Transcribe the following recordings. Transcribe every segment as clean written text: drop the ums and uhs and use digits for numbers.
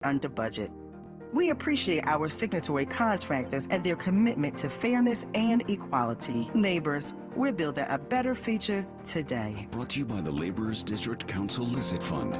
under budget. We appreciate our signatory contractors and their commitment to fairness and equality. Neighbors, we're building a better future today. Brought to you by the Laborers District Council Licit Fund.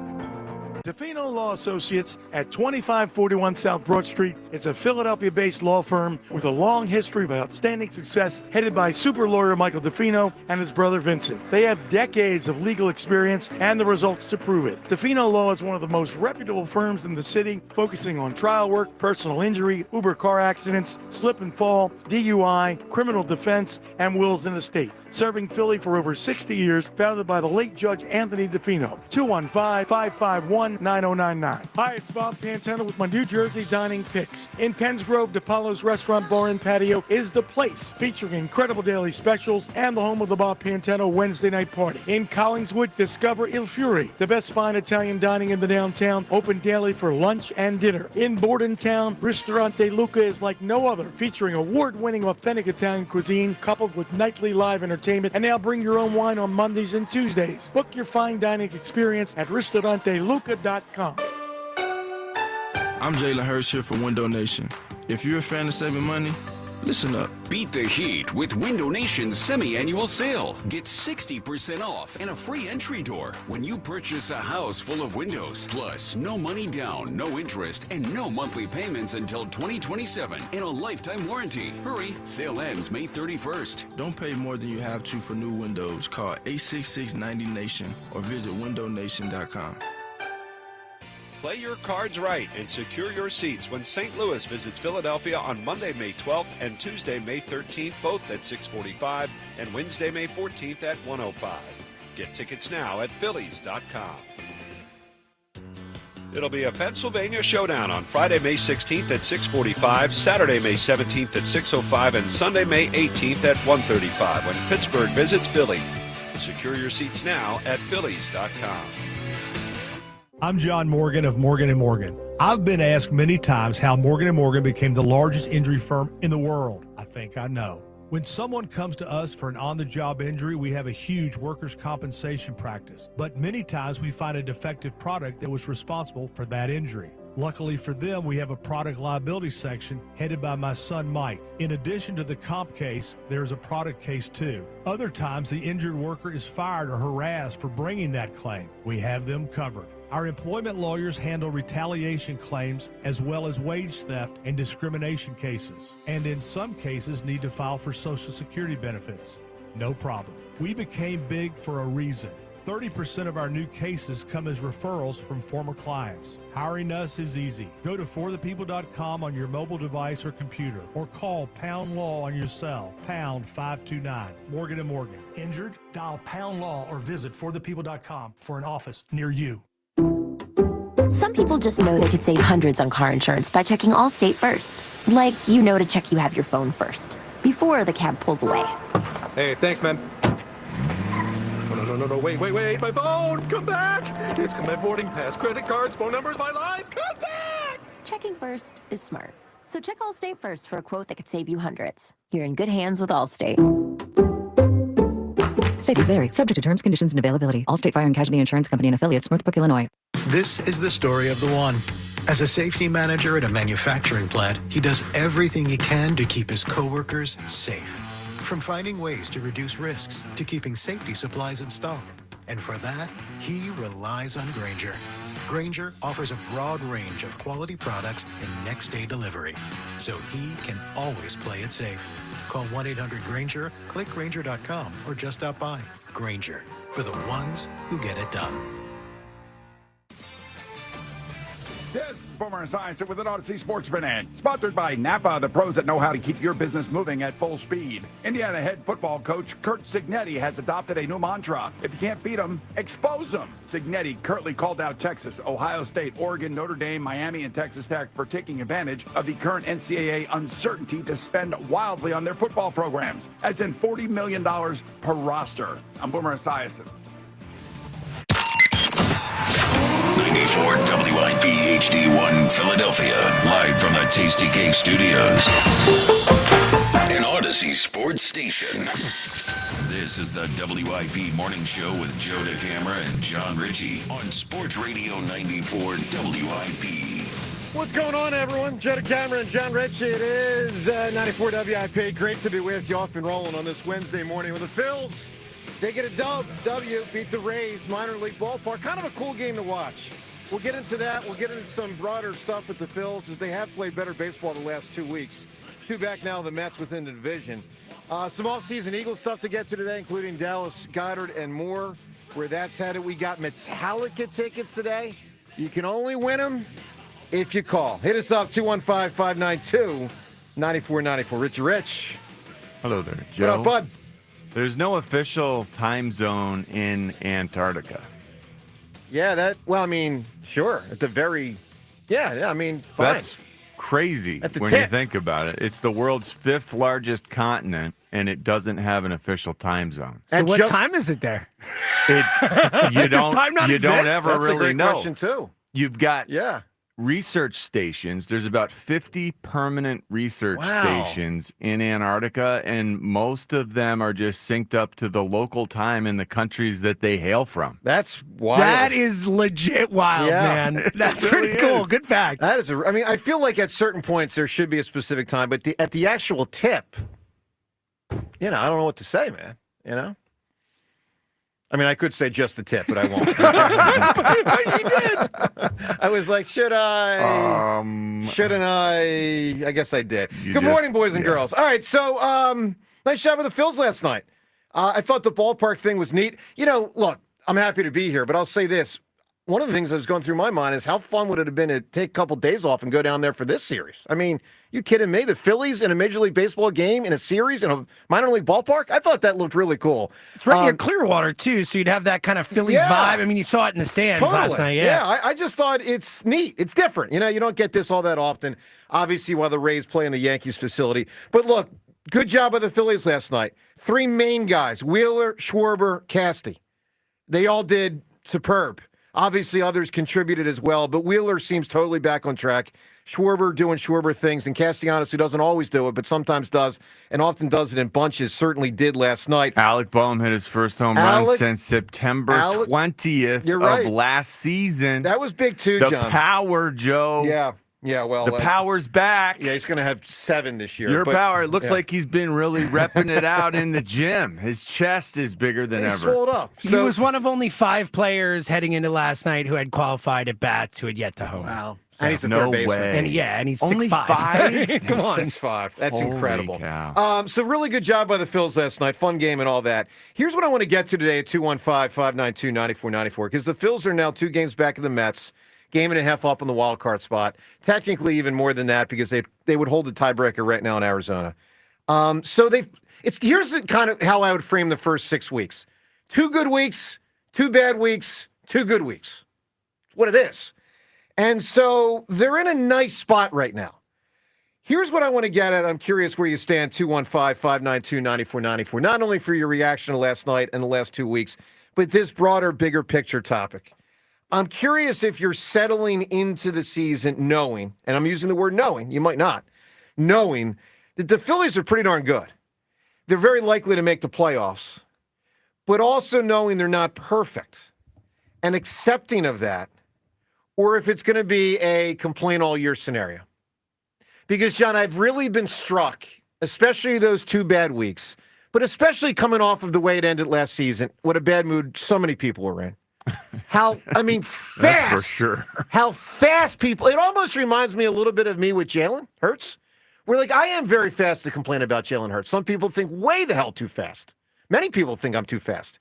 DeFino Law Associates at 2541 South Broad Street is a Philadelphia-based law firm with a long history of outstanding success, headed by super lawyer Michael DeFino and his brother Vincent. They have decades of legal experience and the results to prove it. DeFino Law is one of the most reputable firms in the city, focusing on trial work, personal injury, Uber car accidents, slip and fall, DUI, criminal defense, and wills and estate. Serving Philly for over 60 years, founded by the late Judge Anthony DeFino. 215-551-9099. Hi, it's Bob Pantano with my New Jersey dining picks. In Penns Grove, DePaulo's Restaurant Bar and Patio is the place, featuring incredible daily specials and the home of the Bob Pantano Wednesday night party. In Collingswood, discover Il Fury, the best fine Italian dining in the downtown, open daily for lunch and dinner. In Bordentown, Ristorante Luca is like no other, featuring award-winning authentic Italian cuisine coupled with nightly live entertainment. And now bring your own wine on Mondays and Tuesdays. Book your fine dining experience at ristoranteluca.com. I'm Jalen Hurst here for Window Nation. If you're a fan of saving money, listen up. Beat the heat with Window Nation's semi-annual sale. Get 60% off and a free entry door when you purchase a house full of windows. Plus, no money down, no interest, and no monthly payments until 2027 and a lifetime warranty. Hurry, sale ends May 31st. Don't pay more than you have to for new windows. Call 866-90-NATION or visit windownation.com. Play your cards right and secure your seats when St. Louis visits Philadelphia on Monday, May 12th and Tuesday, May 13th, both at 6:45, and Wednesday, May 14th at 1:05. Get tickets now at Phillies.com. It'll be a Pennsylvania showdown on Friday, May 16th at 6:45, Saturday, May 17th at 6:05, and Sunday, May 18th at 1:35 when Pittsburgh visits Philly. Secure your seats now at Phillies.com. I'm John Morgan of Morgan & Morgan. I've been asked many times how Morgan & Morgan became the largest injury firm in the world. I think I know. When someone comes to us for an on-the-job injury, we have a huge workers' compensation practice. But many times we find a defective product that was responsible for that injury. Luckily for them, we have a product liability section headed by my son, Mike. In addition to the comp case, there's a product case too. Other times, the injured worker is fired or harassed for bringing that claim. We have them covered. Our employment lawyers handle retaliation claims as well as wage theft and discrimination cases, and in some cases need to file for Social Security benefits. No problem. We became big for a reason. 30% of our new cases come as referrals from former clients. Hiring us is easy. Go to forthepeople.com on your mobile device or computer, or call Pound Law on your cell, pound 529. Morgan & Morgan. Injured? Dial Pound Law or visit forthepeople.com for an office near you. Some people just know they could save hundreds on car insurance by checking Allstate first. Like, you know to check you have your phone first, before the cab pulls away. Hey, thanks, man. No, wait, my phone! Come back! It's got my boarding pass, credit cards, phone numbers, my life! Come back! Checking first is smart. So check Allstate first for a quote that could save you hundreds. You're in good hands with Allstate. Savings vary, subject to terms, conditions, and availability. Allstate Fire and Casualty Insurance Company and Affiliates, Northbrook, Illinois. This is the story of the one. As a safety manager at a manufacturing plant, he does everything he can to keep his coworkers safe. From finding ways to reduce risks to keeping safety supplies in stock. And for that, he relies on Grainger. Grainger offers a broad range of quality products and next-day delivery, so he can always play it safe. Call 1-800-GRAINGER, click Grainger.com, or just stop by. Grainger, for the ones who get it done. This is Boomer Esiason with an Odyssey Sports Minute, sponsored by Napa, the pros that know how to keep your business moving at full speed. Indiana head football coach Curt Cignetti has adopted a new mantra. If you can't beat them, expose them. Cignetti currently called out Texas, Ohio State, Oregon, Notre Dame, Miami, and Texas Tech for taking advantage of the current NCAA uncertainty to spend wildly on their football programs, as in $40 million per roster. I'm Boomer Esiason. 94 WIP HD1 Philadelphia, live from the Tasty Cake Studios. An Odyssey sports station. This is the WIP Morning Show with Joe DeCamara and John Ritchie on Sports Radio 94 WIP. What's going on, everyone? Jenna Cameron, John Rich. It is 94 WIP. Great to be with you, off and rolling on this Wednesday morning with the Phils. They get a W, beat the Rays, minor league ballpark. Kind of a cool game to watch. We'll get into that. We'll get into some broader stuff with the Phils as they have played better baseball the last 2 weeks. 2 back now, the Mets within the division. Some off-season Eagles stuff to get to today, including Dallas, Goddard, and more. Where that's headed, we got Metallica tickets today. You can only win them if you call. Hit us up, 215-592-9494. Richie Rich. Hello there, Joe. What up, bud? There's no official time zone in Antarctica. Yeah, sure. At the very, fine. That's crazy when you think about it. It's the world's 5th largest continent, and it doesn't have an official time zone. So what time is it there? You Does time not exist? don't ever That's really a great know. question, too. You've got research stations. There's about 50 permanent research stations in Antarctica, and most of them are just synced up to the local time in the countries that they hail from. That's wild. That is legit wild, man. That's really pretty cool. is. Good fact. That is I feel like at certain points there should be a specific time, but at the actual tip, I don't know what to say, man. I could say just the tip, but I won't. You did. I was like, should I? Shouldn't I? I guess I did. Good morning, boys and girls. All right, so nice job with the Phils last night. I thought the ballpark thing was neat. Look, I'm happy to be here, but I'll say this. One of the things that was going through my mind is how fun would it have been to take a couple days off and go down there for this series? You kidding me? The Phillies in a Major League Baseball game in a series in a minor league ballpark? I thought that looked really cool. It's right near Clearwater, too, so you'd have that kind of Phillies vibe. You saw it in the stands last night. I just thought it's neat. It's different. You don't get this all that often, obviously, while the Rays play in the Yankees facility. But look, good job by the Phillies last night. 3 main guys, Wheeler, Schwarber, Casty. They all did superb. Obviously, others contributed as well, but Wheeler seems totally back on track. Schwarber doing Schwarber things, and Castellanos, who doesn't always do it, but sometimes does, and often does it in bunches, certainly did last night. Alec Bohm hit his first home run since September 20th of last season. That was big too, John. The power, Joe. Yeah, well. The power's back. Yeah, he's going to have 7 this year. Your power, it looks like he's been really repping it out in the gym. His chest is bigger than ever. He's swelled up. He was one of only 5 players heading into last night who had qualified at bats who had yet to home. Wow. And he's a third baseman. And he's only 6'5". 5? Come on. 6'5". That's Holy incredible. Cow. So really good job by the Phils last night. Fun game and all that. Here's what I want to get to today at 215-592-9494, because the Phils are now 2 games back of the Mets. Game and a half up on the wild card spot. Technically, even more than that, because they would hold the tiebreaker right now in Arizona. Here's kind of how I would frame the first 6 weeks: 2 good weeks, 2 bad weeks, 2 good weeks. It's what it is. And so they're in a nice spot right now. Here's what I want to get at. I'm curious where you stand. 215-592-9494. Not only for your reaction to last night and the last 2 weeks, but this broader, bigger picture topic. I'm curious if you're settling into the season knowing, and I'm using the word knowing, you might not, knowing that the Phillies are pretty darn good. They're very likely to make the playoffs, but also knowing they're not perfect and accepting of that, or if it's going to be a complain all year scenario. Because, John, I've really been struck, especially those 2 bad weeks, but especially coming off of the way it ended last season, what a bad mood so many people were in. Fast. That's for sure. How fast people, it almost reminds me a little bit of me with Jalen Hurts. Where, I am very fast to complain about Jalen Hurts. Some people think way the hell too fast. Many people think I'm too fast.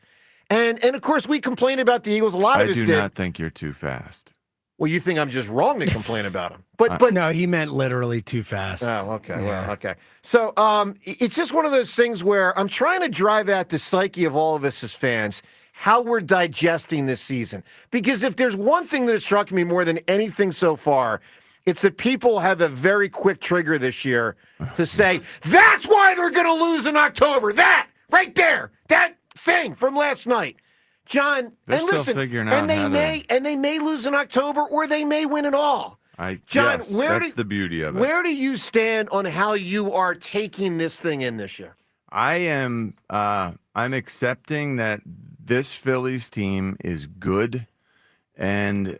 And of course, we complain about the Eagles. A lot of us did. I do not think you're too fast. Well, you think I'm just wrong to complain about them. But no, he meant literally too fast. Oh, okay. Yeah. Well, okay. So it's just one of those things where I'm trying to drive at the psyche of all of us as fans, how we're digesting this season. Because if there's one thing that has struck me more than anything so far, it's that people have a very quick trigger this year to say, that's why they're going to lose in October. That right there, that thing from last night. John, They're and still listen, figuring out and they may lose in October, or they may win it all. John, yes, that's the beauty of it. Where do you stand on how you are taking this thing in this year? I'm accepting that this Phillies team is good and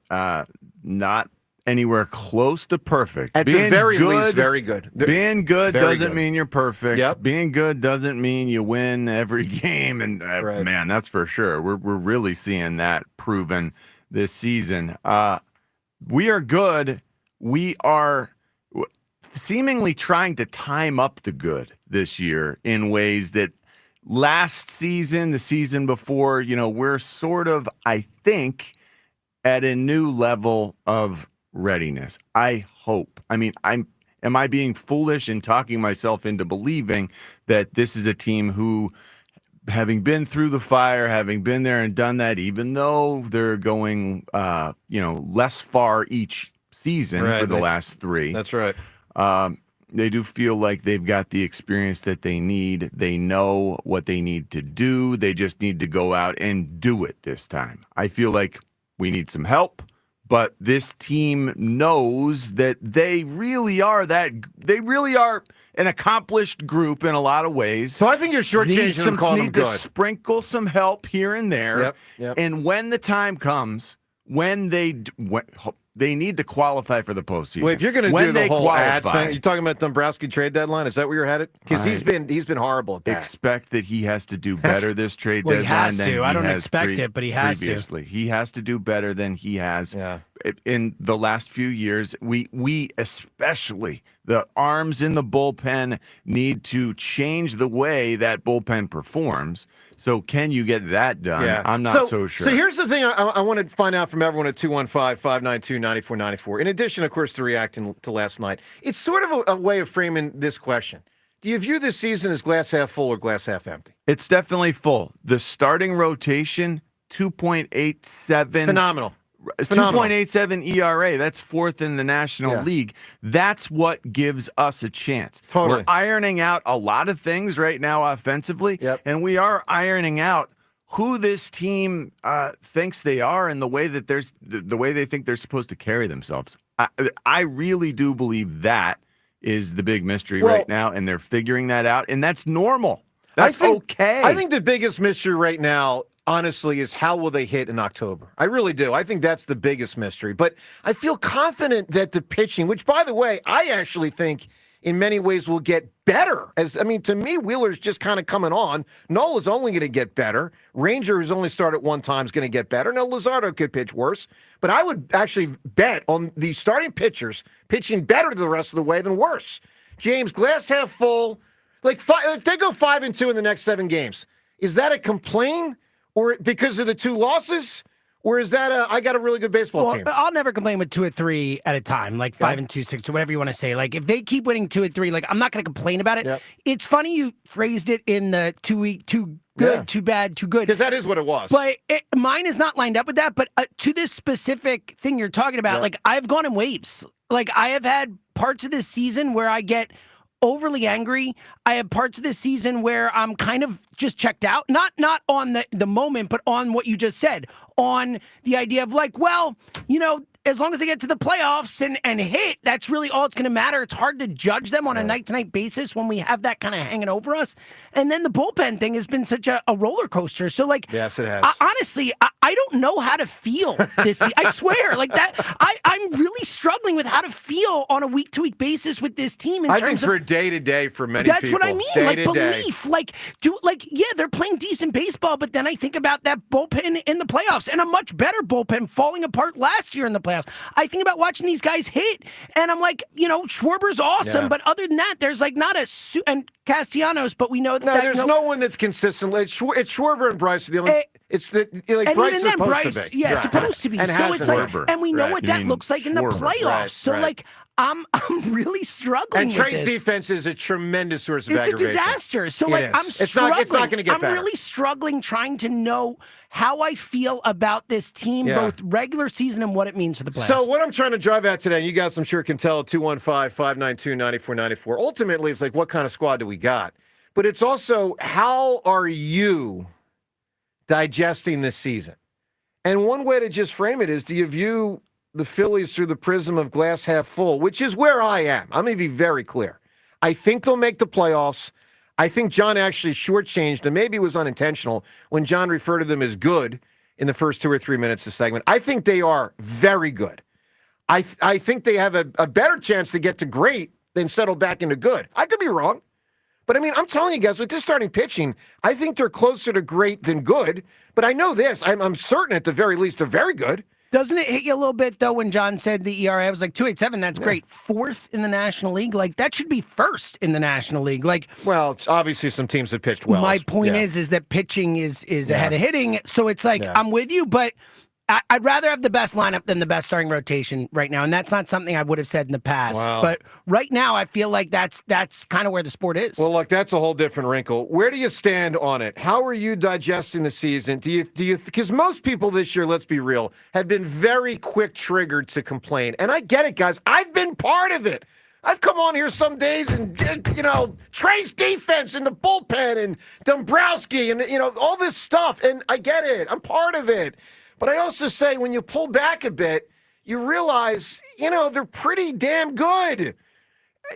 not anywhere close to perfect. At the very least, very good. Being good very doesn't good. mean you're perfect. Yep. Being good doesn't mean you win every game. And man, that's for sure. We're really seeing that proven this season. We are good. We are seemingly trying to time up the good this year in ways that last season, the season before, we're sort of, I think, at a new level of readiness. I hope. I mean, am I being foolish in talking myself into believing that this is a team who, having been through the fire, having been there and done that, even though they're going, less far each season for the last three. That's right. They do feel like they've got the experience that they need. They know what they need to do. They just need to go out and do it this time. I feel like we need some help, but this team knows that they really are an accomplished group in a lot of ways. So I think you're shortchanging them calling them good. Need to sprinkle some help here and there. Yep. And when the time comes, when they need to qualify for the postseason. Well, if you're going to do the whole ad thing, you talking about Dombrowski trade deadline? Is that where you're headed? Because he's been horrible at that. Expect that he has to do better this trade deadline. He has than to. I don't has expect it, but he has previously. He has to do better than he has Yeah. in the last few years. We especially, the arms in the bullpen need to change the way that bullpen performs. So can you get that done? Yeah. I'm not so sure. So here's the thing I want to find out from everyone at 215-592-9494. In addition, of course, to reacting to last night, it's sort of a way of framing this question. Do you view this season as glass half full or glass half empty? It's definitely full. The starting rotation, 2.87. Phenomenal. 2.87 ERA. That's fourth in the National League. That's what gives us a chance. Totally. We're ironing out a lot of things right now offensively, and we are ironing out who this team thinks they are and the way that the way they think they're supposed to carry themselves. I really do believe that is the big mystery right now, and they're figuring that out, and that's normal. That's okay. I think the biggest mystery right now, honestly, is how will they hit in October? I really do. I think that's the biggest mystery. But I feel confident that the pitching, which, by the way, I actually think in many ways will get better. To me, Wheeler's just kind of coming on. Nola's only going to get better. Ranger, who's only started one time, is going to get better. Now, Luzardo could pitch worse. But I would actually bet on the starting pitchers pitching better the rest of the way than worse. James, glass half full. If they go 5-2 in the next 7 games, is that a complaint? Or because of the 2 losses? Or is that I got a really good baseball team? I'll never complain with 2 or 3 at a time, like 5-2, 6-2, whatever you want to say. Like, if they keep winning 2 or 3, I'm not going to complain about it. Yep. It's funny you phrased it in the 2 good, too bad, too good. Because that is what it was. But mine is not lined up with that. But to this specific thing you're talking about, I've gone in waves. I have had parts of this season where I get overly angry. I have parts of this season where I'm kind of just checked out, not on the moment, but on what you just said, on the idea of as long as they get to the playoffs and hit, that's really all it's going to matter. It's hard to judge them on a night-to-night basis when we have that kind of hanging over us. And then the bullpen thing has been such a roller coaster. So, yes, it has. Honestly, I don't know how to feel this. I swear, I'm really struggling with how to feel on a week-to-week basis with this team. I think for day-to-day for many that's people. That's what I mean. Belief. They're playing decent baseball, but then I think about that bullpen in the playoffs and a much better bullpen falling apart last year in the playoffs. I think about watching these guys hit, and I'm like, Schwarber's awesome, but other than that, there's not and Castellanos, but we know that. No, there's no one that's consistent. It's Schwarber and Bryce are the only. It's the and Bryce even then, supposed to be. Supposed to be. And so it's Schwarber. and we know what that looks like in the playoffs. So I'm really struggling. And Trey's with this. defense is a tremendous source of aggravation. It's a disaster. So I'm struggling. struggling. It's not going to get better. I'm really struggling trying to know how I feel about this team, both regular season and what it means for the playoffs. So what I'm trying to drive at today, and you guys I'm sure can tell at 215-592-9494. Ultimately, it's what kind of squad do we got? But it's also, how are you digesting this season? And one way to just frame it is, do you view the Phillies through the prism of glass half full, which is where I am? I'm going to be very clear. I think they'll make the playoffs. I think John actually shortchanged, and maybe it was unintentional, when John referred to them as good in the first 2 or 3 minutes of the segment. I think they are very good. I think they have a better chance to get to great than settle back into good. I could be wrong. But, I mean, I'm telling you guys, with this starting pitching, I think they're closer to great than good. But I know this. I'm certain at the very least they're very good. Doesn't it hit you a little bit, though, when John said the ERA was like 2.87? That's great. Fourth in the National League? Like, that should be first in the National League. Like, well, obviously some teams have pitched well. My point is that pitching is ahead of hitting. So it's like, I'm with you, but I'd rather have the best lineup than the best starting rotation right now, and that's not something I would have said in the past. Wow. But right now, I feel like that's kind of where the sport is. Well, look, that's a whole different wrinkle. Where do you stand on it? How are you digesting the season? Do you? Because most people this year, let's be real, have been very quick triggered to complain, and I get it, guys. I've been part of it. I've come on here some days and, Trey's defense in the bullpen and Dombrowski and, all this stuff, and I get it. I'm part of it. But I also say when you pull back a bit, you realize, they're pretty damn good.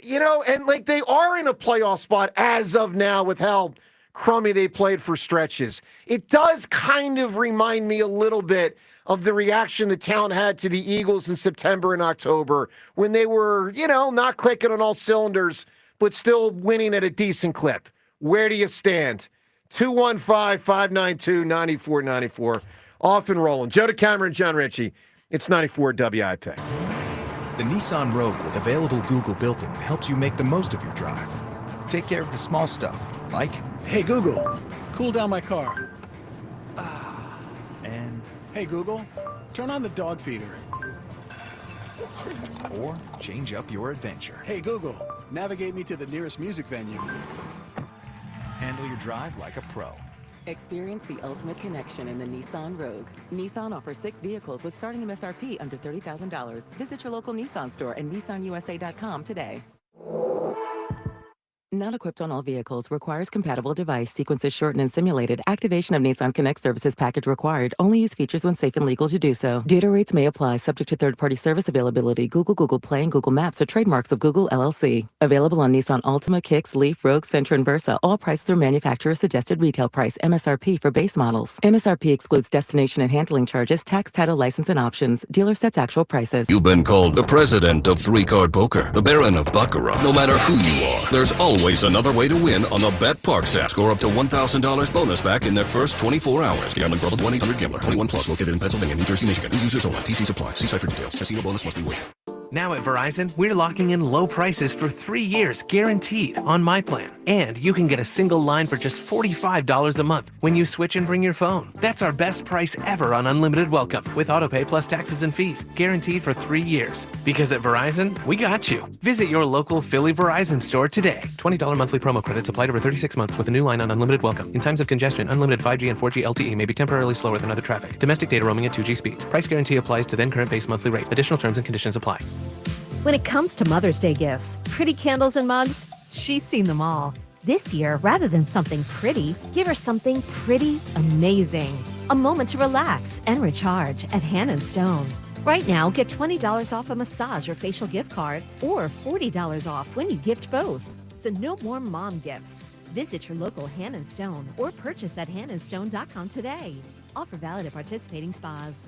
And like they are in a playoff spot as of now with how crummy they played for stretches. It does kind of remind me a little bit of the reaction the town had to the Eagles in September and October when they were, not clicking on all cylinders, but still winning at a decent clip. Where do you stand? 215-592-9494. Off and rolling. Joe DeCamera and John Ritchie. It's 94 WIP. The Nissan Rogue with available Google built-in helps you make the most of your drive. Take care of the small stuff, like, Hey, Google, cool down my car. and Hey, Google, turn on the dog feeder. or change up your adventure. Hey, Google, navigate me to the nearest music venue. Handle your drive like a pro. Experience the ultimate connection in the Nissan Rogue. Nissan offers 6 vehicles with starting MSRP under $30,000. Visit your local Nissan store and nissanusa.com today. Not equipped on all vehicles. Requires compatible device. Sequences shortened and simulated. Activation of Nissan Connect services package required. Only use features when safe and legal to do so. Data rates may apply. Subject to third-party service availability. Google Play, and Google Maps are trademarks of Google LLC. Available on Nissan Altima, Kicks, Leaf, Rogue, Sentra, and Versa. All prices are manufacturer suggested retail price. MSRP for base models. MSRP excludes destination and handling charges, tax, title, license, and options. Dealer sets actual prices. You've been called the president of three-card poker, the baron of baccarat. No matter who you are, there's always another way to win on the Bet Parks app. Score up to $1,000 bonus back in their first 24 hours. Gambling problem? 1-800-GAMBLER. 21 plus. Located in Pennsylvania, New Jersey, Michigan. New users only. TC Supply. See site for details. Casino bonus must be waived. Now at Verizon, we're locking in low prices for 3 years, guaranteed, on my plan. And you can get a single line for just $45 a month when you switch and bring your phone. That's our best price ever on unlimited welcome, with autopay plus taxes and fees, guaranteed for 3 years. Because at Verizon, we got you. Visit your local Philly Verizon store today. $20 monthly promo credits applied over 36 months with a new line on unlimited welcome. In times of congestion, unlimited 5G and 4G LTE may be temporarily slower than other traffic. Domestic data roaming at 2G speeds. Price guarantee applies to then current base monthly rate. Additional terms and conditions apply. When it comes to Mother's Day gifts, pretty candles and mugs, she's seen them all. This year, rather than something pretty, give her something pretty amazing. A moment to relax and recharge at Hand & Stone. Right now, get $20 off a massage or facial gift card, or $40 off when you gift both. So no more mom gifts. Visit your local Hand & Stone or purchase at handandstone.com today. Offer valid at participating spas.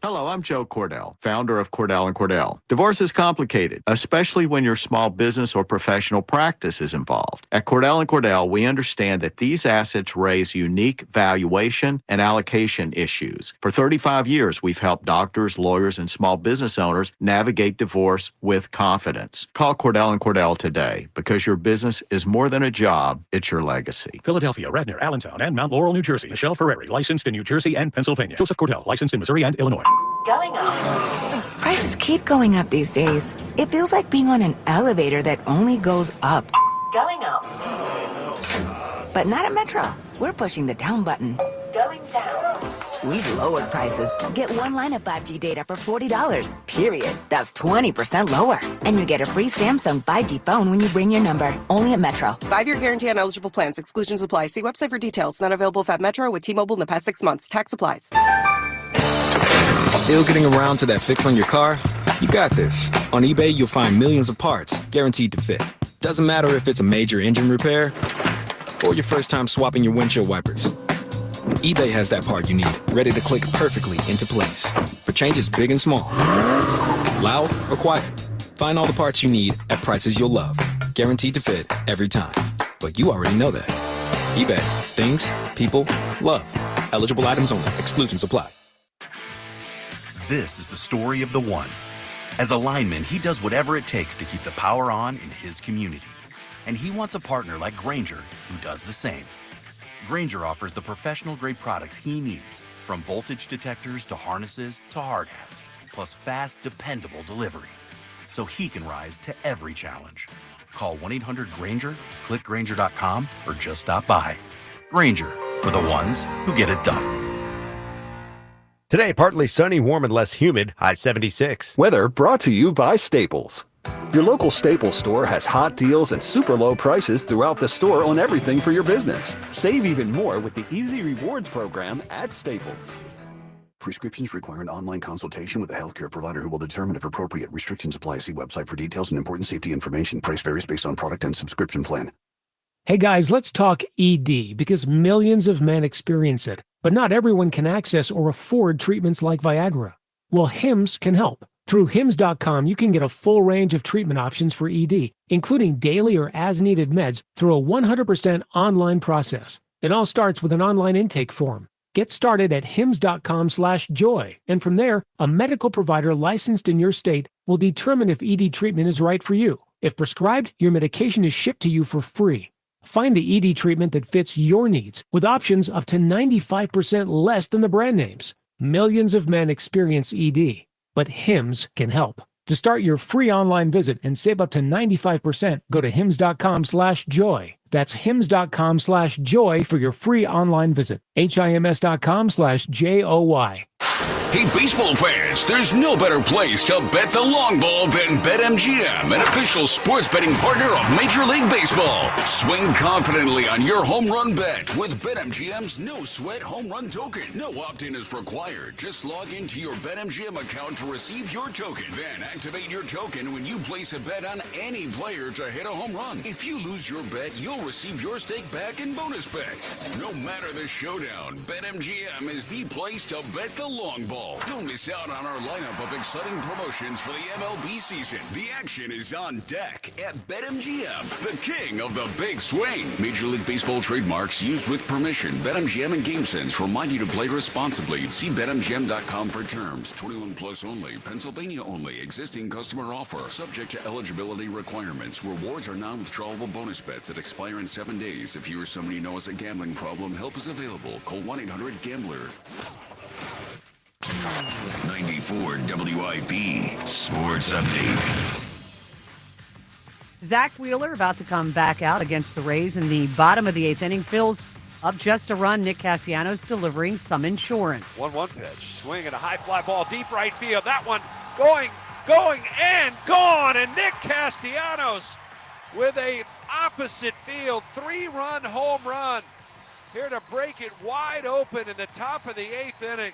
Hello, I'm Joe Cordell, founder of Cordell & Cordell. Divorce is complicated, especially when your small business or professional practice is involved. At Cordell & Cordell, we understand that these assets raise unique valuation and allocation issues. For 35 years, we've helped doctors, lawyers, and small business owners navigate divorce with confidence. Call Cordell & Cordell today, because your business is more than a job, it's your legacy. Philadelphia, Radnor, Allentown, and Mount Laurel, New Jersey. Michelle Ferreri, licensed in New Jersey and Pennsylvania. Joseph Cordell, licensed in Missouri and Illinois. Going up. Prices keep going up these days. It feels like being on an elevator that only goes up. Going up. But not at Metro. We're pushing the down button. Going down. We've lowered prices. Get one line of 5G data for $40. Period. That's 20% lower. And you get a free Samsung 5G phone when you bring your number. Only at Metro. 5-year guarantee on eligible plans. Exclusions apply. See website for details. Not available at Metro with T-Mobile in the past 6 months. Tax applies. Still getting around to that fix on your car? You got this. On eBay, you'll find millions of parts guaranteed to fit. Doesn't matter if it's a major engine repair or your first time swapping your windshield wipers. eBay has that part you need, ready to click perfectly into place. For changes big and small. Loud or quiet. Find all the parts you need at prices you'll love. Guaranteed to fit every time. But you already know that. eBay. Things, people, love. Eligible items only. Exclusions apply. This is the story of the one. As a lineman, he does whatever it takes to keep the power on in his community. And he wants a partner like Grainger who does the same. Grainger offers the professional-grade products he needs, from voltage detectors to harnesses to hard hats, plus fast, dependable delivery, so he can rise to every challenge. Call 1-800-GRAINGER, click Grainger.com, or just stop by. Grainger, for the ones who get it done. Today, partly sunny, warm, and less humid, high 76. Weather brought to you by Staples. Your local Staples store has hot deals and super low prices throughout the store on everything for your business. Save even more with the Easy Rewards program at Staples. Prescriptions require an online consultation with a healthcare provider who will determine if appropriate. Restrictions apply. See website for details and important safety information. Price varies based on product and subscription plan. Hey guys, let's talk ED because millions of men experience it, but not everyone can access or afford treatments like Viagra. Well, Hims can help. Through Hims.com, you can get a full range of treatment options for ED, including daily or as-needed meds through a 100% online process. It all starts with an online intake form. Get started at hims.com/joy, and from there, a medical provider licensed in your state will determine if ED treatment is right for you. If prescribed, your medication is shipped to you for free. Find the ED treatment that fits your needs with options up to 95% less than the brand names. Millions of men experience ED, but Hims can help. To start your free online visit and save up to 95%, go to hims.com/joy. That's hims.com/joy for your free online visit. HIMS.com/JOY. Hey, baseball fans, there's no better place to bet the long ball than BetMGM, an official sports betting partner of Major League Baseball. Swing confidently on your home run bet with BetMGM's no-sweat home run token. No opt-in is required. Just log into your BetMGM account to receive your token. Then activate your token when you place a bet on any player to hit a home run. If you lose your bet, you'll receive your stake back in bonus bets. No matter the showdown, BetMGM is the place to bet the long ball. Don't miss out on our lineup of exciting promotions for the MLB season. The action is on deck at BetMGM, the king of the big swing. Major League Baseball trademarks used with permission. BetMGM and GameSense remind you to play responsibly. See BetMGM.com for terms. 21 plus only. Pennsylvania only. Existing customer offer. Subject to eligibility requirements. Rewards are non-withdrawable bonus bets that expire in 7 days. If you or somebody know has a gambling problem, help is available. Call 1-800-GAMBLER. 94 WIP Sports Update. Zach Wheeler about to come back out against the Rays in the bottom of the 8th inning. Phil's up just a run. Nick Castellanos delivering some insurance. 1-1 pitch. Swing and a high fly ball deep right field. That one going, and gone. And Nick Castellanos with a opposite field 3-run home run. Here to break it wide open in the top of the 8th inning.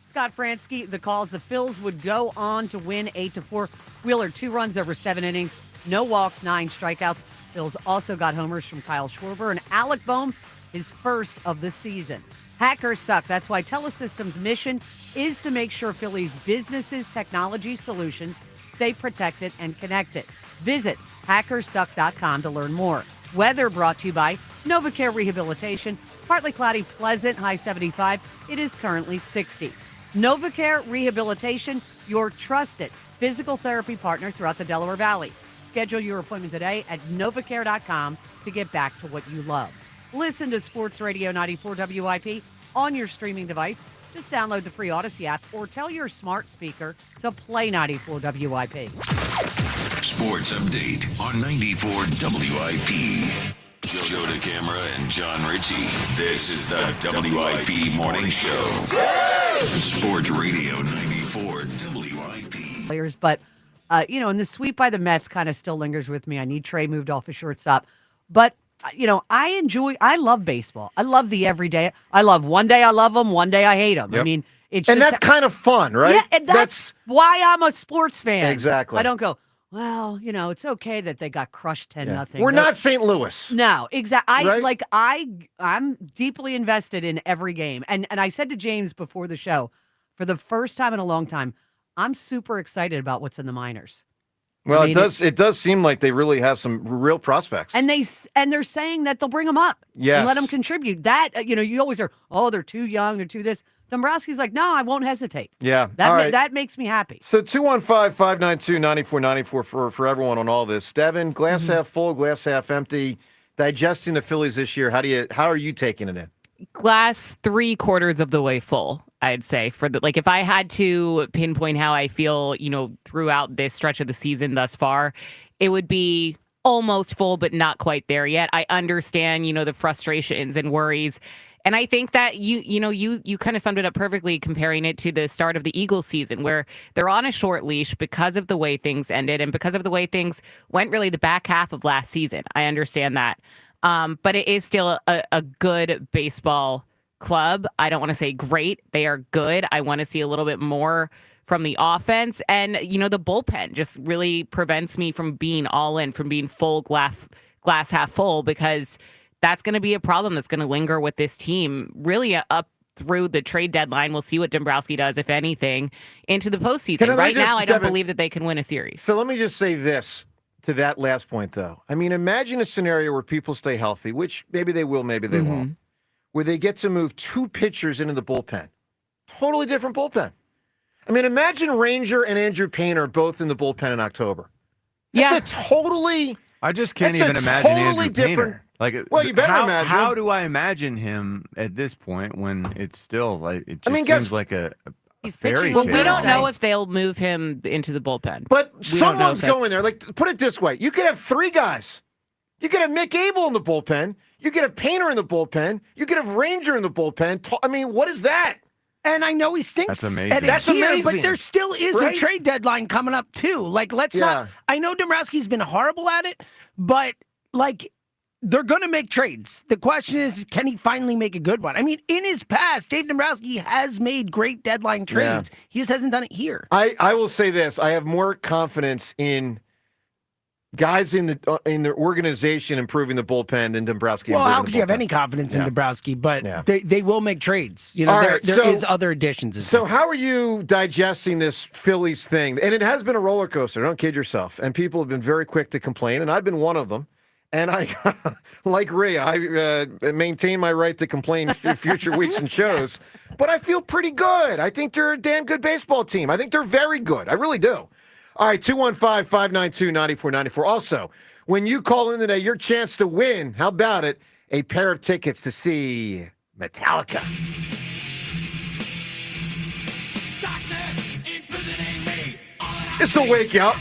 Scott Fransky, the calls. The Phils would go on to win 8-4. Wheeler, 2 runs over 7 innings, no walks, 9 strikeouts. Phils also got homers from Kyle Schwarber and Alec Bohm, his first of the season. Hackers suck. That's why Telesystems' mission is to make sure Phillies businesses' technology solutions stay protected and connected. Visit hackersuck.com to learn more. Weather brought to you by NovaCare Rehabilitation. Partly cloudy, pleasant, high 75. It is currently 60. NovaCare Rehabilitation, your trusted physical therapy partner throughout the Delaware Valley. Schedule your appointment today at novacare.com to get back to what you love. Listen to Sports Radio 94 WIP on your streaming device. Just download the free Odyssey app or tell your smart speaker to play 94 WIP. Sports Update on 94 WIP. Joe DeCamara and John Ritchie. This is the WIP Morning Show. Sports Radio 94 WIP. Players, but, and the sweep by the Mets kind of still lingers with me. I need Trey moved off a shortstop. But, I love baseball. I love the everyday. I love one day I love them, one day I hate them. Yep. I mean, it's and just, that's kind of fun, right? Yeah, and that's why I'm a sports fan. Exactly. I don't go, well, it's okay that they got crushed 10-0. We're not St. Louis. No, exactly. Right? I'm deeply invested in every game. And I said to James before the show, for the first time in a long time, I'm super excited about what's in the minors. Well, it does seem like they really have some real prospects. And they're saying that they'll bring them up and let them contribute. That, you always hear, they're too young, they're too this. Dombrowski's like, no, I won't hesitate. Yeah. That makes me happy. So 215-592-9494 for everyone on all this. Devin, glass half full, glass half empty. Digesting the Phillies this year, how are you taking it in? Glass 3/4 of the way full, I'd say. If I had to pinpoint how I feel, throughout this stretch of the season thus far, it would be almost full, but not quite there yet. I understand, the frustrations and worries. And I think that you kind of summed it up perfectly comparing it to the start of the Eagles season, where they're on a short leash because of the way things ended and because of the way things went really the back half of last season. I understand that. But it is still a good baseball club. I don't want to say great. They are good. I want to see a little bit more from the offense. And, the bullpen just really prevents me from being all in, from being full glass half full, because that's going to be a problem that's going to linger with this team really up through the trade deadline. We'll see what Dombrowski does, if anything, into the postseason. Right now, I don't believe that they can win a series. So let me just say this to that last point, though. I mean, imagine a scenario where people stay healthy, which maybe they will, maybe they won't, where they get to move 2 pitchers into the bullpen. Totally different bullpen. I mean, imagine Ranger and Andrew Painter both in the bullpen in October. That's a totally... I just can't even imagine totally Andrew Painter. Well, you better imagine. How do I imagine him at this point when it's still seems like a fairy tale? Well, we don't know if they'll move him into the bullpen. But someone's going there. Put it this way. You could have 3 guys. You could have Mick Abel in the bullpen. You could have Painter in the bullpen. You could have Ranger in the bullpen. I mean, what is that? And I know he stinks. That's amazing. That's amazing. But there still is a trade deadline coming up, too. Let's not. I know Dombrowski's been horrible at it, but, they're going to make trades. The question is, can he finally make a good one? I mean, in his past, Dave Dombrowski has made great deadline trades. He just hasn't done it here. I will say this. I have more confidence in guys in the organization improving the bullpen than Dombrowski. Well, how could you have any confidence in Dombrowski? But they will make trades. There is other additions. So how are you digesting this Phillies thing? And it has been a roller coaster. Don't kid yourself. And people have been very quick to complain, and I've been one of them. And I, like Ray, I maintain my right to complain in future weeks and shows. But I feel pretty good. I think they're a damn good baseball team. I think they're very good. I really do. All right, 215-592-9494. Also, when you call in today, your chance to win, how about it? A pair of tickets to see Metallica. This will wake you up.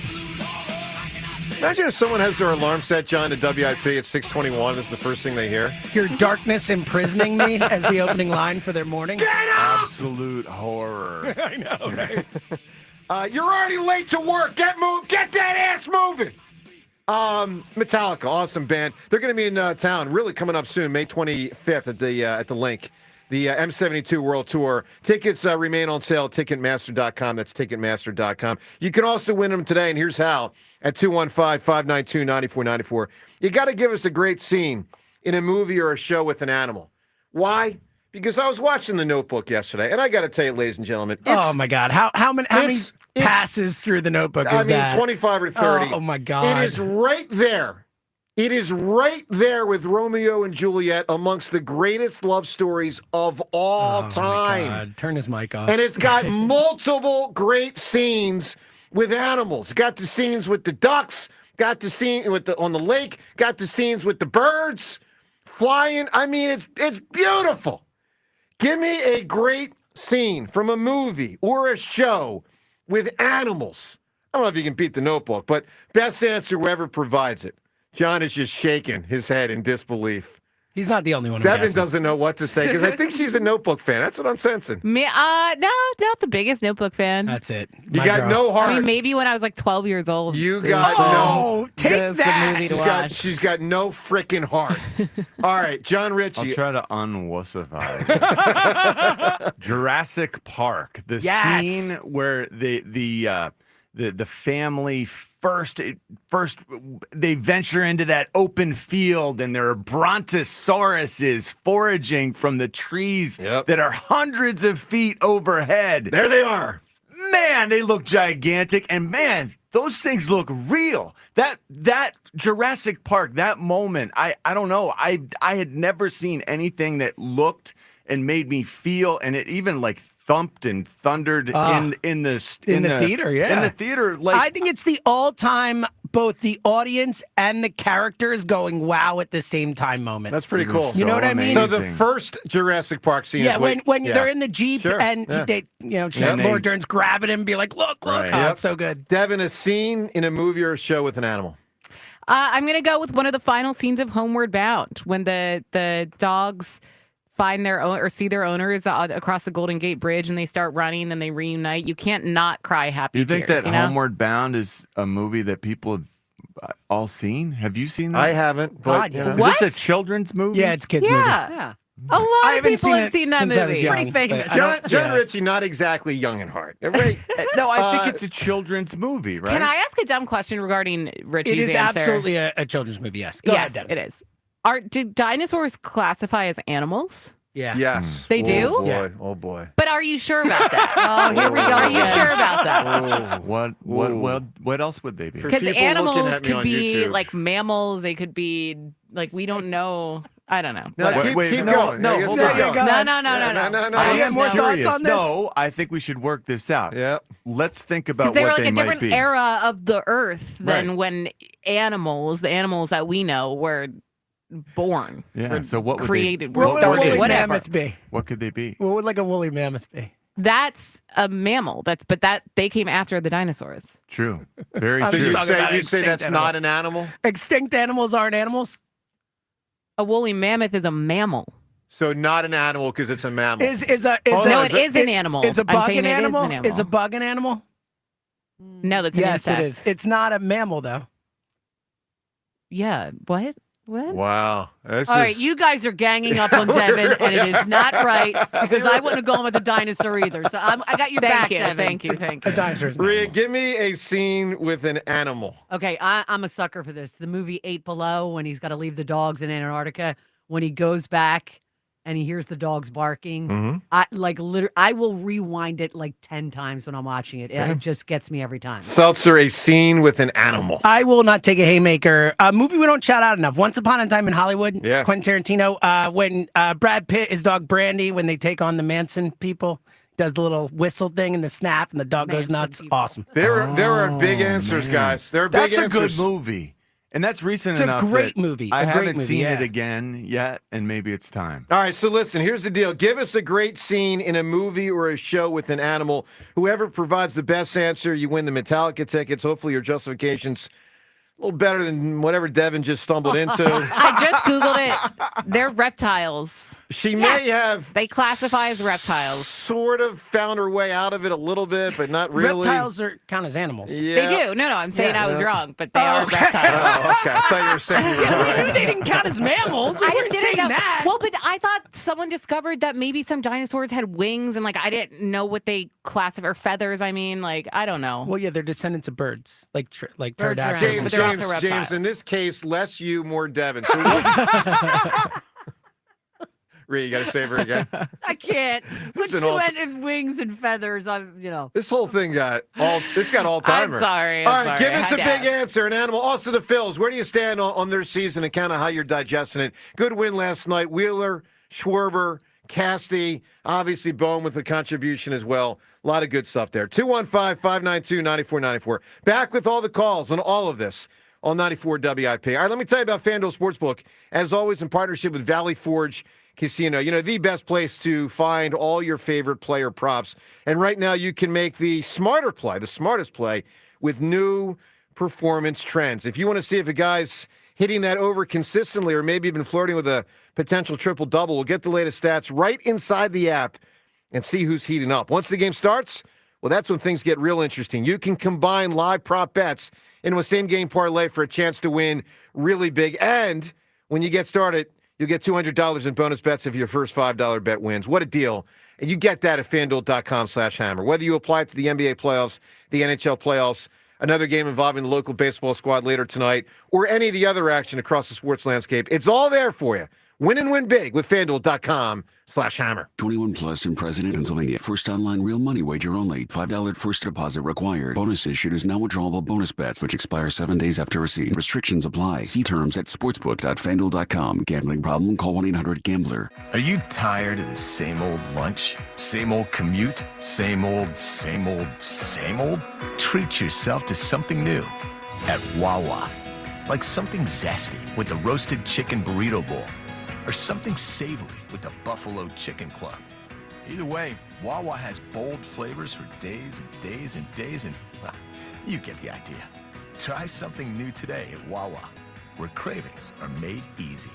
Imagine if someone has their alarm set, John, to WIP at 6:21. This is the first thing they hear. Your darkness imprisoning me as the opening line for their morning. Get up! Absolute horror. I know, right? You're already late to work. Get that ass moving. Metallica, awesome band. They're going to be in town, really coming up soon, May 25th at the Link. The M72 World Tour. Tickets remain on sale at Ticketmaster.com. That's Ticketmaster.com. You can also win them today, and here's how. At 215-592-9494. You got to give us a great scene in a movie or a show with an animal. Why? Because I was watching The Notebook yesterday, and I got to tell you, ladies and gentlemen. Oh, my God. How many passes through The Notebook is that? 25 or 30. Oh, my God. It is right there. It is right there with Romeo and Juliet amongst the greatest love stories of all time. My God. Turn his mic off. And it's got multiple great scenes with animals. Got the scenes with the ducks, got the scene on the lake, got the scenes with the birds flying. I mean, it's beautiful. Give me a great scene from a movie or a show with animals. I don't know if you can beat The Notebook, but best answer, whoever provides it. John is just shaking his head in disbelief. He's not the only one. Devin doesn't know what to say because I think she's a Notebook fan. That's what I'm sensing. Me, no, not the biggest Notebook fan. That's it. You got no heart. I mean, maybe when I was like 12 years old. You got no. Take that. She's got no freaking heart. All right, John Ritchie. I'll try to unwussify. Jurassic Park. The scene where the the family first they venture into that open field, and there are brontosauruses foraging from the trees that are hundreds of feet overhead. There they are. Man, they look gigantic, and man, those things look real. That Jurassic Park, that moment, I don't know. I had never seen anything that looked and made me feel, and it even like thumped and thundered in the theater. Yeah, in the theater. Like, I think it's the all-time, both the audience and the characters going wow at the same time moment. That's pretty cool. You know what I mean? So the first Jurassic Park scene. Yeah, is when they're in the Jeep and they, Laura Dern's grabbing him and be like, look. Right. Oh, it's so good. Devin, a scene in a movie or a show with an animal. I'm going to go with one of the final scenes of Homeward Bound when the dogs find their own or see their owners across the Golden Gate Bridge and they start running, then they reunite. You can't not cry happy you think tears, that Homeward Bound is a movie that people have all seen? Have you seen that? I haven't. But, What? Is this a children's movie? Yeah, it's a kids movie. Yeah. A lot of people have seen that movie. Pretty famous. John Ritchie, not exactly young at heart. Right? No, I think it's a children's movie, right? Can I ask a dumb question regarding Richie's It is answer? absolutely a children's movie, yes. Go yes, ahead, Devin. it is. Do dinosaurs classify as animals? Yeah. Yes. They do? Oh boy. Yeah. Oh boy. But are you sure about that? Oh, here we go. Are you sure about that? What else would they be? Because animals could be like mammals. They could be like, we don't know. I don't know. No, keep going. No, No, hold no, on. no. I have more thoughts curious. on this? No, I think we should work this out. Yeah. Let's think Because about they were what like they a might different be. era of the Earth than Right. when the animals that we know, were born. Yeah. Were So what would created? What Were would a started? woolly Whatever. mammoth be? What could they be? What would like a woolly mammoth be? That's a mammal. But they came after the dinosaurs. True. Very I'm true. just talking about You'd say that's extinct not an animal? Extinct animals aren't animals? A woolly mammoth is a mammal. So not an animal because it's a mammal. Is No, it is an animal. Is a I'm bug saying an it is animal? an animal. Is a bug an animal? No, that's an Yes, insect. it is. It's not a mammal, though. Yeah. What? Wow. All right, you guys are ganging up on Devin, and it is not right because I wouldn't have gone with a dinosaur either. So I got your back, Devin. Thank you. A dinosaur is an Rhea, animal. give me a scene with an animal. Okay, I'm a sucker for this. The movie 8 Below, when he's got to leave the dogs in Antarctica, when he goes back and he hears the dogs barking, I will rewind it like 10 times when I'm watching it. It just gets me every time. Seltzer, a scene with an animal. I will not take a haymaker. A movie we don't shout out enough. Once Upon a Time in Hollywood. Yeah. Quentin Tarantino. When Brad Pitt, his dog Brandy, when they take on the Manson people, does the little whistle thing and the snap, and the dog goes nuts. Awesome. There are big answers, guys. There are big That's answers. a good movie. And that's recent It's a enough. great that movie. I A great haven't movie, seen yeah. it again yet, and maybe it's time. All right, so listen, here's the deal. Give us a great scene in a movie or a show with an animal. Whoever provides the best answer, you win the Metallica tickets. Hopefully your justification's a little better than whatever Devin just stumbled into. I just Googled it. They're reptiles. She may have They classify as reptiles. sort of found her way out of it a little bit, but not really. Reptiles count as animals. Yeah. They do. No, I'm saying Yeah. I was wrong, but they are reptiles. Oh, okay. I thought you were saying you were We right. knew they didn't count as mammals. We I weren't just didn't saying know that. Well, but I thought someone discovered that maybe some dinosaurs had wings, and I didn't know what they classify or feathers. I mean, I don't know. Well, yeah, they're descendants of birds, like Birds are pterodactyls. animals, James, but they're also James, reptiles. James, in this case, less you, more Devin. So what... Rhea, you got to save her again. I can't. This Put is an two all- ended wings and feathers. This whole thing got all timer. I'm sorry. All right, give I us had a to big ask. answer. An animal. Also, the Phils. Where do you stand on their season and kind of how you're digesting it? Good win last night. Wheeler, Schwarber, Casty, obviously Bohm with the contribution as well. A lot of good stuff there. 215-592-9494. Back with all the calls on all of this on 94 WIP. All right, let me tell you about FanDuel Sportsbook. As always, in partnership with Valley Forge Casino, the best place to find all your favorite player props. And right now you can make the smarter play, the smartest play with new performance trends. If you want to see if a guy's hitting that over consistently or maybe even flirting with a potential triple-double, we'll get the latest stats right inside the app and see who's heating up. Once the game starts, well, that's when things get real interesting. You can combine live prop bets into a same-game parlay for a chance to win really big. And when you get started, you'll get $200 in bonus bets if your first $5 bet wins. What a deal. And you get that at FanDuel.com/hammer. Whether you apply it to the NBA playoffs, the NHL playoffs, another game involving the local baseball squad later tonight, or any of the other action across the sports landscape, it's all there for you. Win and win big with FanDuel.com/hammer. 21 plus in President, Pennsylvania. First online real money wager only. $5 first deposit required. Bonus issued is now withdrawable bonus bets, which expire 7 days after receipt. Restrictions apply. See terms at sportsbook.fanduel.com. Gambling problem? Call 1-800-GAMBLER. Are you tired of the same old lunch? Same old commute? Same old, same old, same old? Treat yourself to something new at Wawa. Like something zesty with the roasted chicken burrito bowl. Or something savory with the Buffalo Chicken Club. Either way, Wawa has bold flavors for days and days and days, and well, you get the idea. Try something new today at Wawa, where cravings are made easy.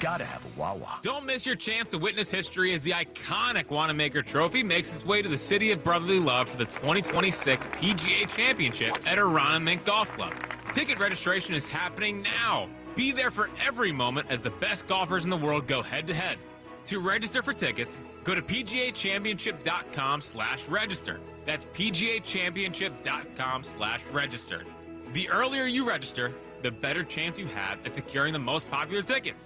Gotta have a Wawa. Don't miss your chance to witness history as the iconic Wanamaker Trophy makes its way to the city of brotherly love for the 2026 PGA Championship at Arana Mink Golf Club. Ticket registration is happening now. Be there for every moment as the best golfers in the world go head-to-head. To register for tickets, go to pgachampionship.com/register. That's pgachampionship.com/register. The earlier you register, the better chance you have at securing the most popular tickets.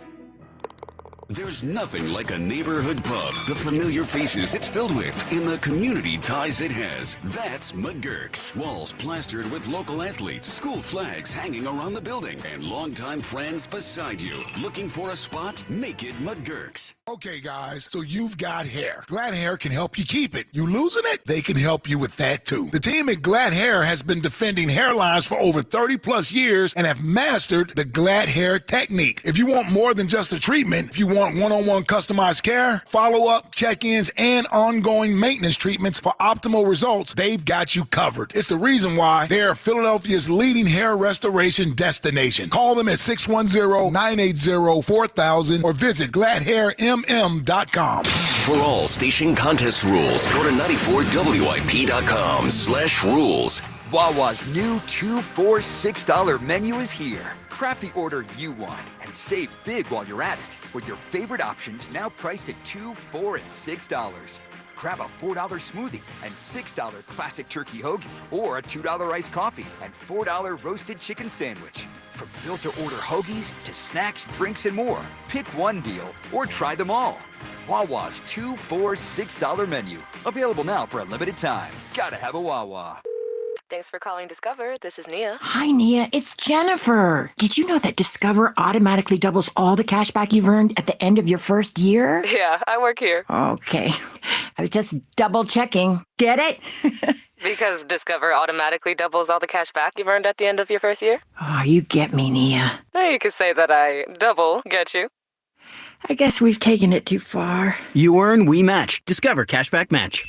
There's nothing like a neighborhood pub. The familiar faces it's filled with and the community ties it has. That's McGurk's. Walls plastered with local athletes, school flags hanging around the building, and longtime friends beside you. Looking for a spot? Make it McGurk's. Okay, guys, so you've got hair. Glad Hair can help you keep it. You losing it? They can help you with that, too. The team at Glad Hair has been defending hairlines for over 30-plus years and have mastered the Glad Hair technique. If you want more than just a treatment, if you want one-on-one customized care, follow-up, check-ins, and ongoing maintenance treatments for optimal results, they've got you covered. It's the reason why they're Philadelphia's leading hair restoration destination. Call them at 610-980-4000 or visit GladHairMM.com. For all station contest rules, go to 94WIP.com/rules. Wawa's new $2 $4 $6 menu is here. Craft the order you want and save big while you're at it, with your favorite options now priced at $2, $4, and $6. Grab a $4 smoothie and $6 classic turkey hoagie, or a $2 iced coffee and $4 roasted chicken sandwich. From built-to-order hoagies to snacks, drinks, and more, pick one deal or try them all. Wawa's $2 $4 $6 menu, available now for a limited time. Gotta have a Wawa. Thanks for calling Discover. This is Nia. Hi, Nia. It's Jennifer. Did you know that Discover automatically doubles all the cash back you've earned at the end of your first year? Yeah, I work here. Okay. I was just double checking. Get it? Because Discover automatically doubles all the cash back you've earned at the end of your first year? Oh, you get me, Nia. You could say that I double get you. I guess we've taken it too far. You earn, we match. Discover Cashback Match.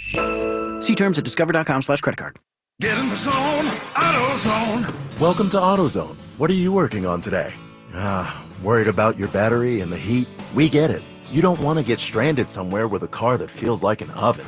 See terms at discover.com/creditcard. Get in the zone, AutoZone. Welcome to AutoZone. What are you working on today? Worried about your battery and the heat? We get it. You don't want to get stranded somewhere with a car that feels like an oven.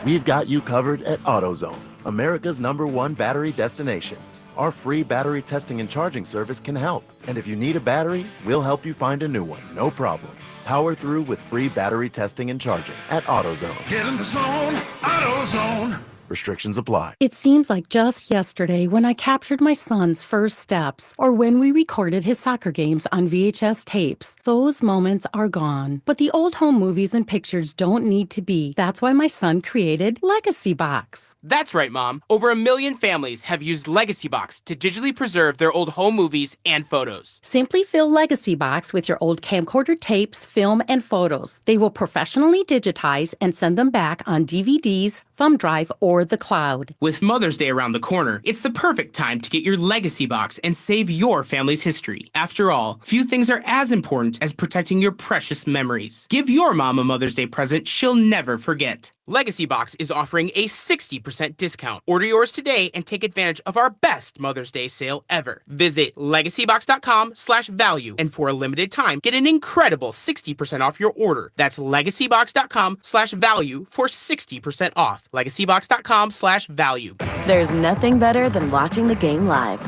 We've got you covered at AutoZone, America's #1 battery destination. Our free battery testing and charging service can help. And if you need a battery, we'll help you find a new one, no problem. Power through with free battery testing and charging at AutoZone. Get in the zone, AutoZone. Restrictions apply. It seems like just yesterday when I captured my son's first steps, or when we recorded his soccer games on VHS tapes. Those moments are gone. But the old home movies and pictures don't need to be. That's why my son created Legacy Box. That's right, Mom. Over 1 million families have used Legacy Box to digitally preserve their old home movies and photos. Simply fill Legacy Box with your old camcorder tapes, film, and photos. They will professionally digitize and send them back on DVDs, thumb drive, or the cloud. With Mother's Day around the corner, it's the perfect time to get your Legacy Box and save your family's history. After all, few things are as important as protecting your precious memories. Give your mom a Mother's Day present she'll never forget. Legacy Box is offering a 60% discount. Order yours today and take advantage of our best Mother's Day sale ever. Visit legacybox.com/value, and for a limited time, get an incredible 60% off your order. That's legacybox.com/value for 60% off. legacybox.com/value. There's nothing better than watching the game live.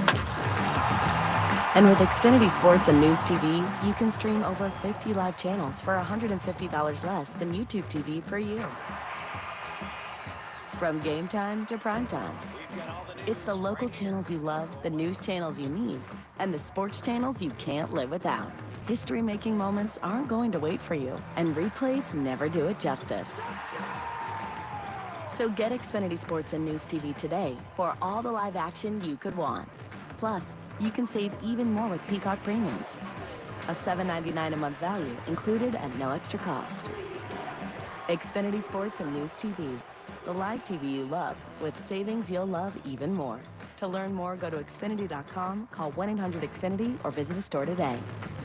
And with Xfinity Sports and News TV, you can stream over 50 live channels for $150 less than YouTube TV per year. From game time to prime time. It's the local channels you love, the news channels you need, and the sports channels you can't live without. History-making moments aren't going to wait for you, and replays never do it justice. So get Xfinity Sports and News TV today for all the live action you could want. Plus, you can save even more with Peacock Premium. A $7.99 a month value included at no extra cost. Xfinity Sports and News TV. The live TV you love with savings you'll love even more. To learn more, go to Xfinity.com, call 1-800-XFINITY, or visit a store today.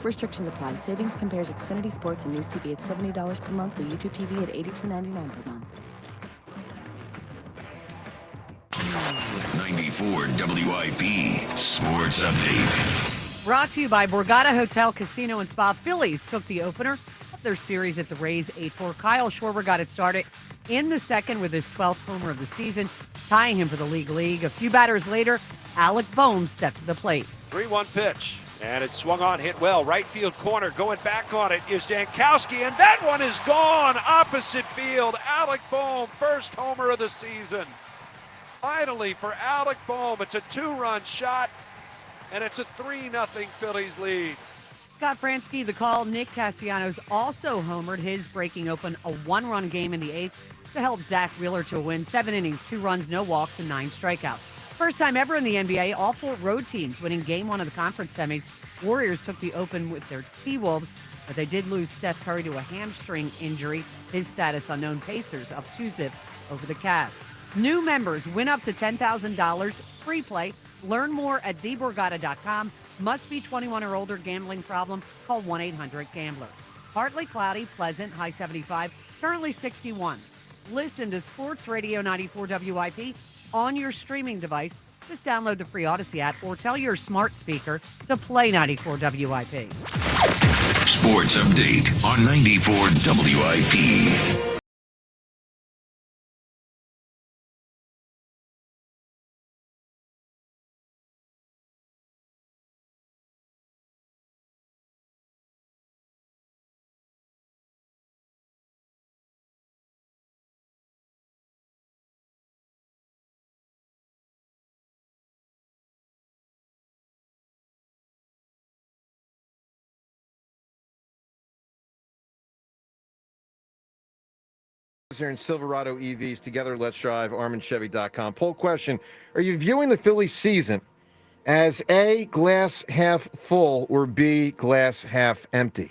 Restrictions apply. Savings compares Xfinity Sports and News TV at $70 per month, the YouTube TV at $82.99 per month. 94 WIP Sports Update. Brought to you by Borgata Hotel, Casino, and Spa. Phillies took the opener of their series at the Rays 8-4. Kyle Schwarber got it started in the second with his 12th homer of the season, tying him for the league. A few batters later, Alec Bohm stepped to the plate. 3-1 pitch, and it swung on, hit well. Right field corner, going back on it is Jankowski, and that one is gone. Opposite field, Alec Bohm, first homer of the season. Finally, for Alec Bohm, it's a 2-run shot, and it's a 3-0 Phillies lead. Scott Fransky, the call. Nick Castellanos also homered, his breaking open a 1-run game in the 8th to help Zach Wheeler to a win. 7 innings, 2 runs, no walks, and 9 strikeouts. First time ever in the NBA, all 4 road teams winning game 1 of the conference semis. Warriors took the open with their T-Wolves, but they did lose Steph Curry to a hamstring injury. His status unknown. Pacers up 2-0 over the Cavs. New members win up to $10,000 free play. Learn more at theborgata.com. Must be 21 or older. Gambling problem? Call 1-800-GAMBLER. Partly cloudy, pleasant, high 75, currently 61. Listen to Sports Radio 94 WIP on your streaming device. Just download the free Odyssey app or tell your smart speaker to play 94 WIP. Sports Update on 94 WIP. Here in Silverado EVs. Together, let's drive. ArmandChevy.com. Poll question: are you viewing the Phillies season as A, glass half full, or B, glass half empty?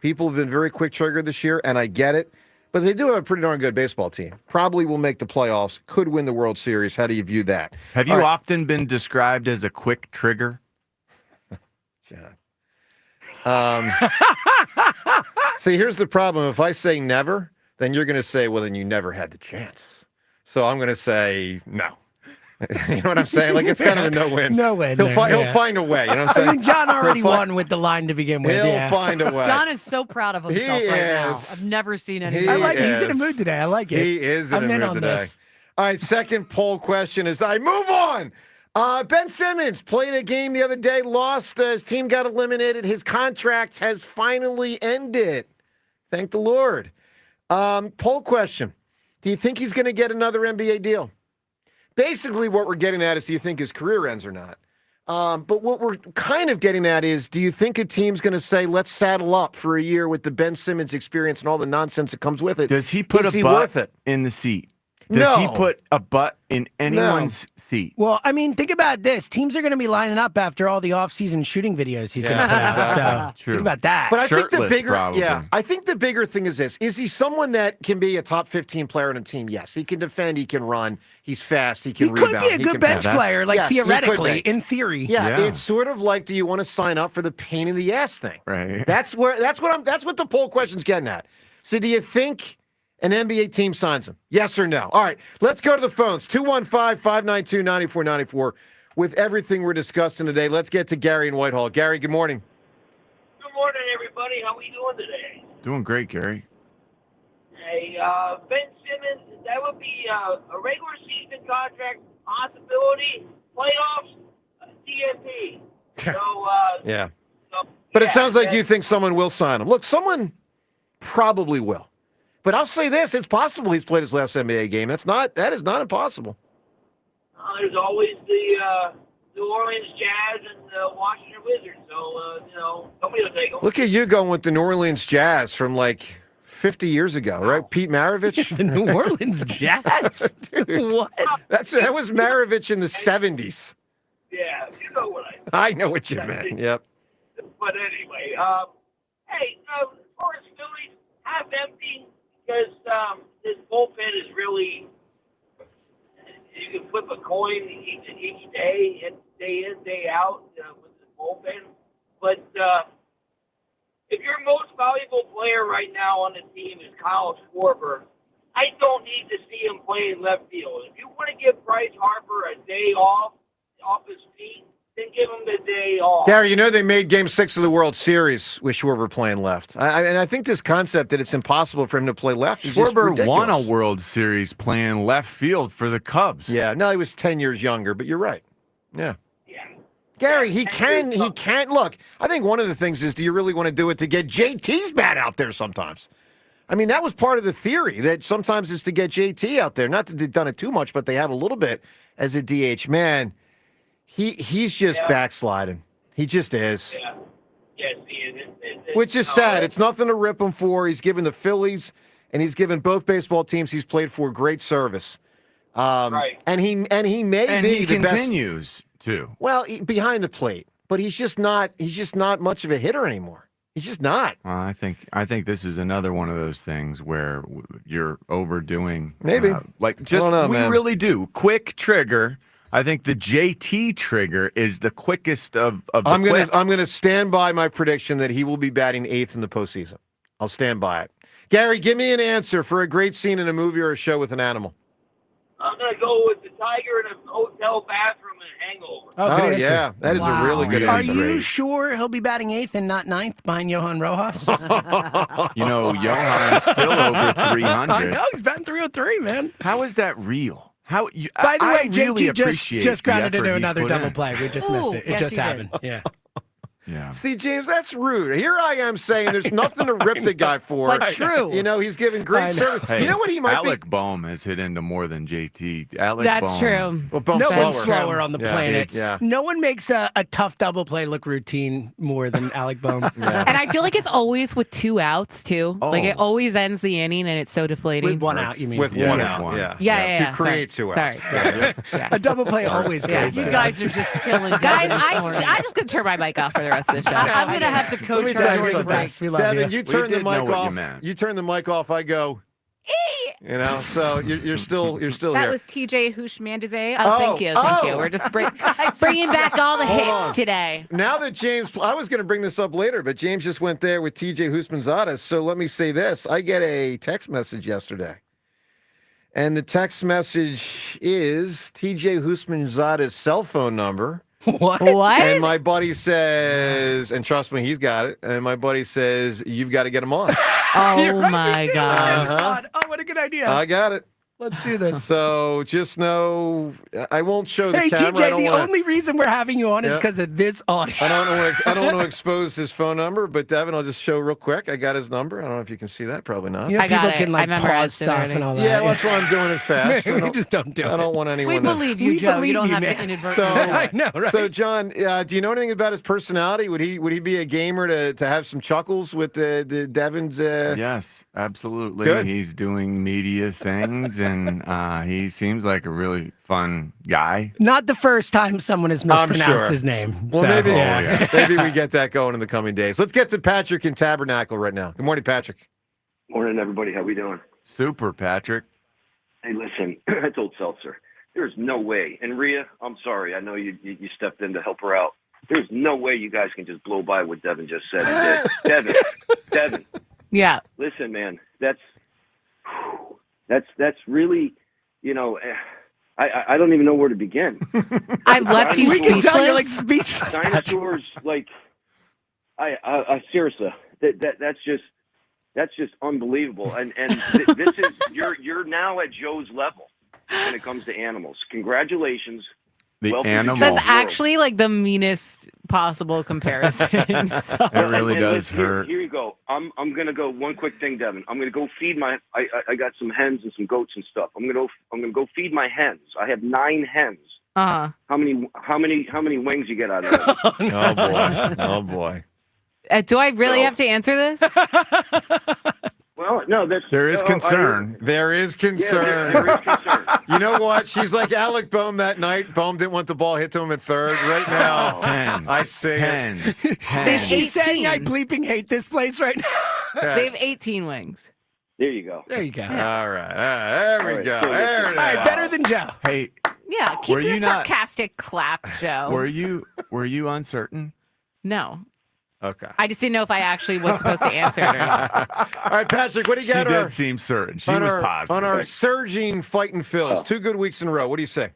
People have been very quick triggered this year, and I get it, but they do have a pretty darn good baseball team. Probably will make the playoffs, could win the World Series. How do you view that? Have you often been described as a quick trigger? John. See, here's the problem. If I say never, then you're going to say, well, then you never had the chance. So I'm going to say no. You know what I'm saying? Like, it's kind of a no-win. No win. He'll find a way. You know what I'm saying? I mean, John already won with the line to begin with. He'll find a way. John is so proud of himself right now. I've never seen anything. I like it. He's in a mood today. I like it. He is in a mood today. This. All right, second poll question as I move on. Ben Simmons played a game the other day, lost. His team got eliminated. His contract has finally ended. Thank the Lord. Poll question. Do you think he's going to get another NBA deal? Basically, what we're getting at is, do you think his career ends or not? But what we're kind of getting at is, do you think a team's going to say, let's saddle up for a year with the Ben Simmons experience and all the nonsense that comes with it? Does he put a butt in the seat? Does he put a butt in anyone's seat? Well, I mean, think about this. Teams are going to be lining up after all the off-season shooting videos he's going to put out. So think about that. But I think the bigger, I think the bigger thing is this. Is he someone that can be a top 15 player on a team? Yes. He can defend. He can run. He's fast. He can rebound. He could be a good bench player, like theoretically, in theory. Yeah, it's sort of like, do you want to sign up for the pain in the ass thing? Right. That's what the poll question's getting at. So do you think an NBA team signs him? Yes or no? All right, let's go to the phones. 215-592-9494. With everything we're discussing today, let's get to Gary in Whitehall. Gary, good morning. Good morning, everybody. How we doing today? Doing great, Gary. Hey, Ben Simmons, that would be a regular season contract possibility. Playoffs, DNP. So Yeah. So, But it sounds like you think someone will sign him. Look, someone probably will. But I'll say this, it's possible he's played his last NBA game. That is not impossible. there's always the New Orleans Jazz and the Washington Wizards. So, somebody will take them. Look at you going with the New Orleans Jazz from like 50 years ago, right? Pete Maravich? The New Orleans Jazz? Dude, what? That was Maravich in the 70s. Yeah, you know what I know what you meant. Yep. But anyway, hey, as far as Phillies, half empty because this bullpen is really, you can flip a coin each day, and day in, day out with the bullpen. But if your most valuable player right now on the team is Kyle Schwarber, I don't need to see him playing left field. If you want to give Bryce Harper a day off his feet, then give him the day off. Gary, they made Game 6 of the World Series with Schwarber playing left. And I think this concept that it's impossible for him to play left is just Schwarber ridiculous. won a World Series playing left field for the Cubs. Yeah, no, he was 10 years younger, but you're right. Yeah. Gary, he can look. I think one of the things is, do you really want to do it to get JT's bat out there sometimes? I mean, that was part of the theory, that sometimes it's to get JT out there. Not that they've done it too much, but they have a little bit as a DH. Man, he's just backsliding. He just is. Yeah. Yes, he is. Which is sad. It's nothing to rip him for. He's given the Phillies and he's given both baseball teams he's played for great service. Right. And he may be the best. Continues to. Well, behind the plate, but he's just not much of a hitter anymore. He's just not. Well, I think this is another one of those things where you're overdoing. Maybe. We really do. Quick trigger. I think the JT trigger is the quickest of the I'm gonna stand by my prediction that he will be batting 8th in the postseason. I'll stand by it. Gary, give me an answer for a great scene in a movie or a show with an animal. I'm going to go with the tiger in a hotel bathroom and Hangover. Oh yeah. That is a really good Are answer. you sure he'll be batting 8th and not 9th behind Johan Rojas? Johan's still over 300. I know, he's batting 303, man. How is that real? By the way, really JT just grounded the into effort another he's put double in. play. We just missed it. It yes, just he did. happened. Yeah. Yeah. See, James, that's rude. Here I am saying there's nothing to rip the guy for. But true. He's giving great service. Hey, you know what he might Alec Bohm has hit into more than JT. That's Bohm. true. Well, Bohm's No slower. one's slower on the planet. Yeah. No one makes a tough double play look routine more than Alec Bohm. And I feel like it's always with 2 outs too. Like it always ends the inning and it's so deflating. With 1 out, you mean? With one out, Yeah. To create 2 outs. Sorry. A double play always creates You two guys outs. are just killing Guys, Devin this morning. I'm just gonna turn my mic off for the rest of the show. I'm going to have to coach Let me her tell you during something. breaks. We love Devin, you. you turn the did know mic what you off. meant. You turn the mic off. I go. So you're still That here. was TJ Houshmandzadeh. Thank you. We're just bringing back all the Hold hits on. today. Now that James, I was going to bring this up later, but James just went there with TJ Houshmandzadeh. So let me say this: I get a text message yesterday, and the text message is TJ Houshmandzadeh's cell phone number. What? And my buddy says, and trust me, he's got it. And my buddy says, you've got to get him on. Oh my God. Uh-huh. Oh, what a good idea. I got it. Let's do this. So just know, I won't show the Hey, camera. I TJ, don't the wanna- only reason we're having you on is Yeah. because of this audio. I don't want to expose his phone number, but Devin, I'll just show real quick. I got his number. I don't know if you can see that. Probably not. You know, I got people it. can I like memorized pause it stuff already. and all that. Yeah, well, that's why I'm doing it fast. We just don't do it. I don't want anyone We to... believe you, We Joe. believe You don't you, have man. to inadvertently. So, I know, right? So, John, do you know anything about his personality? Would he be a gamer to have some chuckles with the Devin's? Yes, absolutely. Good. He's doing media things, and he seems like a really fun guy. Not the first time someone has I'm mispronounced sure. his name. Well, so, maybe yeah. maybe we get that going in the coming days. Let's get to Patrick in Tabernacle right now. Good morning, Patrick. Morning, everybody. How we doing? Super, Patrick. Hey, listen, I told Seltzer, there's no way. And Rhea, I'm sorry. I know you stepped in to help her out. There's no way you guys can just blow by what Devin just said. Devin. Yeah. Listen, man, that's really, I don't even know where to begin. I've left you We can tell you're like speechless. speechless. Dinosaurs, like, I seriously, that's just unbelievable. And this is you're now at Joe's level when it comes to animals. Congratulations. The Well, animal. That's actually like the meanest possible comparison. So- It really does Here, hurt. here you go. I'm gonna go one quick thing, Devin. I'm gonna go feed my. I got some hens and some goats and stuff. I'm gonna go feed my hens. I have 9 hens. Uh-huh. How many wings you get out of that? Oh boy. Oh boy. Do I really have to answer this? Well, no, There is concern. There is concern. there is concern. You know what? She's like Alec Bohm that night. Bohm didn't want the ball hit to him at third. Right now, Hens. I see it. Hens. Is Hens. she saying I 18. bleeping hate this place right now? They have 18 wings. There you go. There you go. All right. There we All right. go. So There it All right, is. better than Joe. Hey, Yeah, keep Were your you not- sarcastic clap, Joe. were you uncertain? No. Okay. I just didn't know if I actually was supposed to answer it or not. All right, Patrick, what do you She got did seem certain. She was positive. on our surging fighting Phils? 2 good weeks in a row. What do you say?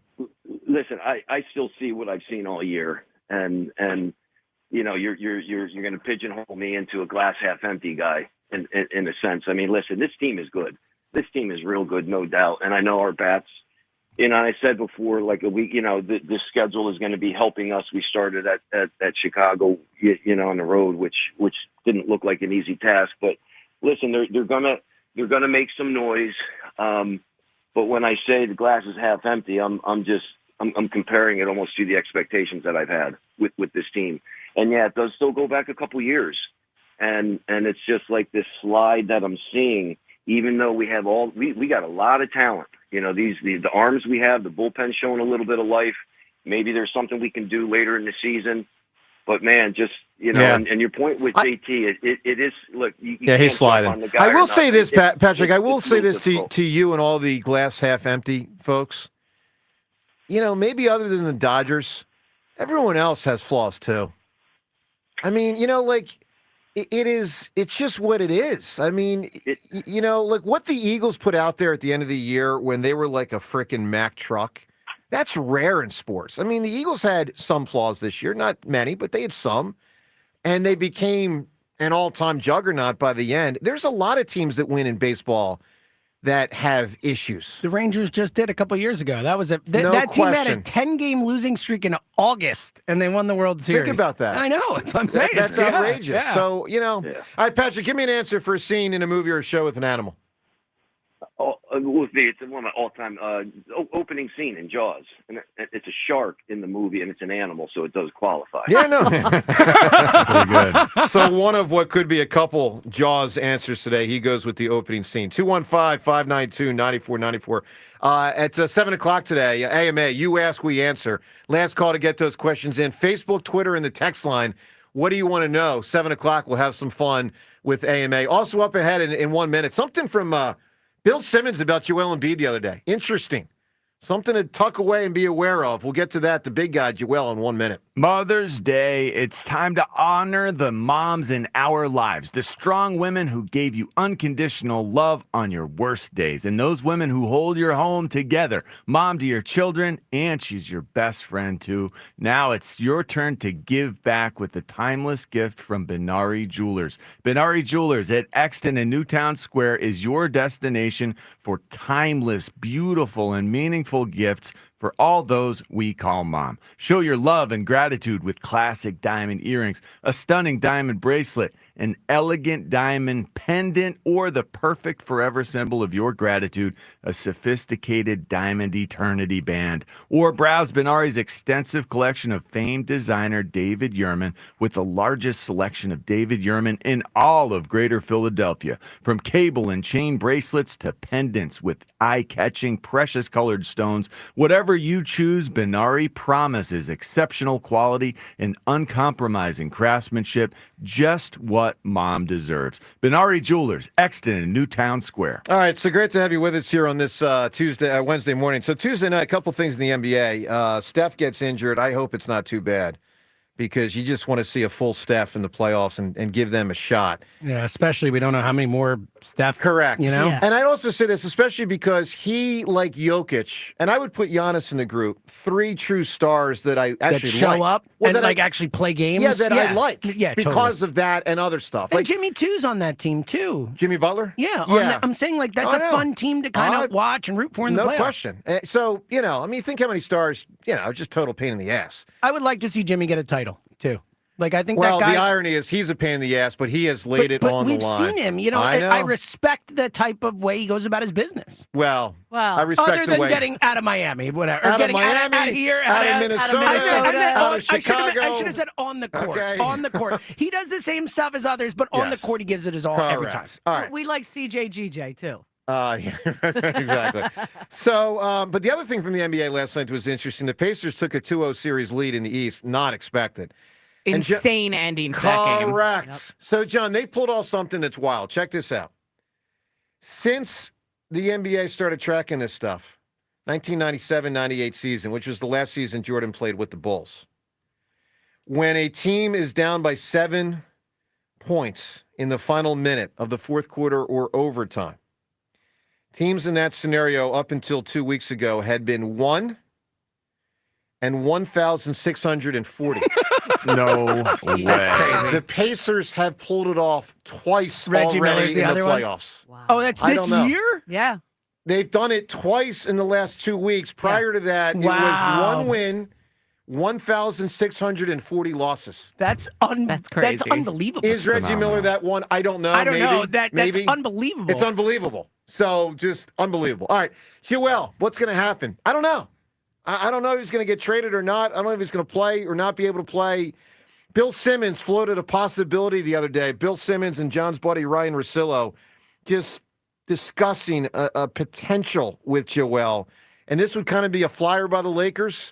Listen, I still see what I've seen all year, and you know you're going to pigeonhole me into a glass half empty guy in a sense. I mean, listen, this team is good. This team is real good, no doubt. And I know our bats. You know, I said before, like a week, you know, this schedule is going to be helping us. We started at Chicago, you know, on the road, which didn't look like an easy task. But listen, they're gonna make some noise. But when I say the glass is half empty, I'm comparing it almost to the expectations that I've had with this team. And yeah, it does still go back a couple years, and it's just like this slide that I'm seeing. Even though we have we got a lot of talent. You know, the arms we have, the bullpen showing a little bit of life. Maybe there's something we can do later in the season. But man, just you know, Yeah. and your point with JT, it is look. You Yeah, can't he's jump on sliding. the guy I or will not. say this, Patrick. I will it's say real this difficult. to you and all the glass half empty folks. You know, maybe other than the Dodgers, everyone else has flaws too. I mean, you know, like it's just what it is. I mean, you know, like what the Eagles put out there at the end of the year when they were like a freaking Mack truck. That's rare in sports. I mean, the Eagles had some flaws this year, not many, but they had some, and they became an all-time juggernaut by the end. There's a lot of teams that win in baseball that have issues. The Rangers just did a couple years ago. That was No that team had a question. 10-game losing streak in August, and they won the World Series. Think about that. I know. That's what I'm saying. That's Yeah, outrageous. yeah. So, you know, all right, Patrick, give me an answer for a scene in a movie or a show with an animal. With me, it's one of my all-time opening scene in Jaws, and it's a shark in the movie, and it's an animal, so it does qualify. Yeah, no. Pretty good. So one of what could be a couple Jaws answers today, he goes with the opening scene. 215-592-9494. At 7 o'clock today, AMA, you ask, we answer. Last call to get those questions in. Facebook, Twitter, and the text line. What do you want to know? 7 o'clock, we'll have some fun with AMA. Also up ahead in 1 minute, something from Bill Simmons about Joel Embiid the other day. Interesting. Something to tuck away and be aware of. We'll get to that, the big guy, Joel, in 1 minute. Mother's Day, it's time to honor the moms in our lives, the strong women who gave you unconditional love on your worst days, and those women who hold your home together. Mom to your children, and she's your best friend too. Now it's your turn to give back with the timeless gift from Benari Jewelers. Benari Jewelers at Exton and Newtown Square is your destination for timeless, beautiful, and meaningful gifts for all those we call mom. Show your love and gratitude with classic diamond earrings, a stunning diamond bracelet, an elegant diamond pendant, or the perfect forever symbol of your gratitude, a sophisticated diamond eternity band. Or browse Benari's extensive collection of famed designer David Yurman with the largest selection of David Yurman in all of Greater Philadelphia. From cable and chain bracelets to pendants with eye-catching precious colored stones, whatever you choose, Benari promises exceptional quality and uncompromising craftsmanship, just what mom deserves. Benari Jewelers, Exton and Newtown Square. All right, so great to have you with us here on this Wednesday morning. So Tuesday night, a couple things in the NBA. Steph gets injured. I hope it's not too bad because you just want to see a full Steph in the playoffs and give them a shot. Yeah, especially we don't know how many more Steph. Correct. You know? Yeah. And I'd also say this, especially because he, like Jokic, and I would put Giannis in the group, 3 true stars that I actually that show like. up Well, and that like actually play games. Yeah, that I like. Yeah, because of that and other stuff. And Like Jimmy Too's on that team too. Jimmy Butler? Yeah, I'm saying like that's I a know. fun team to kind of watch and root for in the No playoffs. question. So, I mean, think how many stars, just total pain in the ass. I would like to see Jimmy get a title too. Like I think Well, that guy. the irony is he's a pain in the ass, but he has laid it on the we've line. seen him. I know. I respect the type of way he goes about his business. Well, I respect other the than way. getting out of Miami, whatever. Out of getting Miami, out of here, out of Minnesota, out of Chicago. I should have said on the court. Okay. On the court. He does the same stuff as others, but on the Yes. court he gives it his all every time. Correct. All right. We like CJGJ too. Yeah, exactly. So, but the other thing from the NBA last night was interesting. The Pacers took a 2-0 series lead in the East, not expected. Insane ending to that game. Correct. Yep. So, John, they pulled off something that's wild. Check this out. Since the NBA started tracking this stuff, 1997-98 season, which was the last season Jordan played with the Bulls, when a team is down by 7 points in the final minute of the fourth quarter or overtime, teams in that scenario up until 2 weeks ago had been 1 and 1,640. No way. The Pacers have pulled it off twice Reggie already Miller's the in the other one? playoffs. Wow. Oh, that's I this don't know. year? Yeah. They've done it twice in the last 2 weeks. Prior to that, it Wow. was 1 win, 1,640 losses. That's That's crazy. That's unbelievable. Is Reggie Miller that one? I don't know. I don't maybe, know. That's maybe. unbelievable. It's unbelievable. So just unbelievable. All right, Joel, what's going to happen? I don't know. I don't know if he's going to get traded or not. I don't know if he's going to play or not be able to play. Bill Simmons floated a possibility the other day. Bill Simmons and John's buddy Ryan Russillo just discussing a potential with Joel. And this would kind of be a flyer by the Lakers.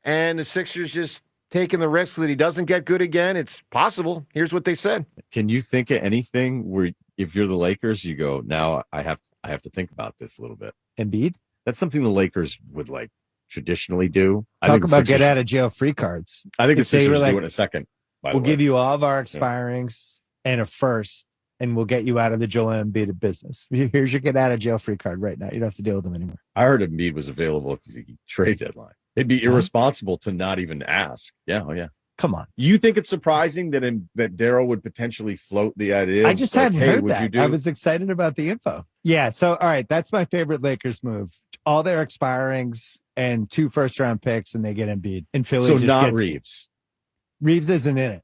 And the Sixers just taking the risk that he doesn't get good again. It's possible. Here's what they said. Can you think of anything where if you're the Lakers, you go, now I have to think about this a little bit? Embiid? That's something the Lakers would traditionally do. I Talk think the about Sixers- get out of jail free cards. I think the If they Sixers were like, do it in a second. by the We'll way. give you all of our expirings and a first, and we'll get you out of the Joel Embiid business. Here's your get out of jail free card right now. You don't have to deal with them anymore. I heard Embiid was available at the trade deadline. It'd be irresponsible to not even ask. Yeah, oh yeah. Come on. You think it's surprising that that Daryl would potentially float the idea? I just like, hadn't hey, heard would that. You do? I was excited about the info. Yeah. So, all right. That's my favorite Lakers move. All their expirings and 2 first-round picks, and they get Embiid. And Philly So just not gets, Reeves. Reeves isn't in it.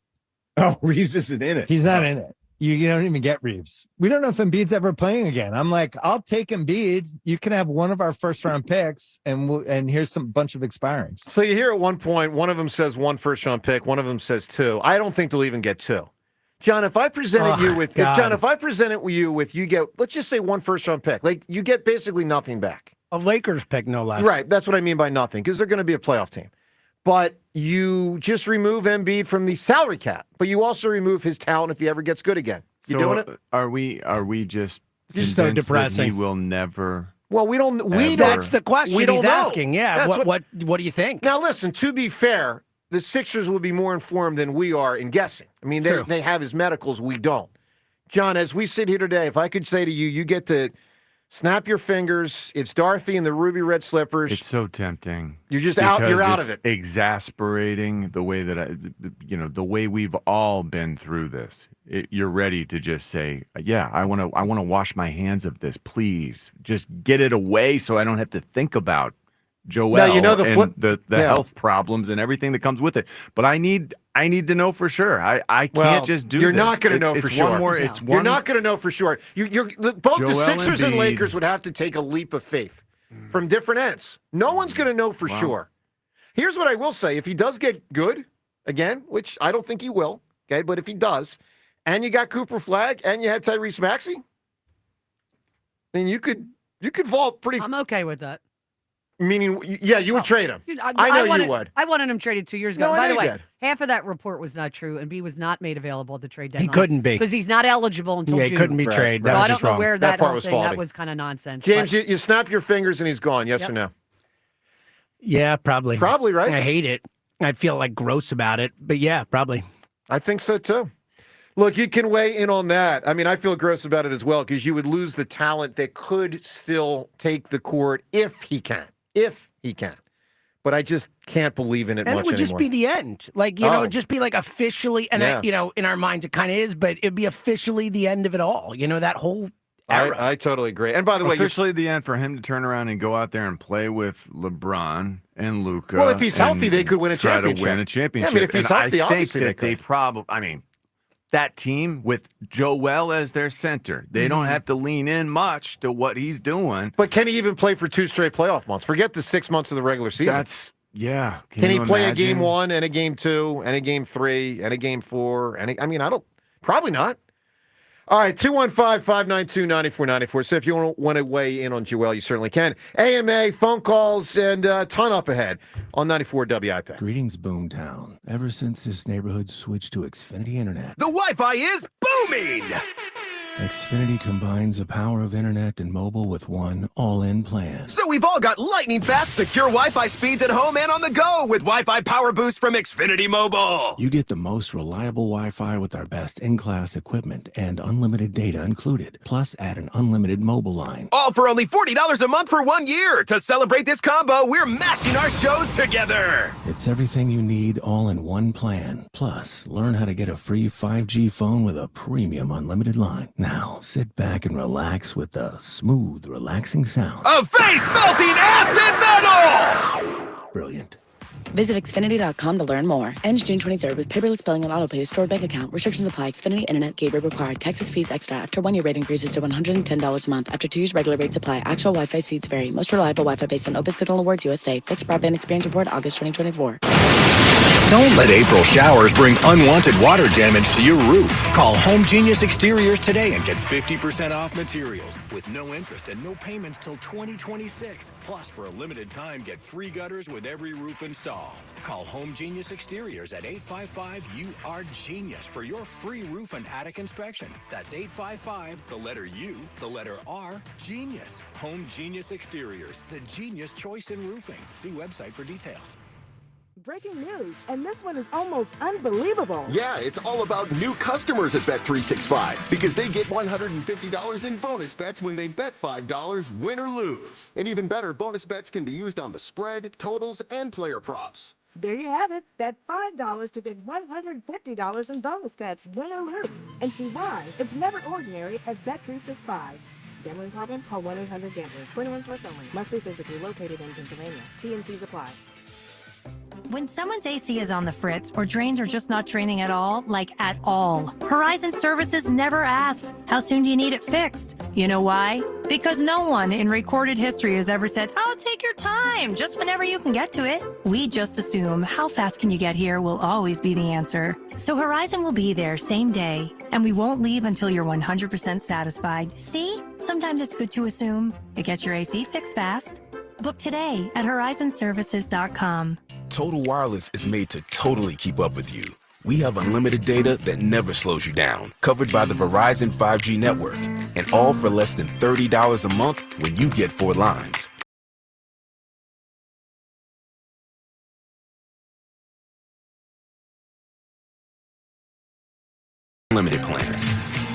Oh, Reeves isn't in it. He's not in it. You don't even get Reeves. We don't know if Embiid's ever playing again. I'm like, I'll take Embiid. You can have one of our first-round picks, and here's some bunch of expirings. So you hear at one point, one of them says 1 first-round pick, one of them says 2. I don't think they'll even get 2. John, if I presented you with, you get, let's just say 1 first-round pick. Like, you get basically nothing back. A Lakers pick, no less. Right. That's what I mean by nothing, because they're going to be a playoff team. But you just remove Embiid from the salary cap, but you also remove his talent if he ever gets good again. You doing it? Are we just Just so convinced that depressing. he will never? Well, we don't. That's the question we don't he's know. asking. Yeah. That's What do you think? Now, listen. To be fair, the Sixers will be more informed than we are in guessing. I mean, they have his medicals. We don't. John, as we sit here today, if I could say to you, you get to snap your fingers. It's Dorothy in the ruby red slippers. It's so tempting. You're just out. You're out it's of it. Exasperating the way that the way we've all been through this. You're ready to just say, yeah, I want to wash my hands of this. Please, just get it away so I don't have to think about Joel and the health problems and everything that comes with it. But I need to know for sure. I can't just do. You're this. not going to know for It's sure. one more. It's one. You're not going to know for sure. Both the Joel Sixers and Embiid. Lakers would have to take a leap of faith from different ends. No one's going to know for sure. Here's what I will say: if he does get good again, which I don't think he will, okay, but if he does, and you got Cooper Flagg and you had Tyrese Maxey, then you could vault pretty. I'm okay with that. Meaning, yeah, you would trade him. Dude, I know you would. I wanted him traded 2 years ago. No, I By know the way, you did. half of that report was not true, and B was not made available at the trade deadline. couldn't be. because he's not eligible until Yeah, June. he couldn't be traded. That So was I don't just know wrong. where That that part whole was thing. faulty. That was kind of nonsense. James, but- you snap your fingers and he's gone. Yes Yep. or no? Yeah, probably. Probably, right? I hate it. I feel like gross about it, but yeah, probably. I think so too. Look, you can weigh in on that. I mean, I feel gross about it as well because you would lose the talent that could still take the court if he can. But I just can't believe in it And much it would just anymore. be the end. Like, it'd just be like officially, and in our minds it kind of is, but it'd be officially the end of it all. That whole era. I totally agree. And by the way, officially the end for him to turn around and go out there and play with LeBron and Luka. Well, if he's healthy, they could win a championship. Try to win a championship. Yeah, I mean, if he's healthy, I obviously think that they probably. I mean, that team with Joel as their center, they don't have to lean in much to what he's doing. But can he even play for 2 straight playoff months? Forget the 6 months of the regular season. Can he play a game 1 and a game 2 and a game 3 and a game 4? Probably not. All right, 215-592-9494. So if you want to weigh in on Joel, you certainly can. AMA, phone calls, and a ton up ahead on 94 WIP. Greetings, Boomtown. Ever since this neighborhood switched to Xfinity Internet, The Wi-Fi is booming! Xfinity combines the power of internet and mobile with one all-in plan. So we've all got lightning-fast, secure Wi-Fi speeds at home and on the go with Wi-Fi Power Boost from Xfinity Mobile. You get the most reliable Wi-Fi with our best in-class equipment and unlimited data included. Plus, add an unlimited mobile line. All for only $40 a month for 1 year. To celebrate this combo, we're mashing our shows together. It's everything you need all in one plan. Plus, learn how to get a free 5G phone with a premium unlimited line. Now, sit back and relax with the smooth, relaxing sound. Of face-melting acid metal! Brilliant. Visit Xfinity.com to learn more. Ends June 23rd with paperless billing and autopay stored bank account. Restrictions apply. Xfinity Internet gateway required. Taxes, fees extra. After 1 year rate increases to $110 a month. After 2 years, regular rates apply. Actual Wi-Fi speeds vary. Most reliable Wi-Fi based on Open Signal Awards USA. Fixed Broadband Experience Report, August 2024. Don't let April showers bring unwanted water damage to your roof. Call Home Genius Exteriors today and get 50% off materials with no interest and no payments till 2026. Plus, for a limited time, get free gutters with every roof install. Call Home Genius Exteriors at 855-U-R-GENIUS for your free roof and attic inspection. That's 855, the letter U, the letter R, Genius. Home Genius Exteriors, the genius choice in roofing. See website for details. Breaking news, and this one is almost unbelievable. Yeah, it's all about new customers at Bet365 because they get $150 in bonus bets when they bet $5, win or lose. And even better, bonus bets can be used on the spread, totals, and player props. There you have it. Bet $5 to get $150 in bonus bets, win or lose. And see why it's never ordinary at Bet365. Gambling problem? Call 1-800-GAMBLER. 21 plus only. Must be physically located in Pennsylvania. TNCs apply. When someone's AC is on the fritz or drains are just not draining at all, like at all, Horizon Services never asks, how soon do you need it fixed? You know why? Because no one in recorded history has ever said, oh, take your time, just whenever you can get to it. We just assume how fast can you get here will always be the answer. So Horizon will be there same day, and we won't leave until you're 100% satisfied. See? Sometimes it's good to assume. It gets your AC fixed fast. Book today at horizonservices.com. Total Wireless is made to totally keep up with you. We have unlimited data that never slows you down, covered by the Verizon 5G network, and all for less than $30 a month when you get 4 lines. Unlimited plan.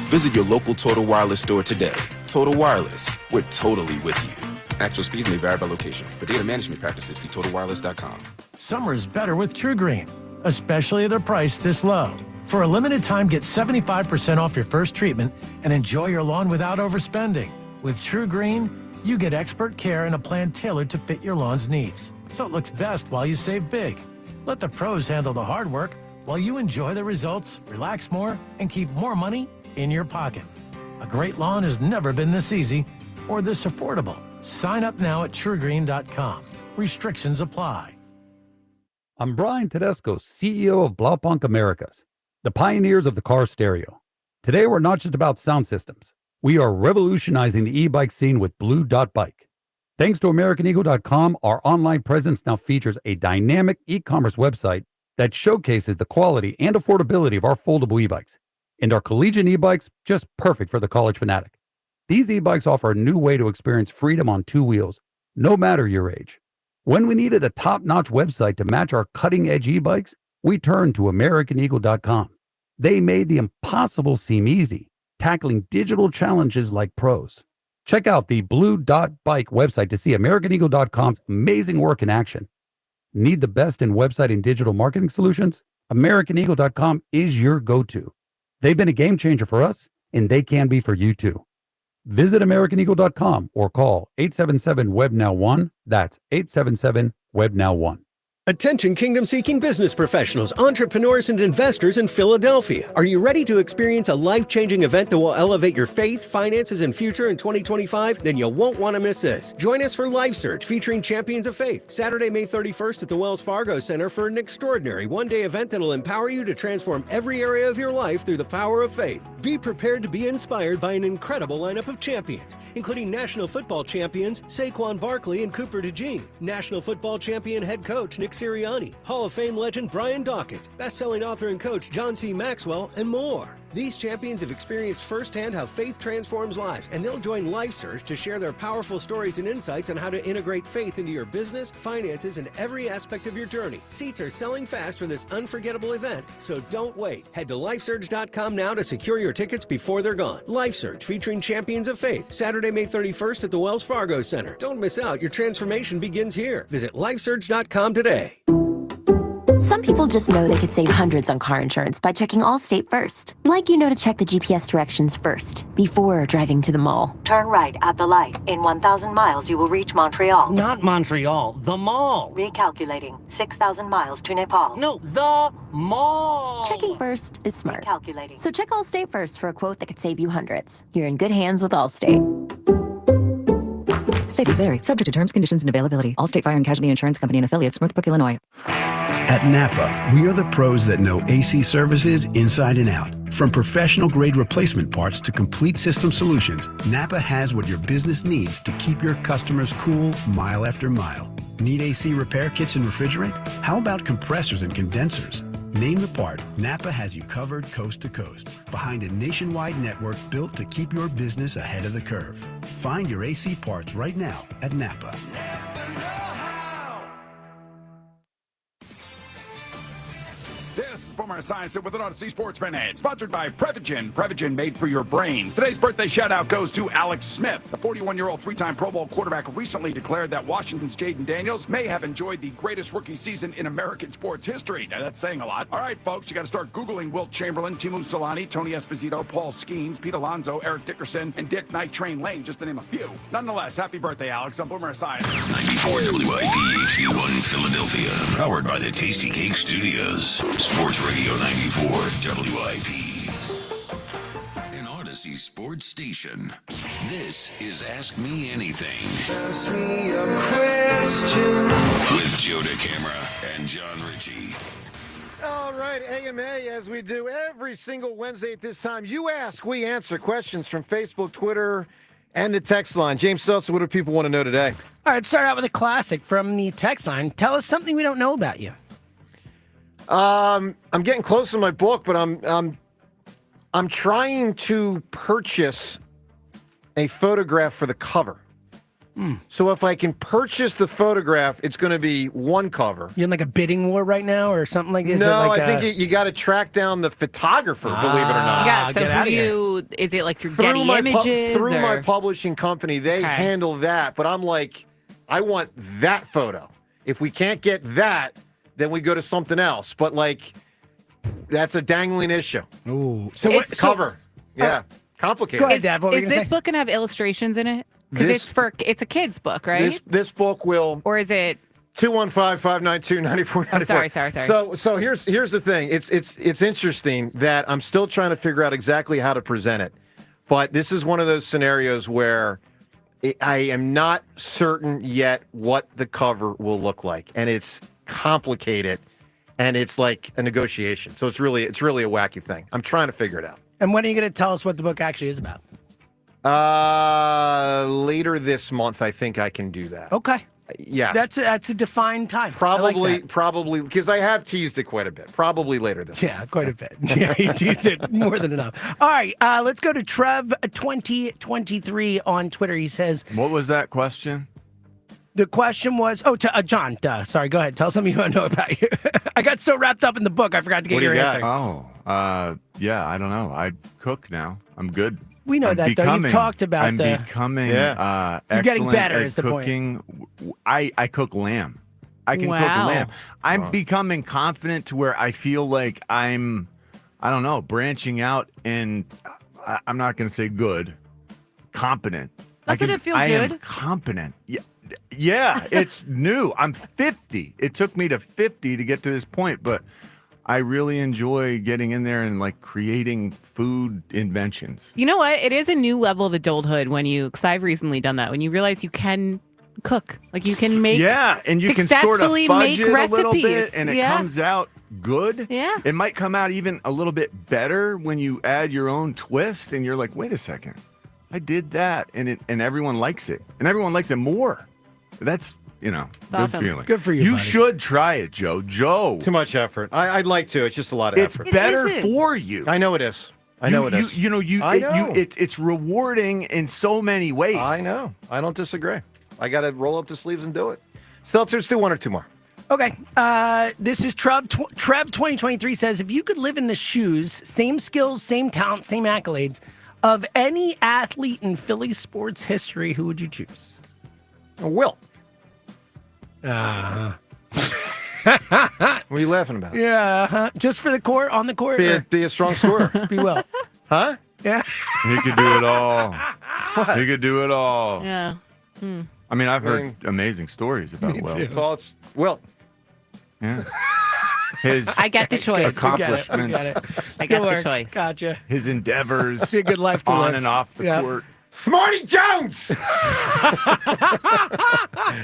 Visit your local Total Wireless store today. Total Wireless, we're totally with you. Actual speeds may vary by location. For data management practices, see TotalWireless.com. Summer is better with TruGreen, especially at a price this low. For a limited time, get 75% off your first treatment and enjoy your lawn without overspending. With TruGreen, you get expert care and a plan tailored to fit your lawn's needs, so it looks best while you save big. Let the pros handle the hard work while you enjoy the results, relax more, and keep more money in your pocket. A great lawn has never been this easy or this affordable. Sign up now at TruGreen.com. Restrictions apply. I'm Brian Tedesco, CEO of Blaupunkt Americas, the pioneers of the car stereo. Today, we're not just about sound systems. We are revolutionizing the e-bike scene with Blue Dot Bike. Thanks to AmericanEagle.com, our online presence now features a dynamic e-commerce website that showcases the quality and affordability of our foldable e-bikes. And our collegiate e-bikes, just perfect for the college fanatic. These e-bikes offer a new way to experience freedom on 2 wheels, no matter your age. When we needed a top-notch website to match our cutting-edge e-bikes, we turned to AmericanEagle.com. They made the impossible seem easy, tackling digital challenges like pros. Check out the Blue Dot Bike website to see AmericanEagle.com's amazing work in action. Need the best in website and digital marketing solutions? AmericanEagle.com is your go-to. They've been a game changer for us, and they can be for you too. Visit AmericanEagle.com or call 877-WEB-NOW-1. That's 877-WEB-NOW-1. Attention kingdom-seeking business professionals, entrepreneurs, and investors in Philadelphia. Are you ready to experience a life-changing event that will elevate your faith, finances, and future in 2025? Then you won't want to miss this. Join us for Life Search featuring Champions of Faith, Saturday, May 31st at the Wells Fargo Center for an extraordinary one-day event that will empower you to transform every area of your life through the power of faith. Be prepared to be inspired by an incredible lineup of champions, including National Football Champions Saquon Barkley and Cooper DeJean, National Football Champion head coach Nick Sirianni, Hall of Fame legend Brian Dawkins, best-selling author and coach John C. Maxwell, and more. These champions have experienced firsthand how faith transforms lives, and they'll join Life Search to share their powerful stories and insights on how to integrate faith into your business, finances, and every aspect of your journey. Seats are selling fast for this unforgettable event, so don't wait. Head to lifesurge.com now to secure your tickets before they're gone. Life Search featuring Champions of Faith, Saturday, May 31st at the Wells Fargo Center. Don't miss out. Your transformation begins here. Visit lifesurge.com today. Some people just know they could save hundreds on car insurance by checking Allstate first. Like to check the GPS directions first, before driving to the mall. Turn right at the light. In 1,000 miles, you will reach Montreal. Not Montreal, the mall. Recalculating. 6,000 miles to Nepal. No, the mall. Checking first is smart. Recalculating. So check Allstate first for a quote that could save you hundreds. You're in good hands with Allstate. Savings vary. Subject to terms, conditions, and availability. Allstate Fire and Casualty Insurance Company and Affiliates, Northbrook, Illinois. At Napa, we are the pros that know AC services inside and out. From professional-grade replacement parts to complete system solutions, Napa has what your business needs to keep your customers cool mile after mile. Need AC repair kits and refrigerant? How about compressors and condensers? Name the part, Napa has you covered coast to coast, behind a nationwide network built to keep your business ahead of the curve. Find your AC parts right now at Napa. This is Boomer Esiason with an Odyssey Sports Minute, sponsored by Prevagen. Prevagen made for your brain. Today's birthday shout-out goes to Alex Smith. The 41-year-old three-time Pro Bowl quarterback recently declared that Washington's Jaden Daniels may have enjoyed the greatest rookie season in American sports history. Now, that's saying a lot. All right, folks, you got to start Googling Wilt Chamberlain, Timu Solani, Tony Esposito, Paul Skeens, Pete Alonso, Eric Dickerson, and Dick Night Train Lane, just to name a few. Nonetheless, happy birthday, Alex. I'm Boomer Esiason. 94 WIP HD1 Philadelphia, powered by the Tasty Cake Studios. Sports Radio 94 WIP. An Odyssey sports station. This is Ask Me Anything. Ask me a question. With Joe DeCamera and John Ritchie. All right, AMA, as we do every single Wednesday at this time, you ask, we answer questions from Facebook, Twitter, and the text line. James Seltzer, what do people want to know today? All right, start out with a classic from the text line. Tell us something we don't know about you. I'm getting close to my book, but I'm trying to purchase a photograph for the cover. So if I can purchase the photograph, it's going to be one cover. You're in like a bidding war right now or something like this? No, I think you got to track down the photographer, believe it or not. Yeah, so is it like through Getty Images? Through my publishing company, they handle that. But I'm like, I want that photo. If we can't get that, then we go to something else. But like, that's a dangling issue. Ooh. So what cover? Yeah. Complicated. Go ahead, Dad. What were you Is gonna this say? book gonna have illustrations in it? Because it's a kid's book, right? This book will. Or is it 215-592-9494? I'm sorry. So here's the thing. It's interesting that I'm still trying to figure out exactly how to present it, but this is one of those scenarios where I am not certain yet what the cover will look like, and it's complicated, and it's like a negotiation. So it's really a wacky thing. I'm trying to figure it out. And when are you going to tell us what the book actually is about? Later this month, I think I can do that. Okay. Yeah. That's a defined time. Probably, because I have teased it quite a bit. Probably later this month. Yeah, quite a bit. Yeah, you teased it more than enough. All right, let's go to Trev2023 on Twitter. He says, "What was that question?" The question was, John, sorry, go ahead. Tell something you want to know about you. I got so wrapped up in the book, I forgot to get your answer. Yeah, I don't know. I cook now. I'm good. We know that, though. You've talked about I'm becoming You're getting better, is the cooking. I cook lamb. I can cook lamb. I'm becoming confident to where I feel like I'm, I don't know, branching out and I'm not going to say good, competent. Doesn't it feel I good? am competent. Yeah, it's new. I'm 50. It took me to 50 to get to this point, but I really enjoy getting in there and like creating food inventions. You know what? It is a new level of adulthood because I've recently done that. When you realize you can cook, like you can make, and you can sort of successfully fudge make it recipes, a little bit, and it comes out good. Yeah, it might come out even a little bit better when you add your own twist, and you're like, wait a second, I did that, and everyone likes it, and everyone likes it more. That's good awesome. feeling. Good for you. You buddy. should try it, Joe. Too much effort. I'd like to. It's just a lot of effort. It's better for you. I know it is. I know it is. It's rewarding in so many ways. I know. I don't disagree. I got to roll up the sleeves and do it. Seltzers, do one or two more. Okay. This is Trev 2023 says, if you could live in the shoes, same skills, same talent, same accolades, of any athlete in Philly sports history, who would you choose? Will. What are you laughing about? Yeah. Just for the court, on the court? Be a strong scorer. Be Will. Huh? Yeah. He could do it all. He could do it all. Yeah. I mean, I've heard amazing stories about Will. So it's Will. Yeah. His I get the choice. accomplishments. I get the choice. Gotcha. His endeavors. Be a good life to on live. and off the court. Smarty Jones!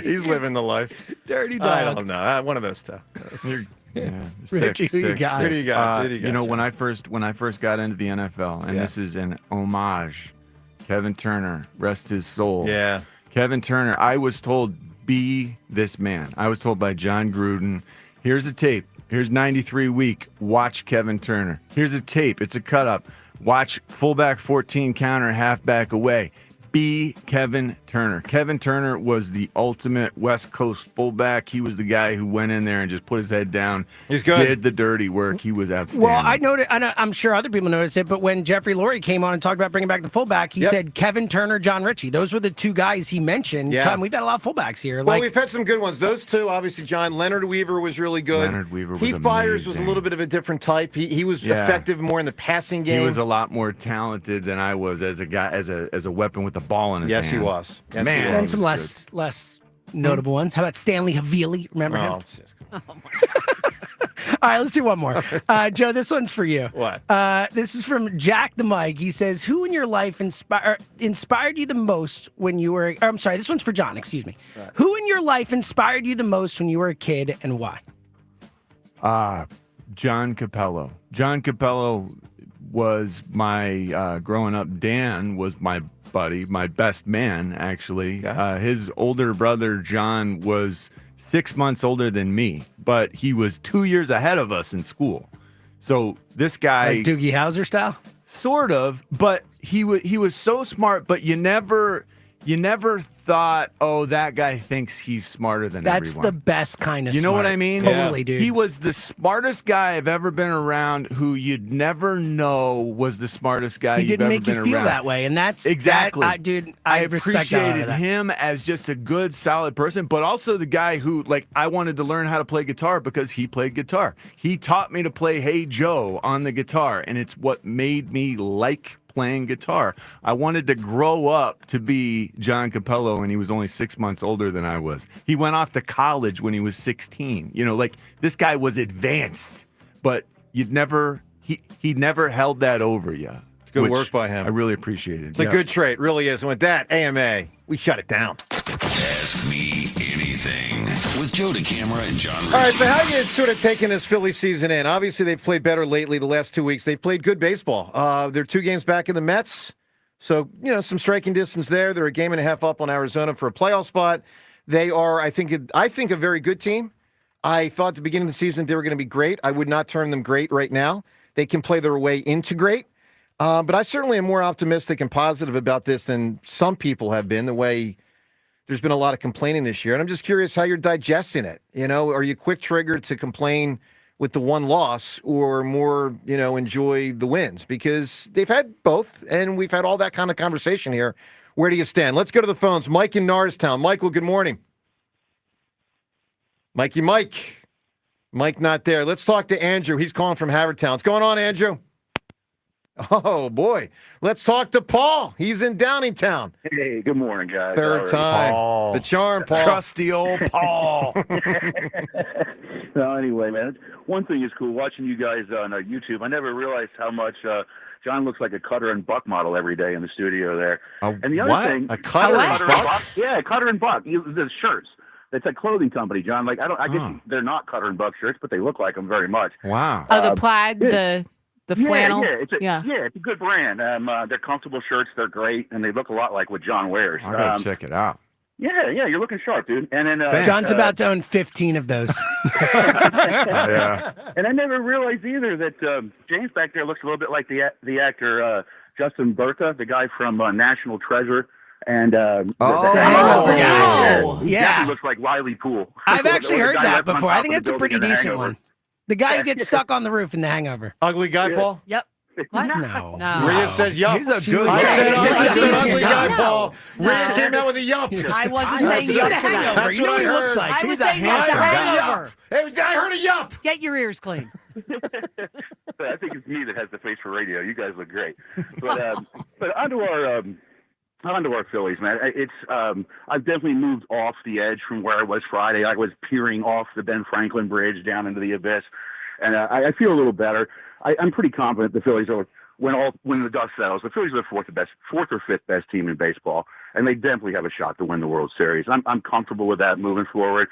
He's living the life. Dirty dog. I don't know. One of those two. Richie, who you got? Who do you got? When I first got into the NFL, and this is an homage, Kevin Turner, rest his soul. Yeah. Kevin Turner, I was told, be this man. I was told by John Gruden, here's a tape. Here's 93 week. Watch Kevin Turner. Here's a tape. It's a cut up. Watch fullback 14 counter, halfback away. Be Kevin Turner. Kevin Turner was the ultimate West Coast fullback. He was the guy who went in there and just put his head down. He's good. Did the dirty work. He was outstanding. Well, I noticed, I'm sure other people noticed it, but when Jeffrey Lurie came on and talked about bringing back the fullback, he said Kevin Turner, John Ritchie. Those were the two guys he mentioned. Yeah. Tom, we've had a lot of fullbacks here. Well, we've had some good ones. Those two, obviously, John. Leonard Weaver was really good. Leonard Weaver was Heath Byers was a amazing. little bit of a different type. He was effective more in the passing game. He was a lot more talented than I was as a guy, as a weapon with the ball in his hand. He was. Yes, Man, he was. And some less notable ones. How about Stanley Havili? Remember him? All right, let's do one more. Joe, this one's for you. What? This is from Jack the Mike. He says, who in your life inspired you the most when you were... I'm sorry, this one's for John, excuse me. Right. Who in your life inspired you the most when you were a kid, and why? John Capello. John Capello was my, growing up, Dan was my buddy, my best man, actually. Yeah. His older brother, John, was 6 months older than me, but he was 2 years ahead of us in school. So this guy... Like Doogie Howser style? Sort of, but he was so smart, but you never thought, oh, that guy thinks he's smarter than everyone. That's the best kind of You know smart. what I mean? Totally, dude. He was the smartest guy I've ever been around who you'd never know was the smartest guy He you've ever didn't been make you feel around. that way, and that's... Exactly. Dude, I respect that out of appreciated that. him as just a good, solid person, but also the guy who, like, I wanted to learn how to play guitar because he played guitar. He taught me to play Hey Joe on the guitar, and it's what made me like playing guitar. I wanted to grow up to be John Capello, and he was only 6 months older than I was. He went off to college when he was 16. You know, like, this guy was advanced, but he never held that over you. Good work by him. I really appreciate it. It's a good trait, really is. And with that, AMA, we shut it down. Ask me anything with Joe DeCamera and John Ritchie. All right, so how you sort of taking this Philly season in? Obviously, they've played better lately the last 2 weeks. They've played good baseball. They're 2 games back in the Mets. So, some striking distance there. They're a game and a half up on Arizona for a playoff spot. They are, I think, a very good team. I thought at the beginning of the season they were going to be great. I would not term them great right now. They can play their way into great. But I certainly am more optimistic and positive about this than some people have been, the way there's been a lot of complaining this year, and I'm just curious how you're digesting it. Are you quick triggered to complain with the one loss, or more, enjoy the wins? Because they've had both, and we've had all that kind of conversation here. Where do you stand? Let's go to the phones. Mike in Norristown. Michael, good morning. Mike. Mike not there. Let's talk to Andrew. He's calling from Havertown. What's going on, Andrew? Oh, boy. Let's talk to Paul. He's in Downingtown. Hey, good morning, guys. Third time. Paul. The charm, Paul. Trusty old Paul. No, anyway, man, one thing is cool. Watching you guys on YouTube, I never realized how much John looks like a Cutter and Buck model every day in the studio there. And the other thing, a Cutter and Buck? Yeah, Cutter and Buck. The shirts. It's a clothing company, John. I guess they're not Cutter and Buck shirts, but they look like them very much. Wow. Oh, the plaid, the flannel. Yeah, it's a good brand. They're comfortable shirts. They're great, and they look a lot like what John wears. I gotta check it out. Yeah, you're looking sharp, dude. And then John's about to own 15 of those. Yeah. And I never realized either that James back there looks a little bit like the actor Justin Burka, the guy from National Treasure. And the Hangover guy. He definitely looks like Riley Poole. I've actually Or the heard guy that left on before. top I of think the that's a building pretty in The decent Hangover. one. The guy who gets stuck on the roof in The Hangover. Ugly guy, Paul? Yep. What? No. Rhea says yup. He's a good I said ugly guy, No. Paul. No. Rhea came out with a yup. I wasn't saying yup for that. That's what I heard. I was He's a saying that's a handsome guy. hangover. Hey, I heard a yup. Get your ears clean. But I think it's me that has the face for radio. You guys look great. But onto our Phillies, man. I've definitely moved off the edge from where I was Friday. I was peering off the Ben Franklin Bridge down into the abyss, and I feel a little better. I'm pretty confident the Phillies are, when the dust settles, the Phillies are the fourth or fifth best team in baseball, and they definitely have a shot to win the World Series. I'm comfortable with that moving forward.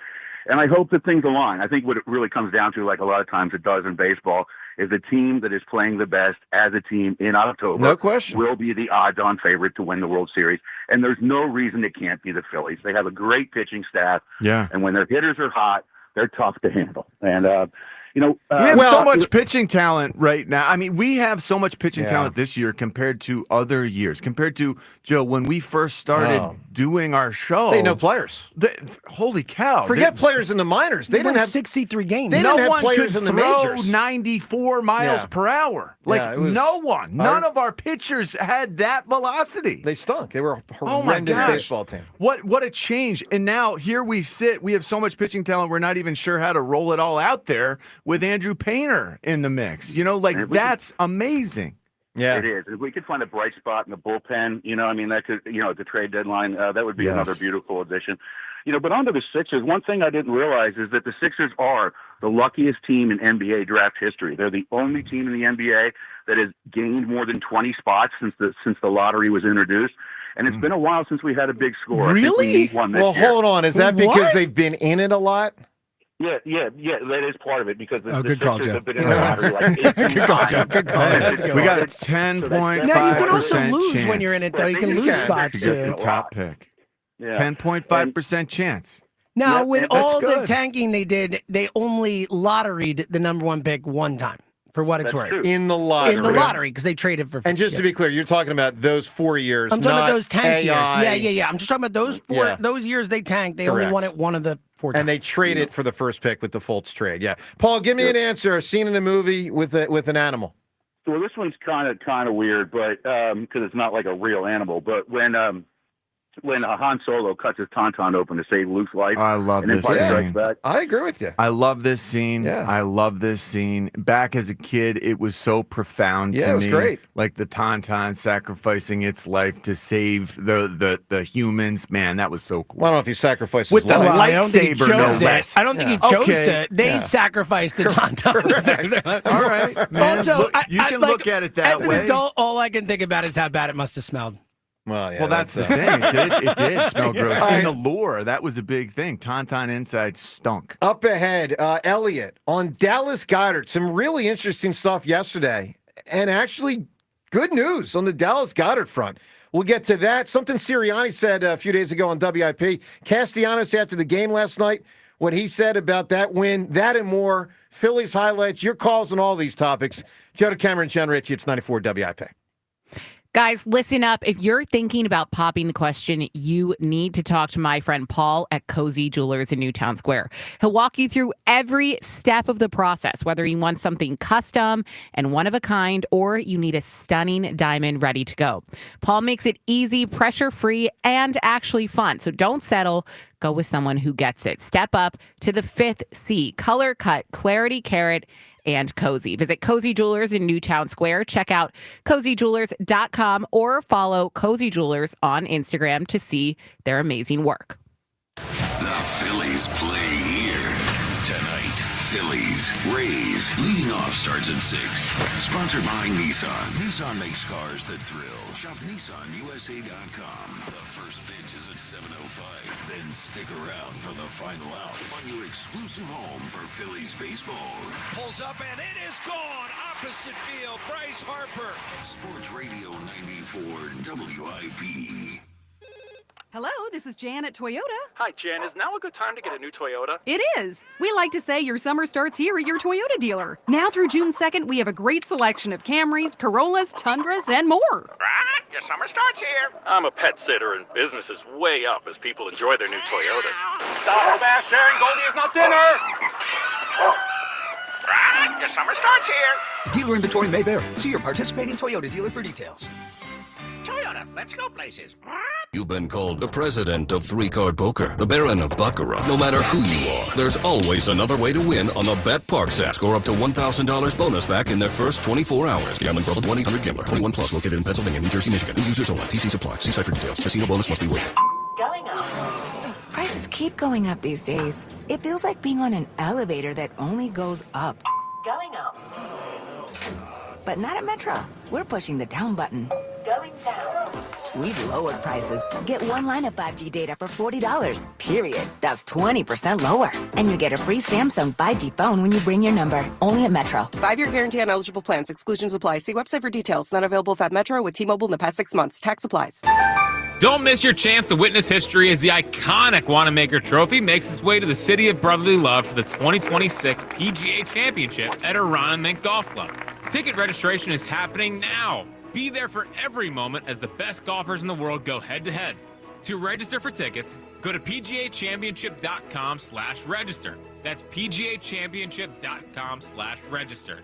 And I hope that things align. I think what it really comes down to, like a lot of times it does in baseball, is the team that is playing the best as a team in October No question. will be the odds-on favorite to win the World Series. And there's no reason it can't be the Phillies. They have a great pitching staff. Yeah. And when their hitters are hot, they're tough to handle. And, we have so much pitching talent right now. I mean, we have so much pitching talent this year compared to other years. Compared to, Joe, when we first started doing our show. They had no players. Holy cow. Forget players in the minors. They didn't have 63 games. They no didn't have one players could in the throw majors. 94 miles per hour. Like, no one. None of our pitchers had that velocity. They stunk. They were a Oh my horrendous gosh. baseball team. What a change. And now here we sit. We have so much pitching talent. We're not even sure how to roll it all out there with Andrew Painter in the mix. That's amazing. Yeah. It is. If we could find a bright spot in the bullpen, that could, at the trade deadline, that would be another beautiful addition. But onto the Sixers, one thing I didn't realize is that the Sixers are the luckiest team in NBA draft history. They're the only team in the NBA that has gained more than 20 spots since the lottery was introduced. And it's been a while since we had a big score. I think we need one this year. Hold on. Is that because they've been in it a lot? Yeah, that is part of it because the good call, Sixers Joe. have been in the lottery like 18 Good call, Joe. times. Good call. That's good. We got a 10.5%. Now, you can also lose chance. when you're in it, though. You can lose spots, to get too. the top pick. Yeah. 10.5% chance. Now, Yep, with that's all the good. tanking they did, they only lotteried the number one pick one time, for what it's That's worth. true. In the lottery. In the lottery, because they traded for. And just to be clear, you're talking about those 4 years. I'm talking not about those tank years. AI. Yeah. I'm just talking about those years they tanked. They only Correct. won it one of the 4 times. And they traded for the first pick with the Fultz trade. Yeah. Paul, give me an answer. Scene in a movie with an animal. Well, this one's kind of weird, but because it's not like a real animal. But when Han Solo cuts his tauntaun open to save Luke's life, I love and then this Empire scene. Strikes Back. I agree with you. I love this scene. Yeah. I love this scene. Back as a kid, it was so profound to me. Yeah, it was great. Like the tauntaun sacrificing its life to save the humans. Man, that was so cool. Well, I don't know if he sacrificed With his the life. I don't think he lightsaber, no chose it. less. I don't think he Yeah. chose Okay. to. They Yeah. sacrificed the tauntaun. All right, man. Also, Look, you can look at it that as way. an adult, all I can think about is how bad it must have smelled. Well, yeah. Well, that's the thing. It did smell gross. In the lore, that was a big thing. Tauntaun inside stunk. Up ahead, Elliot, on Dallas Goedert. Some really interesting stuff yesterday. And actually, good news on the Dallas Goedert front. We'll get to that. Something Sirianni said a few days ago on WIP. Castellanos after the game last night, what he said about that win, that and more. Phillies highlights, your calls on all these topics. Joe DeCamera and John Ritchie, it's 94 WIP. Guys, listen up. If you're thinking about popping the question, you need to talk to my friend Paul at Cozy Jewelers in Newtown Square. He'll walk you through every step of the process, whether you want something custom and one of a kind, or you need a stunning diamond ready to go. Paul makes it easy, pressure-free, and actually fun. So don't settle. Go with someone who gets it. Step up to the 5th C, color cut, clarity, carat, and cozy. Visit Cozy Jewelers in Newtown Square. Check out cozyjewelers.com or follow Cozy Jewelers on Instagram to see their amazing work. The Phillies play here tonight. Phillies, Rays. Leading off starts at 6. Sponsored by Nissan. Nissan makes cars that thrill. Shop NissanUSA.com. The first pitch is at 7:05. Then stick around for the final out on your exclusive home for Phillies baseball. Pulls up and it is gone. Opposite field, Bryce Harper. Sports Radio 94 WIP. Hello, this is Jan at Toyota. Hi, Jan. Is now a good time to get a new Toyota? It is. We like to say your summer starts here at your Toyota dealer. Now through June 2nd, we have a great selection of Camrys, Corollas, Tundras, and more. Right, your summer starts here. I'm a pet sitter, and business is way up as people enjoy their new Toyotas. Stop, Sebastian. Goldie is not dinner. Right, your summer starts here. Dealer inventory may vary. See your participating Toyota dealer for details. Toyota, let's go places. You've been called the president of three-card poker, the baron of baccarat. No matter who you are, there's always another way to win on the Bet Parks app. Score up to $1,000 bonus back in their first 24 hours. Gambling problem? 1-800-GAMBLER. 21 plus. Located in Pennsylvania, New Jersey, Michigan. New users only. TC Supply. See site for details. Casino bonus must be waived. Going up. Prices keep going up these days. It feels like being on an elevator that only goes up. Going up. But not at Metro. We're pushing the down button. Going down. We've lowered prices. Get one line of 5G data for $40. Period. That's 20% lower. And you get a free Samsung 5G phone when you bring your number. Only at Metro. 5-year guarantee on eligible plans. Exclusions apply. See website for details. Not available at Metro with T-Mobile in the past 6 months. Tax applies. Don't miss your chance to witness history as the iconic Wanamaker Trophy makes its way to the city of brotherly love for the 2026 PGA Championship at Aronimink Golf Club. Ticket registration is happening now. Be there for every moment as the best golfers in the world go head-to-head. To register for tickets, go to pgachampionship.com/register. That's pgachampionship.com/register.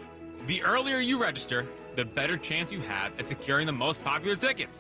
The earlier you register, the better chance you have at securing the most popular tickets.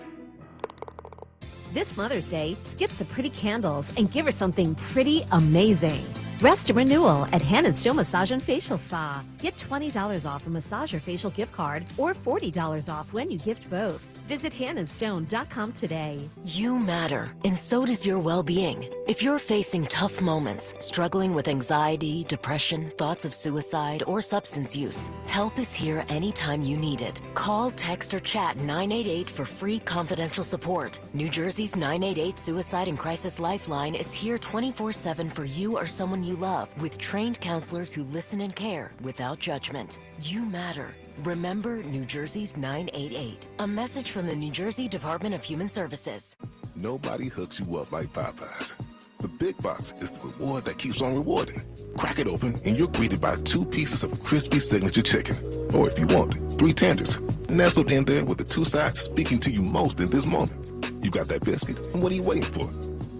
This Mother's Day, skip the pretty candles and give her something pretty amazing. Rest a renewal at Hand & Stone Massage and Facial Spa. Get $20 off a massage or facial gift card or $40 off when you gift both. Visit handandstone.com today. You matter, and so does your well-being. If you're facing tough moments, struggling with anxiety, depression, thoughts of suicide, or substance use, help is here anytime you need it. Call, text, or chat 988 for free confidential support. New Jersey's 988 Suicide and Crisis Lifeline is here 24/7 for you or someone you love, with trained counselors who listen and care without judgment. You matter. Remember New Jersey's 988. A message from the New Jersey Department of Human Services. Nobody hooks you up like Popeyes. The big box is the reward that keeps on rewarding. Crack it open and you're greeted by 2 pieces of crispy signature chicken. Or if you want, 3 tenders. Nestled in there with the 2 sides speaking to you most in this moment. You got that biscuit, and what are you waiting for?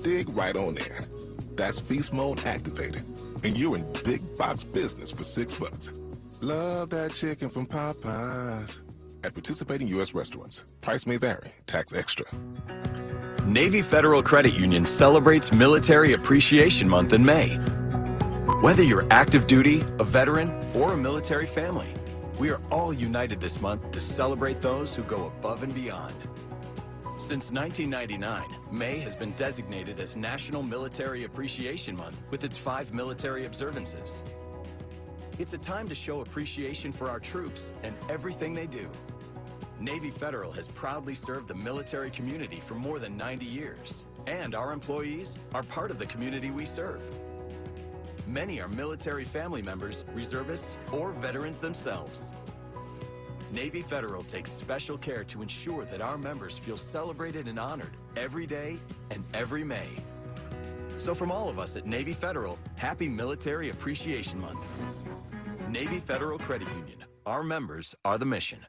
Dig right on in. That's feast mode activated. And you're in big box business for $6. Love that chicken from Popeyes. At participating U.S. restaurants. Price may vary. Tax extra. Navy Federal Credit Union celebrates Military Appreciation Month in May. Whether you're active duty, a veteran, or a military family, we are all united this month to celebrate those who go above and beyond. Since 1999, May has been designated as National Military Appreciation Month with its 5 military observances. It's a time to show appreciation for our troops and everything they do. Navy Federal has proudly served the military community for more than 90 years, and our employees are part of the community we serve. Many are military family members, reservists, or veterans themselves. Navy Federal takes special care to ensure that our members feel celebrated and honored every day and every May. So from all of us at Navy Federal, happy Military Appreciation Month. Navy Federal Credit Union. Our members are the mission.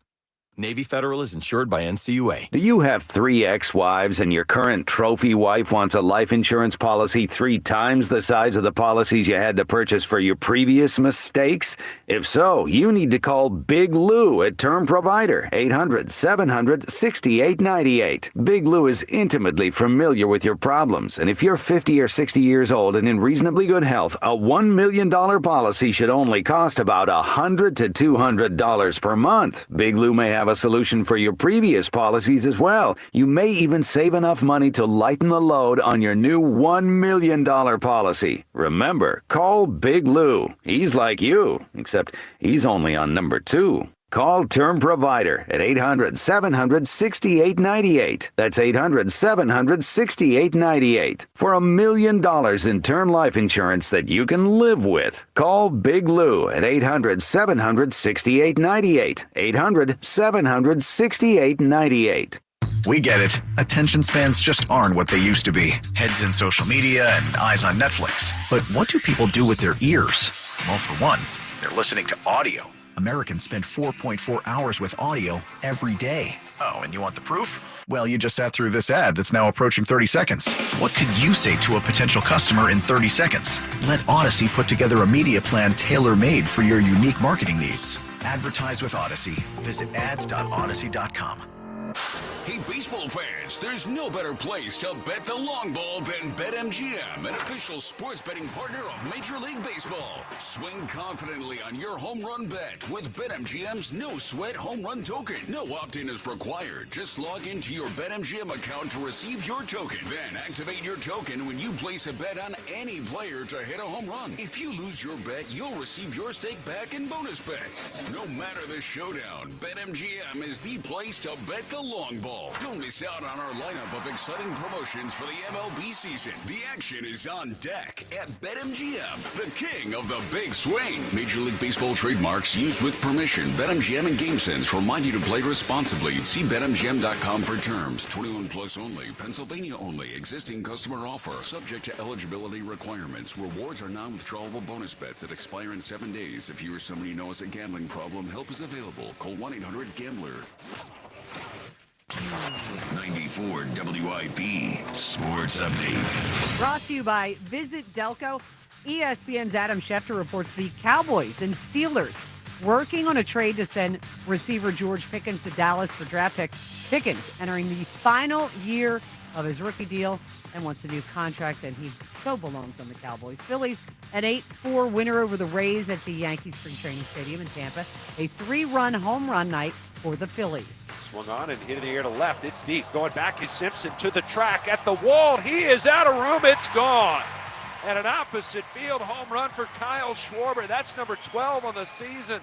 Navy Federal is insured by NCUA. Do you have 3 ex-wives and your current trophy wife wants a life insurance policy 3 times the size of the policies you had to purchase for your previous mistakes? If so, you need to call Big Lou at Term Provider, 800-700-6898. Big Lou is intimately familiar with your problems, and if you're 50 or 60 years old and in reasonably good health, a $1 million policy should only cost about $100 to $200 per month. Big Lou may have a solution for your previous policies as well. You may even save enough money to lighten the load on your new $1 million policy. Remember, call Big Lou. He's like you, except he's only on number 2. Call Term Provider at 800-700-6898. That's 800-700-6898. For $1 million in term life insurance that you can live with. Call Big Lou at 800-700-6898. 800-700-6898. We get it. Attention spans just aren't what they used to be. Heads in social media and eyes on Netflix. But what do people do with their ears? Well, for one, they're listening to audio. Americans spend 4.4 hours with audio every day. Oh, and you want the proof? Well, you just sat through this ad that's now approaching 30 seconds. What could you say to a potential customer in 30 seconds? Let Odyssey put together a media plan tailor-made for your unique marketing needs. Advertise with Odyssey. Visit ads.odyssey.com. Hey, baseball fans, there's no better place to bet the long ball than BetMGM, an official sports betting partner of Major League Baseball. Swing confidently on your home run bet with BetMGM's no-sweat home run token. No opt-in is required. Just log into your BetMGM account to receive your token. Then activate your token when you place a bet on any player to hit a home run. If you lose your bet, you'll receive your stake back in bonus bets. No matter the showdown, BetMGM is the place to bet the long ball. Don't miss out on our lineup of exciting promotions for the MLB season. The action is on deck at BetMGM, the king of the big swing. Major League Baseball trademarks used with permission. BetMGM and GameSense remind you to play responsibly. See BetMGM.com for terms. 21 plus only. Pennsylvania only. Existing customer offer. Subject to eligibility requirements. Rewards are non-withdrawable bonus bets that expire in 7 days. If you or somebody you know has a gambling problem, help is available. Call 1-800-GAMBLER. 94 WIP Sports Update. Brought to you by Visit Delco. ESPN's Adam Schefter reports the Cowboys and Steelers working on a trade to send receiver George Pickens to Dallas for draft pick. Pickens entering the final year of his rookie deal and wants a new contract, and he so belongs on the Cowboys. Phillies, an 8-4 winner over the Rays at the Yankee Spring Training Stadium in Tampa. A 3-run home run night for the Phillies. Swung on and hit in the air to left. It's deep. Going back is Simpson to the track at the wall. He is out of room. It's gone. And an opposite field home run for Kyle Schwarber. That's number 12 on the season.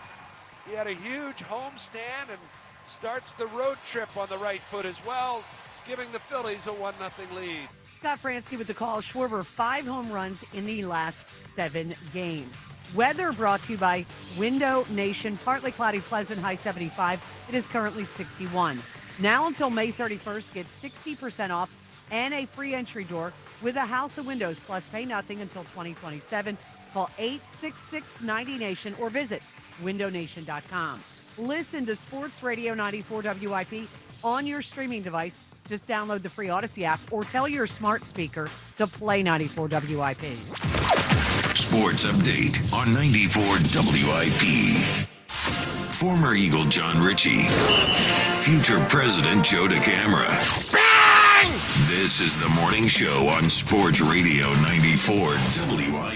He had a huge homestand and starts the road trip on the right foot as well, giving the Phillies a 1-0 lead. Scott Fransky with the call. Schwarber, 5 home runs in the last 7 games. Weather brought to you by Window Nation. Partly cloudy, pleasant, high 75. It is currently 61. Now until May 31st, get 60% off and a free entry door with a house of windows, plus pay nothing until 2027. Call 866-90-NATION or visit windownation.com. Listen to Sports Radio 94 WIP on your streaming device. Just download the free Odyssey app or tell your smart speaker to play 94 WIP. Sports Update on 94 WIP. Former Eagle John Ritchie. Future President Joe DeCamara. Bang! This is the morning show on Sports Radio 94 WIP.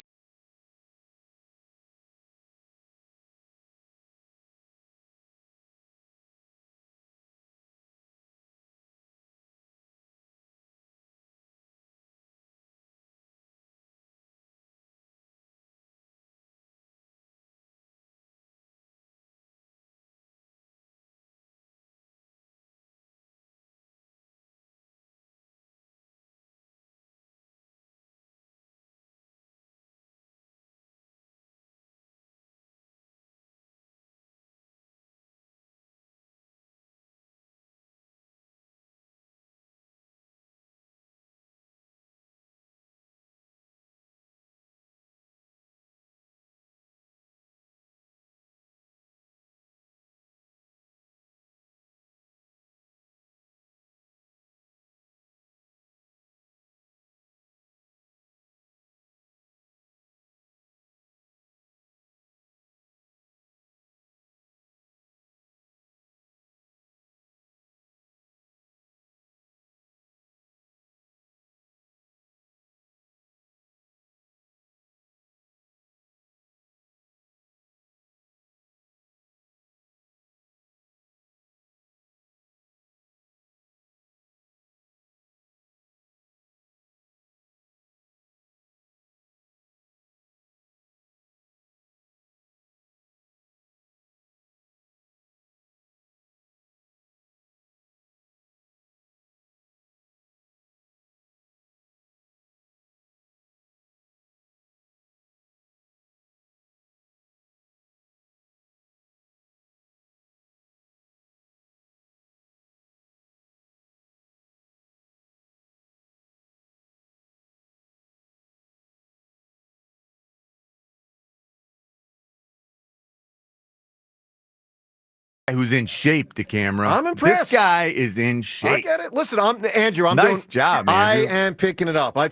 who's in shape, the camera. I'm impressed. This guy is in shape. I get it. Listen, Andrew. I'm nice job, Andrew. I am picking it up. I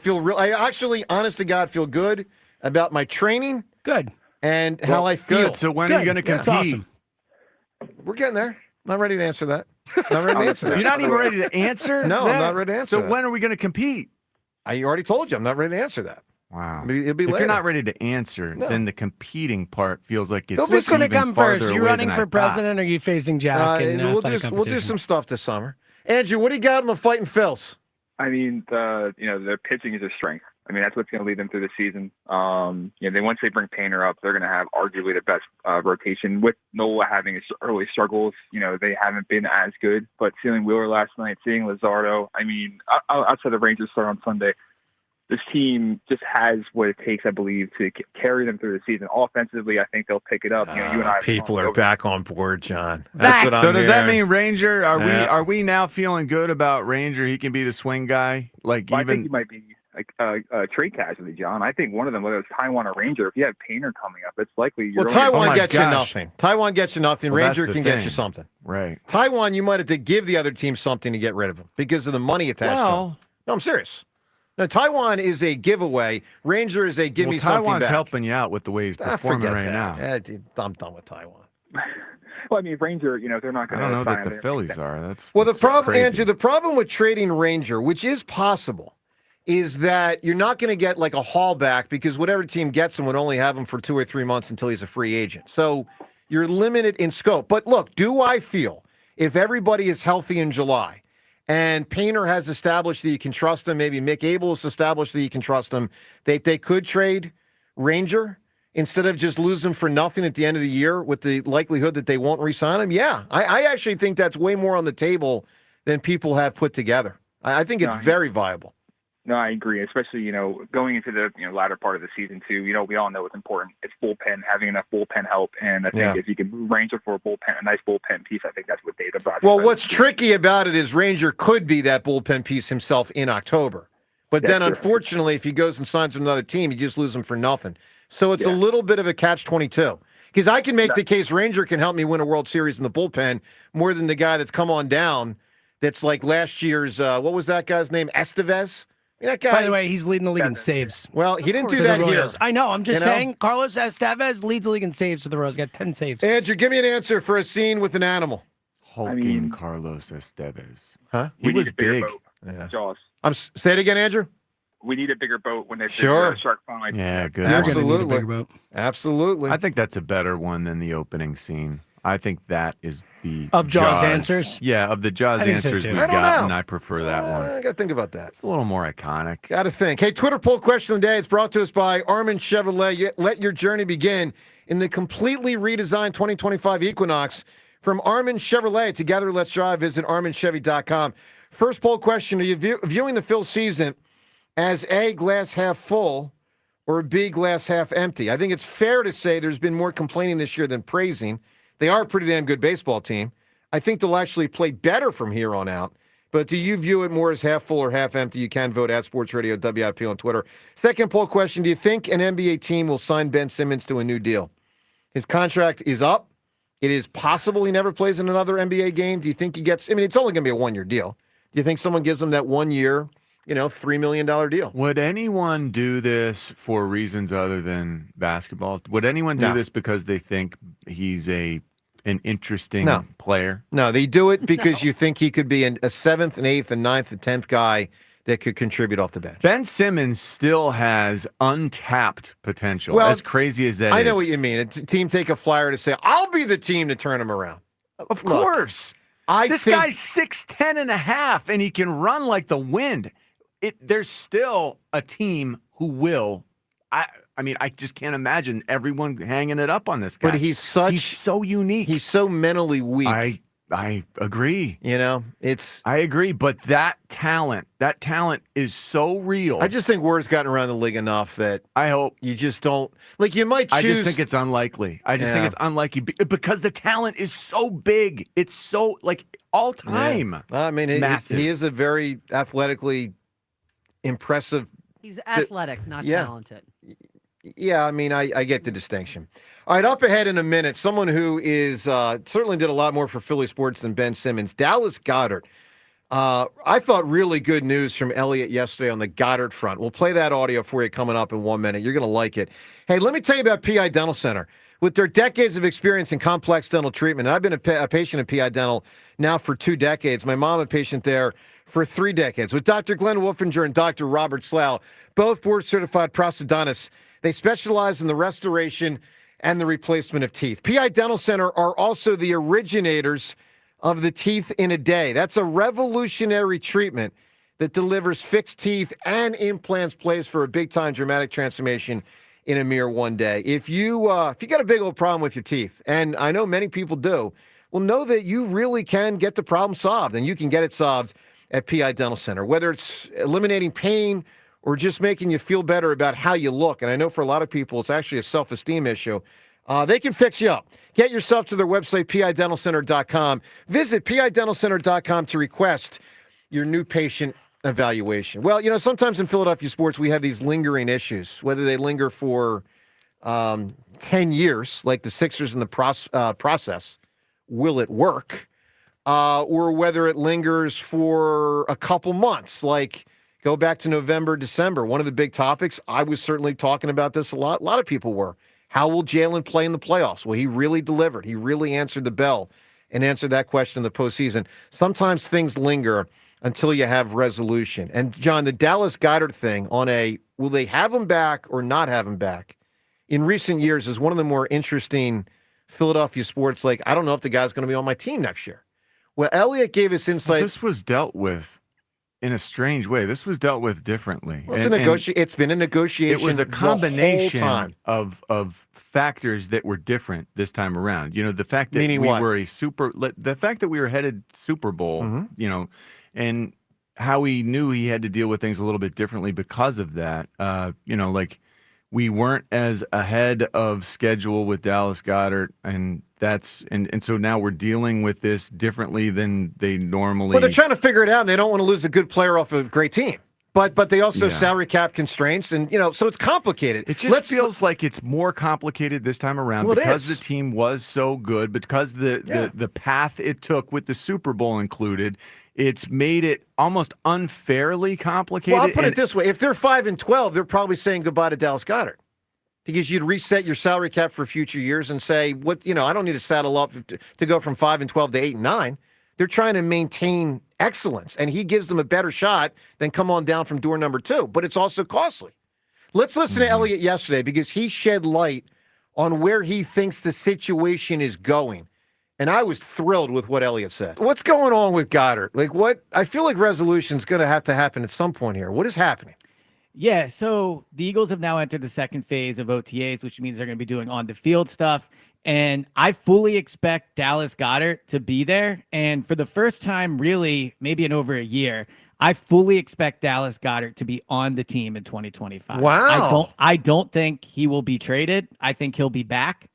actually, honest to God, feel good about my training. Good. And how I feel. Good. So when are you going to compete? Awesome. We're getting there. Not ready to answer that. Not ready to answer that. You're not even ready to answer? No, that? I'm not ready to answer So that. when are we going to compete? I already told you I'm not ready to answer that. Wow. It'll be if later. you're not ready to answer, then the competing part feels like it's Who's going to even come farther first? You away running than for I thought. president, or are you facing Jack in we'll athletic do competition? some stuff this summer. Andrew, what do you got on the fighting Phils? I mean, their pitching is a strength. I mean, that's what's going to lead them through the season. Once they bring Painter up, they're going to have arguably the best rotation. With Nola having his early struggles, they haven't been as good. But seeing Wheeler last night, seeing Luzardo, I mean, outside of Rangers start on Sunday, this team just has what it takes, I believe, to carry them through the season. Offensively, I think they'll pick it up. You and I. People are back on board, John. That's what I'm so does that hearing. mean Ranger? Yeah. Are we now feeling good about Ranger? He can be the swing guy. I think he might be a trade casualty, John. I think one of them, whether it's Taiwan or Ranger, if you have Painter coming up, it's likely you're. Well, Taiwan gets you nothing. Taiwan gets you nothing. Well, Ranger that's the can get thing. you something. Right. Taiwan, you might have to give the other team something to get rid of him because of the money attached to him. No, I'm serious. No, Taiwan is a giveaway. Ranger is a give me something Taiwan's back. helping you out with the way he's performing forget right that. now. I'm done with Taiwan. Well, I mean, Ranger, they're not I going to. don't know that the Phillies are. That's Well, the that's problem, crazy. Andrew, the problem with trading Ranger, which is possible, is that you're not going to get like a haul back because whatever team gets him would only have him for 2 or 3 months until he's a free agent. So you're limited in scope. But look, do I feel if everybody is healthy in July and Painter has established that you can trust him, maybe Mick Abel has established that you can trust him, they could trade Ranger instead of just lose him for nothing at the end of the year with the likelihood that they won't re-sign him? Yeah, I actually think that's way more on the table than people have put together. I think it's very viable. No, I agree, especially, going into the latter part of the season, too. We all know it's important. It's bullpen, having enough bullpen help. And I think if you can move Ranger for a nice bullpen piece, I think that's what Data brought. Well, what's tricky about it is Ranger could be that bullpen piece himself in October. But then, unfortunately, if he goes and signs with another team, you just lose him for nothing. So it's a little bit of a catch-22. Because I can make the case Ranger can help me win a World Series in the bullpen more than the guy that's come on down that's like last year's, what was that guy's name? Estevez? That guy, by the way, he's leading the league in saves. Well, he didn't do for the that here. Royals. I know. I'm just You know? saying. Carlos Estevez leads the league in saves for the Royals. Got 10 saves. Andrew, give me an answer for a scene with an animal. Hulking Carlos Estevez. Huh? He was need a bigger big. boat. Yeah. Jaws. Say it again, Andrew. We need a bigger boat when they Sure. shark find. Yeah, good. Absolutely. Absolutely. I think that's a better one than the opening scene. I think that is the Of Jaws answers? Yeah, of the Jaws I think so, answers too. we've I don't gotten, know. I prefer that one. I got to think about that. It's a little more iconic. Got to think. Hey, Twitter poll question of the day. It's brought to us by Armin Chevrolet. Let your journey begin in the completely redesigned 2025 Equinox from Armin Chevrolet. Together, let's drive. Visit ArminChevy.com. First poll question. Are you viewing the Phil season as A, glass half full, or B, glass half empty? I think it's fair to say there's been more complaining this year than praising. They are a pretty damn good baseball team. I think they'll actually play better from here on out. But do you view it more as half full or half empty? You can vote at Sports Radio WIP on Twitter. Second poll question, do you think an NBA team will sign Ben Simmons to a new deal? His contract is up. It is possible he never plays in another NBA game. Do you think he gets, it's only going to be a one-year deal. Do you think someone gives him that 1 year, $3 million deal? Would anyone do this for reasons other than basketball? Would anyone do this because they think he's an interesting player? No, they do it because you think he could be a 7th and 8th and 9th and 10th guy that could contribute off the bench. Ben Simmons still has untapped potential. Well, as crazy as that is. I know what you mean. A team take a flyer to say, I'll be the team to turn him around. Of course. This guy's 6'10 and a half, and he can run like the wind. There's still a team who will. I just can't imagine everyone hanging it up on this guy. But he's so unique. He's so mentally weak. I agree. I agree. But that talent is so real. I just think word's gotten around the league enough that I hope you just don't you might choose. I just think it's unlikely. I just think it's unlikely because the talent is so big. It's so all time. Yeah. Massive. He is a very athletically impressive. He's athletic, not talented. Yeah, I mean, I get the distinction. All right, up ahead in a minute, someone who is certainly did a lot more for Philly sports than Ben Simmons, Dallas Goedert. I thought really good news from Elliott yesterday on the Goddard front. We'll play that audio for you coming up in 1 minute. You're going to like it. Hey, let me tell you about PI Dental Center. With their decades of experience in complex dental treatment, and I've been a patient at PI Dental now for 2 decades. My mom, a patient there for 3 decades. With Dr. Glenn Wolfinger and Dr. Robert Slough, both board-certified prosthodontists, they specialize in the restoration and the replacement of teeth. PI Dental Center are also the originators of the Teeth in a Day. That's a revolutionary treatment that delivers fixed teeth and implants placed for a big-time dramatic transformation in a mere 1 day. If you got a big old problem with your teeth, and I know many people do, well, know that you really can get the problem solved, and you can get it solved at PI Dental Center, whether it's eliminating pain or just making you feel better about how you look. And I know for a lot of people, it's actually a self-esteem issue. They can fix you up. Get yourself to their website, pidentalcenter.com. Visit pidentalcenter.com to request your new patient evaluation. Well, you know, sometimes in Philadelphia sports, we have these lingering issues, whether they linger for 10 years, like the Sixers in the process, will it work? Or whether it lingers for a couple months, like go back to November, December. One of the big topics, I was certainly talking about this a lot. A lot of people were. How will Jalen play in the playoffs? Well, he really delivered. He really answered the bell and answered that question in the postseason. Sometimes things linger until you have resolution. And, John, the Dallas Goedert thing on will they have him back or not have him back, in recent years is one of the more interesting Philadelphia sports. Like, I don't know if the guy's going to be on my team next year. Well, Elliott gave us insight. Well, this was dealt with in a strange way. This was dealt with differently. Well, it's been a negotiation. It was a combination the whole time. of factors that were different this time around. You know, the fact that Meaning we what? were the fact that we were headed Super Bowl, you know, and how he knew he had to deal with things a little bit differently because of that. You know, like we weren't as ahead of schedule with Dallas Goedert, and so now we're dealing with this differently than they normally. Well, they're trying to figure it out, and they don't want to lose a good player off a great team. But they also have salary cap constraints, and you know, so it's complicated. It just feels like it's more complicated this time around because the team was so good, because the path it took with the Super Bowl included. It's made it almost unfairly complicated. Well, I'll put it this way. If they're 5-12, they're probably saying goodbye to Dallas Goedert, because you'd reset your salary cap for future years and say, I don't need to saddle up to go from 5-12 to 8-9. They're trying to maintain excellence, and he gives them a better shot than come on down from door number 2. But it's also costly. Let's listen to Elliott yesterday, because he shed light on where he thinks the situation is going. And I was thrilled with what Elliott said. What's going on with Goddard? I feel like resolution's going to have to happen at some point here. What is happening? Yeah, so the Eagles have now entered the second phase of OTAs, which means they're going to be doing on-the-field stuff. And I fully expect Dallas Goedert to be there. And for the first time, really, maybe in over a year, I fully expect Dallas Goedert to be on the team in 2025. Wow. I don't think he will be traded. I think he'll be back.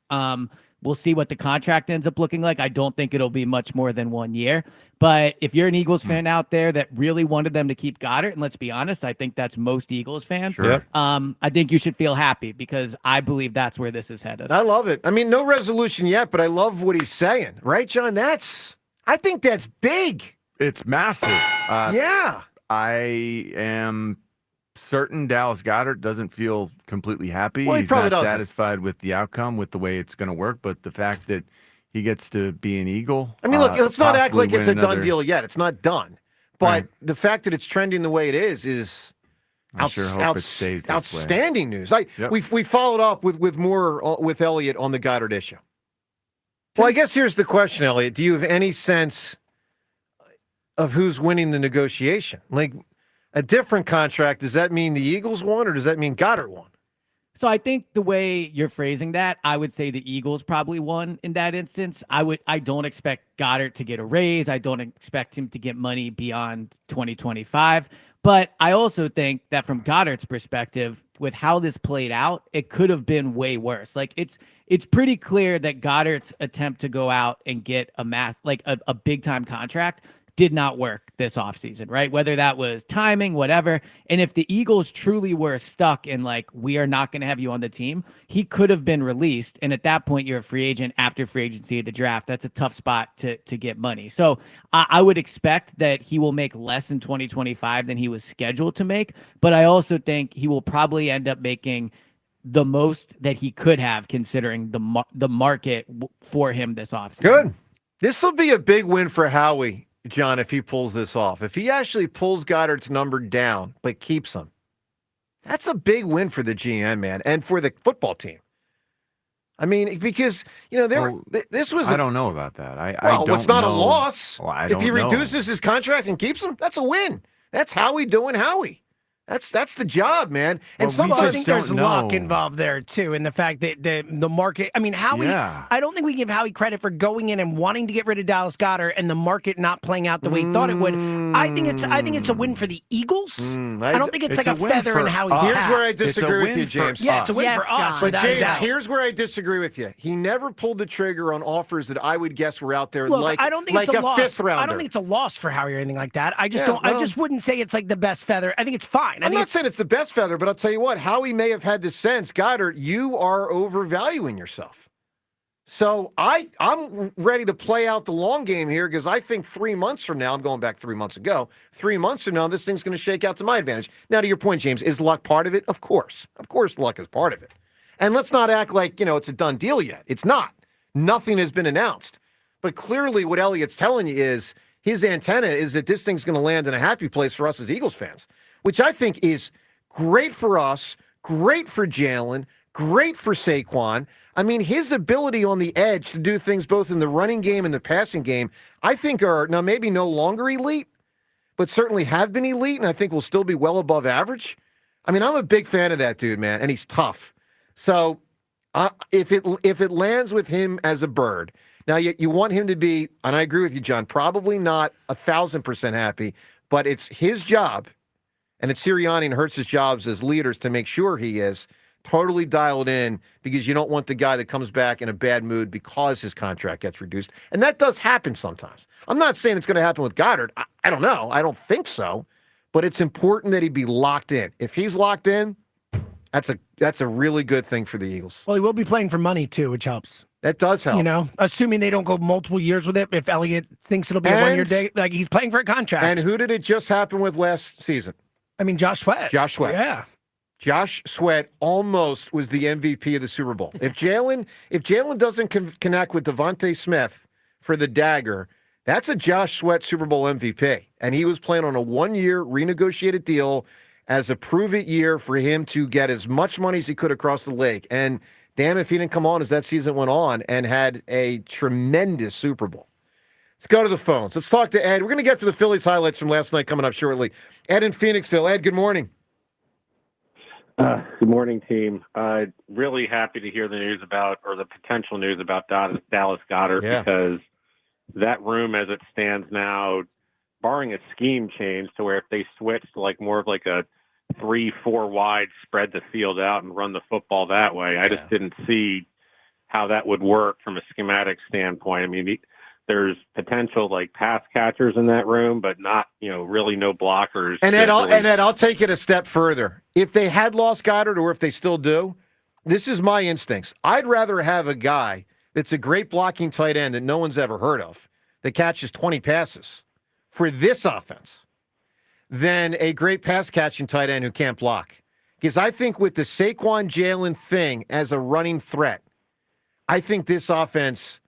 We'll see what the contract ends up looking like. I don't think it'll be much more than 1 year. But if you're an Eagles fan out there that really wanted them to keep Goddard, and let's be honest, I think that's most Eagles fans. Sure. I think you should feel happy, because I believe that's where this is headed. I love it. I mean, no resolution yet, but I love what he's saying. Right, John? I think that's big. It's massive. Yeah. I am certain Dallas Goedert doesn't feel completely happy. Well, he He's probably not doesn't. satisfied with the outcome, with the way it's going to work, but the fact that he gets to be an Eagle. I mean, look, let's not act like it's a done another... deal yet. It's not done. But the fact that it's trending the way it is I sure hope it stays this outstanding way. news. We followed up with more with Elliott on the Goddard issue. Well, I guess here's the question, Elliott. Do you have any sense of who's winning the negotiation? Like, a different contract, does that mean the Eagles won, or does that mean Goddard won? So I think the way you're phrasing that, I would say the Eagles probably won in that instance. I don't expect Goddard to get a raise. I don't expect him to get money beyond 2025. But I also think that from Goddard's perspective, with how this played out, it could have been way worse. Like, it's pretty clear that Goddard's attempt to go out and get a big time contract did not work this offseason, right? Whether that was timing, whatever. And if the Eagles truly were stuck in like, we are not going to have you on the team, he could have been released. And at that point, you're a free agent after free agency at the draft. That's a tough spot to get money. So I would expect that he will make less in 2025 than he was scheduled to make. But I also think he will probably end up making the most that he could have considering the market for him this offseason. Good. This will be a big win for Howie, John, if he pulls this off. If he actually pulls Goddard's number down but keeps him, that's a big win for the GM, man, and for the football team. I mean, because, this was... I don't know about that. I don't it's not a loss. Well, if he reduces his contract and keeps him, that's a win. That's Howie doing Howie. That's the job, man. And I think there's luck involved there too, in the fact that the market. I mean, Howie. Yeah. I don't think we give Howie credit for going in and wanting to get rid of Dallas Goedert and the market not playing out the way he thought it would. I think it's a win for the Eagles. I don't think it's like a feather in Howie's hat. Here's where I disagree with you, James. Yeah, it's a win for us. But James, here's where I disagree with you. He never pulled the trigger on offers that I would guess were out there. Look, I don't think it's a loss. Fifth rounder. I don't think it's a loss for Howie or anything like that. I just don't. I just wouldn't say it's like the best feather. I think it's fine. I'm not saying it's the best feather, but I'll tell you what, Howie may have had this sense, Goddard, you are overvaluing yourself. So I'm ready to play out the long game here because I think 3 months from now, I'm going back 3 months ago, 3 months from now, this thing's going to shake out to my advantage. Now, to your point, James, is luck part of it? Of course. Of course luck is part of it. And let's not act like, it's a done deal yet. It's not. Nothing has been announced. But clearly what Elliott's telling you is his antenna is that this thing's going to land in a happy place for us as Eagles fans, which I think is great for us, great for Jalen, great for Saquon. I mean, his ability on the edge to do things both in the running game and the passing game, I think are now maybe no longer elite, but certainly have been elite, and I think will still be well above average. I mean, I'm a big fan of that dude, man, and he's tough. So if it lands with him as a bird, now you want him to be, and I agree with you, John, probably not 1,000% happy, but it's his job. And it's Sirianni and Hurts' jobs as leaders to make sure he is totally dialed in because you don't want the guy that comes back in a bad mood because his contract gets reduced. And that does happen sometimes. I'm not saying it's going to happen with Goddard. I don't know. I don't think so. But it's important that he be locked in. If he's locked in, that's a really good thing for the Eagles. Well, he will be playing for money too, which helps. That does help. Assuming they don't go multiple years with it. If Elliott thinks it'll be a one-year day, like he's playing for a contract. And who did it just happen with last season? I mean, Josh Sweat. Josh Sweat. Yeah. Josh Sweat almost was the MVP of the Super Bowl. If Jalen doesn't connect with Devontae Smith for the dagger, that's a Josh Sweat Super Bowl MVP. And he was playing on a 1-year renegotiated deal as a prove-it year for him to get as much money as he could across the lake. And damn if he didn't come on as that season went on and had a tremendous Super Bowl. Let's go to the phones. Let's talk to Ed. We're going to get to the Phillies highlights from last night coming up shortly. Ed in Phoenixville. Ed, good morning. Good morning, team. Really happy to hear the news about, or the potential news about Dallas Goedert, because that room as it stands now, barring a scheme change to where if they switch to like more of like a 3-4 wide, spread the field out and run the football that way, I just didn't see how that would work from a schematic standpoint. I mean, there's potential like pass catchers in that room, but not, really no blockers. And Ed, I'll take it a step further. If they had lost Goddard, or if they still do, this is my instincts. I'd rather have a guy that's a great blocking tight end that no one's ever heard of, that catches 20 passes for this offense, than a great pass catching tight end who can't block. Because I think with the Saquon Jalen thing as a running threat, I think this offense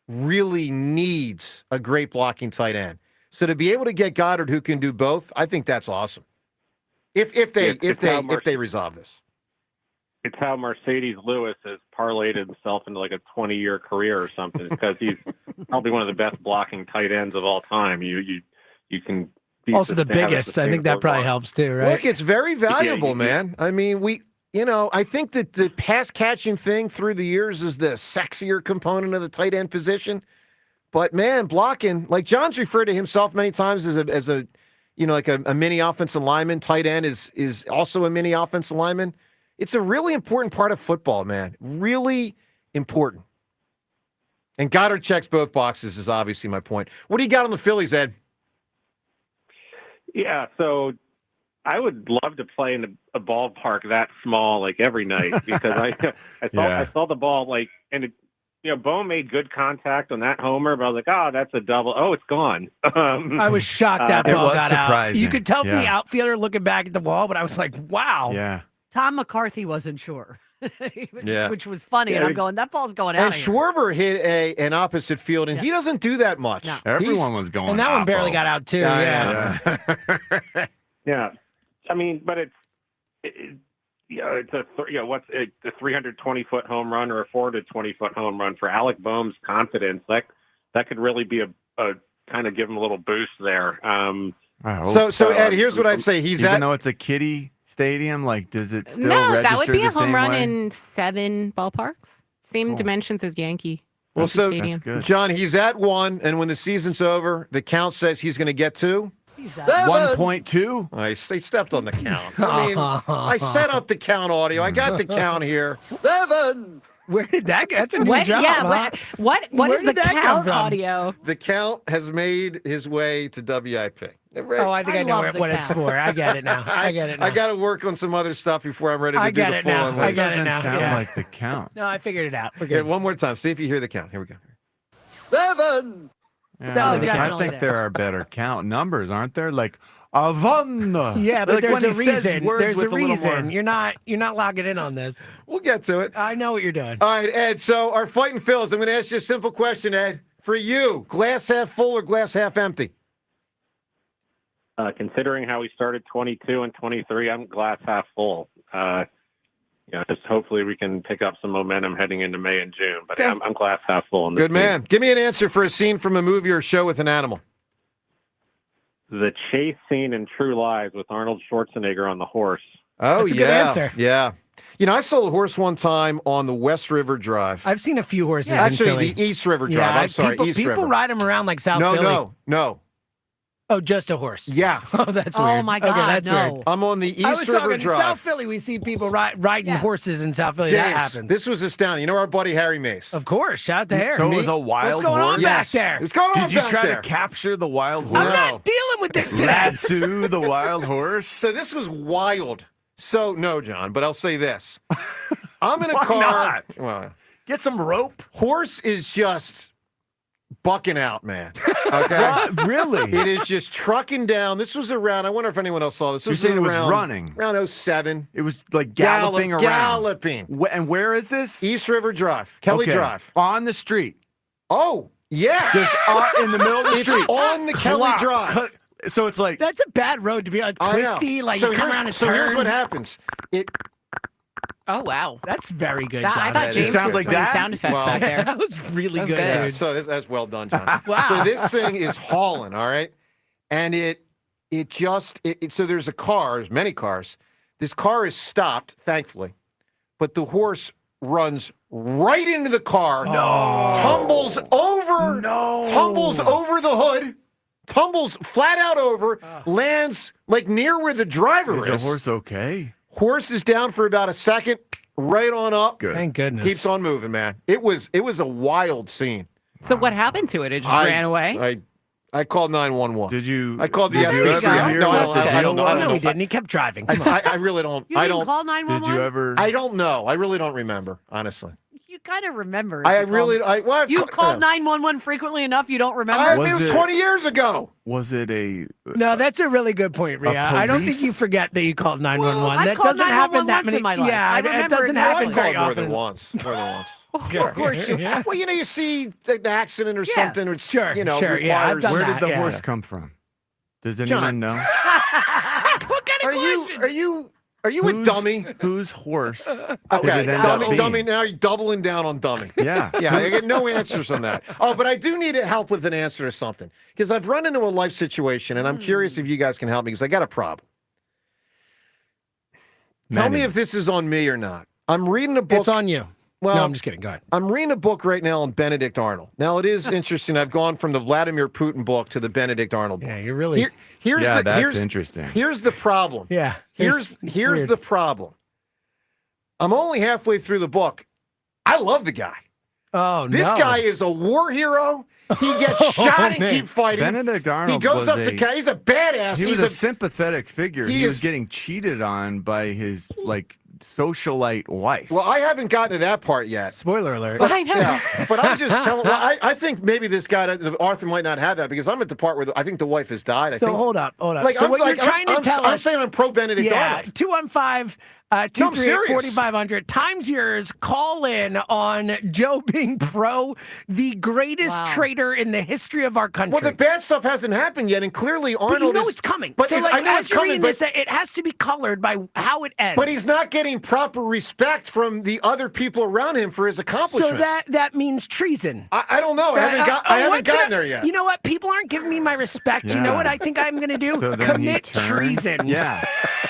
really needs a great blocking tight end. So to be able to get Goddard who can do both, I think that's awesome. If they resolve this. It's how Mercedes Lewis has parlayed himself into like a 20-year career or something, because he's probably one of the best blocking tight ends of all time. You can also the biggest. I think that probably helps too, right? Look, it's very valuable, man. I mean, I think that the pass catching thing through the years is the sexier component of the tight end position. But man, blocking, like John's referred to himself many times as a mini offensive lineman. Tight end is also a mini offensive lineman. It's a really important part of football, man. Really important. And Goddard checks both boxes is obviously my point. What do you got on the Phillies, Ed? Yeah, so I would love to play in a ballpark that small, like every night, because I saw the ball and Bohm made good contact on that homer, but I was like, oh, that's a double. Oh, it's gone. I was shocked that ball got surprising. out. You could tell from the outfielder looking back at the wall, but I was like, wow. Yeah. Tom McCarthy wasn't sure. Yeah. Which was funny. And I'm going, that ball's going out. And Schwarber hit an opposite field, and he doesn't do that much. No. Everyone was going. And that one barely got out too. Yeah. Yeah. I mean, but it's a 320-foot home run or a 420-foot home run for Alec Bohm's confidence. That could really be a kind of give him a little boost there. So Ed, here's what I'd say. Even though it's a kiddie stadium, does it still No, register that would be the a home same run way? in 7 ballparks. Same dimensions as Yankee. Well, so Stadium. John, he's at 1, and when the season's over, the count says he's going to get 2. 1.2. He stepped on the count. I mean, I set up the count audio. I got the count here. 7. Where did that get? That's a new job. Yeah, huh? what Where is the did that come count from? audio? The count has made his way to WIP. Oh, I think I know what it's for. I get it now. I get it now. I got to work on some other stuff before I'm ready to do the full on. I get it now. Sound like the count. No, I figured it out. We're Okay, good. one more time. See if you hear the count. Here we go. 7. Yeah, I definitely think there are better count numbers, aren't there? Like Avon. Yeah, but there's when a he says reason. words There's with a little reason. more- You're not logging in on this. We'll get to it. I know what you're doing. All right, Ed. So our Fighting Phils, I'm going to ask you a simple question, Ed. For you, glass half full or glass half empty? Considering how we started 22 and 23, I'm glass half full. Just hopefully we can pick up some momentum heading into May and June. But Okay. I'm glass half full. Good man. Give me an answer for a scene from a movie or show with an animal. The chase scene in True Lies with Arnold Schwarzenegger on the horse. Oh, That's a yeah. good answer. Yeah. I saw a horse one time on the West River Drive. I've seen a few horses in Actually, Philly. the East River Drive. I'm sorry, East River. People ride them around like South Philly. No. Oh, just a horse. Yeah. Oh, that's Oh, weird. my Okay, God, that's no. weird. I'm on the I East was River talking in Drive. South Philly. We see people riding horses in South Philly. That James, happens. this was astounding. You know our buddy Harry Mace? Of course. Shout out to Harry. So it was a wild What's going on horse? back there? What's going on Did you back try there? to capture the wild horse? I'm not dealing with this today. Lasso the wild horse? So this was wild. So, no, John, but I'll say this. I'm in a Why car. not? Well, Get some rope. horse is just bucking out, man. Okay? Really? It is just trucking down. This was around, I wonder if anyone else saw this. You're This saying it was around, running? Around 07. It was like galloping around. Galloping. And where is this? East River Drive. Kelly Okay. Drive. On the street. Oh, yeah. Just in the middle of the It's street. on the Kelly Clock. Drive. So it's like That's a bad road to be on. I know. Twisty, like So you come here's- around a So turn. here's what happens. Oh, wow. That's very good, I John. thought James sounds was like playing that? sound effects Well, back there. That was really That was good, good. Yeah, dude. so that's well done, John. Wow. So this thing is hauling, all right? And so there's a car, there's many cars. This car is stopped, thankfully, but the horse runs right into the car. No. Tumbles over. No. Tumbles over the hood. Tumbles flat out over. Lands like near where the driver Is is. the horse okay? Horse is down for about a second, right on up. Good. Thank goodness. Keeps on moving, man. It was a wild scene. So what happened to it? It just ran away? I called 911. Did you? I called the did you SPCA. ever hear No, I what don't- the I don't deal know. I was? don't No, he didn't. He kept driving. Come on. I really don't. You I didn't don't. call 911? Did you ever? I don't know. I really don't remember, honestly. You kind of remember. if I you really. called- Well, I've You ca- called 911 frequently enough, you don't remember? I, Was it was it- 20 years ago. Was it a? No, that's a really good point, Rhea. I don't think police? you forget that you called 911. I've that called doesn't happen 911 that once many. in my life. Yeah, I it remember doesn't it happen I've very called more often. than once. More than once. Of course you have. Well, you see an accident or Yeah. something, or it's, Sure, requires. yeah, I've done Where that, did the yeah. horse come from? Does John. anyone know? What kind of question? Are you a dummy? Whose horse? Okay, Did it end up dummy. being? Now you're doubling down on dummy. Yeah. Yeah, I get no answers on that. Oh, but I do need help with an answer to something because I've run into a life situation, and I'm curious if you guys can help me because I got a problem. Tell me if this is on me or not. I'm reading a book. It's on you. Well, No, I'm just kidding. Go ahead. I'm reading a book right now on Benedict Arnold. Now, it is interesting. I've gone from the Vladimir Putin book to the Benedict Arnold book. Yeah, you're really. That's interesting. Here's the problem. Yeah. Here's weird. the problem. I'm only halfway through the book. I love the guy. Oh, This no. guy is a war hero. He gets shot and keep fighting. Benedict Arnold. He goes up to he's a badass. He was a sympathetic figure. He was getting cheated on by his socialite wife. Well, I haven't gotten to that part yet. Spoiler alert. But, I know. Yeah, but I'm just telling. I think maybe this guy, Arthur, might not have that because I'm at the part where I think the wife has died. Hold up. Like, so what you're trying to tell us? I'm saying I'm pro Benedict Arnold. 215. 238-4500 times yours. Call in on Joe being pro the greatest traitor in the history of our country. Well, the bad stuff hasn't happened yet, and clearly Arnold. But you know it's coming. But so I know as it's you're coming. reading this, it has to be colored by how it ends. But he's not getting proper respect from the other people around him for his accomplishments. So that means treason. I don't know. I haven't gotten there yet. You know what? People aren't giving me my respect. You know what I think I'm going to do? So Commit treason. Yeah.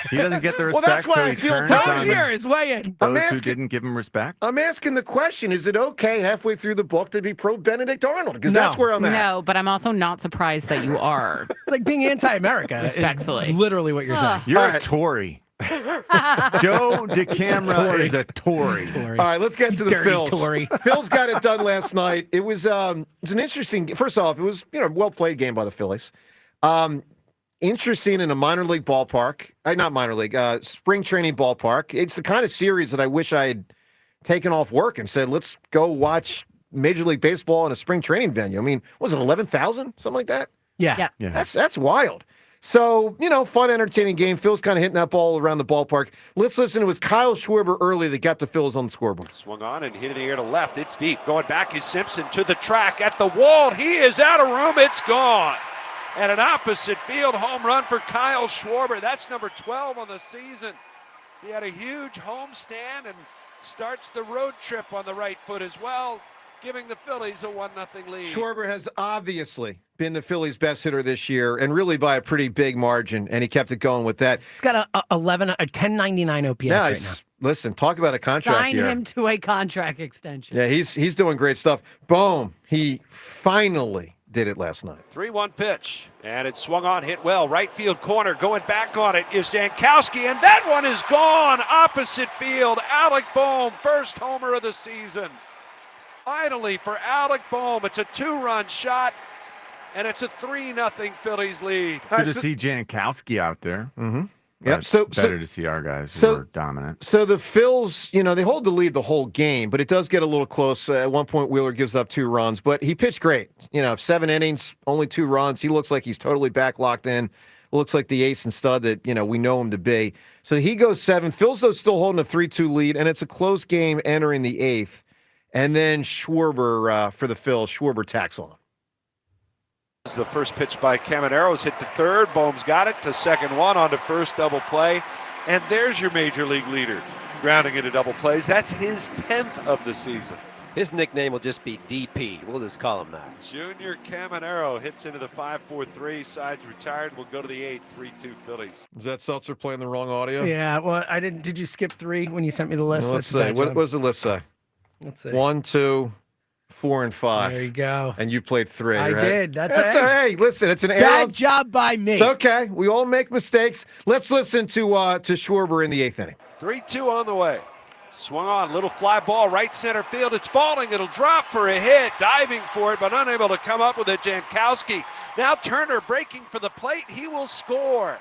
He doesn't get the respect. Well, that's why I feel times yours. Weigh in. Those who didn't give him respect. I'm asking the question: is it okay halfway through the book to be pro Benedict Arnold? Because that's where I'm at. No, but I'm also not surprised that you are. It's like being anti-America. Respectfully. Is literally what you're saying. You're a Tory. Joe DeCamera is a Tory. All right, let's get to the Phils. Tory. Phils got it done last night. It was an interesting. First off, it was well played game by the Phillies. Interesting in a minor league ballpark. Not minor league, spring training ballpark. It's the kind of series that I wish I had taken off work and said, let's go watch Major League Baseball in a spring training venue. I mean, was it 11,000? Something like that? Yeah. That's wild. So, fun, entertaining game. Phil's kind of hitting that ball around the ballpark. Let's listen. It was Kyle Schwarber early that got the Phil's on the scoreboard. Swung on and hit in the air to left. It's deep. Going back is Simpson to the track at the wall. He is out of room. It's gone. And an opposite field home run for Kyle Schwarber. That's number 12 on the season. He had a huge homestand and starts the road trip on the right foot as well, giving the Phillies a 1-0 lead. Schwarber has obviously been the Phillies' best hitter this year, and really by a pretty big margin, and he kept it going with that. He's got a 1099 OPS right now. Listen, talk about a contract Sign here. him to a contract extension. Yeah, he's doing great stuff. Boom, he finally did it last night. 3-1 pitch, and it swung on, hit well. Right field corner, going back on it is Jankowski, and that one is gone. Opposite field, Alec Bohm, first homer of the season. Finally for Alec Bohm, it's a 2-run shot, and it's a 3-0 Phillies lead. Good to see Jankowski out there. Mm-hmm. Yep. Better to see our guys who are dominant. So the Phils, they hold the lead the whole game, but it does get a little close. At one point, Wheeler gives up 2 runs, but he pitched great. 7 innings, only 2 runs. He looks like he's totally back locked in. Looks like the ace and stud that, we know him to be. So he goes 7. Phil's, though, still holding a 3-2 lead, and it's a close game entering the 8th. And then Schwarber for the Phils, Schwarber tacks on. This is the first pitch by Camanero's hit to third. Bohm's got it to second one on to first, double play. And there's your major league leader grounding into double plays. That's his 10th of the season. His nickname will just be DP. We'll just call him that. Junior Caminero hits into the 5-4-3. Sides retired. We'll go to the 8, 3-2 Phillies. Is that Seltzer playing the wrong audio? Yeah, well, I didn't. Did you skip 3 when you sent me the list? Well, let's see. What does the list say? Let's see. 1, 2, 4, and 5. There you go. And you played 3. I right? did. That's hey, listen, it's an error. bad job by me. It's okay. We all make mistakes. Let's listen to Schwarber in the 8th inning. 3-2 on the way. Swung on, little fly ball, right center field. It's falling. It'll drop for a hit. Diving for it, but unable to come up with it. Jankowski. Now Turner breaking for the plate. He will score.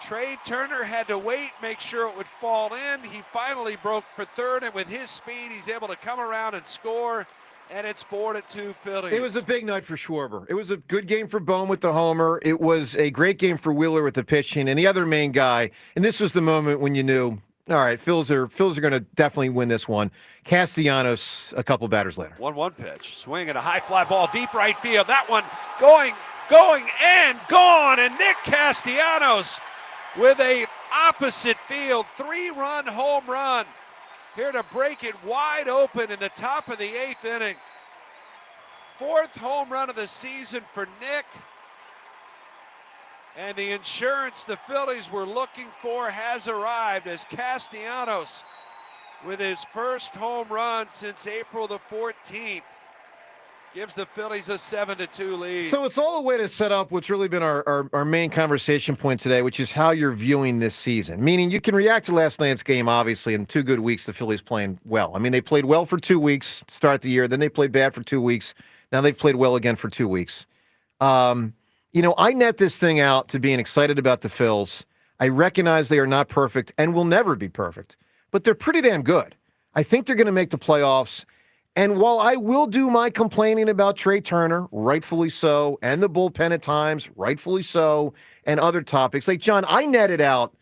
Trey Turner had to wait, make sure it would fall in. He finally broke for third, and with his speed, he's able to come around and score. And it's 4-2 Phillies. It was a big night for Schwarber. It was a good game for Bohm with the homer. It was a great game for Wheeler with the pitching, and the other main guy. And this was the moment when you knew, all right, Phils are going to definitely win this one. Castellanos a couple batters later. 1-1 pitch. Swing and a high fly ball, deep right field. That one going, and gone. And Nick Castellanos with a opposite field 3-run home run. Here to break it wide open in the top of the 8th inning. 4th home run of the season for Nick. And the insurance the Phillies were looking for has arrived as Castellanos, with his first home run since April the 14th, gives the Phillies a 7-2 lead. So it's all a way to set up what's really been our main conversation point today, which is how you're viewing this season. Meaning you can react to last night's game, obviously, in 2 good weeks, the Phillies playing well. I mean, they played well for 2 weeks to start the year, then they played bad for 2 weeks. Now they've played well again for 2 weeks. I net this thing out to being excited about the Phils. I recognize they are not perfect and will never be perfect, but they're pretty damn good. I think they're going to make the playoffs. And while I will do my complaining about Trey Turner, rightfully so, and the bullpen at times, rightfully so, and other topics, like, John, I netted out,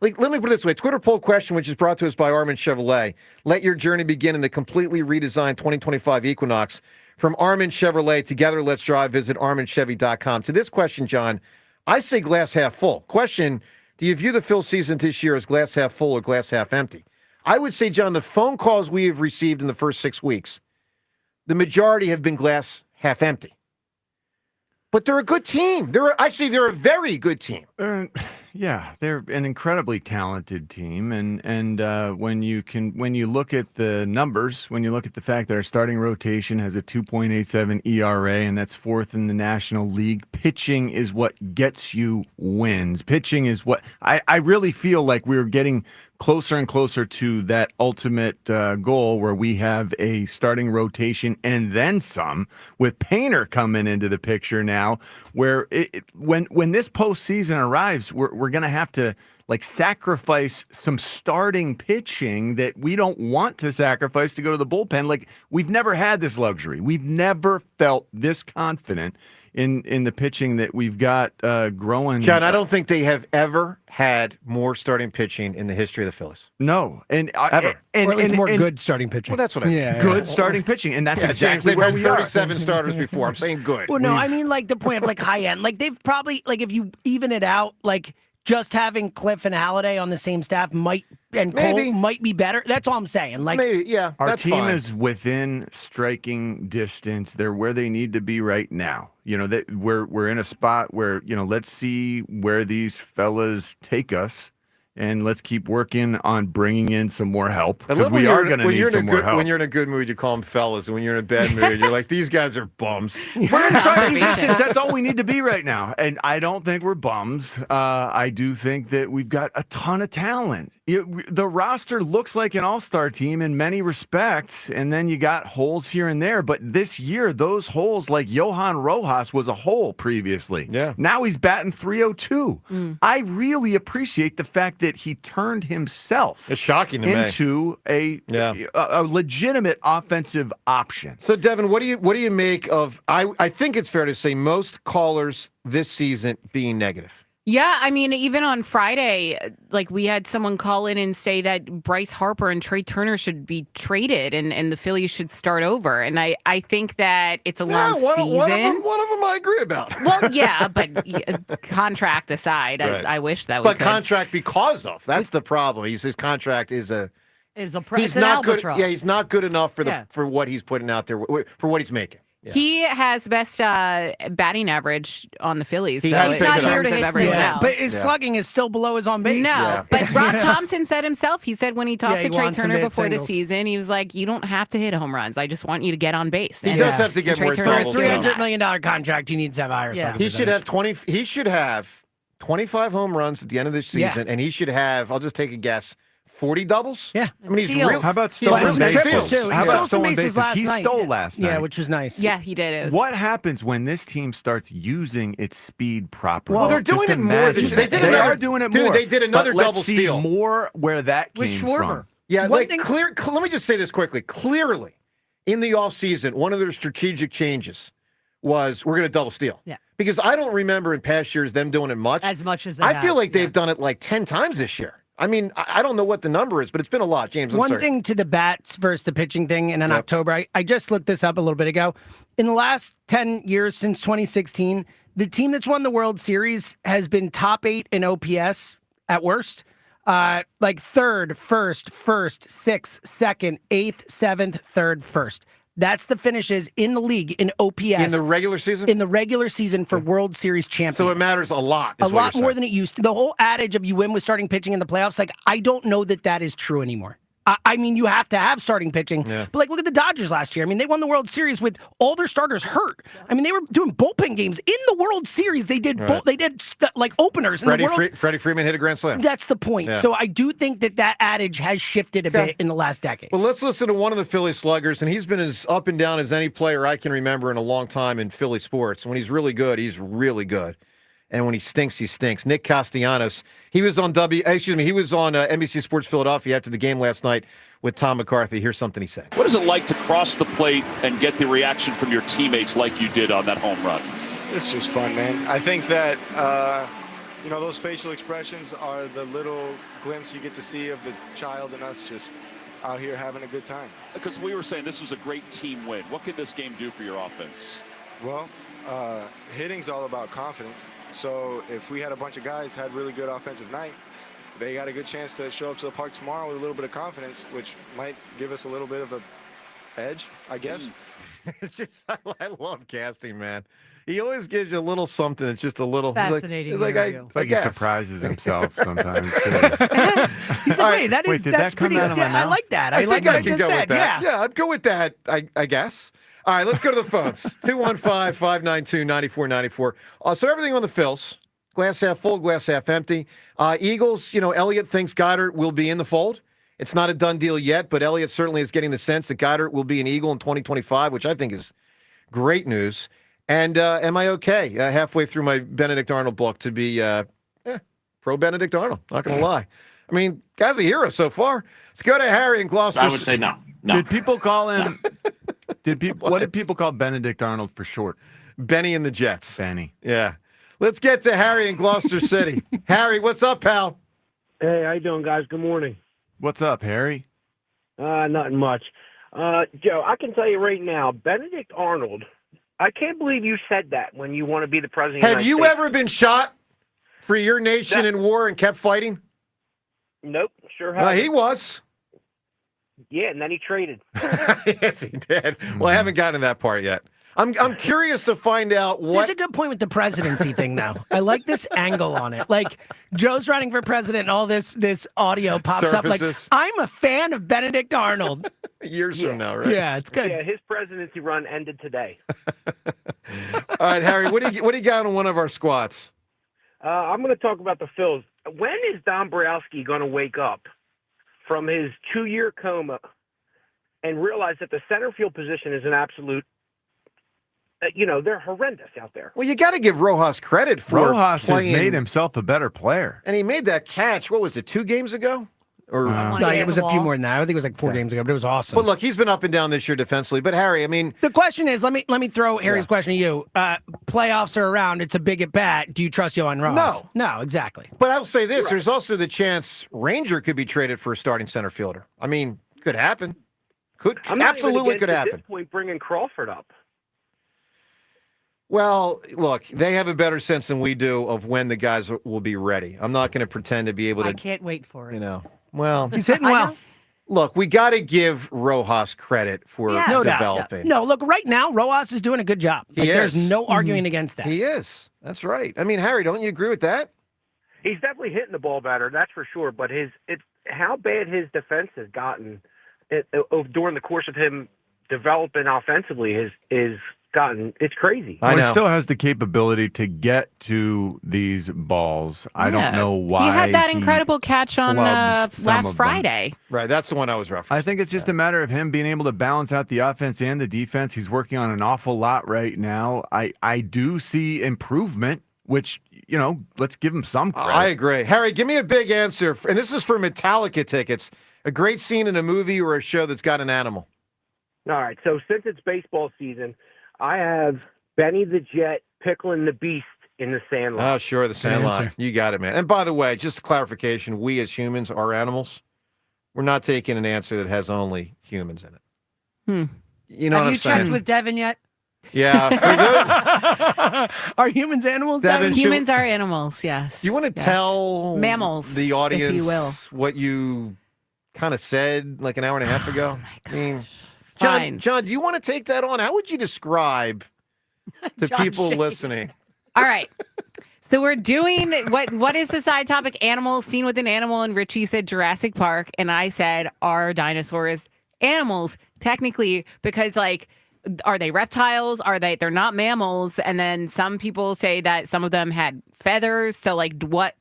like, let me put it this way. Twitter poll question, which is brought to us by Armin Chevrolet. Let your journey begin in the completely redesigned 2025 Equinox. From Armin Chevrolet, together let's drive, visit arminchevy.com. To this question, John, I say glass half full. Question, do you view the Phil season this year as glass half full or glass half empty? I would say, John, the phone calls we have received in the first 6 weeks, the majority have been glass half empty. But they're a good team. They're a very good team. Yeah, they're an incredibly talented team, and when you look at the numbers, when you look at the fact that our starting rotation has a 2.87 ERA, and that's fourth in the National League, pitching is what gets you wins. Pitching is what I really feel like we're getting closer and closer to that ultimate goal where we have a starting rotation and then some, with Painter coming into the picture now, where when this postseason arrives, we're going to have to sacrifice some starting pitching that we don't want to sacrifice to go to the bullpen. Like, we've never had this luxury. We've never felt this confident in the pitching that we've got growing. John, I don't think they have ever had more starting pitching in the history of the Phillies. No, ever. Or at least more good starting pitching. Well, that's what I mean. Good starting pitching, and that's exactly they've where had we 37 starters before. I'm saying good. Well, no, I mean, the point of high end. They've probably, if you even it out, just having Cliff and Halladay on the same staff Cole might be better. That's all I'm saying. Maybe, yeah. Our team is within striking distance. They're where they need to be right now. We're in a spot where, let's see where these fellas take us, and let's keep working on bringing in some more help, because we are going to need some more help. When you're in a good mood, you call them fellas, and when you're in a bad mood, you're like, these guys are bums. We're in striking distance. That's all we need to be right now. And I don't think we're bums. I do think that we've got a ton of talent. The roster looks like an all-star team in many respects, and then you got holes here and there. But this year, those holes, like Johan Rojas was a hole previously. Yeah. Now he's batting .302. I really appreciate the fact that he turned himself it's shocking to into a legitimate offensive option. So, Devin, what do you make of? I think it's fair to say most callers this season being negative. Yeah, I mean, even on Friday, we had someone call in and say that Bryce Harper and Trey Turner should be traded and the Phillies should start over. And I think that it's a long season. One of them I agree about. Well, yeah, but contract aside, right. I wish that But contract because of. That's the problem. His contract is he's not good. Yeah, he's not good enough for what he's putting out there, for what he's making. Yeah. He has best batting average on the Phillies. He's not here to hit everyone else. But his slugging is still below his on base. No, but Rob Thompson said himself, he said when he talked to Trey Turner before the season, he was like, you don't have to hit home runs. I just want you to get on base. He does have to get more doubles. For a $300 million contract, he needs to have a higher slugging. He should have 20. He should have 25 home runs at the end of this season, and he should have, I'll just take a guess, 40 doubles? Yeah. I mean, he's real. How about stolen bases? Too. How about stolen bases? He stole last night. Yeah, which was nice. Yeah, he did. What happens when this team starts using its speed properly? Well, they're doing it more. They are doing it more. They did another double steal. More where that came from. Yeah, let me just say this quickly. Clearly, in the offseason, one of their strategic changes was we're going to double steal. Yeah. Because I don't remember in past years them doing it much. As much as I feel like they've done it 10 times this year. I mean, I don't know what the number is, but it's been a lot, James. One thing to the bats versus the pitching thing, and in October, I just looked this up a little bit ago. In the last 10 years since 2016, the team that's won the World Series has been top 8 in OPS at worst. Third, first, sixth, second, eighth, seventh, third, first. That's the finishes in the league in OPS. In the regular season? In the regular season for World Series champions. So it matters a lot. A lot more than it used to. The whole adage of you win with starting pitching in the playoffs, I don't know that is true anymore. I mean, you have to have starting pitching. Yeah. But, like, look at the Dodgers last year. I mean, they won the World Series with all their starters hurt. I mean, they were doing bullpen games. In the World Series, they did like openers. In the World... Freddie Freeman hit a grand slam. That's the point. Yeah. So I do think that adage has shifted a bit in the last decade. Well, let's listen to one of the Philly sluggers, and he's been as up and down as any player I can remember in a long time in Philly sports. When he's really good, he's really good. And when he stinks, he stinks. Nick Castellanos, he was on NBC Sports Philadelphia after the game last night with Tom McCarthy. Here's something he said. What is it like to cross the plate and get the reaction from your teammates like you did on that home run? It's just fun, man. I think that, those facial expressions are the little glimpse you get to see of the child in us just out here having a good time. Because we were saying this was a great team win. What can this game do for your offense? Well, hitting's all about confidence. So if we had a bunch of guys had really good offensive night, they got a good chance to show up to the park tomorrow with a little bit of confidence, which might give us a little bit of a edge, I guess. I love Casting, man. He always gives you a little something. It's just a little fascinating. He surprises himself sometimes. He's like, that's pretty good. Yeah, I like that. I like what I just said. Yeah, I'd go with that, I guess. All right, let's go to the phones. 215-592-9494. So everything on the Phils. Glass half full, glass half empty. Eagles, Elliott thinks Goddard will be in the fold. It's not a done deal yet, but Elliott certainly is getting the sense that Goddard will be an Eagle in 2025, which I think is great news. And am I okay halfway through my Benedict Arnold book to be pro Benedict Arnold? Not going to lie. I mean, guy's a hero so far. Let's go to Harry in Gloucester. I would say no. Did people call him? What did people call Benedict Arnold for short? Benny and the Jets. Benny. Yeah. Let's get to Harry in Gloucester City. Harry, what's up, pal? Hey, how you doing, guys? Good morning. What's up, Harry? Nothing much. Joe, I can tell you right now, Benedict Arnold, I can't believe you said that when you want to be the president of the Have United you States. ever been shot for your nation in war and kept fighting? Nope, sure haven't. He was. Yeah, and then he traded. Yes, he did. Well, I haven't gotten to that part yet. I'm curious to find out what. That's a good point with the presidency thing, though. I like this angle on it. Like, Joe's running for president, and all this audio pops up. Like, I'm a fan of Benedict Arnold. Years from now, right? Yeah, it's good. Yeah, his presidency run ended today. All right, Harry, what do you got on one of our squats? I'm going to talk about the Phils. When is Dombrowski going to wake up from his 2-year coma and realize that the center field position is an absolute, they're horrendous out there. Well, you got to give Rojas credit for Rojas playing. has made himself a better player. And he made that catch, what was it, 2 games ago? Or no, it was a few more than that. I think it was like 4 games ago, but it was awesome. But look, he's been up and down this year defensively. But Harry, I mean, the question is, let me throw Harry's question to you. Playoffs are around. It's a big at bat. Do you trust Yohan Rojas? No, exactly. But I'll say this: there's also the chance Ranger could be traded for a starting center fielder. I mean, could happen. Absolutely could happen. At this point, bringing Crawford up. Well, look, they have a better sense than we do of when the guys will be ready. I'm not going to pretend to be able to. I can't wait for it. Well, he's hitting well. Look, we got to give Rojas credit for developing. No, look, right now, Rojas is doing a good job. There's no arguing against that. He is. That's right. I mean, Harry, don't you agree with that? He's definitely hitting the ball better, that's for sure. But how bad his defense has gotten during the course of him developing offensively is gotten, it's crazy. He still has the capability to get to these balls. I don't know why. He had that incredible catch on last Friday. Right, that's the one I was referencing. I think it's just a matter of him being able to balance out the offense and the defense. He's working on an awful lot right now. I do see improvement, which, let's give him some credit. I agree. Harry, give me a big answer. And this is for Metallica tickets. A great scene in a movie or a show that's got an animal. All right, so since it's baseball season, I have Benny the Jet pickling the beast in the Sandlot. Oh, sure, the Sandlot. You got it, man. And by the way, just a clarification, we as humans are animals. We're not taking an answer that has only humans in it. You know what I'm saying? Have you checked with Devin yet? Yeah. Are humans animals? Devin, humans are animals, yes. You want to tell mammals, the audience if you will, what you kind of said like an hour and a half ago? I mean, John, do you want to take that on? How would you describe to people listening? All right. So we're doing what is the side topic? Animals, scene with an animal, and Richie said Jurassic Park, and I said, are dinosaurs animals? Technically, because like, are they reptiles? They're not mammals? And then some people say that some of them had feathers. So like, what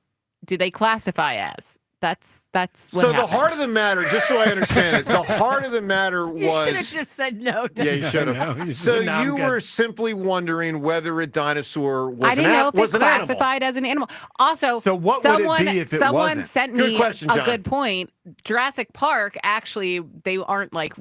do they classify as? That's what So happened. the heart of the matter, just so I understand it, the heart of the matter You was. should have just said no. Yeah, you should have. So you were simply wondering whether a dinosaur was I didn't know if was it an animal. classified as an animal. Also, So what would it be if it someone wasn't? sent Good me question, a John. good point. Jurassic Park, actually, they aren't like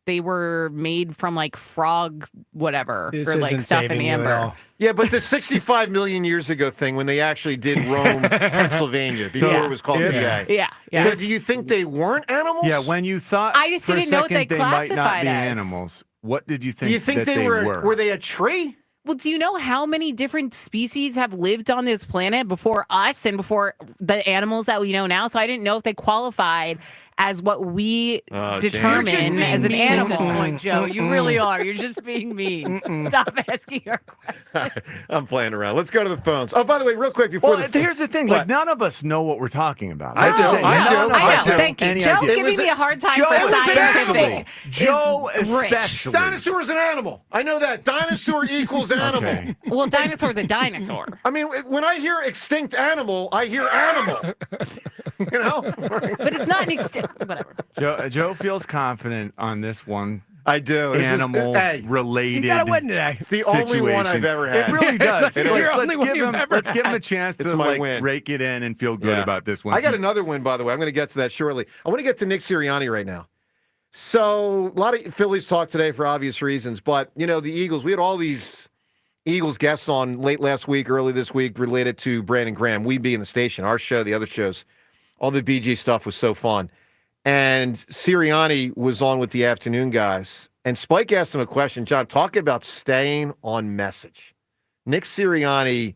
they were made from like frogs, whatever, This or like isn't stuff in saving you at amber. all. Yeah, but the 65 million years ago thing when they actually did roam Pennsylvania before Yeah. it was called PA. Yeah. So do you think they weren't animals? Yeah, when you thought I just for didn't a know what second they might not classified be as. animals, what did you think, Do you think that they were? were? Were they a tree? Well, do you know how many different species have lived on this planet before us and before the animals that we know now? So I didn't know if they qualified as what we determine as an animal. At this point, Joe, you really are. You're just being mean. Stop asking our questions. I'm playing around. Let's go to the phones. Oh, by the way, real quick before. Well, here's the thing. Like, none of us know what we're talking about. I do. None of us have Thank you. any Joe idea. giving me a hard time Joe for scientific. Joe is rich. especially. Dinosaur is an animal. I know that. Dinosaur equals animal. Okay. Well, dinosaur's a dinosaur. I mean, when I hear extinct animal, I hear animal. You know? But it's not an extinct. Whatever. Joe feels confident on this one. I do. Animal related. You got a win today. It's the only one I've ever had. It really does. It's your only one you've ever Let's give him had. a chance It's to my like win. rake it in and feel good about this one. I got another win, by the way. I'm going to get to that shortly. I want to get to Nick Sirianni right now. So a lot of Phillies talk today for obvious reasons, but you know the Eagles. We had all these Eagles guests on late last week, early this week, related to Brandon Graham. We be in the station, our show, the other shows. All the BG stuff was so fun. And Sirianni was on with the afternoon guys. And Spike asked him a question. John, talk about staying on message. Nick Sirianni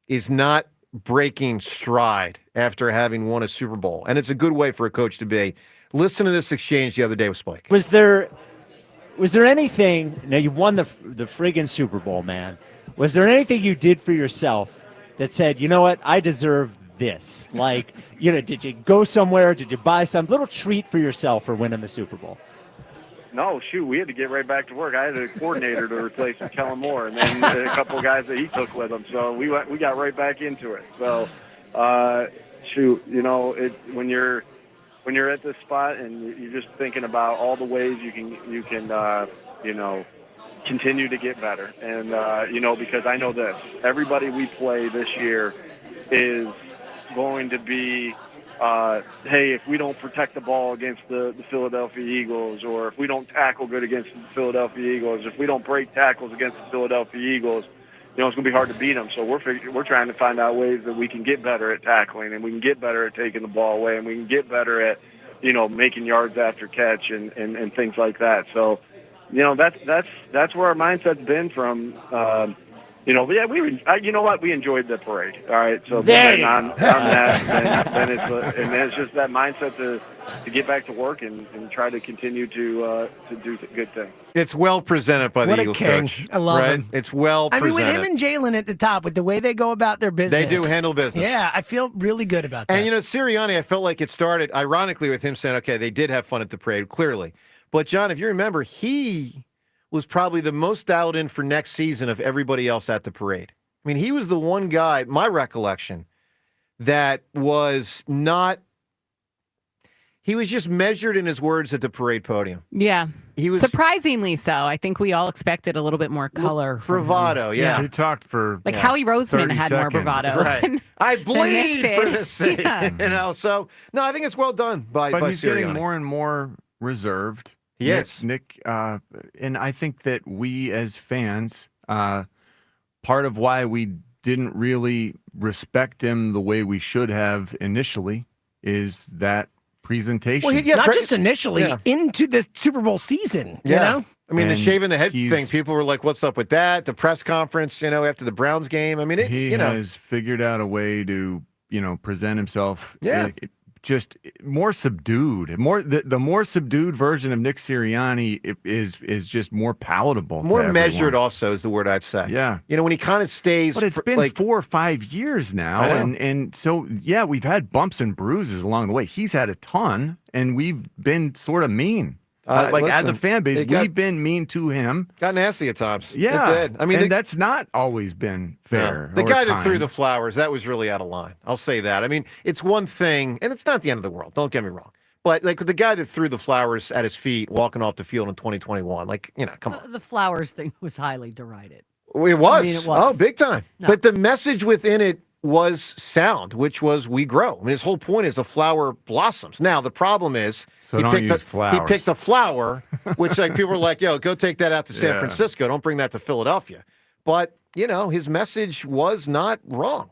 is not breaking stride after having won a Super Bowl. And it's a good way for a coach to be. Listen to this exchange the other day with Spike. Was there anything, now you won the friggin' Super Bowl, man. Was there anything you did for yourself that said, you know what, I deserve this? Like, you know, did you go somewhere? Did you buy some little treat for yourself for winning the Super Bowl? No, shoot, we had to get right back to work. I had a coordinator to replace Kellen Moore, and then a couple of guys that he took with him. So we got right back into it. So, shoot, you know, when you're at this spot and you're just thinking about all the ways you can you know, continue to get better, and you know, because I know this, everybody we play this year is going to be. Hey, if we don't protect the ball against the Philadelphia Eagles, or if we don't tackle good against the Philadelphia Eagles, if we don't break tackles against the Philadelphia Eagles, you know, it's going to be hard to beat them. So we're trying to find out ways that we can get better at tackling, and we can get better at taking the ball away, and we can get better at, you know, making yards after catch and things like that. So, you know, that's where our mindset's been from. You know, yeah, you know what? We enjoyed the parade. All right, so There on that, then it's just that mindset to get back to work and try to continue to do good things. It's well presented by the What a Eagles king. coach. I love right? him. It's well I mean, presented. with him and Jalen at the top, with the way they go about their business. They do handle business. Yeah, I feel really good about that. And, you know, Sirianni, I felt like it started, ironically, with him saying, okay, they did have fun at the parade, clearly. But, John, if you remember, he was probably the most dialed in for next season of everybody else at the parade. I mean, he was the one guy, my recollection, that was not – he was just measured in his words at the parade podium. Yeah. He was surprisingly so. I think we all expected a little bit more color. from bravado, him. yeah. He talked for Like Howie Roseman 30 had more seconds. bravado. Right. I bleed Nick for did. this city. Yeah. You know, so, no, I think it's well done by But he's Sirianni. getting more and more reserved. He is. Nick, and I think that we as fans, part of why we didn't really respect him the way we should have initially is that presentation. Well, not just initially, into the Super Bowl season, you know? I mean, the And shaving the head he's- thing, people were like, what's up with that? The press conference, you know, after the Browns game. I mean, he you know. has figured out a way to, you know, present himself just more subdued. The more subdued version of Nick Sirianni is just more palatable. More to measured, everyone. also, is the word I'd say. Yeah. When he kind of stays. But it's been like 4 or 5 years now, and so yeah, we've had bumps and bruises along the way. He's had a ton, and we've been sort of mean. As a listen, fan base, we've been mean to him. Got nasty at times. Yeah, It did. I mean, that's not always been fair. The or guy that kind. threw the flowers, that was really out of line. I'll say that. I mean, it's one thing, and it's not the end of the world. Don't get me wrong. But like the guy that threw the flowers at his feet walking off the field in 2021, come on. The flowers thing was highly derided. It was. I mean, it was. Oh, big time. No. But the message within it was sound, which was we grow. I mean, his whole point is a flower blossoms. Now, the problem is So don't use he flowers. picked a flower, which like people were like, yo, go take that out to San Yeah. Francisco. Don't bring that to Philadelphia. But, his message was not wrong.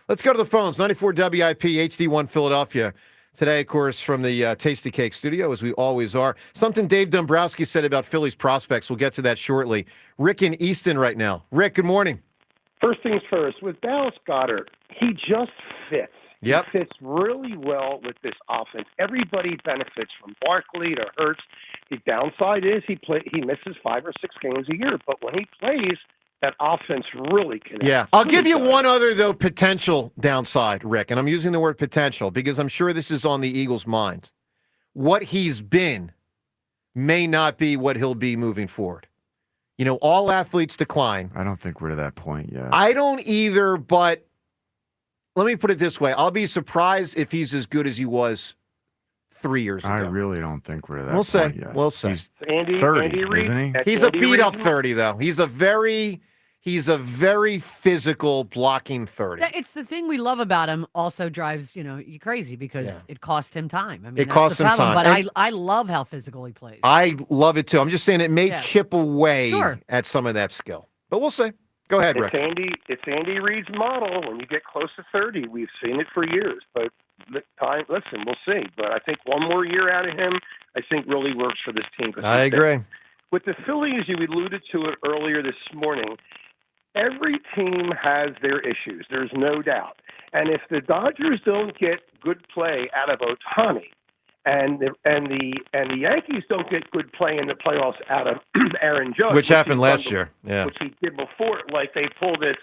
Let's go to the phones. 94 WIP, HD1 Philadelphia. Today, of course, from the Tasty Cake studio, as we always are. Something Dave Dombrowski said about Phillies prospects. We'll get to that shortly. Rick in Easton right now. Rick, good morning. First things first, with Dallas Goedert, he just fits. Yep. He fits really well with this offense. Everybody benefits from Barkley to Hurts. The downside is he misses 5 or 6 games a year, but when he plays, that offense really connects. Yeah. I'll give you one other, though, potential downside, Rick, and I'm using the word potential because I'm sure this is on the Eagles' mind. What he's been may not be what he'll be moving forward. All athletes decline. I don't think we're to that point yet. I don't either, but let me put it this way. I'll be surprised if he's as good as he was 3 years ago. I really don't think we're to that We'll see. point yet. We'll see. He's Andy 30, Reid, isn't he? He's a beat-up 30, though. He's a very physical blocking 30. It's the thing we love about him. Also drives you crazy because it cost him time. I mean, It cost him time. But And I love how physical he plays. I love it, too. I'm just saying it may Yeah. chip away Sure. at some of that skill. But we'll see. Go ahead, Rick. It's Andy Reid's model. When you get close to 30, we've seen it for years. But listen, we'll see. But I think one more year out of him, I think really works for this team. I agree. With the Phillies, you alluded to it earlier this morning. Every team has their issues. There's no doubt. And if the Dodgers don't get good play out of Ohtani, and the Yankees don't get good play in the playoffs out of Aaron Judge, Which happened he's last done year. Yeah. which he did before, like they pulled this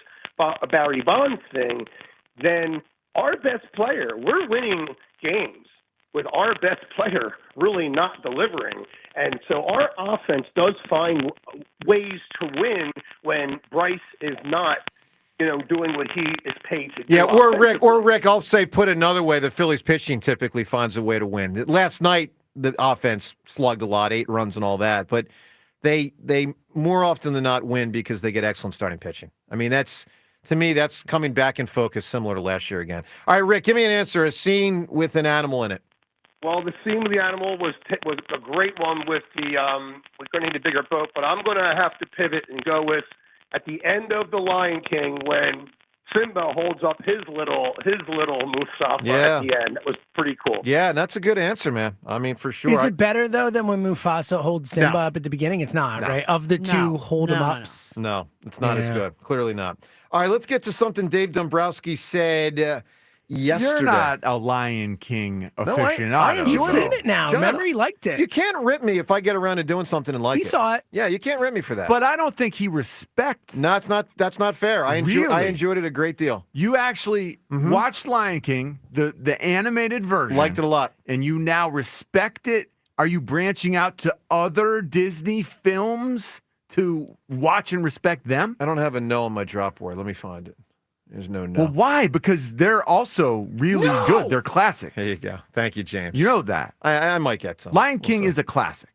Barry Bonds thing, then our best player, we're winning games with our best player really not delivering. And so our offense does find ways to win when Bryce is not, doing what he is paid to do. Yeah, or offensively. Rick, I'll say put another way, the Phillies pitching typically finds a way to win. Last night, the offense slugged a lot, 8 runs and all that, but they more often than not win because they get excellent starting pitching. I mean, to me, that's coming back in focus similar to last year again. All right, Rick, give me an answer, a scene with an animal in it. Well, the scene with the animal was a great one with the we're going to need a bigger boat, but I'm going to have to pivot and go with at the end of The Lion King when Simba holds up his little Mustafa at the end. That was pretty cool. Yeah, and that's a good answer, man. I mean, for sure. Is it better, though, than when Mufasa holds Simba No. up at the beginning? It's not, No. right? Of the two hold-em-ups. No, it's not as Yeah. good. Clearly not. All right, let's get to something Dave Dombrowski said yesterday. You're not a Lion King No, aficionado. I enjoy He's seen it now. Shut Remember, up. he liked it. You can't rip me if I get around to doing something and like He it. saw it. Yeah, you can't rip me for that. But I don't think he respects. No, that's not fair. I Really? enjoyed it a great deal. You actually watched Lion King, the animated version. Liked it a lot. And you now respect it. Are you branching out to other Disney films to watch and respect them? I don't have a no on my drop board. Let me find it. There's no no. Well, why? Because they're also really good. They're classics. There you go. Thank you, James. You know that. I might get some. Lion King is a classic.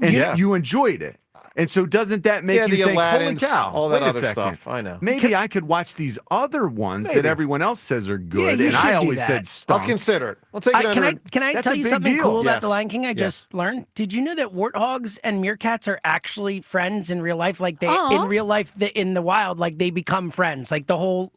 And you enjoyed it. And so doesn't that make you the think, Aladdins, holy cow, all that wait a other second. stuff. I know. Maybe I could watch these other ones that Maybe. everyone else says are good. you And should I do always that. said stunk. I'll consider it. I'll take it under. Can I That's tell a you big something deal. cool about Yes. The Lion King I just learned? Did you know that warthogs and meerkats are actually friends in real life? Like in real life, in the wild, like they become friends. Like the whole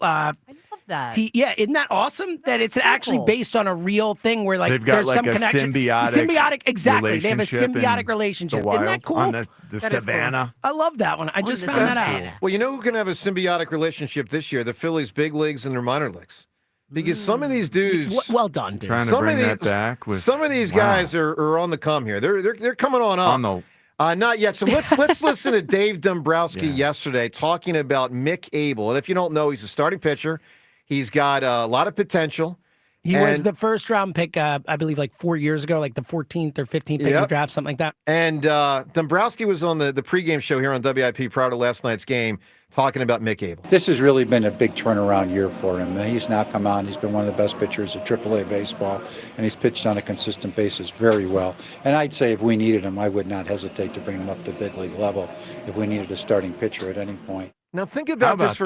that. Yeah, isn't that awesome? That it's actually cool. based on a real thing where like They've got there's like some a connection. symbiotic Exactly. They have a relationship in symbiotic relationship. the Isn't that wild, cool? on the That is cool. savannah. I love that one. I just found that out. Well, you know who can have a symbiotic relationship this year? The Phillies big leagues and their minor leagues. because some of these dudes. Well done, dude. Trying to bring that back. Some of these guys are on the come here. They're coming on up. Not yet. So let's listen to Dave Dombrowski yesterday talking about Mick Abel. And if you don't know, he's a starting pitcher. He's got a lot of potential. He was the first round pick, I believe, like 4 years ago, like the 14th or 15th pick in the draft, something like that. And Dombrowski was on the pregame show here on WIP prior to last night's game talking about Mick Abel. This has really been a big turnaround year for him. He's now come on. He's been one of the best pitchers of AAA baseball, and he's pitched on a consistent basis very well. And I'd say if we needed him, I would not hesitate to bring him up to big league level if we needed a starting pitcher at any point. Now think about this.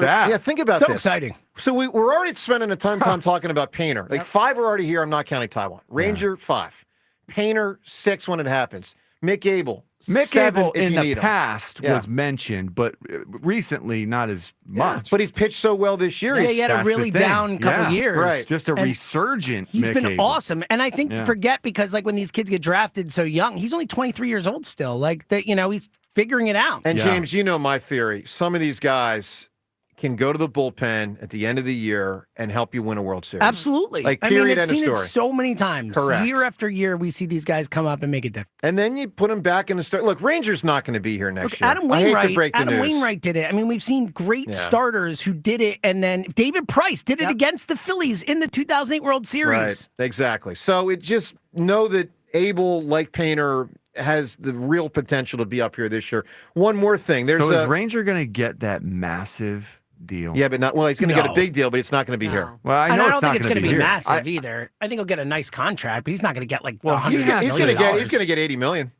Think about so this. Exciting. So we're already spending a ton of time talking about Painter. Like 5 are already here. I'm not counting Taiwan. Ranger 5, Painter 6 when it happens. Mick Abel. Mick Abel in the past Yeah. was mentioned, but recently not as much. But he's pitched so well this year. Yeah, he had a really down couple years. Right. Just a And resurgent He's Mick been Abel. awesome. And I think to forget, because like when these kids get drafted so young, he's only 23 years old still. Like that, he's figuring it out. And James, you know my theory. Some of these guys can go to the bullpen at the end of the year and help you win a World Series. Absolutely. Like, I period, mean, I've end of seen story. it so many times. Correct. Year after year, we see these guys come up and make it different. And then you put them back in the start. Look, Ranger's not going to be here next year. Adam I hate Wainwright, to break the news. Wainwright did it. I mean, we've seen great starters who did it, and then David Price did it against the Phillies in the 2008 World Series. Right, exactly. So it just know that Abel, like Painter, has the real potential to be up here this year. One more thing. So is Ranger going to get that massive deal? Yeah, but not. Well, he's going to get a big deal, but it's not going to be here. Well, I know I don't think it's going to be here. massive either. I think he'll get a nice contract, but he's not going to get like He's going to get $80 million.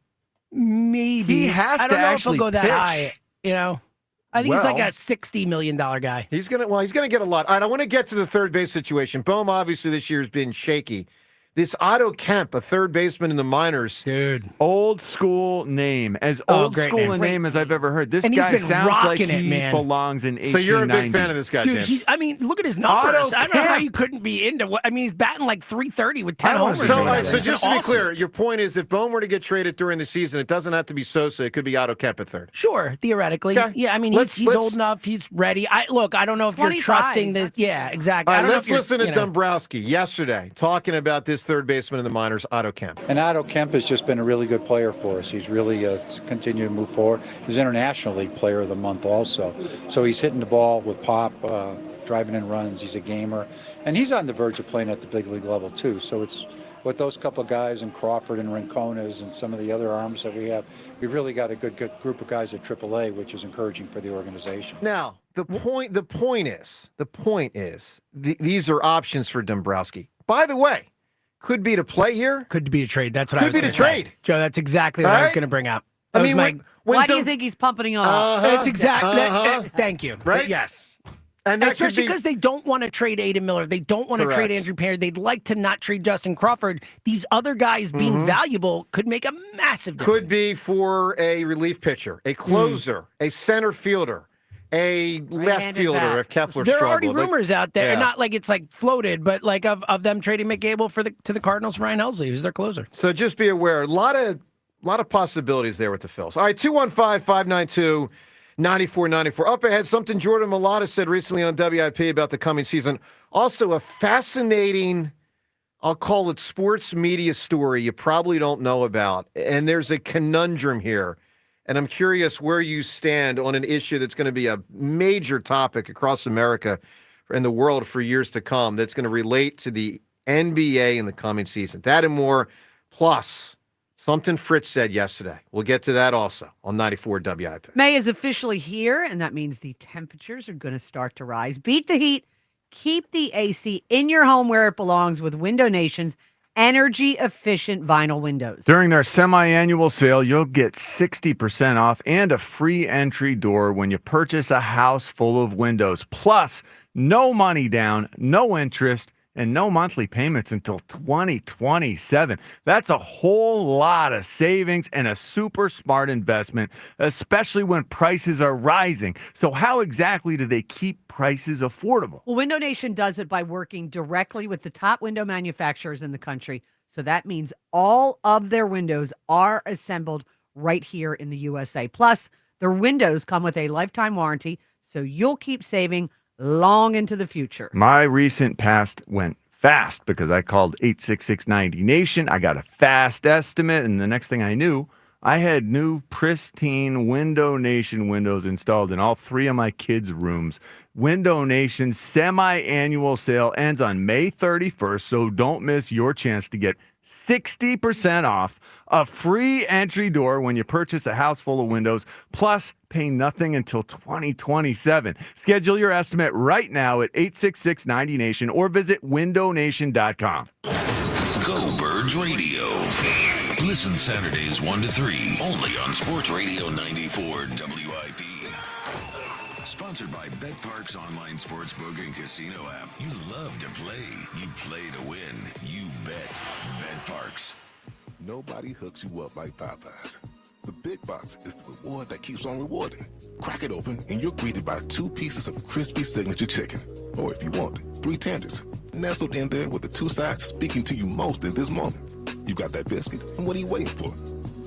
Maybe He has I to don't know actually if he'll go that pitch. high. I think he's like a $60 million guy. He's going to get a lot. All right, I want to get to the third base situation. Bohm obviously this year has been shaky. This Otto Kemp, a third baseman in the minors. Dude. Old school name. As old school a name as I've ever heard. This And guy he's been sounds like rocking it, he man. belongs in 1890. So you're a big fan of this guy, Dude, James. look at his numbers. Otto I don't know how Kemp. you couldn't be into what. I mean, he's batting like 330 with 10 homers. So, or all right, whatever. so It's just to been be awesome. clear, your point is if Bohm were to get traded during the season, it doesn't have to be Sosa. It could be Otto Kemp at third. Sure, theoretically. Okay. Yeah, I mean, Let's- he's old enough. He's ready. I don't know if you're 25. trusting this. Yeah, exactly. All I right, don't know let's if you're, listen to Dombrowski yesterday talking about this third baseman in the minors, Otto Kemp. And Otto Kemp has just been a really good player for us. He's really continued to move forward. He's International League Player of the Month also. So he's hitting the ball with pop, driving in runs. He's a gamer. And he's on the verge of playing at the big league level too. So it's with those couple of guys and Crawford and Rincones and some of the other arms that we have, we've really got a good group of guys at AAA, which is encouraging for the organization. Now, the point is, these are options for Dombrowski. By the way, could be to play here. Could be a trade. That's what I Could was be going to to trade. say. Joe, that's exactly what I was going to bring up. I That was mean, my- Why do you think he's pumping him up? It's exactly. Thank you. Right? But yes. And that especially could be- because they don't want to trade Aiden Miller. They don't want to trade Correct. Andrew Perry. They'd like to not trade Justin Crawford. These other guys being valuable could make a massive difference. Could be for a relief pitcher, a closer, a center fielder, a left Right-handed fielder bat. if Kepler There are struggled. already Like- rumors out there, Yeah. not like it's like floated, but like of them trading McGable to the Cardinals for Ryan Helsley, who's their closer. So just be aware, a lot of possibilities there with the Phils. All right, 215-592-9494. Up ahead, something Jordan Mailata said recently on WIP about the coming season. Also a fascinating, I'll call it sports media story you probably don't know about. And there's a conundrum here. And I'm curious where you stand on an issue that's going to be a major topic across America and the world for years to come that's going to relate to the NBA in the coming season. That and more, plus something Fritz said yesterday. We'll get to that also on 94 WIP. May is officially here, and that means the temperatures are going to start to rise. Beat the heat. Keep the AC in your home where it belongs with Window Nation's energy-efficient vinyl windows. During their semi-annual sale, you'll get 60% off and a free entry door when you purchase a house full of windows. Plus, no money down, no interest, and no monthly payments until 2027. That's a whole lot of savings and a super smart investment, especially when prices are rising. So how exactly do they keep prices affordable? Well, Window Nation does it by working directly with the top window manufacturers in the country. So that means all of their windows are assembled right here in the USA. Plus, their windows come with a lifetime warranty, so you'll keep saving long into the future. My recent past went fast because I called 866-90-NATION. I got a fast estimate, and the next thing I knew, I had new pristine Window Nation windows installed in all 3 of my kids' rooms. Window Nation's semi-annual sale ends on May 31st, so don't miss your chance to get 60% off, a free entry door when you purchase a house full of windows, plus pay nothing until 2027. Schedule your estimate right now at 866-90-NATION or visit windownation.com. Go Birds Radio. Listen Saturdays 1 to 3, only on Sports Radio 94 WIP. Sponsored by BetParks online sportsbook and casino app. You love to play. You play to win. You bet. BetParks. Nobody hooks you up like Popeyes. The Big Box is the reward that keeps on rewarding. Crack it open and you're greeted by 2 pieces of crispy signature chicken. Or if you want, 3 tenders. Nestled in there with the 2 sides speaking to you most in this moment. You got that biscuit, and what are you waiting for?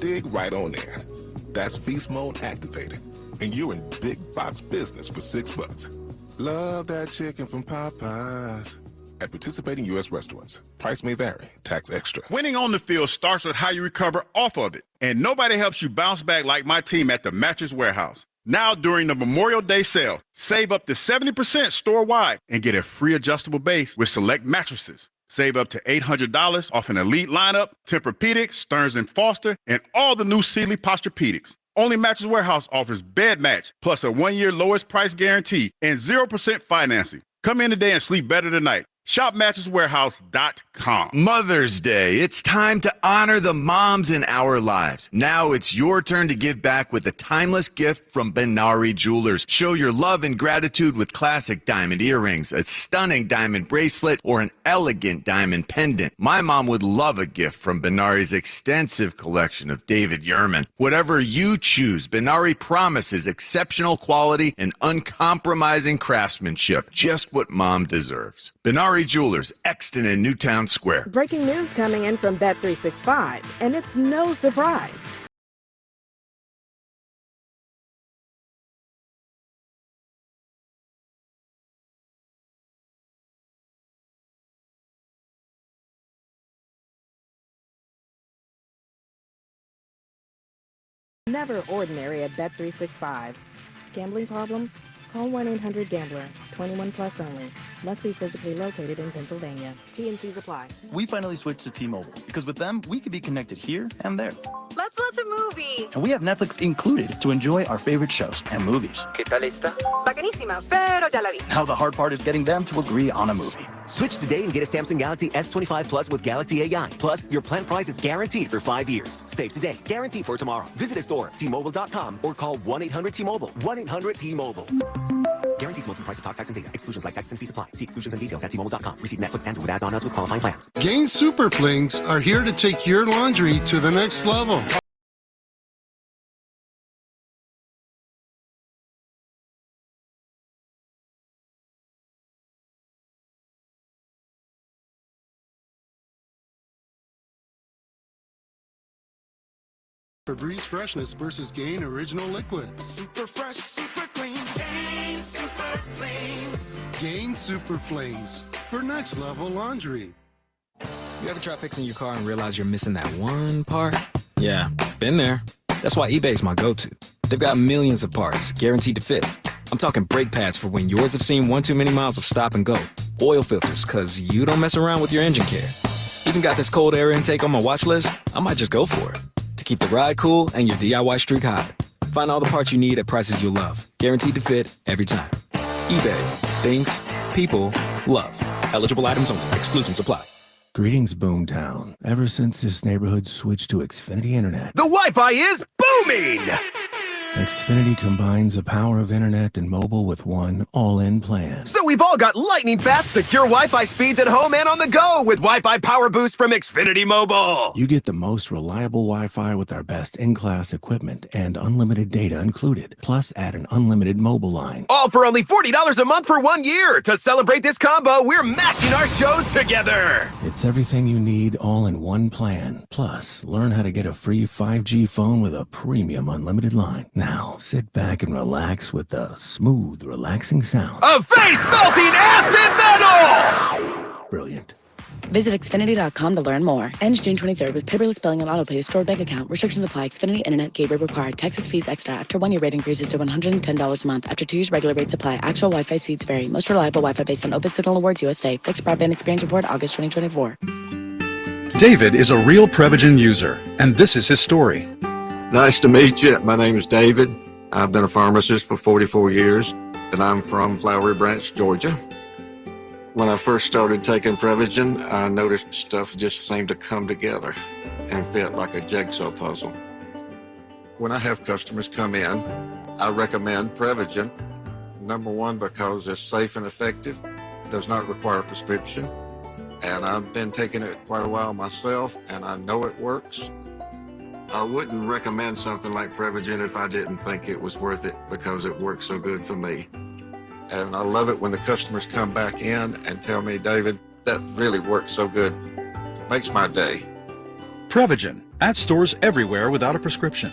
Dig right on in. That's feast mode activated. And you're in big box business for $6. Love that chicken from Popeyes. At participating U.S. restaurants. Price may vary. Tax extra. Winning on the field starts with how you recover off of it. And nobody helps you bounce back like my team at the Mattress Warehouse. Now during the Memorial Day sale, save up to 70% store-wide and get a free adjustable base with select mattresses. Save up to $800 off an elite lineup, Tempur-Pedic, Stearns & Foster, and all the new Sealy Posturepedics. Only Mattress Warehouse offers bed match, plus a 1-year lowest price guarantee and 0% financing. Come in today and sleep better tonight. ShopMattressWarehouse.com. Mother's Day. It's time to honor the moms in our lives. Now it's your turn to give back with a timeless gift from Benari Jewelers. Show your love and gratitude with classic diamond earrings, a stunning diamond bracelet, or an elegant diamond pendant. My mom would love a gift from Benari's extensive collection of David Yurman. Whatever you choose, Benari promises exceptional quality and uncompromising craftsmanship. Just what mom deserves. Benari Jewelers, Exton and Newtown Square. Breaking news coming in from Bet365, and it's no surprise. Never ordinary at Bet365. Gambling problem? Call 1-800-GAMBLER. 21 plus only. Must be physically located in Pennsylvania. T&Cs apply. We finally switched to T-Mobile because with them, we can be connected here and there. Let's watch a movie. And we have Netflix included to enjoy our favorite shows and movies. ¿Qué tal esta? Bacanísima, pero ya la vi. Now the hard part is getting them to agree on a movie. Switch today and get a Samsung Galaxy S25 Plus with Galaxy AI. Plus, your plan price is guaranteed for 5 years. Save today, guaranteed for tomorrow. Visit a store, T-Mobile.com, or call 1-800-T-Mobile. 1-800-T-Mobile. Guarantees monthly price of talk, text, and data. Exclusions like taxes and fees apply. See exclusions and details at T-Mobile.com. Receive Netflix and with ads on us with qualifying plans. Gain Super Flings are here to take your laundry to the next level. Febreze Freshness versus Gain Original Liquid. Super fresh, super clean. Gain Super Flings. Gain Super Flings for next level laundry. You ever try fixing your car and realize you're missing that one part? Yeah, been there. That's why eBay's my go-to. They've got millions of parts guaranteed to fit. I'm talking brake pads for when yours have seen one too many miles of stop and go. Oil filters, cause you don't mess around with your engine care. Even got this cold air intake on my watch list. I might just go for it. To keep the ride cool and your DIY streak hot. Find all the parts you need at prices you'll love. Guaranteed to fit every time. eBay. Things people love. Eligible items only. Exclusions apply. Greetings, Boomtown. Ever since this neighborhood switched to Xfinity Internet, the Wi-Fi is booming! Xfinity combines the power of internet and mobile with one all-in plan. So we've all got lightning-fast, secure Wi-Fi speeds at home and on the go with Wi-Fi Power Boost from Xfinity Mobile. You get the most reliable Wi-Fi with our best in-class equipment and unlimited data included. Plus, add an unlimited mobile line. All for only $40 a month for 1 year. To celebrate this combo, we're mashing our shows together. It's everything you need all in one plan. Plus, learn how to get a free 5G phone with a premium unlimited line. Now, Now, sit back and relax with the smooth, relaxing sound of face-melting acid metal! Brilliant. Visit Xfinity.com to learn more. Ends June 23rd with paperless billing and autopay stored bank account. Restrictions apply. Xfinity Internet gateway required. Taxes, fees extra. After 1 year rate increases to $110 a month. After 2 years, regular rates apply. Actual Wi-Fi speeds vary. Most reliable Wi-Fi based on Open Signal Awards USA. Fixed Broadband Experience Report, August 2024. David is a real Prevagen user, and this is his story. Nice to meet you. My name is David. I've been a pharmacist for 44 years, and I'm from Flowery Branch, Georgia. When I first started taking Prevagen, I noticed stuff just seemed to come together and fit like a jigsaw puzzle. When I have customers come in, I recommend Prevagen. Number one, because it's safe and effective, does not require a prescription, and I've been taking it quite a while myself, and I know it works. I wouldn't recommend something like Prevagen if I didn't think it was worth it because it works so good for me. And I love it when the customers come back in and tell me, David, that really works so good. Makes my day. Prevagen, at stores everywhere without a prescription.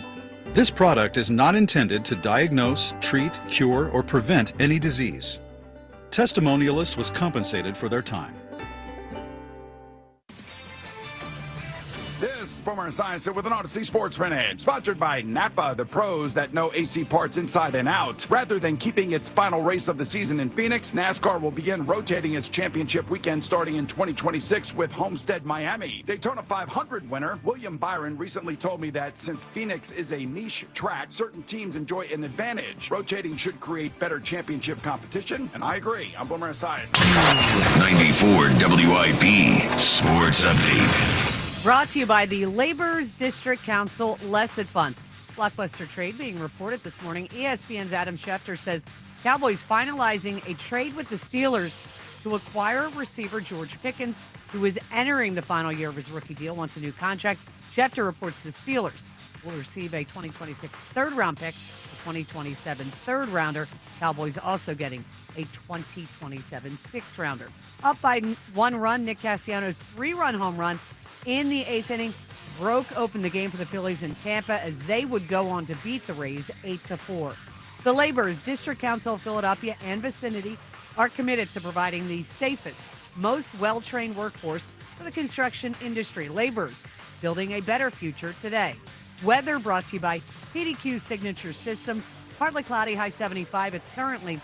This product is not intended to diagnose, treat, cure, or prevent any disease. Testimonialist was compensated for their time. This Boomer Esiason with an Odyssey Sports Minute, sponsored by Napa, the pros that know AC parts inside and out. Rather than keeping its final race of the season in Phoenix, NASCAR will begin rotating its championship weekend starting in 2026 with Homestead, Miami. Daytona 500 winner William Byron recently told me that since Phoenix is a niche track, certain teams enjoy an advantage. Rotating should create better championship competition, and I agree. I'm Boomer Esiason. 94 WIP Sports Update. Brought to you by the Labor's District Council Lesson Fund. Blockbuster trade being reported this morning. ESPN's Adam Schefter says Cowboys finalizing a trade with the Steelers to acquire receiver George Pickens, who is entering the final year of his rookie deal, wants a new contract. Schefter reports the Steelers will receive a 2026 third-round pick, a 2027 third-rounder. Cowboys also getting a 2027 sixth-rounder. Up by 1 run, Nick Castellanos' 3-run home run in the 8th inning broke open the game for the Phillies in Tampa as they would go on to beat the Rays 8-4. The Labor's District Council of Philadelphia and vicinity are committed to providing the safest, most well-trained workforce for the construction industry. Labor's building a better future today. Weather brought to you by PDQ Signature Systems. Partly cloudy, high 75. It's currently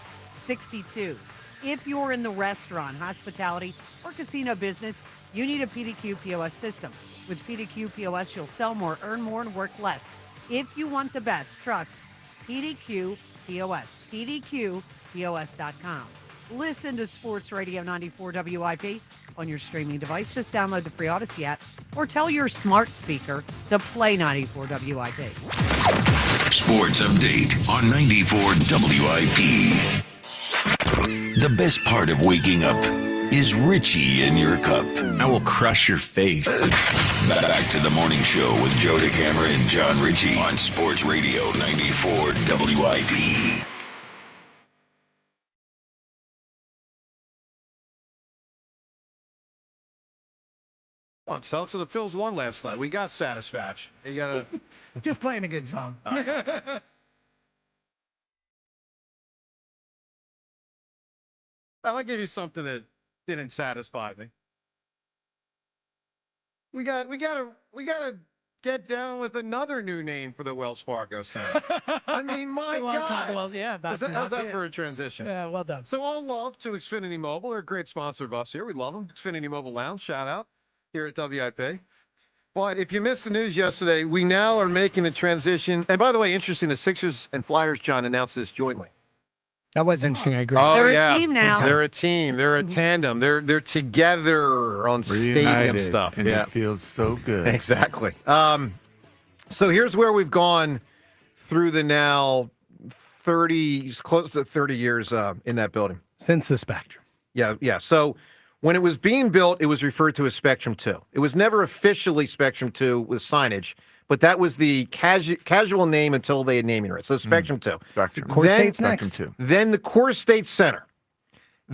62. If you're in the restaurant, hospitality, or casino business, you need a PDQ POS system. With PDQ POS, you'll sell more, earn more, and work less. If you want the best, trust PDQ POS. PDQPOS.com. Listen to Sports Radio 94 WIP on your streaming device. Just download the free Odyssey app or tell your smart speaker to play 94 WIP. Sports Update on 94 WIP. The best part of waking up is Richie in your cup. I will crush your face. Back to the morning show with Joe DeCamera and John Ritchie on Sports Radio 94 WIP. Come on, so the Phils won last night. We got satisfaction. You gotta just playing a good song. I'll give you something that didn't satisfy me. We gotta get down with another new name for the Wells Fargo Center. I mean, my God. Well, yeah, How's that for a transition? Yeah, well done. So all love to Xfinity Mobile. They're a great sponsor of us here. We love them. Xfinity Mobile Lounge, shout out here at WIP. But if you missed the news yesterday, we now are making the transition. And by the way, interesting, the Sixers and Flyers, John, announced this jointly. That was interesting. I agree. Oh, They're yeah. a team now. They're a team. They're a tandem. They're together on stadium Reunited, stuff. and Yeah, it feels so good. exactly. So here's where we've gone through the now 30, close to 30 years in that building. Since the Spectrum. Yeah. So when it was being built, it was referred to as Spectrum 2. It was never officially Spectrum 2 with signage, but that was the casual name until they had naming rights. So Spectrum 2. Spectrum. Core Then- State's Spectrum next. 2. Then the Core State Center.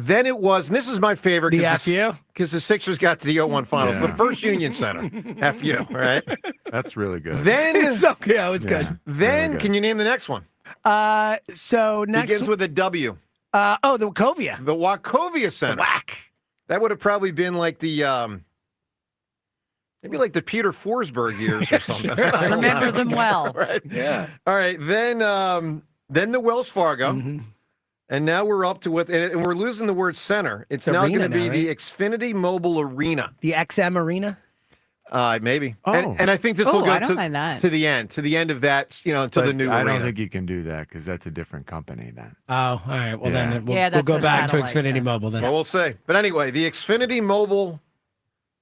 Then it was, and this is my favorite. The FU? Because the Sixers got to the 0-1 finals. Yeah. The first Union Center. FU, right? That's really good. Then, It's okay. Yeah, it was good. then Really good. can you name the next one? So next. Begins with a W. The Wachovia. The Wachovia Center. Whack. That would have probably been like the, maybe like the Peter Forsberg years or something. Sure. I don't Remember know. them well. Right. Yeah. All right. Then the Wells Fargo. Mm-hmm. And now we're up to what, and we're losing the word center. It's now going arena to be now, the right? Xfinity Mobile Arena. The XM Arena. Maybe. Oh. And I think this will go I don't mind that. to the end of that, until the But new I arena. don't think you can do that because that's a different company then. Oh, all right. Well, Yeah. then we'll, Yeah, we'll that's go the back to satellite, Xfinity yeah. Mobile then. Well, we'll see. But anyway, the Xfinity Mobile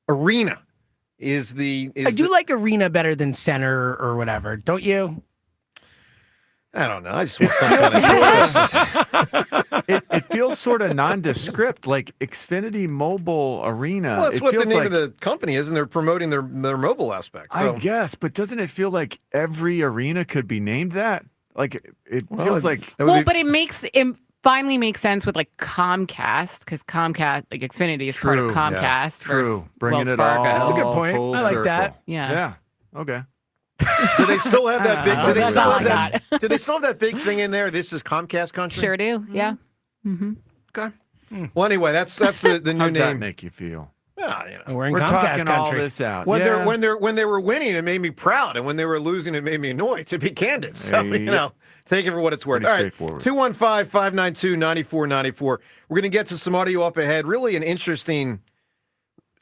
Arena is the. I do like arena better than center or whatever. Don't you? I don't know. I just want some kind of. It feels sort of nondescript, like Xfinity Mobile Arena. Well, that's It what the feels name like- of the company is, and they're promoting their mobile aspect. I So. guess, but doesn't it feel like every arena could be named that? Like it Well, feels like that would Well, be- but it finally makes sense with like Comcast because Comcast, like Xfinity, is part of True, yeah. Comcast True. versus Bringing Wells it Fargo. all That's a good point. full I like that. circle. Yeah. Yeah. Okay. Do they still have that big? I Do don't they know. still That's have all I that? Do they still have that big thing in there? This is Comcast country. Sure do. Yeah. Mm-hmm. Okay. Well, anyway, that's the new How's that name. make you feel? Yeah, We're in We're Comcast talking all country. this out. When Yeah. when they were winning, it made me proud, and when they were losing, it made me annoyed. To be candid, so Yeah. take it for what it's worth. Pretty All right, straightforward. 215-592-9494. We're going to get to some audio up ahead. Really, an interesting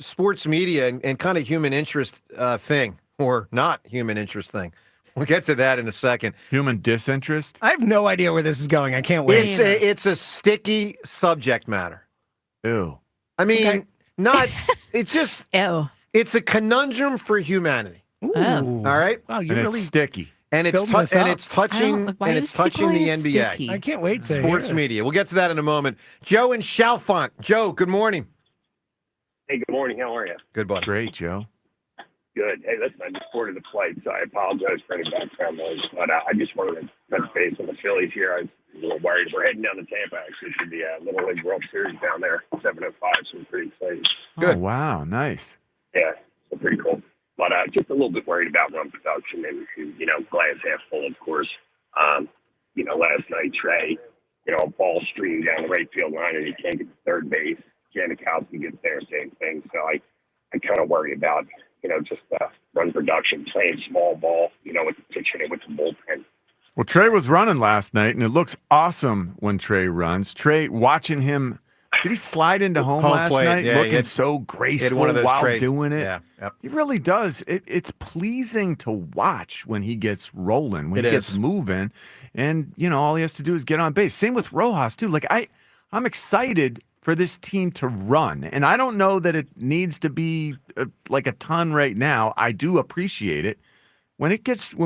sports media and kind of human interest thing, or not human interest thing. We'll get to that in a second. Human disinterest? I have no idea where this is going. I can't wait. It's a sticky subject matter. Ew. I mean, Okay. not. It's just. Ew. It's a conundrum for humanity. Ooh. All right. Wow, you're And really. it's sticky. And it's Building this and up. it's touching why and do it's people touching the call it NBA. sticky? I can't wait to Sports hear this. media. We'll get to that in a moment. Joe in Chalfont. Joe, good morning. Hey, good morning. How are you? Good buddy. Great, Joe. Good. Hey, listen, I just boarded the flight, so I apologize for any background noise. But I just wanted to touch base on the Phillies here. I was a little worried. We're heading down to Tampa, actually, for the Little League World Series down there, 7:05, so we're pretty excited. Good. Oh, wow. Nice. Yeah, so pretty cool. But just a little bit worried about run production and glass half full, of course. Last night, Trey, a ball streamed down the right field line and he can't get to third base. Janikowski gets there, same thing. So I kind of worry about, just run production, playing small ball, with the pitching and with the bullpen. Well, Trey was running last night, and it looks awesome when Trey runs. Trey, watching him, did he slide into home last plate, night? yeah, he Looking had- so He had graceful one of those while trade- doing it. Yeah. Yep. He really does. It's pleasing to watch when he gets rolling, when It he gets is. moving, and all he has to do is get on base. Same with Rojas too. Like I'm excited for this team to run, and I don't know that it needs to be like a ton right now. I do appreciate it. When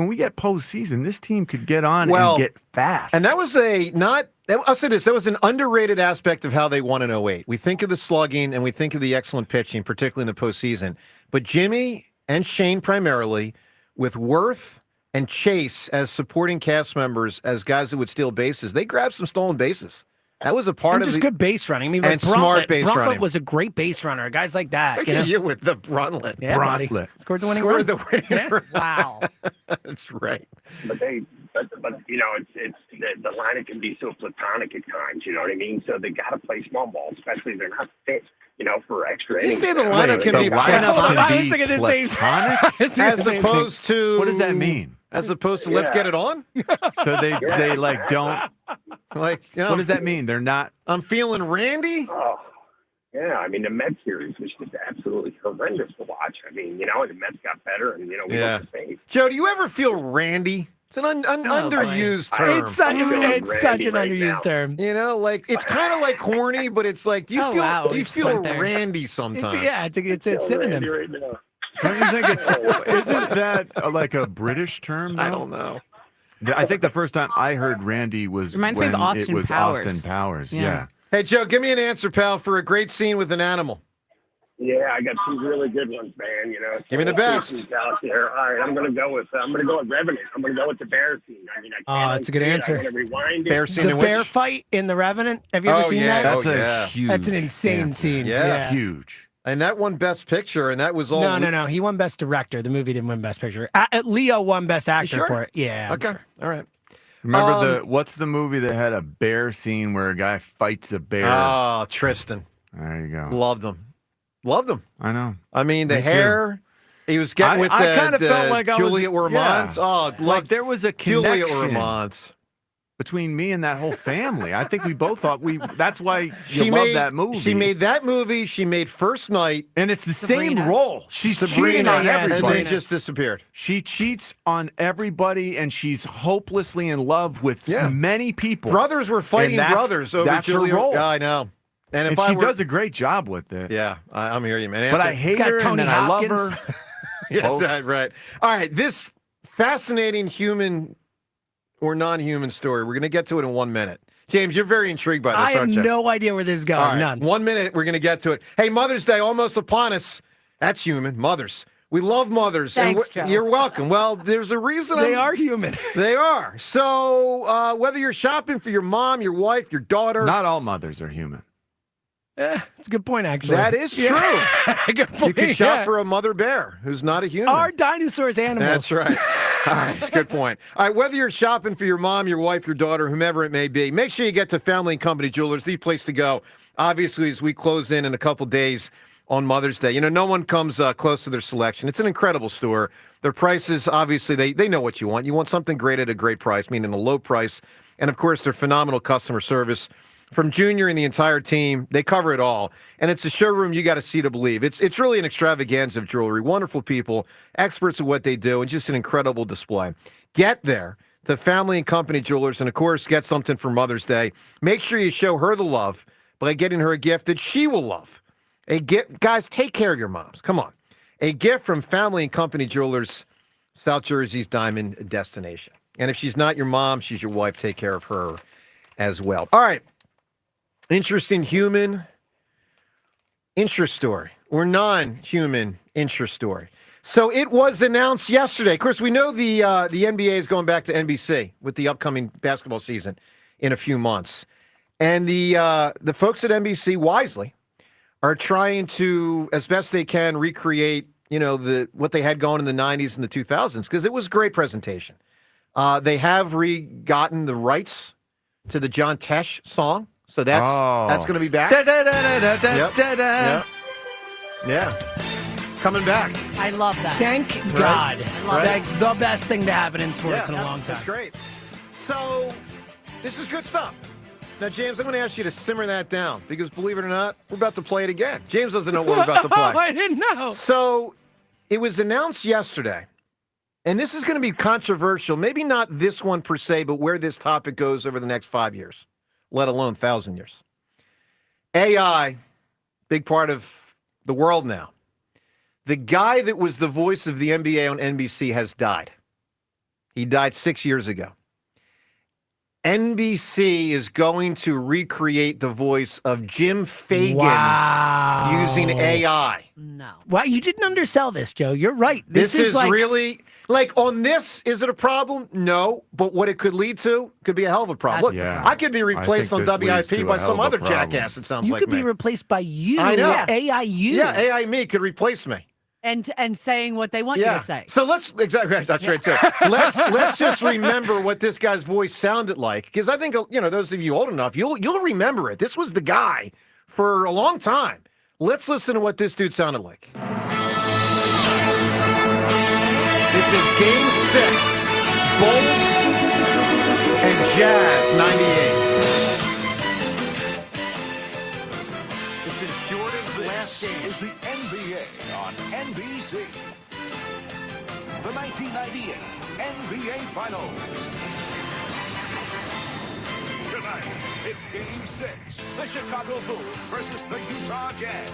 we get postseason, this team could get on and get fast. And that was I'll say this, that was an underrated aspect of how they won in 08. We think of the slugging and we think of the excellent pitching, particularly in the postseason. But Jimmy and Shane primarily, with Worth and Chase as supporting cast members, as guys that would steal bases, they grabbed some stolen bases. That was a part And of just the good base running. I mean, and smart base Bruntlett running. was a great base runner. Guys like that. Look at you with the Bruntlett. Yeah, buddy. Scored the winning run. the winning Yeah. run. Wow. That's right. But it's the line can be so platonic at times. You know what I mean? So they got to play small ball, especially if they're not fit. For extra You innings. say the lineup can be platonic as opposed to What does that mean? As opposed to let's get it on. So they like don't like. What does that mean? They're not. I'm feeling Randy. Oh, yeah. I mean, the Mets series was just absolutely horrendous to watch. I mean, the Mets got better, and we Yeah. looked the same. Joe, do you ever feel Randy? It's an underused term. It's such an underused term. It's kind of like horny, but it's like, do you Oh, feel wow, do you we just feel went there. Randy sometimes? It's a synonym. Right now. Don't you think isn't that like a British term? Though? I don't know. I think the first time I heard Randy was Reminds me of when Austin it was Powers. Austin Powers. Yeah. Yeah. Hey, Joe, give me an answer, pal, for a great scene with an animal. Yeah, I got some really good ones, man. You know, Give me the best. Out there. All right, I'm gonna go with Revenant. I'm gonna go with the bear scene. I mean, That's a good answer. I'm gonna rewind it. Bear scene The in bear which? fight in The Revenant. Have you ever seen that? That's huge. That's an insane answer. scene. Yeah. Huge. And that won Best Picture, and that was all. No. He won Best Director. The movie didn't win Best Picture. Leo won Best Actor sure? for it. Yeah. Okay. All right. Remember what's the movie that had a bear scene where a guy fights a bear? Oh, Tristan. There you go. Loved him. I know. I mean, the Me too. hair. He was getting with I kind of felt like Juliet I was, Ormond. yeah. Oh, like there was a Juliet connection Ormond. between me and that whole family. I think we both thought that's why you She love made that movie. She made that movie. She made First Night. And it's the Sabrina. same role. She's cheating Sabrina, on and everybody. then just disappeared. She cheats on everybody, and she's hopelessly in love with many people. Brothers were fighting brothers over that's Julia. her role. Yeah, I know. And if she were, does a great job with it. Yeah, I'm hearing you, man. But I hate her, and then I love her. Yes, right. All right, this fascinating human or non-human story. We're going to get to it in 1 minute. James, you're very intrigued by this, I have aren't you? no idea where this is going. All right, None. 1 minute, we're going to get to it. Hey, Mother's Day almost upon us. That's human. Mothers. We love mothers. Thanks, Joe. You're welcome. Well, there's a reason. They are human. They are. So whether you're shopping for your mom, your wife, your daughter. Not all mothers are human. It's a good point, actually. That is true. Good point. You can shop for a mother bear who's not a human. Are dinosaurs animals? That's right. All right, that's a good point. All right, whether you're shopping for your mom, your wife, your daughter, whomever it may be, make sure you get to Family and Company Jewelers, the place to go. Obviously, as we close in a couple days on Mother's Day, you know, no one comes close to their selection. It's an incredible store. Their prices, obviously, they know what you want. You want something great at a great price, meaning a low price. And, of course, their phenomenal customer service. From Junior and the entire team, they cover it all. And it's a showroom you got to see to believe. It's really an extravaganza of jewelry. Wonderful people, experts at what they do, and just an incredible display. Get there to Family and Company Jewelers, and, of course, get something for Mother's Day. Make sure you show her the love by getting her a gift that she will love. A gift, guys, take care of your moms. Come on. A gift from Family and Company Jewelers, South Jersey's diamond destination. And if she's not your mom, she's your wife. Take care of her as well. All right. Interesting human interest story or non-human interest story. So it was announced yesterday. Of course, we know the NBA is going back to NBC with the upcoming basketball season in a few months. And the folks at NBC wisely are trying to, as best they can, recreate, you know, what they had going in the 90s and the 2000s, because it was a great presentation. They have gotten the rights to the John Tesh song. So that's going to be back. Yeah. Coming back. I love that. Thank God. I love Like, the best thing to happen in sports in a long time. That's great. So this is good stuff. Now, James, I'm going to ask you to simmer that down because, believe it or not, we're about to play it again. James doesn't know what we're about to play. I didn't know. So it was announced yesterday, and this is going to be controversial. Maybe not this one per se, but where this topic goes over the next 5 years, let alone 1,000 years. AI, big part of the world now. The guy that was the voice of the NBA on NBC has died. He died 6 years ago. NBC is going to recreate the voice of Jim Fagan using AI. No. Wow, you didn't undersell this, Joe. You're right. This is like, really, like, on this, is it a problem? No. But what it could lead to could be a hell of a problem. Look, Yeah. I could be replaced on this leads WIP to by a hell some of a other problem. jackass, it sounds you like could me. be replaced by you. I know. AI you. Yeah, AI me could replace me. And saying what they want you to say. So let's exactly that's right too. Let's just remember what this guy's voice sounded like, because I think, you know, those of you old enough, you'll remember it. This was the guy for a long time. Let's listen to what this dude sounded like. This is Game 6, Bulls and Jazz 98. This is Jordan's last game. Is the NBA on NBC. The 1998 NBA Finals. Tonight, it's Game 6. The Chicago Bulls versus the Utah Jazz.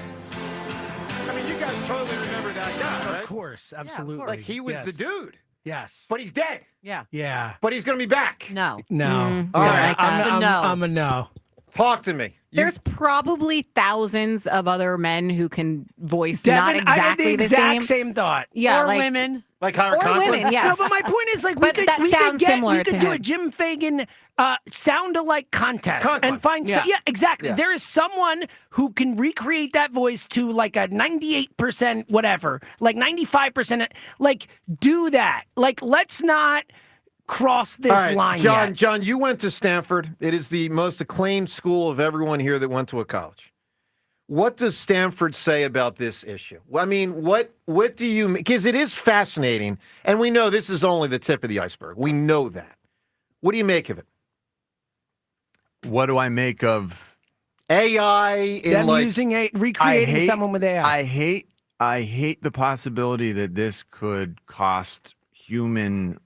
I mean, you guys totally remember that guy, right? Of course, absolutely. Like, he was Yes. the dude. Yes. But he's dead. Yeah. Yeah. But he's going to be back. No. No. All Yeah, right. That's a no. I'm a no. Talk to me. There's probably thousands of other men who can voice Devin, not exactly I had the exact same thought. Yeah, or like, women. Like Howard or Conklin? women, yes. No, but my point is, like, But that sounds similar we to could do him. a Jim Fagan sound-alike contest and find. Yeah. Yeah, exactly. Yeah. There is someone who can recreate that voice to like a 98% whatever, like 95%. Like, do that. Like, let's not cross this All right, line John, yet. John, you went to Stanford. It is the most acclaimed school of everyone here that went to a college. What does Stanford say about this issue? I mean, what do you, because it is fascinating, and we know this is only the tip of the iceberg. We know that. What do you make of it? What do I make of AI in Them like using recreating someone with AI. I hate the possibility that this could cost human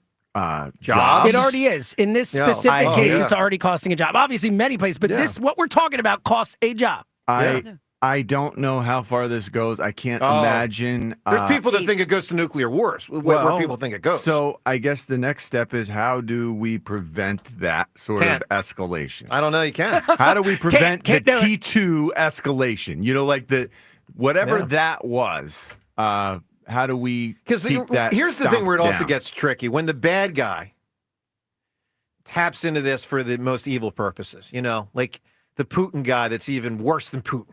jobs. It already is. In this specific case, it's already costing a job. Obviously, many places, but this, what we're talking about, costs a job. I don't know how far this goes. I can't imagine. There's people that think it goes to nuclear wars, where people think it goes. So I guess the next step is, how do we prevent that sort of escalation? I don't know. You can't. How do we prevent Can't the do it. T2 escalation? You know, like whatever that was. How do we keep that? Here's the thing where it also down? gets tricky. When the bad guy taps into this for the most evil purposes, you know, like the Putin guy that's even worse than Putin.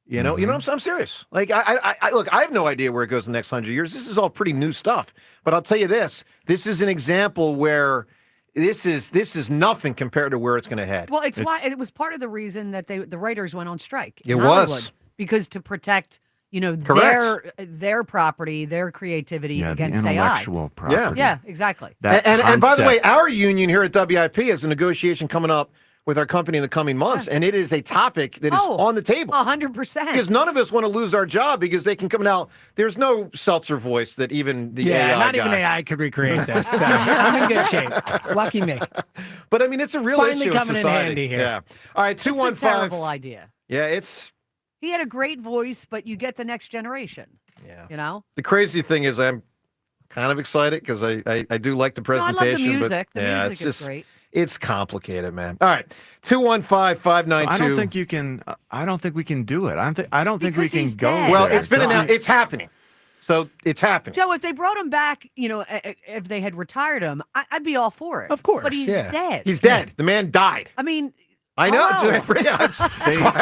You know, I'm serious. Like, I look, I have no idea where it goes the next 100 years. This is all pretty new stuff. But I'll tell you this: this is an example where this is nothing compared to where it's going to head. Well, it's why it was part of the reason that the writers went on strike. It in was. Hollywood, because to protect, Correct. their property, their creativity against the AI. intellectual property. Yeah, exactly. And by the way, our union here at WIP has a negotiation coming up with our company in the coming months, and it is a topic that is on the table. 100%. Because none of us want to lose our job because they can come out. There's no Seltzer voice that even the AI not guy. even AI could recreate this. So I'm in good shape. Lucky me. But I mean, it's a real Finally issue coming in in society. handy here. Yeah. All right, It's a 215. terrible idea. Yeah, it's He had a great voice, but you get the next generation. Yeah. You know? the crazy thing is I'm kind of excited because I do like the No, I presentation. love the music. But The yeah, music it's is just great. it's complicated, man. All right, 215-592. I don't think you can. I don't think we can do it. I don't think we Because can he's go. dead. Well, there. it's been announced. It's happening. So it's happening. Joe, if they brought him back, if they had retired him, I'd be all for it. Of course. But he's dead. He's dead. The man died. I mean, I know. hello.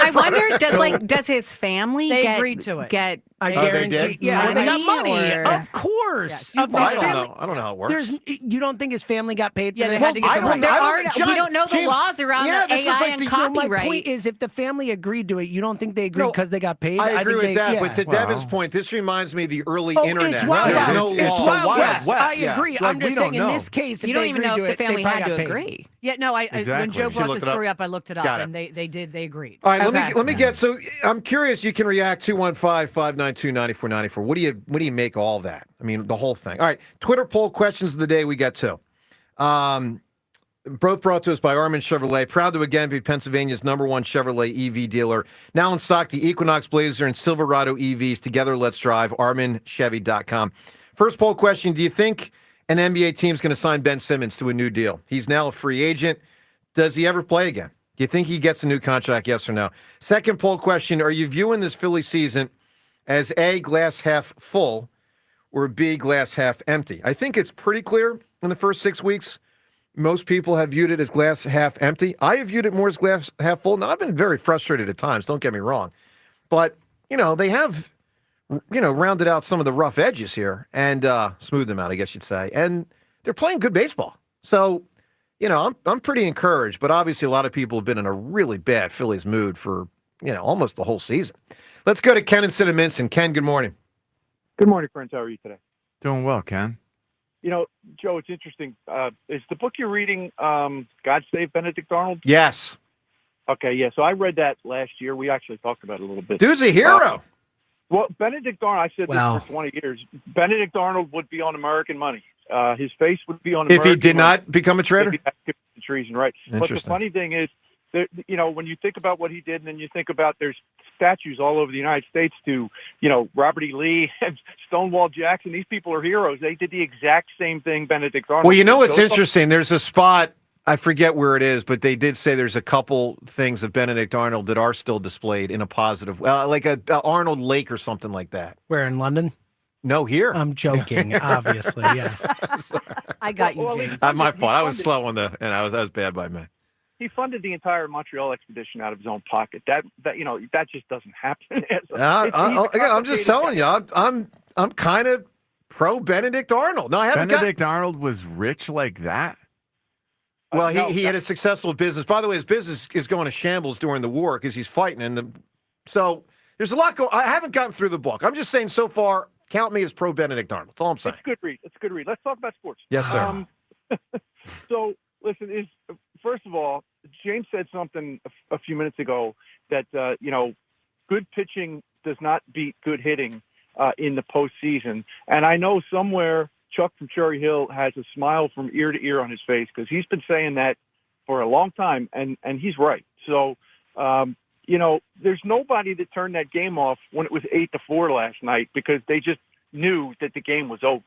I wonder, does his family They get agreed to it. get I Oh, they guarantee. did? Yeah, they got Money money. or- Of course. Yes, Of Well, his I don't family. know. I don't know how it works. You don't think his family got paid for Yeah, they this? had to get the money. There I are, don't- we John, don't know the James, laws around yeah, the this is AI like and the- copyright. My point is, if the family agreed to it, you don't think they agreed No, because they got paid? I agree think with that, yeah. but to Devin's point, this reminds me of the early internet. It's wild, There's West. no It's law. Wild Wild West. West. I Yeah. agree. Like, I'm we just don't saying, in know. this case, if You don't they even know agreed if to the it, family they had probably to got paid. agree. Yeah, no, when Exactly. Joe You brought the looked it up? story up, I looked it up, Got it. and they agreed. All right, Okay. let me get. So I'm curious. You can react 215-592-9494. What do you make of all that? I mean, the whole thing. All right, Twitter poll questions of the day. We got two. Both brought to us by Armin Chevrolet. Proud to again be Pennsylvania's #1 Chevrolet EV dealer. Now in stock, the Equinox Blazer and Silverado EVs. Together, let's drive. ArminChevy.com. First poll question: do you think an NBA team is going to sign Ben Simmons to a new deal? He's now a free agent. Does he ever play again? Do you think he gets a new contract, yes or no? Second poll question, are you viewing this Philly season as A, glass half full, or B, glass half empty? I think it's pretty clear in the first 6 weeks. Most people have viewed it as glass half empty. I have viewed it more as glass half full. Now, I've been very frustrated at times, don't get me wrong. But, they have, rounded out some of the rough edges here and smoothed them out, I guess you'd say. And they're playing good baseball. So, I'm pretty encouraged, but obviously a lot of people have been in a really bad Phillies mood for, almost the whole season. Let's go to Ken in Cinnaminson. Ken, good morning. Good morning, friends. How are you today? Doing well, Ken. Joe, it's interesting. Is the book you're reading God Save Benedict Arnold? Yes. Okay, yeah. So I read that last year. We actually talked about it a little bit. Dude's a hero. Well, Benedict Arnold, I said this for 20 years. Benedict Arnold would be on American money. His face would be on American If he did money. not become a traitor? If he had committed treason, right. But the Interesting. funny thing is, when you think about what he did, and then you think about there's statues all over the United States to, Robert E. Lee and Stonewall Jackson. These people are heroes. They did the exact same thing Benedict Arnold Well, did. what's So- interesting? There's a spot I forget where it is, but they did say there's a couple things of Benedict Arnold that are still displayed in a positive, like a Arnold Lake or something like that. Where, in London? No, here. I'm joking, obviously, yes. I got you, James. My fault. I was slow on and I was bad by me. He funded the entire Montreal expedition out of his own pocket. That just doesn't happen. I'm just telling you, I'm kind of pro Benedict Arnold. No, I haven't. Benedict Arnold was rich like that. Well, he had a successful business. By the way, his business is going to shambles during the war because he's fighting. So there's a lot going. I haven't gotten through the book. I'm just saying so far, count me as pro Benedict Arnold. That's all I'm saying. It's a good read. Let's talk about sports. Yes, sir. So listen, first of all, James said something a few minutes ago that good pitching does not beat good hitting in the postseason. And I know somewhere Chuck from Cherry Hill has a smile from ear to ear on his face because he's been saying that for a long time, and he's right. So, there's nobody that turned that game off when it was 8-4 last night because they just knew that the game was over.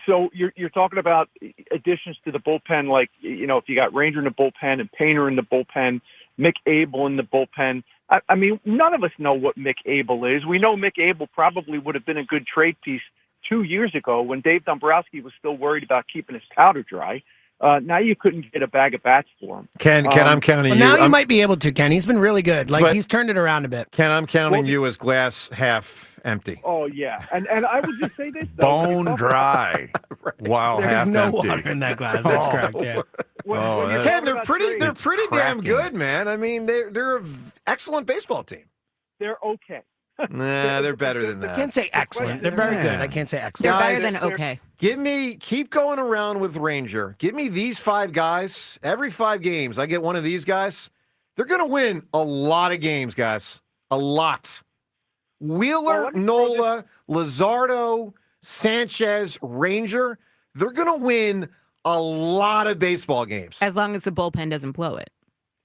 So you're talking about additions to the bullpen, like, if you got Ranger in the bullpen and Painter in the bullpen, Mick Abel in the bullpen. I mean, none of us know what Mick Abel is. We know Mick Abel probably would have been a good trade piece 2 years ago when Dave Dombrowski was still worried about keeping his powder dry. Now you couldn't get a bag of bats for him. Ken, I'm counting you. Now you might be able to, Ken. He's been really good. He's turned it around a bit. Ken, I'm counting you as glass half empty. Oh, yeah. And I would just say this, though. Bone dry while There's half no empty. water in that glass. That's correct, yeah. Ken, they're pretty damn good, man. I mean, they're an excellent baseball team. They're okay. Nah, they're better than that. I can't say excellent. They're very good. I can't say excellent. They're better than okay. Keep going around with Ranger. Give me these 5 guys. Every 5 games, I get one of these guys. They're going to win a lot of games, guys. A lot. Wheeler, Nola, Luzardo, Sanchez, Ranger. They're going to win a lot of baseball games. As long as the bullpen doesn't blow it.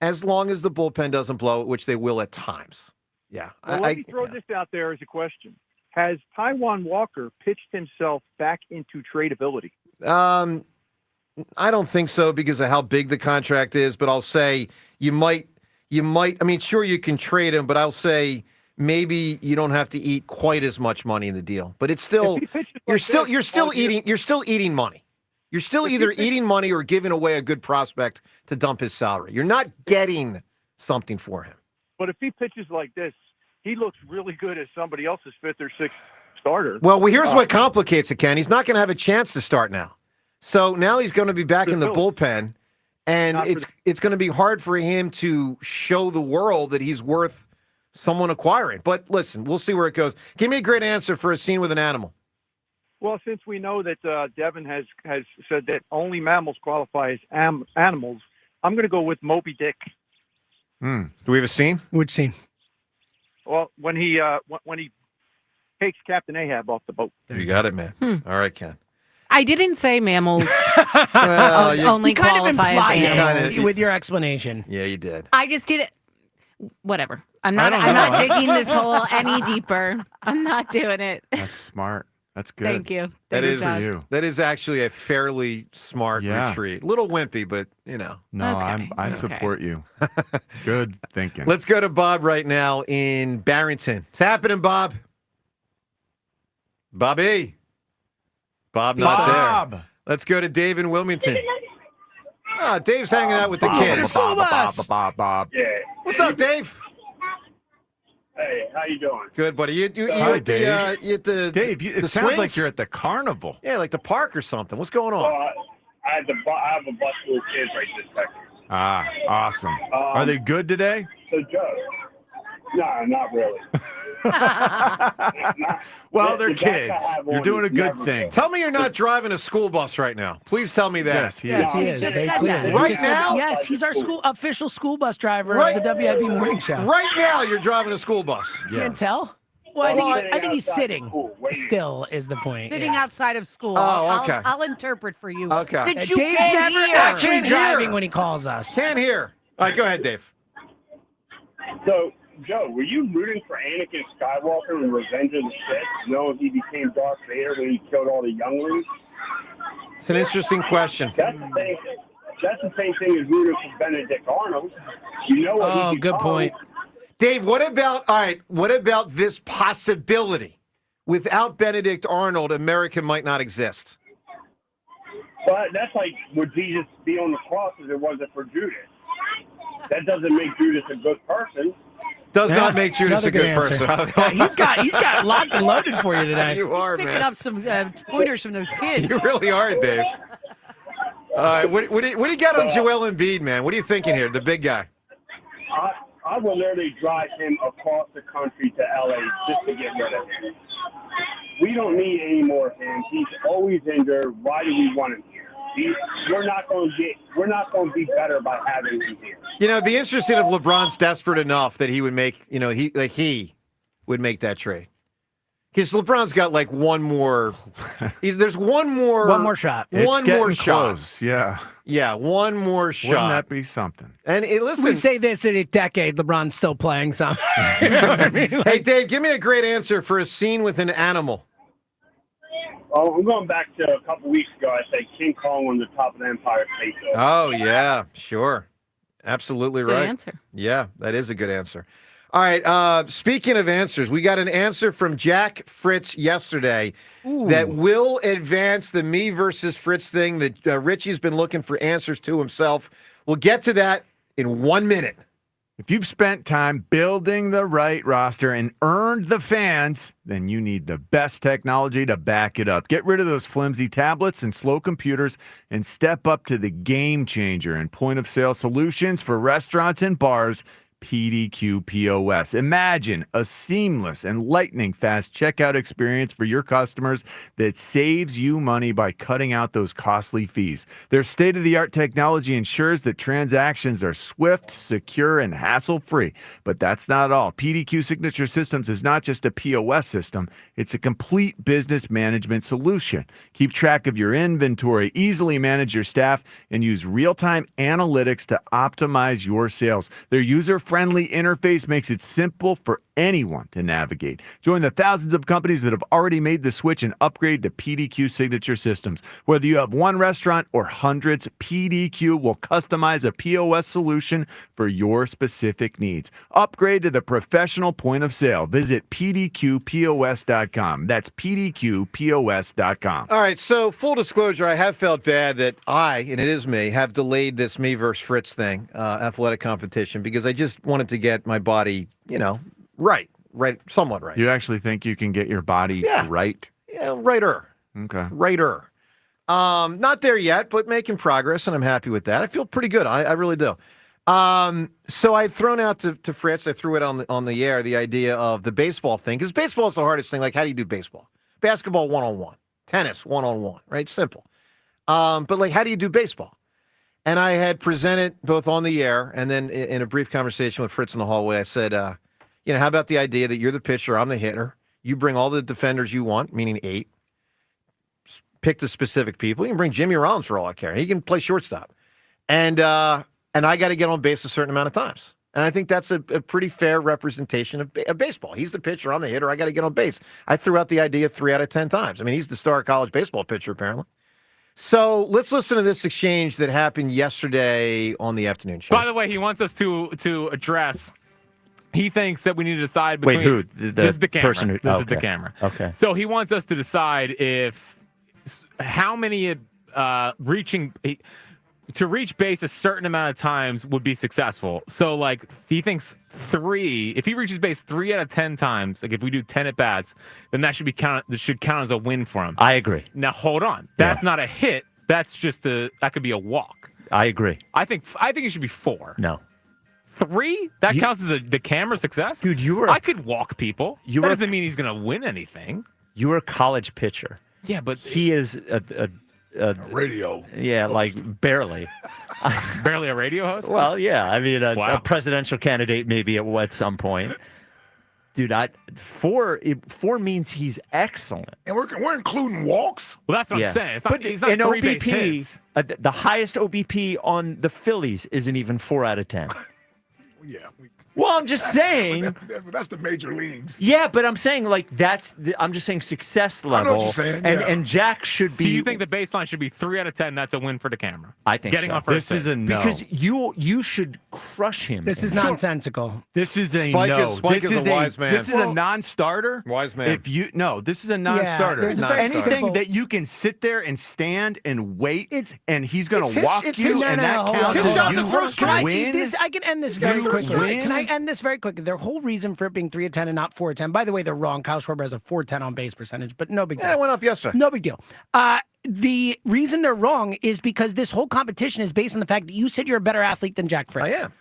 As long as the bullpen doesn't blow it, which they will at times. Yeah. Well, let me throw this out there as a question. Has Taijuan Walker pitched himself back into tradability? I don't think so because of how big the contract is, but I'll say you might, I mean, sure, you can trade him, but I'll say maybe you don't have to eat quite as much money in the deal, but it's still, you're still eating money. You're still either eating money or giving away a good prospect to dump his salary. You're not getting something for him. But if he pitches like this, he looks really good as somebody else's 5th or 6th starter. Well, here's what complicates it, Ken. He's not going to have a chance to start now. So now he's going to be back in the bullpen, and it's going to be hard for him to show the world that he's worth someone acquiring. But listen, we'll see where it goes. Give me a great answer for a scene with an animal. Well, since we know that Devin has said that only mammals qualify as animals, I'm going to go with Moby Dick. Do we have a scene? Which scene? Well, when he takes Captain Ahab off the boat. You got it, man. All right, Ken. I didn't say mammals only kind of qualify as implied animals. it with your explanation. Yeah, you did. I just did it. Whatever. I'm not digging this hole any deeper. I'm not doing it. That's smart. That's good. Thank you. That is actually a fairly smart retreat. A little wimpy, but No, Okay. I support you. Good thinking. Let's go to Bob right now in Barrington. What's happening, Bob? Bobby. Bob not there. Let's go to Dave in Wilmington. Dave's hanging out with the kids. Bob. Yeah. What's up, Dave? Hey, how you doing? Good, buddy. You Hi, at Dave. the Dave, it sounds swings? like you're at the carnival. Yeah, like the park or something. What's going on? Well, I have a bus full of kids right this second. Ah, awesome. Are they good today? So, Joe. No, not really. Well, they're kids. You're doing a good thing. Tell me you're not driving a school bus right now. Please tell me that. Yes, he is. Yes, he is. Very clearly. Right now? Yes, he's our official school bus driver of the WIP Morning Show. Right now, you're driving a school bus. Can't tell? Well, I think he's sitting. Still is the point. Sitting outside of school. Oh, okay. I'll interpret for you. Okay. Since you Dave's can't never hear. actually driving when he calls us. Can't hear. All right, go ahead, Dave. So, Joe, were you rooting for Anakin Skywalker in Revenge of the Sith, knowing he became Darth Vader when he killed all the younglings? It's an interesting question. That's the same thing as rooting for Benedict Arnold. You know what he can good point. Dave, what about this possibility? Without Benedict Arnold, America might not exist. But that's like, would Jesus be on the cross if it wasn't for Judas? That doesn't make Judas a good person. Does not make Judas a good person. Yeah, he's got locked and loaded for you today. You are, Picking man. up some pointers from those kids. You really are, Dave. All right, what do you got on Joel Embiid, man? What are you thinking here, the big guy? I will literally drive him across the country to LA just to get rid of him. We don't need any more of him. He's always injured. Why do we want him here? We're not going to be better by having him here. You know, it'd be interesting if LeBron's desperate enough that he would make, he would make that trade. Because LeBron's got like one more. There's one more shot. One more shot. Close, yeah. Yeah, one more shot. Wouldn't that be something? And listen, we say this in a decade, LeBron's still playing some. You know what I mean? Hey, Dave, give me a great answer for a scene with an animal. Oh, I'm going back to a couple weeks ago. I said King Kong on the top of the Empire State Building. Oh, yeah, sure. Absolutely Good right. answer. Yeah, that is a good answer. All right, speaking of answers, we got an answer from Jack Fritz yesterday that will advance the me versus Fritz thing that Richie's been looking for answers to himself. We'll get to that in 1 minute. If you've spent time building the right roster and earned the fans, then you need the best technology to back it up. Get rid of those flimsy tablets and slow computers and step up to the game changer and point-of-sale solutions for restaurants and bars, PDQ POS. Imagine a seamless and lightning-fast checkout experience for your customers that saves you money by cutting out those costly fees. Their state-of-the-art technology ensures that transactions are swift, secure, and hassle-free. But that's not all. PDQ Signature Systems is not just a POS system. It's a complete business management solution. Keep track of your inventory, easily manage your staff, and use real-time analytics to optimize your sales. Their user-friendly interface makes it simple for anyone to navigate. Join the thousands of companies that have already made the switch and upgrade to PDQ Signature Systems. Whether you have one restaurant or hundreds, PDQ will customize a POS solution for your specific needs. Upgrade to the professional point of sale. Visit pdqpos.com. That's pdqpos.com. All right, so full disclosure, I have felt bad that and it is me, have delayed this me versus Fritz thing, athletic competition, because I just wanted to get my body, somewhat right. You actually think you can get your body right? Yeah, righter. Okay. Righter. Not there yet, but making progress, and I'm happy with that. I feel pretty good. I really do. So I'd thrown out to Fritz, I threw it on the air, the idea of the baseball thing, because baseball is the hardest thing. Like, how do you do baseball? Basketball, one-on-one. Tennis, one-on-one, right? Simple. But, like, how do you do baseball? And I had presented both on the air and then in a brief conversation with Fritz in the hallway, I said, how about the idea that you're the pitcher, I'm the hitter. You bring all the defenders you want, meaning 8. Pick the specific people. You can bring Jimmy Rollins for all I care. He can play shortstop. And I got to get on base a certain amount of times. And I think that's a pretty fair representation of baseball. He's the pitcher, I'm the hitter. I got to get on base. I threw out the idea 3 out of 10 times. I mean, he's the star college baseball pitcher, apparently. So let's listen to this exchange that happened yesterday on the afternoon show. By the way, he wants us to address. He thinks that we need to decide between. Wait, who? This is the camera. Person who, this is the camera. Okay. So he wants us to decide how many to reach base a certain amount of times would be successful. So, like, he thinks 3. If he reaches base 3 out of 10 times, like if we do 10 at bats, then that should count as a win for him. I agree. Now, hold on. That's not a hit. That's just that could be a walk. I agree. I think it should be 4. No. 3? That counts as the camera success? Dude, I could walk people. That doesn't mean he's going to win anything. You were a college pitcher. Yeah, but he is a radio. Yeah, like barely. Barely a radio host? Well, yeah. I mean, a presidential candidate maybe at some point. Dude, 4 means he's excellent. And we're including walks? Well, that's what I'm saying. It's not, but an OBP, the highest OBP on the Phillies isn't even 4 out of 10. Yeah. Well, I'm just saying. That's the major leagues. Yeah, but I'm saying I'm just saying success level. I know what you're saying. And Jack should be. Do you think the baseline should be 3 out of 10? That's a win for the camera. I think getting so. on first. This is a no. Because you should crush him. This is nonsensical. This is a Spike no. Spike this is a wise man. This is a non-starter. Wise man. This is a non-starter. there's a very Anything simple- that you can sit there and stand and wait, and he's going it's to his- walk it's you, his- and no, that hold counts on, as hold on. you I can end this very quickly. win. Can I end this very quickly? Their whole reason for it being 3 of 10 and not 4 of 10. By the way, they're wrong. Kyle Schwarber has a 410 on base percentage, but no big deal. Yeah, it went up yesterday. No big deal. The reason they're wrong is because this whole competition is based on the fact that you said you're a better athlete than Jack Fritz. I am.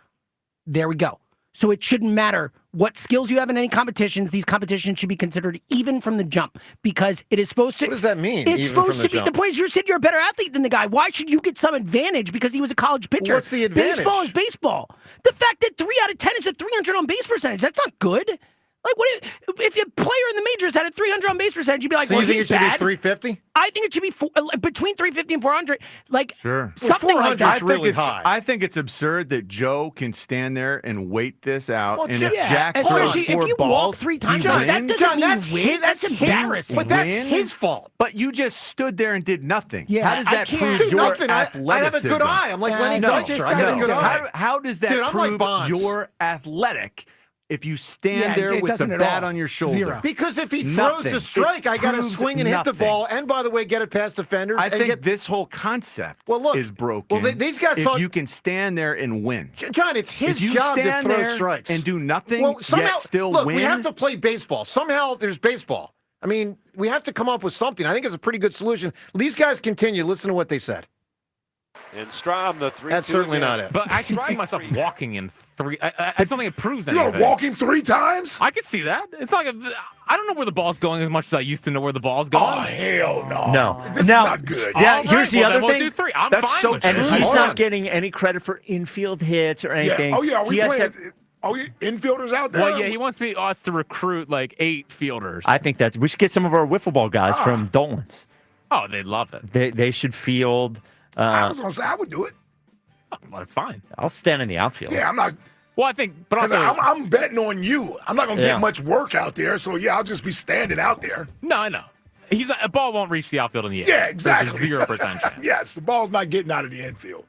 There we go. So it shouldn't matter what skills you have in any competitions. These competitions should be considered even from the jump because it is supposed to. What does that mean? It's even from supposed the to be. jump? The point is, you said you're a better athlete than the guy. Why should you get some advantage because he was a college pitcher? What's the advantage? Baseball is baseball. The fact that 3 out of 10 is a 300 on base percentage, that's not good. Like, what if your player in the majors had a 300 on base percentage? You'd be like, So well, you think he's it should bad. be 350? I think it should be between 350 and 400. Like, Sure. something like that. really high. I think it's absurd that Joe can stand there and wait this out. Well, and Jack- if Jack throws especially if 4 you balls, walk 3 times, he that wins. doesn't mean that's win. his- That's that's embarrassing. But that's Win? his fault. But you just stood there and did nothing. Yeah, how does I that can't prove do your nothing. I have athleticism? a good eye. I'm like Lenny no, Dykstra. I got a good eye. How does that Dude, I'm like prove Bonds. you're athletic if you stand Yeah, there it with the doesn't at bat all. on your shoulder? Zero. Because if he throws Nothing. a strike, It I got to proves swing and hit the nothing. ball. And by the way, get it past defenders. I and think get this whole concept Well, look, is broken. well, these guys if saw- you can stand there and win. John, it's his if you job to stand throw there strikes and do nothing, Well, somehow, yet still look, win. we have to play baseball. Somehow there's baseball. I mean, we have to come up with something. I think it's a pretty good solution. These guys continue. Listen to what they said. And Strom, the 3-2. That's certainly not it. But I can see myself walking in 3. I just don't think it proves You're anything. walking 3 times? I could see that. It's like I don't know where the ball's going as much as I used to know where the ball's going. Oh, hell no. No. This Now- is not good. Yeah, All here's the well, other then thing. We'll do 3. I'm That's fine so with And it. he's Hold not on. getting any credit for infield hits or anything. Yeah. Oh, yeah. Are we He has playing? to- Oh, yeah. Infielders out there? Well, yeah, he wants us to recruit like 8 fielders. I think that we should get some of our wiffle ball guys from Dolan's. Oh, they'd love it. They should field. I was going to say, I would do it. Well, it's fine. I'll stand in the outfield. Yeah, I'm not. Well, I think, but also, I'm betting on you. I'm not going to Yeah. get much work out there. So, yeah, I'll just be standing out there. no, I know. A ball won't reach the outfield in the air. Yeah, exactly. There's a 0% chance. Yes, the ball's not getting out of the infield.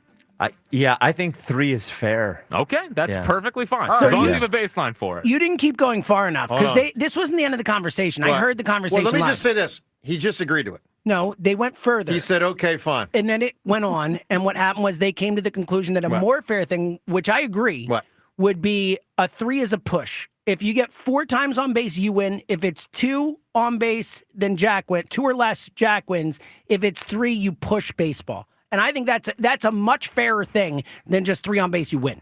I think 3 is fair. Okay, that's Yeah. perfectly fine. So As long as you- you have a baseline for it. You didn't keep going far enough Hold because on. this wasn't the end of the conversation. I What? heard the conversation. Well, let me live. just say this. He just agreed to it. No, they went further. He said, okay, fine. And then it went on, and what happened was they came to the conclusion that a What? more fair thing, which I agree, What? would be a 3 is a push. If you get 4 times on base, you win. If it's 2 on base, then Jack wins. 2 or less, Jack wins. If it's 3, you push baseball. And I think that's a much fairer thing than just 3 on base, you win.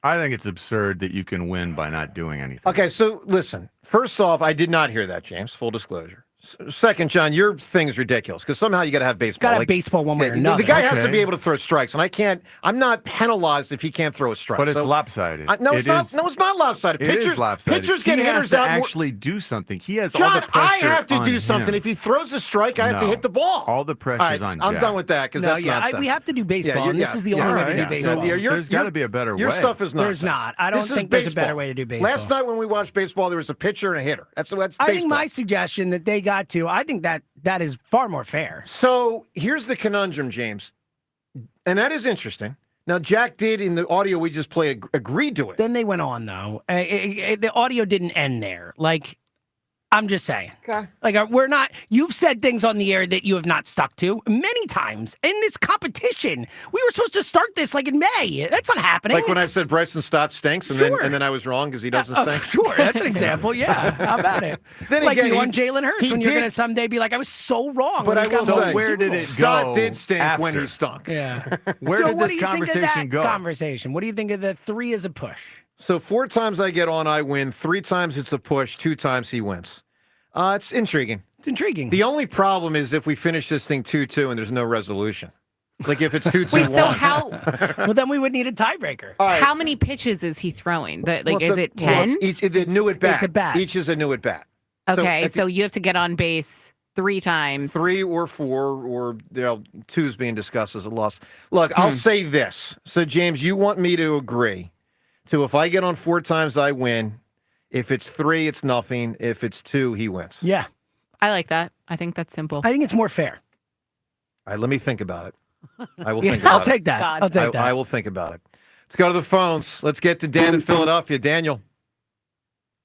I think it's absurd that you can win by not doing anything. Okay, so listen. First off, I did not hear that, James. Full disclosure. Second, John, your thing's ridiculous because somehow you got to have baseball. Got to have baseball one way or another. The guy has to Okay. be able to throw strikes, and I can't. I'm not penalized if he can't throw a strike. But it's So- lopsided. No, it's It not. is- No, it's not lopsided. It Pitchers, is lopsided. pitchers get he hitters has to out. actually do something. He has all John, the pressure I have to on do something. him. If he throws a strike, I have to No. hit the ball. All the pressure's All right, on I'm Jack. done with that because No, that's yeah, nonsense. we have to do baseball, Yeah, and this is the only yeah, way to do yeah. baseball. So, yeah, There's got to be a better your way. stuff is nonsense. There's not. I don't This is think there's a baseball. better way to do baseball. Last night when we watched baseball, there was a pitcher and a hitter. That's I baseball. think my suggestion that they got to, I think that is far more fair. So here's the conundrum, James, and that is interesting. Now, Jack did in the audio we just played agreed to it. Then they went on though. The audio didn't end there. Like, I'm just saying. Okay. Like, we're not. You've said things on the air that you have not stuck to many times in this competition. We were supposed to start this like in May. That's not happening. Like when I said Bryson Stott stinks, and Sure. then I was wrong because he doesn't stink. Sure, that's an example. Yeah, how about it? Then like again, you he- on Jalen Hurts he when you're did- going to someday be like, I was so wrong. But when I we got will to the say, where did it Stott go did stink when after? he stunk. Yeah. Where So did what this do you think of conversation that go? conversation? What do you think of the 3 as a push? So 4 times I get on, I win. 3 times it's a push. 2 times he wins. It's intriguing. It's intriguing. The only problem is if we finish this thing 2-2 and there's no resolution. Like if it's 2-2-1. Wait, so how Well, then we would need a tiebreaker. All right. how many pitches is he throwing? Like, Well, is it's a- it well, 10? it's the new at bat. It's a bat. Each is a new at bat. Okay, if so you have to get on base 3 times. 3 or 4 or 2 is being discussed as a loss. Look, I'll say this. So James, you want me to agree to if I get on 4 times, I win. If it's 3, it's nothing. If it's 2, he wins. Yeah. I like that. I think that's simple. I think it's more fair. All right, let me think about it. I will Yeah, think about I'll it. take that. God. I'll take that. I will think about it. Let's go to the phones. Let's get to Dan in Philadelphia. Daniel.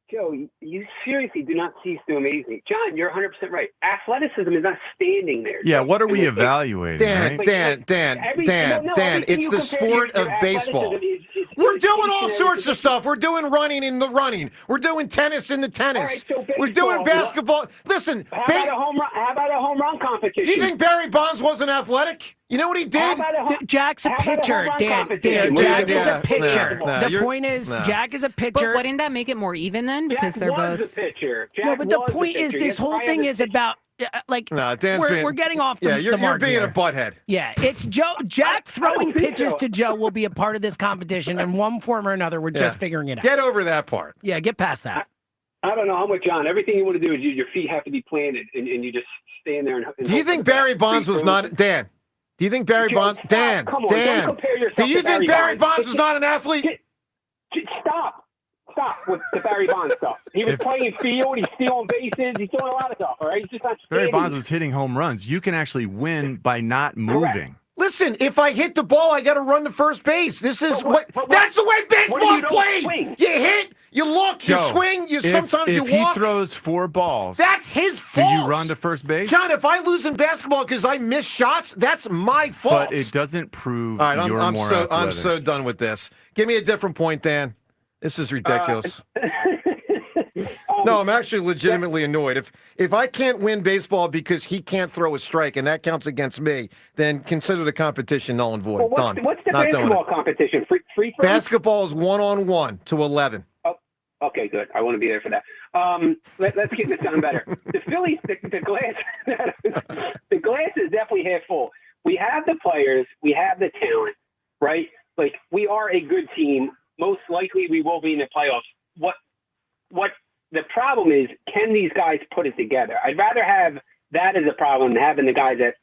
Joe, you seriously do not cease to amaze me. John, you're 100% right. Athleticism is not standing there. Yeah, what are we And evaluating? Dan, right? Dan, everything it's you the compare sport your of baseball. athleticism is We're doing all stationary sorts of position. stuff. We're doing running in the running. We're doing tennis in the tennis. All right, so We're doing baseball, basketball. Listen, How about a home run? How about a home run competition? you think Barry Bonds wasn't athletic? You know what he did? How about a Jack's a how about a pitcher, home run Dan. competition? Jack is Yeah, a pitcher. nah, The you're- point is, nah. Jack is a But pitcher. wouldn't that make it more even then? Because Jack they're was both. a pitcher. Jack No, but the was a point is, pitcher. this He whole had thing prior is to- about Dan's being, getting off the, yeah, you're the mark being here. a butthead. Yeah, it's Joe. Jack throwing think pitches so. to Joe will be a part of this competition in one form or another. We're just Yeah. figuring it out. Get over that part. Yeah, get past that. I don't know. I'm with John. Everything you want to do is your feet have to be planted, and you just stand there. And Do you think Barry Bonds was not Dan? Do you think Barry Joe, Bonds? stop. Dan, Come on, don't Dan. compare yourself Do you to think Barry Barry Bonds. Bonds was not an athlete? Stop with the Barry Bonds stuff. He was playing field. He's stealing bases. He's doing a lot of stuff. All right, he's just not Barry standing. Bonds was hitting home runs. You can actually win by not moving. Listen, if I hit the ball, I got to run to first base. This is that's the way What if baseball you don't played. swing? You hit, you look, you Joe, swing, you if sometimes you walk. he throws 4 balls, That's his do fault. you run to first base? John, if I lose in basketball because I miss shots, that's my fault. But it doesn't prove All right, you're I'm more so athletic. I'm so done with this. Give me a different point, Dan. This is ridiculous. No, I'm actually legitimately annoyed. If I can't win baseball because he can't throw a strike and that counts against me, then consider the competition null and void. Well, Done. what's the Not doing basketball it. competition? Free throw? Basketball is 1-on-1 to 11. Oh, okay, good. I want to be there for that. Let's get this done better. The Phillies, the glass, the glass is definitely half full. We have the players, we have the talent, right? Like we are a good team. Most likely, we will be in the playoffs. What the problem is? Can these guys put it together? I'd rather have that as a problem than having the guys that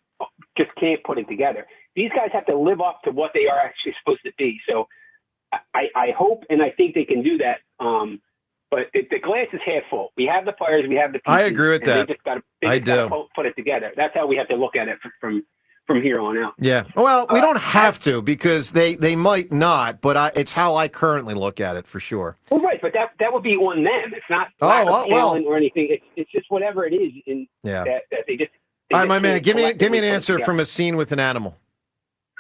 just can't put it together. These guys have to live up to what they are actually supposed to be. So I hope and I think they can do that. But the glass is half full. We have the players, we have the pieces. I agree with that. They just gotta put it together. That's how we have to look at it from here on out. Yeah. Well, we don't have to because they might not, but it's how I currently look at it for sure. Well, right, but that would be on them. It's not lack of talent or anything. It's just whatever it is. That they just. All right, my man, give me an answer from a scene with an animal.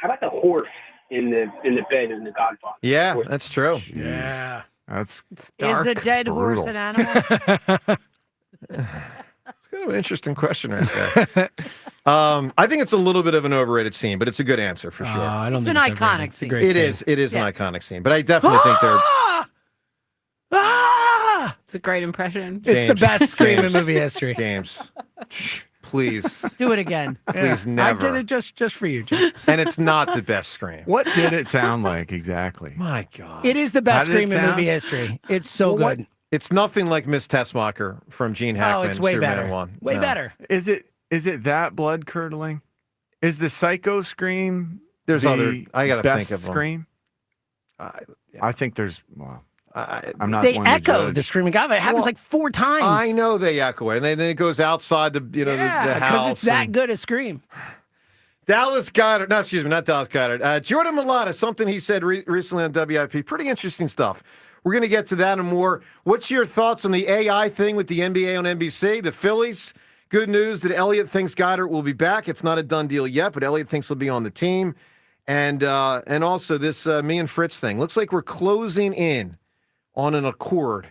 How about the horse in the bed in The Godfather? Yeah, that's true. Yeah. That's Is a dead horse an animal? It's kind of an interesting question right there. I think it's a little bit of an overrated scene, but it's a good answer for sure. I don't It's think an it's iconic overrated. It's a scene. great scene. It is an iconic scene, but I definitely think they're. It's a great impression. It's the best scream in movie history. James, please. Do it again. Please I never. did it just for you, Jim. And it's not the best scream. What did it sound like exactly? My God. It is the best How did it scream in sound? movie history. It's so Well, what- good. It's nothing like Miss Tessmacher from Gene Hackman. Oh, it's way Superman better. 1. Way No. better. Is it that blood curdling? Is the Psycho scream? There's the other. I got to best think of them. scream. I think there's. Well, I'm not. They one to echo judge. the screaming God. It happens Well, like 4 times. I know they echo it, and then it goes outside the the Yeah, house. because it's that and- good a scream. Dallas Goddard, no, excuse me, not Dallas Goddard. Jordan Mailata, something he said recently on WIP. Pretty interesting stuff. We're going to get to that and more. What's your thoughts on the AI thing with the NBA on NBC? The Phillies, good news that Elliott thinks Goddard will be back. It's not a done deal yet, but Elliott thinks he'll be on the team. And also this me and Fritz thing. Looks like we're closing in on an accord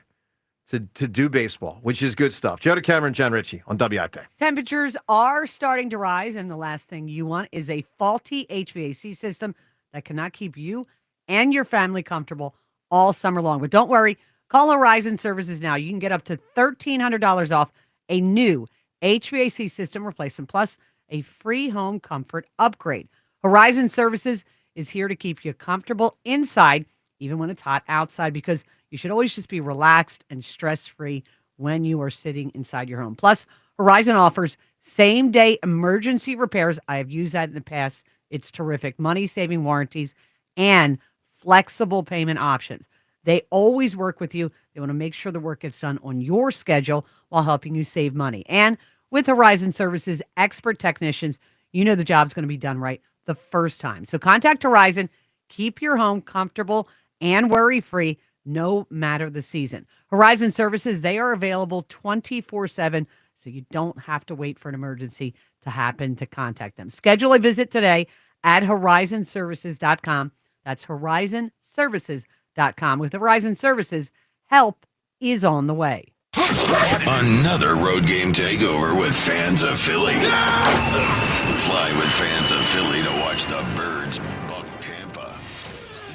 to do baseball, which is good stuff. Joe DeCamera and John Ritchie on WIP. Temperatures are starting to rise, and the last thing you want is a faulty HVAC system that cannot keep you and your family comfortable all summer long. But don't worry, call Horizon Services now. You can get up to $1,300 off a new HVAC system replacement, plus a free home comfort upgrade. Horizon Services is here to keep you comfortable inside, even when it's hot outside, because you should always just be relaxed and stress-free when you are sitting inside your home. Plus, Horizon offers same-day emergency repairs. I have used that in the past. It's terrific. Money-saving warranties and flexible payment options. They always work with you. They want to make sure the work gets done on your schedule while helping you save money. And with Horizon Services expert technicians, you know the job's going to be done right the first time. So contact Horizon. Keep your home comfortable and worry-free no matter the season. Horizon Services, they are available 24/7, so you don't have to wait for an emergency to happen to contact them. Schedule a visit today at horizonservices.com. That's horizonservices.com. With Horizon Services, help is on the way. Another road game takeover with fans of Philly. Fly with fans of Philly to watch the Birds buck Tampa.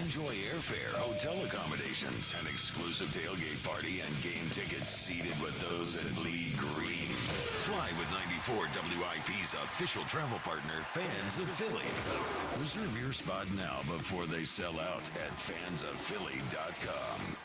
Enjoy airfare, hotel accommodations, an exclusive tailgate party, and game tickets seated with those that bleed green. Fly with 94 WIP's official travel partner, Fans of Philly. Reserve your spot now before they sell out at fansofphilly.com.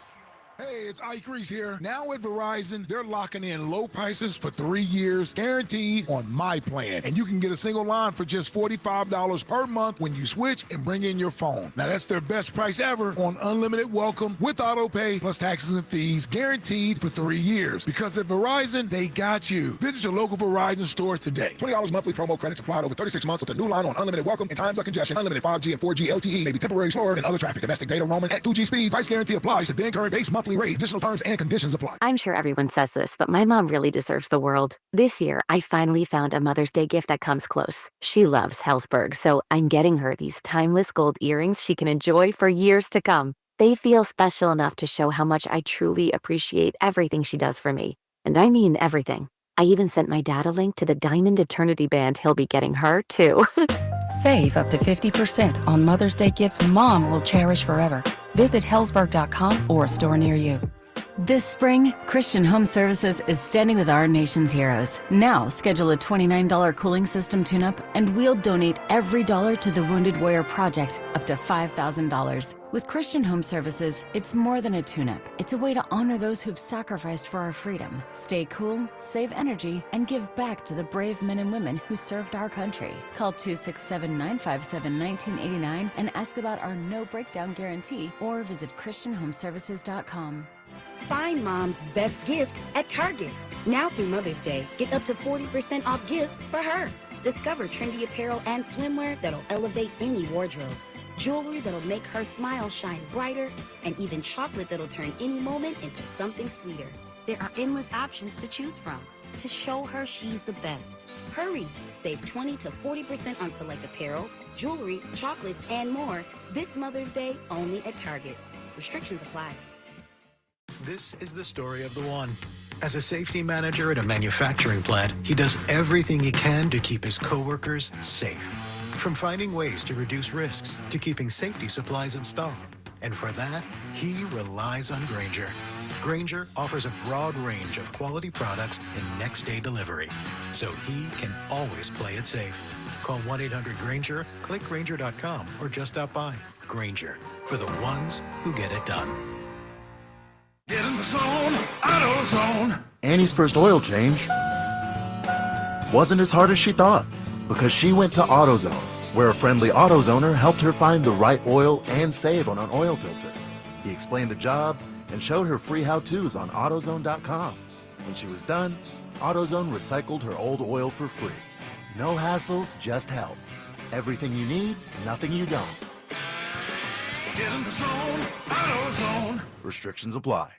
Hey, it's Ike Reese here. Now at Verizon, they're locking in low prices for 3 years, guaranteed on my plan. And you can get a single line for just $45 per month when you switch and bring in your phone. Now, that's their best price ever on unlimited welcome with auto pay plus taxes and fees, guaranteed for 3 years. Because at Verizon, they got you. Visit your local Verizon store today. $20 monthly promo credits applied over 36 months with a new line on unlimited welcome in times of congestion. Unlimited 5G and 4G LTE may be temporarily slower than other traffic. Domestic data roaming at 2G speeds. Price guarantee applies to then current base monthly rate. Additional terms and conditions apply. I'm sure everyone says this, but my mom really deserves the world. This year, I finally found a Mother's Day gift that comes close. She loves Hellsberg, so I'm getting her these timeless gold earrings she can enjoy for years to come. They feel special enough to show how much I truly appreciate everything she does for me. And I mean everything. I even sent my dad a link to the Diamond Eternity band he'll be getting her, too. Save up to 50% on Mother's Day gifts Mom will cherish forever. Visit Hellsberg.com or a store near you. This spring, Christian Home Services is standing with our nation's heroes. Now, schedule a $29 cooling system tune-up, and we'll donate every dollar to the Wounded Warrior Project, up to $5,000. With Christian Home Services, it's more than a tune-up. It's a way to honor those who've sacrificed for our freedom. Stay cool, save energy, and give back to the brave men and women who served our country. Call 267-957-1989 and ask about our no breakdown guarantee, or visit ChristianHomeservices.com. Find Mom's best gift at Target. Now through Mother's Day, get up to 40% off gifts for her. Discover trendy apparel and swimwear that'll elevate any wardrobe. Jewelry that'll make her smile shine brighter, and even chocolate that'll turn any moment into something sweeter. There are endless options to choose from to show her she's the best. Hurry! Save 20 to 40% on select apparel, jewelry, chocolates, and more this Mother's Day only at Target. Restrictions apply. This is the story of the one. As a safety manager at a manufacturing plant, he does everything he can to keep his coworkers safe. From finding ways to reduce risks to keeping safety supplies in stock. And for that, he relies on Grainger. Grainger offers a broad range of quality products and next-day delivery, so he can always play it safe. Call 1-800-GRAINGER, click Grainger.com, or just stop by. Grainger, for the ones who get it done. Get in the zone, AutoZone. Annie's first oil change wasn't as hard as she thought because she went to AutoZone, where a friendly AutoZoner helped her find the right oil and save on an oil filter. He explained the job and showed her free how-tos on AutoZone.com. When she was done, AutoZone recycled her old oil for free. No hassles, just help. Everything you need, nothing you don't. Get in the zone, AutoZone. Restrictions apply.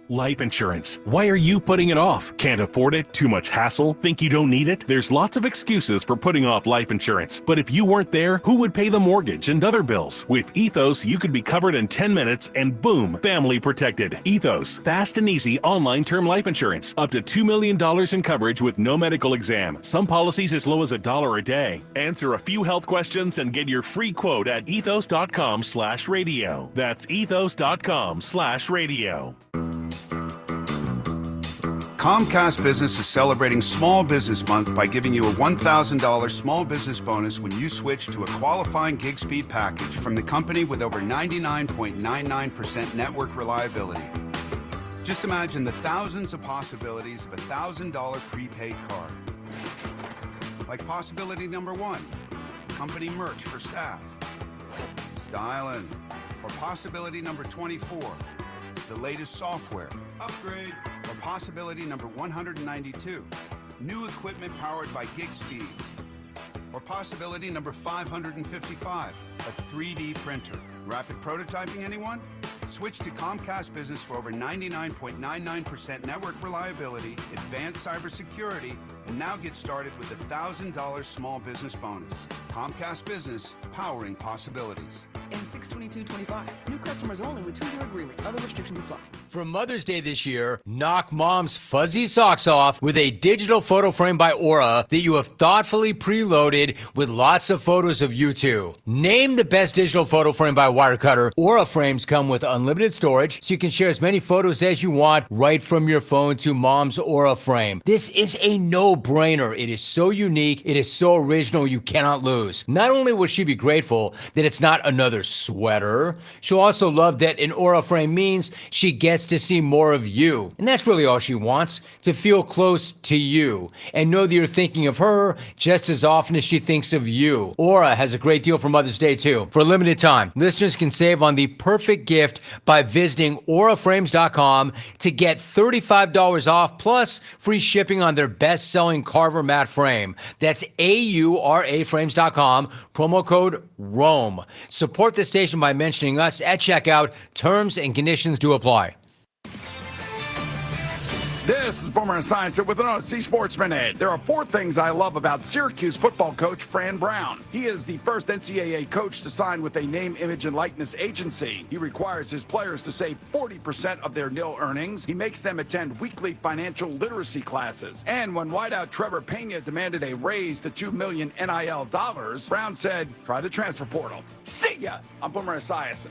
Life insurance. Why are you putting it off? Can't afford it? Too much hassle? Think you don't need it? There's lots of excuses for putting off life insurance. But if you weren't there, who would pay the mortgage and other bills? With Ethos, you could be covered in 10 minutes and boom, family protected. Ethos, fast and easy online term life insurance. Up to $2 million in coverage with no medical exam. Some policies as low as $1 a day. Answer a few health questions and get your free quote at ethos.com/radio. That's ethos.com/radio. Comcast Business is celebrating Small Business Month by giving you a $1,000 small business bonus when you switch to a qualifying gig speed package from the company with over 99.99% network reliability. Just imagine the thousands of possibilities of a $1,000 prepaid card. Like possibility number 1, company merch for staff. Styling. Or possibility number 24, the latest software, upgrade, or possibility number 192, new equipment powered by gig speeds, or possibility number 555, a 3D printer. Rapid prototyping, anyone? Switch to Comcast Business for over 99.99% network reliability, advanced cybersecurity, and now get started with a $1,000 small business bonus. Comcast Business, powering possibilities. And 62225. New customers only with 2-year agreement. Other restrictions apply. For Mother's Day this year, knock mom's fuzzy socks off with a digital photo frame by Aura that you have thoughtfully preloaded with lots of photos of you two. Name the best digital photo frame by Wirecutter. Aura frames come with unlimited storage, so you can share as many photos as you want right from your phone to mom's Aura frame. This is a no-brainer. It is so unique. It is so original. You cannot lose. Not only will she be grateful that it's not another sweater, she'll also love that an Aura frame means she gets to see more of you. And that's really all she wants, to feel close to you and know that you're thinking of her just as often as she thinks of you. Aura has a great deal for Mother's Day too. For a limited time, listeners can save on the perfect gift by visiting auraframes.com to get $35 off plus free shipping on their best-selling Carver matte frame. That's auraframes.com, promo code ROAM. Support the station by mentioning us at checkout. Terms and conditions do apply. This is Boomer Esiason with an OC Sports Minute. There are 4 things I love about Syracuse football coach Fran Brown. He is the first NCAA coach to sign with a name, image, and likeness agency. He requires his players to save 40% of their nil earnings. He makes them attend weekly financial literacy classes. And when wideout Trevor Pena demanded a raise to $2 million NIL dollars, Brown said, try the transfer portal. See ya! I'm Boomer Esiason.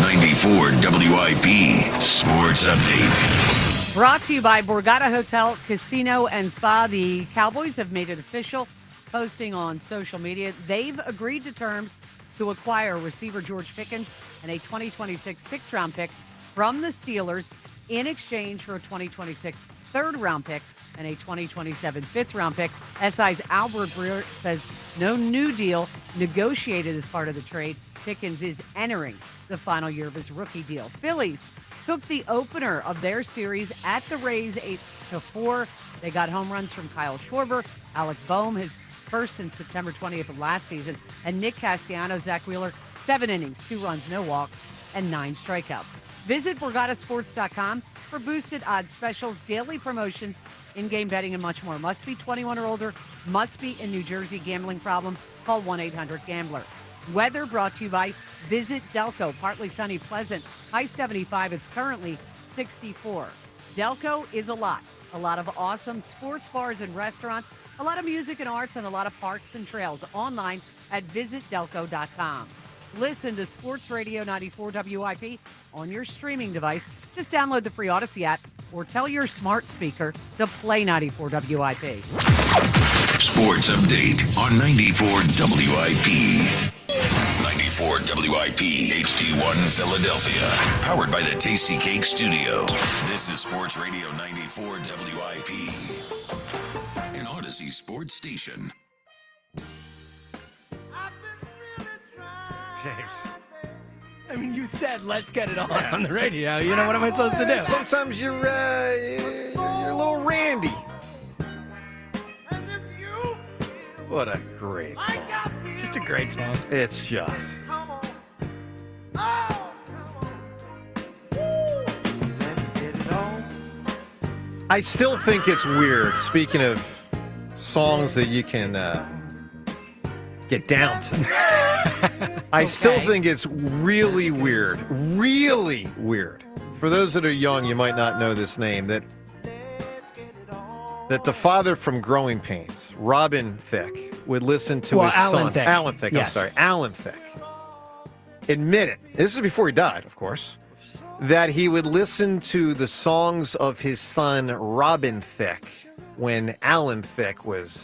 94 WIP Sports Update. Brought to you by Borgata Hotel, Casino, and Spa. The Cowboys have made it official, posting on social media. They've agreed to terms to acquire receiver George Pickens and a 2026 6th-round pick from the Steelers in exchange for a 2026 3rd-round pick and a 2027 5th-round pick. SI's Albert Breer says no new deal negotiated as part of the trade. Pickens is entering the final year of his rookie deal. Phillies took the opener of their series at the Rays 8-4. They got home runs from Kyle Schwarber, Alec Bohm, his first since September 20th of last season, and Nick Castellanos, Zach Wheeler, 7 innings, 2 runs, no walks, and 9 strikeouts. Visit BorgataSports.com for boosted odds specials, daily promotions, in-game betting, and much more. Must be 21 or older, must be in New Jersey. Gambling problem? Call 1-800-GAMBLER. Weather brought to you by Visit Delco. Partly sunny, pleasant. High 75. It's currently 64. Delco is a lot of awesome sports bars and restaurants, a lot of music and arts, and a lot of parks and trails. Online at visitdelco.com. Listen to Sports Radio 94 WIP on your streaming device. Just download the free Odyssey app or tell your smart speaker to play 94 WIP. Sports Update on 94 WIP. 94 WIP HD1 Philadelphia. Powered by the Tasty Cake Studio. This is Sports Radio 94 WIP. An Odyssey sports station. James. I mean, you said, let's get it on the radio. You know, what am I supposed to do? Sometimes you're a little randy. What a great song. Just a great song. It's just. I still think it's weird, speaking of songs that you can get down to. I still think it's really weird. For those that are young, you might not know this name, that the father from Growing Pains, Robin Thicke, would listen to his son. Alan Thicke, yes. I'm sorry. Alan Thicke. Admit it. This is before he died, of course. That he would listen to the songs of his son, Robin Thicke, when Alan Thicke was...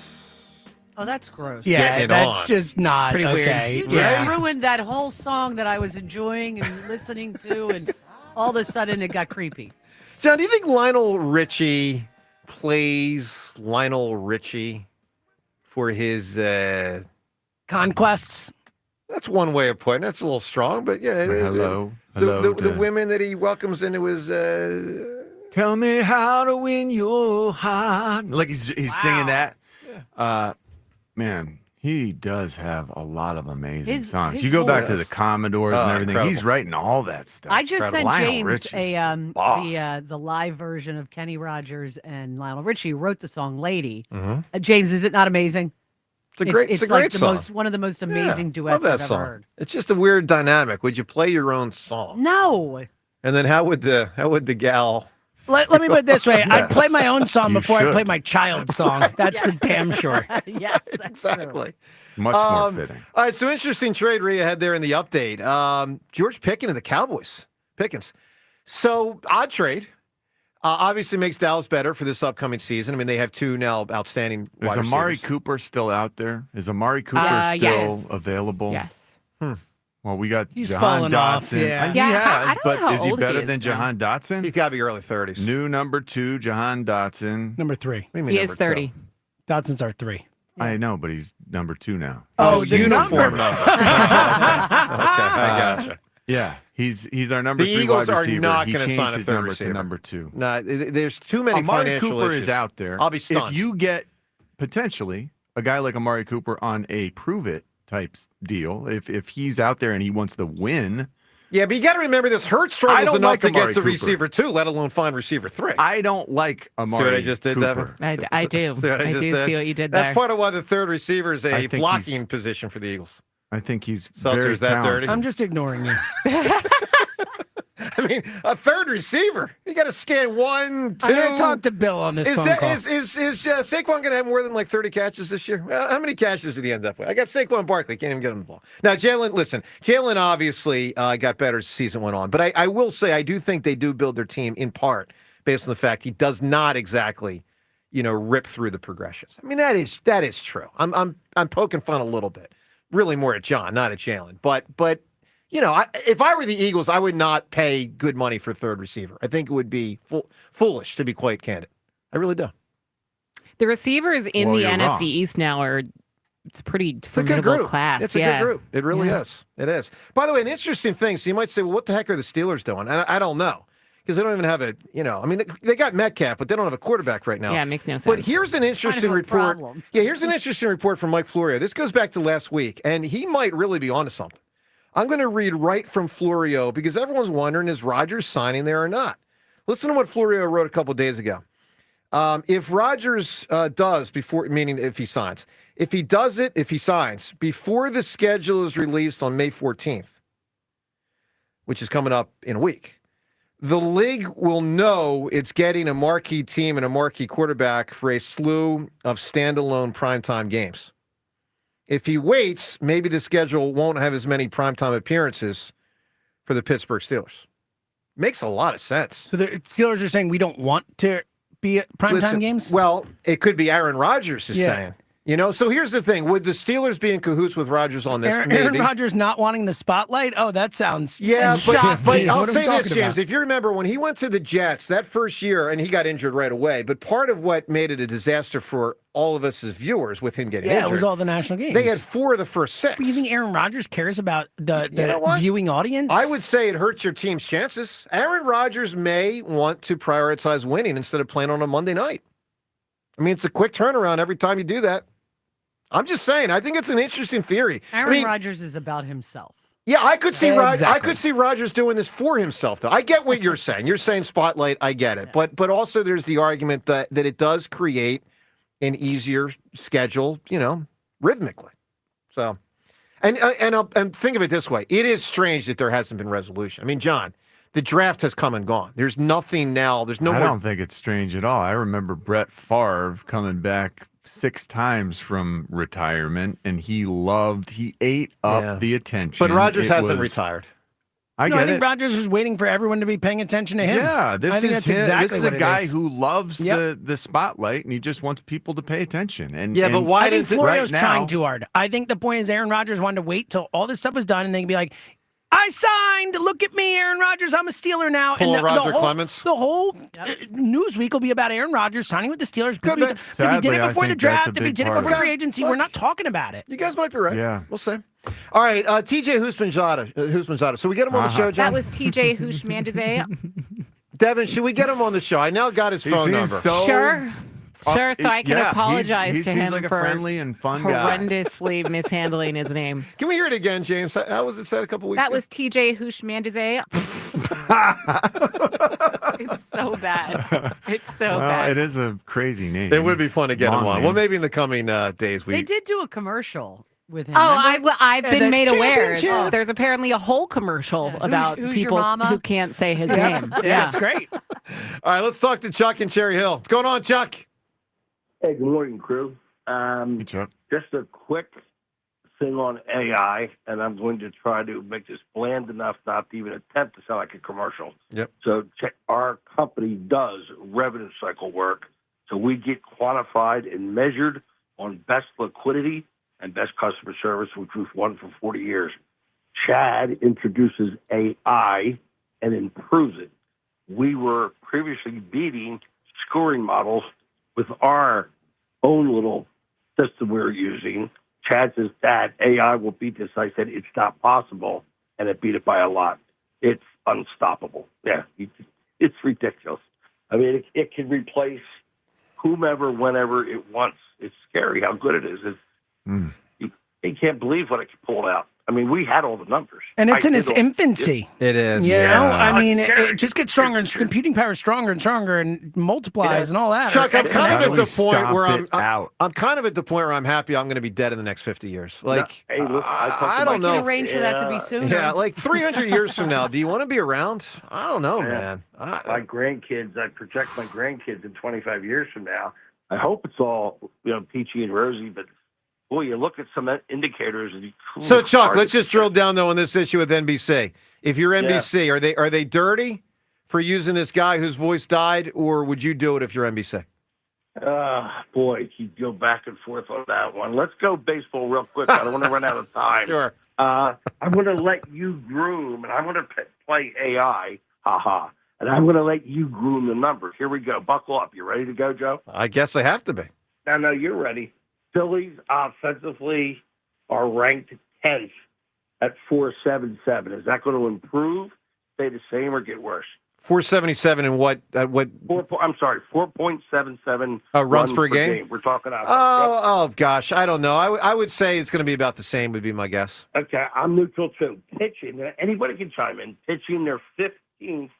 Oh, that's gross. Yeah, that's just not pretty okay. weird. You just ruined that whole song that I was enjoying and listening to, and all of a sudden it got creepy. John, do you think Lionel Richie plays Lionel Richie for his... Conquests? That's one way of putting it. That's a little strong, but yeah. Hello. The women that he welcomes into his. Tell me how to win your heart. Like he's singing that. Man, he does have a lot of amazing songs. You go back to the Commodores and everything. Incredible. He's writing all that stuff. I just sent Lionel James Richie's the live version of Kenny Rogers and Lionel Richie, who wrote the song "Lady." Mm-hmm. James, is it not amazing? It's a great song. One of the most amazing love duets that I've song. ever heard. It's just a weird dynamic. Would you play your own song? No. And then how would the gal? Let me put it this way. I'd play my own song You before I should. play my child's song. That's for damn sure. Yes, that's exactly. Much more fitting. All right, so interesting trade Rhea had there in the update. George Pickens and the Cowboys. Pickens. So odd trade. Obviously makes Dallas better for this upcoming season. I mean, they have two now outstanding Is wide Amari receivers. Cooper still out there? Is Amari Cooper still yes. available? Yes. Well, we got He's Jahan fallen off, Dotson. yeah. He Yeah, has, I don't but know how is he old better he is than now. Jahan Dotson? He's got to be early 30s. New number 2, Jahan Dotson. Number 3. What do you mean He is number two? 30. Dotson's our 3. I know, but he's number 2 now. Oh, the uniform number. okay, I gotcha. Yeah, he's our number The 3 Eagles wide are receiver. not He going to changed sign a his third number receiver. to number 2. No, there's too many Amari financial Cooper issues. is out there. I'll be stunned. If you get potentially a guy like Amari Cooper on a prove it type deal, if he's out there and he wants to win. Yeah, but you got to remember this. Hurts I struggles don't enough like to get Amari to Cooper. receiver 2, let alone find receiver 3. I don't like Amari See what I just did, Cooper. Devin? I do. See what I just do did? see what you did there. That's part of why the third receiver is I a think blocking he's- position for the Eagles. I think he's Seltzer, very is that talented. dirty? I'm just ignoring you. I mean, a third receiver. You got to scan 1, 2. I'm going to talk to Bill on this phone call. Is Saquon going to have more than like 30 catches this year? How many catches did he end up with? I got Saquon Barkley. Can't even get him the ball. Now, Jalen obviously got better as the season went on. But I will say I do think they do build their team in part based on the fact he does not exactly, rip through the progressions. I mean, that is true. I'm poking fun a little bit. Really more at John, not at Jalen. But if I were the Eagles, I would not pay good money for a third receiver. I think it would be foolish, to be quite candid. I really do. The receivers in Well, the you're NFC wrong. East now it's a pretty It's a good formidable group. class. It's a good group. It really is. It is. By the way, an interesting thing. So you might say, well, what the heck are the Steelers doing? And I don't know. Because they don't even have they got Metcalf, but they don't have a quarterback right now. Yeah, it makes no sense. But here's an interesting report. problem. Yeah, here's an interesting report from Mike Florio. This goes back to last week, and he might really be onto something. I'm going to read right from Florio because everyone's wondering, is Rodgers signing there or not? Listen to what Florio wrote a couple days ago. If Rodgers does before, meaning if he signs, if he signs before the schedule is released on May 14th, which is coming up in a week, the league will know it's getting a marquee team and a marquee quarterback for a slew of standalone primetime games. If he waits, maybe the schedule won't have as many primetime appearances for the Pittsburgh Steelers. Makes a lot of sense. So the Steelers are saying we don't want to be at primetime Listen, games? Well, it could be Aaron Rodgers is saying. So here's the thing. Would the Steelers be in cahoots with Rodgers on this? Aaron Rodgers not wanting the spotlight? Oh, that sounds Yeah, but I'll What am I say this, talking James. about? If you remember when he went to the Jets that first year, and he got injured right away, but part of what made it a disaster for all of us as viewers with him getting injured. it was all the national games. They had 4 of the first 6. But you think Aaron Rodgers cares about the You know what? viewing audience? I would say it hurts your team's chances. Aaron Rodgers may want to prioritize winning instead of playing on a Monday night. I mean, it's a quick turnaround every time you do that. I'm just saying. I think it's an interesting theory. Aaron Rodgers is about himself. Yeah, I could see Exactly. I could see Rodgers doing this for himself, though. I get what you're saying. You're saying spotlight. I get it, but also there's the argument that it does create an easier schedule, rhythmically. So, and think of it this way: it is strange that there hasn't been resolution. I mean, John, the draft has come and gone. There's nothing now. There's no I more. don't think it's strange at all. I remember Brett Favre coming back 6 times from retirement, and he ate up the attention. But Rodgers hasn't retired. I think Rodgers was waiting for everyone to be paying attention to him. Yeah, I think that's exactly this is what a it guy is. who loves the spotlight, and he just wants people to pay attention. And Yeah, but why I think did Florio's right trying now, too hard. I think the point is Aaron Rodgers wanted to wait till all this stuff was done, and then be like, I signed. Look at me, Aaron Rodgers. I'm a Steeler now. Pull and Roger Clemens. The whole news week will be about Aaron Rodgers signing with the Steelers. Could be. If he did it before the draft, if he did it before free agency, we're not talking about it. You guys might be right. Yeah. We'll see. All right, TJ Husmanzada. So we get him on the show, John? That was TJ Houshmandzadeh. Devin, should we get him on the show? I now got his phone number. Sure. Sure, so I can apologize to him like a for friendly and fun guy. horrendously mishandling his name. Can we hear it again, James? How was it said a couple weeks That ago? was TJ Houshmandzadeh. It's so bad. It's so bad. It is a crazy name. It would be fun to get him on. Name. Well, maybe in the coming days. They did do a commercial with him. Oh, remember? I've been made aware. championship. There's apparently a whole commercial about who's your people mama? who can't say his name. Yeah, it's great. All right, let's talk to Chuck in Cherry Hill. What's going on, Chuck? Hey, good morning, crew. Hey, Chuck. Just a quick thing on AI, and I'm going to try to make this bland enough not to even attempt to sound like a commercial. Yep. So our company does revenue cycle work, so we get quantified and measured on best liquidity and best customer service, which we've won for 40 years. Chad introduces AI and improves it. We were previously beating scoring models with our own little system we were using. Chad says, Dad, AI will beat this. I said, it's not possible. And it beat it by a lot. It's unstoppable. Yeah, it's ridiculous. I mean, it can replace whomever, whenever it wants. It's scary how good it is. You can't believe what it can pull out. I mean, we had all the numbers. And it's in its infancy. It is. You know, I mean, it just gets stronger and computing power is stronger and stronger and multiplies and all that. Chuck, I'm kind of at the point where out. I'm kind of at the point where I'm happy I'm going to be dead in the next 50 years. Like, Hey, look, I don't know. Can arrange for that to be sooner. Yeah, like 300 years from now, do you want to be around? I don't know, man. My grandkids, I project my grandkids in 25 years from now. I hope it's all, peachy and rosy, but boy, you look at some indicators. So, Chuck, let's just drill down though on this issue with NBC. If you're NBC, are they dirty for using this guy whose voice died, or would you do it if you're NBC? Boy, you go back and forth on that one. Let's go baseball real quick. I don't want to run out of time. Sure. I'm going to let you groom, and I'm going to play AI. Ha. And I'm going to let you groom the numbers. Here we go. Buckle up. You ready to go, Joe? I guess I have to be. No, you're ready. Phillies offensively are ranked 10th at 477. Is that going to improve, stay the same, or get worse? 477 and what? I'm sorry, 4.77 runs per game. We're talking offense. Oh, gosh, I don't know. I would say it's going to be about the same. Would be my guess. Okay, I'm neutral too. Pitching, anybody can chime in. Pitching, they're 15th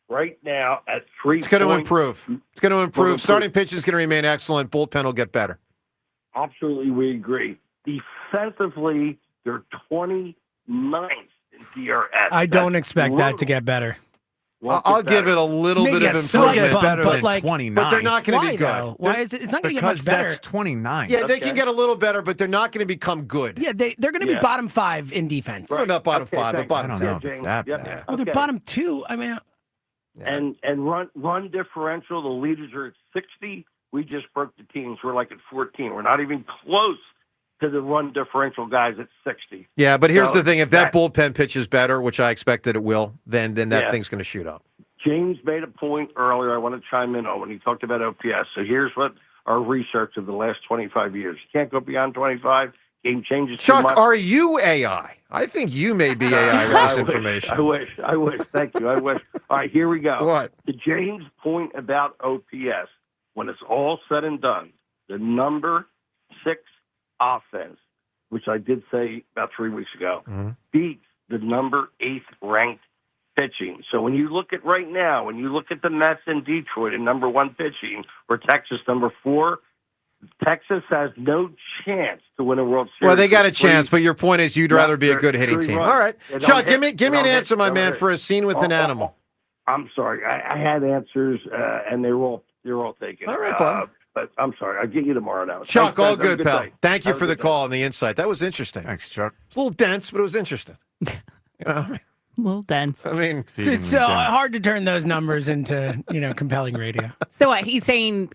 right now at 3. It's going to improve. It's going to improve. Starting pitching is going to remain excellent. Bullpen will get better. Absolutely, we agree. Defensively, they're 29th in DRS. I don't expect that to get better. I'll give it a little bit of improvement. Better than 29. But they're not going to be good. Though? Why is it? It's not going to get much better. That's 29. Yeah, they can get a little better, but they're not going to become good. Yeah, they're going to be bottom 5 in defense. Right. Not bottom 5, but bottom 10. I don't know if it's that bad. Oh, they're bottom 2. I mean, and run differential. The leaders are at 60. We just broke the teams. We're like at 14. We're not even close to the run differential guys at 60. Yeah, but here's the thing. If that bullpen pitches better, which I expect that it will, then that thing's going to shoot up. James made a point earlier I want to chime in on when he talked about OPS. So here's what our research of the last 25 years. You can't go beyond 25. Game changes too Chuck, much. are you AI? I think you may be AI with this information. I wish. Thank you. I wish. All right, here we go. What? To James' point about OPS, when it's all said and done, the number 6 offense, which I did say about 3 weeks ago, beats the number 8th ranked pitching. So when you look at right now, when you look at the Mets in Detroit and number 1 pitching, or Texas number 4, Texas has no chance to win a World Series. Well, they got a chance, but your point is you'd rather be a good hitting team. All right. Chuck, give me an answer, my man, for a scene with an animal. I'm sorry. I had answers, and they're all taken. All right, bud. But I'm sorry. I'll get you tomorrow now. Chuck, Thanks, all guys. Have a good, pal. day. Thank you Have a for the good call and the insight. That was interesting. Thanks, Chuck. It's a little dense, but it was interesting. A little dense. I mean, it's hard to turn those numbers into compelling radio. So what he's saying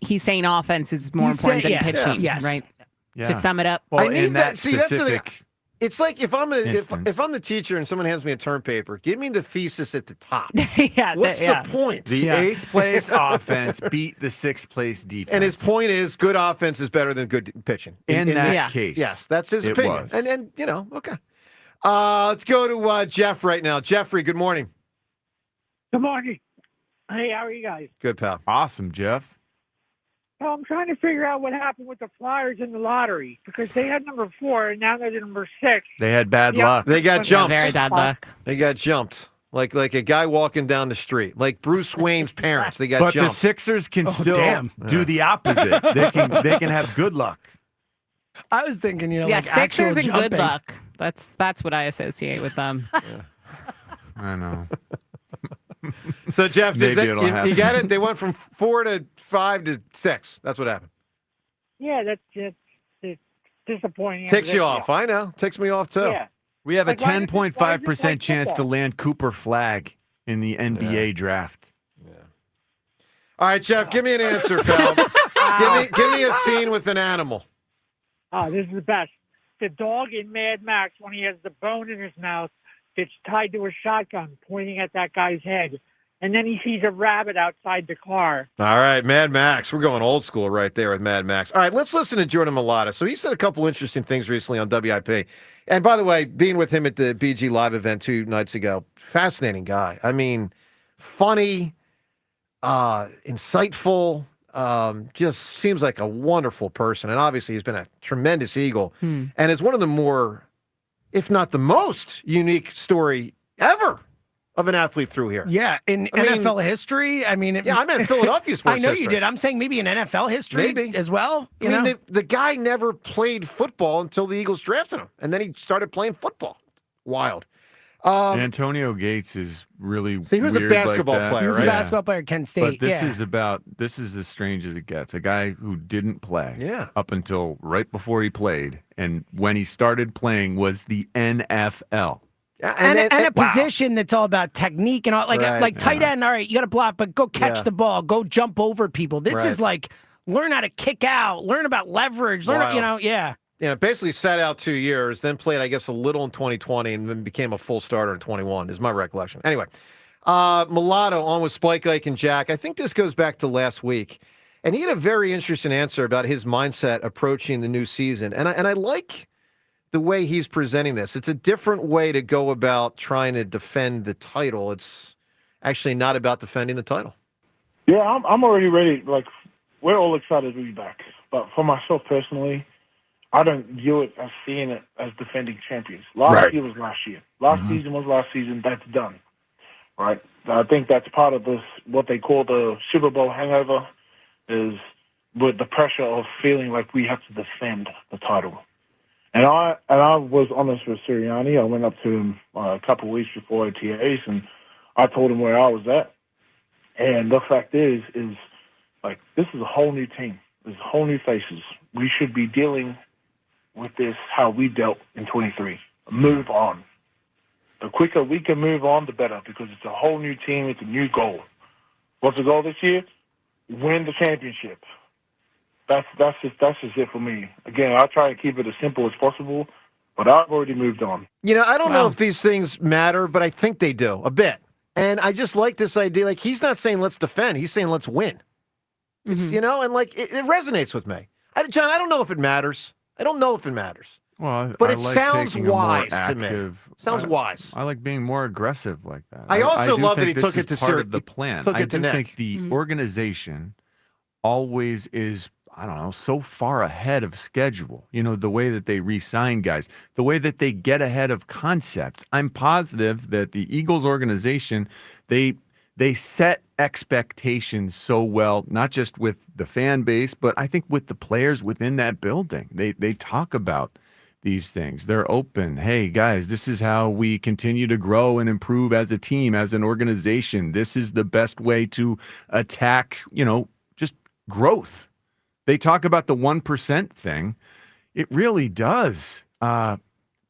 offense is more important than pitching, yes. right? Yeah. To sum it up, Well, I need in that See, that's the thing. specific It's like if I'm the teacher and someone hands me a term paper, give me the thesis at the top. What's the point? The 8th place offense beat the 6th place defense. And his point is good offense is better than good pitching. In that case. Yes, that's his it opinion. Was. And okay. Let's go to Jeff right now. Jeffrey, good morning. Good morning. Hey, how are you guys? Good, pal. Awesome, Jeff. Well, I'm trying to figure out what happened with the Flyers in the lottery because they had number 4 and now they're number 6. They had bad luck. They got jumped. Very bad luck. They got jumped. Like a guy walking down the street. Like Bruce Wayne's parents. They got but jumped. the Sixers can still do the opposite. They can have good luck. I was thinking, yeah, like Sixers and jumping. good luck. That's what I associate with them. I know. So, Jeff, Maybe it'll you happen. got it? They went from 4 to 5 to 6. That's what happened. Yeah, that's disappointing. Takes you off. I know. Takes me off, too. Yeah. We have a Like, why does it 10.5% like chance to football? land Cooper Flag in the NBA draft. All right, Jeff, give me an answer, pal. give me a scene with an animal. Oh, this is the best. The dog in Mad Max, when he has the bone in his mouth, it's tied to a shotgun pointing at that guy's head. And then he sees a rabbit outside the car. All right, Mad Max. We're going old school right there with Mad Max. All right, let's listen to Jordan Mailata. So he said a couple interesting things recently on WIP. And by the way, being with him at the BG Live event 2 nights ago, fascinating guy. I mean, funny, insightful, just seems like a wonderful person. And obviously he's been a tremendous Eagle and is one of the more, if not the most unique story ever of an athlete through here. Yeah, in NFL history, I mean... I meant Philadelphia sports I know history. you did. I'm saying maybe in NFL history as well. I mean, the guy never played football until the Eagles drafted him, and then he started playing football. Wild. Antonio Gates is really he was a weird basketball like that. player, He was a basketball player at Kent State. But this is as strange as it gets. A guy who didn't play up until right before he played, and when he started playing was the NFL. And a position that's all about technique and all, like tight end. All right, you got to block, but go catch the ball, go jump over people. This is like learn how to kick out, learn about leverage, basically sat out 2 years, then played, I guess, a little in 2020, and then became a full starter in 21, is my recollection. Anyway, Mulatto on with Spike, Ike, and Jack. I think this goes back to last week, and he had a very interesting answer about his mindset approaching the new season, and I like the way he's presenting this. It's a different way to go about trying to defend the title. It's actually not about defending the title. Yeah, I'm already ready. Like, we're all excited to be back. But for myself personally, I don't view it as seeing it as defending champions. Last year was last year. Last season was last season. That's done. Right? I think that's part of this, what they call the Super Bowl hangover, is with the pressure of feeling like we have to defend the title. And I was honest with Sirianni. I went up to him a couple of weeks before OTAs, and I told him where I was at. And the fact is like, this is a whole new team. There's whole new faces. We should be dealing with this how we dealt in 23. Move on. The quicker we can move on, the better, because it's a whole new team. It's a new goal. What's the goal this year? Win the championship. That's just it for me. Again, I try to keep it as simple as possible, but I've already moved on. I don't know if these things matter, but I think they do a bit. And I just like this idea. Like, he's not saying let's defend. He's saying let's win. It's, and like it resonates with me. John, I don't know if it matters. I don't know if it matters. Well, but I it like sounds taking a more wise to active, me. Sounds wise. I like being more aggressive like that. I also do love that think he took this it is to part Sir- of the plan. took I it to do Nick. think the organization always is, I don't know, so far ahead of schedule. The way that they re-sign guys, the way that they get ahead of concepts. I'm positive that the Eagles organization, they set expectations so well, not just with the fan base, but I think with the players within that building. They talk about these things. They're open. Hey, guys, this is how we continue to grow and improve as a team, as an organization. This is the best way to attack, just growth. They talk about the 1% thing. It really does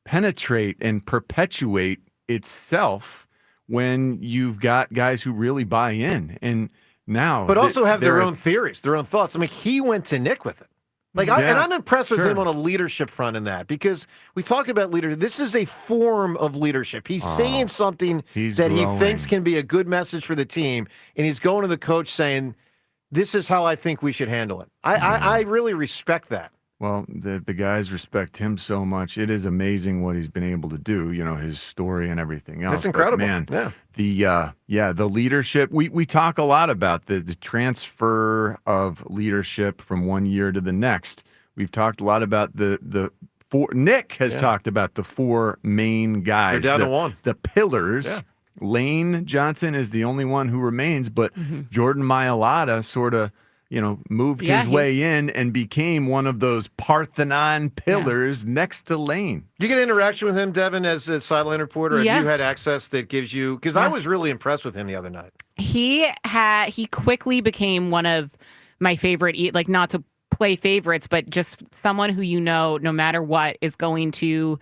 penetrate and perpetuate itself when you've got guys who really buy in. And now, But also have their own theories, their own thoughts. I mean, he went to Nick with it. And I'm impressed with him on a leadership front in that, because we talk about leadership. This is a form of leadership. He's saying something that he thinks can be a good message for the team, and he's going to the coach saying, this is how I think we should handle it. I really respect that. Well, the guys respect him so much. It is amazing what he's been able to do, his story and everything else. That's incredible. But man, the leadership, we talk a lot about the transfer of leadership from one year to the next. We've talked a lot about the four. Nick has talked about the four main guys. They're down to one. The pillars. Yeah. Lane Johnson is the only one who remains, but Jordan Mailata sort of moved his way in and became one of those Parthenon pillars next to Lane. You get interaction with him, Devin, as a sideline reporter. Have you had access that gives you? Because I was really impressed with him the other night. He quickly became one of my favorite, like not to play favorites, but just someone who no matter what is going to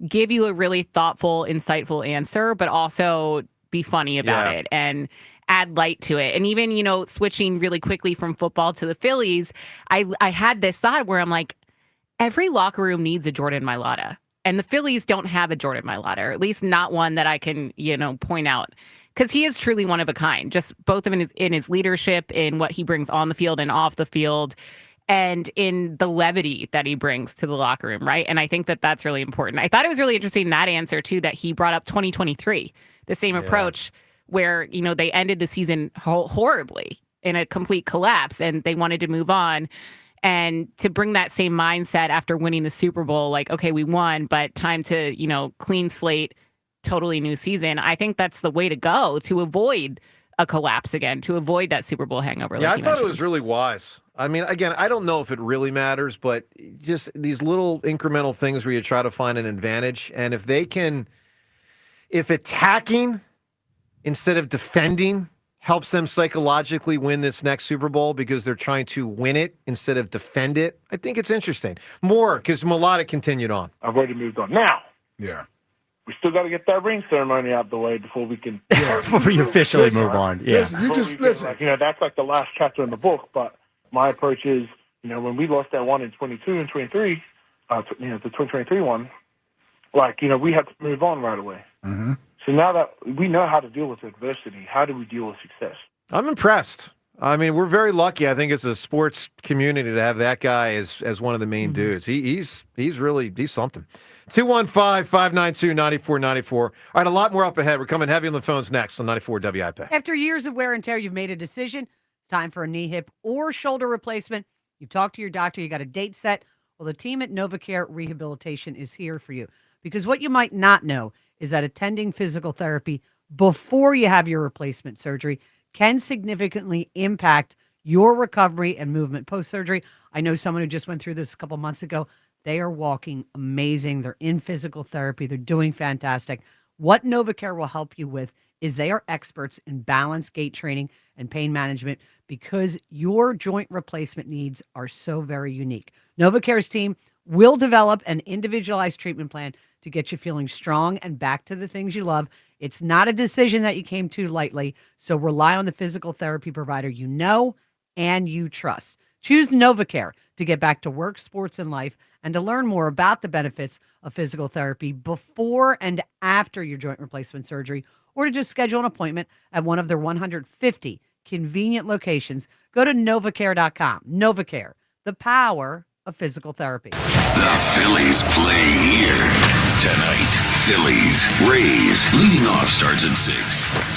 give you a really thoughtful, insightful answer, but also be funny about it and add light to it. And even, switching really quickly from football to the Phillies, I had this thought where I'm like, every locker room needs a Jordan Mailata. And the Phillies don't have a Jordan Mailata, or at least not one that I can, point out. Because he is truly one of a kind, just both of in his leadership, in what he brings on the field and off the field, and in the levity that he brings to the locker room, right? And I think that that's really important. I thought it was really interesting, that answer, too, that he brought up 2023, the same approach, where, they ended the season horribly in a complete collapse and they wanted to move on. And to bring that same mindset after winning the Super Bowl, like, okay, we won, but time to, clean slate, totally new season. I think that's the way to go to avoid a collapse again, to avoid that Super Bowl hangover. Yeah, I thought it was really wise. I mean, again, I don't know if it really matters, but just these little incremental things where you try to find an advantage. And if attacking instead of defending helps them psychologically win this next Super Bowl because they're trying to win it instead of defend it, I think it's interesting. More, because Mailata continued on. I've already moved on. Now, we still got to get that ring ceremony out the way before we can... before you officially move on. Yeah. Listen. That's like the last chapter in the book, but my approach is, when we lost that one in 22 and 23, the 2023 one, we had to move on right away. Mm-hmm. So now that we know how to deal with adversity, how do we deal with success? I'm impressed. I mean, we're very lucky, I think, as a sports community to have that guy as one of the main dudes. He's something. 215-592-9494. All right, a lot more up ahead. We're coming heavy on the phones next on 94 WIP. After years of wear and tear, you've made a decision. It's time for a knee, hip, or shoulder replacement. You've talked to your doctor. You got a date set. Well, the team at NovaCare Rehabilitation is here for you. Because what you might not know is that attending physical therapy before you have your replacement surgery can significantly impact your recovery and movement post-surgery. I know someone who just went through this a couple months ago. They are walking amazing. They're in physical therapy. They're doing fantastic. What NovaCare will help you with is they are experts in balance, gait training, and pain management because your joint replacement needs are so very unique. NovaCare's team will develop an individualized treatment plan to get you feeling strong and back to the things you love. It's not a decision that you came to lightly, so rely on the physical therapy provider you know and you trust. Choose NovaCare to get back to work, sports, and life, and to learn more about the benefits of physical therapy before and after your joint replacement surgery, or to just schedule an appointment at one of their 150 convenient locations. Go to NovaCare.com. NovaCare, the power of physical therapy. The Phillies play here tonight. Phillies, Rays. Leading off starts at 6.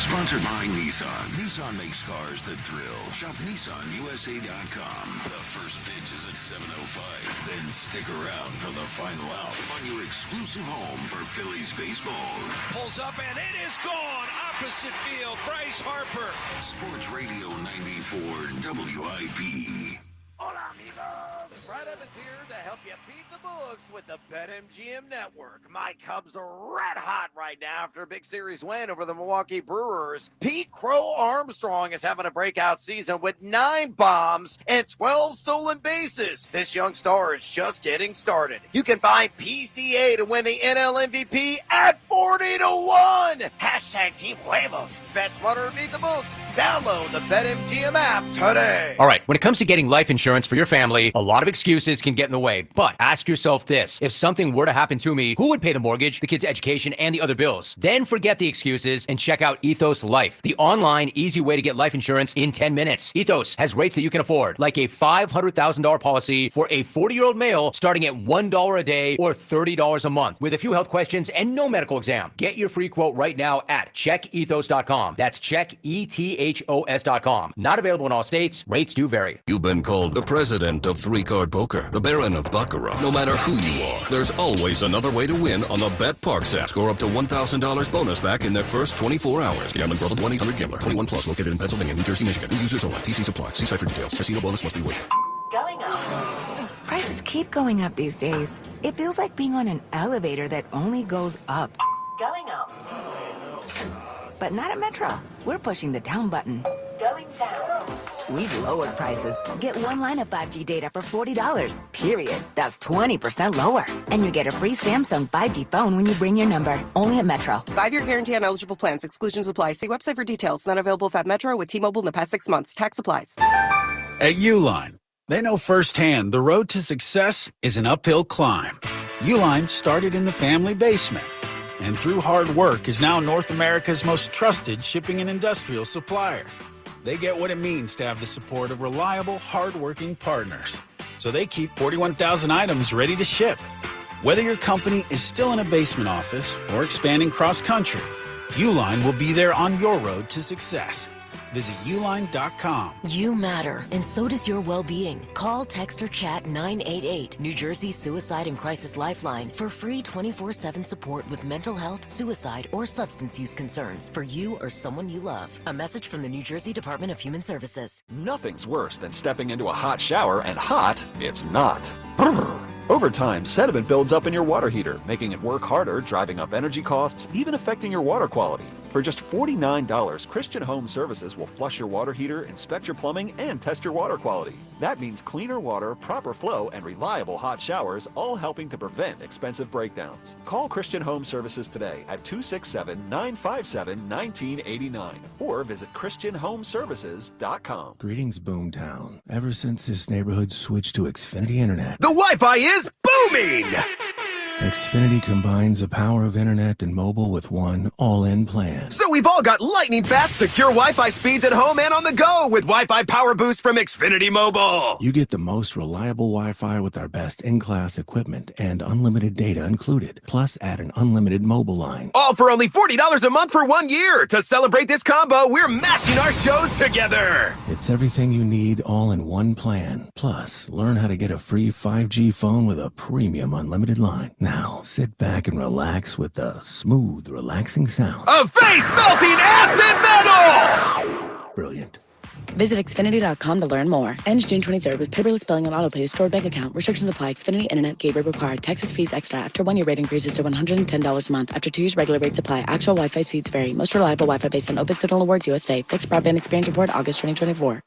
Sponsored by Nissan. Nissan makes cars that thrill. Shop NissanUSA.com. The first pitch is at 7:05. Then stick around for the final out on your exclusive home for Phillies baseball. Pulls up and it is gone. Opposite field. Bryce Harper. Sports Radio 94 WIP. Hola, amigos. Brad Evans here to help you beat the books with the BetMGM Network. My Cubs are red hot right now after a big series win over the Milwaukee Brewers. Pete Crow Armstrong is having a breakout season with 9 bombs and 12 stolen bases. This young star is just getting started. You can find PCA to win the NL MVP at 40-1. Hashtag Team Huevos. Bet smarter, beat the books. Download the BetMGM app today. All right, when it comes to getting life insurance for your family, a lot of excuses excuses can get in the way. But ask yourself this. If something were to happen to me, who would pay the mortgage, the kids' education, and the other bills? Then forget the excuses and check out Ethos Life, the online, easy way to get life insurance in 10 minutes. Ethos has rates that you can afford, like a $500,000 policy for a 40-year-old male starting at $1 a day or $30 a month with a few health questions and no medical exam. Get your free quote right now at checkethos.com. That's checkethos.com. Not available in all states. Rates do vary. You've been called the president of three-card poker, the baron of baccarat. No matter who you are, there's always another way to win on the Bet Parks app. Score up to $1,000 bonus back in their first 24 hours. Gambling problem? 1-800-GAMBLER. 21 plus. Located in Pennsylvania, New Jersey, Michigan. New users only. TC Supply. See site for details. Casino bonus must be waived. Going up. Prices keep going up these days. It feels like being on an elevator that only goes up. Going up. But not at Metro. We're pushing the down button. Going down. We've lowered prices. Get one line of 5G data for $40. Period. That's 20% lower. And you get a free Samsung 5G phone when you bring your number. Only at Metro. 5-year guarantee on eligible plans. Exclusions apply. See website for details. Not available at Metro with T-Mobile in the past 6 months. Tax applies. At Uline, they know firsthand the road to success is an uphill climb. Uline started in the family basement, and through hard work is now North America's most trusted shipping and industrial supplier. They get what it means to have the support of reliable, hard-working partners. So they keep 41,000 items ready to ship. Whether your company is still in a basement office or expanding cross-country, Uline will be there on your road to success. Visit uline.com. You matter, and so does your well-being. Call, text, or chat 988, New Jersey Suicide and Crisis Lifeline, for free 24/7 support with mental health, suicide, or substance use concerns for you or someone you love. A message from the New Jersey Department of Human Services. Nothing's worse than stepping into a hot shower and hot it's not. Over time, sediment builds up in your water heater, making it work harder, driving up energy costs, even affecting your water quality. For just $49, Christian Home Services will flush your water heater, inspect your plumbing, and test your water quality. That means cleaner water, proper flow, and reliable hot showers, all helping to prevent expensive breakdowns. Call Christian Home Services today at 267-957-1989 or visit ChristianHomeservices.com. Greetings, Boomtown. Ever since this neighborhood switched to Xfinity Internet, the Wi-Fi is booming! Xfinity combines the power of internet and mobile with one all-in plan. So we've all got lightning-fast, secure Wi-Fi speeds at home and on the go with Wi-Fi Power Boost from Xfinity Mobile. You get the most reliable Wi-Fi with our best in-class equipment and unlimited data included. Plus, add an unlimited mobile line. All for only $40 a month for 1 year. To celebrate this combo, we're mashing our shows together. It's everything you need all in one plan. Plus, learn how to get a free 5G phone with a premium unlimited line. Now, sit back and relax with the smooth, relaxing sound of face-melting acid metal! Brilliant. Visit Xfinity.com to learn more. Ends June 23rd with paperless billing and autopay to stored bank account. Restrictions apply. Xfinity Internet gateway required. Taxes, fees extra. After 1 year rate increases to $110 a month. After 2 years, regular rates apply. Actual Wi-Fi speeds vary. Most reliable Wi-Fi based on Open Signal Awards USA. Fixed Broadband Experience Report, August 2024.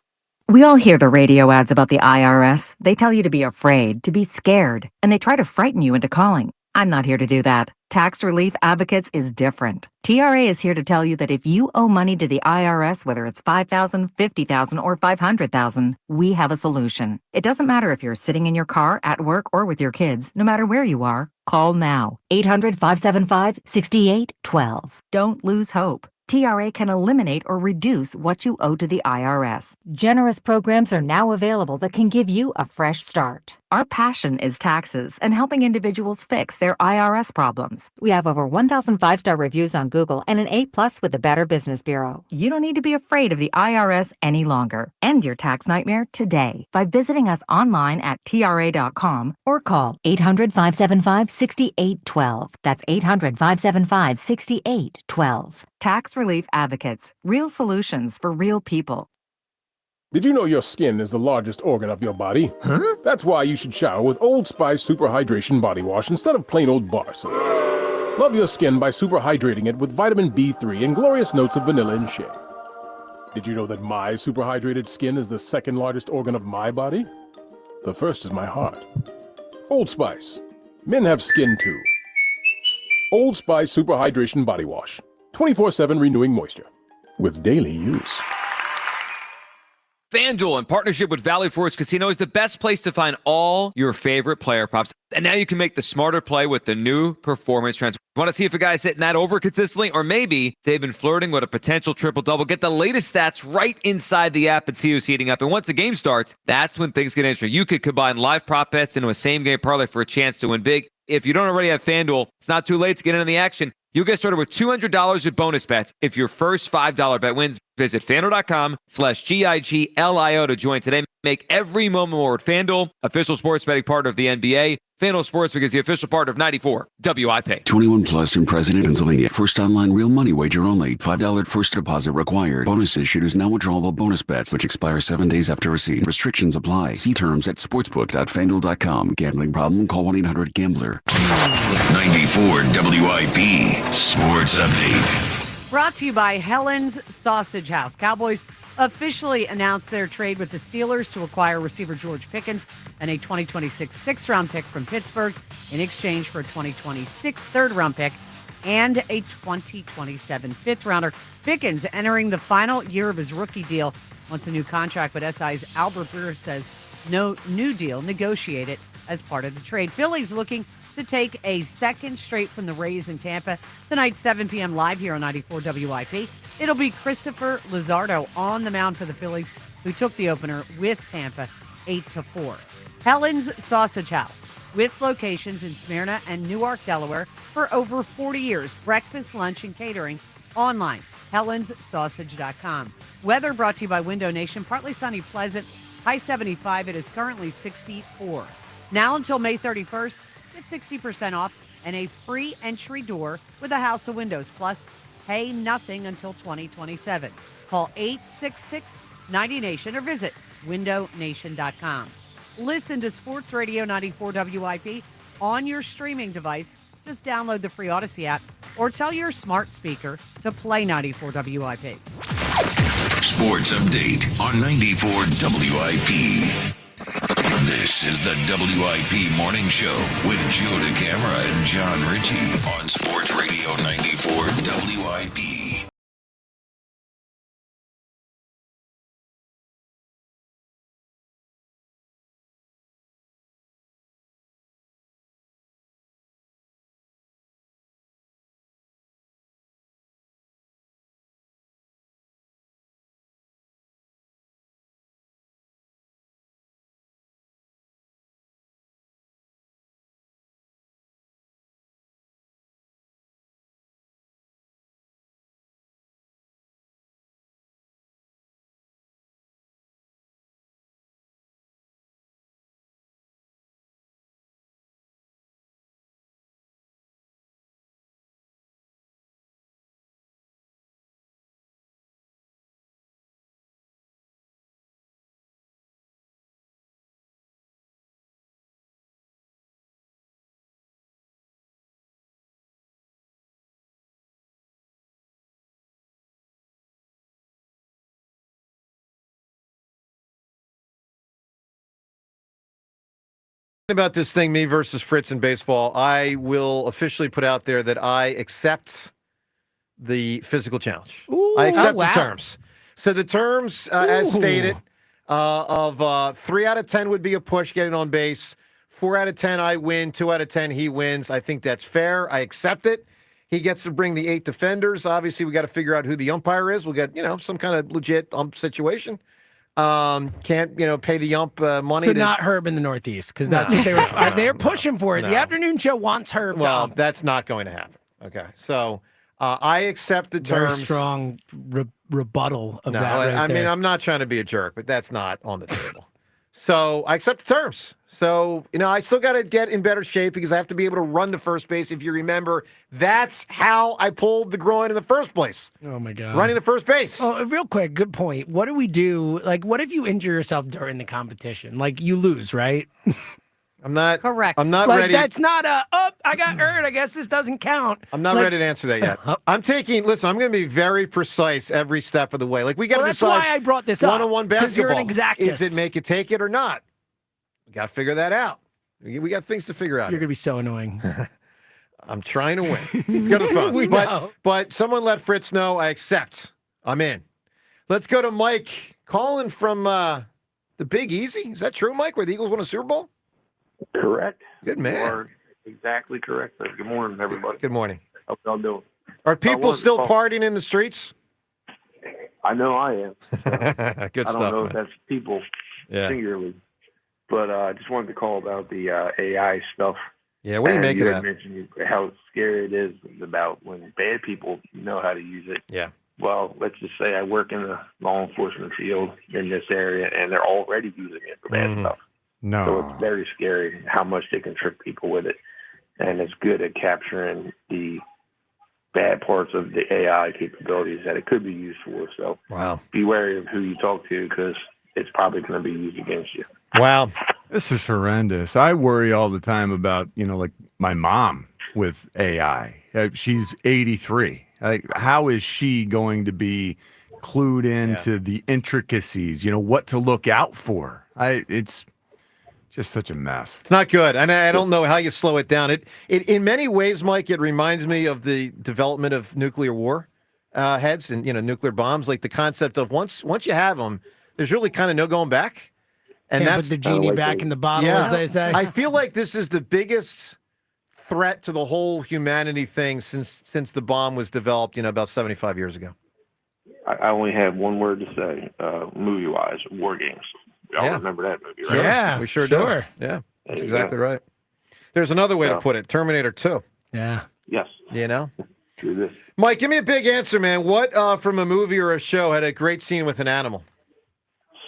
We all hear the radio ads about the IRS. They tell you to be afraid, to be scared, and they try to frighten you into calling. I'm not here to do that. Tax Relief Advocates is different. TRA is here to tell you that if you owe money to the IRS, whether it's $5,000, $50,000, or $500,000, we have a solution. It doesn't matter if you're sitting in your car, at work, or with your kids. No matter where you are, call now. 800-575-6812. Don't lose hope. TRA can eliminate or reduce what you owe to the IRS. Generous programs are now available that can give you a fresh start. Our passion is taxes and helping individuals fix their IRS problems. We have over 1,000 5-star reviews on Google and an A+ with the Better Business Bureau. You don't need to be afraid of the IRS any longer. End your tax nightmare today by visiting us online at TRA.com or call 800-575-6812. That's 800-575-6812. Tax Relief Advocates. Real solutions for real people. Did you know your skin is the largest organ of your body? Huh? That's why you should shower with Old Spice Super Hydration Body Wash instead of plain old bar soap. Love your skin by super hydrating it with vitamin B3 and glorious notes of vanilla and shea. Did you know that my super hydrated skin is the second largest organ of my body? The first is my heart. Old Spice. Men have skin too. Old Spice Super Hydration Body Wash. 24/7 renewing moisture. With daily use. FanDuel, in partnership with Valley Forge Casino, is the best place to find all your favorite player props. And now you can make the smarter play with the new performance trends. Want to see if a guy's hitting that over consistently? Or maybe they've been flirting with a potential triple-double. Get the latest stats right inside the app and see who's heating up. And once the game starts, that's when things get interesting. You could combine live prop bets into a same-game parlay for a chance to win big. If you don't already have FanDuel, it's not too late to get into the action. You'll get started with $200 with bonus bets if your first $5 bet wins. Visit FanDuel.com/GIGLIO to join today. Make every moment more with FanDuel, official sports betting partner of the NBA. FanDuel Sportsbook is the official partner of 94 WIP. 21 plus in President, Pennsylvania. First online real money wager only. $5 first deposit required. Bonus issued is now withdrawable bonus bets, which expire 7 days after receipt. Restrictions apply. See terms at sportsbook.fanduel.com. Gambling problem? Call 1-800-GAMBLER. 94 WIP Sports Update. Brought to you by Helen's Sausage House. Cowboys officially announced their trade with the Steelers to acquire receiver George Pickens and a 2026 sixth-round pick from Pittsburgh in exchange for a 2026 third-round pick and a 2027 fifth-rounder. Pickens entering the final year of his rookie deal wants a new contract, but SI's Albert Breer says no new deal negotiated as part of the trade. Phillies looking to take a second straight from the Rays in Tampa tonight, 7 p.m. live here on 94 WIP. It'll be Christopher Luzardo on the mound for the Phillies, who took the opener with Tampa 8-4. Helen's Sausage House, with locations in Smyrna and Newark, Delaware, for over 40 years. Breakfast, lunch, and catering online. HelensSausage.com. Weather brought to you by Window Nation. Partly sunny, pleasant. High 75. It is currently 64. Now until May 31st, get 60% off and a free entry door with a house of windows. Plus, pay nothing until 2027. Call 866-90NATION or visit windownation.com. Listen to Sports Radio 94 WIP on your streaming device. Just download the free Odyssey app or tell your smart speaker to play 94 WIP. Sports Update on 94 WIP. This is the WIP Morning Show with Joe DeCamara and John Ritchie on Sports Radio 94 WIP. About this thing, me versus Fritz in baseball, I will officially put out there that I accept the physical challenge. I accept the terms. So the terms, as stated, of 3 out of 10 would be a push getting on base. 4 out of 10 I win. 2 out of 10 he wins. I think that's fair. I accept it. He gets to bring the 8 defenders. Obviously, we got to figure out who the umpire is. We'll get, some kind of legit ump situation. Can't pay the ump money. So not Herb in the Northeast, because that's what they were. They're pushing for it. No. The afternoon show wants Herb. Well, that's not going to happen. Okay, so I accept the Very terms. strong rebuttal of that. Right I mean, there. I'm not trying to be a jerk, but that's not on the table. So I accept the terms. So, I still got to get in better shape because I have to be able to run to first base. If you remember, that's how I pulled the groin in the first place. Oh, my God. Running to first base. Oh, real quick, good point. What do we do? Like, what if you injure yourself during the competition? Like, you lose, right? I'm not. Correct. I'm not like, ready. That's not I got hurt. I guess this doesn't count. I'm not ready to answer that yet. I'm going to be very precise every step of the way. Like, we got to that's decide. why I brought this up. One-on-one basketball. You're an exactus. Is it make it, take it, or not? We got to figure that out. We got things to figure out. You're going to be so annoying. I'm trying to win. Let's go to the phones. But someone let Fritz know I accept. I'm in. Let's go to Mike Calling from the Big Easy. Is that true, Mike, where the Eagles won a Super Bowl? Correct. Good man. You are exactly correct, sir. Good morning, everybody. Good morning. How y'all doing? Are people wanted to still call- partying in the streets? I know I am. Good I stuff, don't know man. if that's people Yeah. singularly, but I just wanted to call about the AI stuff. Yeah, what do you And make of had that? mentioned how scary it is about when bad people know how to use it. Yeah. Well, let's just say I work in the law enforcement field in this area, and they're already using it for bad stuff. No. So it's very scary how much they can trick people with it. And it's good at capturing the bad parts of the AI capabilities that it could be used for. So Wow. be wary of who you talk to because it's probably going to be used against you. Wow. This is horrendous. I worry all the time about, like my mom with AI. She's 83. Like, how is she going to be clued into the intricacies, what to look out for? It's just such a mess. It's not good. And I don't know how you slow it down. It in many ways, Mike, it reminds me of the development of nuclear war heads and, nuclear bombs. Like the concept of once you have them, there's really kind of no going back. And Can't that's put the genie back in the bottle, as they say. I feel like this is the biggest threat to the whole humanity thing since the bomb was developed, about 75 years ago. I only have one word to say, movie-wise, War Games. Y'all remember that movie, right? Yeah, we sure do. Yeah, that's exactly right. There's another way to put it, Terminator 2. Yeah. Yes. Do this. Mike, give me a big answer, man. What from a movie or a show had a great scene with an animal?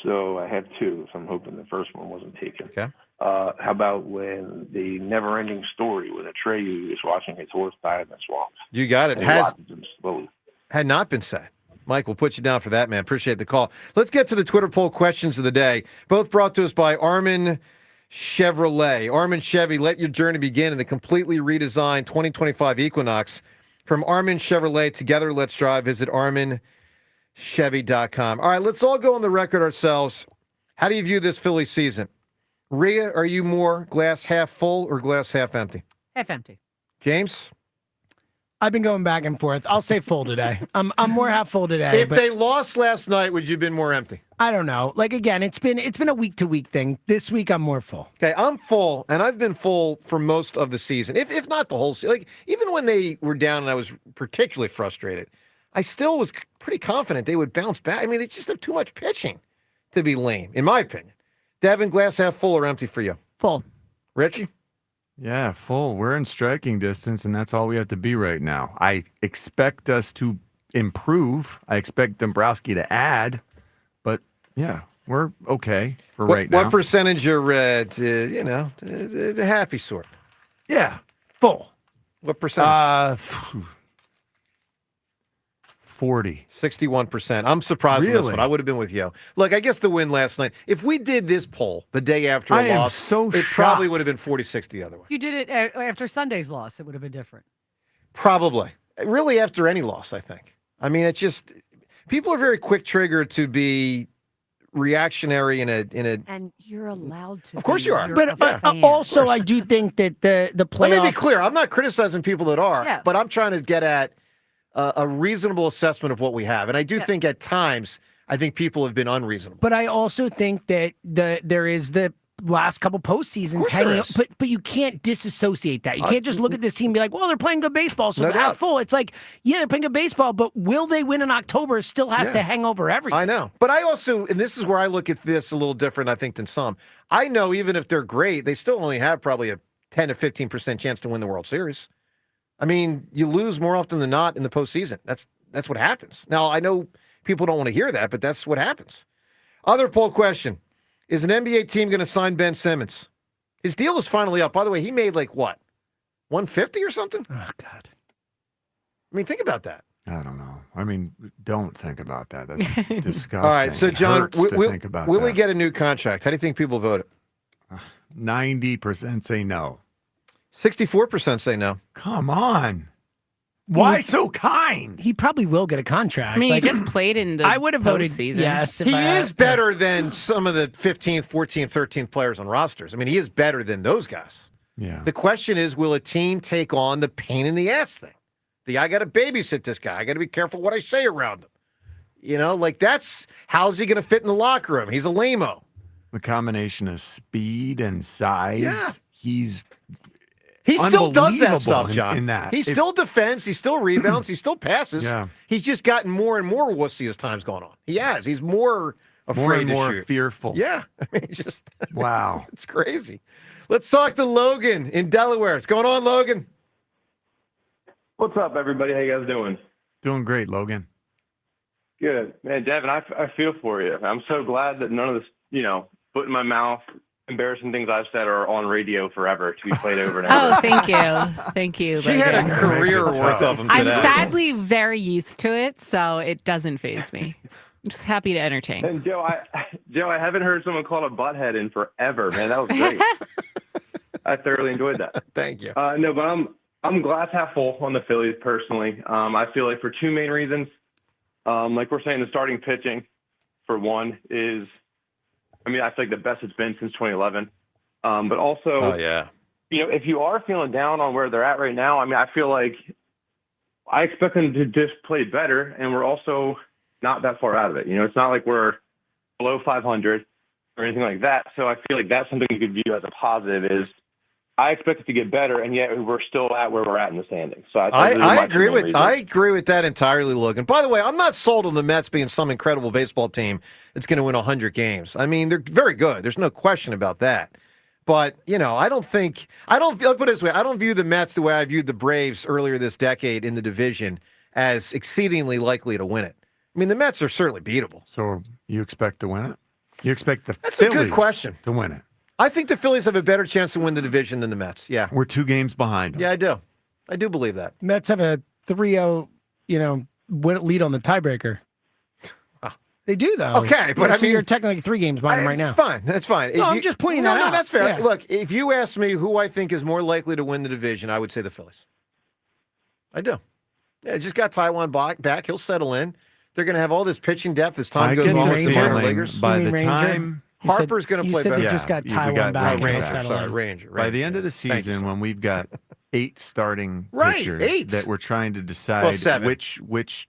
So I have two, so I'm hoping the first one wasn't taken. Okay. How about when the never-ending story when Atreyu is watching his horse die in the swamp? You got it. And he watches him slowly. Had not been said. Mike, we'll put you down for that, man. Appreciate the call. Let's get to the Twitter poll questions of the day, both brought to us by Armin Chevrolet. Armin Chevy, let your journey begin in the completely redesigned 2025 Equinox. From Armin Chevrolet, together let's drive. Visit arminchevy.com. All right, let's all go on the record ourselves. How do you view this Philly season? Rhea, are you more glass half full or glass half empty? Half empty. James? I've been going back and forth. I'll say full today. I'm more half full today. If they lost last night, would you have been more empty? I don't know. Like, again, it's been a week-to-week thing. This week, I'm more full. Okay, I'm full, and I've been full for most of the season, if not the whole season. Like, even when they were down and I was particularly frustrated, I still was pretty confident they would bounce back. I mean, they just have too much pitching to be lame, in my opinion. Devin, glass half full or empty for you? Full. Richie? Yeah, full. We're in striking distance, and that's all we have to be right now. I expect us to improve. I expect Dombrowski to add, but yeah, we're okay for right now. What percentage are the happy sort? Yeah, full. What percentage? 40. 61%. I'm surprised on this Really? one. I would have been with you. Look, I guess the win last night. If we did this poll the day after I a am loss, so it probably shocked. would have been 40-60 the other way. You did it after Sunday's loss. It would have been different. Probably. Really after any loss, I think. I mean, it's just people are very quick triggered to be reactionary in a And you're allowed to. Of course you are. You're But a fan. also, I do think that the playoff. Let me be clear. I'm not criticizing people that are, Yeah. but I'm trying to get at a reasonable assessment of what we have. And I do think at times, I think people have been unreasonable. But I also think that there is the last couple postseasons there hanging. is. But you can't disassociate that. You can't just look at this team and be like, well, they're playing good baseball, so No they're half doubt. full. It's like, yeah, they're playing good baseball, but will they win in October still has Yeah. to hang over everything. I know. But I also, and this is where I look at this a little different, I think, than some. I know even if they're great, they still only have probably a 10 to 15% chance to win the World Series. I mean, you lose more often than not in the postseason. That's what happens. Now, I know people don't want to hear that, but that's what happens. Other poll question. Is an NBA team going to sign Ben Simmons? His deal is finally up. By the way, he made like what? 150 or something? Oh, God. I mean, think about that. I don't know. I mean, don't think about that. That's disgusting. All right, so It John, hurts to think about will he that. get a new contract? How do you think people voted? 90% say no. 64% say no. Come on. Why so kind? He probably will get a contract. I mean, Like, he just played in the I would have voted postseason. yes. If He I- is better than some of the 15th, 14th, 13th players on rosters. I mean, he is better than those guys. Yeah. The question is, will a team take on the pain in the ass thing? I got to babysit this guy. I got to be careful what I say around him. You know, like how's he going to fit in the locker room? He's a lame-o. The combination of speed and size. Yeah. He still does that stuff, John. In that. He still defends. He still rebounds. He still passes. Yeah. He's just gotten more and more wussy as time's gone on. He has. He's more afraid more and to more shoot. fearful. Yeah. I mean, just wow. It's crazy. Let's talk to Logan in Delaware. What's going on, Logan? What's up, everybody? How you guys doing? Doing great, Logan. Good. Man, Devin, I feel for you. I'm so glad that none of this, foot in my mouth, embarrassing things I've said are on radio forever to be played over and over. Oh, thank you. Thank you. She had a career worth of them today. I'm sadly very used to it, so it doesn't faze me. I'm just happy to entertain. And Joe, I haven't heard someone call a butthead in forever, man. That was great. I thoroughly enjoyed that. Thank you. No, but I'm glass half full on the Phillies personally. I feel like for two main reasons. Like we're saying, the starting pitching, for one, is, I feel like the best it's been since 2011. But also, if you are feeling down on where they're at right now, I feel like I expect them to just play better, and we're also not that far out of it. It's not like we're below 500 or anything like that. So I feel like that's something you could view as a positive is I expect it to get better, and yet we're still at where we're at in the standings. So I agree with that entirely, Logan. By the way, I'm not sold on the Mets being some incredible baseball team that's going to win 100 games. They're very good. There's no question about that. But, I'll put it this way. I don't view the Mets the way I viewed the Braves earlier this decade in the division as exceedingly likely to win it. The Mets are certainly beatable. So you expect to win it? You expect the That's Phillies a good question. to win it? I think the Phillies have a better chance to win the division than the Mets. Yeah. We're 2 games behind them. Yeah, I do. I do believe that. Mets have a 3-0, lead on the tiebreaker. They do, though. Okay, but so you're technically 3 games behind them right now. Fine, that's fine. No, I'm just pointing that out. No, that's fair. Yeah. Look, if you ask me who I think is more likely to win the division, I would say the Phillies. I do. Yeah, just got Taiwan back. He'll settle in. They're going to have all this pitching depth as time goes on with the minor leaguers. By the time Harper's going to play better. You just got Taiwan back. Ranger. By the end of the season, when we've got 8 starting pitchers 8. that we're trying to decide 7. which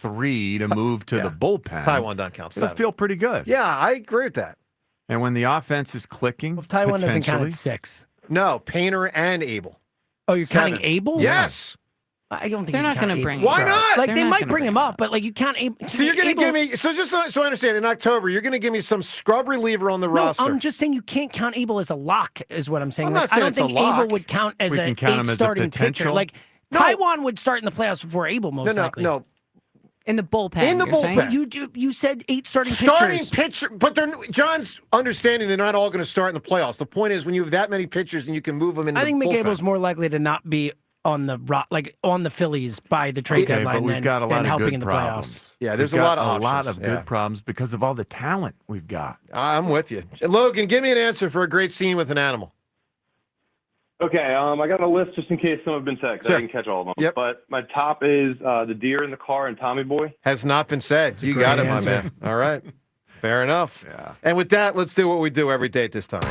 3 to move to the bullpen, Taiwan doesn't count. It'll feel pretty good. Yeah, I agree with that. And when the offense is clicking, if Taiwan doesn't count at 6. No, Painter and Abel. Oh, you're counting Abel? Yes. I don't think they're not going to bring. Why not? Like they might bring him up, but like you can't. So you're going to give me. So just so I understand, in October, you're going to give me some scrub reliever on the roster. I'm just saying you can't count Abel as a lock, is what I'm saying. I'm Like, not saying I don't it's a think lock. Abel would count as We an can count him 8 as a starting pitcher. potential. Like Taiwan would start in the playoffs before Abel, most likely. No. In the bullpen. In the you're saying? bullpen. You said 8 starting pitcher, but they're John's understanding they're not all going to start in the playoffs. The point is when you have that many pitchers and you can move them into I think the bullpen. McAble's more likely to not be on the Phillies by the trade deadline but we've than, got a lot than of helping good in the problems. playoffs. Yeah, there's We've a lot got of a lot options. of good problems because of all the talent we've got. I'm with you. Logan, give me an answer for a great scene with an animal. Okay, I got a list just in case some have been said, 'cause Sure. I didn't catch all of them. Yep. But my top is the deer in the car and Tommy Boy. Has not been said. You got it, my man. All right. Fair enough. Yeah. And with that, let's do what we do every day at this time.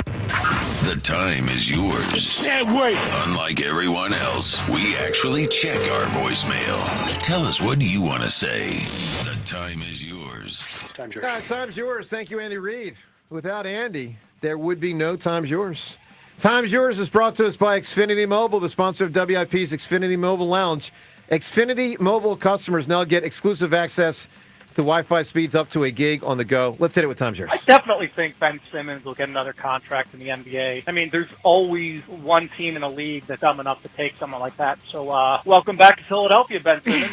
The time is yours. Can't wait. Unlike everyone else, we actually check our voicemail. Tell us, what do you want to say? The time is yours. Time's yours. Time's yours. Thank you, Andy Reid. Without Andy, there would be no Time's Yours. Time's Yours is brought to us by Xfinity Mobile, the sponsor of WIP's Xfinity Mobile Lounge. Xfinity Mobile customers now get exclusive access to Wi-Fi speeds up to a gig on the go. Let's hit it with Time's Yours. I definitely think Ben Simmons will get another contract in the NBA. There's always one team in the league that's dumb enough to take someone like that. So, welcome back to Philadelphia, Ben Simmons.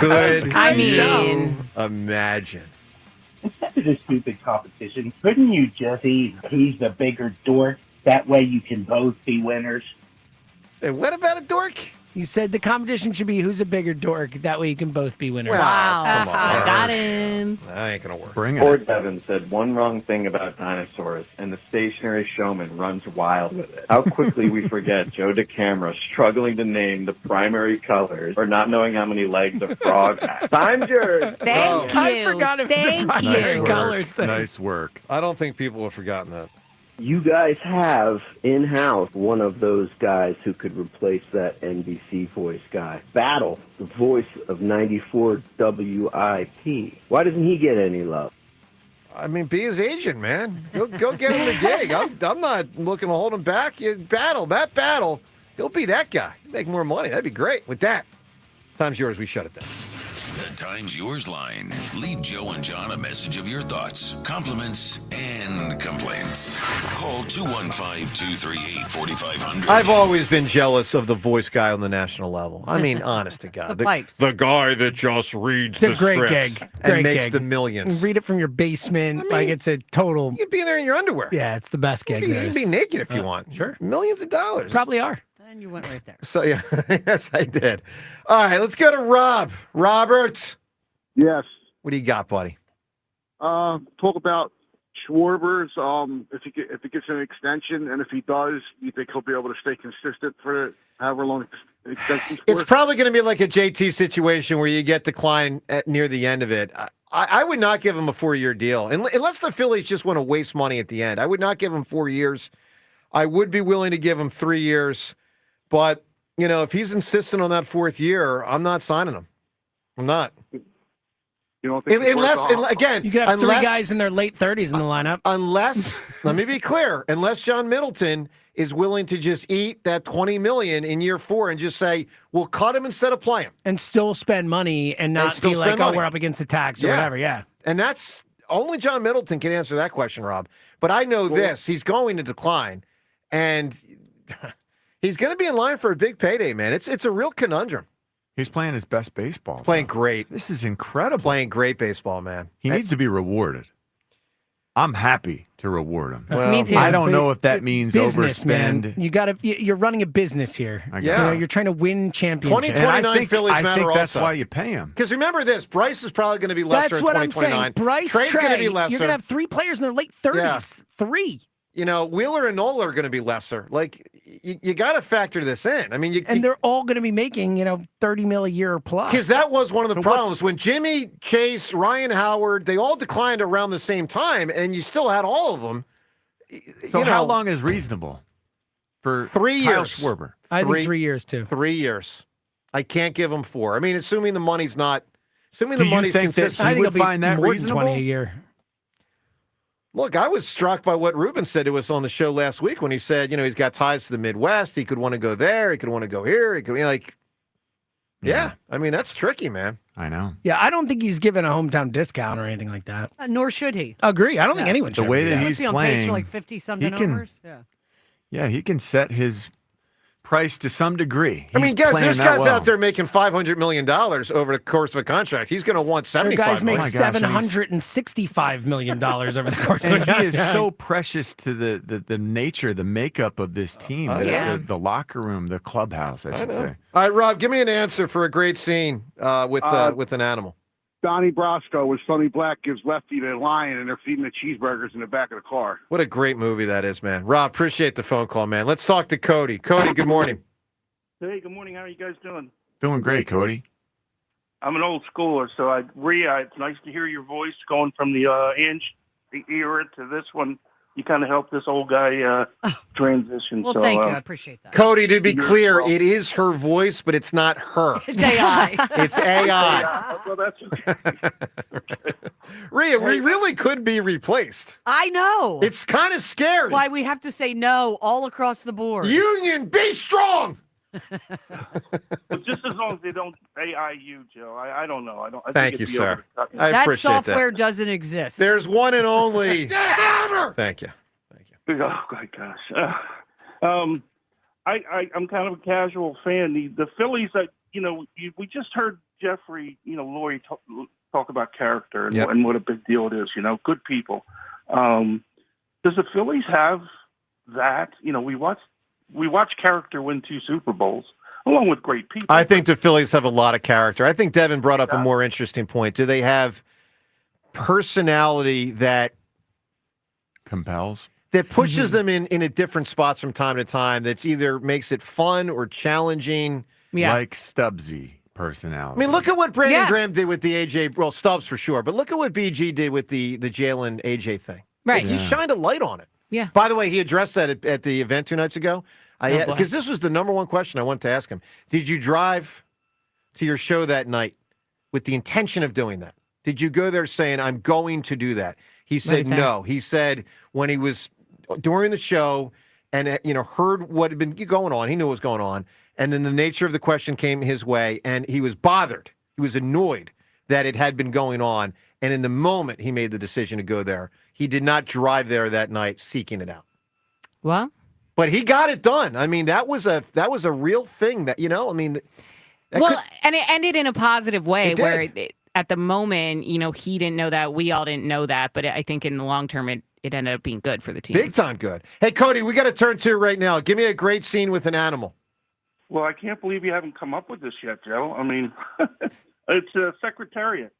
Good. Imagine. Instead of this stupid competition, couldn't you just see who's the bigger dork? That way you can both be winners. Hey, what about a dork? He said the competition should be who's a bigger dork. That way you can both be winners. Wow. Come on. Got him. That ain't going to work. Bring Poor it. Devin said one wrong thing about dinosaurs, and the stationary showman runs wild with it. How quickly we forget Joe DeCamera struggling to name the primary colors or not knowing how many legs a frog has. Time's yours. Thank you. I forgot about the Thank primary you. colors thing. Nice work. I don't think people have forgotten that. you guys have in-house one of those guys who could replace that NBC voice guy. Battle, the voice of 94 WIP. Why doesn't he get any love? I mean, be his agent, man. Go get him the gig. I'm not looking to hold him back. Battle. He'll be that guy. Make more money. That'd be great. With that, time's yours. We shut it down. The Time's Yours line. Leave Joe and John a message of your thoughts, compliments, and complaints. Call 215-238-4500. I've always been jealous of the voice guy on the national level. I mean, honest to God. The guy that just reads It's a the great scripts gig. and Great makes gig. the millions. Read it from your basement. Like it's a total. You could be there in your underwear. Yeah, it's the best gig. You there can is. be naked if you want. Sure. Millions of dollars. Probably are. And you went right there. So, yeah. Yes, I did. All right, let's go to Rob. Robert. Yes. What do you got, buddy? Talk about Schwarber's. If he gets an extension, and if he does, you think he'll be able to stay consistent for however long the extension's for? It's probably going to be like a JT situation where you get decline near the end of it. I would not give him a 4-year deal unless the Phillies just want to waste money at the end. I would not give him 4 years. I would be willing to give him 3 years, but if he's insistent on that 4th year, I'm not signing him. I'm not. You don't think again, You could have 3 guys in their late 30s in the lineup. Unless, let me be clear, unless John Middleton is willing to just eat that $20 million in year 4 and just say, we'll cut him instead of play him. And still spend money and not be like, oh, we're up against the tax or whatever. Yeah. And that's only John Middleton can answer that question, Rob. But I know this, he's going to decline. And he's going to be in line for a big payday, man. It's a real conundrum. He's playing his best baseball. Playing great. This is incredible. Playing great baseball, man. He needs to be rewarded. I'm happy to reward him. Well, me too. I don't know if that means business, overspend. Man. You're running a business here. Yeah. You're trying to win championships. 2029 Phillies matter I think that's also. why you pay him. Because remember this, Bryce is probably going to be lesser That's in what I'm 2029. saying. Bryce, Trey's going to be Trey, lesser. You're going to have 3 players in their late 30s. 3. Wheeler and Nola are going to be lesser. Like, you got to factor this in. I mean, they're all going to be making, $30 million a year plus. Because that was one of the problems. When Jimmy, Chase, Ryan Howard, they all declined around the same time, and you still had all of them. So how long is reasonable for 3 Kyle years? Schwarber? I think 3 years, too. 3 years. I can't give him 4. I mean, assuming the money's not... Assuming Do the you money's think that consistent. he would find that more than reasonable? 20 a year. Look, I was struck by what Ruben said to us on the show last week when he said, he's got ties to the Midwest. He could want to go there. He could want to go here. He could be yeah. I mean, that's tricky, man. I know. Yeah, I don't think he's given a hometown discount or anything like that. Nor should he. Agree. I don't think anyone should. The way that What's he's he on pace playing, for like 50-something he can- homers? Yeah. Yeah, he can set his price to some degree. I mean, He's guys, playing there's that guys well. out there making $500 million over the course of a contract. He's going to want There $75 guys make million. $765 million over the course of And a he is contract. so precious to the nature, the makeup of this team, the locker room, the clubhouse, I should say. All right, Rob, give me an answer for a great scene with an animal. Donnie Brasco with Sonny Black gives Lefty the lion, and they're feeding the cheeseburgers in the back of the car. What a great movie that is, man. Rob, appreciate the phone call, man. Let's talk to Cody. Cody, good morning. Hey, good morning. How are you guys doing? Doing great, Cody. I'm an old schooler, so it's nice to hear your voice going from the era to this one. You kind of helped this old guy transition. Well, so, thank you. I appreciate that. Cody, to be clear, it is her voice, but it's not her. It's AI. It's AI. Well, that's okay. Rhea, we really could be replaced. I know. It's kind of scary. Why we have to say no all across the board. Union, be strong. But just as long as they don't AI you, Joe. I don't know. I think Thank it'd you, be sir. over the top. I that appreciate software that. doesn't exist. There's one and only. Thank you. Oh my gosh. I'm kind of a casual fan. The Phillies, we just heard Jeffrey, Laurie talk about character and what a big deal it is. Good people. Does the Phillies have that? We watch character win 2 Super Bowls along with great people. I think the Phillies have a lot of character. I think Devin brought up a more interesting point. Do they have personality that compels? That pushes them in a different spots from time to time. That's either makes it fun or challenging. Like Stubbsy personality. I mean, look at what Brandon Graham did with the AJ. Well, Stubbs for sure, but look at what BG did with the Jalen AJ thing. Right. He shined a light on it. Yeah. By the way, he addressed that at the event 2 nights ago. boy. Because this was the number one question I wanted to ask him. Did you drive to your show that night with the intention of doing that? Did you go there saying, I'm going to do that? He said no. He said when he was during the show and heard what had been going on, he knew what was going on, and then the nature of the question came his way, and he was bothered. He was annoyed that it had been going on, and in the moment he made the decision to go there. He did not drive there that night seeking it out. Well, but he got it done. I mean, that was a real thing that, and it ended in a positive way It did. where at the moment, he didn't know that. We all didn't know that. But I think in the long term, it ended up being good for the team. Big time good. Hey, Cody, we got to turn to right now. Give me a great scene with an animal. Well, I can't believe you haven't come up with this yet, Joe. I mean, it's a Secretariat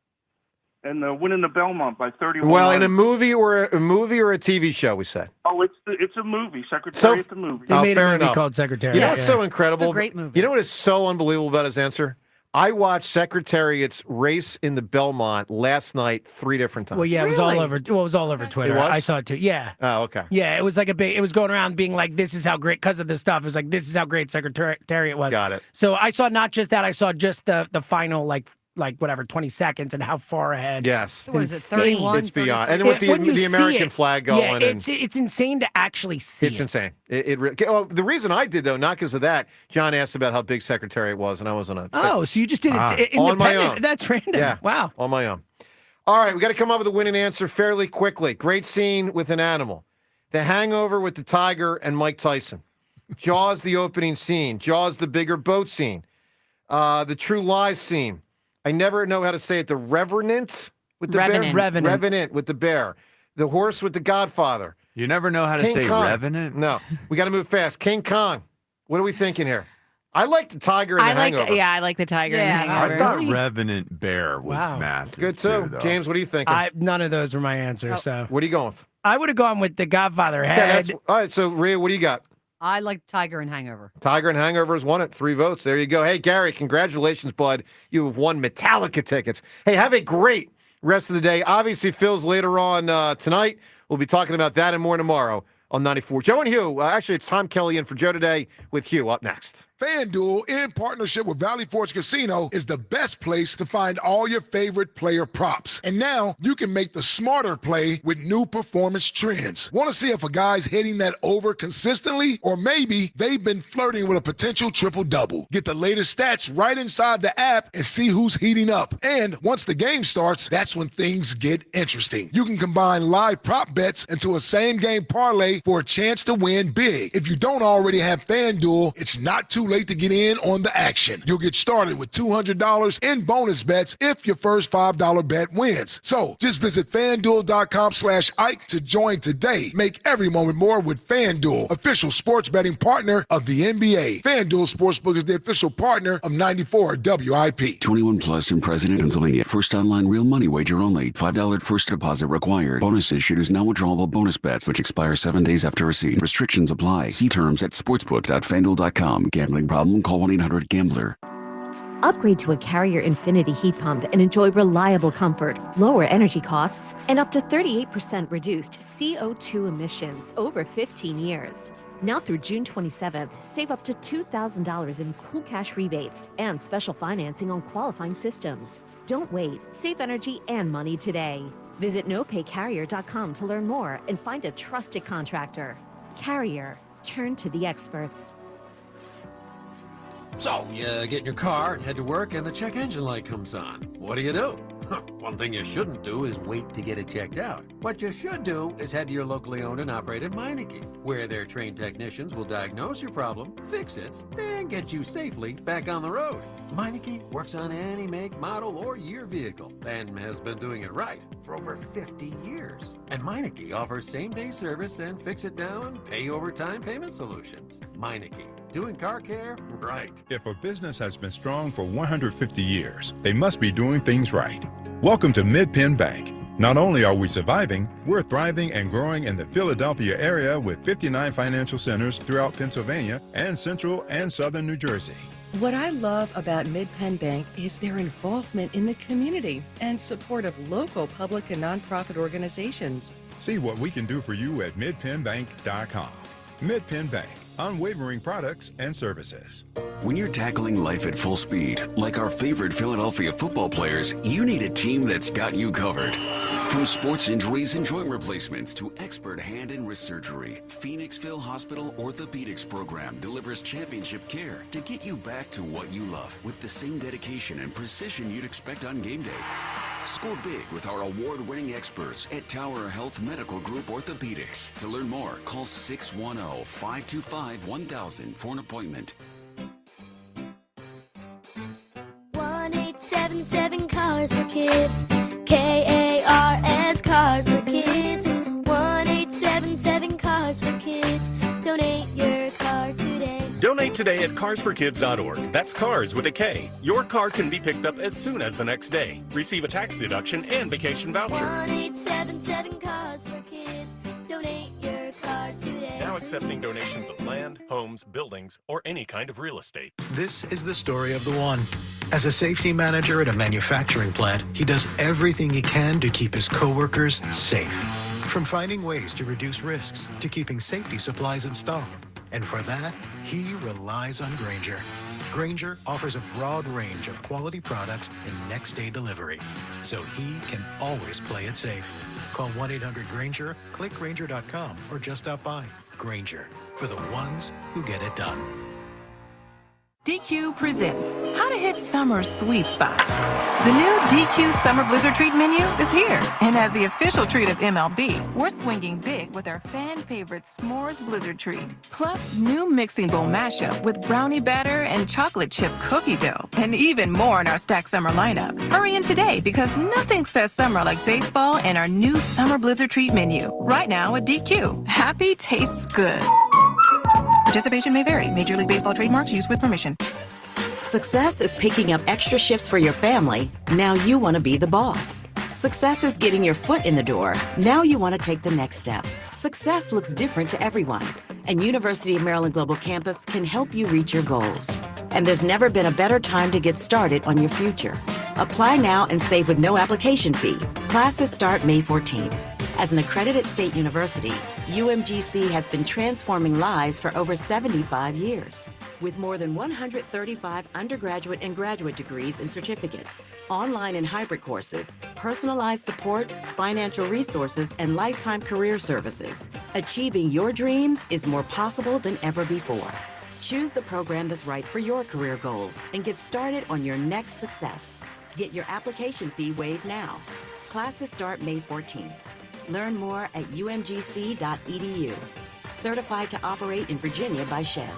and winning the Belmont by 31. Well, in a movie or a TV show, we said. Oh, it's a movie, Secretariat the movie. They made a fair movie enough. called Secretariat. You know what's so incredible? It's a great movie. You know what is so unbelievable about his answer? I watched Secretariat's race in the Belmont last night 3 different times. Well, yeah, it was all over. Well, it was all over Twitter. was? I saw it too. Yeah. Oh, okay. Yeah, it was like it was going around being like, this is how great, because of this stuff. It was like, this is how great Secretariat was. Got it. So I saw not just that, I saw just the final, like whatever, 20 seconds and how far ahead. Yes. It's What is it, insane. 31? It's beyond. And then with When you the see American it, flag going. Yeah, and it's insane to actually see it's it. insane. The reason I did, though, not because of that, John asked about how big Secretariat was, and I was on a... Oh, so you just did it on my independent. own. That's random. Yeah. Wow. On my own. All right, we got to come up with a winning answer fairly quickly. Great scene with an animal. The Hangover with the tiger and Mike Tyson. Jaws, the opening scene. Jaws, the bigger boat scene. The True Lies scene. I never know how to say it. The Revenant with the Revenant. bear. Revenant with the bear. The horse with the Godfather. You never know how to King say Kong. revenant. No, we got to move fast. King Kong. What are we thinking here? I like the tiger and the Hangover. I like the tiger and the I hangover. thought Revenant Bear was massive. Good too. though. James, what are you thinking? None of those were my answers. So What are you going with? I would have gone with the Godfather Yeah, head. all right, so Rhea, what do you got? I like Tiger and Hangover. Tiger and Hangover has won it. 3 votes. There you go. Hey, Gary, congratulations, bud. You have won Metallica tickets. Hey, have a great rest of the day. Obviously, Phil's later on tonight. We'll be talking about that and more tomorrow on 94. Joe and Hugh. Actually, it's Tom Kelly in for Joe today with Hugh up next. FanDuel, in partnership with Valley Forge Casino, is the best place to find all your favorite player props. And now you can make the smarter play with new performance trends. Want to see if a guy's hitting that over consistently? Or maybe they've been flirting with a potential triple-double. Get the latest stats right inside the app and see who's heating up. And once the game starts, that's when things get interesting. You can combine live prop bets into a same-game parlay for a chance to win big. If you don't already have FanDuel, it's not too late to get in on the action. You'll get started with $200 in bonus bets if your first $5 bet wins. So just visit FanDuel.com/Ike to join today. Make every moment more with FanDuel, official sports betting partner of the NBA. FanDuel Sportsbook is the official partner of 94 WIP. 21 plus and present in Pennsylvania. First online real money wager only. $5 first deposit required. Bonus issued is no withdrawable bonus bets, which expire 7 days after receipt. Restrictions apply. See terms at sportsbook.fanduel.com. Gambling problem? Call 1-800-GAMBLER. Upgrade to a Carrier Infinity heat pump and enjoy reliable comfort, lower energy costs, and up to 38% reduced CO2 emissions over 15 years. Now through June 27th, save up to $2,000 in cool cash rebates and special financing on qualifying systems. Don't wait. Save energy and money today. Visit nopaycarrier.com to learn more and find a trusted contractor. Carrier. Turn to the experts. So, you get in your car and head to work and the check engine light comes on. What do? One thing you shouldn't do is wait to get it checked out. What you should do is head to your locally owned and operated Meineke, where their trained technicians will diagnose your problem, fix it, and get you safely back on the road. Meineke works on any make, model, or year vehicle and has been doing it right for over 50 years. And Meineke offers same-day service and fix-it-now and pay-over-time payment solutions. Meineke. Doing car care right. If a business has been strong for 150 years, they must be doing things right. Welcome to Mid-Penn Bank. Not only are we surviving, we're thriving and growing in the Philadelphia area with 59 financial centers throughout Pennsylvania and central and southern New Jersey. What I love about Mid-Penn Bank is their involvement in the community and support of local public and nonprofit organizations. See what we can do for you at midpennbank.com. Mid-Penn Bank, unwavering products and services. When you're tackling life at full speed, like our favorite Philadelphia football players, you need a team that's got you covered. From sports injuries and joint replacements to expert hand and wrist surgery, Phoenixville Hospital Orthopedics Program delivers championship care to get you back to what you love with the same dedication and precision you'd expect on game day. Score big with our award-winning experts at Tower Health Medical Group Orthopedics. To learn more, call 610-525-1000 for an appointment. 1-877 Cars for Kids. KARS Cars for Kids. 1-877 Cars for Kids. Donate your car today. Donate today at carsforkids.org. That's cars with a K. Your car can be picked up as soon as the next day. Receive a tax deduction and vacation voucher. 1-877 Cars for Kids. Donate your car today. Now accepting donations of land, homes, buildings, or any kind of real estate. This is the story of the one. As a safety manager at a manufacturing plant, he does everything he can to keep his coworkers safe. From finding ways to reduce risks to keeping safety supplies in stock. And for that, he relies on Grainger. Grainger offers a broad range of quality products and next-day delivery, so he can always play it safe. Call 1-800-GRAINGER, click Grainger.com, or just stop by. Grainger, for the ones who get it done. DQ presents How to Hit Summer's Sweet Spot. The new DQ Summer Blizzard Treat menu is here. And as the official treat of MLB, we're swinging big with our fan favorite S'mores Blizzard Treat. Plus, new mixing bowl mashup with brownie batter and chocolate chip cookie dough. And even more in our stacked summer lineup. Hurry in today because nothing says summer like baseball and our new Summer Blizzard Treat menu. Right now at DQ. Happy tastes good. Participation may vary. Major League Baseball trademarks used with permission. Success is picking up extra shifts for your family. Now you want to be the boss. Success is getting your foot in the door. Now you want to take the next step. Success looks different to everyone, and University of Maryland Global Campus can help you reach your goals. And there's never been a better time to get started on your future. Apply now and save with no application fee. Classes start May 14th. As an accredited state university, UMGC has been transforming lives for over 75 years. With more than 135 undergraduate and graduate degrees and certificates, online and hybrid courses, personalized support, financial resources, and lifetime career services, achieving your dreams is more possible than ever before. Choose the program that's right for your career goals and get started on your next success. Get your application fee waived now. Classes start May 14th. Learn more at umgc.edu. Certified to operate in Virginia by Chev.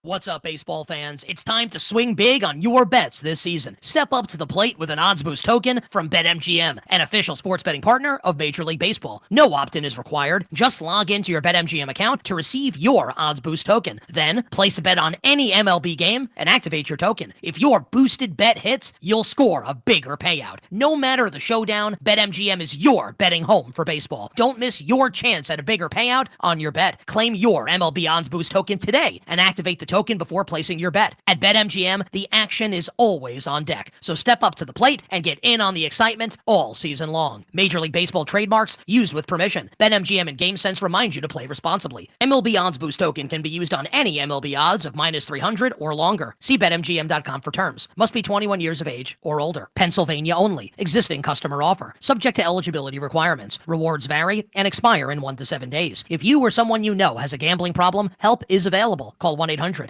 What's up, baseball fans? It's time to swing big on your bets this season. Step up to the plate with an odds boost token from BetMGM, an official sports betting partner of Major League Baseball. No opt-in is required. Just log into your BetMGM account to receive your odds boost token. Then, place a bet on any MLB game and activate your token. If your boosted bet hits, you'll score a bigger payout. No matter the showdown, BetMGM is your betting home for baseball. Don't miss your chance at a bigger payout on your bet. Claim your MLB odds boost token today and activate the token before placing your bet. At BetMGM, the action is always on deck. So step up to the plate and get in on the excitement all season long. Major League Baseball trademarks used with permission. BetMGM and GameSense remind you to play responsibly. MLB Odds Boost token can be used on any MLB odds of -300 or longer. See BetMGM.com for terms. Must be 21 years of age or older. Pennsylvania only. Existing customer offer. Subject to eligibility requirements. Rewards vary and expire in 1 to 7 days. If you or someone you know has a gambling problem, help is available. Call 1-800-GAMBLER.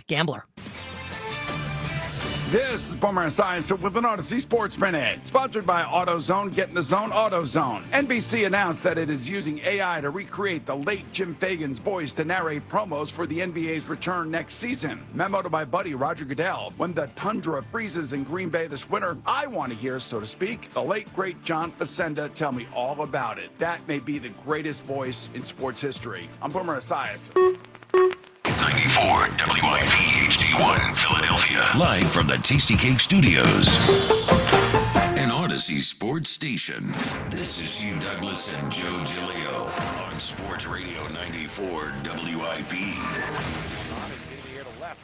This is Boomer Esiason with an Odyssey Sports Minute, sponsored by AutoZone. Get in the zone, AutoZone. NBC announced that it is using AI to recreate the late Jim Fagan's voice to narrate promos for the NBA's return next season. Memo to my buddy Roger Goodell. When the tundra freezes in Green Bay this winter, I want to hear, so to speak, the late, great John Facenda tell me all about it. That may be the greatest voice in sports history. I'm Boomer Esiason. 94 WIP HD1 Philadelphia. Live from the Tasty Cake Studios. An Odyssey sports station. This is Hugh Douglas and Joe Giglio on Sports Radio 94 WIP.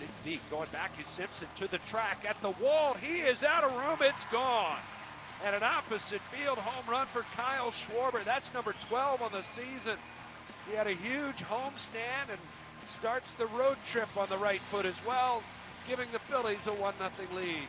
It's deep. Going back is Simpson to the track at the wall. He is out of room. It's gone. And an opposite field home run for Kyle Schwarber. That's number 12 on the season. He had a huge homestand and starts the road trip on the right foot as well, giving the Phillies a 1-0 lead.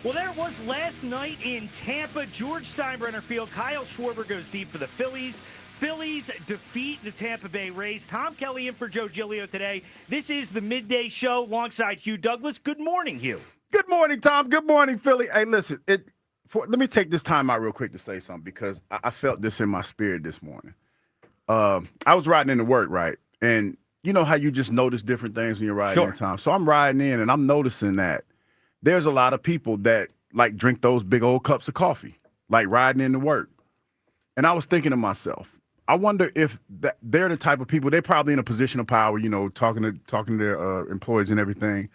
Well, there it was last night in Tampa. George Steinbrenner Field. Kyle Schwarber goes deep for the Phillies. Phillies defeat the Tampa Bay Rays. Tom Kelly in for Joe Giglio today. This is the Midday Show alongside Hugh Douglas. Good morning, Hugh. Good morning, Tom. Good morning, Philly. Hey, listen, let me take this time out real quick to say something because I felt this in my spirit this morning. I was riding into work, right? And you know how you just notice different things when you're riding in, Tom. So I'm riding in and I'm noticing that there's a lot of people that like drink those big old cups of coffee, like riding into work. And I was thinking to myself, I wonder if they're the type of people, they're probably in a position of power, you know, talking to their employees and everything.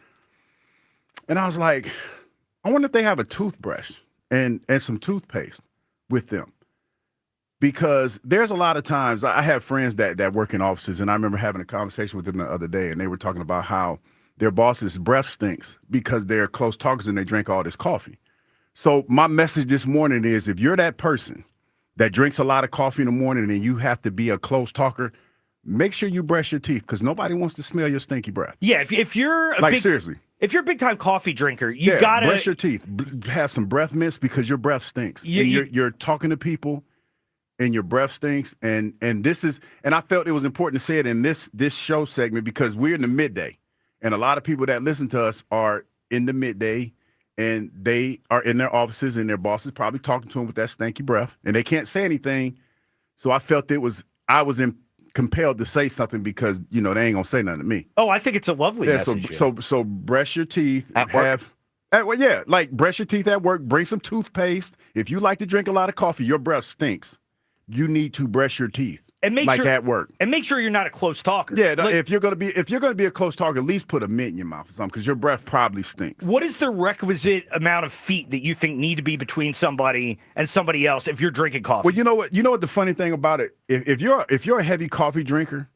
And I was like, I wonder if they have a toothbrush and some toothpaste with them. Because there's a lot of times, I have friends that work in offices, and I remember having a conversation with them the other day, and they were talking about how their boss's breath stinks because they're close talkers and they drink all this coffee. So my message this morning is, if you're that person that drinks a lot of coffee in the morning and you have to be a close talker, make sure you brush your teeth because nobody wants to smell your stinky breath. Yeah, if you're seriously. If you're a big-time coffee drinker, you gotta brush your teeth. Have some breath mints because your breath stinks. You're talking to people and your breath stinks. And I felt it was important to say it in this show segment because we're in the midday. And a lot of people that listen to us are in the midday and they are in their offices and their bosses probably talking to them with that stinky breath and they can't say anything. So I felt I was compelled to say something because, you know, they ain't gonna say nothing to me. Oh, I think it's a lovely message. So brush your teeth at work. Like brush your teeth at work, bring some toothpaste. If you like to drink a lot of coffee, your breath stinks. You need to brush your teeth. And make like sure, at work. And make sure you're not a close talker. Yeah, if you're gonna be a close talker, at least put a mint in your mouth or something, because your breath probably stinks. What is the requisite amount of feet that you think need to be between somebody and somebody else if you're drinking coffee? Well, you know what the funny thing about it, if you're a heavy coffee drinker,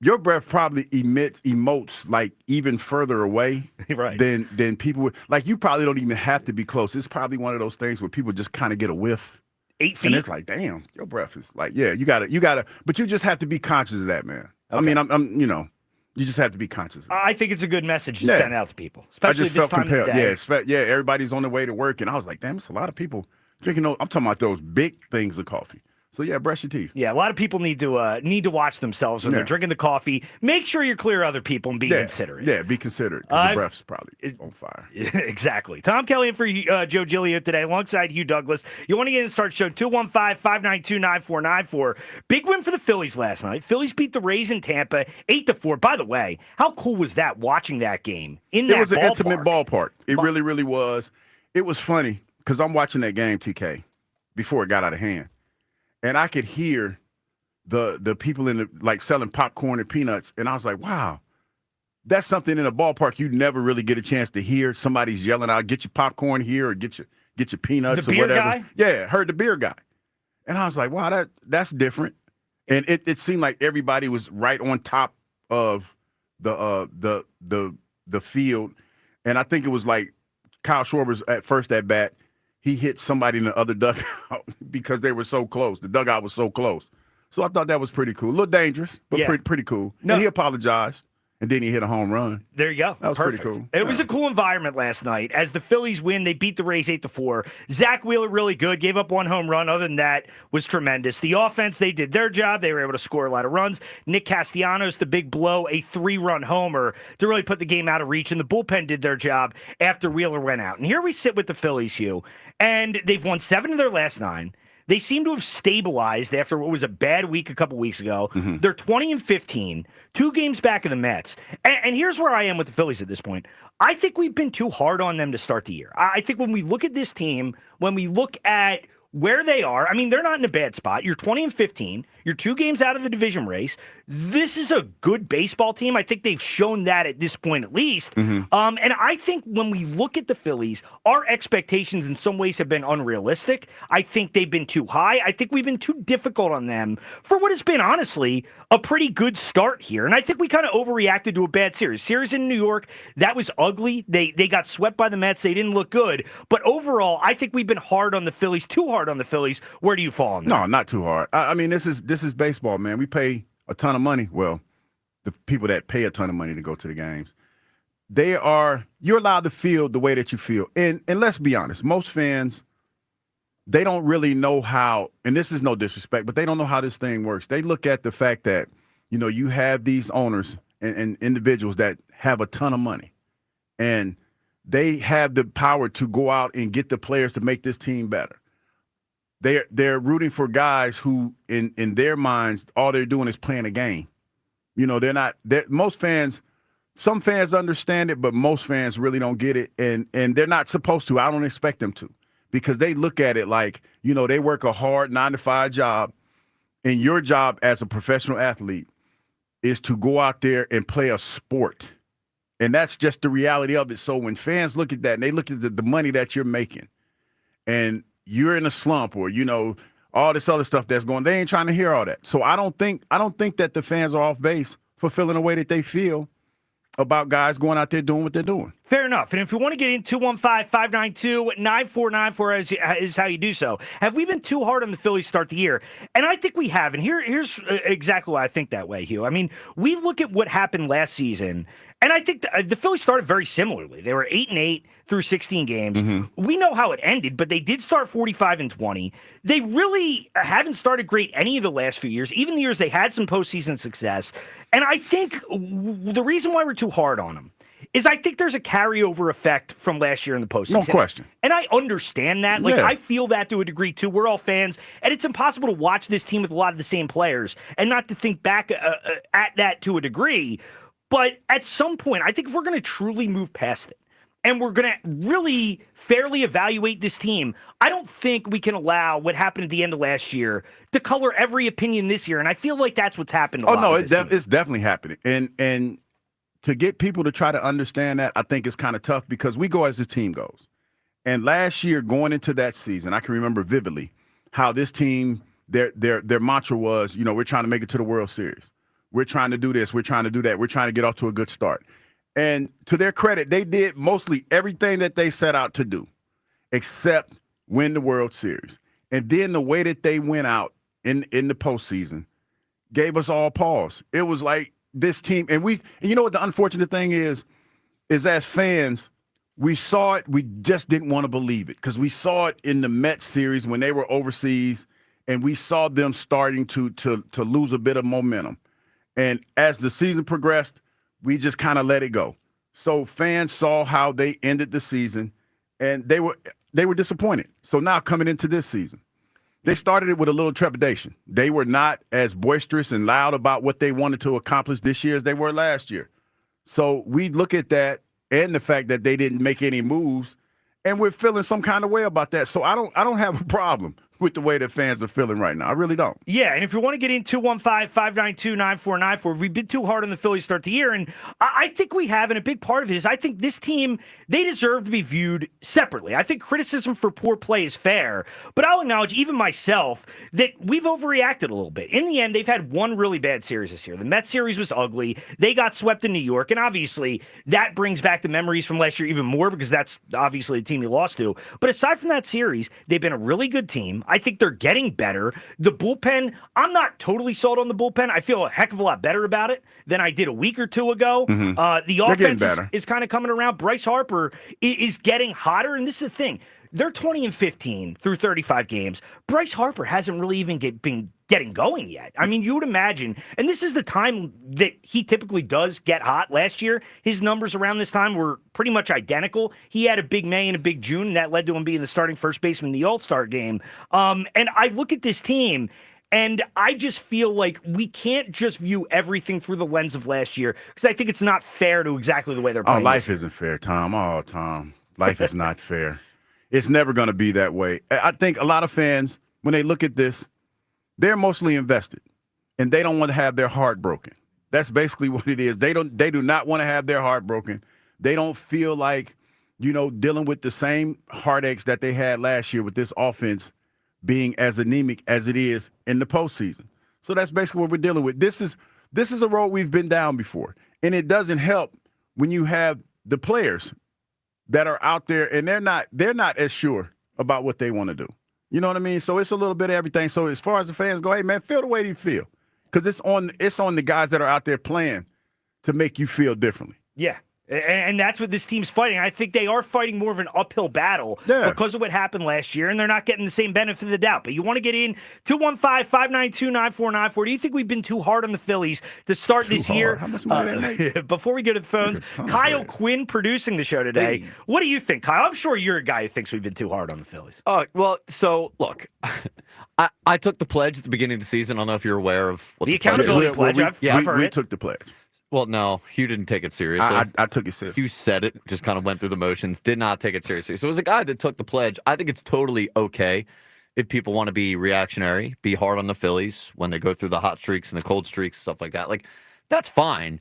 your breath probably emotes like even further away right. than people would. Like you probably don't even have to be close. It's probably one of those things where people just kind of get a whiff. 8 feet. And it's like, damn, your breath is like, yeah, you gotta, but you just have to be conscious of that, man. Okay. I mean, I'm, you just have to be conscious of that. I think it's a good message to send out to people, especially I just this felt time of the day. Yeah, everybody's on their way to work, and I was like, damn, it's a lot of people drinking those. I'm talking about those big things of coffee. So yeah, brush your teeth. Yeah, a lot of people need to watch themselves when they're drinking the coffee. Make sure you're clear of other people and be considerate. Yeah, be considerate because your breath's probably on fire. Exactly. Tom Kelly in for Joe Giglio today alongside Hugh Douglas. You want to get in and start the show, 215-592-9494. Big win for the Phillies last night. Phillies beat the Rays in Tampa 8-4. By the way, how cool was that watching that game in that ballpark? It was an intimate ballpark. It really, really was. It was funny because I'm watching that game, TK, before it got out of hand. And I could hear the people in the like selling popcorn and peanuts, and I was like, "Wow, that's something in a ballpark you never really get a chance to hear." Somebody's yelling out, "Get your popcorn here," or "Get your peanuts," the or beer whatever. Guy? Yeah, heard the beer guy, and I was like, "Wow, that's different." And it seemed like everybody was right on top of the field, and I think it was like Kyle Schwarber's at first at bat. He hit somebody in the other dugout because they were so close. The dugout was so close. So I thought that was pretty cool. A little dangerous, but pretty cool. No. And he apologized, and then he hit a home run. There you go. That was Perfect. pretty cool. It was a cool environment last night. As the Phillies win, they beat the Rays 8-4. Zach Wheeler really good, gave up one home run. Other than that, was tremendous. The offense, they did their job. They were able to score a lot of runs. Nick Castellanos, the big blow, a 3-run homer to really put the game out of reach. And the bullpen did their job after Wheeler went out. And here we sit with the Phillies, Hugh, and they've won 7 of their last 9. They seem to have stabilized after what was a bad week a couple weeks ago. Mm-hmm. They're 20-15, 2 games back of the Mets. And here's where I am with the Phillies at this point. I think we've been too hard on them to start the year. I think when we look at this team, when we look at where they are, I mean, they're not in a bad spot. You're 20-15. You're 2 games out of the division race. This is a good baseball team. I think they've shown that at this point at least. Mm-hmm. And I think when we look at the Phillies, our expectations in some ways have been unrealistic. I think they've been too high. I think we've been too difficult on them for what has been, honestly, a pretty good start here. And I think we kind of overreacted to a bad series. Series in New York, that was ugly. They got swept by the Mets. They didn't look good. But overall, I think we've been hard on the Phillies, too hard on the Phillies. Where do you fall on that? No, not too hard. I mean, this is baseball, man. We pay a ton of money. Well, the people that pay a ton of money to go to the games, you're allowed to feel the way that you feel. And let's be honest, most fans, they don't really know how, and this is no disrespect, but they don't know how this thing works. They look at the fact that, you have these owners and individuals that have a ton of money, and they have the power to go out and get the players to make this team better. They're rooting for guys who, in their minds, all they're doing is playing a game. Most fans, some fans understand it, but most fans really don't get it, and they're not supposed to. I don't expect them to. Because they look at it like, they work a hard 9-to-5 job, and your job as a professional athlete is to go out there and play a sport. And that's just the reality of it. So when fans look at that and they look at the money that you're making and you're in a slump or, all this other stuff that's going, they ain't trying to hear all that. So I don't think that the fans are off base for feeling the way that they feel about guys going out there doing what they're doing. Fair enough. And if you want to get in, 215-592-9494 is how you do so. Have we been too hard on the Phillies to start the year? And I think we have. And here's exactly why I think that way, Hugh. I mean, we look at what happened last season, and I think the Phillies started very similarly. They were 8-8 through 16 games. Mm-hmm. We know how it ended, but they did start 45-20. They really haven't started great any of the last few years, even the years they had some postseason success. And I think the reason why we're too hard on them is I think there's a carryover effect from last year in the postseason. No question. And I understand that. Like, I feel that to a degree, too. We're all fans. And it's impossible to watch this team with a lot of the same players and not to think back at that to a degree. But at some point, I think if we're going to truly move past it and we're going to really fairly evaluate this team, I don't think we can allow what happened at the end of last year to color every opinion this year. And I feel like that's what's happened a lot. It's definitely happening. And to get people to try to understand that, I think is kind of tough because we go as this team goes. And last year, going into that season, I can remember vividly how this team, their mantra was, we're trying to make it to the World Series. We're trying to do this. We're trying to do that. We're trying to get off to a good start. And to their credit, they did mostly everything that they set out to do, except win the World Series. And then the way that they went out in the postseason gave us all pause. It was like this team, and you know what the unfortunate thing is as fans, we saw it, we just didn't want to believe it because we saw it in the Mets series when they were overseas, and we saw them starting to lose a bit of momentum. And as the season progressed, we just kind of let it go. So fans saw how they ended the season, and they were disappointed. So now coming into this season, they started it with a little trepidation. They were not as boisterous and loud about what they wanted to accomplish this year as they were last year. So we look at that and the fact that they didn't make any moves, and we're feeling some kind of way about that. So I don't have a problem with the way the fans are feeling right now. I really don't. Yeah, and if you want to get in, 215-592-9494, we've been too hard on the Phillies to start the year, and I think we have, and a big part of it is I think this team, they deserve to be viewed separately. I think criticism for poor play is fair, but I'll acknowledge, even myself, that we've overreacted a little bit. In the end, they've had one really bad series this year. The Mets series was ugly. They got swept in New York, and obviously that brings back the memories from last year even more because that's obviously the team you lost to. But aside from that series, they've been a really good team. I think they're getting better. The bullpen, I'm not totally sold on the bullpen. I feel a heck of a lot better about it than I did a week or two ago. Mm-hmm. The offense is kind of coming around. Bryce Harper is getting hotter, and this is the thing. They're 20-15 through 35 games. Bryce Harper hasn't really even been getting going yet. I mean, you would imagine, and this is the time that he typically does get hot. Last year, his numbers around this time were pretty much identical. He had a big May and a big June, and that led to him being the starting first baseman in the All-Star game. And I look at this team, and I just feel like we can't just view everything through the lens of last year because I think it's not fair to exactly the way they're playing. Life isn't fair, Tom. Tom, life is not fair. It's never going to be that way. I think a lot of fans, when they look at this, they're emotionally invested, and they don't want to have their heart broken. That's basically what it is. They do not want to have their heart broken. They don't feel like, dealing with the same heartaches that they had last year with this offense being as anemic as it is in the postseason. So that's basically what we're dealing with. This is a road we've been down before, and it doesn't help when you have the players that are out there and they're not as sure about what they want to do. You know what I mean? So it's a little bit of everything. So as far as the fans go, hey man, feel the way you feel, because it's on the guys that are out there playing to make you feel differently. Yeah. And that's what this team's fighting. I think they are fighting more of an uphill battle because of what happened last year, and they're not getting the same benefit of the doubt. But you want to get in 215-592-9494. Do you think we've been too hard on the Phillies to start this year? How much money they make? Before we go to the phones, Kyle Quinn producing the show today. Hey. What do you think, Kyle? I'm sure you're a guy who thinks we've been too hard on the Phillies. Well, so look, I took the pledge at the beginning of the season. I don't know if you're aware of what the accountability pledge. I've heard we took the pledge. Well, no, Hugh didn't take it seriously. I took it seriously. Hugh said it, just kind of went through the motions, did not take it seriously. So as a guy that took the pledge, I think it's totally okay if people want to be reactionary, be hard on the Phillies when they go through the hot streaks and the cold streaks, stuff like that. Like, that's fine.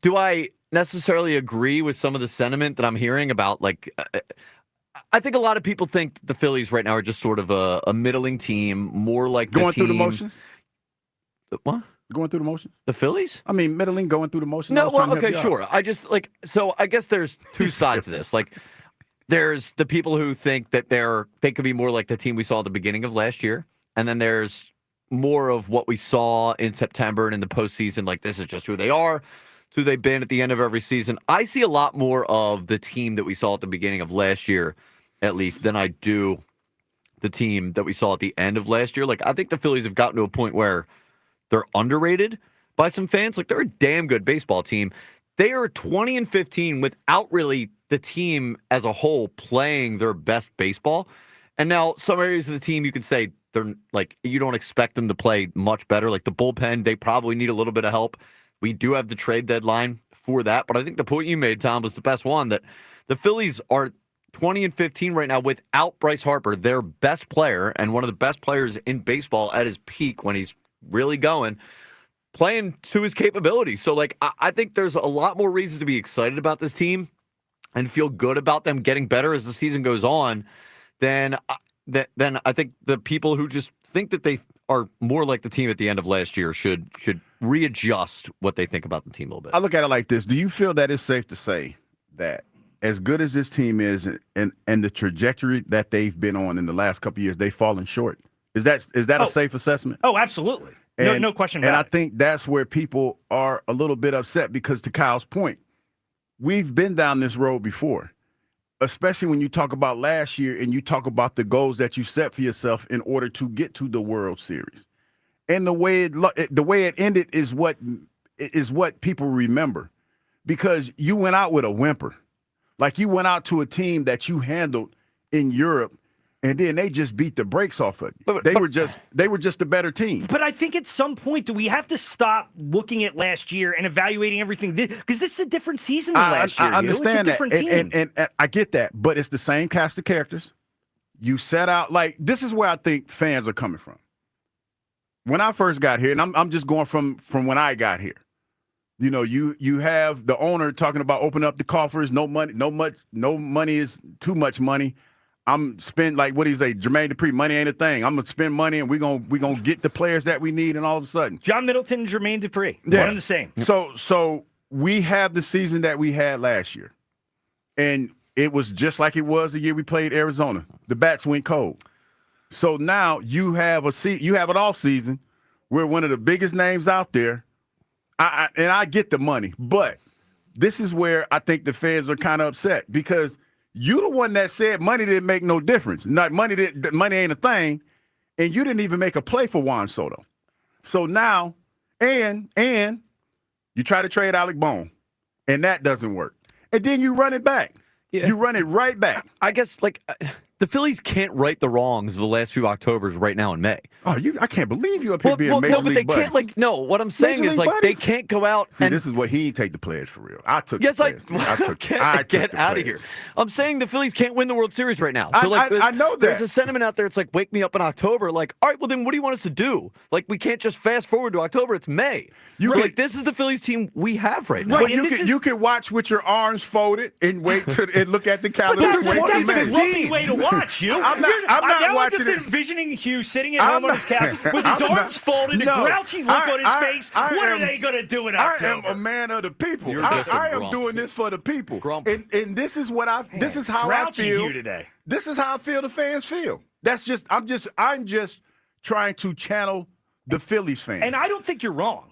Do I necessarily agree with some of the sentiment that I'm hearing about, like, I think a lot of people think the Phillies right now are just sort of a middling team, more like going through the motions? What? Going through the motions? The Phillies? I mean, middling going through the motions. No, well, okay, sure. I just, like, so I guess there's two sides to this. Like, there's the people who think that they could be more like the team we saw at the beginning of last year. And then there's more of what we saw in September and in the postseason. Like, this is just who they are. It's who they've been at the end of every season. I see a lot more of the team that we saw at the beginning of last year, at least, than I do the team that we saw at the end of last year. Like, I think the Phillies have gotten to a point where they're underrated by some fans. Like, they're a damn good baseball team. They are 20-15 without really the team as a whole playing their best baseball. And now some areas of the team you could say they're like, you don't expect them to play much better. Like the bullpen, they probably need a little bit of help. We do have the trade deadline for that. But I think the point you made, Tom, was the best one, that the Phillies are 20-15 right now without Bryce Harper, their best player and one of the best players in baseball at his peak when he's really going, playing to his capabilities. So, like, I think there's a lot more reasons to be excited about this team and feel good about them getting better as the season goes on than I think the people who just think that they are more like the team at the end of last year should readjust what they think about the team a little bit. I look at it like this. Do you feel that it's safe to say that as good as this team is and the trajectory that they've been on in the last couple of years, they've fallen short? Is that a safe assessment? Oh, absolutely. No question about it. And I think that's where people are a little bit upset because, to Kyle's point, we've been down this road before, especially when you talk about last year and you talk about the goals that you set for yourself in order to get to the World Series. And the way it ended is what people remember, because you went out with a whimper. Like, you went out to a team that you handled in Europe, and then they just beat the brakes off of you. They were just a better team. But I think at some point, do we have to stop looking at last year and evaluating everything? Because this is a different season than last year. I understand it's a different that, team. and I get that. But it's the same cast of characters. You set out, like, this is where I think fans are coming from. When I first got here, and I'm just going from when I got here. You know, you have the owner talking about opening up the coffers. No money is too much money. I'm spend, like, what do you say, Jermaine Dupri, money ain't a thing. I'm gonna spend money and we're gonna get the players that we need, and all of a sudden. John Middleton and Jermaine Dupri. Yeah. One and the same. So we have the season that we had last year. And it was just like it was the year we played Arizona. The bats went cold. So now you have an off season where one of the biggest names out there. I get the money, but this is where I think the fans are kind of upset, because you the one that said money didn't make no difference. Money ain't a thing, and you didn't even make a play for Juan Soto. So now, and you try to trade Alec Bohm, and that doesn't work. And then you run it back. Yeah. You run it right back. I guess, like, the Phillies can't right the wrongs of the last few Octobers right now in May. Oh, I can't believe you up here being Major League buddies. Can't, like, no, what I'm saying is, like, they can't go out and... this is what he take the pledge for real. I took yes, the pledge. I get out of here. I'm saying the Phillies can't win the World Series right now. So, I know that. There's a sentiment out there. It's like, wake me up in October. Like, all right, well, then what do you want us to do? Like, we can't just fast forward to October. It's May. Like, this is the Phillies team we have right now. Right, you can watch with your arms folded and wait and look at the calendar. That's a grumpy way to watch. watch, Hugh. I'm not now watching I'm just it. envisioning Hugh sitting at home on his couch with his arms folded, a grouchy look on his face. What are they going to do in October? I am a man of the people. You're just a I am grump. doing this for the people. Grump. And this is what this is how I Grouchy feel Hugh today. This is how I feel the fans feel. I'm just trying to channel the Phillies fans. And I don't think you're wrong.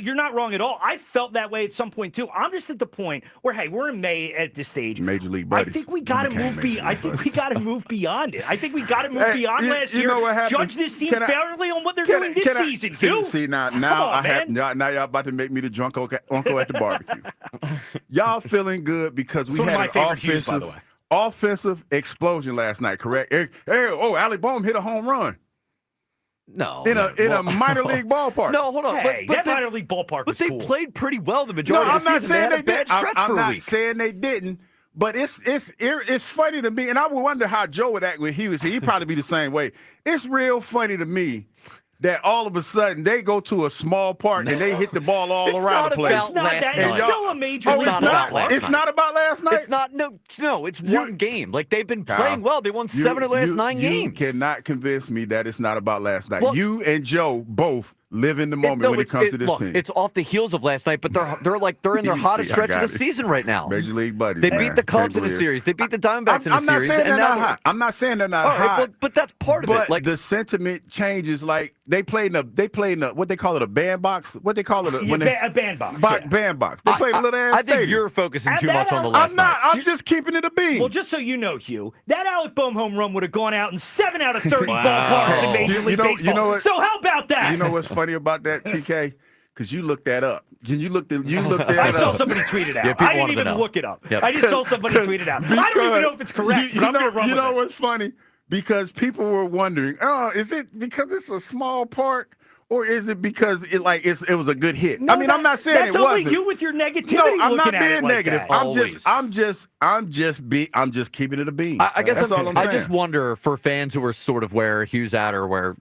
You're not wrong at all. I felt that way at some point too. I'm just at the point where, hey, we're in May at this stage. Major League buddies. I think we got to move beyond. I think we got to move beyond it. I think we got to move beyond last year. You know what happened? Judge this team fairly on what they're doing this season. See now now y'all about to make me the drunk uncle at the barbecue. Y'all feeling good because we had an offensive explosion last night, correct? Alec Bohm hit a home run. No, in a minor league ballpark. No, hold on. Hey, but that minor league ballpark was cool. But they played pretty well the majority of the season. They had a bad stretch for a week. I'm not saying they didn't, but it's funny to me, and I would wonder how Joe would act when he was here. He'd probably be the same way. It's real funny to me that all of a sudden they go to a small park and they hit the ball all around the place. It's not that. It's still a major league ballpark. It's not about last night? It's not. No, it's one game. Like, they've been playing well. They won 7 of the last 9 games. You cannot convince me that it's not about last night. Well, you and Joe both live in the moment when it comes to this team. It's off the heels of last night, but they're in their hottest stretch of the season right now. Major League buddies. They beat the Cubs in a series. They beat the Diamondbacks in a series. I'm not saying they're not hot. But that's part of it. Like, the sentiment changes. Like, they played in a what they call it, a bandbox. What they call it, a bandbox. Bandbox. They played a little ass. I think you're focusing too much on the last night. I'm just keeping it a beam. Well, just so you know, Hugh, that Alec Bohm home run would have gone out in 7 out of 30 ballparks in Major League Baseball. You know what, so how about that? You know what's funny about that, TK? Because you looked that up. You looked that I up. saw somebody tweet it out. Yeah, I didn't even look it up. Yep. I just saw somebody tweet it out. I don't even know if it's correct. You know what's funny? Because people were wondering, is it because it's a small park? Or is it because it was a good hit? No, I mean, I'm not saying it wasn't. That's only you with your negativity. No, I'm not looking at being negative. I'm just keeping it a beam. I guess that's all I'm saying. I just wonder, for fans who are sort of where Hugh's at, or where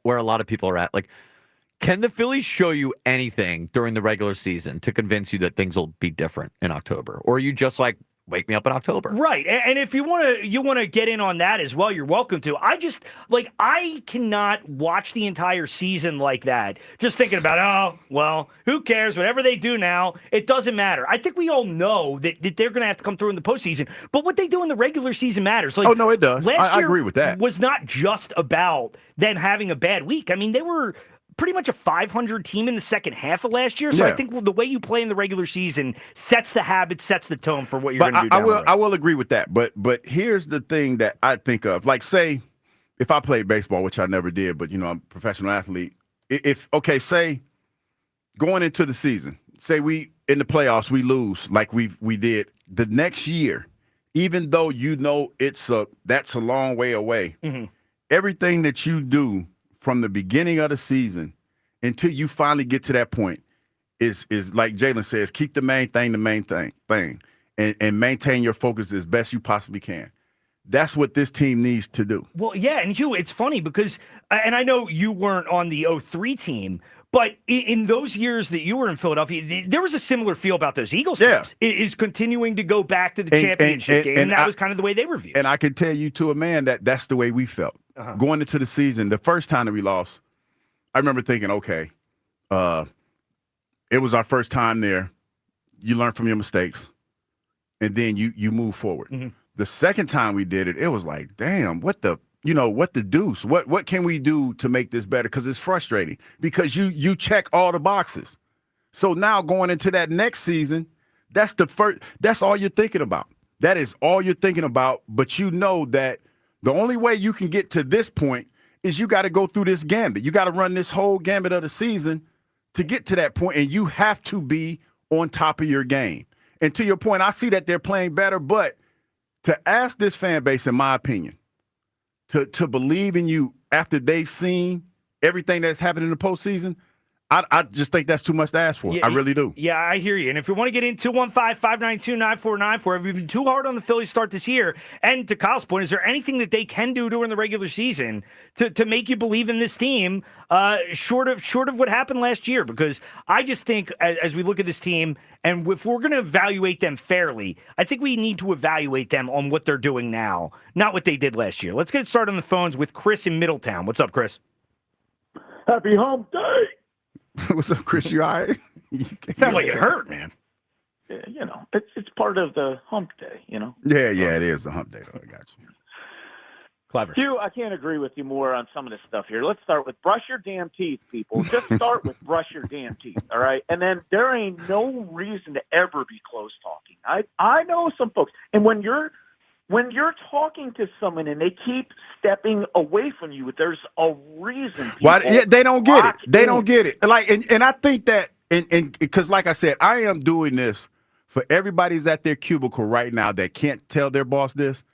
a lot of people are at, like, can the Phillies show you anything during the regular season to convince you that things will be different in October? Or are you just like, wake me up in October? Right. And if you want to get in on that as well, you're welcome to. I cannot watch the entire season like that, just thinking about, who cares? Whatever they do now, it doesn't matter. I think we all know that they're going to have to come through in the postseason, but what they do in the regular season matters. Oh, no, it does. I agree with that. Was not just about them having a bad week. I mean, they were pretty much a 500 team in the second half of last year. So I think the way you play in the regular season sets the habit, sets the tone for what you're going to do down the road. I will agree with that. But here's the thing that I think of. Like, say, if I played baseball, which I never did, but, I'm a professional athlete. Say going into the season, say we in the playoffs, we lose like we did the next year, even though that's a long way away. Mm-hmm. Everything that you do from the beginning of the season until you finally get to that point is like Jalen says, keep the main thing, and maintain your focus as best you possibly can. That's what this team needs to do. Well, yeah, and Hugh, it's funny because, and I know you weren't on the 03 team, but in those years that you were in Philadelphia, there was a similar feel about those Eagles teams. Is continuing to go back to the championship game, and that was kind of the way they were viewed. And I can tell you to a man that's the way we felt. Going into the season, the first time that we lost, I remember thinking, okay, it was our first time there. You learn from your mistakes, and then you move forward. Mm-hmm. The second time we did it, it was like, damn, what the deuce? What can we do to make this better? Because it's frustrating because you check all the boxes. So now going into that next season, that's all you're thinking about. That is all you're thinking about. But you know that the only way you can get to this point is you got to go through this gambit. You got to run this whole gambit of the season to get to that point, and you have to be on top of your game. And to your point, I see that they're playing better, but to ask this fan base, in my opinion, to believe in you after they've seen everything that's happened in the postseason, I just think that's too much to ask for. Yeah, I really do. Yeah, I hear you. And if you want to get in 215-592-9494, have you been too hard on the Phillies start this year? And to Kyle's point, is there anything that they can do during the regular season to make you believe in this team, short of what happened last year? Because I just think as we look at this team, and if we're going to evaluate them fairly, I think we need to evaluate them on what they're doing now, not what they did last year. Let's get started on the phones with Chris in Middletown. What's up, Chris? Happy hump day. What's up, Chris? You all right? Sound like it hurt, man. Yeah, you know, it's part of the hump day, you know? Yeah, it is a hump day, though. I got you. Clever. Hugh, I can't agree with you more on some of this stuff here. Let's start with brush your damn teeth, people. Just start with brush your damn teeth, all right? And then there ain't no reason to ever be close talking. I know some folks, and when you're talking to someone and they keep stepping away from you, there's a reason. Why? Yeah, they don't get it. They don't get it. Like, and I think that, and because, like I said, I am doing this for everybody's at their cubicle right now that can't tell their boss this.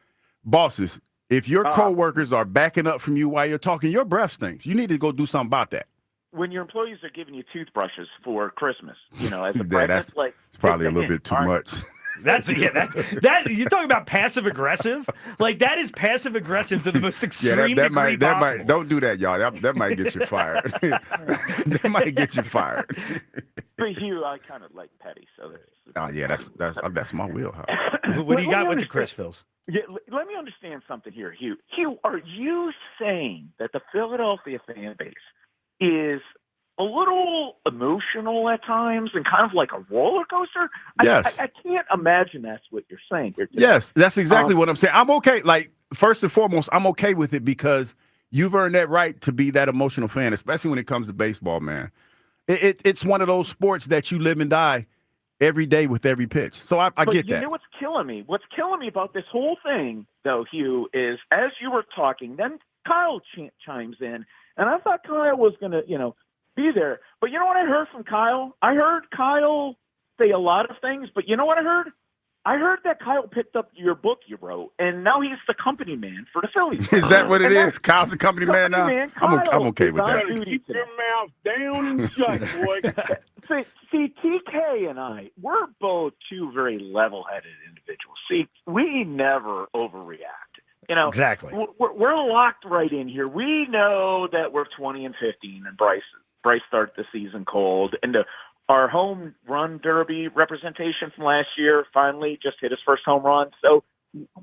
Bosses, if your coworkers are backing up from you while you're talking, your breath stinks. You need to go do something about that. When your employees are giving you toothbrushes for Christmas, you know, as a present, like it's probably a little bit too much. That's that you're talking about passive aggressive. Like that is passive aggressive to the most extreme degree possible. Don't do that, y'all. That might get you fired. That might get you fired. But Hugh, I kind of like petty, so that's my wheelhouse. What do you got with the Chris Phils? Yeah, let me understand something here, Hugh. Hugh, are you saying that the Philadelphia fan base is a little emotional at times and kind of like a roller coaster? Yes. I can't imagine that's what you're saying here today. Yes, that's exactly what I'm saying. I'm okay. Like, first and foremost, I'm okay with it because you've earned that right to be that emotional fan, especially when it comes to baseball, man. It's one of those sports that you live and die every day with every pitch. So I get that. You know what's killing me? What's killing me about this whole thing, though, Hugh, is as you were talking, then Kyle chimes in, and I thought Kyle was going to, be there. But you know what I heard from Kyle? I heard Kyle say a lot of things, but you know what I heard? I heard that Kyle picked up your book you wrote, and now he's the company man for the Phillies. Is that what it is? Kyle's the company man now? I'm okay with that. Keep your mouth down and shut, boy. See, TK and I, we're both two very level-headed individuals. See, we never overreact. Exactly. We're locked right in here. We know that we're 20-15, and Bryce started the season cold, and our home run derby representation from last year finally just hit his first home run. So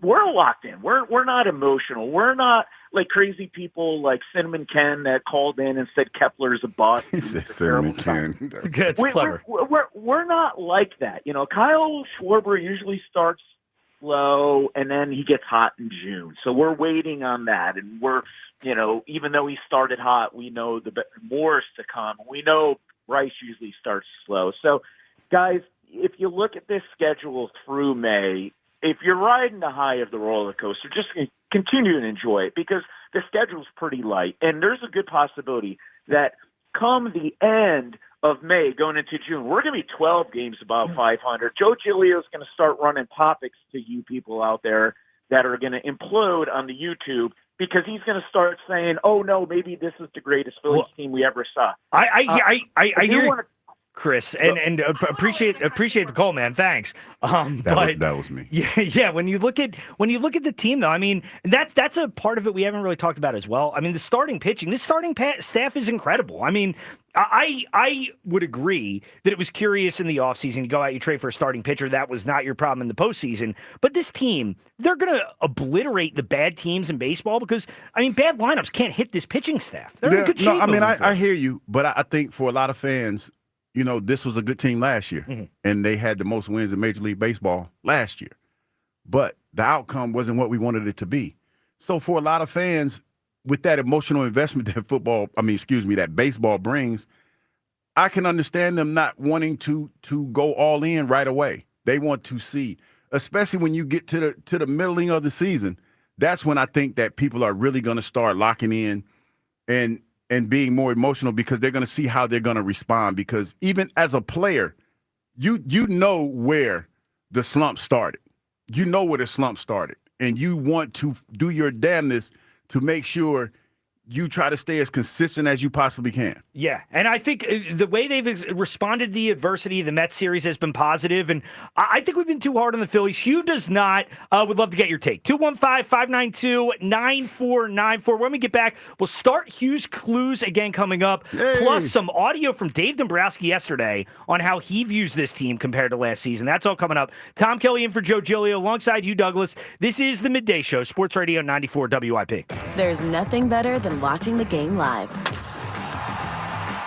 we're locked in. We're not emotional. We're not like crazy people like Cinnamon Ken that called in and said Kepler's a bust. He said Cinnamon Ken. That's clever. We're not like that. Kyle Schwarber usually starts slow and then he gets hot in June. So we're waiting on that, and we're even though he started hot, we know the more is to come. We know Bryce usually starts slow. So, guys, if you look at this schedule through May, if you're riding the high of the roller coaster, just continue to enjoy it because the schedule's pretty light. And there's a good possibility that come the end of May, going into June, we're going to be 12 games above 500. Joe Giglio's going to start running topics to you people out there that are going to implode on the YouTube, because he's going to start saying, "Oh no, maybe this is the greatest Phillies team we ever saw." I hear you, Chris, and appreciate the call, man. Thanks. That was me. Yeah. When you look at the team, though, I mean, that's a part of it we haven't really talked about as well. I mean, the starting pitching, this starting staff is incredible. I mean, I would agree that it was curious in the offseason. You go out, you trade for a starting pitcher. That was not your problem in the postseason. But this team, they're going to obliterate the bad teams in baseball because, I mean, bad lineups can't hit this pitching staff. They're in good shape. No, I mean, I hear you, but I think for a lot of fans, this was a good team last year, and they had the most wins in Major League Baseball last year. But the outcome wasn't what we wanted it to be. So for a lot of fans, with that emotional investment that baseball brings, I can understand them not wanting to go all in right away. They want to see, especially when you get to the middling of the season. That's when I think that people are really going to start locking in and being more emotional, because they're going to see how they're going to respond. Because even as a player, you know where the slump started. You know where the slump started, and you want to do your damnness to make sure you try to stay as consistent as you possibly can. Yeah, and I think the way they've responded to the adversity of the Mets series has been positive, and I think we've been too hard on the Phillies. Hugh does not. Would love to get your take. 215-592-9494. When we get back, we'll start Hugh's Clues again coming up, plus some audio from Dave Dombrowski yesterday on how he views this team compared to last season. That's all coming up. Tom Kelly in for Joe Giglio alongside Hugh Douglas. This is the Midday Show, Sports Radio 94 WIP. There's nothing better than watching the game live.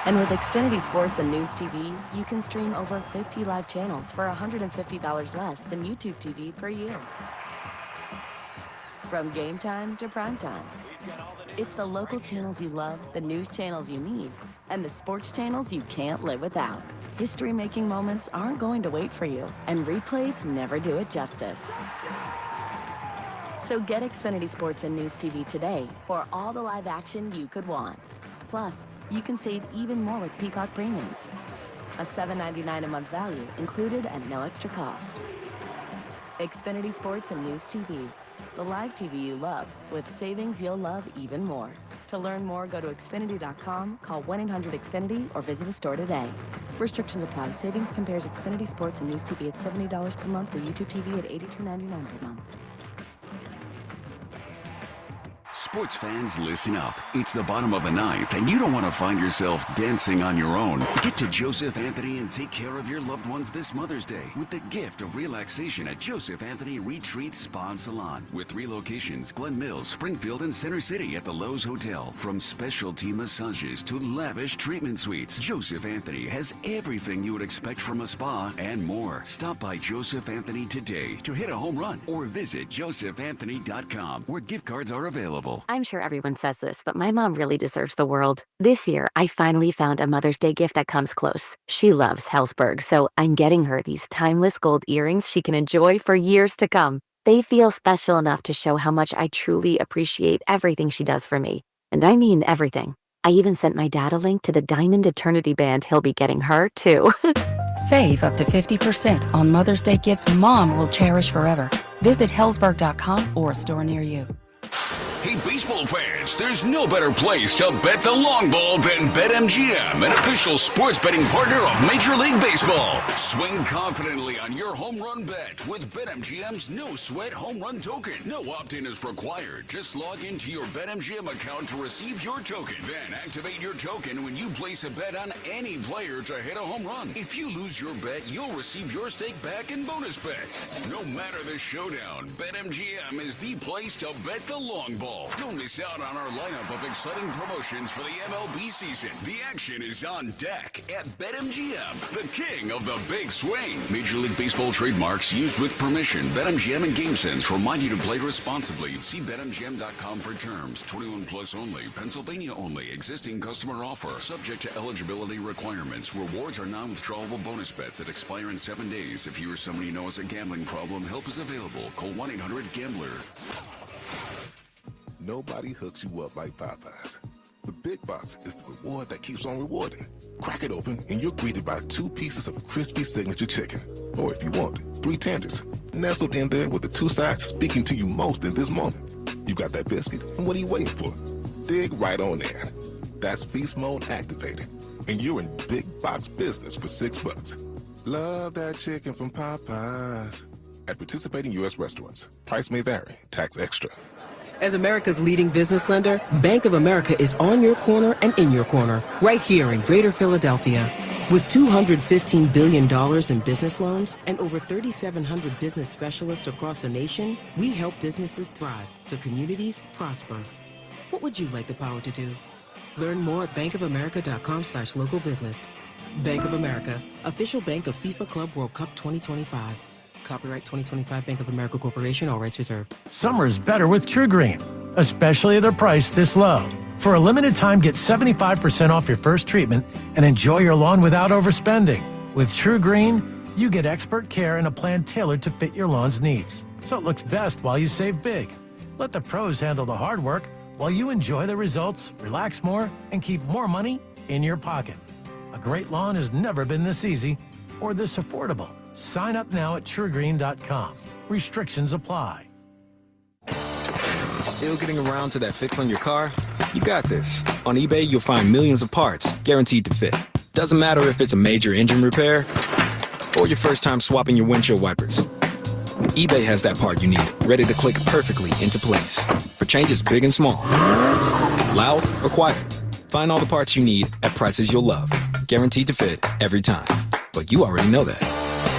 And with Xfinity Sports and News TV, you can stream over 50 live channels for $150 less than YouTube TV per year. From game time to prime time. It's the local channels you love, the news channels you need, and the sports channels you can't live without. History-making moments aren't going to wait for you, and replays never do it justice. So get Xfinity Sports and News TV today for all the live action you could want. Plus, you can save even more with Peacock Premium. A $7.99 a month value included at no extra cost. Xfinity Sports and News TV. The live TV you love with savings you'll love even more. To learn more, go to Xfinity.com, call 1-800-XFINITY, or visit a store today. Restrictions apply. Savings compares Xfinity Sports and News TV at $70 per month or YouTube TV at $82.99 per month. Sports fans, listen up. It's the bottom of the ninth, and you don't want to find yourself dancing on your own. Get to Joseph Anthony and take care of your loved ones this Mother's Day with the gift of relaxation at Joseph Anthony Retreat Spa and Salon. With 3 locations, Glen Mills, Springfield, and Center City at the Lowe's Hotel. From specialty massages to lavish treatment suites, Joseph Anthony has everything you would expect from a spa and more. Stop by Joseph Anthony today to hit a home run or visit josephanthony.com where gift cards are available. I'm sure everyone says this, but my mom really deserves the world. This year, I finally found a Mother's Day gift that comes close. She loves Hellsberg, so I'm getting her these timeless gold earrings she can enjoy for years to come. They feel special enough to show how much I truly appreciate everything she does for me. And I mean everything. I even sent my dad a link to the Diamond Eternity band he'll be getting her, too. Save up to 50% on Mother's Day gifts Mom will cherish forever. Visit Hellsberg.com or a store near you. Hey, baseball fans, there's no better place to bet the long ball than BetMGM, an official sports betting partner of Major League Baseball. Swing confidently on your home run bet with BetMGM's no-sweat home run token. No opt-in is required. Just log into your BetMGM account to receive your token. Then activate your token when you place a bet on any player to hit a home run. If you lose your bet, you'll receive your stake back in bonus bets. No matter the showdown, BetMGM is the place to bet the long ball. Don't miss out on our lineup of exciting promotions for the MLB season. The action is on deck at BetMGM, the king of the big swing. Major League Baseball trademarks used with permission. BetMGM and GameSense remind you to play responsibly. See BetMGM.com for terms. 21 plus only. Pennsylvania only. Existing customer offer. Subject to eligibility requirements. Rewards are non-withdrawable bonus bets that expire in 7 days. If you or somebody you know has a gambling problem, help is available. Call 1-800-GAMBLER. Nobody hooks you up like Popeyes. The Big Box is the reward that keeps on rewarding. Crack it open and you're greeted by 2 pieces of crispy signature chicken. Or if you want, 3 tenders, nestled in there with the 2 sides speaking to you most in this moment. You got that biscuit, and what are you waiting for? Dig right on in. That's feast mode activated. And you're in Big Box business for $6. Love that chicken from Popeyes. At participating U.S. restaurants. Price may vary. Tax extra. As America's leading business lender, Bank of America is on your corner and in your corner, right here in Greater Philadelphia. With $215 billion in business loans and over 3,700 business specialists across the nation, we help businesses thrive so communities prosper. What would you like the power to do? Learn more at bankofamerica.com/local business. Bank of America, official bank of FIFA Club World Cup 2025. Copyright 2025 Bank of America Corporation, all rights reserved. Summer is better with True Green, especially at a price this low. For a limited time, get 75% off your first treatment and enjoy your lawn without overspending. With True Green, you get expert care and a plan tailored to fit your lawn's needs, so it looks best while you save big. Let the pros handle the hard work while you enjoy the results, relax more, and keep more money in your pocket. A great lawn has never been this easy or this affordable. Sign up now at TrueGreen.com. Restrictions apply. Still getting around to that fix on your car? You got this. On eBay, you'll find millions of parts, guaranteed to fit. Doesn't matter if it's a major engine repair or your first time swapping your windshield wipers. eBay has that part you need, ready to click perfectly into place. For changes big and small. Loud or quiet. Find all the parts you need at prices you'll love. Guaranteed to fit every time. But you already know that.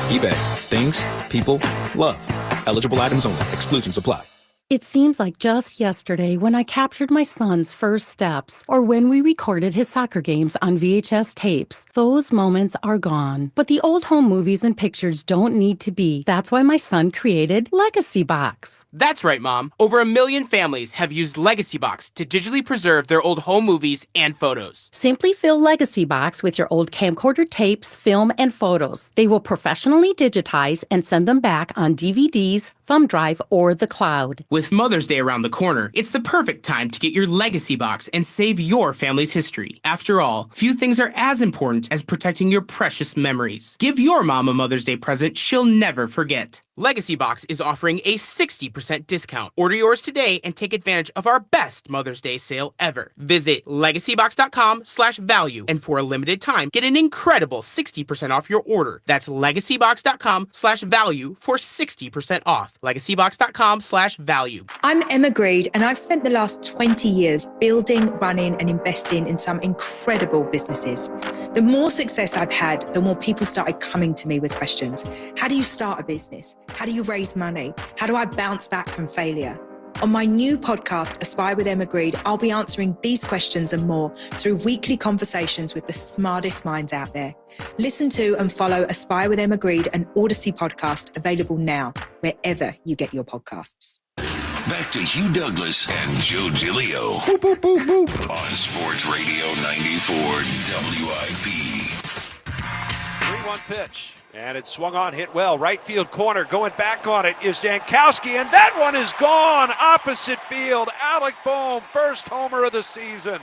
eBay. Things, people, love. Eligible items only. Exclusions apply. It seems like just yesterday when I captured my son's first steps or when we recorded his soccer games on VHS tapes. Those moments are gone. But the old home movies and pictures don't need to be. That's why my son created Legacy Box. That's right, Mom. Over 1 million families have used Legacy Box to digitally preserve their old home movies and photos. Simply fill Legacy Box with your old camcorder tapes, film, and photos. They will professionally digitize and send them back on DVDs, thumb drive, or the cloud. With Mother's Day around the corner, it's the perfect time to get your Legacy Box and save your family's history. After all, few things are as important as protecting your precious memories. Give your mom a Mother's Day present she'll never forget. Legacy Box is offering a 60% discount. Order yours today and take advantage of our best Mother's Day sale ever. Visit legacybox.com/value and for a limited time, get an incredible 60% off your order. That's legacybox.com/value for 60% off. legacybox.com/value. I'm Emma Greed, and I've spent the last 20 years building, running, and investing in some incredible businesses. The more success I've had, the more people started coming to me with questions. How do you start a business? How do you raise money? How do I bounce back from failure? On my new podcast, Aspire with Emma Greed, I'll be answering these questions and more through weekly conversations with the smartest minds out there. Listen to and follow Aspire with Emma Greed, an Odyssey podcast, available now, wherever you get your podcasts. Back to Hugh Douglas and Joe Giglio on Sports Radio 94 WIP. 3-1 pitch. And it's swung on, hit well. Right field corner, going back on it is Jankowski, and that one is gone. Opposite field, Alec Bohm, first homer of the season.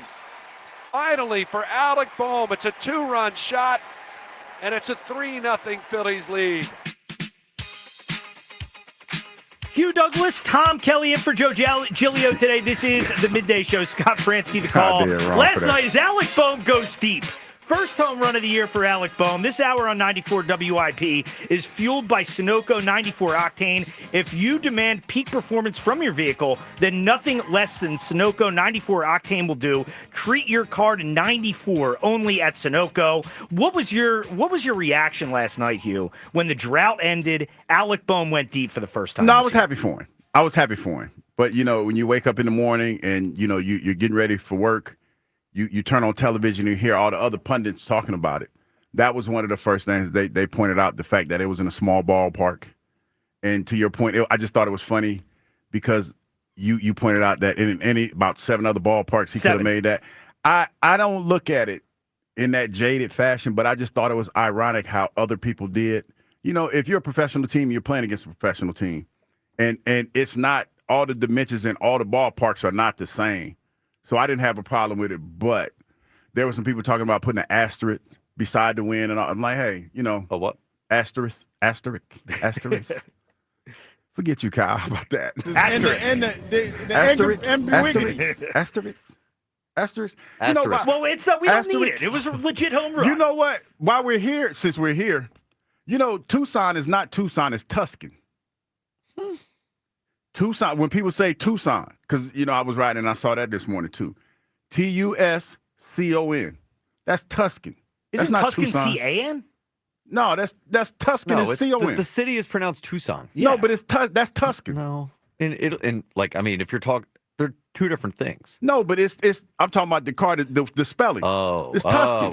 Finally for Alec Bohm, it's a 2-run shot, and it's a 3-0 Phillies lead. Hugh Douglas, Tom Kelly in for Joe Giglio today. This is the Midday Show. Scott Fransky, the call. Last night, as Alec Bohm goes deep. First home run of the year for Alec Bohm. This hour on 94 WIP is fueled by Sunoco 94 Octane. If you demand peak performance from your vehicle, then nothing less than Sunoco 94 Octane will do. Treat your car to 94 only at Sunoco. What was your reaction last night, Hugh, when the drought ended? Alec Bohm went deep for the first time. No, I was happy for him. But, when you wake up in the morning and, you're getting ready for work, You turn on television and you hear all the other pundits talking about it. That was one of the first things they pointed out, the fact that it was in a small ballpark. And to your point, I just thought it was funny because you pointed out that in about 7 other ballparks he could have made that. I don't look at it in that jaded fashion, but I just thought it was ironic how other people did. If you're a professional team, you're playing against a professional team. And it's not, all the dimensions in all the ballparks are not the same. So I didn't have a problem with it, but there were some people talking about putting an asterisk beside the win, and I'm like, hey, a what? Asterisk. Forget you, Kyle, about that. Asterisk. And the asterisk. Well, it's not. We don't need it. It was a legit home run. You know what? Since we're here, Tucson is not Tucson, it's Tuscan. Tucson, when people say Tucson, because, I was writing and I saw that this morning too. Tuscon. That's Tuscan. Isn't not Tuscan Tucson. CAN? No, that's Tuscan. No, is CON. the city is pronounced Tucson. No, but that's Tuscan. No. If you're talking, they're two different things. No, but it's I'm talking about the car, the spelling. Oh. It's Tuscan.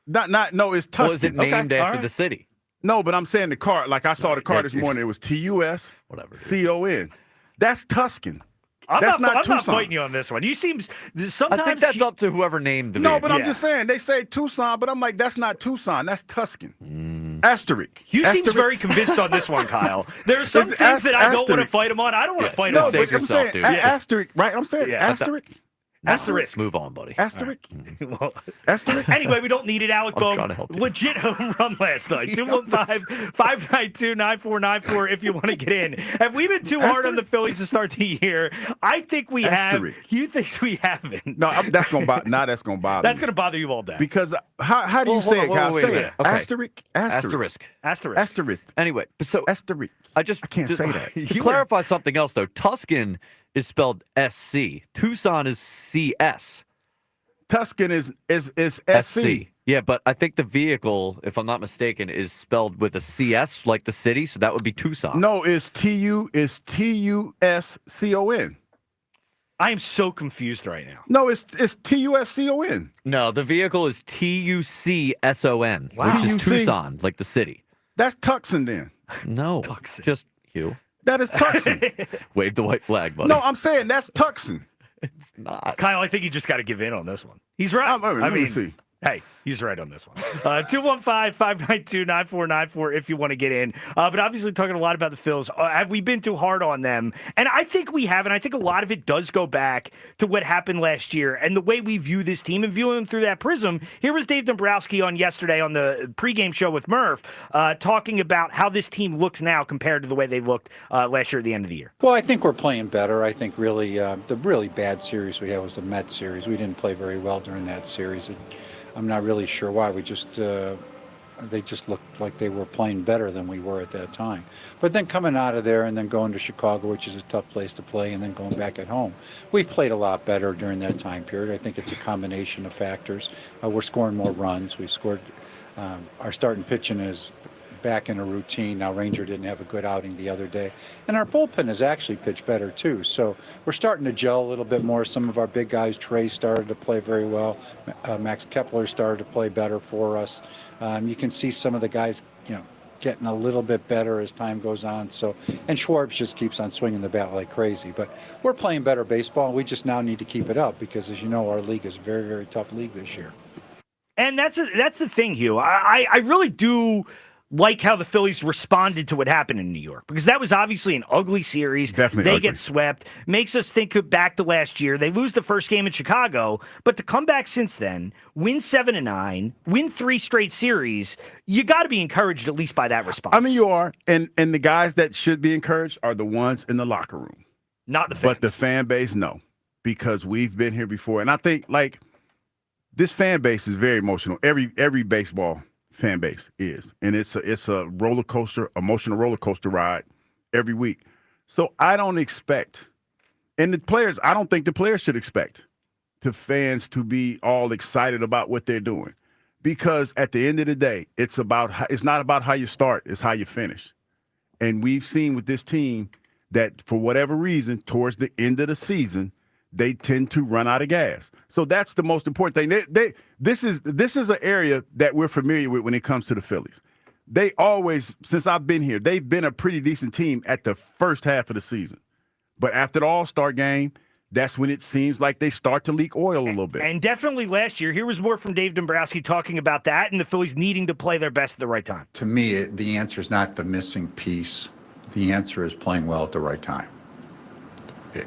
No, it's Tuscan. Was it named after the city? No, but I'm saying the car, like I saw the car this morning, it was TUSCON. That's Tuscan. I'm That's not Tucson. fighting you on this one. You seem sometimes. I think that's up to whoever named the No, but I'm just saying, they say Tucson, but I'm like, that's not Tucson, that's Tuscan. Asterisk. You seem very convinced on this one, Kyle. There are some things that I don't want to fight him on. I don't want to fight him on. Save yourself, dude. Asterisk, right? I'm saying asterisk. Asterisk. Move on, buddy. Asterisk. Well, Asterisk. anyway, we don't need it. Alec I'm trying Bohm, to help you. legit home run last night. 215-592-9494 if you want to get in. Have we been too hard on the Phillies to start the year? I think we Asterisk. have. You think we haven't? No, that's gonna bother. Now that's gonna bother. That's me. going to bother you all day. Because how do you say it, guys? Wait a Say minute. it. Okay. Asterisk. Asterisk. Asterisk. Asterisk. Anyway, so Asterisk. I can't say that. To clarify something else, though, Tuscan is spelled SC. Tucson is CS. Tuscan is SC. Yeah, but I think the vehicle, if I'm not mistaken, is spelled with a CS, like the city, so that would be Tucson. No, it's TUSCON. I am so confused right now. No, it's TUSCON. No, the vehicle is TUCSON, Wow. which is TUC. Tucson, like the city. That's Tucson then. No, just Hugh. That is Tucson. Wave the white flag, buddy. No, I'm saying that's Tucson. It's not. Kyle, I think you just got to give in on this one. He's right. Let me see. Hey, he's right on this one. 215-592-9494 if you want to get in. But obviously talking a lot about the Phils. Have we been too hard on them? And I think we have, and I think a lot of it does go back to what happened last year and the way we view this team and view them through that prism. Here was Dave Dombrowski on yesterday on the pregame show with Murph talking about how this team looks now compared to the way they looked last year at the end of the year. Well, I think we're playing better. I think really the really bad series we had was the Mets series. We didn't play very well during that series. I'm not really sure why. We just they just looked like they were playing better than we were at that time. But then coming out of there and then going to Chicago, which is a tough place to play, and then going back at home, we've played a lot better during that time period. I think it's a combination of factors. We're scoring more runs. We've scored. Our starting pitching is back in a routine. Now, Ranger didn't have a good outing the other day. And our bullpen has actually pitched better, too. So we're starting to gel a little bit more. Some of our big guys, Trey, started to play very well. Max Kepler started to play better for us. You can see some of the guys, getting a little bit better as time goes on. So, and Schwartz just keeps on swinging the bat like crazy. But we're playing better baseball, and we just now need to keep it up because, as you know, our league is a very, very tough league this year. And that's the thing, Hugh. I really do like how the Phillies responded to what happened in New York, because that was obviously an ugly series. Definitely they ugly. Get swept. Makes us think back to last year. They lose the first game in Chicago, but to come back since then, win 7-9, win 3 straight series, you got to be encouraged at least by that response. I mean, you are, and the guys that should be encouraged are the ones in the locker room, not the fans. But the fan base, no, because we've been here before, and I think this fan base is very emotional. Every baseball fan base is, and it's a roller coaster, emotional roller coaster ride every week. So I don't expect, and I don't think the players should expect the fans to be all excited about what they're doing, because at the end of the day, it's not about how you start, it's how you finish. And we've seen with this team that for whatever reason, towards the end of the season, they tend to run out of gas. So that's the most important thing. This is an area that we're familiar with when it comes to the Phillies. They always, since I've been here, they've been a pretty decent team at the first half of the season. But after the All-Star game, that's when it seems like they start to leak oil a little bit. And definitely last year, here was more from Dave Dombrowski talking about that and the Phillies needing to play their best at the right time. To me, the answer is not the missing piece. The answer is playing well at the right time.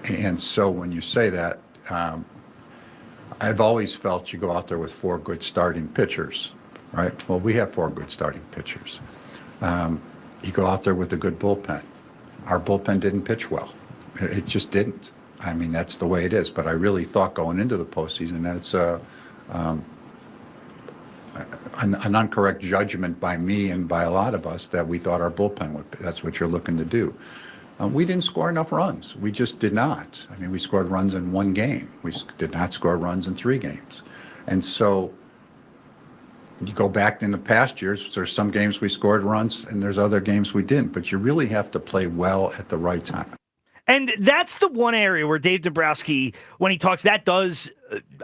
And so when you say that, I've always felt you go out there with 4 good starting pitchers, right? Well, we have 4 good starting pitchers. You go out there with a good bullpen. Our bullpen didn't pitch well. It just didn't. I mean, that's the way it is. But I really thought going into the postseason that it's an incorrect judgment by me and by a lot of us that we thought our bullpen would. That's what you're looking to do. We didn't score enough runs. We just did not. I mean, we scored runs in 1 game. We did not score runs in 3 games. And so you go back in the past years, there's some games we scored runs and there's other games we didn't. But you really have to play well at the right time. And that's the one area where Dave Dombrowski, when he talks, that does,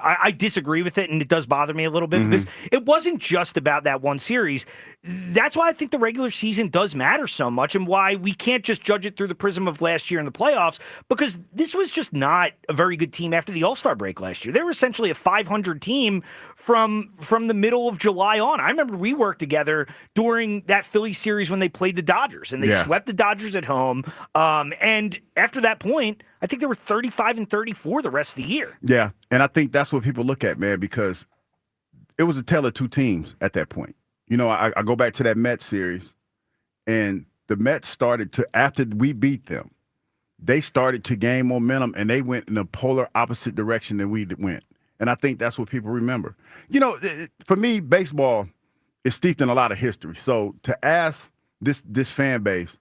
I disagree with it, and it does bother me a little bit because it wasn't just about that one series. That's why I think the regular season does matter so much and why we can't just judge it through the prism of last year in the playoffs, because this was just not a very good team after the All-Star break last year. They were essentially a 500 team from the middle of July on. I remember we worked together during that Philly series when they played the Dodgers, and they swept the Dodgers at home. And after that point, I think they were 35 and 34 the rest of the year. Yeah, and I think that's what people look at, man, because it was a tale of two teams at that point. You know, I go back to that Mets series, and the Mets started to, after we beat them, they started to gain momentum, and they went in the polar opposite direction than we went. And I think that's what people remember. You know, for me, baseball is steeped in a lot of history. So to ask this fan base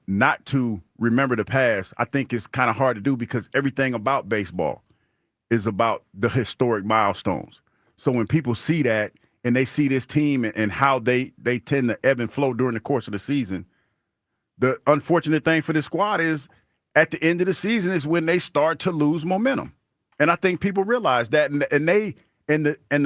not to remember the past, I think is kind of hard to do because everything about baseball is about the historic milestones. So when people see that and they see this team and how they tend to ebb and flow during the course of the season, the unfortunate thing for this squad is at the end of the season is when they start to lose momentum. And I think people realize that, and the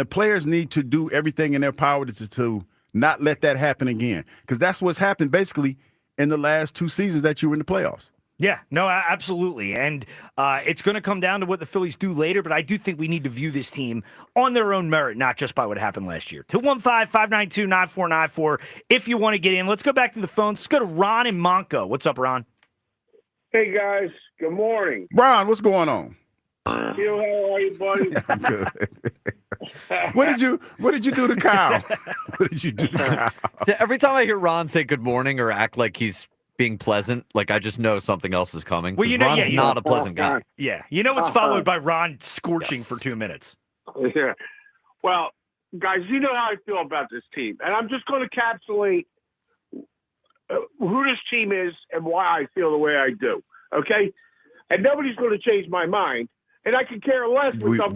players need to do everything in their power to not let that happen again, because that's what's happened basically in the last two seasons that you were in the playoffs. Yeah, no, absolutely. And it's going to come down to what the Phillies do later, but I do think we need to view this team on their own merit, not just by what happened last year. 215-592-9494 if you want to get in. Let's go back to the phones. Let's go to Ron in Monco. What's up, Ron? Hey, guys. Good morning. Ron, what's going on? Phil, how are you, buddy? Good. What did you do to Kyle? What did you do to Kyle? Yeah, every time I hear Ron say good morning or act like he's being pleasant, like I just know something else is coming. Well, Ron's not a pleasant guy. Yeah, you know it's followed by Ron scorching for 2 minutes. Yeah. Well, guys, you know how I feel about this team, and I'm just going to encapsulate who this team is and why I feel the way I do. Okay, and nobody's going to change my mind. And I can care less. We don't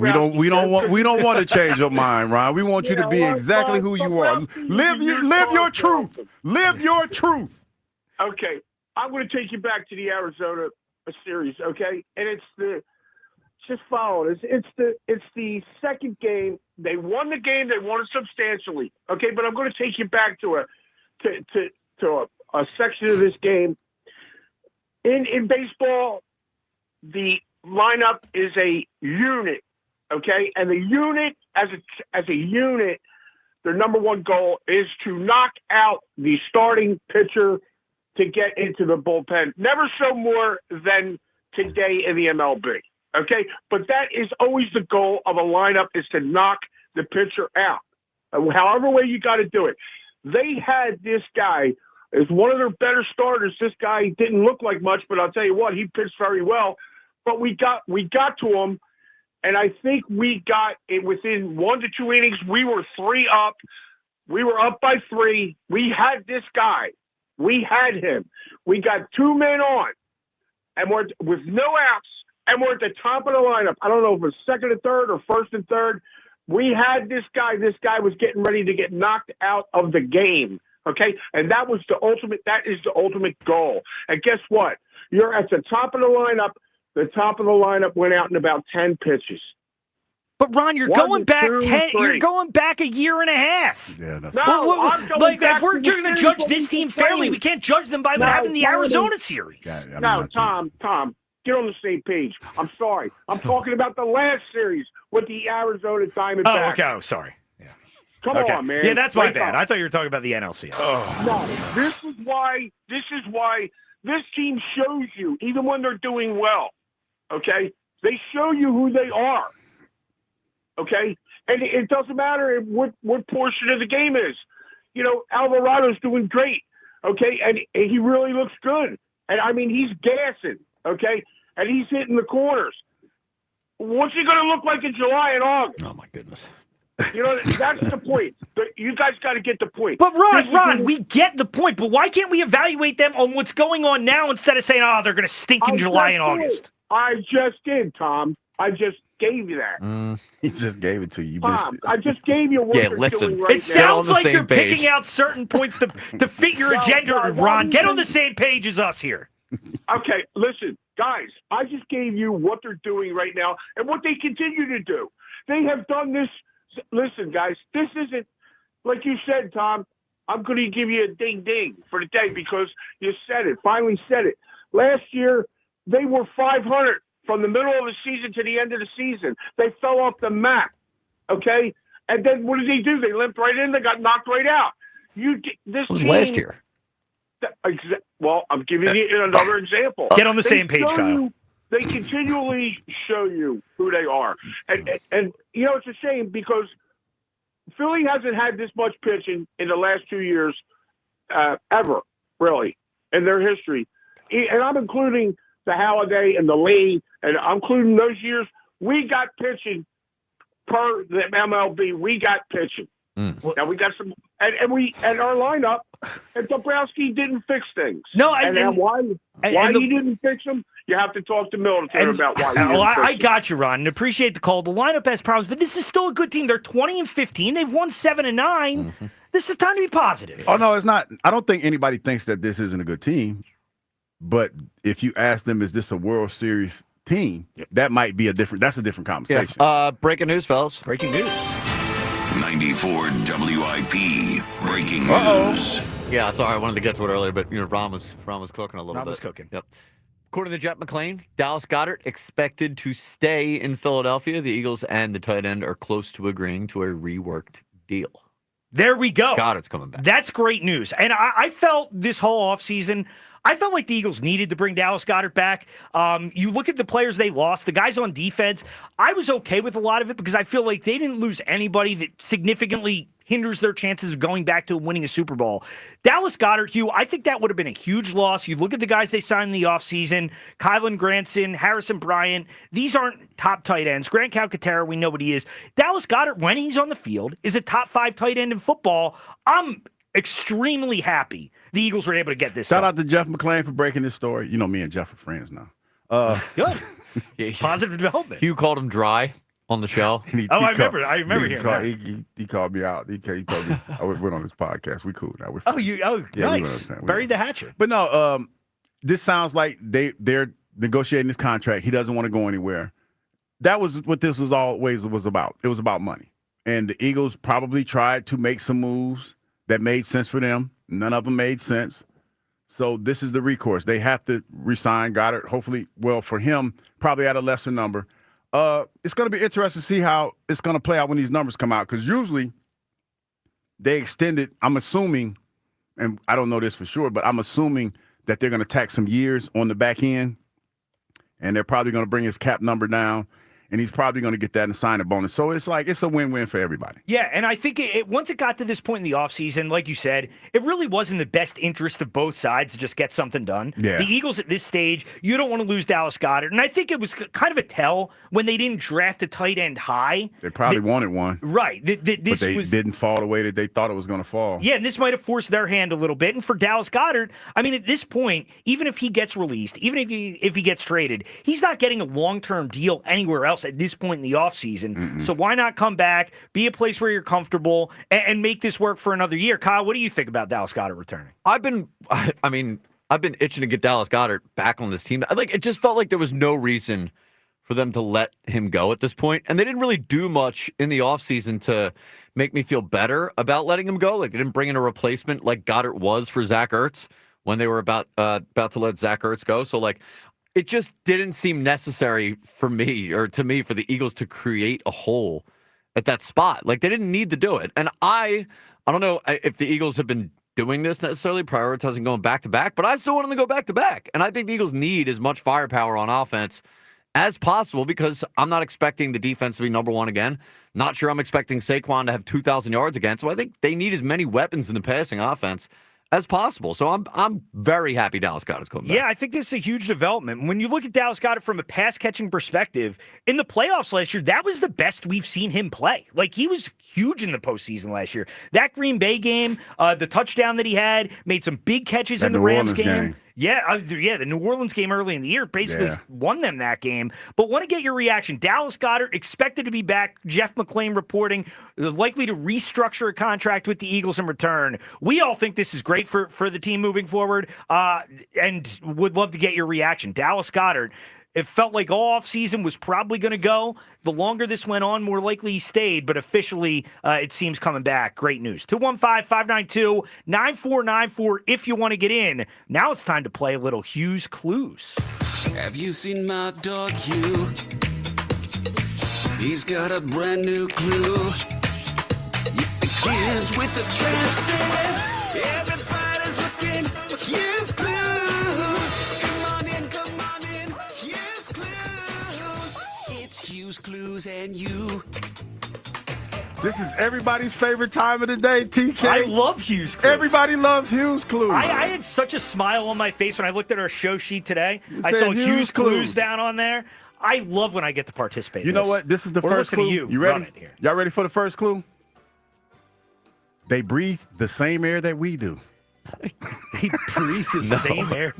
want to change your mind, Ron. We want you to be exactly who you are. Live your truth. Live your truth. Okay, I'm going to take you back to the Arizona series. Okay, and just follow it. It's the second game. They won the game. They won it substantially. Okay, but I'm going to take you back to a section of this game. In baseball, the lineup is a unit, okay? And the unit, as a unit, their number one goal is to knock out the starting pitcher to get into the bullpen. Never so more than today in the MLB, okay? But that is always the goal of a lineup, is to knock the pitcher out, however way you got to do it. They had this guy as one of their better starters. This guy didn't look like much, but I'll tell you what, he pitched very well. But we got to him, and I think we got it within 1 to 2 innings. We were 3 up. We were up by 3. We had this guy. We had him. We got 2 men on, and we're with no outs, and we're at the top of the lineup. I don't know if it's second and third or first and third. We had this guy. This guy was getting ready to get knocked out of the game. Okay, and that is the ultimate goal. And guess what? You're at the top of the lineup. The top of the lineup went out in about 10 pitches. But Ron, you're going back 10. You're going back a year and a half. Yeah, that's I'm going like back if we're to going to judge this team fairly, we can't judge them by what happened in the Arizona series. Tom, get on the same page. I'm sorry. I'm talking about the last series with the Arizona Diamondbacks. Oh, okay. Oh, sorry. Yeah. Come on, man. Yeah, that's my Wake bad. up. I thought you were talking about the NLCS. No, this is why this team shows you, even when they're doing well, okay? They show you who they are, okay? And it doesn't matter what portion of the game is. You know, Alvarado's doing great, okay? And he really looks good. And, I mean, he's gassing, okay? And he's hitting the corners. What's he going to look like in July and August? Oh, my goodness. You know, that's the point. You guys got to get the point. But Ron, we get the point. But why can't we evaluate them on what's going on now instead of saying, oh, they're going to stink in July and August? I just did, Tom. I just gave you that. He just gave it to you. Tom, I just gave you what they're doing right now. It sounds like you're picking out certain points to fit your agenda, Ron. Get on the same page as us here. Okay, listen, guys, I just gave you what they're doing right now and what they continue to do. They have done this. Listen, guys, this isn't, like you said, Tom, I'm going to give you a ding-ding for the day because you said it, finally said it. Last year, they were 500 from the middle of the season to the end of the season. They fell off the map, okay? And then what did they do? They limped right in. They got knocked right out. This It was team, last year. Well, I'm giving you another example. Get on the same page, Kyle. They continually show you who they are. And you know, it's a shame because Philly hasn't had this much pitching in the last 2 years ever, really, in their history. And I'm including the Halliday and the Lee, and I'm including those years. We got pitching per the MLB. We got pitching. Now we got some, and our lineup, and Dombrowski didn't fix things. No, why he didn't fix them? You have to talk to Military about why. I got you, Ron, and appreciate the call. The lineup has problems, but this is still a good team. They're 20-15. They've won 7 and 9. This is the time to be positive. Oh no, it's not. I don't think anybody thinks that this isn't a good team. But if you ask them, is this a World Series team? That might be that's a different conversation. Yeah. Breaking news, fellas. Breaking news. 94 WIP. Breaking news. Yeah, sorry, I wanted to get to it earlier, but Ron was cooking a little bit. Ron was cooking. Yep. According to Jeff McClain, Dallas Goedert expected to stay in Philadelphia. The Eagles and the tight end are close to agreeing to a reworked deal. There we go. Goedert's coming back. That's great news. And I felt this whole offseason, I felt like the Eagles needed to bring Dallas Goedert back. You look at the players they lost, the guys on defense, I was okay with a lot of it because I feel like they didn't lose anybody that significantly hinders their chances of going back to winning a Super Bowl. Dallas Goedert, Hugh, I think that would have been a huge loss. You look at the guys they signed in the offseason, Kylan Granson, Harrison Bryant. These aren't top tight ends. Grant Calcaterra, we know what he is. Dallas Goedert, when he's on the field, is a top 5 tight end in football. I'm extremely happy the Eagles were able to get this. Shout out to Jeff McClain for breaking this story. You know, me and Jeff are friends now. Good. Positive development. Hugh called him dry on the show. I remember hearing that. He called me out. He told me I went on his podcast. We cool now. Nice. Buried the hatchet. But no, this sounds like they're negotiating this contract. He doesn't want to go anywhere. That was what this was always was about. It was about money. And the Eagles probably tried to make some moves that made sense for them. None of them made sense. So this is the recourse. They have to re-sign Goddard. Hopefully, well, for him, probably at a lesser number. It's going to be interesting to see how it's going to play out when these numbers come out, because usually they extended, I'm assuming, and I don't know this for sure, but I'm assuming that they're going to tack some years on the back end, and they're probably going to bring his cap number down, and he's probably going to get that and sign a bonus. So it's like it's a win-win for everybody. Yeah, and I think once it got to this point in the offseason, like you said, it really was in the best interest of both sides to just get something done. Yeah. The Eagles at this stage, you don't want to lose Dallas Goedert. And I think it was kind of a tell when they didn't draft a tight end high. They probably wanted one. Right. But they didn't fall the way that they thought it was going to fall. Yeah, and this might have forced their hand a little bit. And for Dallas Goedert, I mean, at this point, even if he gets released, even if he gets traded, he's not getting a long-term deal anywhere else at this point in the offseason. So why not come back, be a place where you're comfortable, and make this work for another year? Kyle, what do you think about Dallas Goedert returning? I've been itching to get Dallas Goedert back on this team. Like, it just felt like there was no reason for them to let him go at this point. And they didn't really do much in the offseason to make me feel better about letting him go. Like, they didn't bring in a replacement like Goedert was for Zach Ertz when they were about to let Zach Ertz go. So, like, it just didn't seem necessary for me or to me for the Eagles to create a hole at that spot. Like, they didn't need to do it. And I don't know if the Eagles have been doing this necessarily, prioritizing going back-to-back, but I still want them to go back-to-back. And I think the Eagles need as much firepower on offense as possible, because I'm not expecting the defense to be number one again. Not sure I'm expecting Saquon to have 2,000 yards again. So I think they need as many weapons in the passing offense as possible. So I'm very happy Dallas Goedert's coming back. Yeah, I think this is a huge development. When you look at Dallas Goedert from a pass-catching perspective, in the playoffs last year, that was the best we've seen him play. Like, he was huge in the postseason last year. That Green Bay game, the touchdown that he had, made some big catches in the Rams game. Yeah, the New Orleans game early in the year basically won them that game. But want to get your reaction. Dallas Goedert expected to be back. Jeff McClain reporting likely to restructure a contract with the Eagles in return. We all think this is great for the team moving forward, and would love to get your reaction. Dallas Goedert, it felt like all offseason was probably going to go. The longer this went on, more likely he stayed, but officially it seems coming back. Great news. 215-592-9494 if you want to get in. Now it's time to play a little Hugh's Clues. Have you seen my dog Hugh? He's got a brand new clue. hands with the tramp stamp. Everybody's looking for Hughes Clues. Come on in, Hughes Clues. It's Hughes Clues and you. This is everybody's favorite time of the day, TK. I love Hughes Clues. Everybody loves Hughes Clues. I had such a smile on my face when I looked at our show sheet today. I said saw Hughes Hughes Clues Clues down on there. I love when I get to participate. You know what? This is the first clue. You ready? Run it here. Y'all ready for the first clue? They breathe the same air that we do. They breathe the same air.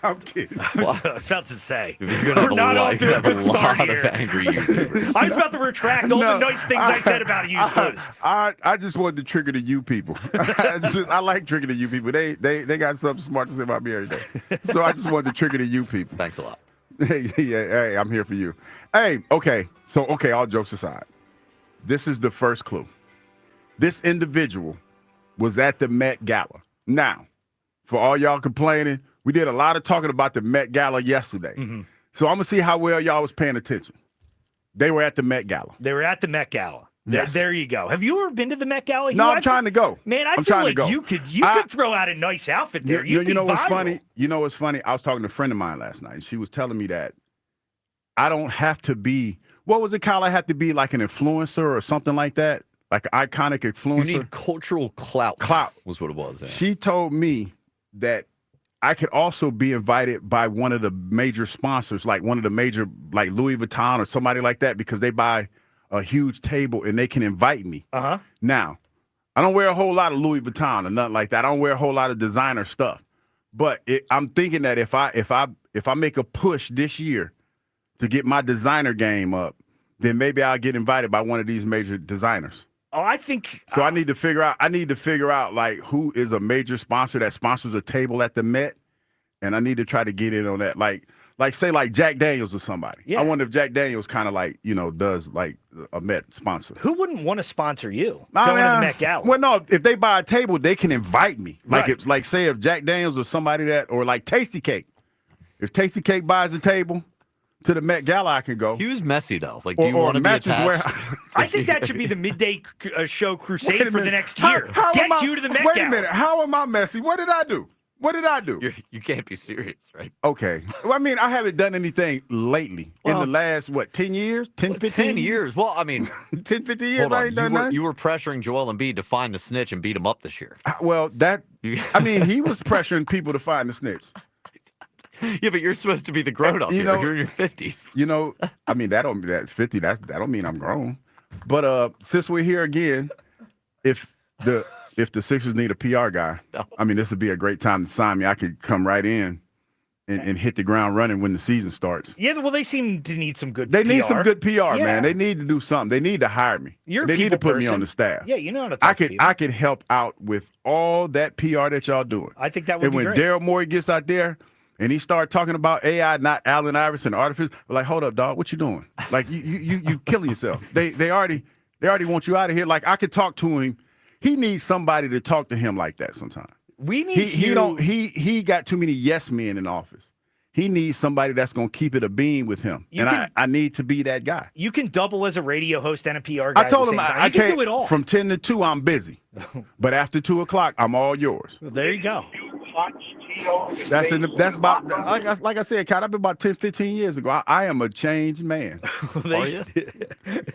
I'm kidding. I was about to say. You're gonna We're not off to a good start lot here. of angry YouTubers. I was about to retract all the nice things I said about Hughes Clues. I just wanted to trigger the you people. I like triggering the you people. They got something smart to say about me every day. So I just wanted to trigger the you people. Thanks a lot. Hey, I'm here for you. Hey, okay. So, all jokes aside, this is the first clue. This individual was at the Met Gala. Now, for all y'all complaining, we did a lot of talking about the Met Gala yesterday. Mm-hmm. So I'm going to see how well y'all was paying attention. They were at the Met Gala. They were at the Met Gala. Yes. There you go. Have you ever been to the Met Gala? No, I'm trying to go. Man, I I'm feel trying to like go. you could throw out a nice outfit there. You know what's viral. funny? You know what's funny? I was talking to a friend of mine last night, and she was telling me that I don't have to be, what was it, Kyle? I had to be like an influencer or something like that, like an iconic influencer. You need cultural clout. Clout was what it was. Yeah. She told me that I could also be invited by one of the major sponsors, like one of the major, like Louis Vuitton or somebody like that, because they buy a huge table and they can invite me. Uh-huh. Now, I don't wear a whole lot of Louis Vuitton or nothing like that. I don't wear a whole lot of designer stuff. But I'm thinking that if I make a push this year to get my designer game up, then maybe I'll get invited by one of these major designers. Oh, I think so. I need to figure out like who is a major sponsor that sponsors a table at the Met, and I need to try to get in on that. Like say like Jack Daniels or somebody. Yeah. I wonder if Jack Daniels kind of like does like a Met sponsor. Who wouldn't want to sponsor you going to the Met Gala? Well, no, if they buy a table, they can invite me. Like Right. it's like say if Jack Daniels or somebody that, or like Tasty Cake. If Tasty Cake buys a table to the Met Gala, I can go. He was messy though. Like, do you Or want to be Mattress attached? I think that should be the midday show Wait crusade a for the minute. next year. How Get am I- you to the Met Wait Gala. a minute. How am I messy? What did I do? What did I do? You can't be serious, right? Okay. Well, I mean, I haven't done anything lately in the last, 10 years? 10, 15? 10 years. Well, I mean, 10, 15 years, hold I on. ain't done You nothing. were pressuring Joel Embiid to find the snitch and beat him up this year. Well, I mean, he was pressuring people to find the snitch. Yeah, but you're supposed to be the grown-up here. You're in your 50s. I mean, that 50, that don't mean I'm grown. But since we're here again, if the Sixers need a PR guy, I mean, this would be a great time to sign me. I could come right in and hit the ground running when the season starts. Yeah, well, they seem to need some good They PR. need some good PR, Yeah. man. They need to do something. They need to hire me. You're a they need to people put me on person. the staff. Yeah, you know how to talk to people. I could help out with all that PR that y'all doing. I think that would and be when great. Daryl Morey gets out there and he started talking about AI, not Allen Iverson, artificial, we're like, hold up, dog, what you doing? Like you killing yourself. They already want you out of here. Like I could talk to him. He needs somebody to talk to him like that sometimes. We need he got too many yes men in office. He needs somebody that's going to keep it a beam with him. I need to be that guy. You can double as a radio host and a PR guy. I told at him the same time. I You can can't do it all. From 10 to 2, I'm busy. But after 2 o'clock, I'm all yours. Well, there you go. That's about like I said, Kat, I've been about 10, 15 years ago. I am a changed man.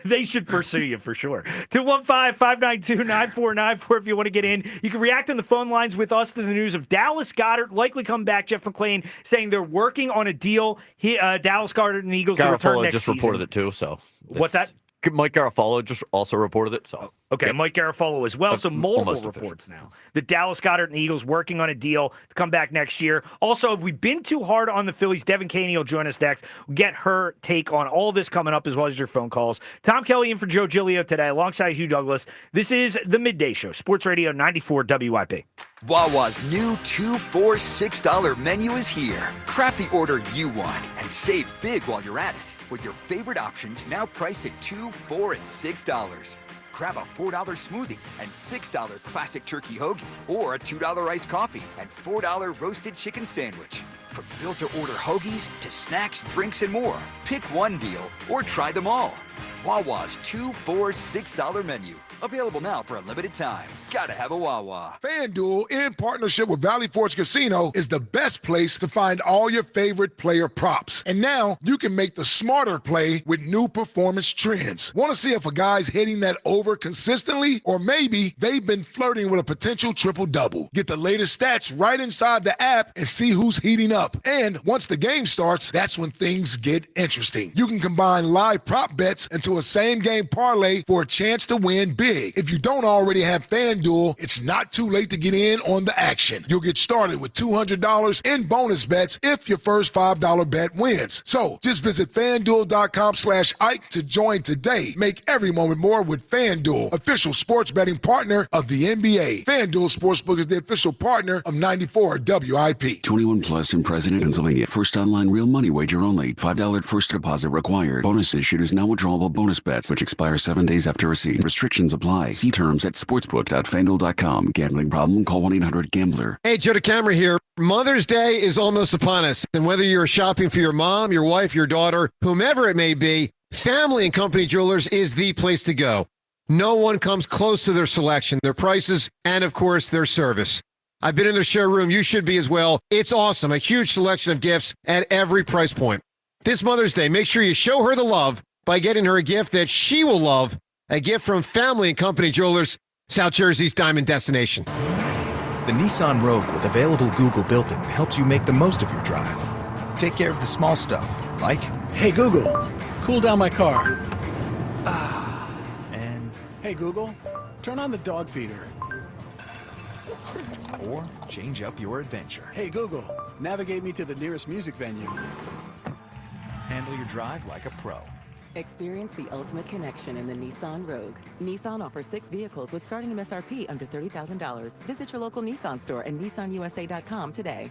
They should pursue you for sure. 215-592-9494 if you want to get in. You can react on the phone lines with us to the news of Dallas Goedert likely come back. Jeff McClain saying they're working on a deal. Dallas Goedert and the Eagles will return Garofalo next just season. reported it too, so. What's that? Mike Garofalo just also reported it, so. Okay, Mike Garofalo as well. So multiple almost official. reports now. The Dallas Goedert and the Eagles working on a deal to come back next year. Also, have we been too hard on the Phillies? Devin Caney will join us next. We'll get her take on all this coming up as well as your phone calls. Tom Kelly in for Joe Giglio today alongside Hugh Douglas. This is The Midday Show, Sports Radio 94 WIP. Wawa's new $2 for $6 menu is here. Craft the order you want and save big while you're at it, with your favorite options now priced at $2, $4, and $6. Grab a $4 smoothie and $6 classic turkey hoagie, or a $2 iced coffee and $4 roasted chicken sandwich. From built-to-order hoagies to snacks, drinks, and more, pick one deal or try them all. Wawa's $2 for $6 menu. Available now for a limited time. Gotta have a Wawa. FanDuel, in partnership with Valley Forge Casino, is the best place to find all your favorite player props. And now you can make the smarter play with new performance trends. Want to see if a guy's hitting that over consistently? Or maybe they've been flirting with a potential triple-double. Get the latest stats right inside the app and see who's heating up. And once the game starts, that's when things get interesting. You can combine live prop bets into a same-game parlay for a chance to win big. If you don't already have FanDuel, it's not too late to get in on the action. You'll get started with $200 in bonus bets if your first $5 bet wins. So just visit FanDuel.com/Ike to join today. Make every moment more with FanDuel, official sports betting partner of the NBA. FanDuel Sportsbook is the official partner of 94 WIP. 21 plus in President, Pennsylvania. First online real money wager only. $5 first deposit required. Bonus issued is now withdrawable bonus bets, which expire 7 days after receipt. Restrictions apply. See terms at sportsbook.fanduel.com. Gambling problem? Call 1-800-GAMBLER. Hey, Joe DeCamera here. Mother's Day is almost upon us, and whether you're shopping for your mom, your wife, your daughter, whomever it may be, Family and Company Jewelers is the place to go. No one comes close to their selection, their prices, and of course, their service. I've been in their showroom. You should be as well. It's awesome. A huge selection of gifts at every price point. This Mother's Day, make sure you show her the love by getting her a gift that she will love. A gift from Family and Company Jewelers, South Jersey's diamond destination. The Nissan Rogue with available Google built-in helps you make the most of your drive. Take care of the small stuff, like, hey Google, cool down my car. And, hey Google, turn on the dog feeder. or change up your adventure. Hey Google, navigate me to the nearest music venue. Handle your drive like a pro. Experience the ultimate connection in the Nissan Rogue. Nissan offers 6 vehicles with starting MSRP under $30,000. Visit your local Nissan store and nissanusa.com today.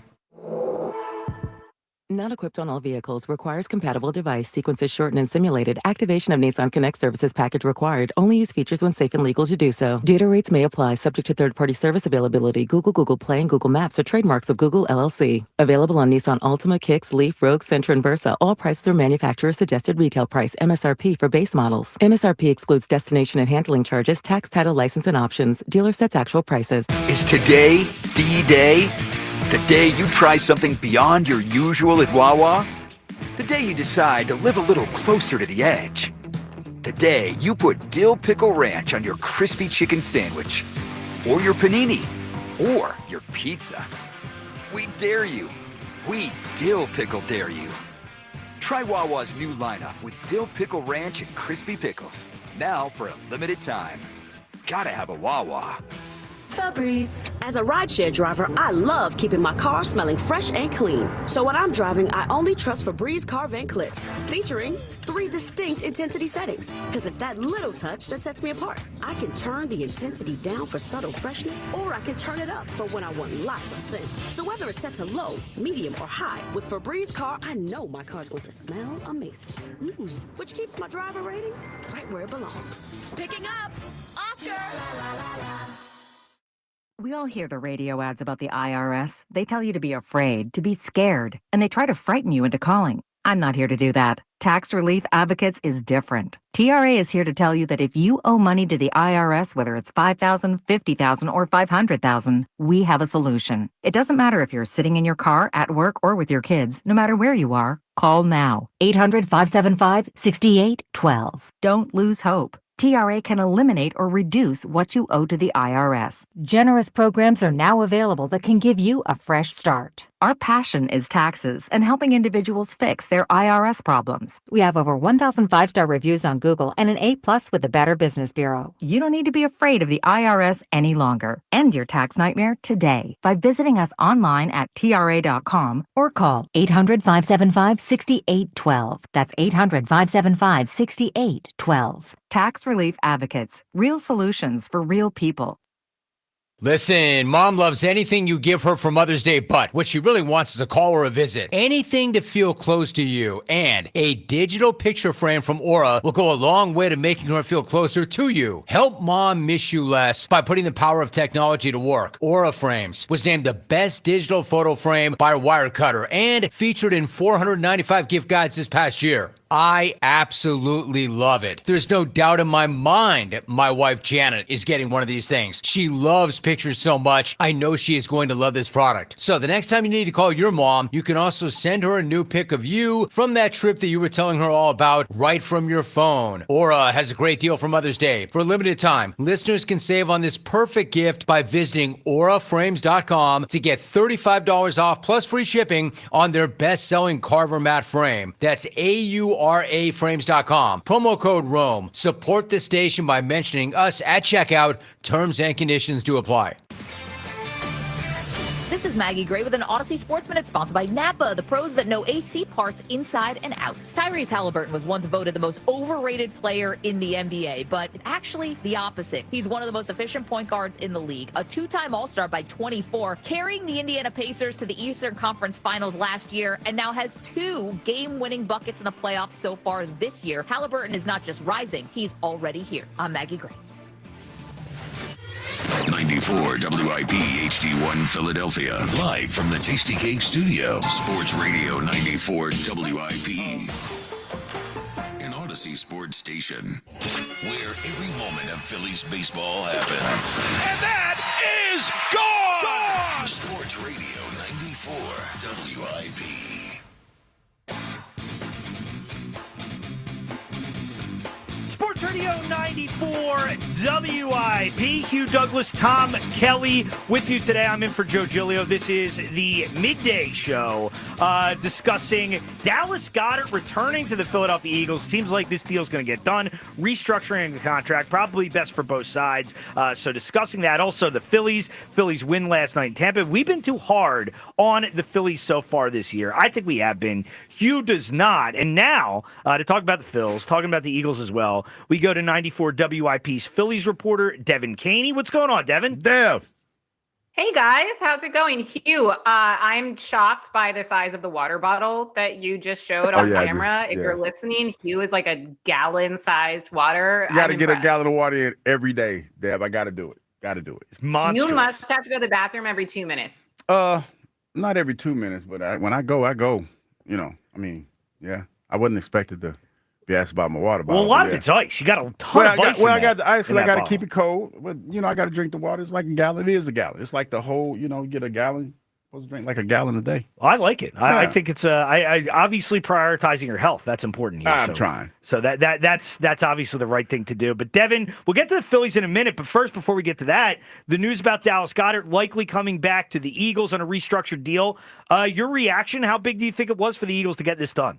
Not equipped on all vehicles. Requires compatible device. Sequences shortened and simulated. Activation of Nissan Connect services package required. Only use features when safe and legal to do so. Data rates may apply. Subject to third-party service availability. Google Play, and Google Maps are trademarks of Google LLC. Available on Nissan Altima, Kicks, Leaf, Rogue, Sentra, and Versa. All prices are manufacturer suggested retail price. MSRP for base models. MSRP excludes destination and handling charges, tax, title, license, and options. Dealer sets actual prices. Is today the day? The day you try something beyond your usual at Wawa? The day you decide to live a little closer to the edge? The day you put dill pickle ranch on your crispy chicken sandwich? Or your panini? Or your pizza? We dare you. We dill pickle dare you. Try Wawa's new lineup with dill pickle ranch and crispy pickles. Now for a limited time. Gotta have a Wawa. Febreze. As a rideshare driver, I love keeping my car smelling fresh and clean. So when I'm driving, I only trust Febreze car vent clips, featuring 3 distinct intensity settings, because it's that little touch that sets me apart. I can turn the intensity down for subtle freshness, or I can turn it up for when I want lots of scent. So whether it's set to low, medium, or high, with Febreze car, I know my car's going to smell amazing. Which keeps my driver rating right where it belongs. Picking up, Oscar! We all hear the radio ads about the IRS. They tell you to be afraid, to be scared, and they try to frighten you into calling. I'm not here to do that. Tax Relief Advocates is different. TRA is here to tell you that if you owe money to the IRS, whether it's $5,000, $50,000, or $500,000, we have a solution. It doesn't matter if you're sitting in your car, at work, or with your kids. No matter where you are, call now. 800-575-6812. Don't lose hope. TRA can eliminate or reduce what you owe to the IRS. Generous programs are now available that can give you a fresh start. Our passion is taxes and helping individuals fix their IRS problems. We have over 1,000 5-star reviews on Google and an A+ with the Better Business Bureau. You don't need to be afraid of the IRS any longer. End your tax nightmare today by visiting us online at TRA.com or call 800-575-6812. That's 800-575-6812. Tax Relief Advocates. Real solutions for real people. Listen, Mom loves anything you give her for Mother's Day, but what she really wants is a call or a visit. Anything to feel close to you. And a digital picture frame from Aura will go a long way to making her feel closer to you. Help Mom miss you less by putting the power of technology to work. Aura Frames was named the best digital photo frame by Wirecutter and featured in 495 gift guides this past year. I absolutely love it. There's no doubt in my mind my wife Janet is getting one of these things. She loves pictures so much, I know she is going to love this product. So the next time you need to call your mom, you can also send her a new pic of you from that trip that you were telling her all about right from your phone. Aura has a great deal for Mother's Day. For a limited time, listeners can save on this perfect gift by visiting auraframes.com to get $35 off plus free shipping on their best-selling Carver mat frame. That's auraframes.com. Promo code ROAM. Support the station by mentioning us at checkout. Terms and conditions do apply. This is Maggie Gray with an Odyssey Sports Minute sponsored by Napa, the pros that know AC parts inside and out. Tyrese Halliburton was once voted the most overrated player in the NBA, but actually the opposite. He's one of the most efficient point guards in the league, a two-time All-Star by 24, carrying the Indiana Pacers to the Eastern Conference Finals last year, and now has 2 game-winning buckets in the playoffs so far this year. Halliburton is not just rising, he's already here. I'm Maggie Gray. 94 WIP HD1 Philadelphia. Live from the Tasty Cake Studio. Sports Radio 94 WIP. An Odyssey Sports Station. Where every moment of Phillies baseball happens. And that is gone! Sports Radio 94 WIP. Sports Radio 94 WIP. Hugh Douglas, Tom Kelly with you today. I'm in for Joe Giglio. This is the midday show discussing Dallas Goedert returning to the Philadelphia Eagles. Seems like this deal's going to get done. Restructuring the contract, probably best for both sides. So discussing that. Also, the Phillies win last night in Tampa. We've been too hard on the Phillies so far this year. I think we have been. Hugh does not. And now, to talk about the Phils, talking about the Eagles as well, we go to 94 WIP's Phillies reporter, Devin Caney. What's going on, Devin? Dev. Hey, guys. How's it going? Hugh, I'm shocked by the size of the water bottle that you just showed on camera. If you're listening, Hugh is like a gallon-sized water. You got to get a gallon of water in every day, Dev. I got to do it. Got to do it. It's monstrous. You must have to go to the bathroom every 2 minutes. Not every 2 minutes, but when I go, I go. You know, I mean, yeah. I wasn't expected to be asked about my water bottle. Well, a lot of it's ice. You got a ton of ice. I got the ice, and I got to bottle. keep it cold. But, I got to drink the water. It's like a gallon. It is a gallon. It's like the whole, you get a gallon. Supposed to drink like a gallon a day. I like it. I think it's I obviously prioritizing your health. That's important here. I'm trying. So that's obviously the right thing to do. But Devin, we'll get to the Phillies in a minute. But first, before we get to that, the news about Dallas Goedert likely coming back to the Eagles on a restructured deal. Your reaction? How big do you think it was for the Eagles to get this done?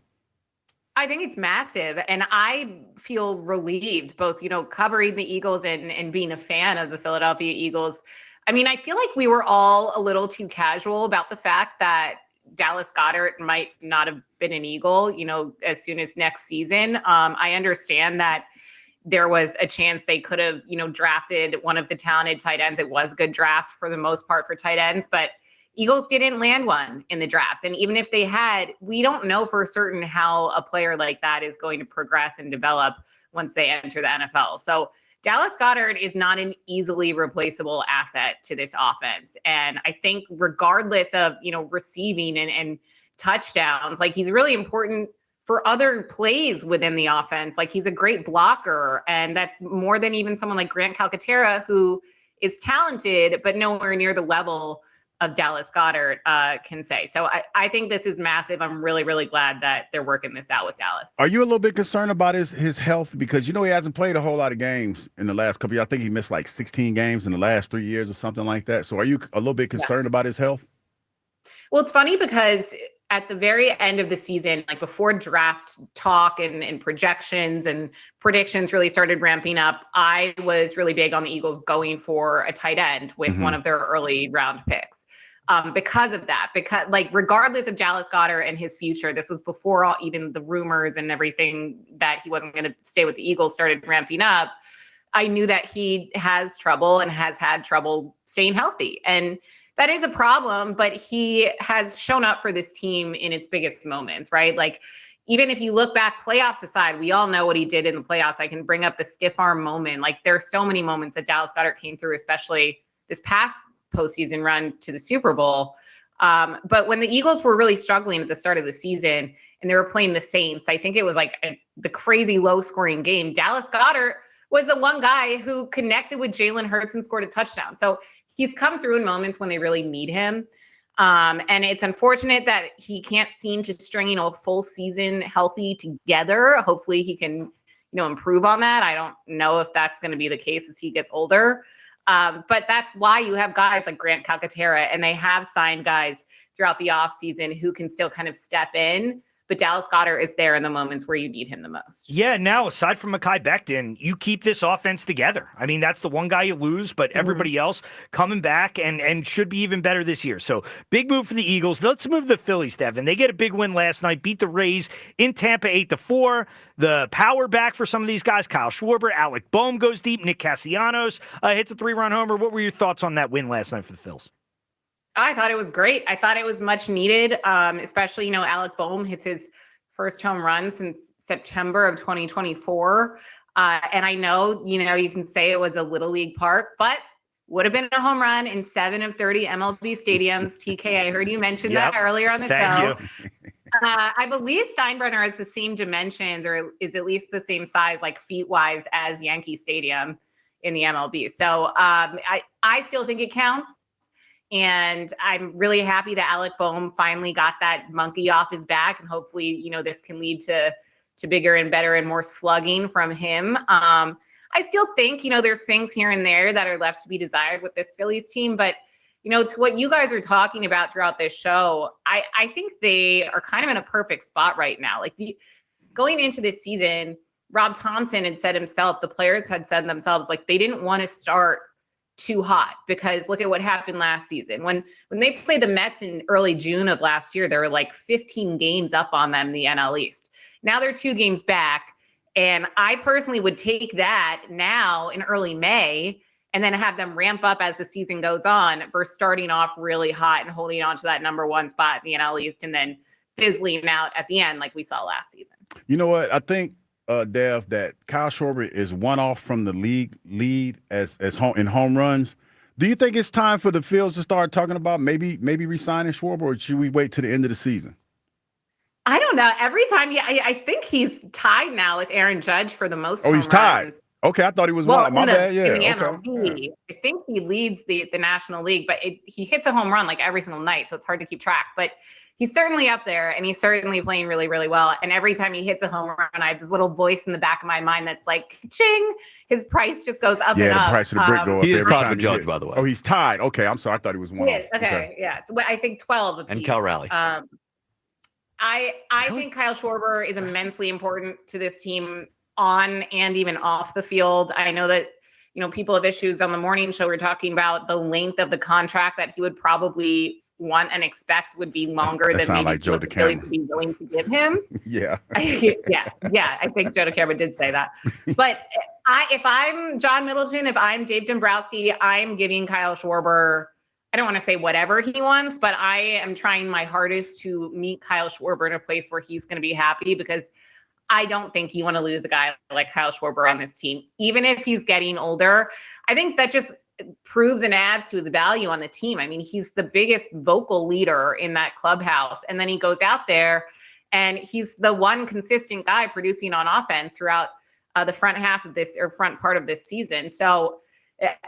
I think it's massive. And I feel relieved, both, covering the Eagles and being a fan of the Philadelphia Eagles. I mean, I feel like we were all a little too casual about the fact that Dallas Goedert might not have been an Eagle, as soon as next season. I understand that there was a chance they could have, drafted one of the talented tight ends. It was a good draft for the most part for tight ends, but Eagles didn't land one in the draft. And even if they had, we don't know for certain how a player like that is going to progress and develop once they enter the NFL. So Dallas Goedert is not an easily replaceable asset to this offense. And I think regardless of, receiving and touchdowns, like he's really important for other plays within the offense. Like he's a great blocker. And that's more than even someone like Grant Calcaterra, who is talented, but nowhere near the level of Dallas Goedert can say. So I think this is massive. I'm really, really glad that they're working this out with Dallas. Are you a little bit concerned about his health? Because, he hasn't played a whole lot of games in the last couple of years. I think he missed like 16 games in the last 3 years or something like that. So are you a little bit concerned about his health? Well, it's funny because at the very end of the season, like before draft talk and projections and predictions really started ramping up, I was really big on the Eagles going for a tight end with one of their early round picks. Because of that, because regardless of Dallas Goedert and his future, this was before even the rumors and everything that he wasn't going to stay with the Eagles started ramping up. I knew that he has trouble and has had trouble staying healthy. And that is a problem, but he has shown up for this team in its biggest moments, right? Like, even if you look back, playoffs aside, we all know what he did in the playoffs. I can bring up the stiff arm moment. Like, there are so many moments that Dallas Goedert came through, especially this past postseason run to the Super Bowl. But when the Eagles were really struggling at the start of the season and they were playing the Saints, I think it was like the crazy low scoring game. Dallas Goedert was the one guy who connected with Jalen Hurts and scored a touchdown. So he's come through in moments when they really need him. And it's unfortunate that he can't seem to string, a full season healthy together. Hopefully he can, improve on that. I don't know if that's going to be the case as he gets older. But that's why you have guys like Grant Calcaterra, and they have signed guys throughout the offseason who can still kind of step in. But Dallas Goedert is there in the moments where you need him the most. Yeah, now, aside from Mekhi Becton, you keep this offense together. I mean, that's the one guy you lose, but everybody else coming back and should be even better this year. So, big move for the Eagles. Let's move to the Phillies, Devin. They get a big win last night, beat the Rays in Tampa 8-4. The power back for some of these guys, Kyle Schwarber, Alec Bohm goes deep, Nick Castellanos hits a 3-run homer. What were your thoughts on that win last night for the Phils? I thought it was great. I thought it was much needed, especially, Alec Bohm hits his first home run since September of 2024. And I know, you can say it was a Little League park, but would have been a home run in 7 of 30 MLB stadiums. TK, I heard you mention that earlier on the show. Thank you. I believe Steinbrenner has the same dimensions, or is at least the same size, like feet-wise, as Yankee Stadium in the MLB. So I still think it counts. And I'm really happy that Alec Bohm finally got that monkey off his back. And hopefully, this can lead to bigger and better and more slugging from him. I still think, there's things here and there that are left to be desired with this Phillies team. But, to what you guys are talking about throughout this show, I think they are kind of in a perfect spot right now. Like going into this season, Rob Thompson had said himself, the players had said themselves, like they didn't want to start too hot, because look at what happened last season. When they played the Mets in early June of last year, there were like 15 games up on them in the NL East. Now they're 2 games back. And I personally would take that now in early May and then have them ramp up as the season goes on versus starting off really hot and holding on to that number 1 spot in the NL East and then fizzling out at the end like we saw last season. You know what? I think Dev, that Kyle Schwarber is one off from the league lead as in home runs. Do you think it's time for the Phils to start talking about maybe re-signing Schwarber, or should we wait to the end of the season? I don't know. Every time, I think he's tied now with Aaron Judge for the most. Oh, he's tied. Okay, I thought he was one. My bad. Yeah, in the MLB, I think he leads the National League, but he hits a home run like every single night, so it's hard to keep track. But he's certainly up there, and he's certainly playing really, really well. And every time he hits a home run, I have this little voice in the back of my mind that's like, ching, his price just goes up and up. Yeah, the price of the brick go up. He is every tied time with Judge, by the way. Oh, he's tied. Okay, I'm sorry. I thought he was one. Okay, yeah. I think 12 apiece. And Cal Raleigh. I think Kyle Schwarber is immensely important to this team on and even off the field. I know that, people have issues on the morning show. We're talking about the length of the contract that he would probably want and expect would be longer than maybe like what the Phillies would be willing to give him. Yeah. Yeah. I think Joe DeCamara did say that. But if I'm John Middleton, if I'm Dave Dombrowski, I'm giving Kyle Schwarber, I don't want to say whatever he wants, but I am trying my hardest to meet Kyle Schwarber in a place where he's going to be happy, because I don't think you want to lose a guy like Kyle Schwarber on this team, even if he's getting older. I think that just proves and adds to his value on the team. I mean, he's the biggest vocal leader in that clubhouse. And then he goes out there and he's the one consistent guy producing on offense throughout the front half of this, or front part of this season. So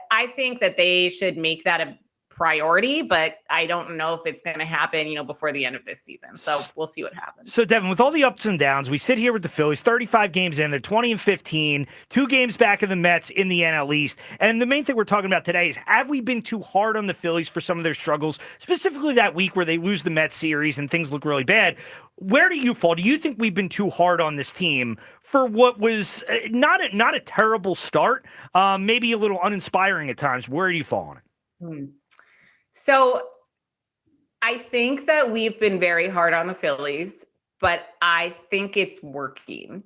I think that they should make that a priority, but I don't know if it's going to happen, before the end of this season. So we'll see what happens. So Devin, with all the ups and downs, we sit here with the Phillies, 35 games in, they're 20-15, 2 games back of the Mets in the NL East. And the main thing we're talking about today is, have we been too hard on the Phillies for some of their struggles, specifically that week where they lose the Mets series and things look really bad? Where do you fall? Do you think we've been too hard on this team for what was not a terrible start, maybe a little uninspiring at times? Where do you fall on it? So I think that we've been very hard on the Phillies, but I think it's working.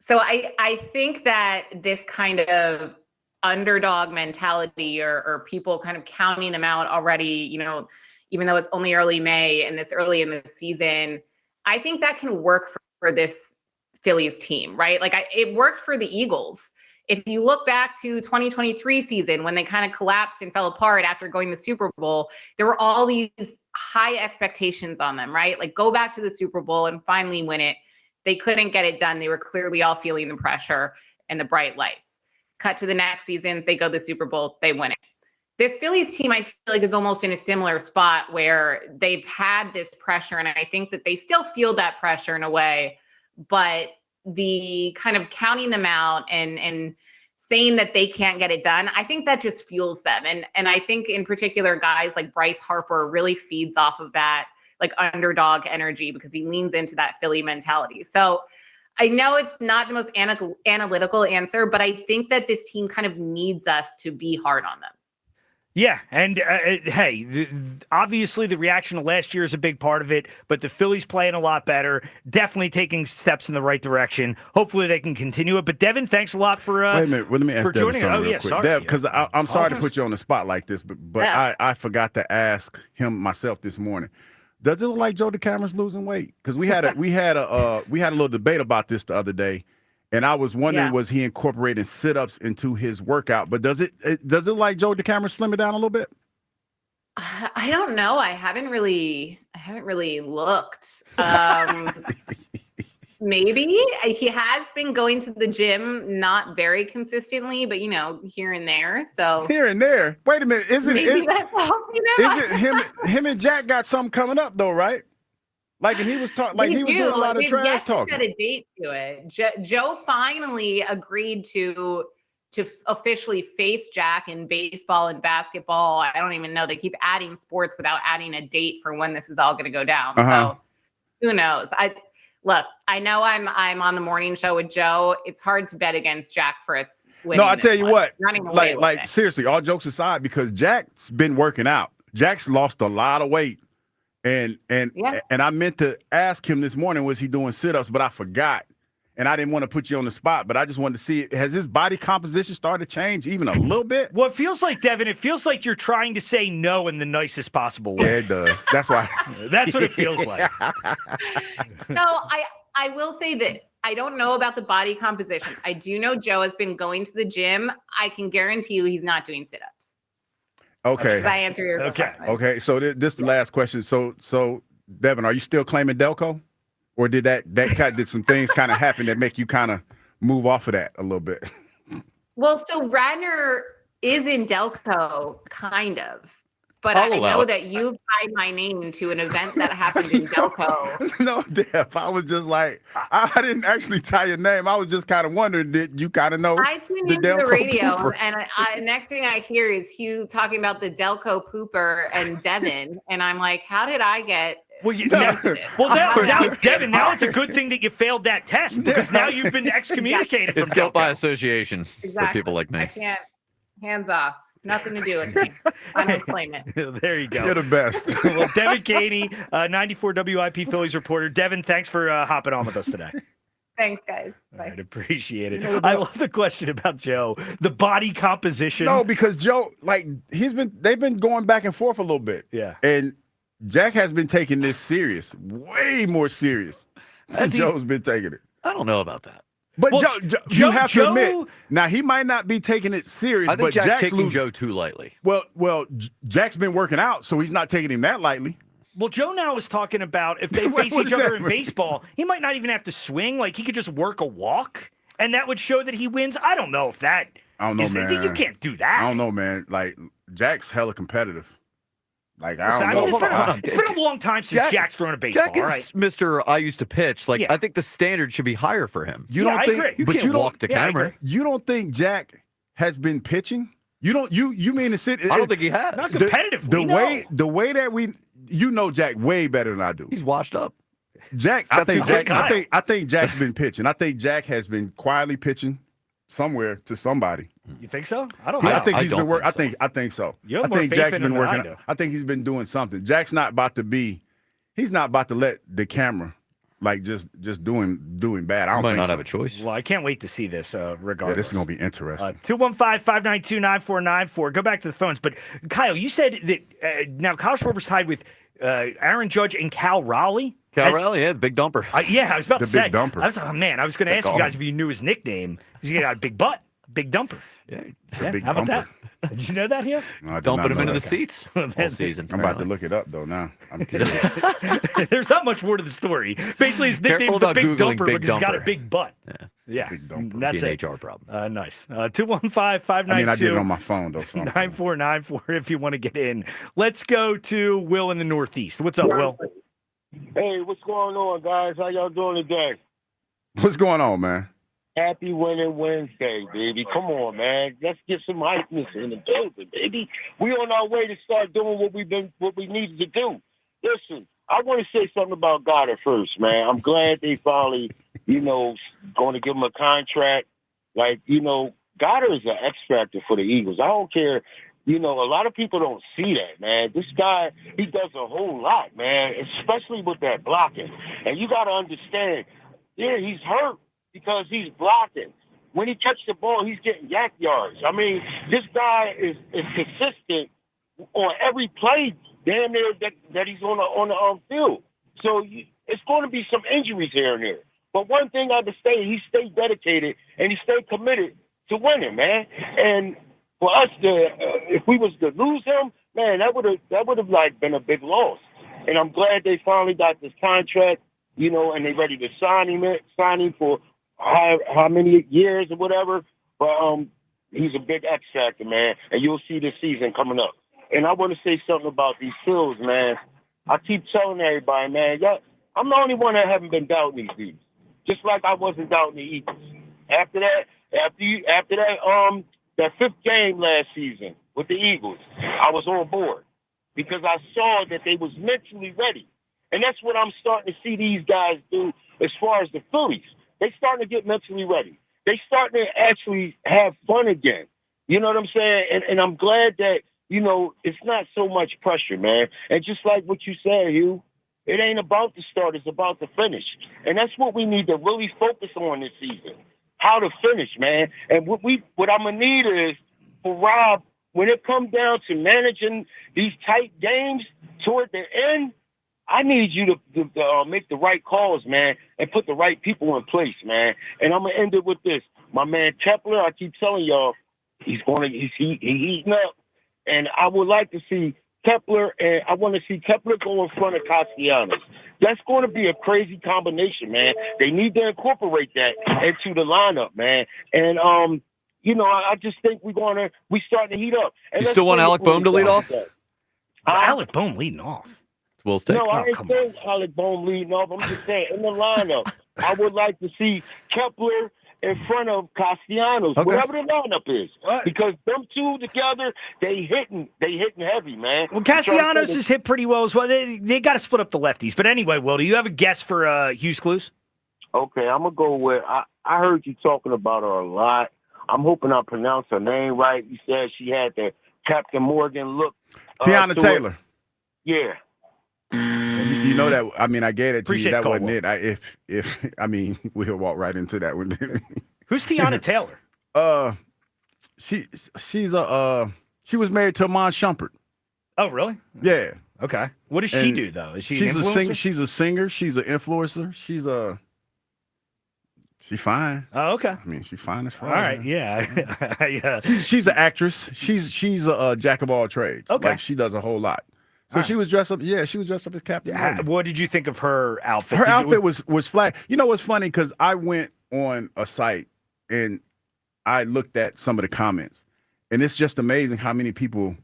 So I think that this kind of underdog mentality, or people kind of counting them out already, even though it's only early May and this early in the season, I think that can work for this Phillies team, right? Like it worked for the Eagles. If you look back to 2023 season, when they kind of collapsed and fell apart after going to the Super Bowl, there were all these high expectations on them, right? Like go back to the Super Bowl and finally win it. They couldn't get it done. They were clearly all feeling the pressure and the bright lights. Cut to the next season, they go to the Super Bowl, they win it. This Phillies team, I feel like, is almost in a similar spot where they've had this pressure, and I think that they still feel that pressure in a way, but the kind of counting them out and saying that they can't get it done, I think that just fuels them. And I think in particular, guys like Bryce Harper really feeds off of that like underdog energy because he leans into that Philly mentality. So I know it's not the most analytical answer, but I think that this team kind of needs us to be hard on them. Yeah, and hey, obviously the reaction to last year is a big part of it, but the Phillies playing a lot better, definitely taking steps in the right direction. Hopefully they can continue it. But Devin, thanks a lot for wait a minute. Well, let me ask Devin something real quick. Sorry. Dev, because I'm sorry to put you on the spot like this, but yeah. I forgot to ask him myself this morning. Does it look like Joe DeCamara's losing weight? Because we had a little debate about this the other day. And I was wondering, was he incorporating sit-ups into his workout? But does it like Joe DeCamara slim it down a little bit? I don't know. I haven't really looked. Maybe he has been going to the gym, not very consistently, but here and there. So here and there. Wait a minute, isn't him and Jack got something coming up though, right? Like, and he was talking, like he was doing a lot of trash talking. Set a date to it. Joe finally agreed to officially face Jack in baseball and basketball. I don't even know. They keep adding sports without adding a date for when this is all going to go down. So who knows? I know I'm on the morning show with Joe. It's hard to bet against Jack Fritz. No, I tell you what, like seriously, all jokes aside, because Jack's been working out. Jack's lost a lot of weight. And I meant to ask him this morning, was he doing sit-ups, but I forgot. And I didn't want to put you on the spot, but I just wanted to see, has his body composition started to change even a little bit? Well, it feels like, Devin, you're trying to say no in the nicest possible way. Yeah, it does. That's why. That's what it feels like. So I will say this. I don't know about the body composition. I do know Joe has been going to the gym. I can guarantee you he's not doing sit-ups. Okay. Does I answer your question? Okay. So this is the last question. So Devin, are you still claiming Delco, or did did some things kind of happen that make you kind of move off of that a little bit? Well, so Radner is in Delco, kind of. But I know that you tied my name to an event that happened in Delco. No, Dev. I was just like, I didn't actually tie your name. I was just kind of wondering, did you kind of know? I tuned into the radio, and next thing I hear is Hugh talking about the Delco pooper and Devin, and I'm like, how did I get? Well, now, Devin, now it's a good thing that you failed that test because now you've been excommunicated from It's guilt Delco. by association for people like me. I can't. Hands off. Nothing to do with me. I don't claim it. There you go. You're the best. Well, Devin Caney, 94 WIP Phillies reporter. Devin, thanks for hopping on with us today. Thanks, guys. Bye. Right, appreciate it. I love the question about Joe. The body composition. No, because Joe, they've been going back and forth a little bit. Yeah. And Jack has been taking this serious, way more serious than Joe's been taking it. I don't know about that. But Joe, you have to admit, now he might not be taking it serious. I think but Jack's taking Joe too lightly. Well, Jack's been working out, so he's not taking him that lightly. Well, Joe now is talking about if they face each other in baseball, he might not even have to swing. Like, he could just work a walk, and that would show that he wins. I don't know if that. I don't know, man. You can't do that. I don't know, man. Like, Jack's hella competitive. Like, I don't know. It's been a long time since Jack's thrown a baseball. Jack is right? Mr. I used to pitch. Like, I think the standard should be higher for him. You don't think? I agree. You can't walk the camera. You don't think Jack has been pitching? You don't. You mean to sit? I don't think he has. Not competitive. The way that Jack way better than I do. He's washed up. Jack, I think Jack's been pitching. I think Jack has been quietly pitching somewhere to somebody. You think so? I don't know. I think he's been working. I think so. You have I think more Jack's faith in been him than I working. do. I think he's been doing something. Jack's not about to be. He's not about to let the camera like just doing bad. I don't might think not so. have a choice. Well, I can't wait to see this. Regardless, Yeah, this is gonna be interesting. 215-592-9494. Go back to the phones. But Kyle, you said that now Kyle Schwarber's tied with Aaron Judge and Cal Raleigh. Raleigh, the big dumper. I was about to say. Big dumper. I was going to ask you guys if you knew his nickname. He's got a big butt. Big dumper. Yeah, big how about bumper. that? Did you know that here? No, I did Dumping not them know into the that. seats all season. I'm about to look it up though. Now I'm kidding. There's not much more to the story. Basically, his Careful nickname's the about Big Googling Dumper big because he's got a dumper. big butt. Yeah, Big dumper. that's Be an it. HR problem. Nice. 215-592. I mean, I did it on my phone though. So 9494 if you want to get in. Let's go to Will in the Northeast. What's up, Will? Hey, what's going on, guys? How y'all doing today? What's going on, man? Happy Winning Wednesday, baby. Come on, man. Let's get some hypeness in the building, baby. We on our way to start doing what we needed to do. Listen, I want to say something about Goddard first, man. I'm glad they finally, going to give him a contract. Like, Goddard is an X factor for the Eagles. I don't care. A lot of people don't see that, man. This guy, he does a whole lot, man, especially with that blocking. And you got to understand, yeah, he's hurt because he's blocking. When he catches the ball, he's getting yak yards. I mean, this guy is consistent on every play, damn near that he's on the field. So it's going to be some injuries here and there. But one thing I can say, he stayed dedicated and he stayed committed to winning, man. And for us if we was to lose him, man, that would have like been a big loss. And I'm glad they finally got this contract, and they ready to sign him for how many years or whatever. But he's a big X factor, man, and you'll see this season coming up. And I want to say something about these Phils, man. I keep telling everybody, man, I'm the only one that haven't been doubting these dudes. Just like I wasn't doubting the Eagles. After that fifth game last season with the Eagles, I was on board because I saw that they was mentally ready. And that's what I'm starting to see these guys do as far as the Phillies. They starting to get mentally ready. They starting to actually have fun again. You know what I'm saying? And I'm glad that, it's not so much pressure, man. And just like what you said, Hugh, it ain't about the start, it's about the finish. And that's what we need to really focus on this season. How to finish, man. And what I'm going to need is for Rob, when it comes down to managing these tight games toward the end, I need you to make the right calls, man, and put the right people in place, man. And I'm going to end it with this. My man Kepler, I keep telling y'all, he's heating up. And I would like to see Kepler, and I want to see Kepler go in front of Castellanos. That's going to be a crazy combination, man. They need to incorporate that into the lineup, man. And, I just think we starting to heat up. And you still want Alec Bohm to lead off? Alec Bohm leading off. It's Will's take. No, I ain't saying Alec Bohm leading off. I'm just saying in the lineup, I would like to see Kepler in front of Castellanos, whatever the lineup is. Because them two together, they hitting heavy, man. Well, Castellanos has hit pretty well as well. They got to split up the lefties. But anyway, Will, do you have a guess for Hughes Clues? Okay, I'm going to go with, I heard you talking about her a lot. I'm hoping I pronounced her name right. You said she had the Captain Morgan look. Tiana Taylor. Yeah. You know that. I mean, I gave it to you. That wasn't Will. it. We'll walk right into that one. Who's Tiana Taylor? She was married to Amon Shumpert. Oh, really? Yeah. Okay. What does she do though? Is she she's an a influencer? singer? She's a singer. She's an influencer. She's fine. Oh, okay. I mean, she's fine as fuck. All right. Yeah. She's an actress. She's a jack of all trades. Okay. Like she does a whole lot. So she was dressed up. Yeah, she was dressed up as Captain Morgan. What did you think of her outfit? Her outfit was flat. You know what's funny? Because I went on a site and I looked at some of the comments, and it's just amazing how many people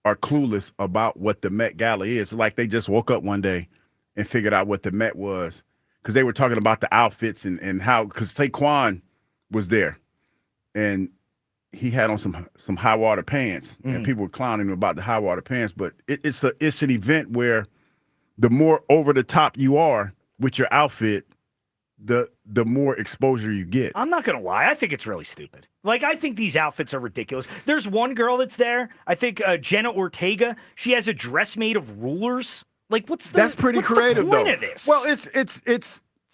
are clueless about what the Met Gala is. Like they just woke up one day and figured out what the Met was, because they were talking about the outfits and how, because Taekwon was there and he had on some high water pants, and people were clowning him about the high water pants. But it's an event where the more over the top you are with your outfit, the more exposure you get. I'm not gonna lie, I think it's really stupid. Like, I think these outfits are ridiculous. There's one girl that's there, I think Jenna Ortega. She has a dress made of rulers. Like, that's pretty creative, the point though. of this? Well, it's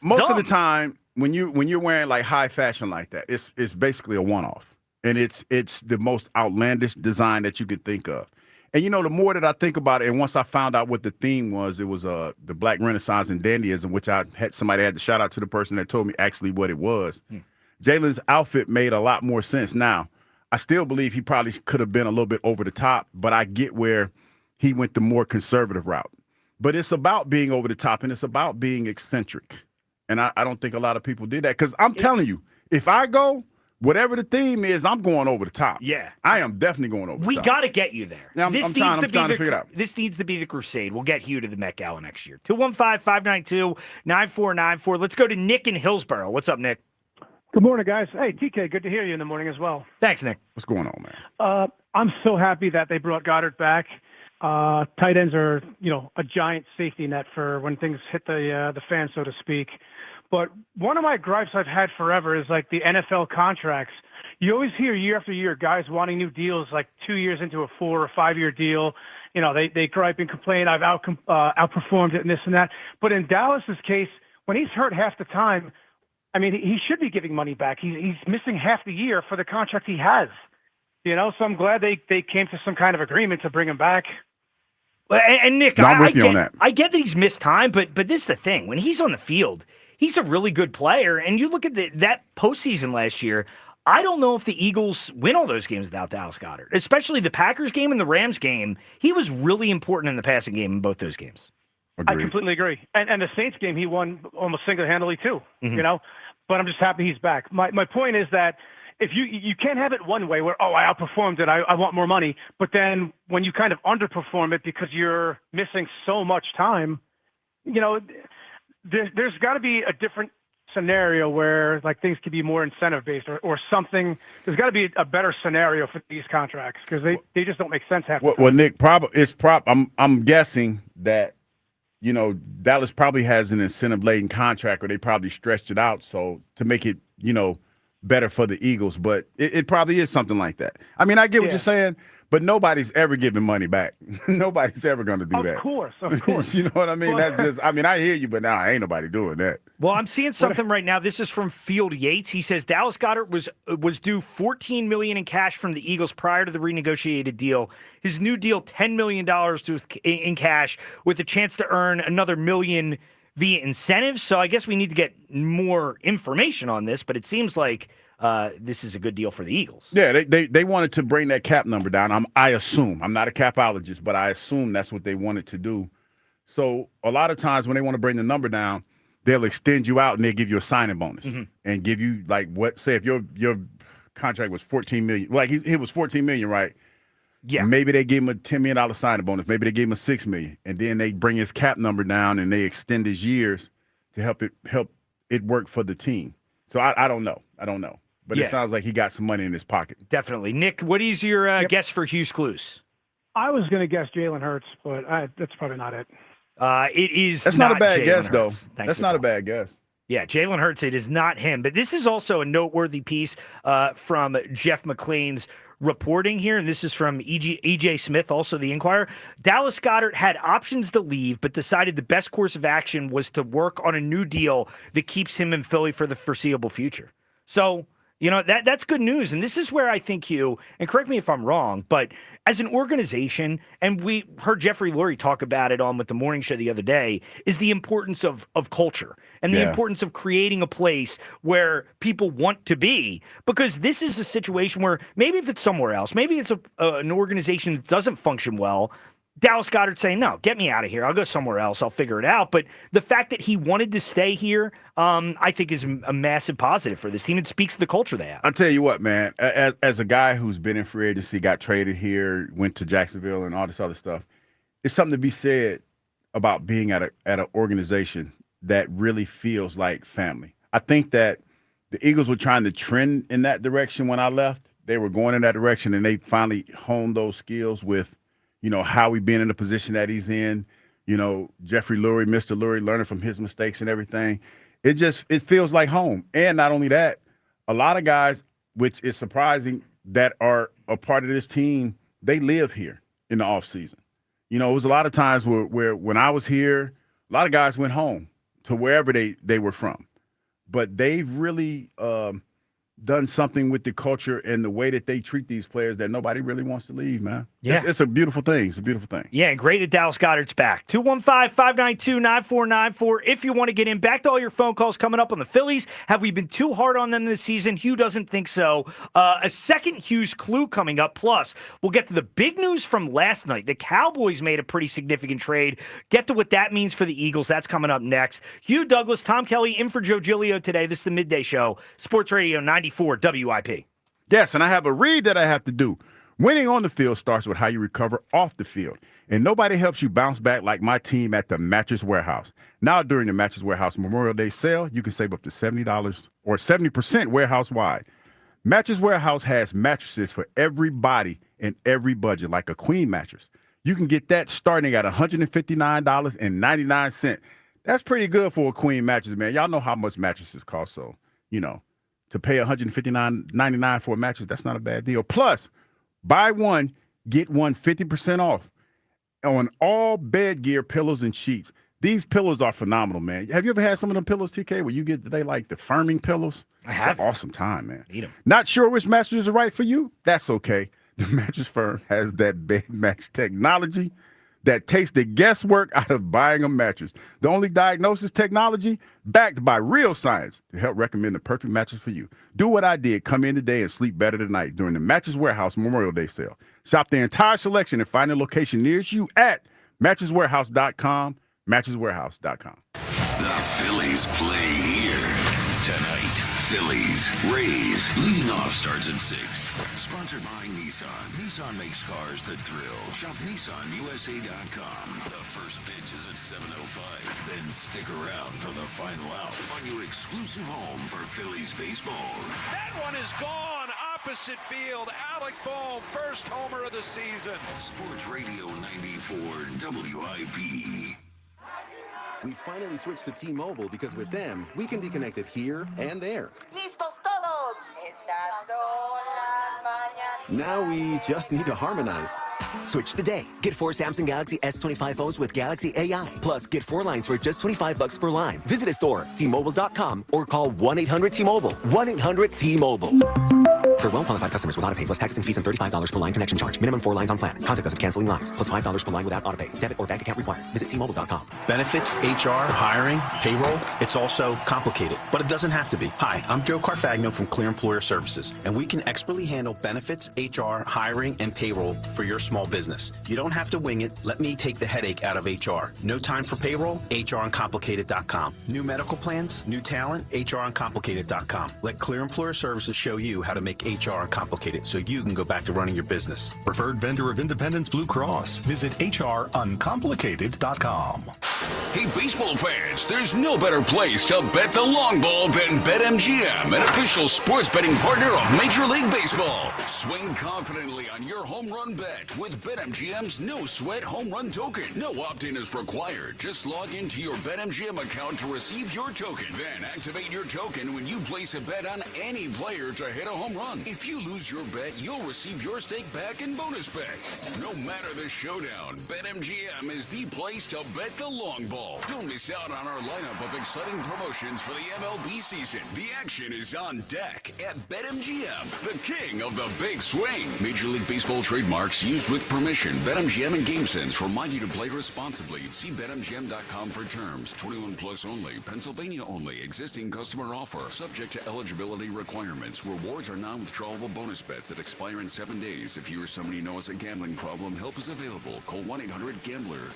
most of the dumb. time when you're wearing like high fashion like that, it's basically a one-off, and it's the most outlandish design that you could think of. And the more that I think about it, and once I found out what the theme was, it was the Black Renaissance and Dandyism, which somebody had to shout out to the person that told me actually what it was. Jalen's outfit made a lot more sense. Now, I still believe he probably could have been a little bit over the top, but I get where he went the more conservative route. But it's about being over the top, and it's about being eccentric. And I don't think a lot of people did that, because I'm telling you, if I go, whatever the theme is, I'm going over the top. Yeah. I am definitely going over the top. We got to get you there. Now, I'm trying to figure it out. This needs to be the crusade. We'll get Hugh to the Met Gala next year. 215-592-9494. Let's go to Nick in Hillsborough. What's up, Nick? Good morning, guys. Hey, TK, good to hear you in the morning as well. Thanks, Nick. What's going on, man? I'm so happy that they brought Goddard back. Tight ends are, a giant safety net for when things hit the fan, so to speak. But one of my gripes I've had forever is like the NFL contracts. You always hear year after year guys wanting new deals, like 2 years into a 4 or 5 year deal. They gripe and complain, I've outperformed it and this and that. But in Dallas's case, when he's hurt half the time, I mean, he should be giving money back. He's missing half the year for the contract he has. So I'm glad they came to some kind of agreement to bring him back. And Nick, I'm with you on that. I get that he's missed time, but this is the thing. When he's on the field, he's a really good player. And you look at that postseason last year, I don't know if the Eagles win all those games without Dallas Goedert, especially the Packers game and the Rams game. He was really important in the passing game in both those games. Agreed. I completely agree. And the Saints game, he won almost single-handedly too, But I'm just happy he's back. My point is that if you can't have it one way where, I outperformed it, I want more money. But then when you kind of underperform it because you're missing so much time, there's got to be a different scenario where like things could be more incentive-based or something. There's got to be a better scenario for these contracts because they just don't make sense half the time. Well, Nick, I'm guessing that Dallas probably has an incentive-laden contract, or they probably stretched it out so to make it, better for the Eagles. But it probably is something like that. I mean, I get what you're saying, but nobody's ever giving money back. Nobody's ever going to do that. Of course. You know what I mean? That's just. I mean, I hear you, but now ain't nobody doing that. Well, I'm seeing something right now. This is from Field Yates. He says Dallas Goedert was due $14 million in cash from the Eagles prior to the renegotiated deal. His new deal, $10 million in cash, with a chance to earn another $1 million via incentives. So I guess we need to get more information on this, but it seems like this is a good deal for the Eagles. Yeah, they wanted to bring that cap number down. I assume. I'm not a capologist, but I assume that's what they wanted to do. So a lot of times when they want to bring the number down, they'll extend you out and they'll give you a signing bonus and give you like say if your contract was $14 million, like he was $14 million, right? Yeah. Maybe they gave him a $10 million signing bonus. Maybe they gave him a $6 million, and then they bring his cap number down and they extend his years to help it work for the team. So I don't know. But it sounds like he got some money in his pocket. Definitely. Nick, what is your guess for Hughes Clues? I was going to guess Jalen Hurts, but that's probably not it. It is. That's not a bad guess, Hurts. though. Thanks That's not a bad guess. Yeah, Jalen Hurts, it is not him. But this is also a noteworthy piece from Jeff McClain's reporting here, and this is from E.J. Smith, also the Inquirer. Dallas Goedert had options to leave, but decided the best course of action was to work on a new deal that keeps him in Philly for the foreseeable future. So, that's good news. And this is where I think Hugh, and correct me if I'm wrong, but as an organization, and we heard Jeffrey Lurie talk about it on with the morning show the other day, is the importance of culture and the importance of creating a place where people want to be. Because this is a situation where maybe if it's somewhere else, maybe it's an organization that doesn't function well, Dallas Goedert saying, no, get me out of here. I'll go somewhere else. I'll figure it out. But the fact that he wanted to stay here, I think is a massive positive for this team. It speaks to the culture they have. I'll tell you what, man, as a guy who's been in free agency, got traded here, went to Jacksonville and all this other stuff, it's something to be said about being at an organization that really feels like family. I think that the Eagles were trying to trend in that direction when I left. They were going in that direction, and they finally honed those skills with Howie being in the position that he's in, Jeffrey Lurie, Mr. Lurie, learning from his mistakes and everything. It feels like home. And not only that, a lot of guys, which is surprising, that are a part of this team, they live here in the offseason. It was a lot of times where when I was here, a lot of guys went home to wherever they were from. But they've really done something with the culture and the way that they treat these players that nobody really wants to leave, man. Yeah. It's a beautiful thing. It's a beautiful thing. Yeah, and great that Dallas Goedert's back. 215-592-9494 if you want to get in. Back to all your phone calls coming up on the Phillies. Have we been too hard on them this season? Hugh doesn't think so. A second Hugh's clue coming up. Plus, we'll get to the big news from last night. The Cowboys made a pretty significant trade. Get to what that means for the Eagles. That's coming up next. Hugh Douglas, Tom Kelly, in for Joe Giglio today. This is the Midday Show. Sports Radio 94 WIP. Yes, and I have a read that I have to do. Winning on the field starts with how you recover off the field. And nobody helps you bounce back like my team at the Mattress Warehouse. Now, during the Mattress Warehouse Memorial Day sale, you can save up to $70 or 70% warehouse-wide. Mattress Warehouse has mattresses for every body and every budget, like a queen mattress. You can get that starting at $159.99. That's pretty good for a queen mattress, man. Y'all know how much mattresses cost, so, to pay $159.99 for a mattress, that's not a bad deal. Plus, buy one, get one 50% off on all bed gear, pillows, and sheets. These pillows are phenomenal, man. Have you ever had some of them pillows, TK, where they like the firming pillows? I have. Awesome time, man. Need them. Not sure which mattress is right for you? That's okay. The Mattress Firm has that bed match technology that takes the guesswork out of buying a mattress. The only diagnosis technology backed by real science to help recommend the perfect mattress for you. Do what I did. Come in today and sleep better tonight during the Mattress Warehouse Memorial Day sale. Shop the entire selection and find a location nearest you at mattresswarehouse.com, mattresswarehouse.com. The Phillies play here tonight. Phillies, Rays. Leading off starts at 6. Sponsored by Nissan. Nissan makes cars that thrill. Shop NissanUSA.com. The first pitch is at 7:05. Then stick around for the final out on your exclusive home for Phillies baseball. That one is gone. Opposite field. Alec Bohm, first homer of the season. Sports Radio 94 WIP. We finally switched to T-Mobile because with them, we can be connected here and there. ¡Listos todos! Estas son las mañanas. Now we just need to harmonize. Switch today. Get 4 Samsung Galaxy S25 phones with Galaxy AI. Plus, get 4 lines for just $25 per line. Visit a store, T-Mobile.com, or call 1-800-T-Mobile. 1-800-T-Mobile. For well-qualified customers with autopay plus taxes and fees and $35 per line connection charge. Minimum 4 lines on plan. Contact us if canceling lines. Plus $5 per line without autopay. Debit or bank account required. Visit T-Mobile.com. Benefits, HR, hiring, payroll, it's all so complicated, but it doesn't have to be. Hi, I'm Joe Carfagno from Clear Employer Services, and we can expertly handle benefits, HR, hiring, and payroll for your small business. You don't have to wing it. Let me take the headache out of HR. No time for payroll? HRUncomplicated.com. New medical plans? New talent? HRUncomplicated.com. Let Clear Employer Services show you how to make HR uncomplicated so you can go back to running your business. Preferred vendor of Independence Blue Cross. Visit HRUncomplicated.com. Hey, baseball fans, there's no better place to bet the long ball than BetMGM, an official sports betting partner of Major League Baseball. Swing confidently on your home run bet with BetMGM's no-sweat home run token. No opt-in is required. Just log into your BetMGM account to receive your token. Then activate your token when you place a bet on any player to hit a home run. If you lose your bet, you'll receive your stake back in bonus bets. No matter the showdown, BetMGM is the place to bet the long ball. Don't miss out on our lineup of exciting promotions for the MLB season. The action is on deck at BetMGM, the king of the big swing. Major League Baseball trademarks used with permission. BetMGM and GameSense remind you to play responsibly. See BetMGM.com for terms. 21 plus only. Pennsylvania only. Existing customer offer. Subject to eligibility requirements. Rewards are non-withdrawable bonus bets that expire in 7 days. If you or somebody you know has a gambling problem, help is available. Call 1-800-GAMBLER.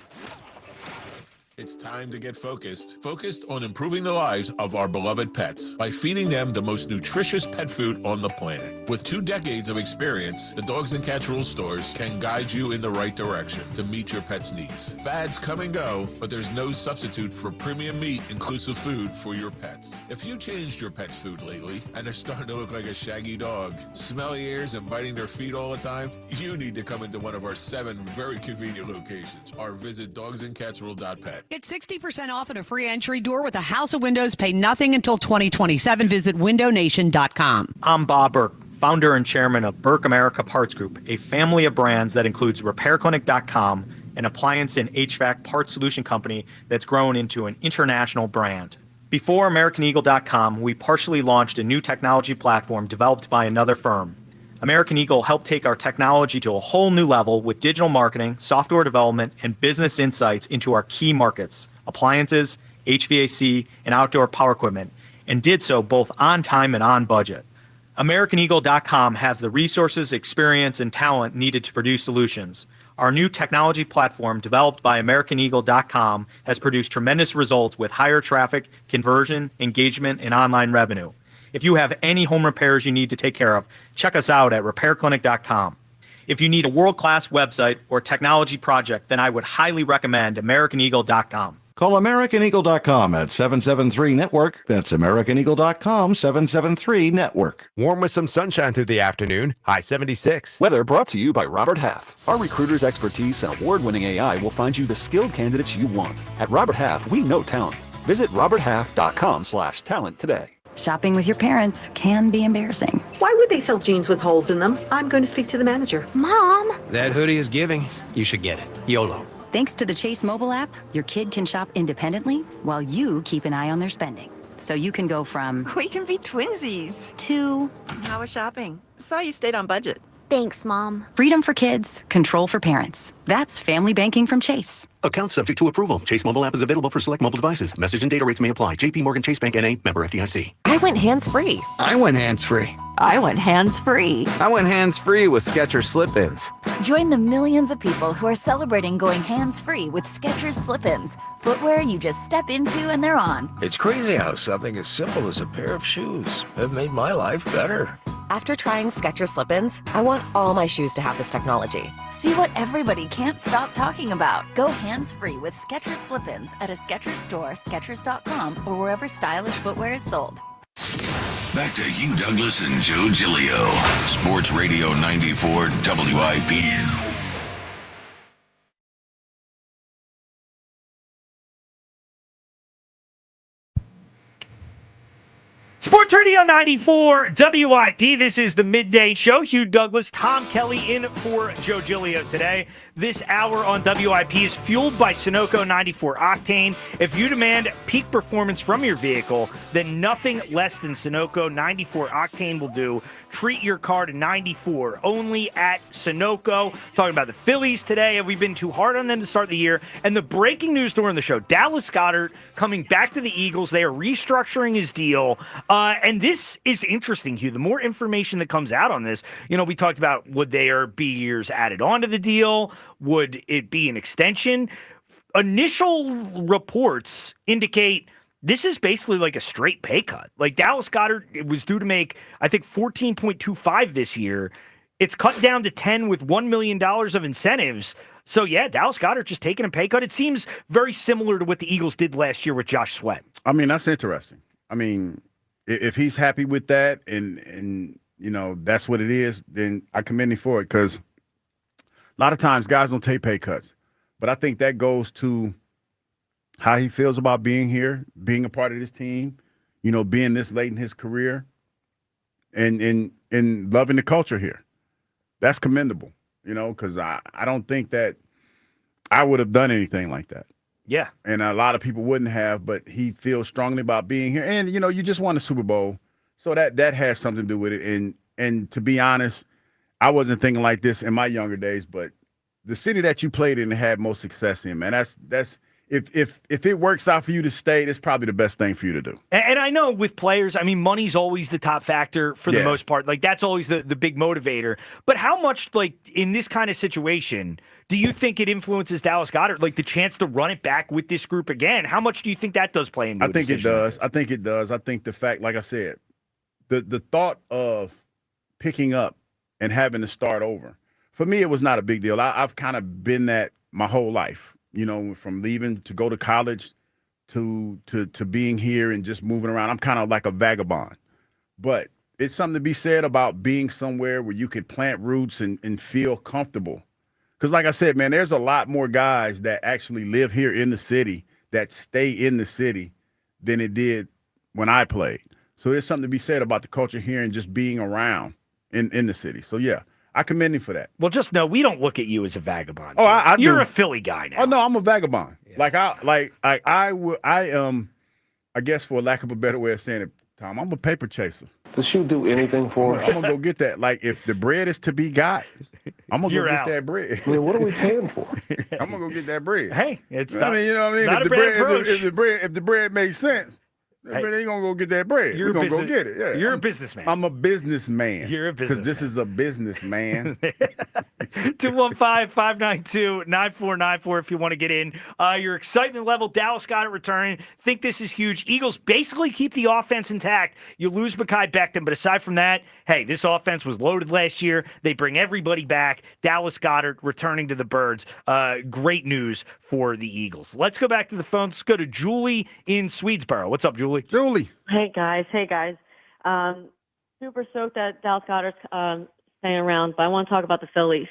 It's time to get focused. Focused on improving the lives of our beloved pets by feeding them the most nutritious pet food on the planet. With 2 decades of experience, the Dogs and Cats Rules stores can guide you in the right direction to meet your pet's needs. Fads come and go, but there's no substitute for premium meat inclusive food for your pets. If you changed your pet's food lately and they're starting to look like a shaggy dog, smelly ears and biting their feet all the time, you need to come into one of our 7 very convenient locations or visit dogsandcatsrule.pet. Get 60% off and a free entry door with a house of windows. Pay nothing until 2027. Visit windownation.com. I'm Bob Burke, founder and chairman of Burke America Parts Group, a family of brands that includes RepairClinic.com, an appliance and HVAC parts solution company that's grown into an international brand. Before AmericanEagle.com, we partially launched a new technology platform developed by another firm. American Eagle helped take our technology to a whole new level with digital marketing, software development, and business insights into our key markets, appliances, HVAC, and outdoor power equipment, and did so both on time and on budget. AmericanEagle.com has the resources, experience, and talent needed to produce solutions. Our new technology platform, developed by AmericanEagle.com, has produced tremendous results with higher traffic, conversion, engagement, and online revenue. If you have any home repairs you need to take care of, check us out at RepairClinic.com. If you need a world-class website or technology project, then I would highly recommend AmericanEagle.com. Call AmericanEagle.com at 773-NETWORK. That's AmericanEagle.com, 773-NETWORK. Warm with some sunshine through the afternoon. High 76. Weather brought to you by Robert Half. Our recruiters' expertise and award-winning AI will find you the skilled candidates you want. At Robert Half, we know talent. Visit roberthalf.com/talent today. Shopping with your parents can be embarrassing. Why would they sell jeans with holes in them? I'm going to speak to the manager. Mom! That hoodie is giving. You should get it. YOLO. Thanks to the Chase mobile app, your kid can shop independently while you keep an eye on their spending. So you can go from We can be twinsies. to How was shopping? Saw you stayed on budget. thanks, Mom. Freedom for kids, control for parents. That's family banking from Chase. Account subject to approval. Chase mobile app is available for select mobile devices. Message and data rates may apply. JP Morgan Chase Bank N.A. member FDIC. I went hands-free. I went hands-free. I went hands-free. I went hands-free with Skechers Slip-ins. Join the millions of people who are celebrating going hands-free with Skechers Slip-ins. Footwear you just step into and they're on. It's crazy how something as simple as a pair of shoes have made my life better. After trying Skechers Slip-ins, I want all my shoes to have this technology. See what everybody can't stop talking about. Go hands-free with Skechers Slip-ins at a Skechers store, Skechers.com, or wherever stylish footwear is sold. Back to Hugh Douglas and Joe Giglio. Sports Radio 94 WIP. Sports Radio 94 WIP. This is the midday show. Hugh Douglas, Tom Kelly in for Joe Giglio today. This hour on WIP is fueled by Sunoco 94 Octane. If you demand peak performance from your vehicle, then nothing less than Sunoco 94 Octane will do. Treat your car to 94 only at Sunoco. Talking about the Phillies today. Have we been too hard on them to start the year? And the breaking news during the show, Dallas Goedert coming back to the Eagles. They are restructuring his deal. And this is interesting, Hugh. The more information that comes out on this, we talked about would there be years added onto the deal? Would it be an extension? Initial reports indicate this is basically like a straight pay cut. Like Dallas Goedert was due to make, I think, $14.25 this year. It's cut down to 10 with $1 million of incentives. So, yeah, Dallas Goedert just taking a pay cut. It seems very similar to what the Eagles did last year with Josh Sweat. I mean, that's interesting. I mean, if he's happy with that and that's what it is, then I commend him for it, because a lot of times guys don't take pay cuts. But I think that goes to how he feels about being here, being a part of this team, being this late in his career and loving the culture here. That's commendable, because I don't think that I would have done anything like that. Yeah. And a lot of people wouldn't have, but he feels strongly about being here. And, you just won a Super Bowl. So that has something to do with it. And to be honest, I wasn't thinking like this in my younger days, but the city that you played in and had most success in, man, that's if it works out for you to stay, that's probably the best thing for you to do. And I know with players, I mean, money's always the top factor for the most part. Like, that's always the big motivator. But how much, like, in this kind of situation, do you think it influences Dallas Goedert, like the chance to run it back with this group again? How much do you think that does play into it? I think it does. I think it does. I think the fact, like I said, the thought of picking up and having to start over, for me, it was not a big deal. I've kind of been that my whole life. From leaving to go to college to being here and just moving around. I'm kind of like a vagabond. But it's something to be said about being somewhere where you could plant roots and feel comfortable. Because like I said, man, there's a lot more guys that actually live here in the city that stay in the city than it did when I played. So there's something to be said about the culture here and just being around in the city. So, yeah. I commend him for that. Well, just know we don't look at you as a vagabond. Oh, you're do. A Philly guy now. Oh no, I'm a vagabond. Yeah. I guess for lack of a better way of saying it, Tom, I'm a paper chaser. Does she do anything for us? I'm gonna go get that. Like, if the bread is to be got, I'm gonna You're go out. get that bread. I mean, what are we paying for? I'm gonna go get that bread. Hey, it's I mean, you know what I mean? not If a bad approach. if the bread makes sense, then they gonna go get that bread. We're gonna go get it. Yeah, You're a businessman. I'm a businessman. You're a Because this is a businessman. 215-592-9494 if you want to get in. Your excitement level, Dallas got it returning. Think this is huge. Eagles basically keep the offense intact. You lose Mekhi Becton, but aside from that, hey, this offense was loaded last year. They bring everybody back. Dallas Goedert returning to the Birds. Great news for the Eagles. Let's go back to the phones. Let's go to Julie in Swedesboro. What's up, Julie? Julie. Hey, guys. Super stoked that Dallas Goedert's staying around, but I want to talk about the Phillies.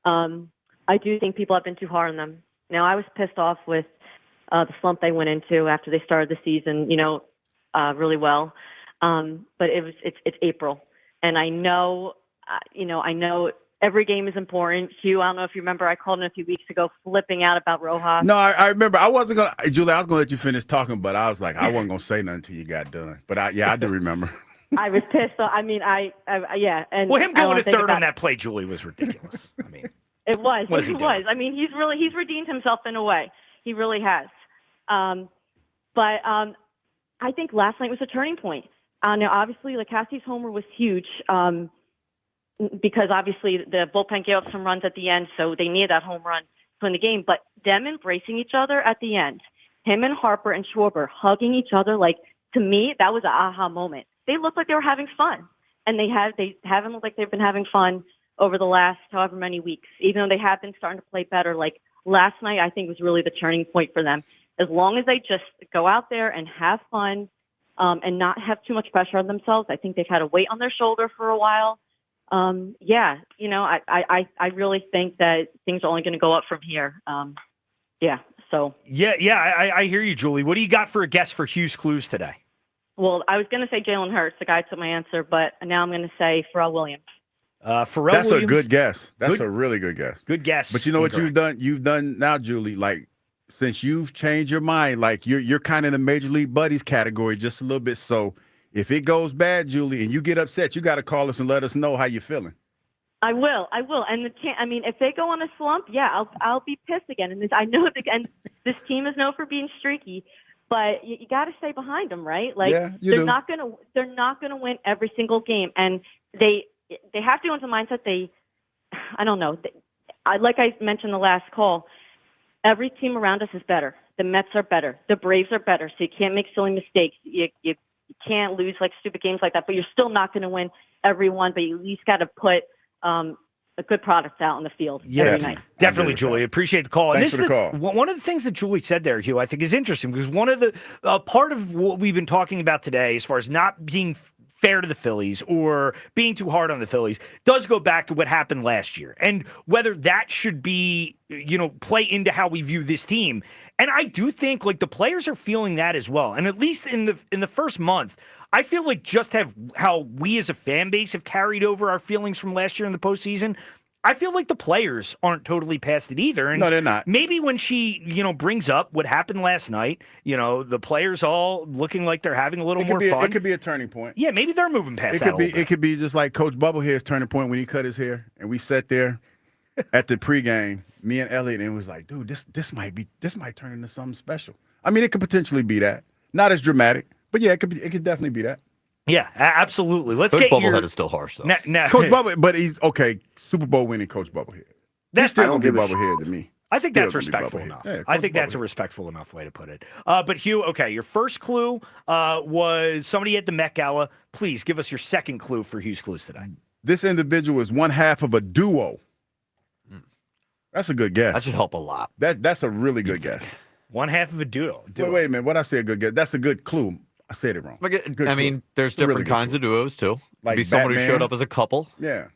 I do think people have been too hard on them. Now, I was pissed off with the slump they went into after they started the season, really well. But it's April, and I know every game is important. Hugh, I don't know if you remember, I called in a few weeks ago flipping out about Rojas. No, I remember. I wasn't gonna, Julie. I was gonna let you finish talking, but I was like, I wasn't gonna say nothing until you got done. But I do remember. I was pissed. I mean, yeah. And well, him going to third on it. that play, Julie, was ridiculous. I mean, it was. What is he It doing? was. I mean, he's redeemed himself in a way. He really has. But I think last night was a turning point. Now, obviously, Cassie's homer was huge because obviously the bullpen gave up some runs at the end, so they needed that home run to win the game. But them embracing each other at the end, him and Harper and Schwarber hugging each other, to me, that was an aha moment. They looked like they were having fun, and they haven't looked like they've been having fun over the last however many weeks, even though they have been starting to play better. Last night, I think was really the turning point for them. As long as they just go out there and have fun and not have too much pressure on themselves, I think they've had a weight on their shoulder for a while. I really think that things are only going to go up from here. So. Yeah, I hear you, Julie. What do you got for a guess for Hughes Clues today? Well, I was going to say Jalen Hurts. The guy took my answer, but now I'm going to say Pharrell Williams. That's Williams, a good guess. That's a really good guess. Good guess. But you know what you've done? You've done now, Julie. Since you've changed your mind, you're kind of in the Major League Buddies category just a little bit. So if it goes bad, Julie, and you get upset, you got to call us and let us know how you're feeling. I will. And if they go on a slump, yeah, I'll be pissed again. And I know this team is known for being streaky. But you got to stay behind them, right? They're not gonna win every single game, and they have to go into the mindset. I don't know. Like I mentioned the last call, every team around us is better. The Mets are better. The Braves are better. So you can't make silly mistakes. You can't lose stupid games like that. But you're still not going to win every one. But you at least got to put a good product out in the field every night. Definitely, Julie. Appreciate the call. Thanks for the call. One of the things that Julie said there, Hugh, I think is interesting because one of the part of what we've been talking about today, as far as not being fair to the Phillies or being too hard on the Phillies, does go back to what happened last year and whether that should be, play into how we view this team. And I do think the players are feeling that as well. And at least in the first month, I feel like how we as a fan base have carried over our feelings from last year in the postseason. I feel like the players aren't totally past it either. And no, they're not. Maybe when she, brings up what happened last night, the players all looking like they're having a little more fun. It could be a turning point. Yeah, maybe they're moving past that. It could be just like Coach Bubblehead's turning point when he cut his hair, and we sat there at the pregame, me and Elliot, and it was like, dude, this might turn into something special. I mean, it could potentially be that. Not as dramatic. But yeah, it could definitely be that. Yeah, absolutely. Let's Coach get Bubblehead is still harsh though. Coach Bubblehead, but he's okay. Super Bowl winning Coach Bubblehead. That's still gonna be Bubblehead to me. I think that's respectful enough. Yeah, I think that's a respectful enough way to put it. But Hugh, okay, your first clue was somebody at the Met Gala. Please give us your second clue for Hugh's Clues today. This individual is one half of a duo. That's a good guess. That should help a lot. That's a really good guess. One half of a duo. Wait a minute. What I say a good guess? That's a good clue. I said it wrong. I mean, there's different kinds of duos too. Like be someone Batman. who showed up as a couple. Yeah.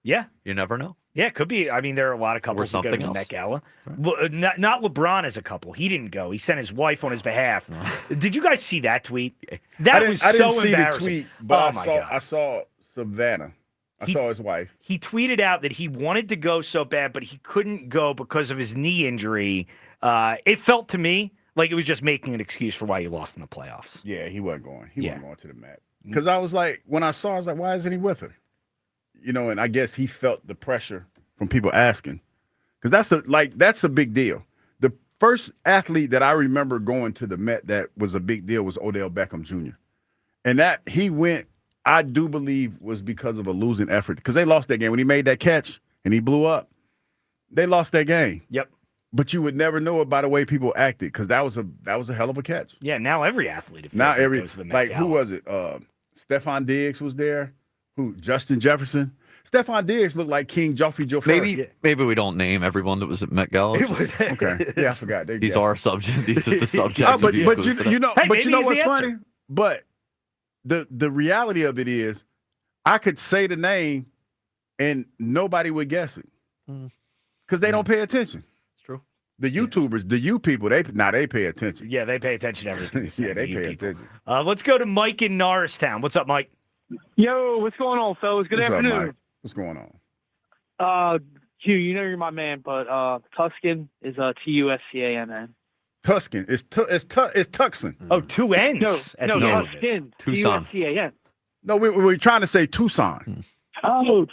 Yeah. You never know. Yeah, it could be. I mean, there are a lot of couples who go to the Met Gala. Right. Not LeBron as a couple. He didn't go. He sent his wife on his behalf. Did you guys see that tweet? That was so embarrassing. I didn't see the tweet, but God. I saw Savannah. I saw his wife. He tweeted out that he wanted to go so bad, but he couldn't go because of his knee injury. It felt to me like it was just making an excuse for why he lost in the playoffs. Yeah, he wasn't going. He wasn't going to the Met. Because I was like, when I saw, I was like, why isn't he with her? You know, and I guess he felt the pressure from people asking. Because that's a big deal. The first athlete that I remember going to the Met that was a big deal was Odell Beckham Jr. And that he went, I do believe, was because of a losing effort. Because they lost that game. When he made that catch and he blew up, they lost that game. Yep. But you would never know it by the way people acted, because that was a hell of a catch. Yeah, now every athlete it feels Now like every goes to the Met like Gala. who was it? Stephon Diggs was there. Who? Justin Jefferson. Stephon Diggs looked like King Joffrey Joe. Maybe we don't name everyone that was at Met Gala. Okay. Yeah, I forgot. These are subject. These are the subjects. but of you know, Hey, but you maybe know he's what's the funny? answer. But the reality of it is, I could say the name, and nobody would guess it, because they don't pay attention. It's true. The YouTubers, the you people, they pay attention. Yeah, they pay attention to everything. Yeah, they pay attention. Let's go to Mike in Norristown. What's up, Mike? Yo, what's going on, fellas? Good What's up, afternoon. Mike? What's going on? Q, you know you're my man, but Tuscan is T-U-S-C-A-N-N. Tuscan. It's Tucson. Oh, two N's. No, at no, the end of it. Tuscan. Tucson. T-U-S-C-A-N. No, we're trying to say Tucson. Oh,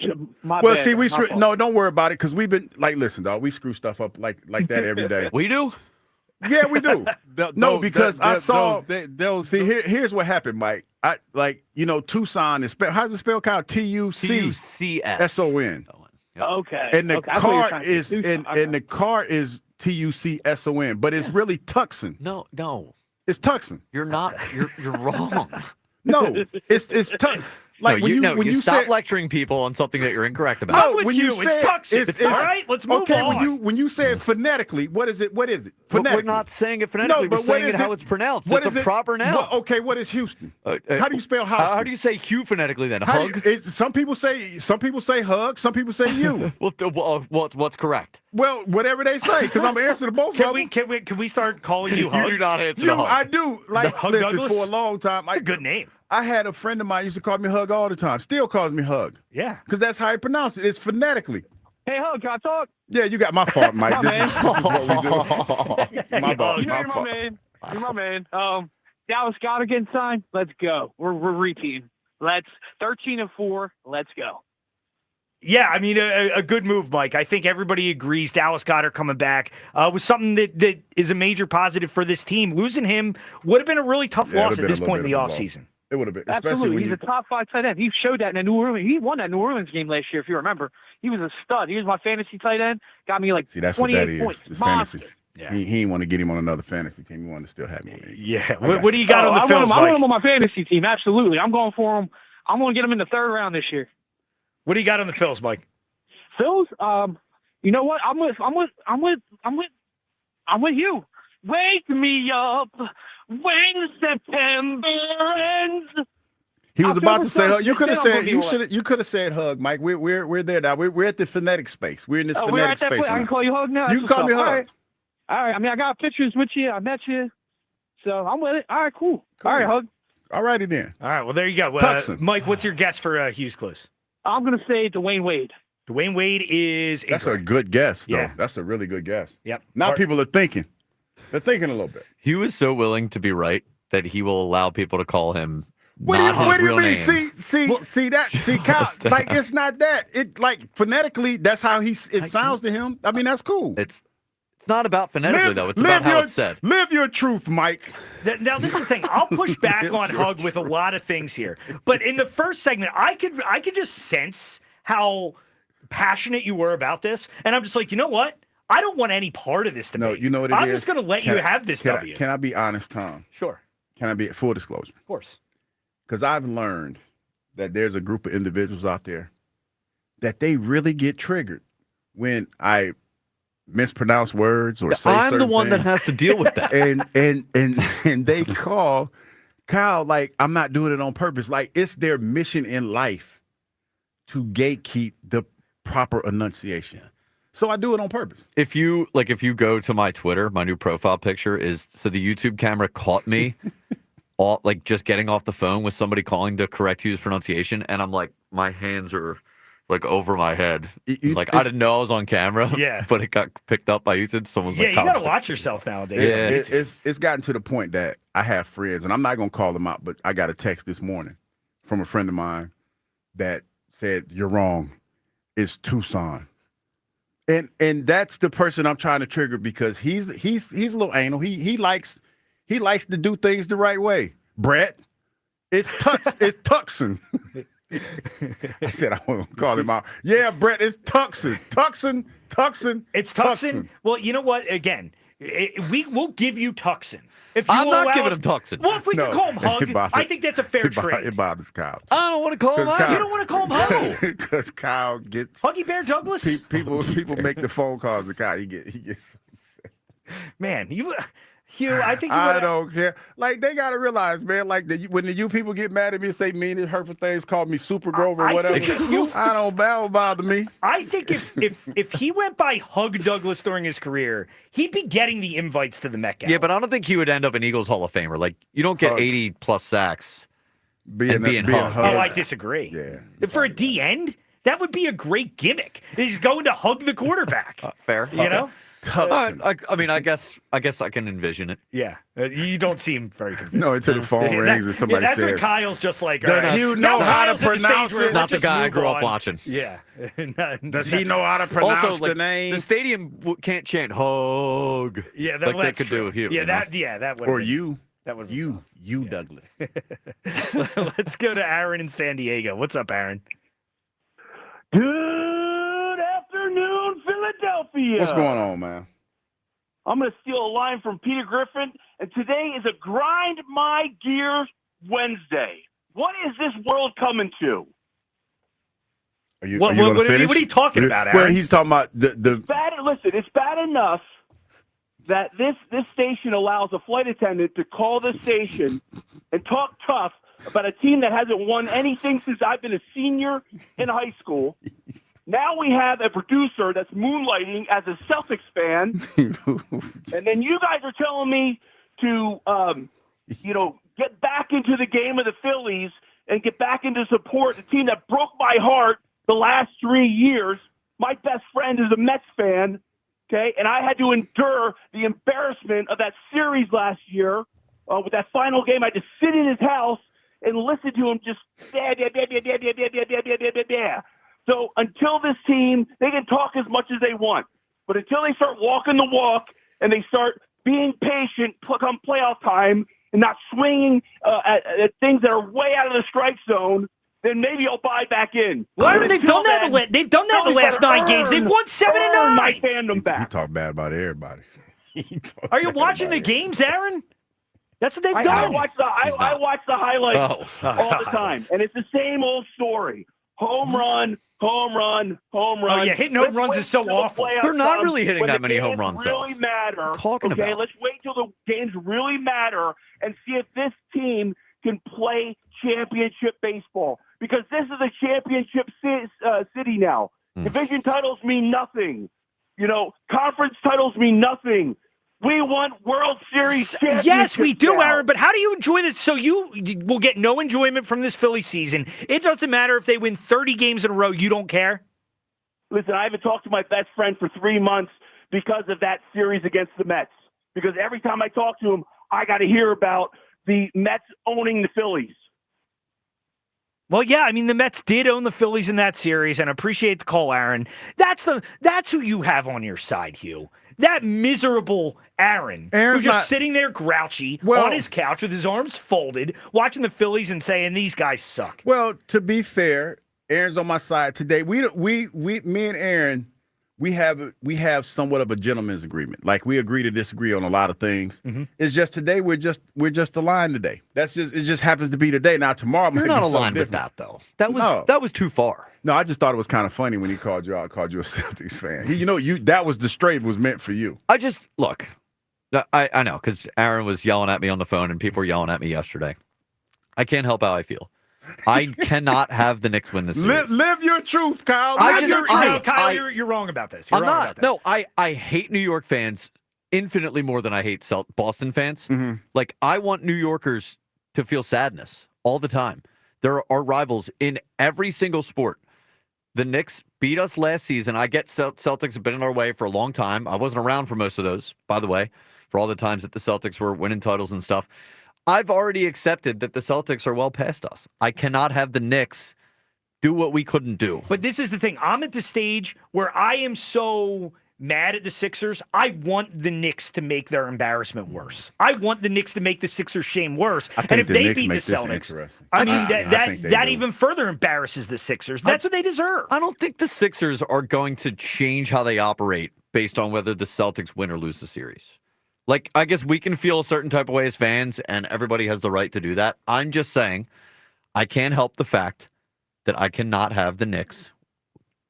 my Well, bad. see, My fault. no, don't worry about it, because we've been like, listen, dog, we screw stuff up like that every day. We do. Yeah, we do. No, because I saw. those See, here's what happened, Mike. Tucson is spelled. How's it spelled, Kyle? Tucson. Okay. And the okay. I thought you were car trying to say is Tucson. and the car is Tucson, but it's really Tucson. No. It's Tucson. You're not. You're wrong. No, it's Tucson. Like when you stop say, lecturing people on something that you're incorrect about. No, I'm with when you. you It's say Tucson. All right, let's move okay, on. when you say it phonetically, what is it? What is it? But Phonetically. we're not saying it phonetically. We're saying it how it's pronounced. What It's is a proper noun. Okay, what is Houston? How do you spell Houston? How do you say Hugh phonetically then? How Hug? some people say hug, some people say you. What's correct? Well, whatever they say, because I'm answering to both of them. Can we start calling you Hug? You do not answer You, the Hug. I do. Like, Hug listen, Douglas? for a long time. That's a good name. I had a friend of mine used to call me Hug all the time. Still calls me Hug. Yeah. Because that's how he pronounced it. It's phonetically. Hey, Hug, can I talk? Yeah, you got my fault, Mike. This is what we do. My fault. You know My you're my fault. man. You're my man. Dallas Goddard getting signed. Let's go. We're repeating. Let's 13-4. Let's go. Yeah, I mean, a good move, Mike. I think everybody agrees Dallas Goedert coming back was something that is a major positive for this team. Losing him would have been a really tough loss at this point in the offseason. It would have been. Absolutely. He's a top 5 tight end. He showed that in the New Orleans. He won that New Orleans game last year, if you remember. He was a stud. He was my fantasy tight end. Got me like 28 that's what that is. points. It's Monster. fantasy. Yeah. He didn't want to get him on another fantasy team. He wanted to still have him on it. Yeah. What do you got on the I Phils, want Mike? him on my fantasy team. Absolutely. I'm going for him. I'm going to get him in the 3rd round this year. What do you got on the Phils, Mike? Phils, you know what? I'm with you. Wake me up when September ends. He was about to say hug. You could have said you you could have said hug, Mike. We're there now. We're at the phonetic space. We're in this we're phonetic at that space. place. I can call you Hug now. You can call me Hug. All right. I mean, I got pictures with you. I met you. So I'm with it. All right, cool. All right, Hug. All righty then. All right, well, there you go. Mike, what's your guess for Hughes Clues? I'm going to say Dwayne Wade. Dwayne Wade is That's incorrect. a good guess, though. Yeah. That's a really good guess. Yep. Now people are thinking. They're thinking a little bit. He was so willing to be right that he will allow people to call him What not do you his mean? real name. See that? See, Kyle, like it's not that. It like phonetically, that's how it sounds to him. I mean, that's cool. It's not about phonetically though. It's about how it's said. Live your truth, Mike. Now, this is the thing. I'll push back on Hug with a lot of things here. But in the first segment, I could just sense how passionate you were about this. And I'm just like, you know what? I don't want any part of this debate. No, you know what it I'm is? just going to let you have this W. Can I be honest, Tom? Sure. Can I be full disclosure? Of course. Because I've learned that there's a group of individuals out there that they really get triggered when I mispronounce words or say I'm the certain one that things. has to deal with that. and they call Kyle like I'm not doing it on purpose. Like it's their mission in life to gatekeep the proper enunciation. So I do it on purpose. If you go to my Twitter, my new profile picture is so the YouTube camera caught me just getting off the phone with somebody calling to correct Hughes pronunciation, and I'm like, my hands are like over my head. I didn't know I was on camera. Yeah. But it got picked up by YouTube. Someone's Yeah, like, you got to watch yourself nowadays. Yeah. It's gotten to the point that I have friends, and I'm not going to call them out, but I got a text this morning from a friend of mine that said, "You're wrong. It's Tucson." And that's the person I'm trying to trigger because he's a little anal. He likes to do things the right way. Brett, it's Tucson. I said I won't call him out. Yeah, Brett, it's Tucson. It's Tucson. Well, you know what? Again, we'll give you Tucson. If you I'm not allow giving us- him Tucson. Well, if we can call him Hug, I think that's a fair trade. It bothers Kyle. I don't want to call him Kyle- Hug. You don't want to call him Hug? Because Kyle gets Huggy Bear Douglas? people make the phone calls to Kyle. He gets Man, Hugh, I think I don't care. Like they gotta realize, man. Like when the you people get mad at me and say mean and hurtful things, call me Super Grover or whatever. That don't bother me. I think if he went by Hug Douglas during his career, he'd be getting the invites to the Met Gala. Yeah, but I don't think he would end up an Eagles Hall of Famer. Like you don't get 80 plus sacks being Hug. Oh, I disagree. Yeah. For a D end, that would be a great gimmick. He's going to hug the quarterback. Fair. You know? I mean, I guess I can envision it. Yeah, you don't seem very convinced. No, until the phone rings and somebody that's says, when Kyle's just like, Does all right. Hugh know Now how to Kyle's at the stage pronounce where it? let's Not the just guy I move grew up on. watching. Yeah. Does he know how to pronounce Also, the name? the stadium can't chant "hug." Yeah, like they that's could true. do with Hugh. Yeah, you know? that would. Or you. That would. You Douglas. Let's go to Aaron in San Diego. What's up, Aaron? Good afternoon, Philadelphia. What's going on, man? I'm going to steal a line from Peter Griffin, and today is a Grind My Gears Wednesday. What is this world coming to? Are you What gonna are finish? you talking about, Aaron? Well, he's talking about the Listen, it's bad enough that this station allows a flight attendant to call the station and talk tough about a team that hasn't won anything since I've been a senior in high school. Now we have a producer that's moonlighting as a Celtics fan, and then you guys are telling me to, get back into the game of the Phillies and get back into support the team that broke my heart the last 3 years. My best friend is a Mets fan, okay, and I had to endure the embarrassment of that series last year with that final game. I had to sit in his house and listen to him just So until this team, they can talk as much as they want, but until they start walking the walk and they start being patient come playoff time and not swinging at things that are way out of the strike zone, then maybe I'll buy back in. Well, they've done that. They've done that the last 9 games. They've won 7 and 9. My fandom You back. talk bad about everybody. Are you watching the games, Aaron? That's what they've I done. watch the highlights Oh. all the time, and it's the same old story: home run, home run, home run. Oh, yeah, hitting home Let's runs wait is so till the awful. playoffs They're not come really hitting when that the many home games runs, though. really matter. Talking okay, about. let's wait till the games really matter and see if this team can play championship baseball, because this is a championship city now. Division titles mean nothing. Conference titles mean nothing. We want World Series championships. Yes, we do, now. Aaron. But how do you enjoy this? So you will get no enjoyment from this Philly season. It doesn't matter if they win 30 games in a row. You don't care? Listen, I haven't talked to my best friend for 3 months because of that series against the Mets. Because every time I talk to him, I got to hear about the Mets owning the Phillies. Well, yeah, I mean, the Mets did own the Phillies in that series, and I appreciate the call, Aaron. That's who you have on your side, Hugh. That miserable Aaron, Aaron's who's just not- sitting there grouchy Well- on his couch with his arms folded, watching the Phillies and saying, these guys suck. Well, to be fair, Aaron's on my side today. Me and Aaron, we have somewhat of a gentleman's agreement. Like we agree to disagree on a lot of things. It's just today we're just aligned today. It just happens to be today. Now tomorrow You're might not be something aligned with different. that, though. That was too far. No, I just thought it was kind of funny when he called you out, called you a Celtics fan. That was the straight was meant for you. I just look. I know because Aaron was yelling at me on the phone and people were yelling at me yesterday. I can't help how I feel. I cannot have the Knicks win this series. Live your truth, Kyle. Kyle, you're wrong about this. You're I'm wrong not. about this. No, I hate New York fans infinitely more than I hate Boston fans. Like I want New Yorkers to feel sadness all the time. There are rivals in every single sport. The Knicks beat us last season. I get Celtics have been in our way for a long time. I wasn't around for most of those, by the way, for all the times that the Celtics were winning titles and stuff. I've already accepted that the Celtics are well past us. I cannot have the Knicks do what we couldn't do. But this is the thing. I'm at the stage where I am so mad at the Sixers. I want the Knicks to make their embarrassment worse. I want the Knicks to make the Sixers' shame worse. And if they beat the Celtics, I mean, that even further embarrasses the Sixers. That's what they deserve. I don't think the Sixers are going to change how they operate based on whether the Celtics win or lose the series. Like, I guess we can feel a certain type of way as fans, and everybody has the right to do that. I'm just saying, I can't help the fact that I cannot have the Knicks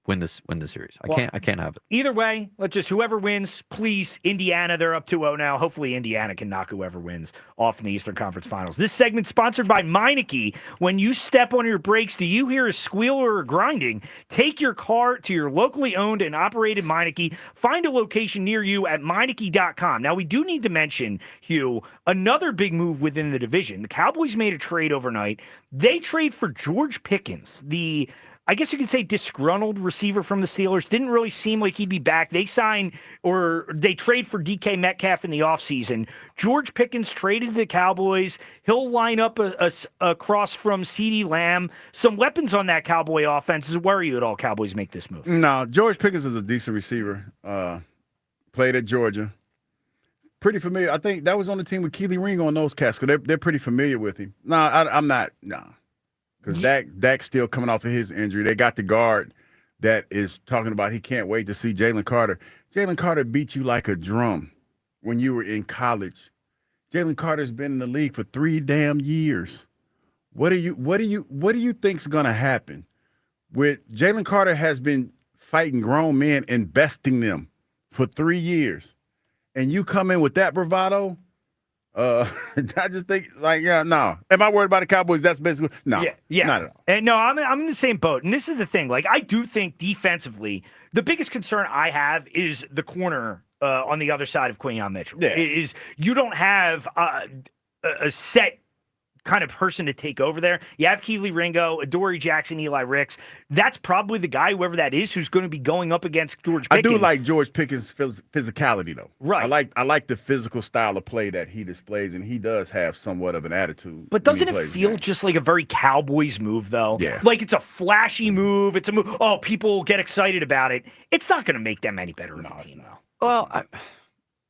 win the series. I can't have it. Either way, let's just whoever wins, please. Indiana, they're up 2-0 now. Hopefully Indiana can knock whoever wins off in the Eastern Conference Finals. This segment sponsored by Meineke. When you step on your brakes, do you hear a squeal or a grinding? Take your car to your locally owned and operated Meineke. Find a location near you at Meineke.com. Now, we do need to mention, Hugh, another big move within the division. The Cowboys made a trade overnight. They trade for George Pickens, I guess you could say disgruntled receiver from the Steelers. Didn't really seem like he'd be back. They trade for DK Metcalf in the offseason. George Pickens traded to the Cowboys. He'll line up across from CeeDee Lamb. Some weapons on that Cowboy offense. Does it worry you at all, Cowboys make this move? No, George Pickens is a decent receiver. Played at Georgia. Pretty familiar. I think that was on the team with Keely Ringo on those cats. They're pretty familiar with him. No, I'm not. No. Because Dak's still coming off of his injury. They got the guard that is talking about he can't wait to see Jalen Carter. Jalen Carter beat you like a drum when you were in college. Jalen Carter's been in the league for 3 damn years. What do you think's gonna happen? With Jalen Carter has been fighting grown men and besting them for 3 years, and you come in with that bravado. I just think, no. Am I worried about the Cowboys? That's basically no. Yeah. Not at all. And no, I'm in the same boat. And this is the thing. Like, I do think defensively, the biggest concern I have is the corner on the other side of Quinyon Mitchell. Yeah. Is you don't have a set kind of person to take over there. You have Keely Ringo, Adoree Jackson, Eli Ricks. That's probably the guy, whoever that is, who's going to be going up against George Pickens. I do like George Pickens' physicality, though. Right. I like the physical style of play that he displays, and he does have somewhat of an attitude. But doesn't it feel just like a very Cowboys move, though? Yeah. Like it's a flashy move. It's a move. Oh, people get excited about it. It's not going to make them any better of a team, though. Well,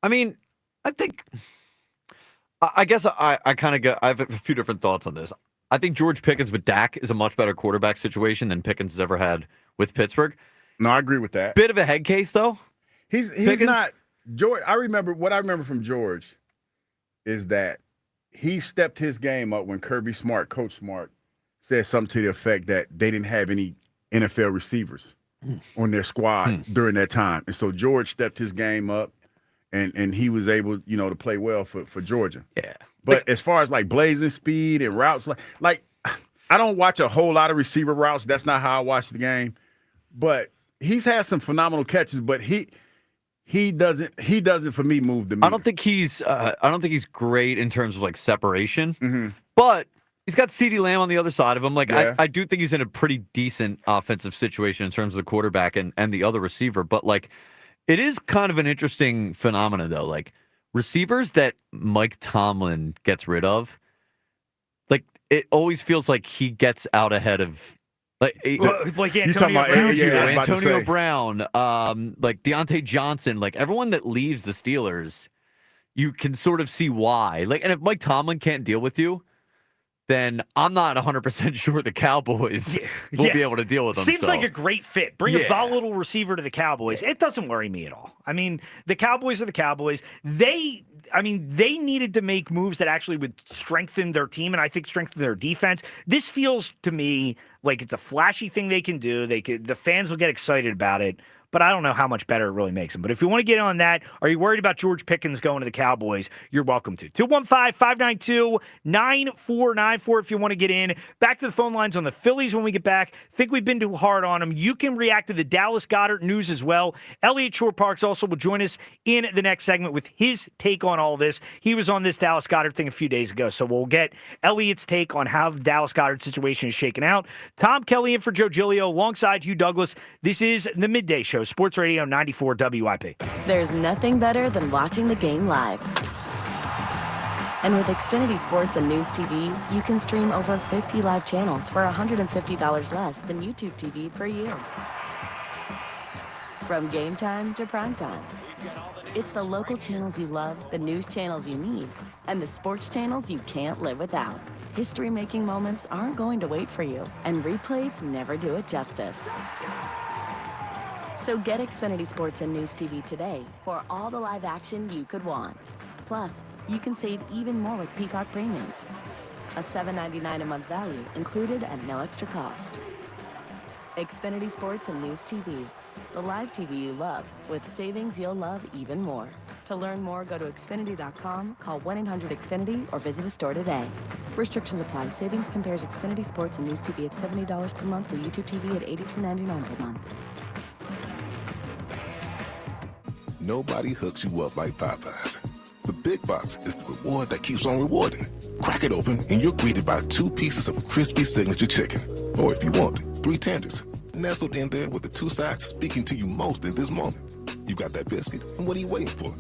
I mean, I think... I guess I have a few different thoughts on this. I think George Pickens with Dak is a much better quarterback situation than Pickens has ever had with Pittsburgh. No, I agree with that. Bit of a head case, though. He's not George. What I remember from George is that he stepped his game up when Kirby Smart, Coach Smart, said something to the effect that they didn't have any NFL receivers on their squad during that time. And so George stepped his game up. And he was able, to play well for Georgia. Yeah. But as far as like blazing speed and routes, like I don't watch a whole lot of receiver routes. That's not how I watch the game. But he's had some phenomenal catches. But he doesn't for me move the meter. I don't think he's great in terms of like separation. But he's got CeeDee Lamb on the other side of him. Like I do think he's in a pretty decent offensive situation in terms of the quarterback and the other receiver. But like. It is kind of an interesting phenomenon, though. Like, receivers that Mike Tomlin gets rid of, like, it always feels like he gets out ahead of, like Antonio Brown, like Deontay Johnson, like, everyone that leaves the Steelers, you can sort of see why. Like, and if Mike Tomlin can't deal with you, then I'm not 100% sure the Cowboys will be able to deal with them. Seems like a great fit. Bring a volatile receiver to the Cowboys. It doesn't worry me at all. I mean, the Cowboys are the Cowboys. They needed to make moves that actually would strengthen their team and I think strengthen their defense. This feels to me like it's a flashy thing they can do. The fans will get excited about it. But I don't know how much better it really makes them. But if you want to get on that, are you worried about George Pickens going to the Cowboys? You're welcome to. 215-592-9494 if you want to get in. Back to the phone lines on the Phillies when we get back. Think we've been too hard on them. You can react to the Dallas Goedert news as well. Elliot Shore-Parks also will join us in the next segment with his take on all this. He was on this Dallas Goedert thing a few days ago, so we'll get Elliot's take on how the Dallas Goedert situation is shaken out. Tom Kelly in for Joe Giglio alongside Hugh Douglas. This is the Midday Show. Sports Radio 94 WIP. There's nothing better than watching the game live. And with Xfinity Sports and News TV, you can stream over 50 live channels for $150 less than YouTube TV per year. From game time to prime time. It's the local channels you love, the news channels you need, and the sports channels you can't live without. History-making moments aren't going to wait for you, and replays never do it justice. So get Xfinity Sports and News TV today for all the live action you could want. Plus, you can save even more with Peacock Premium. A $7.99 a month value included at no extra cost. Xfinity Sports and News TV. The live TV you love with savings you'll love even more. To learn more, go to Xfinity.com, call 1-800-XFINITY, or visit a store today. Restrictions apply. Savings compares Xfinity Sports and News TV at $70 per month to YouTube TV at $82.99 per month. Nobody hooks you up like Popeyes. The Big Box is the reward that keeps on rewarding. Crack it open and you're greeted by 2 pieces of crispy signature chicken. Or if you want, 3 tenders. Nestled in there with the 2 sides speaking to you most in this moment. You got that biscuit, and what are you waiting for?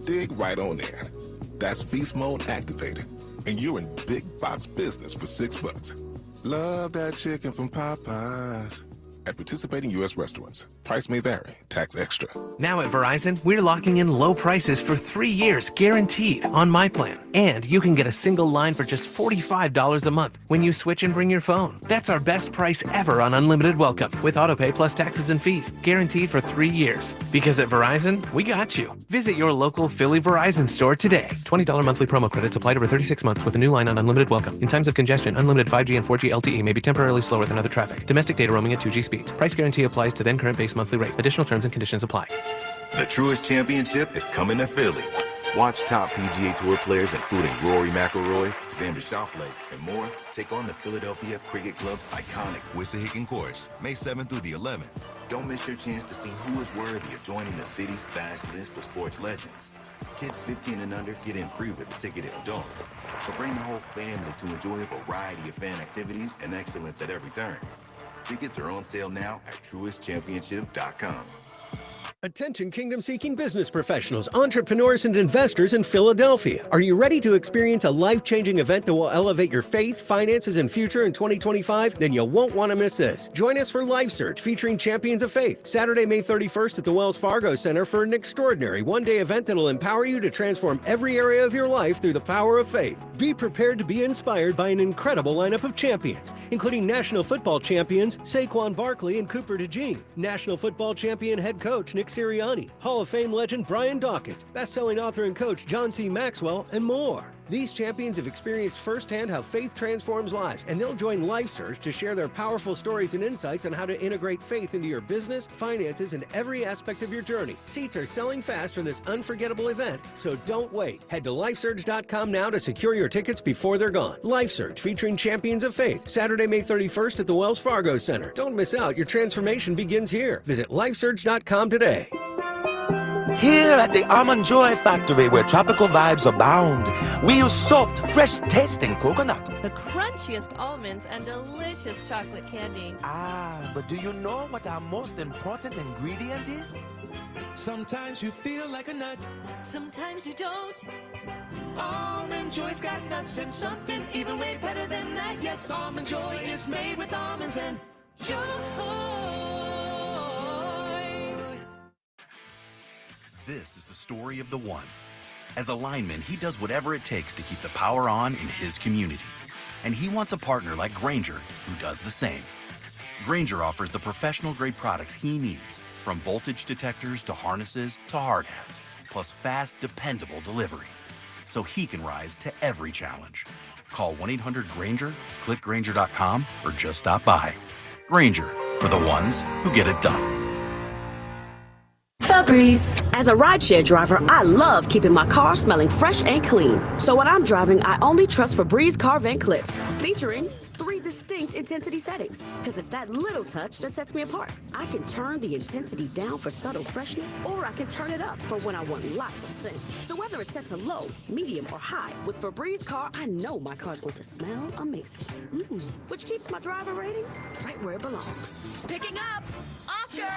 Dig right on in. That's feast mode activated. And you're in Big Box business for $6. Love that chicken from Popeyes. At participating U.S. restaurants. Price may vary. Tax extra. Now at Verizon, we're locking in low prices for 3 years, guaranteed, on my plan. And you can get a single line for just $45 a month when you switch and bring your phone. That's our best price ever on unlimited welcome, with autopay plus taxes and fees, guaranteed for 3 years. Because at Verizon, we got you. Visit your local Philly Verizon store today. $20 monthly promo credits applied over 36 months with a new line on unlimited welcome. In times of congestion, unlimited 5G and 4G LTE may be temporarily slower than other traffic. Domestic data roaming at 2G speeds. Price guarantee applies to then current base monthly rate. Additional terms and conditions apply. The Truist Championship is coming to Philly. Watch top PGA Tour players including Rory McIlroy, Xander Schauffele, and more take on the Philadelphia Cricket Club's iconic Wissahickon course, May 7th through the 11th. Don't miss your chance to see who is worthy of joining the city's vast list of sports legends. Kids 15 and under get in free with the ticketed adult. So bring the whole family to enjoy a variety of fan activities and excellence at every turn. Tickets are on sale now at TruistChampionship.com. Attention kingdom-seeking business professionals, entrepreneurs, and investors in Philadelphia. Are you ready to experience a life-changing event that will elevate your faith, finances, and future in 2025? Then you won't want to miss this. Join us for Life Search featuring Champions of Faith, Saturday, May 31st at the Wells Fargo Center for an extraordinary one-day event that will empower you to transform every area of your life through the power of faith. Be prepared to be inspired by an incredible lineup of champions, including National Football champions Saquon Barkley and Cooper DeJean, National Football champion head coach Nick Sirianni, Hall of Fame legend Brian Dawkins, best-selling author and coach John C. Maxwell, and more. These champions have experienced firsthand how faith transforms lives, and they'll join Life Search to share their powerful stories and insights on how to integrate faith into your business, finances, and every aspect of your journey. Seats are selling fast for this unforgettable event, so don't wait. Head to lifesurge.com now to secure your tickets before they're gone. Life Search featuring Champions of Faith, Saturday, May 31st at the Wells Fargo Center. Don't miss out. Your transformation begins here. Visit lifesurge.com today. Here at the Almond Joy Factory, where tropical vibes abound, we use soft, fresh-tasting coconut. The crunchiest almonds and delicious chocolate candy. Ah, but do you know what our most important ingredient is? Sometimes you feel like a nut. Sometimes you don't. Almond Joy's got nuts and something even way better than that. Yes, Almond Joy is made with almonds and joy. This is the story of the one. As a lineman, he does whatever it takes to keep the power on in his community. And he wants a partner like Grainger who does the same. Grainger offers the professional-grade products he needs, from voltage detectors to harnesses to hard hats, plus fast, dependable delivery, so he can rise to every challenge. Call 1-800-GRAINGER, click Grainger.com, or just stop by. Grainger, for the ones who get it done. Febreze. As a rideshare driver, I love keeping my car smelling fresh and clean. So when I'm driving, I only trust Febreze car vent clips, featuring 3 distinct intensity settings, because it's that little touch that sets me apart. I can turn the intensity down for subtle freshness, or I can turn it up for when I want lots of scent. So whether it's set to low, medium, or high, with Febreze car, I know my car's going to smell amazing. Which keeps my driver rating right where it belongs. Picking up! Oscar!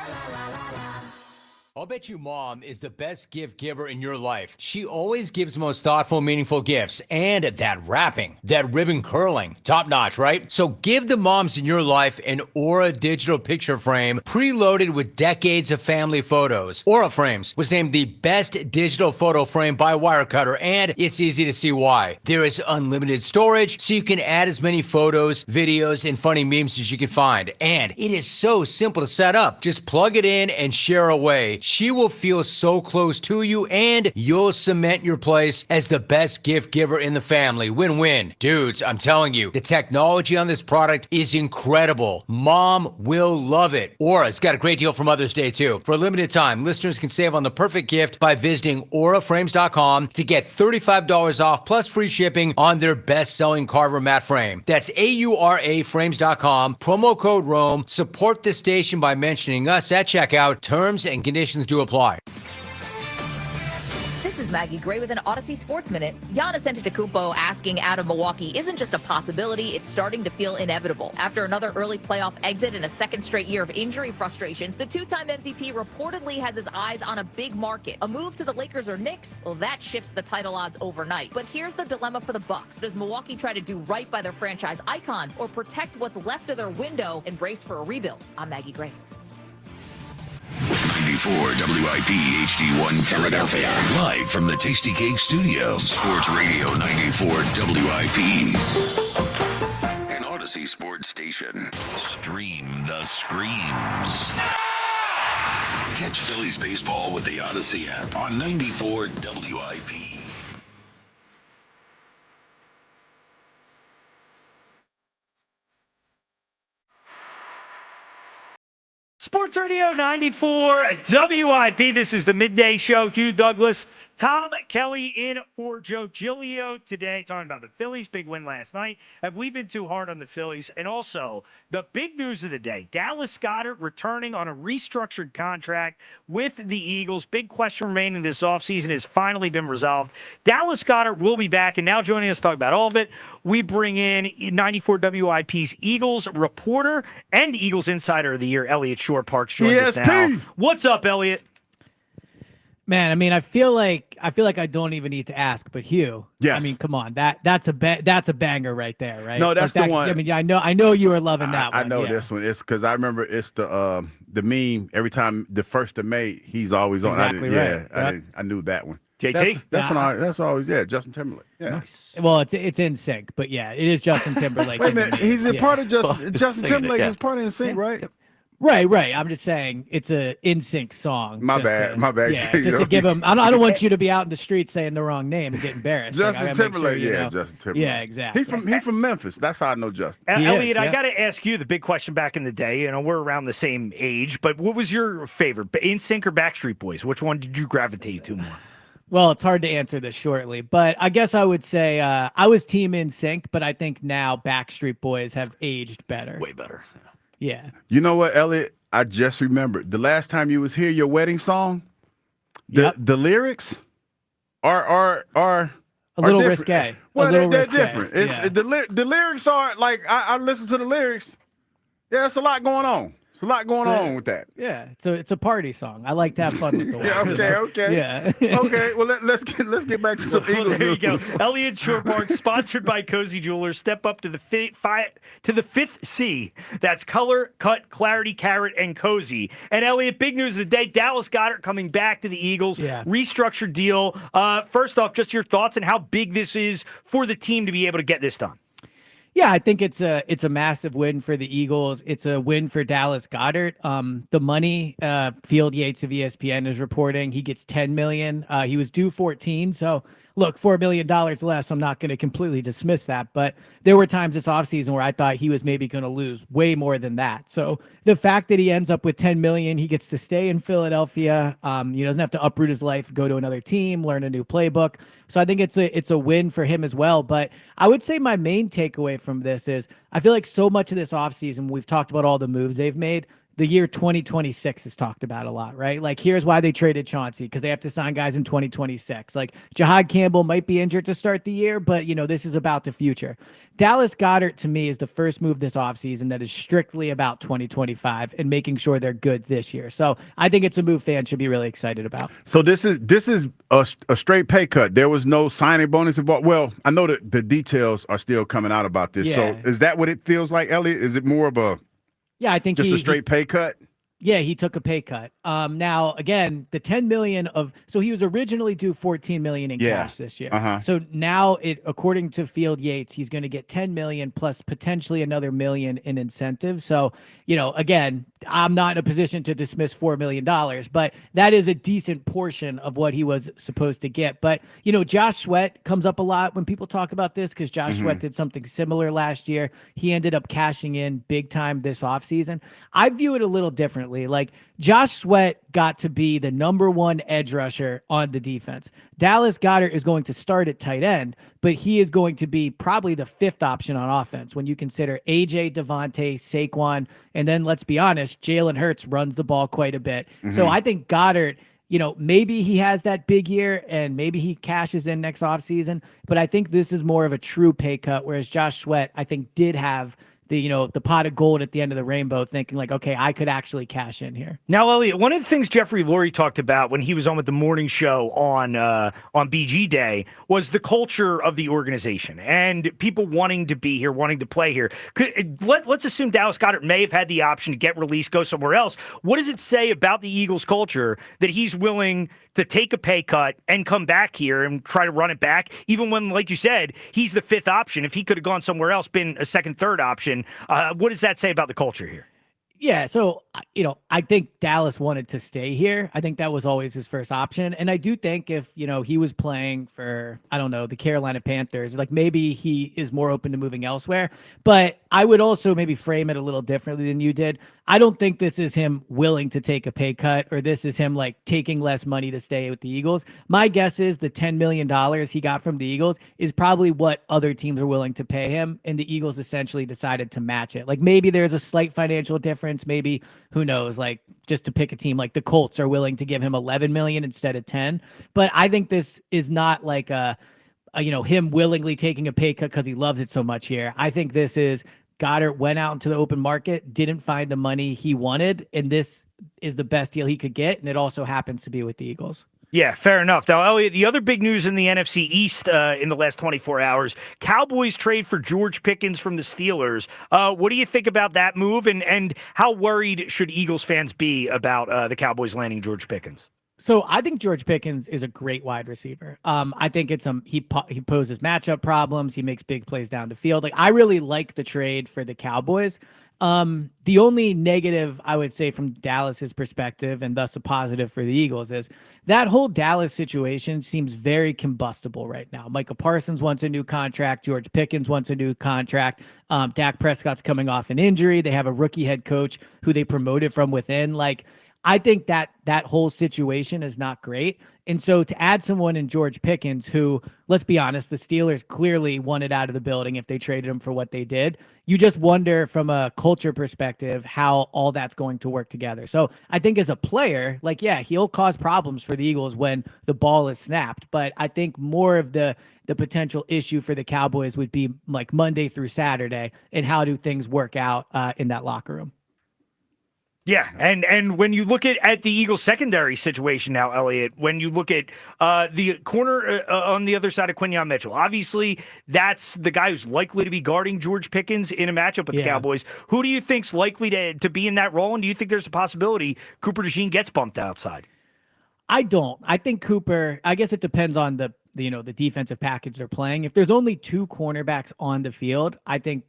I'll bet you mom is the best gift giver in your life. She always gives most thoughtful, meaningful gifts. And that wrapping, that ribbon curling, top notch, right? So give the moms in your life an Aura digital picture frame preloaded with decades of family photos. Aura Frames was named the best digital photo frame by Wirecutter, and it's easy to see why. There is unlimited storage, so you can add as many photos, videos, and funny memes as you can find. And it is so simple to set up. Just plug it in and share away. She will feel so close to you, and you'll cement your place as the best gift giver in the family. Win-win. Dudes, I'm telling you, the technology on this product is incredible. Mom will love it. Aura's got a great deal for Mother's Day, too. For a limited time, listeners can save on the perfect gift by visiting auraframes.com to get $35 off plus free shipping on their best-selling Carver mat frame. That's AURAFrames.com. Promo code ROME. Support the station by mentioning us at checkout. Terms and conditions do apply. This is Maggie Gray with an Odyssey Sports Minute. Giannis Antetokounmpo asking out of Milwaukee isn't just a possibility, it's starting to feel inevitable. After another early playoff exit and a second straight year of injury frustrations, the two-time MVP reportedly has his eyes on a big market. A move to the Lakers or Knicks? Well, that shifts the title odds overnight. But here's the dilemma for the Bucks. Does Milwaukee try to do right by their franchise icon or protect what's left of their window and brace for a rebuild? I'm Maggie Gray. 94 WIP HD1 Philadelphia. Live from the Tasty Cake Studio. Sports Radio 94 WIP. An Odyssey Sports Station. Stream the screams. Catch Phillies baseball with the Odyssey app on 94 WIP. Sports Radio 94 WIP. This is the midday show. Hugh Douglas, Tom Kelly in for Joe Giglio today, talking about the Phillies. Big win last night. Have we been too hard on the Phillies? And also, the big news of the day, Dallas Goedert returning on a restructured contract with the Eagles. Big question remaining this offseason has finally been resolved. Dallas Goedert will be back, and now joining us to talk about all of it, we bring in 94 WIP's Eagles reporter and Eagles Insider of the Year, Elliot Shore-Parks, joins us now. What's up, Elliot? Man, I mean, I feel like I don't even need to ask, but Hugh, yes. I mean, come on, that's a banger right there, right? No, that's like the one. I mean, I know you were loving that one. I know this one. It's because I remember it's the meme every time the 1st of May he's always on. Exactly right. I knew that one. JT, that's always Justin Timberlake. Yeah. Nice. Well, it's in sync, but yeah, it is Justin Timberlake. Wait a minute, he's a part of Justin Timberlake is part of NSYNC, right? Right. I'm just saying it's a NSYNC song. My bad. Yeah, just to give him. I don't want you to be out in the street saying the wrong name and get embarrassed. Justin Timberlake, Justin Timberlake. Yeah, exactly. He from Memphis. That's how I know Justin. Elliot, I got to ask you the big question back in the day. You know, we're around the same age, but what was your favorite, NSYNC or Backstreet Boys? Which one did you gravitate to more? Well, it's hard to answer this shortly, but I guess I would say I was team NSYNC, but I think now Backstreet Boys have aged better. Way better. Yeah. You know what, Elliot? I just remembered the last time you was here, your wedding song. The lyrics are a little different. risque. Well, they're different. It's the lyrics are like I listen to the lyrics. Yeah, it's a lot going on. It's a lot going on with that. Yeah, it's a party song. I like to have fun with the okay. Yeah. Okay. Well, let's get back to some Eagles. There you go. Elliot Shore-Parks, sponsored by Cozy Jewelers. Step up to the fifth C. That's color, cut, clarity, carrot, and cozy. And Elliot, big news of the day: Dallas Goedert coming back to the Eagles. Yeah. Restructured deal. First off, just your thoughts on how big this is for the team to be able to get this done. Yeah, I think it's a massive win for the Eagles. It's a win for Dallas Goedert. The money, Field Yates of ESPN is reporting he gets $10 million. He was due 14. So look, $4 million less. I'm not going to completely dismiss that, but there were times this offseason where I thought he was maybe going to lose way more than that. So the fact that he ends up with $10 million, he gets to stay in Philadelphia. He doesn't have to uproot his life, go to another team, learn a new playbook. So I think it's a win for him as well. But I would say my main takeaway from this is I feel like so much of this offseason, we've talked about all the moves they've made. the year 2026 is talked about a lot, right? Like, here's why they traded Chauncey, because they have to sign guys in 2026. Like, Jahad Campbell might be injured to start the year, but, this is about the future. Dallas Goedert, to me, is the first move this offseason that is strictly about 2025 and making sure they're good this year. So I think it's a move fans should be really excited about. So this is a straight pay cut. There was no signing bonus involved. Well, I know that the details are still coming out about this. Yeah. So is that what it feels like, Elliot? Is it more of a I think just a straight pay cut? Yeah, he took a pay cut. Now again, the 10 million so he was originally due 14 million in cash this year. So now according to Field Yates, he's going to get 10 million plus potentially another million in incentives. So, again, I'm not in a position to dismiss $4 million, but that is a decent portion of what he was supposed to get. But, Josh Sweat comes up a lot when people talk about this because Josh Sweat did something similar last year. He ended up cashing in big time this offseason. I view it a little differently. Like, Josh Sweat got to be the number one edge rusher on the defense. Dallas Goedert is going to start at tight end, but he is going to be probably the fifth option on offense when you consider AJ, Devontae, Saquon, and then let's be honest, Jalen Hurts runs the ball quite a bit. So I think Goddard, maybe he has that big year and maybe he cashes in next offseason, but I think this is more of a true pay cut, whereas Josh Sweat, I think, did have the pot of gold at the end of the rainbow, thinking like, okay, I could actually cash in here. Now, Elliot, one of the things Jeffrey Lurie talked about when he was on with the morning show on BG Day was the culture of the organization and people wanting to be here, wanting to play here. Let's assume Dallas Goedert may have had the option to get released, go somewhere else. What does it say about the Eagles culture that he's willing to take a pay cut and come back here and try to run it back, even when, like you said, he's the fifth option? If he could have gone somewhere else, been a second, third option, what does that say about the culture here? Yeah, so, I think Dallas wanted to stay here. I think that was always his first option. And I do think if, he was playing for, I don't know, the Carolina Panthers, like maybe he is more open to moving elsewhere. But I would also maybe frame it a little differently than you did. I don't think this is him willing to take a pay cut or this is him like taking less money to stay with the Eagles. My guess is the $10 million he got from the Eagles is probably what other teams are willing to pay him. And the Eagles essentially decided to match it. Like maybe there's a slight financial difference. Maybe, who knows, like just to pick a team, like the Colts are willing to give him 11 million instead of 10. But I think this is not like him willingly taking a pay cut because he loves it so much here. I think this is Goddard went out into the open market, didn't find the money he wanted, and this is the best deal he could get, and it also happens to be with the Eagles. Yeah, fair enough. Now, Elliot, the other big news in the NFC East in the last 24 hours, Cowboys trade for George Pickens from the Steelers. What do you think about that move, and how worried should Eagles fans be about the Cowboys landing George Pickens? So I think George Pickens is a great wide receiver. I think it's he poses matchup problems. He makes big plays down the field. Like, I really like the trade for the Cowboys. The only negative I would say from Dallas's perspective, and thus a positive for the Eagles, is that whole Dallas situation seems very combustible right now. Micah Parsons wants a new contract. George Pickens wants a new contract. Dak Prescott's coming off an injury. They have a rookie head coach who they promoted from within. Like, I think that whole situation is not great. And so to add someone in George Pickens, who, let's be honest, the Steelers clearly wanted out of the building if they traded him for what they did, you just wonder from a culture perspective how all that's going to work together. So I think as a player, like, yeah, he'll cause problems for the Eagles when the ball is snapped. But I think more of the potential issue for the Cowboys would be like Monday through Saturday and how do things work out in that locker room. Yeah, and when you look at the Eagles secondary situation now, Elliot, when you look at the corner on the other side of Quinyon Mitchell, obviously that's the guy who's likely to be guarding George Pickens in a matchup with the Cowboys. Who do you think's likely to be in that role, and do you think there's a possibility Cooper DeJean gets bumped outside? I don't. I think Cooper, I guess it depends on the defensive package they're playing. If there's only two cornerbacks on the field, I think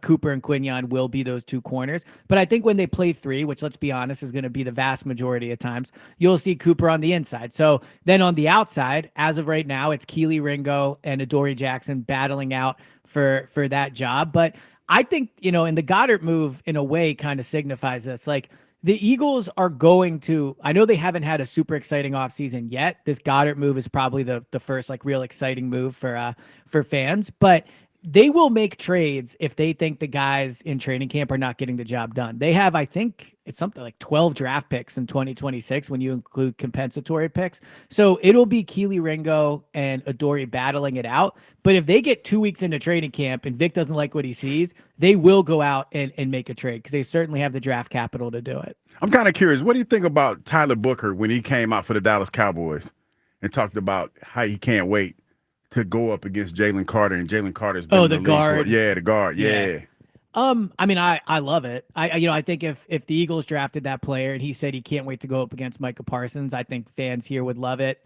Cooper and Quinyon will be those two corners. But I think when they play three, which let's be honest is going to be the vast majority of times, you'll see Cooper on the inside. So then on the outside, as of right now, it's Keely Ringo and Adoree Jackson battling out for that job. But I think, and the Goddard move in a way kind of signifies this. Like, the Eagles are going to, I know they haven't had a super exciting offseason yet. This Goddard move is probably the first like real exciting move for fans, but they will make trades if they think the guys in training camp are not getting the job done. They have, I think it's something like 12 draft picks in 2026 when you include compensatory picks. So it'll be Keely Ringo and Adoree battling it out. But if they get 2 weeks into training camp and Vic doesn't like what he sees, they will go out and make a trade because they certainly have the draft capital to do it. I'm kind of curious. What do you think about Tyler Booker when he came out for the Dallas Cowboys and talked about how he can't wait to go up against Jalen Carter, and Jalen Carter's been the guard. The guard. Yeah. I mean, I love it. I think if the Eagles drafted that player and he said he can't wait to go up against Micah Parsons, I think fans here would love it.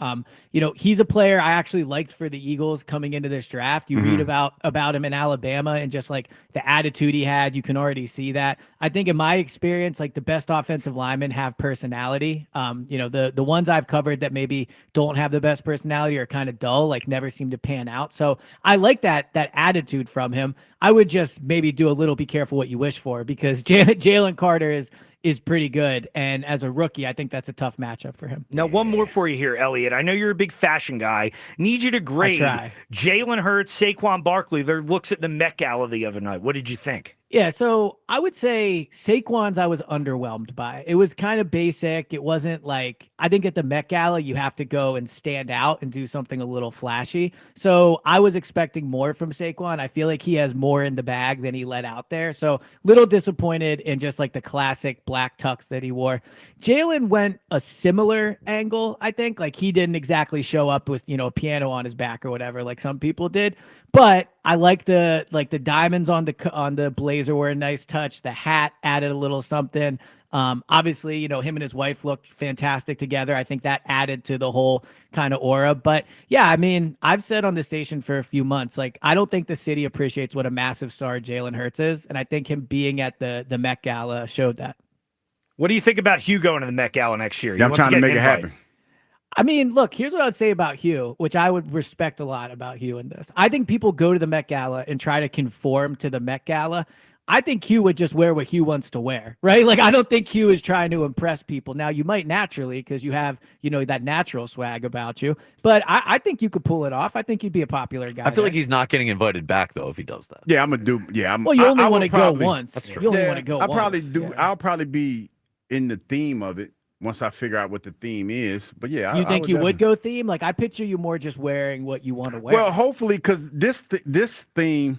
He's a player I actually liked for the Eagles coming into this draft. You read about him in Alabama and just like the attitude he had, you can already see that. I think in my experience, like the best offensive linemen have personality. The ones I've covered that maybe don't have the best personality are kind of dull, like never seem to pan out. So I like that attitude from him. I would just maybe do a little be careful what you wish for because Jalen Carter is pretty good. And as a rookie, I think that's a tough matchup for him. Now, one more for you here, Elliot. I know you're a big fashion guy. Need you to grade Jalen Hurts, Saquon Barkley, their looks at the Met Gala the other night. What did you think? Yeah, so I would say Saquon's I was underwhelmed by. It was kind of basic. It wasn't like, I think at the Met Gala, you have to go and stand out and do something a little flashy. So I was expecting more from Saquon. I feel like he has more in the bag than he let out there. So little disappointed in just like the classic black tux that he wore. Jalen went a similar angle, I think. Like he didn't exactly show up with, a piano on his back or whatever, like some people did. But I like the diamonds on the blazer were a nice touch. The hat added a little something. Obviously, him and his wife looked fantastic together. I think that added to the whole kind of aura. But yeah, I mean, I've said on the station for a few months, like I don't think the city appreciates what a massive star Jalen Hurts is, and I think him being at the Met Gala showed that. What do you think about Hugh going to the Met Gala next year? Yeah, I'm trying to make it happen. I mean, look, here's what I would say about Hugh, which I would respect a lot about Hugh in this. I think people go to the Met Gala and try to conform to the Met Gala. I think Hugh would just wear what Hugh wants to wear, right? Like, I don't think Hugh is trying to impress people. Now, you might naturally because you have, that natural swag about you. But I think you could pull it off. I think you'd be a popular guy. I feel like he's not getting invited back, though, if he does that. Yeah, I'm going to do. Yeah, well, you only want to go once. That's true. You only want to go once. I'll probably be in the theme of it once I figure out what the theme is. But yeah, you think you would go theme? Like I picture you more just wearing what you want to wear. Well, hopefully, because this theme,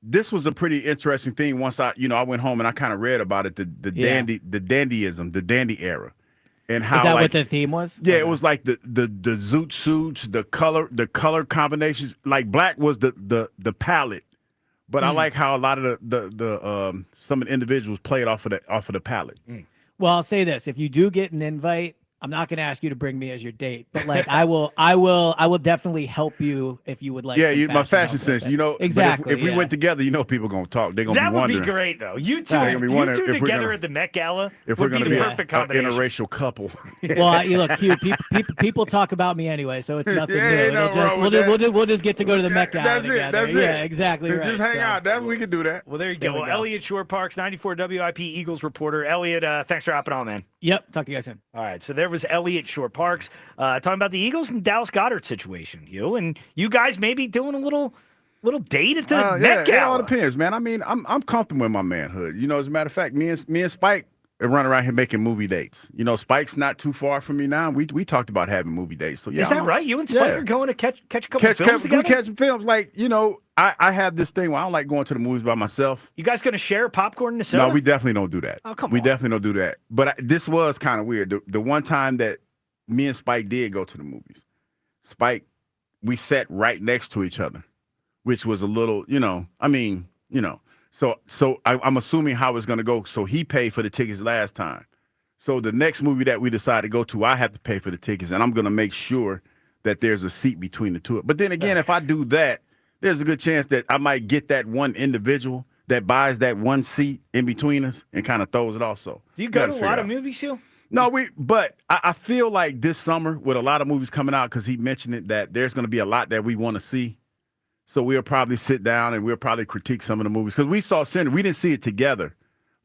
this was a pretty interesting thing. Once I went home and I kind of read about it, the dandyism, the dandy era, and how is that what the theme was? Yeah, it was like the zoot suits, the color combinations. Like black was the palette, but I like how a lot of the some of the individuals played off of the palette. Well, I'll say this: if you do get an invite, I'm not going to ask you to bring me as your date, but like I will definitely help you if you would like. Yeah, my fashion sense, exactly. If we went together, people gonna talk. They're gonna be wondering. That would be great, though. You two together at the Met Gala would be the perfect combination. Interracial couple. Well, look, Hugh, people talk about me anyway, so it's nothing new. We'll just get to go to the Met Gala together. That's it. Yeah, exactly right. Just hang out. We can do that. Well, there you go. Well, Elliot Shore Parks, 94 WIP Eagles reporter. Elliot, thanks for hopping on, man. Yep. Talk to you guys soon. All right. So there was Elliot Shore Parks talking about the Eagles and Dallas Goedert situation. And you guys maybe doing a little date at the Met Gala. It all depends, man. I mean, I'm comfortable in my manhood. As a matter of fact, me and Spike run around here making movie dates. Spike's not too far from me now. We talked about having movie dates. So yeah, is that right? You and Spike are going to catch a couple of films together? We catch some films. Like I have this thing where I don't like going to the movies by myself. You guys going to share popcorn and soda? No, we definitely don't do that. Oh, come on. We definitely don't do that. But this was kind of weird. The one time that me and Spike did go to the movies, we sat right next to each other, which was a little, So I'm assuming how it's going to go. So he paid for the tickets last time. So the next movie that we decide to go to, I have to pay for the tickets, and I'm going to make sure that there's a seat between the two. But then again, if I do that, there's a good chance that I might get that one individual that buys that one seat in between us and kind of throws it off. So do you go to a lot of movies, Hugh? No, but I feel like this summer with a lot of movies coming out, because he mentioned it, that there's going to be a lot that we want to see. So we'll probably sit down and we'll probably critique some of the movies. Because we saw Sinners. We didn't see it together,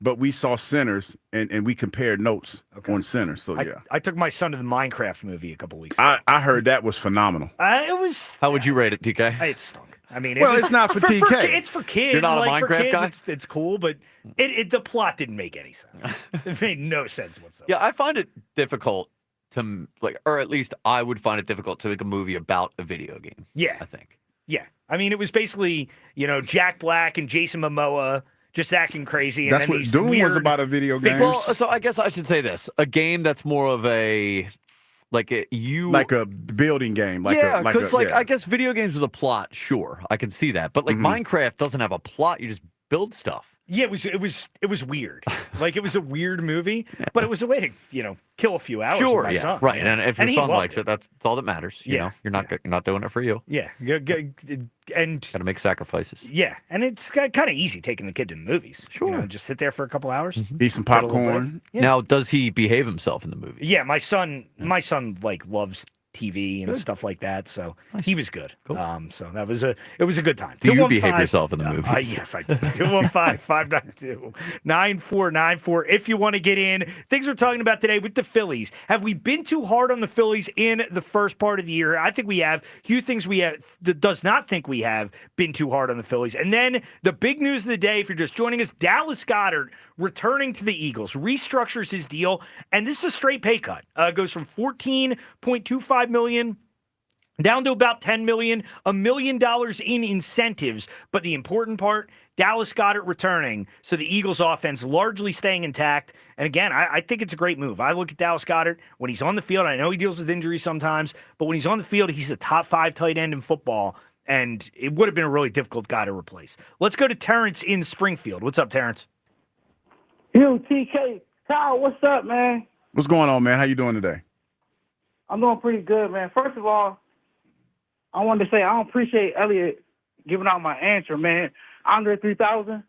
but we saw Sinners and we compared notes on Sinners. So, yeah. I took my son to the Minecraft movie a couple weeks ago. I heard that was phenomenal. It was. How would you rate it, DK? It stunk. I mean, Well, it's not for TK. It's for kids. You're not a like, for Minecraft kids, guy? It's cool, but the plot didn't make any sense. It made no sense whatsoever. Yeah, I find it difficult to or at least I would find it difficult to make a movie about a video game. Yeah. I think. Yeah. I mean, it was basically, Jack Black and Jason Momoa just acting crazy. And That's then what these Doom was weird about, a video game. Well, so I guess I should say this: a game that's more of a like a building game. Because I guess video games with a plot, sure, I can see that. But like Minecraft doesn't have a plot; you just build stuff. Yeah, it was weird. Like, it was a weird movie, but it was a way to, kill a few hours. Sure, with my yeah, son, right. And if your he son loved likes it, that's all that matters. You know, you're not doing it for you. Yeah, and got to make sacrifices. Yeah, and it's kind of easy taking the kid to the movies. Sure, just sit there for a couple hours, eat some popcorn. Yeah. Now, does he behave himself in the movie? Yeah, my son like loves TV and stuff like that, so he was good. Cool. So it was a good time. Do you behave yourself in the movies? Yes, I do. 215-592-9494. If you want to get in, things we're talking about today with the Phillies. Have we been too hard on the Phillies in the first part of the year? I think we have. Hugh thinks we have. Does not think we have been too hard on the Phillies. And then the big news of the day, if you're just joining us, Dallas Goedert returning to the Eagles, restructures his deal, and this is a straight pay cut. Goes from $14.25 million down to about $10 million, $1 million in incentives. But the important part, Dallas Goedert returning, so the Eagles offense largely staying intact. And again, I think it's a great move. I look at Dallas Goedert when he's on the field. I know he deals with injuries sometimes, but when he's on the field, he's a top 5 tight end in football. And it would have been a really difficult guy to replace. Let's go to Terrence in Springfield. What's up, Terrence? Yo, TK. Kyle, what's up, man? What's going on, man? How you doing today? I'm doing pretty good, man. First of all, I wanted to say I don't appreciate Elliot giving out my answer, man. Andre 3000.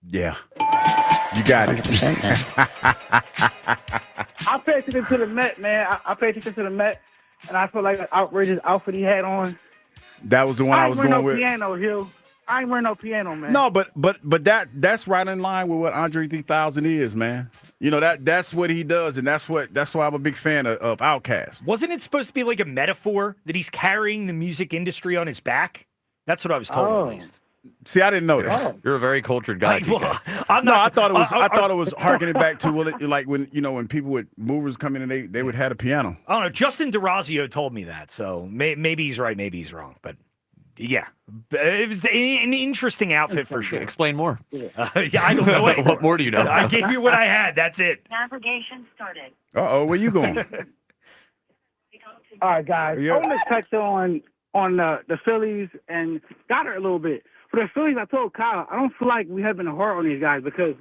Yeah. You got it. I paid attention to the Met, man. I paid attention to the Met, and I feel like an outrageous outfit he had on. That was the one I was going with. Piano, Hill. I ain't wearing no piano, man. No, but that's right in line with what Andre 3000 is, man. That's what he does, and that's why I'm a big fan of Outkast. Wasn't it supposed to be like a metaphor that he's carrying the music industry on his back? That's what I was told, at least. See, I didn't know that. Oh. You're a very cultured guy. I thought it was harkening back to like when people movers come in and they would have a piano. I don't know. Justin DeRazio told me that, so maybe he's right, maybe he's wrong, but. Yeah, it was an interesting outfit for sure. Explain more. Yeah, I don't know anymore. What more do you know? I gave you what I had. That's it. Navigation started. Uh-oh, where you going? All right, guys. I want to touch on the Phillies and Goddard a little bit. For the Phillies, I told Kyle, I don't feel like we have been hard on these guys because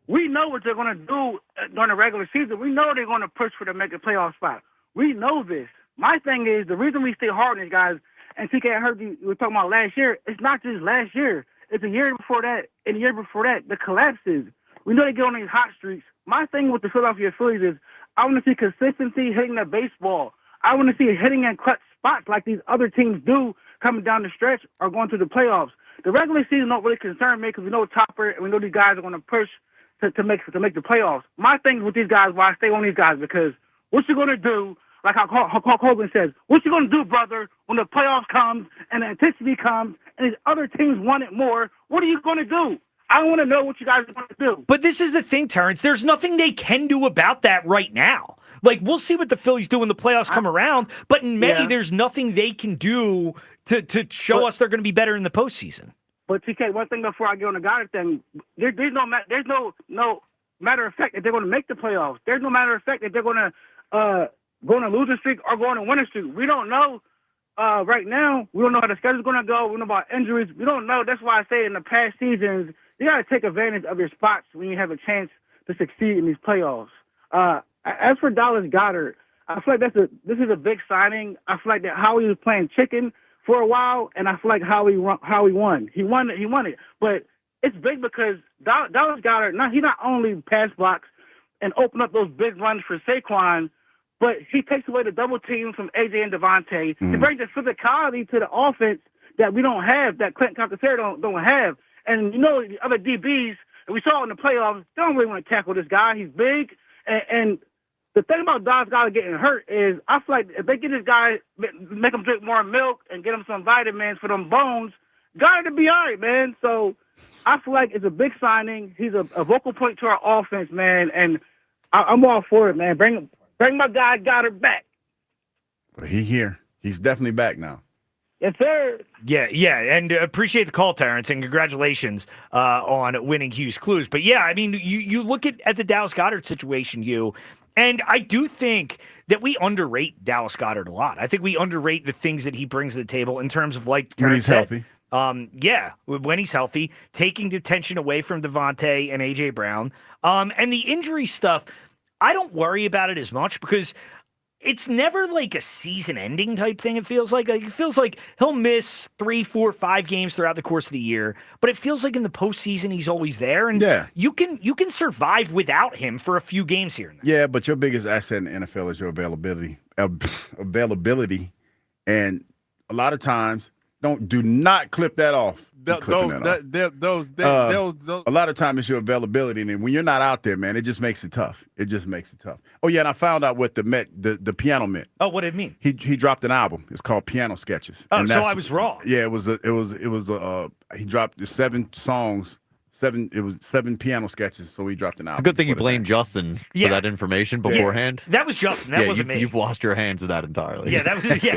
we know what they're going to do during the regular season. We know they're going to push for the make a playoff spot. We know this. My thing is, the reason we stay hard on these guys, and TK, I heard you were talking about last year. It's not just last year. It's a year before that and a year before that. The collapses. We know they get on these hot streaks. My thing with the Philadelphia Phillies is I want to see consistency hitting the baseball. I want to see it hitting in clutch spots like these other teams do coming down the stretch or going to the playoffs. The regular season don't really concern me because we know Topper and we know these guys are going to push to make the playoffs. My thing with these guys, why I stay on these guys, because what you going to do, like how Hulk Hogan says, what you going to do, brother, when the playoffs comes and the intensity comes and these other teams want it more? What are you going to do? I want to know what you guys are going to do. But this is the thing, Terrence. There's nothing they can do about that right now. Like, we'll see what the Phillies do when the playoffs come around, but in May, there's nothing they can do to show us they're going to be better in the postseason. But, TK, one thing before I get on the Goddard thing, there's no matter of fact that they're going to make the playoffs. There's no matter of fact that they're going to go on a losing streak or go on a winning streak. We don't know right now. We don't know how the schedule's going to go. We don't know about injuries. We don't know. That's why I say in the past seasons, you got to take advantage of your spots when you have a chance to succeed in these playoffs. As for Dallas Goedert, I feel like this is a big signing. I feel like that Howie was playing chicken for a while, and I feel like Howie won. He won it. But it's big because Dallas Goedert, he not only pass blocks and open up those big runs for Saquon, but he takes away the double teams from AJ and Devontae. He brings the physicality to the offense that we don't have, that Clinton Compton don't have. And the other DBs, and we saw in the playoffs, they don't really want to tackle this guy. He's big, and the thing about Dallas Goedert getting hurt is I feel like if they get this guy, make him drink more milk and get him some vitamins for them bones, Goddard to be all right, man. So I feel like it's a big signing. He's a vocal point to our offense, man, and I'm all for it, man. Bring my guy Goddard back. But he's here. He's definitely back now. Yes, sir. Yeah, and appreciate the call, Terrence, and congratulations on winning Hughes Clues. But yeah, I mean, you look at the Dallas Goedert situation, and I do think that we underrate Dallas Goedert a lot. I think we underrate the things that he brings to the table in terms of, like When he's Terrence said, healthy. when he's healthy, taking the tension away from Devontae and A.J. Brown. And the injury stuff, I don't worry about it as much because it's never like a season-ending type thing, it feels like. It feels like he'll miss 3, 4, 5 games throughout the course of the year, but it feels like in the postseason he's always there, and you can survive without him for a few games here and there. Yeah, but your biggest asset in the NFL is your availability. And a lot of times, do not clip that off. A lot of times it's your availability, and then when you're not out there, man, it just makes it tough. Oh yeah, and I found out what the piano meant. Oh, what did it mean? He dropped an album. It's called Piano Sketches. Oh, so I was wrong. Yeah, he dropped 7 songs. 7 piano sketches, so he dropped an album. It's a good thing you blamed Justin for that information beforehand. That was Justin. That wasn't me. You've lost your hands of that entirely. Yeah,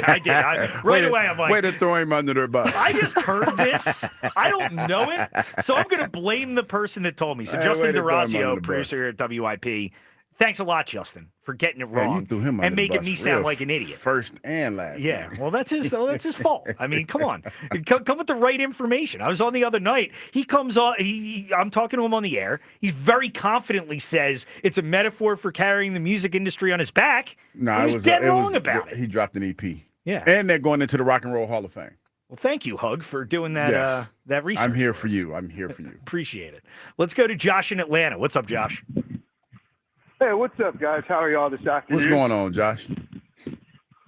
I did. Right away, I'm like, way to throw him under their bus. I just heard this. I don't know it, so I'm going to blame the person that told me. So Hey, Justin way to throw him under DeRazio, the producer at WIP. Thanks a lot, Justin, for getting it wrong you threw him under and the making bus me sound real like an idiot. First and last. Yeah, well, that's his fault. I mean, come on, come with the right information. I was on the other night. He comes on. I'm talking to him on the air. He very confidently says it's a metaphor for carrying the music industry on his back. No, he's dead wrong about it. He dropped an EP. Yeah, and they're going into the Rock and Roll Hall of Fame. Well, thank you, Hug, for doing that. Yes. That research. I'm here for you. Appreciate it. Let's go to Josh in Atlanta. What's up, Josh? Hey, what's up, guys? How are y'all this afternoon? What's going on, Josh?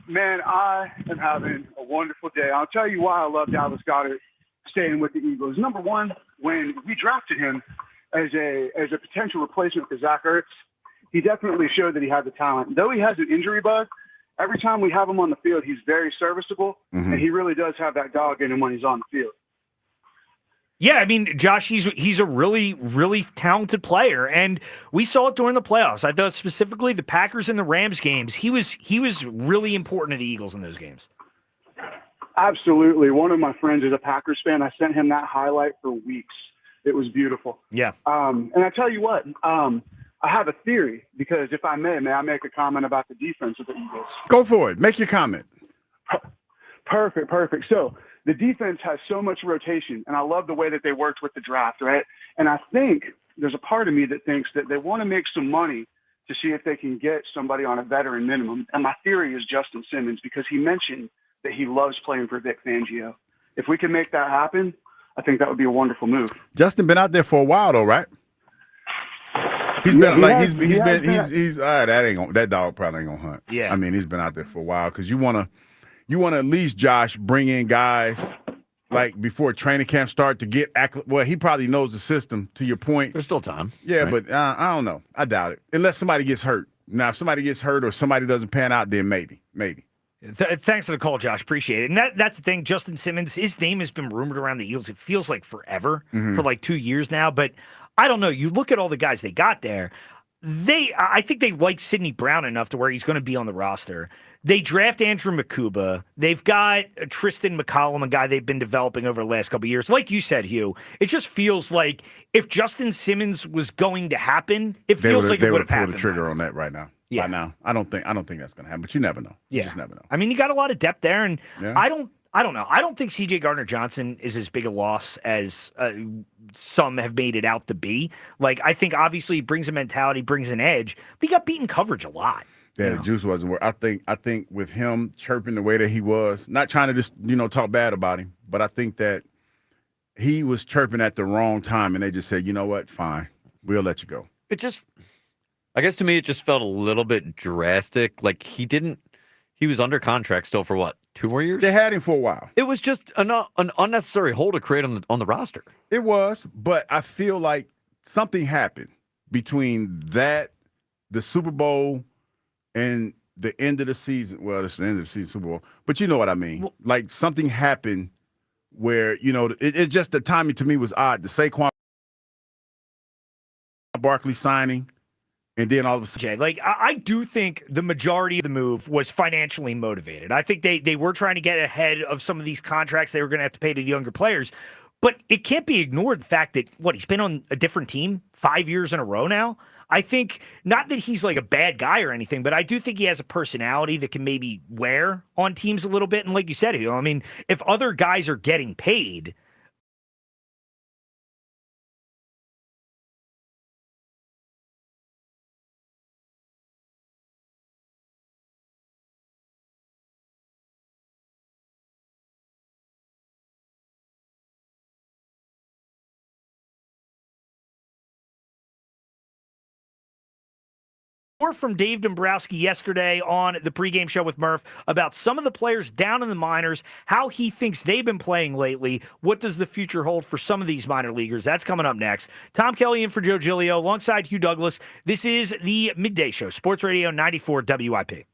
Man, I am having a wonderful day. I'll tell you why I love Dallas Goedert staying with the Eagles. Number one, when we drafted him as a potential replacement for Zach Ertz, he definitely showed that he had the talent. Though he has an injury bug, every time we have him on the field, he's very serviceable, and he really does have that dog in him when he's on the field. Yeah, I mean, Josh, he's a really, really talented player, and we saw it during the playoffs. I thought specifically the Packers and the Rams games, he was really important to the Eagles in those games. Absolutely. One of my friends is a Packers fan. I sent him that highlight for weeks. It was beautiful. Yeah. And I tell you what, I have a theory, because if I may I make a comment about the defense of the Eagles? Go for it. Make your comment. Perfect. So the defense has so much rotation, and I love the way that they worked with the draft, right? And I think there's a part of me that thinks that they want to make some money to see if they can get somebody on a veteran minimum. And my theory is Justin Simmons, because he mentioned that he loves playing for Vic Fangio. If we can make that happen, I think that would be a wonderful move. Justin been out there for a while though, right? He's been that dog probably ain't gonna hunt. Yeah. I mean, he's been out there for a while, because you wanna at least, Josh, bring in guys like before training camp start to get well, he probably knows the system, to your point. There's still time. Yeah, right? But I don't know. I doubt it. Unless somebody gets hurt. Now, if somebody gets hurt or somebody doesn't pan out, then maybe. Thanks for the call, Josh. Appreciate it. And that's the thing. Justin Simmons, his name has been rumored around the Eagles. It feels like forever, for like 2 years now. But I don't know. You look at all the guys they got there. I think they like Sidney Brown enough to where he's going to be on the roster. They draft Andrew Makuba. They've got Tristan McCollum, a guy they've been developing over the last couple of years. Like you said, Hugh, it just feels like if Justin Simmons was going to happen, it feels like it would have happened. They would pull the trigger on that right now. Yeah. Right now. I don't think that's going to happen, but you never know. You just never know. I mean, you got a lot of depth there, and I don't know. I don't think C.J. Gardner-Johnson is as big a loss as some have made it out to be. Like, I think obviously he brings a mentality, brings an edge, but he got beaten coverage a lot. Yeah, the juice wasn't worth. I think with him chirping the way that he was, not trying to just talk bad about him, but I think that he was chirping at the wrong time, and they just said, you know what, fine, we'll let you go. I guess to me, it just felt a little bit drastic. Like he was under contract still for what, 2 more years? They had him for a while. It was just an unnecessary hole to create on the roster. It was, but I feel like something happened between that, the Super Bowl, and the end of the season. Well, it's the end of the season, Super Bowl, but you know what I mean. Like something happened where it just the timing to me was odd. The Saquon Barkley signing, and then all of a sudden, Like I do think the majority of the move was financially motivated. I think they were trying to get ahead of some of these contracts they were going to have to pay to the younger players. But it can't be ignored the fact that he's been on a different team 5 years in a row now. I think not that he's like a bad guy or anything, but I do think he has a personality that can maybe wear on teams a little bit. And like you said, I mean, if other guys are getting paid, more from Dave Dombrowski yesterday on the pregame show with Murph about some of the players down in the minors, how he thinks they've been playing lately. What does the future hold for some of these minor leaguers? That's coming up next. Tom Kelly in for Joe Giglio alongside Hugh Douglas. This is the Midday Show, Sports Radio 94 WIP.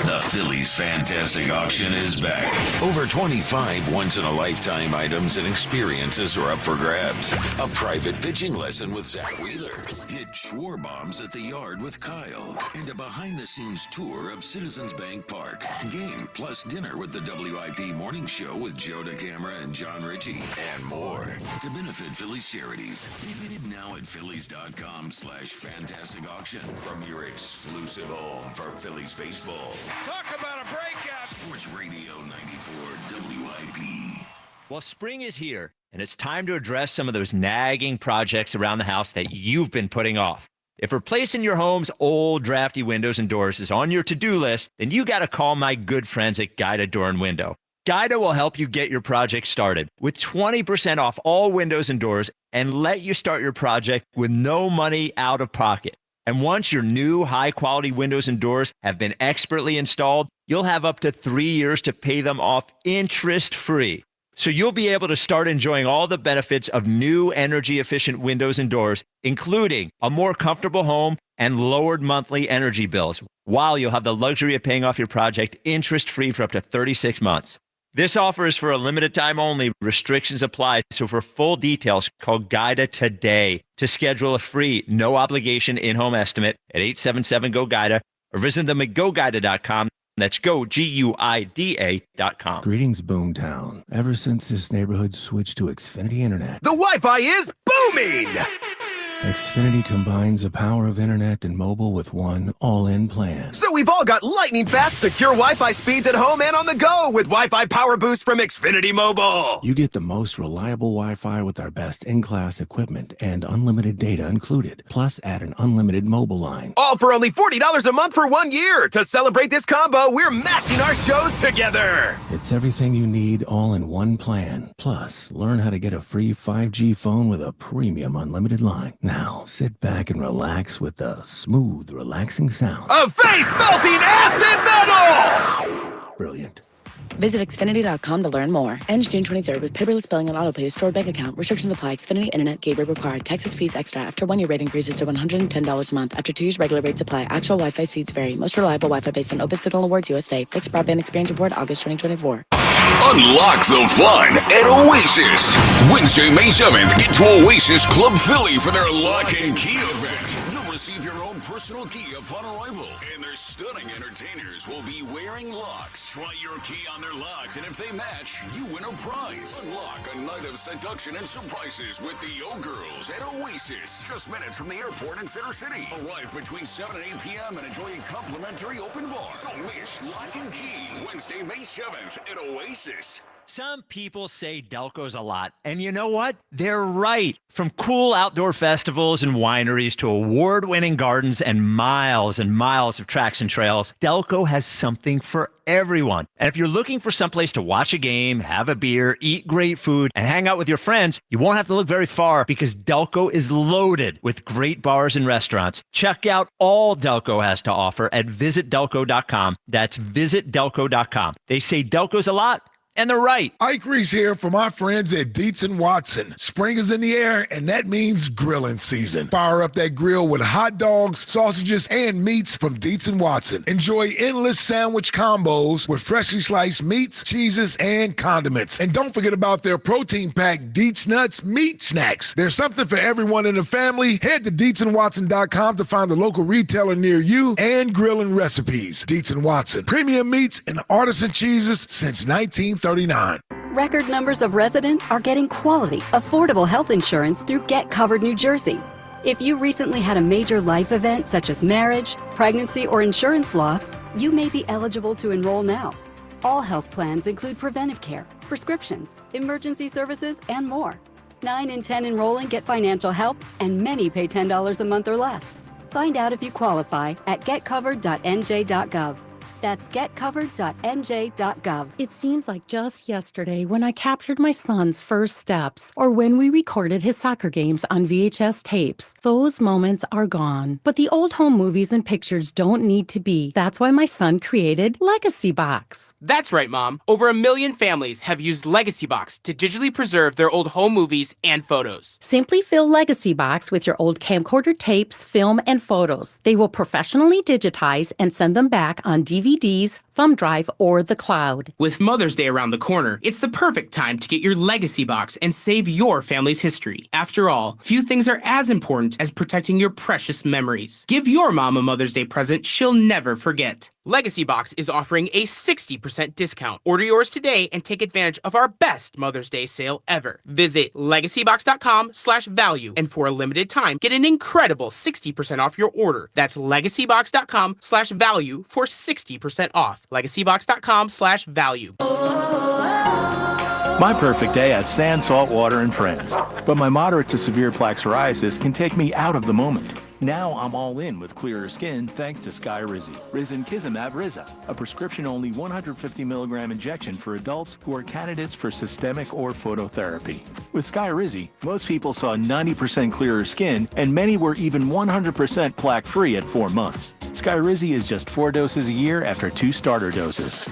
The Phillies Fantastic Auction is back. Over 25 once-in-a-lifetime items and experiences are up for grabs. A private pitching lesson with Zach Wheeler. Hit Schwar bombs at the yard with Kyle. And a behind-the-scenes tour of Citizens Bank Park. Game plus dinner with the WIP Morning Show with Joe DeCamera and John Ritchie. And more to benefit Phillies charities. Bid now at Phillies.com/fantastic auction from your exclusive home for Phillies baseball. Talk about a breakout. Sports Radio 94 WIP. Well, spring is here, and it's time to address some of those nagging projects around the house that you've been putting off. If replacing your home's old drafty windows and doors is on your to-do list, then you got to call my good friends at Guida Door and Window. Guida will help you get your project started with 20% off all windows and doors and let you start your project with no money out of pocket. And once your new high-quality windows and doors have been expertly installed, you'll have up to 3 years to pay them off interest-free. So you'll be able to start enjoying all the benefits of new energy-efficient windows and doors, including a more comfortable home and lowered monthly energy bills, while you'll have the luxury of paying off your project interest-free for up to 36 months. This offer is for a limited time only. Restrictions apply. So for full details, call Guida today to schedule a free, no obligation in-home estimate at 877-GO-GUIDA or visit them at GoGuida.com. That's GoGuida.com. Greetings, Boomtown. Ever since this neighborhood switched to Xfinity Internet, the Wi-Fi is booming! Xfinity combines the power of internet and mobile with one all-in plan. So we've all got lightning-fast, secure Wi-Fi speeds at home and on the go with Wi-Fi Power Boost from Xfinity Mobile. You get the most reliable Wi-Fi with our best in-class equipment and unlimited data included. Plus, add an unlimited mobile line. All for only $40 a month for 1 year. To celebrate this combo, we're matching our shows together. It's everything you need all in one plan. Plus, learn how to get a free 5G phone with a premium unlimited line. Now, sit back and relax with the smooth, relaxing sound of face-melting acid metal! Brilliant. Visit Xfinity.com to learn more. Ends June 23rd with paperless billing and autopay stored bank account. Restrictions apply. Xfinity Internet gateway required. Taxes, fees extra. After 1 year rate increases to $110 a month. After 2 years regular rates apply. Actual Wi-Fi speeds vary. Most reliable Wi-Fi based on Open Signal Awards USA. Fixed Broadband Experience Report August 2024. Unlock the fun at Oasis. Wednesday, May 7th, get to Oasis Club Philly for their Lock and Key event. You'll receive your own personal key upon arrival, and their stunning entertainers will be wearing locks. Try your key on their locks, and if they match, you win a prize. Unlock a night of seduction and surprises with the O-Girls at Oasis. Just minutes from the airport in Center City. Arrive between 7 and 8 p.m. and enjoy a complimentary open bar. Don't miss Lock and Key, Wednesday, May 7th at Oasis. Some people say Delco's a lot, and you know what? They're right. From cool outdoor festivals and wineries to award-winning gardens and miles of tracks and trails, Delco has something for everyone. And if you're looking for someplace to watch a game, have a beer, eat great food, and hang out with your friends, you won't have to look very far because Delco is loaded with great bars and restaurants. Check out all Delco has to offer at visitdelco.com. That's visitdelco.com. They say Delco's a lot, And they're right. Ike Reese here for my friends at Dietz & Watson. Spring is in the air, and that means grilling season. Fire up that grill with hot dogs, sausages, and meats from Dietz & Watson. Enjoy endless sandwich combos with freshly sliced meats, cheeses, and condiments. And don't forget about their protein-packed Dietz Nuts meat snacks. There's something for everyone in the family. Head to DietzandWatson.com to find the local retailer near you and grilling recipes. Dietz & Watson. Premium meats and artisan cheeses since 1939. Record numbers of residents are getting quality, affordable health insurance through Get Covered New Jersey. If you recently had a major life event such as marriage, pregnancy, or insurance loss, you may be eligible to enroll now. All health plans include preventive care, prescriptions, emergency services, and more. 9 in 10 enrolling get financial help, and many pay $10 a month or less. Find out if you qualify at getcovered.nj.gov. That's getcovered.nj.gov. It seems like just yesterday when I captured my son's first steps, or when we recorded his soccer games on VHS tapes. Those moments are gone. But the old home movies and pictures don't need to be. That's why my son created Legacy Box. That's right, Mom. Over 1 million families have used Legacy Box to digitally preserve their old home movies and photos. Simply fill Legacy Box with your old camcorder tapes, film, and photos. They will professionally digitize and send them back on DVDs, thumb drive, or the cloud. With Mother's Day around the corner, it's the perfect time to get your Legacy Box and save your family's history. After all, few things are as important as protecting your precious memories. Give your mom a Mother's Day present she'll never forget. Legacy Box is offering a 60% discount. Order yours today and take advantage of our best Mother's Day sale ever. Visit legacybox.com/value, and for a limited time, get an incredible 60% off your order. That's legacybox.com/value for 60% off. legacybox.com/value. My perfect day has sand, salt water, and friends. But my moderate to severe plaque psoriasis can take me out of the moment. Now I'm all in with clearer skin thanks to Skyrizi. Risankizumab Riza, a prescription-only 150 milligram injection for adults who are candidates for systemic or phototherapy. With Skyrizi, most people saw 90% clearer skin, and many were even 100% plaque-free at 4 months. Skyrizi is just 4 doses a year after 2 starter doses.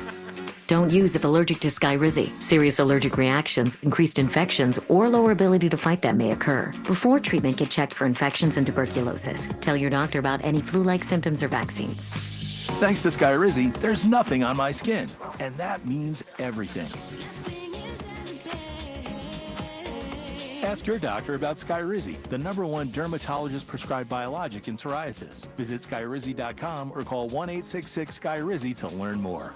Don't use if allergic to Skyrizi. Serious allergic reactions, increased infections, or lower ability to fight them may occur. Before treatment, get checked for infections and tuberculosis. Tell your doctor about any flu-like symptoms or vaccines. Thanks to Skyrizi, there's nothing on my skin. And that means everything. Ask your doctor about Skyrizi, the #1 dermatologist-prescribed biologic in psoriasis. Visit Skyrizi.com or call 1-866-SKYRIZI to learn more.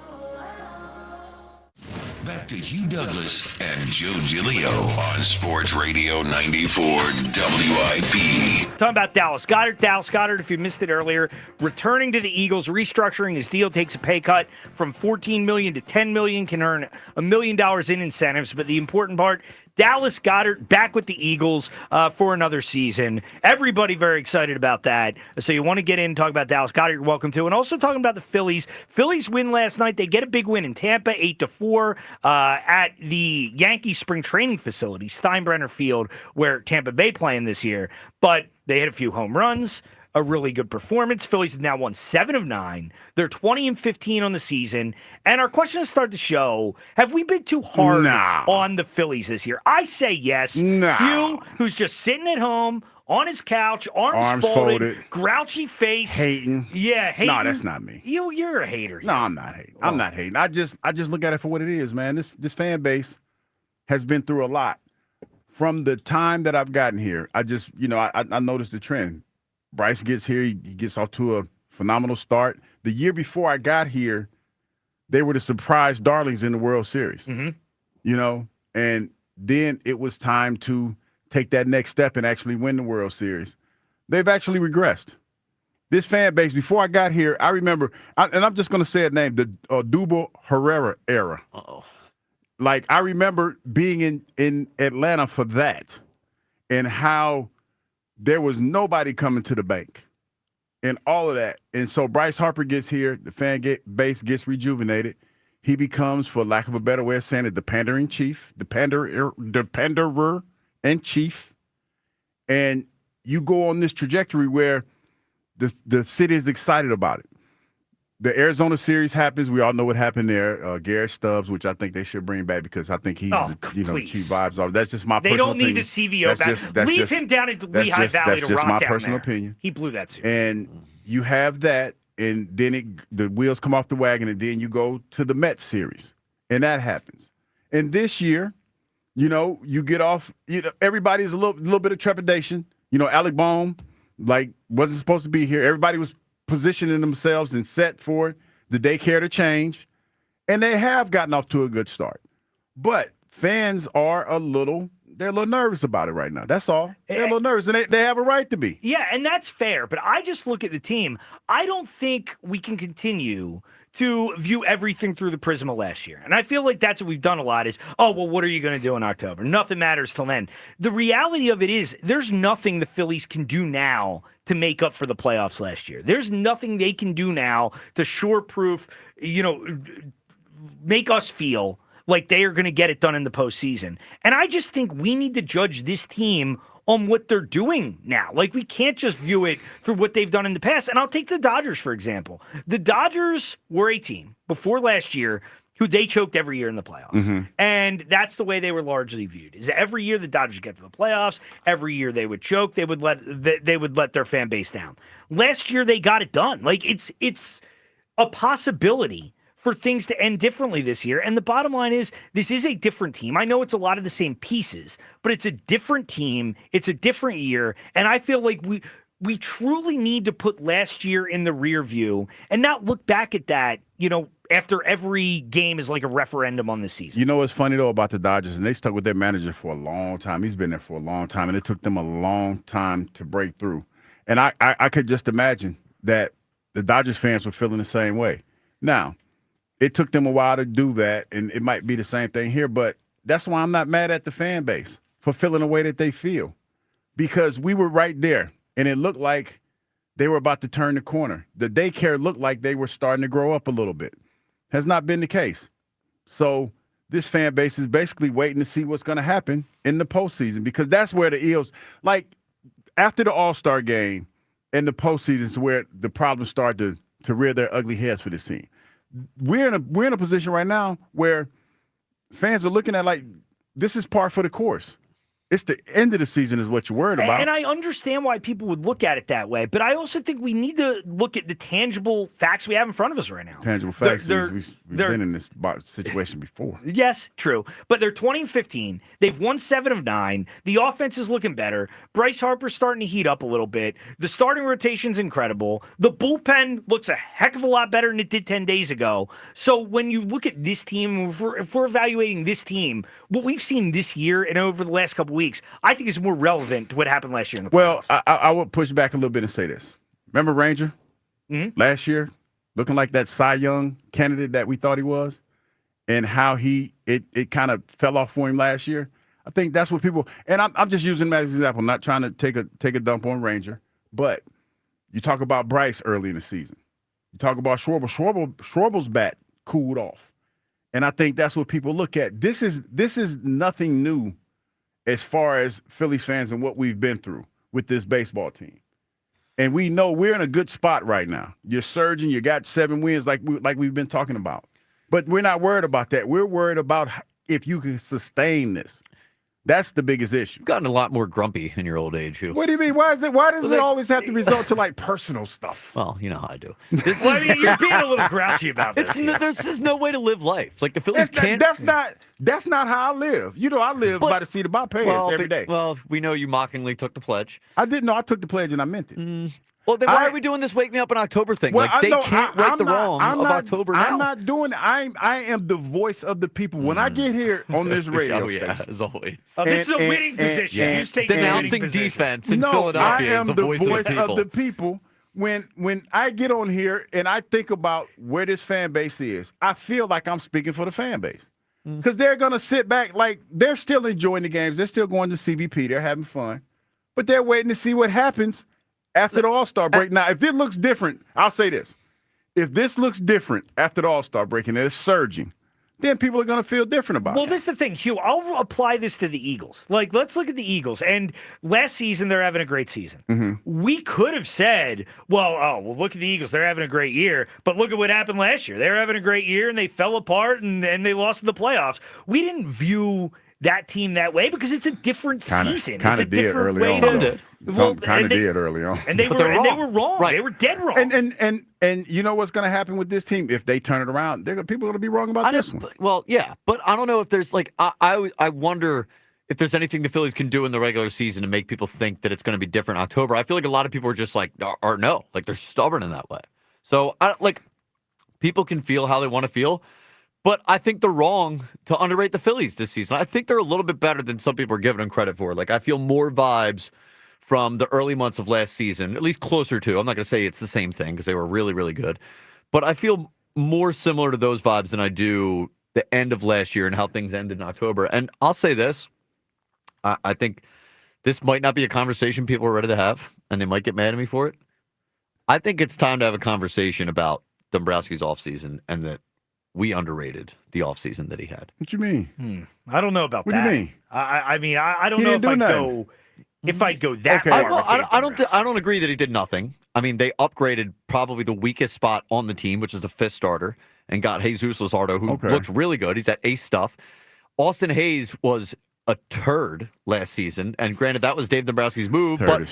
Back to Hugh Douglas and Joe Giglio on Sports Radio 94 WIP. Talking about Dallas Goedert. Dallas Goedert, if you missed it earlier, returning to the Eagles, restructuring his deal, takes a pay cut from $14 million to $10 million, can earn $1 million in incentives. But the important part, Dallas Goedert back with the Eagles for another season. Everybody very excited about that. So you want to get in and talk about Dallas Goedert, you're welcome to. And also talking about the Phillies. Phillies win last night. They get a big win in Tampa, 8-4, at the Yankees spring training facility, Steinbrenner Field, where Tampa Bay playing this year. But they hit a few home runs. A really good performance. Phillies have now won 7 of 9. They're 20-15 on the season. And our question to start the show, have we been too hard on the Phillies this year? I say yes. You, who's just sitting at home on his couch, arms folded, grouchy face. Hating. Yeah, hating. No, that's not me. You're a hater. No, I'm not hating. I'm not hating. I just look at it for what it is, man. This fan base has been through a lot. From the time that I've gotten here, I just, I noticed the trend. Bryce gets here, he gets off to a phenomenal start. The year before I got here, they were the surprise darlings in the World Series. And then it was time to take that next step and actually win the World Series. They've actually regressed. This fan base, before I got here, I remember, and I'm just going to say a name, the Dubo Herrera era. Like, I remember being in Atlanta for that and how there was nobody coming to the bank and all of that. And so Bryce Harper gets here, the fan base gets rejuvenated. He becomes, for lack of a better way of saying it, the pandering chief, the panderer and chief. And you go on this trajectory where the city is excited about it. the Arizona series happens. We all know what happened there. Garrett Stubbs, which I think they should bring back because I think he's the chief vibes off. That's just my They personal don't need opinion. the CVO back. Leave him down at Lehigh Valley to That's just rock my down personal there. opinion. He blew that series. And you have that, and then the wheels come off the wagon, and then you go to the Mets series, and that happens. And this year, you get off. Everybody's a little bit of trepidation. Alec Bohm, wasn't supposed to be here. Everybody was positioning themselves and set for the daycare to change, and they have gotten off to a good start. But fans are a little nervous about it right now. That's all. They're a little nervous, and they have a right to be. Yeah, and that's fair. But I just look at the team. I don't think we can continue to view everything through the prism of last year. And I feel like that's what we've done a lot is, what are you going to do in October? Nothing matters till then. The reality of it is there's nothing the Phillies can do now to make up for the playoffs last year. There's nothing they can do now to shore-proof, make us feel like they are going to get it done in the postseason. And I just think we need to judge this team on what they're doing now. We can't just view it through what they've done in the past. And I'll take the Dodgers, for example. The Dodgers were a team before last year who they choked every year in the playoffs. Mm-hmm. And that's the way they were largely viewed. Is every year the Dodgers get to the playoffs, every year they would choke, they would let their fan base down. Last year they got it done. It's a possibility for things to end differently this year. And the bottom line is this is a different team. I know it's a lot of the same pieces, but it's a different team. It's a different year. And I feel like we truly need to put last year in the rear view and not look back at that, after every game is like a referendum on the season. You know what's funny, though, about the Dodgers? And they stuck with their manager for a long time. He's been there for a long time, and it took them a long time to break through. And I could just imagine that the Dodgers fans were feeling the same way. Now, it took them a while to do that, and it might be the same thing here, but that's why I'm not mad at the fan base for feeling the way that they feel, because we were right there, and it looked like they were about to turn the corner. The daycare looked like they were starting to grow up a little bit. Has not been the case. So this fan base is basically waiting to see what's going to happen in the postseason, because that's where the Eels, after the All-Star game and the postseason is where the problems start to rear their ugly heads for this team. We're in a position right now where fans are looking at this is par for the course. It's the end of the season is what you're worried about. And I understand why people would look at it that way, but I also think we need to look at the tangible facts we have in front of us right now. Tangible facts is we've been in this situation before. Yes, true. But they're 20-15. They've won 7 of 9. The offense is looking better. Bryce Harper's starting to heat up a little bit. The starting rotation's incredible. The bullpen looks a heck of a lot better than it did 10 days ago. So when you look at this team, if we're evaluating this team, what we've seen this year and over the last couple weeks, I think is more relevant to what happened last year in the playoffs. Well, I would push back a little bit and say this. Remember Ranger last year, looking like that Cy Young candidate that we thought he was, and how it kind of fell off for him last year? I think that's what people, and I'm just using that as an example, not trying to take a dump on Ranger, but you talk about Bryce early in the season. You talk about Schwarber. Schwarber's bat cooled off. And I think that's what people look at. This is nothing new as far as Phillies fans and what we've been through with this baseball team. And we know we're in a good spot right now. You're surging. You got 7 wins like we've been talking about. But we're not worried about that. We're worried about if you can sustain this. That's the biggest issue. You've gotten a lot more grumpy in your old age, Hugh. What do you mean? Why does it always have to resort to personal stuff? Well, you know how I do. You're being a little grouchy about this. There's just no way to live life. The Phillies can't. That's not how I live. I live by the seat of my pants every day. Well, we know you mockingly took the pledge. I didn't know I took the pledge and I meant it. Well, then why are we doing this Wake Me Up in October thing? They can't right the wrong of October now. I'm not doing it. I am the voice of the people. When I get here on this radio station. As always. This is a winning position. Denouncing defense in Philadelphia is the voice of the people. When I get on here and I think about where this fan base is, I feel like I'm speaking for the fan base. Because they're going to sit back, they're still enjoying the games. They're still going to CBP. They're having fun. But they're waiting to see what happens after the All-Star break. Now, if it looks different, I'll say this. If this looks different after the All-Star break and it's surging, then people are going to feel different about it. Well, this is the thing, Hugh. I'll apply this to the Eagles. Like, let's look at the Eagles. And last season, they're having a great season. Mm-hmm. We could have said, well, look at the Eagles. They're having a great year. But look at what happened last year. They were having a great year, and they fell apart, and they lost in the playoffs. We didn't view that team that way because it's a different season. It's a different way to. Well, kind of did early on. And they were wrong. Right. They were dead wrong. And you know what's going to happen with this team if they turn it around? People are going to be wrong about this one. Well, yeah, but I don't know if there's like I wonder if there's anything the Phillies can do in the regular season to make people think that it's going to be different in October. I feel like a lot of people are just like, or no, like they're stubborn in that way. So people can feel how they want to feel. But I think they're wrong to underrate the Phillies this season. I think they're a little bit better than some people are giving them credit for. Like, I feel more vibes from the early months of last season, at least closer to. I'm not going to say it's the same thing because they were really, really good. But I feel more similar to those vibes than I do the end of last year and how things ended in October. And I'll say this. I think this might not be a conversation people are ready to have, and they might get mad at me for it. I think it's time to have a conversation about Dombrowski's offseason and that we underrated the offseason that he had. What you mean? I don't know about that. What do you mean? I mean, I don't know if I'd go that Okay. far. I don't agree that he did nothing. I mean, they upgraded probably the weakest spot on the team, which is the fifth starter, and got Jesus Luzardo, who looked really good. He's at ace stuff. Austin Hayes was a turd last season, and granted, that was Dave Dombrowski's move. But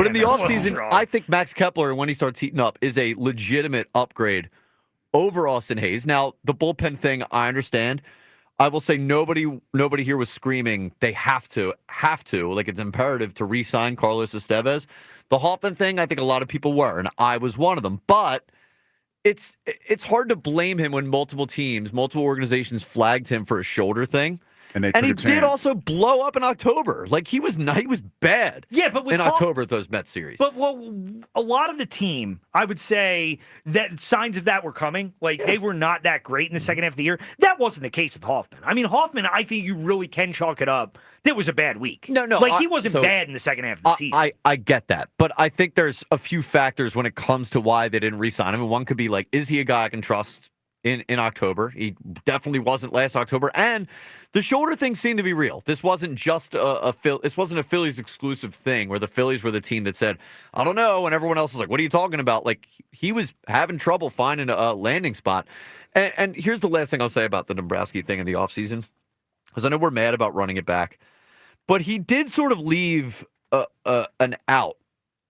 in the offseason, I think Max Kepler, when he starts heating up, is a legitimate upgrade over Austin Hayes. Now, the bullpen thing, I understand. I will say nobody here was screaming they have to, like it's imperative to re-sign Carlos Estevez. The Hoffman thing, I think a lot of people were, and I was one of them. But it's hard to blame him when multiple organizations flagged him for a shoulder thing. And he did also blow up in October. Like he was bad. Yeah, but in October of those Mets series. But a lot of the team, I would say that signs of that were coming. Like they were not that great in the second half of the year. That wasn't the case with Hoffman. I mean, Hoffman, I think you really can chalk it up. That was a bad week. No, like he wasn't bad in the second half of the season. I get that, but I think there's a few factors when it comes to why they didn't re-sign him. One could be like, is he a guy I can trust? In October. He definitely wasn't last October. And the shoulder thing seemed to be real. This wasn't just this wasn't a Phillies exclusive thing where the Phillies were the team that said, I don't know, and everyone else was like, what are you talking about? Like he was having trouble finding a landing spot. And here's the last thing I'll say about the Dombrowski thing in the offseason, because I know we're mad about running it back, but he did sort of leave an out.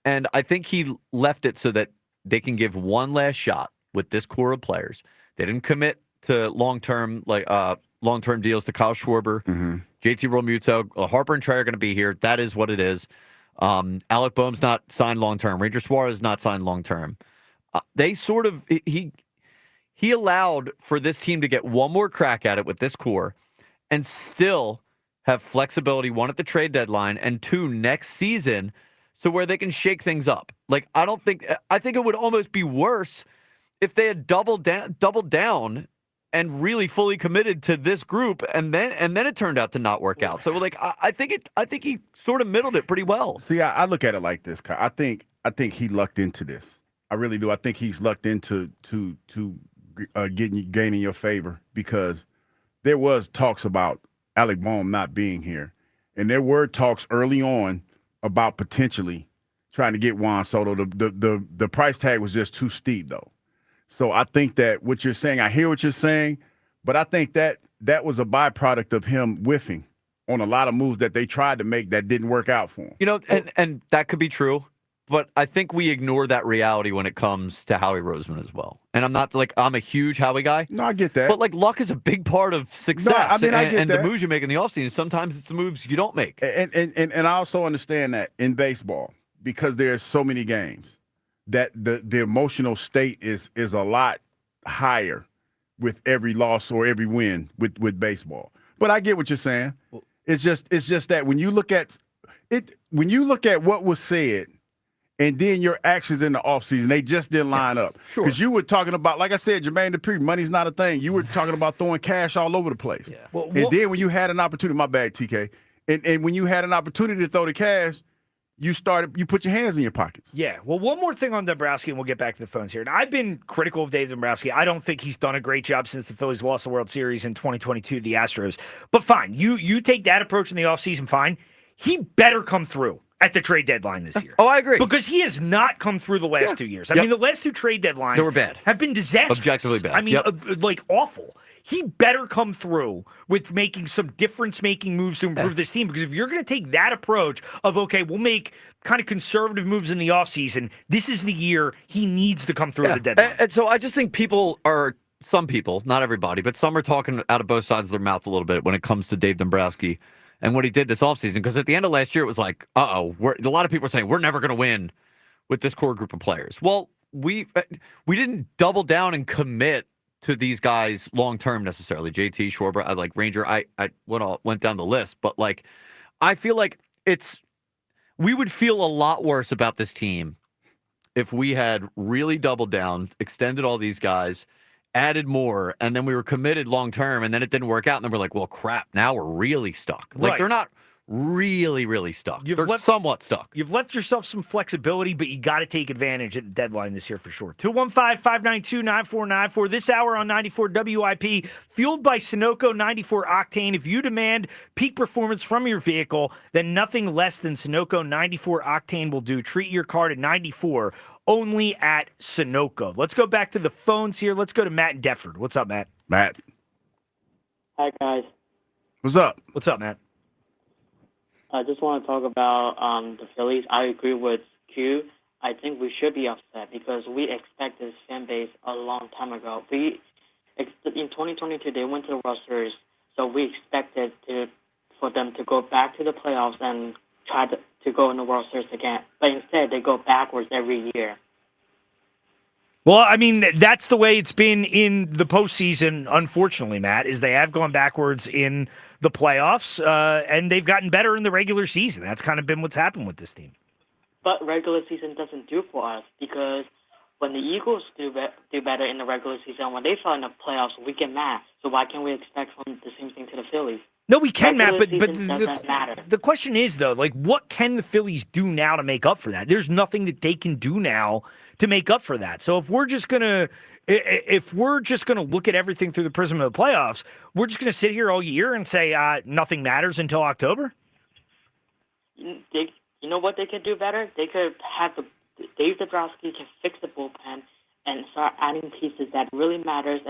And I think he left it so that they can give one last shot with this core of players. They didn't commit to long-term deals to Kyle Schwarber, JT Realmuto. Harper and Trey are going to be here. That is what it is. Alec Bohm's not signed long-term. Ranger Suarez is not signed long-term. He allowed for this team to get one more crack at it with this core and still have flexibility, one at the trade deadline and two next season, so where they can shake things up. Like I think it would almost be worse if they had doubled down and really fully committed to this group, and then it turned out to not work out. So like I think he sort of middled it pretty well. See, I look at it like this, Kyle. I think he lucked into this. I really do. I think he's lucked into gaining your favor, because there was talks about Alec Bohm not being here, and there were talks early on about potentially trying to get Juan Soto. The price tag was just too steep, though. So I think that what you're saying, I hear what you're saying, but I think that was a byproduct of him whiffing on a lot of moves that they tried to make that didn't work out for him. You know, and that could be true, but I think we ignore that reality when it comes to Howie Roseman as well. And I'm not like I'm a huge Howie guy. No, I get that. But like luck is a big part of success. No, I mean, I get and that. The moves you make in the offseason, sometimes it's the moves you don't make. And I also understand that in baseball, because there's so many games, that the emotional state is a lot higher with every loss or every win with baseball. But I get what you're saying. It's just that when you look at what was said and then your actions in the offseason, they just didn't line up. Sure. Because you were talking about, like I said, Jermaine Dupri, money's not a thing. You were talking about throwing cash all over the place. Yeah. And then when you had an opportunity, my bad, TK, and when you had an opportunity to throw the cash, you put your hands in your pockets. Yeah. Well, one more thing on Dombrowski, and we'll get back to the phones here. And I've been critical of Dave Dombrowski. I don't think he's done a great job since the Phillies lost the World Series in 2022 to the Astros. But fine, you take that approach in the offseason, fine. He better come through at the trade deadline this year. Oh, I agree. Because he has not come through the last 2 years. I mean, the last 2 trade deadlines They were bad. have been disastrous. Objectively bad. I mean, like awful. He better come through with making some difference-making moves to improve this team. Because if you're going to take that approach of, okay, we'll make kind of conservative moves in the offseason, this is the year he needs to come through at the deadline. And so I just think some people, not everybody, but some are talking out of both sides of their mouth a little bit when it comes to Dave Dombrowski and what he did this offseason. Because at the end of last year, it was like, a lot of people are saying, we're never going to win with this core group of players. Well, we didn't double down and commit to these guys long term necessarily. JT, Schwarber, I like Ranger. I went down the list, but like I feel like we would feel a lot worse about this team if we had really doubled down, extended all these guys, added more, and then we were committed long term, and then it didn't work out, and then we're like, well, crap, now we're really stuck. Like they're not really, really stuck. They're somewhat stuck. You've left yourself some flexibility, but you got to take advantage at the deadline this year for sure. 215-592-9494. This hour on 94 WIP, fueled by Sunoco 94 Octane. If you demand peak performance from your vehicle, then nothing less than Sunoco 94 Octane will do. Treat your car to 94 only at Sunoco. Let's go back to the phones here. Let's go to Matt in Deptford. What's up, Matt? Matt. Hi, guys. What's up? What's up, Matt? I just want to talk about the Phillies. I agree with Q. I think we should be upset because we expect this fan base a long time ago. In 2022, they went to the World Series, so we expected for them to go back to the playoffs and try to go in the World Series again. But instead, they go backwards every year. Well, I mean, that's the way it's been in the postseason, unfortunately, Matt, is they have gone backwards in the playoffs, and they've gotten better in the regular season. That's kind of been what's happened with this team. But regular season doesn't do for us because when the Eagles do better in the regular season, when they fall in the playoffs, we get mad. So why can't we expect from the same thing to the Phillies? No, we can, Matt, but matter. The question is, though, like, what can the Phillies do now to make up for that? There's nothing that they can do now to make up for that. So if we're just gonna look at everything through the prism of the playoffs, we're just gonna sit here all year and say nothing matters until October. You know what they could do better? They could have Dave Dombrowski can fix the bullpen and start adding pieces that really matters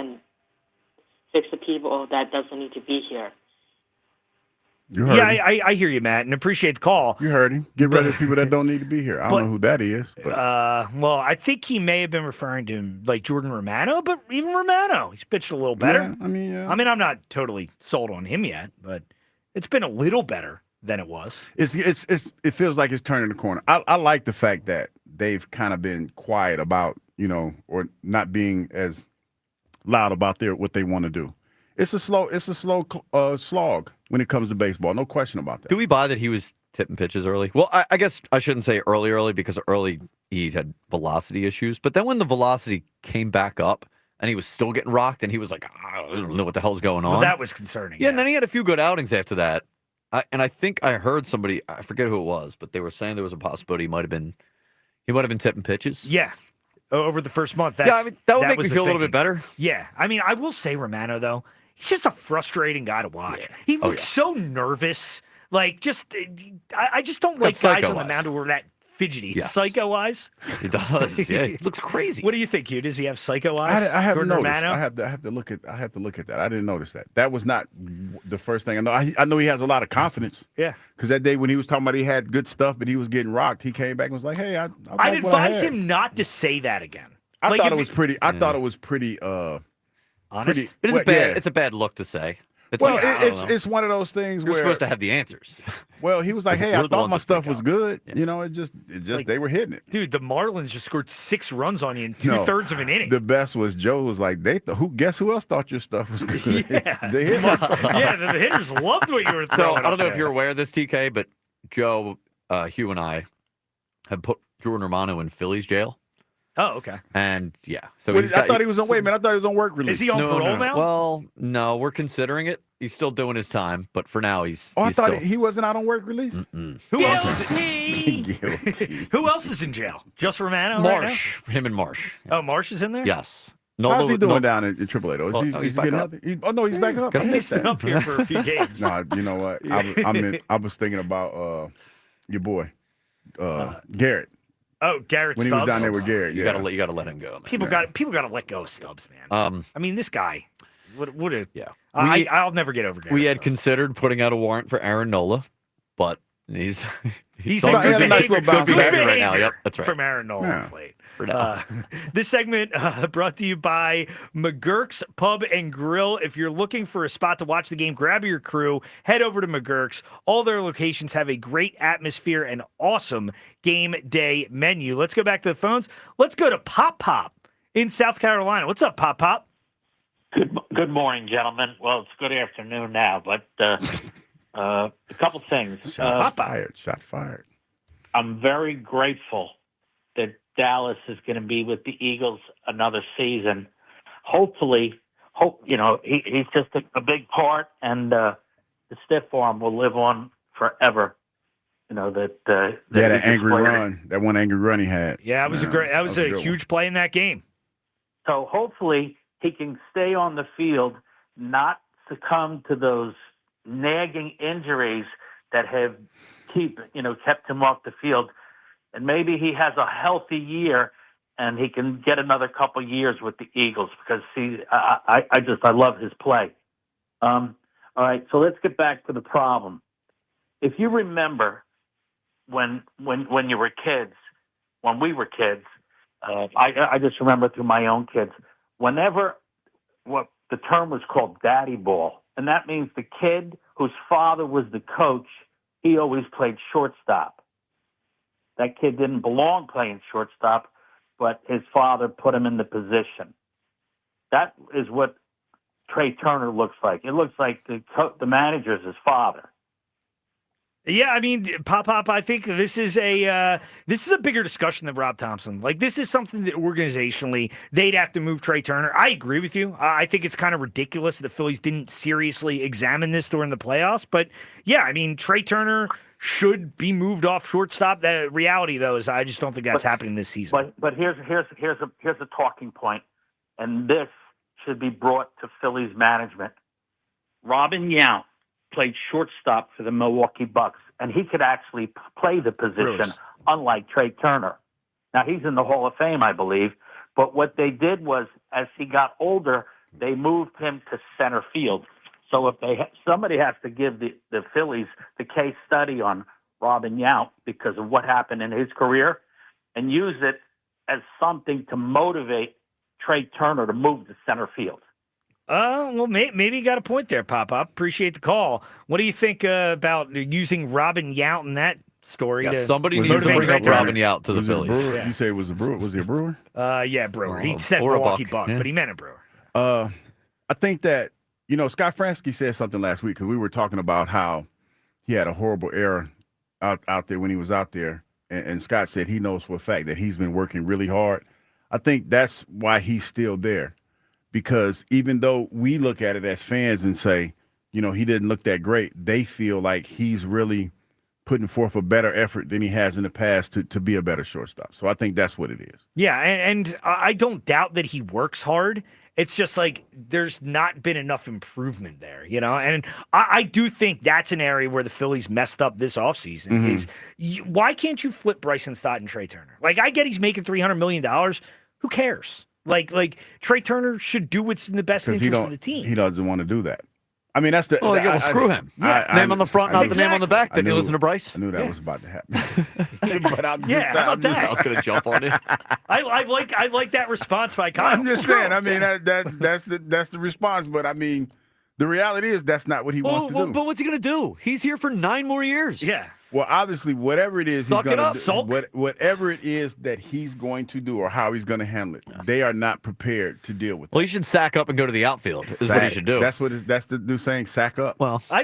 fix the people that doesn't need to be here. Yeah, I hear you, Matt, and appreciate the call. You heard him. Get rid of people that don't need to be here. I don't know who that is. But. Well, I think he may have been referring to like Jordan Romano, but even Romano, he's pitched a little better. Yeah, I mean, I'm not totally sold on him yet, but it's been a little better than it was. It feels like it's turning the corner. I like the fact that they've kind of been quiet about, or not being as loud about what they want to do. It's a slow slog when it comes to baseball. No question about that. Do we buy that he was tipping pitches early? Well, I guess I shouldn't say early because early he had velocity issues. But then when the velocity came back up and he was still getting rocked and he was like, I don't know what the hell's going on. Well, that was concerning. Yeah, and then he had a few good outings after that. And I think I heard somebody, I forget who it was, but they were saying there was a possibility he might have been tipping pitches. Yeah. Over the first month. That would make me feel a little bit better. Yeah. I mean, I will say Romano, though, he's just a frustrating guy to watch. Yeah. He looks so nervous. Like, I just don't like guys on the mound who are that fidgety. Yes. Psycho eyes. He does. Yeah, he looks crazy. What do you think, Hugh? Does he have psycho eyes? I haven't Jordan noticed. Romano? I have to look at that. I didn't notice that. That was not the first thing I know. I know he has a lot of confidence. Yeah. Because that day when he was talking about he had good stuff, but he was getting rocked, he came back and was like, "Hey, I'd advise him not to say that again." I thought it was pretty. I thought it was pretty. Honest. It's a bad look to say. It's one of those things You're where supposed to have the answers. Well, he was like, "Hey, I thought my stuff was good." Yeah. It just like, they were hitting it. Dude, the Marlins just scored 6 runs on you in 2/3 of an inning. The best was Joe was like, guess who else thought your stuff was good? Yeah, the hitters. the hitters loved what you were throwing. So I don't know if you're aware of this, TK, but Joe, Hugh, and I have put Jordan Romano in Phillies jail. Oh, okay. And so I thought he was on. Wait a minute, I thought he was on work release. Is he on parole now? Well, no, we're considering it. He's still doing his time, but for now, he's. Oh, I thought still... he wasn't out on work release. Who else Who else is in jail? Just Romano? Marsh, him and Marsh. Oh, Marsh is in there. Yes. How's he doing down in AAA though? He's back up. He's back up. He's been up here for a few games. Nah, you know what? I was thinking about your boy, Garrett. Oh, Garrett when Stubbs. He was down there with Garrett. You gotta let him go. Man. People got to let go of Stubbs, man. I mean, this guy. What a I'll never get over Garrett. We had considered putting out a warrant for Aaron Nola, but he's a nice good little behavior right now. Yep, that's right. From Aaron Nola. Yeah. This segment brought to you by McGurk's Pub and Grill. If you're looking for a spot to watch the game, grab your crew, head over to McGurk's. All their locations have a great atmosphere and awesome game day menu. Let's go back to the phones. Let's go to Pop Pop in South Carolina. What's up, Pop Pop? Good morning, gentlemen. Well, it's good afternoon now, but a couple things. Shot fired. I'm very grateful that Dallas is going to be with the Eagles another season. Hopefully, he's just a big part, and the stiff arm will live on forever. That angry run, that one angry run he had. Yeah, it was that was a huge play in that game. So hopefully he can stay on the field, not succumb to those nagging injuries that have kept him off the field. And maybe he has a healthy year and he can get another couple years with the Eagles because I love his play. All right, so let's get back to the problem. If you remember when you were kids, when we were kids, I just remember through my own kids, whenever what the term was called daddy ball, and that means the kid whose father was the coach, he always played shortstop. That kid didn't belong playing shortstop, but his father put him in the position. That is what Trey Turner looks like. It looks like the manager is his father. Yeah, I mean, Pop, I think this is a bigger discussion than Rob Thompson. Like, this is something that organizationally they'd have to move Trey Turner. I agree with you. I think it's kind of ridiculous that the Phillies didn't seriously examine this during the playoffs. But yeah, I mean, Trey Turner should be moved off shortstop. The reality, though, is I just don't think that's happening this season. But here's a talking point, and this should be brought to Phillies management. Robin Yount played shortstop for the Milwaukee Bucks, and he could actually play the position, unlike Trey Turner. Now, he's in the Hall of Fame, I believe, but what they did was, as he got older, they moved him to center field. So if somebody has to give the Phillies the case study on Robin Yount because of what happened in his career and use it as something to motivate Trey Turner to move to center field. Well, maybe you got a point there, Pop-Up. Appreciate the call. What do you think about using Robin Yount in that story? Yeah, somebody needs to bring up Robin Yount to the Phillies. You say it was a Brewer? Was he a Brewer? Yeah, Brewer. He said Milwaukee Buck, but he meant a Brewer. I think that, Scott Fransky said something last week because we were talking about how he had a horrible error out there when he was out there. And Scott said he knows for a fact that he's been working really hard. I think that's why he's still there. Because even though we look at it as fans and say, he didn't look that great, they feel like he's really putting forth a better effort than he has in the past to be a better shortstop. So I think that's what it is. Yeah, and I don't doubt that he works hard. It's just like there's not been enough improvement there, And I do think that's an area where the Phillies messed up this offseason. Mm-hmm. Why can't you flip Bryson Stott and Trey Turner? Like, I get he's making $300 million. Who cares? Like Trey Turner should do what's in the best interest of the team. He doesn't want to do that. I mean, that's the. Well, screw him. Name on the front, not the name on the back. Didn't you listen to Bryce? I knew that was about to happen. But how about that? I was going to jump on it. I like that response by Kyle. I'm just saying. I mean, that's the response. But I mean, The reality is that's not what he wants to do. But what's he going to do? He's here for 9 more years. Yeah. Well, obviously, whatever it is, Suck he's it up. whatever it is that he's going to do or how he's going to handle it, they are not prepared to deal with. Well, he should sack up and go to the outfield. Is what he should do. That's the new saying. Sack up. Well, I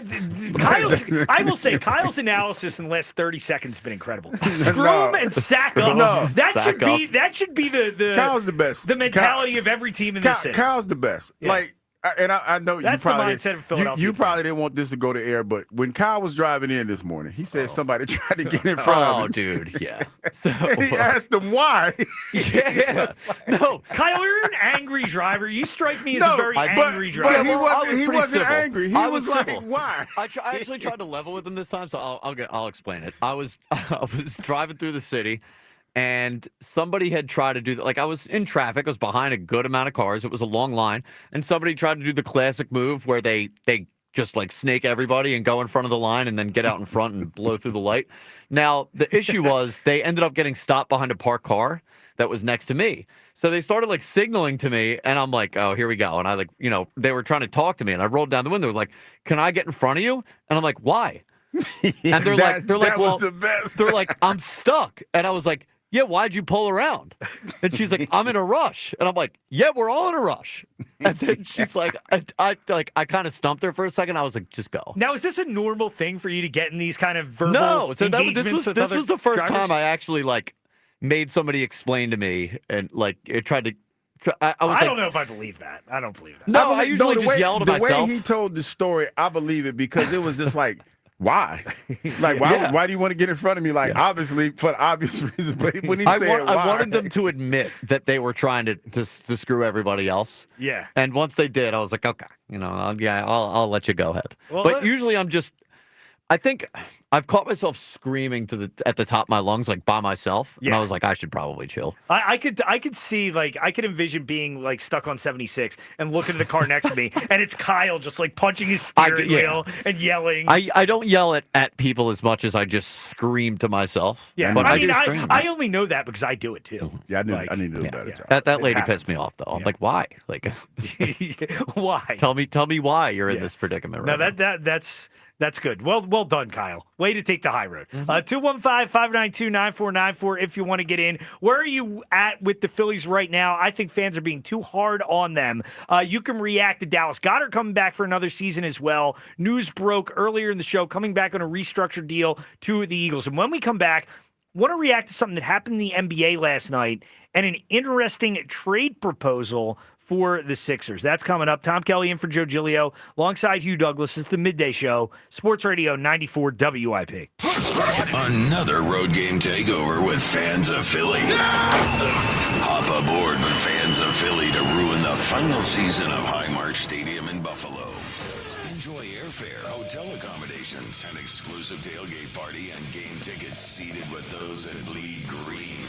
will say Kyle's analysis in the last 30 seconds has been incredible. Screw him and sack up. No. That should be the Kyle's the best. The mentality of every team in this city. Kyle's the best. Yeah. Like. I know that's you probably the mindset of Philadelphia. You probably didn't want this to go to air, but when Kyle was driving in this morning, he said somebody tried to get in front of him. Oh, dude, yeah. He asked him why. Yeah. No, Kyle, you're an angry driver. You strike me as a very angry driver. But he wasn't angry. He was like, civil. why? I actually tried to level with him this time, so I'll explain it. I was driving through the city. And somebody had tried to do that. Like, I was in traffic. I was behind a good amount of cars. It was a long line. And somebody tried to do the classic move where they just, like, snake everybody and go in front of the line and then get out in front and blow through the light. Now, the issue was they ended up getting stopped behind a parked car that was next to me. So they started, like, signaling to me. And I'm like, oh, here we go. And I, like, they were trying to talk to me. And I rolled down the window. Like, can I get in front of you? And I'm like, why? And they're like, well, the best. They're like, I'm stuck. And I was like, yeah, why'd you pull around? And she's like, I'm in a rush. And I'm like, yeah, we're all in a rush. And then she's like, I kind of stumped her for a second. I was like, just go. Now, is this a normal thing for you to get in these kind of verbal No, so engagements with this other was the first drivers? time I actually like made somebody explain to me and like it tried to. I don't know if I believe that. I don't believe that. No, I usually just yell to myself. The way he told the story, I believe it because it was just like. Why? Like, why do you want to get in front of me? Like, obviously, for obvious reasons. But when he said why. I wanted them to admit that they were trying to screw everybody else. Yeah. And once they did, I was like, okay, I'll let you go ahead. Well, but usually I think I've caught myself screaming at the top of my lungs, like by myself. Yeah. And I was like, I should probably chill. I could see, like, I could envision being like stuck on 76 and looking at the car next to me, and it's Kyle just like punching his steering wheel and yelling. I don't yell at people as much as I just scream to myself. Yeah, but I mean, do scream. I only know that because I do it too. Yeah, I need to do a better job. That lady pissed me off though. I'm like, why? Like, why? Tell me why you're in this predicament. No, that's good. Well done, Kyle. Way to take the high road. 215-592-9494 if you want to get in. Where are you at with the Phillies right now? I think fans are being too hard on them. You can react to Dallas Goedert coming back for another season as well. News broke earlier in the show, coming back on a restructured deal to the Eagles. And when we come back, I want to react to something that happened in the NBA last night and an interesting trade proposal for the Sixers. That's coming up. Tom Kelly in for Joe Giglio alongside Hugh Douglas. It's the Midday Show, Sports Radio 94 WIP. Another road game takeover with fans of Philly. Hop aboard with fans of Philly to ruin the final season of Highmark Stadium in Buffalo. Enjoy airfare, hotel accommodations, an exclusive tailgate party, and game tickets seated with those that bleed green.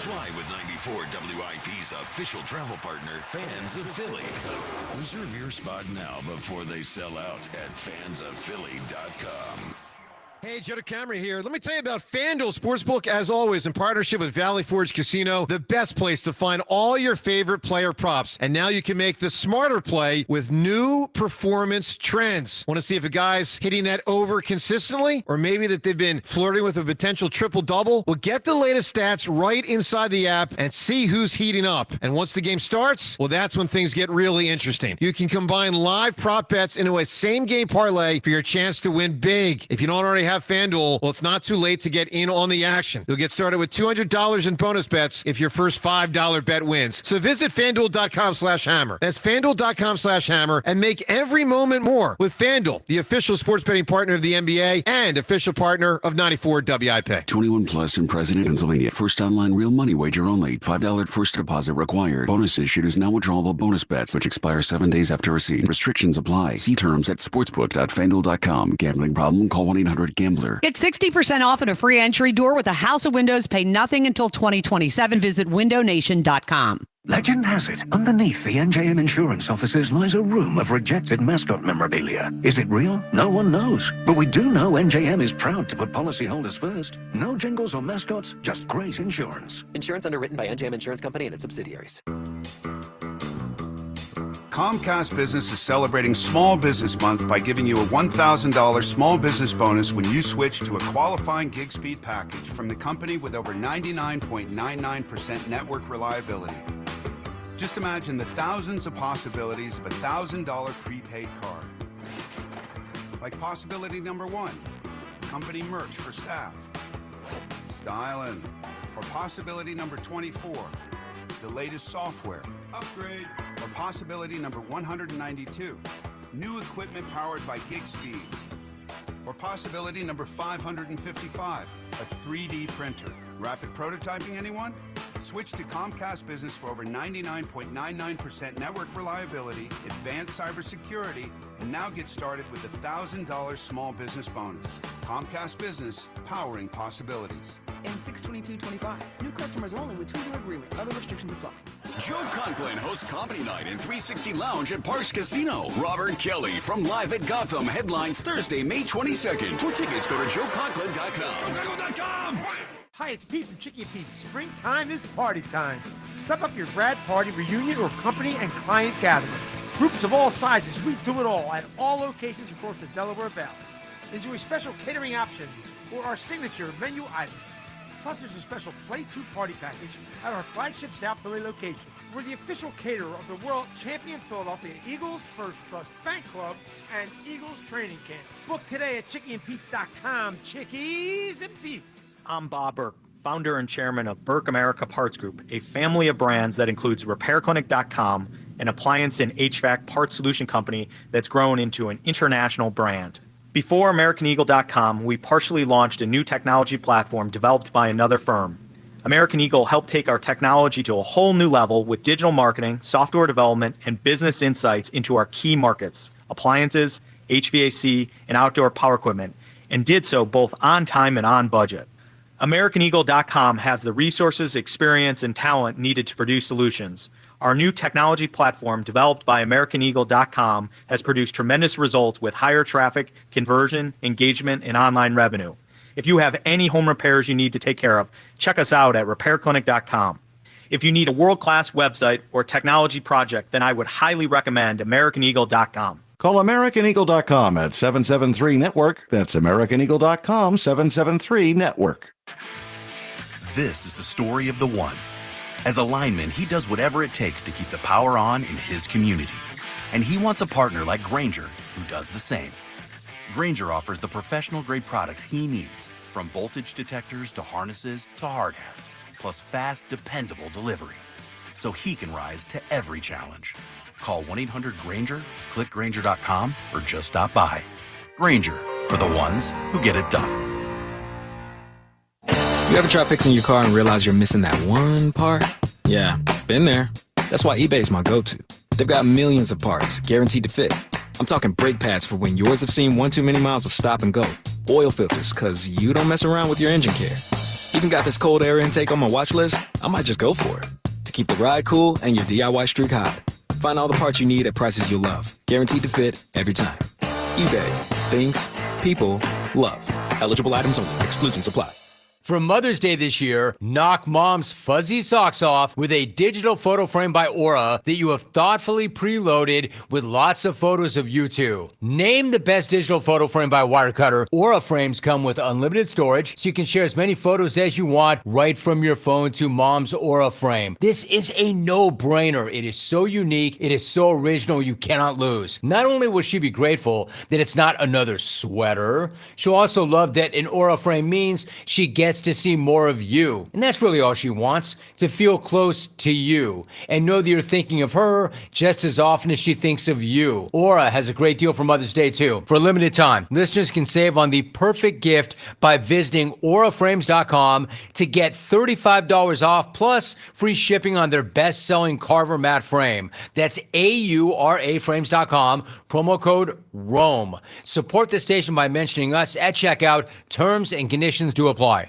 Fly with 94 WIP's official travel partner, Fans of Philly. Reserve your spot now before they sell out at fansofphilly.com. Hey, Joe DeCamera here. Let me tell you about FanDuel Sportsbook, as always, in partnership with Valley Forge Casino, the best place to find all your favorite player props. And now you can make the smarter play with new performance trends. Want to see if a guy's hitting that over consistently? Or maybe that they've been flirting with a potential triple-double? Well, get the latest stats right inside the app and see who's heating up. And once the game starts, well, that's when things get really interesting. You can combine live prop bets into a same-game parlay for your chance to win big. If you don't already have FanDuel, well, it's not too late to get in on the action. You'll get started with $200 in bonus bets if your first $5 bet wins. So visit FanDuel.com/hammer. That's FanDuel.com/hammer and make every moment more with FanDuel, the official sports betting partner of the NBA and official partner of 94 WIP. 21 plus in President, Pennsylvania. First online real money wager only. $5 first deposit required. Bonus issued is now withdrawable bonus bets, which expire 7 days after receipt. Restrictions apply. See terms at sportsbook.fanduel.com. Gambling problem? Call 1-800-GAMBLER. Get 60% off and a free entry door with a house of windows. Pay nothing until 2027. Visit windownation.com. Legend has it, underneath the NJM insurance offices lies a room of rejected mascot memorabilia. Is it real? No one knows. But we do know NJM is proud to put policyholders first. No jingles or mascots, just great insurance. Insurance underwritten by NJM Insurance Company and its subsidiaries. Comcast Business is celebrating Small Business Month by giving you a $1,000 small business bonus when you switch to a qualifying gig speed package from the company with over 99.99% network reliability. Just imagine the thousands of possibilities of a $1,000 prepaid card. Like possibility number 1, company merch for staff. Styling. Or possibility number 24, the latest software. Upgrade. Or possibility number 192, new equipment powered by gig speeds. Or possibility number 555, a 3D printer. Rapid prototyping, anyone? Switch to Comcast Business for over 99.99% network reliability, advanced cybersecurity, and now get started with a $1,000 small business bonus. Comcast Business, powering possibilities. And 6/22/25. New customers only with 2-year agreement. Other restrictions apply. Joe Conklin hosts Comedy Night in 360 Lounge at Parks Casino. Robert Kelly from Live at Gotham headlines Thursday, May 22nd. For tickets, go to joeconklin.com. Hi, it's Pete from Chicky and Pete. Springtime is party time. Step up your grad party, reunion, or company and client gathering. Groups of all sizes, we do it all at all locations across the Delaware Valley. Enjoy special catering options or our signature menu items. Plus, there's a special Play 2 party package at our flagship South Philly location. We're the official caterer of the world champion Philadelphia Eagles, First Trust Bank Club, and Eagles Training Camp. Book today at chickyandpete's.com. Chickies and Pete's. I'm Bob Burke, founder and chairman of Burke America Parts Group, a family of brands that includes RepairClinic.com, an appliance and HVAC parts solution company that's grown into an international brand. Before AmericanEagle.com, we partially launched a new technology platform developed by another firm. American Eagle helped take our technology to a whole new level with digital marketing, software development, and business insights into our key markets, appliances, HVAC, and outdoor power equipment, and did so both on time and on budget. AmericanEagle.com has the resources, experience, and talent needed to produce solutions. Our new technology platform, developed by AmericanEagle.com, has produced tremendous results with higher traffic, conversion, engagement, and online revenue. If you have any home repairs you need to take care of, check us out at RepairClinic.com. If you need a world-class website or technology project, then I would highly recommend AmericanEagle.com. Call AmericanEagle.com at 773-NETWORK. That's AmericanEagle.com, 773-NETWORK. This is the story of the one. As a lineman, he does whatever it takes to keep the power on in his community. And he wants a partner like Grainger who does the same. Grainger offers the professional-grade products he needs, from voltage detectors to harnesses to hard hats, plus fast, dependable delivery, so he can rise to every challenge. Call 1-800-GRAINGER, click Grainger.com, or just stop by. Grainger, for the ones who get it done. You ever try fixing your car and realize you're missing that one part? Yeah, been there. That's why eBay's my go-to. They've got millions of parts, guaranteed to fit. I'm talking brake pads for when yours have seen one too many miles of stop and go. Oil filters, cause you don't mess around with your engine care. Even got this cold air intake on my watch list. I might just go for it. To keep the ride cool and your DIY streak hot. Find all the parts you need at prices you'll love. Guaranteed to fit every time. eBay. Things people love. Eligible items only. Exclusions apply. For Mother's Day this year, knock mom's fuzzy socks off with a digital photo frame by Aura that you have thoughtfully preloaded with lots of photos of you two. Name the best digital photo frame by Wirecutter. Aura frames come with unlimited storage, so you can share as many photos as you want right from your phone to mom's Aura frame. This is a no-brainer. It is so unique. It is so original, you cannot lose. Not only will she be grateful that it's not another sweater, she'll also love that an Aura frame means she gets to see more of you. And that's really all she wants, to feel close to you and know that you're thinking of her just as often as she thinks of you. Aura has a great deal for Mother's Day too. For a limited time, listeners can save on the perfect gift by visiting auraframes.com to get $35 off plus free shipping on their best-selling Carver matte frame. That's auraframes.com, promo code ROAM. Support the station by mentioning us at checkout. Terms and conditions do apply.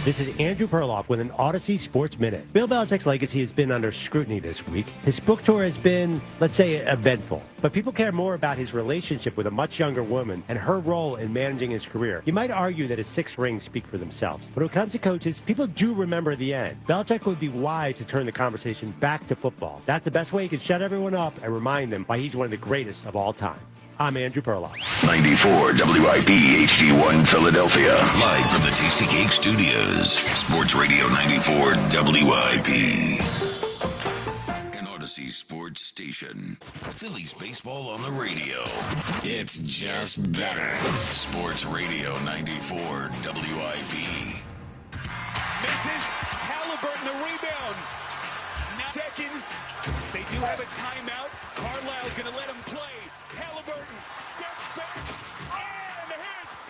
This is Andrew Perloff with an Odyssey Sports Minute. Bill Belichick's legacy has been under scrutiny this week. His book tour has been, let's say, eventful. But people care more about his relationship with a much younger woman and her role in managing his career. You might argue that his 6 rings speak for themselves. But when it comes to coaches, people do remember the end. Belichick would be wise to turn the conversation back to football. That's the best way he can shut everyone up and remind them why he's one of the greatest of all time. I'm Andrew Perloff. 94 WIP HD1 Philadelphia. Live from the Tasty Cake Studios. Sports Radio 94 WIP. An Odyssey Sports Station. Phillies baseball on the radio. It's just better. Sports Radio 94 WIP. Misses. Halliburton the rebound. 9 seconds. They do have a timeout. Carlisle's going to let him play. Halliburton steps back and hits.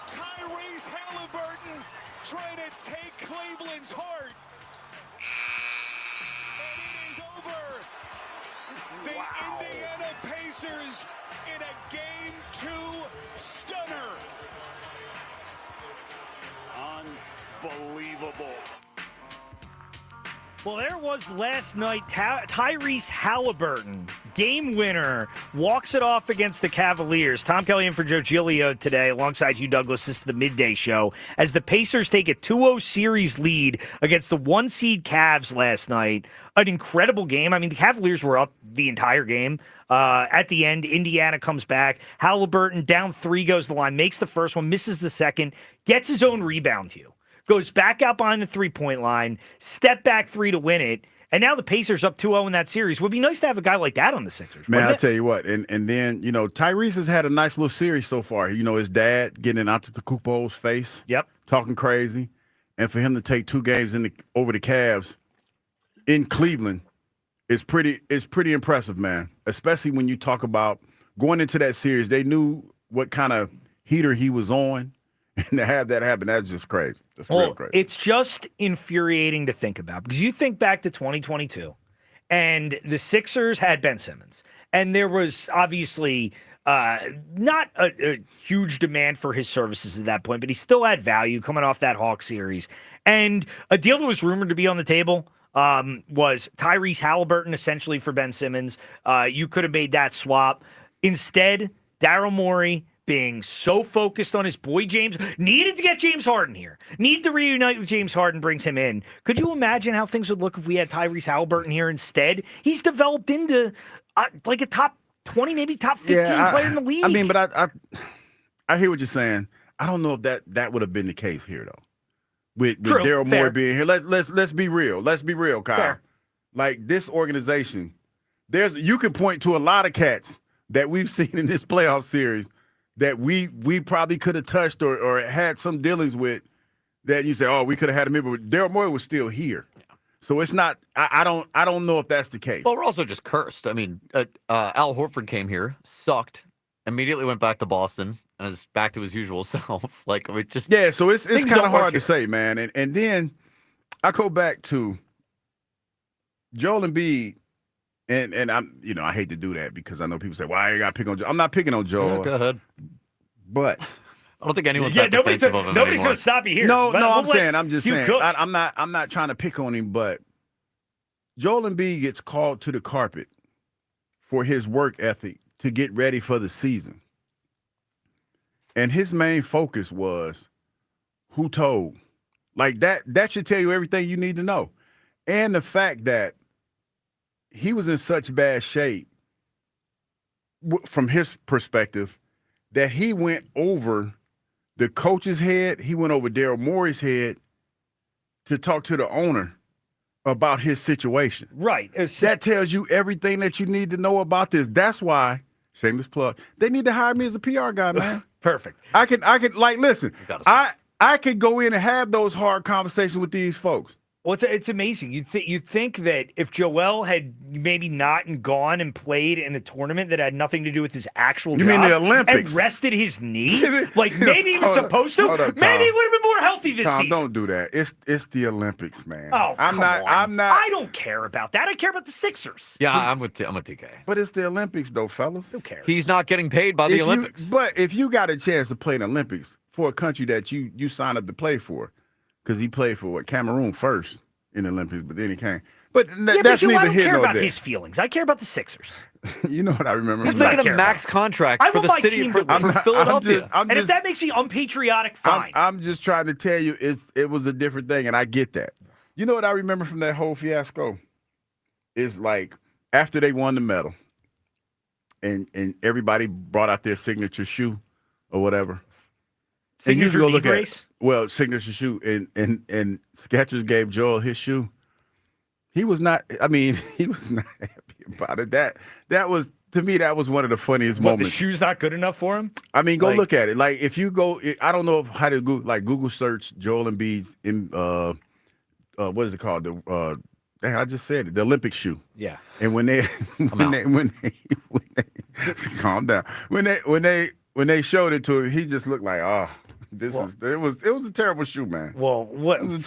Tyrese Halliburton trying to take Cleveland's heart. And it is over. The Indiana Pacers in a Game 2 stunner. Unbelievable. Well, there was last night. Tyrese Halliburton, game winner, walks it off against the Cavaliers. Tom Kelly in for Joe Giglio today, alongside Hugh Douglas. This is the midday show. As the Pacers take a 2-0 series lead against the 1-seed Cavs last night. An incredible game. I mean, the Cavaliers were up the entire game. At the end, Indiana comes back. Halliburton down 3 goes to the line, makes the first one, misses the second, gets his own rebound, Hugh. Goes back out behind the 3-point line, step back 3 to win it, and now the Pacers up 2-0 in that series. Would be nice to have a guy like that on the Sixers. Man, I tell you what, and then, Tyrese has had a nice little series so far. His dad getting out to the Kupo's face. Yep. Talking crazy. And for him to take 2 games over the Cavs in Cleveland is pretty impressive, man. Especially when you talk about going into that series, they knew what kind of heater he was on. And to have that happen, that's just crazy. That's real crazy. It's just infuriating to think about because you think back to 2022 and the Sixers had Ben Simmons. And there was obviously not a huge demand for his services at that point, but he still had value coming off that Hawks series. And a deal that was rumored to be on the table was Tyrese Halliburton essentially for Ben Simmons. You could have made that swap. Instead, Daryl Morey, being so focused on his boy James, needed to get James Harden here. Need to reunite with James Harden, brings him in. Could you imagine how things would look if we had Tyrese Halliburton here instead? He's developed into like a top 20, maybe top 15 player in the league. I mean, but I hear what you're saying. I don't know if that would have been the case here though. With Daryl Morey being here. Let's be real. Let's be real, Kyle. Fair. Like this organization, you could point to a lot of cats that we've seen in this playoff series that we probably could have touched or had some dealings with that you say, oh, we could have had him here, but Daryl Morey was still here. So it's not I don't know if that's the case. Well, we're also just cursed. I mean, Al Horford came here, sucked, immediately went back to Boston, and is back to his usual self. Like it just so it's kind of hard to say, man. And then I go back to Joel Embiid. And I'm, I hate to do that because I know people say, "Why you got to pick on Joel?" I'm not picking on Joel. Yeah, go ahead. But I don't think anyone's that defensive of him nobody's anymore. going to stop you here. No, I'm just saying. I'm not trying to pick on him, but Joel Embiid gets called to the carpet for his work ethic to get ready for the season, and his main focus was who told. Like that should tell you everything you need to know, and the fact that he was in such bad shape from his perspective that he went over the coach's head, he went over Daryl Morey's head to talk to the owner about his situation. Right. That tells you everything that you need to know about this. That's why, shameless plug, they need to hire me as a PR guy, man. Perfect. I could listen, I could go in and have those hard conversations with these folks. Well, it's amazing. You'd think that if Joel had maybe not gone and played in a tournament that had nothing to do with his actual job, mean the Olympics, and rested his knee, like maybe he was supposed to, maybe he would have been more healthy this season. Don't do that. It's the Olympics, man. Oh, I'm not. I don't care about that. I care about the Sixers. Yeah, I'm with TK. But it's the Olympics, though, fellas. Who cares? He's not getting paid by the Olympics. But if you got a chance to play in the Olympics for a country that you signed up to play for, because he played for Cameroon first in the Olympics, but then he came. But that's I neither don't here care nor about there. his feelings. I care about the Sixers. You know what I remember? He's making a max contract for the city for Philadelphia. And if that makes me unpatriotic, fine. I'm just trying to tell you, it was a different thing, and I get that. You know what I remember from that whole fiasco? Is like after they won the medal, and everybody brought out their signature shoe or whatever. And you Signature go look knee at brace? signature shoe, and Skechers gave Joel his shoe. He was not. I mean, he was not happy about it. That was, to me, that was one of the funniest moments. The shoe's not good enough for him? I mean, go look at it. Like if you go, I don't know how to Google search Joel Embiid's what is it called? I just said it, the Olympic shoe. Yeah. And when they calm down. When they showed it to him, he just looked like, it was a terrible shoe, man. Well, what? It was a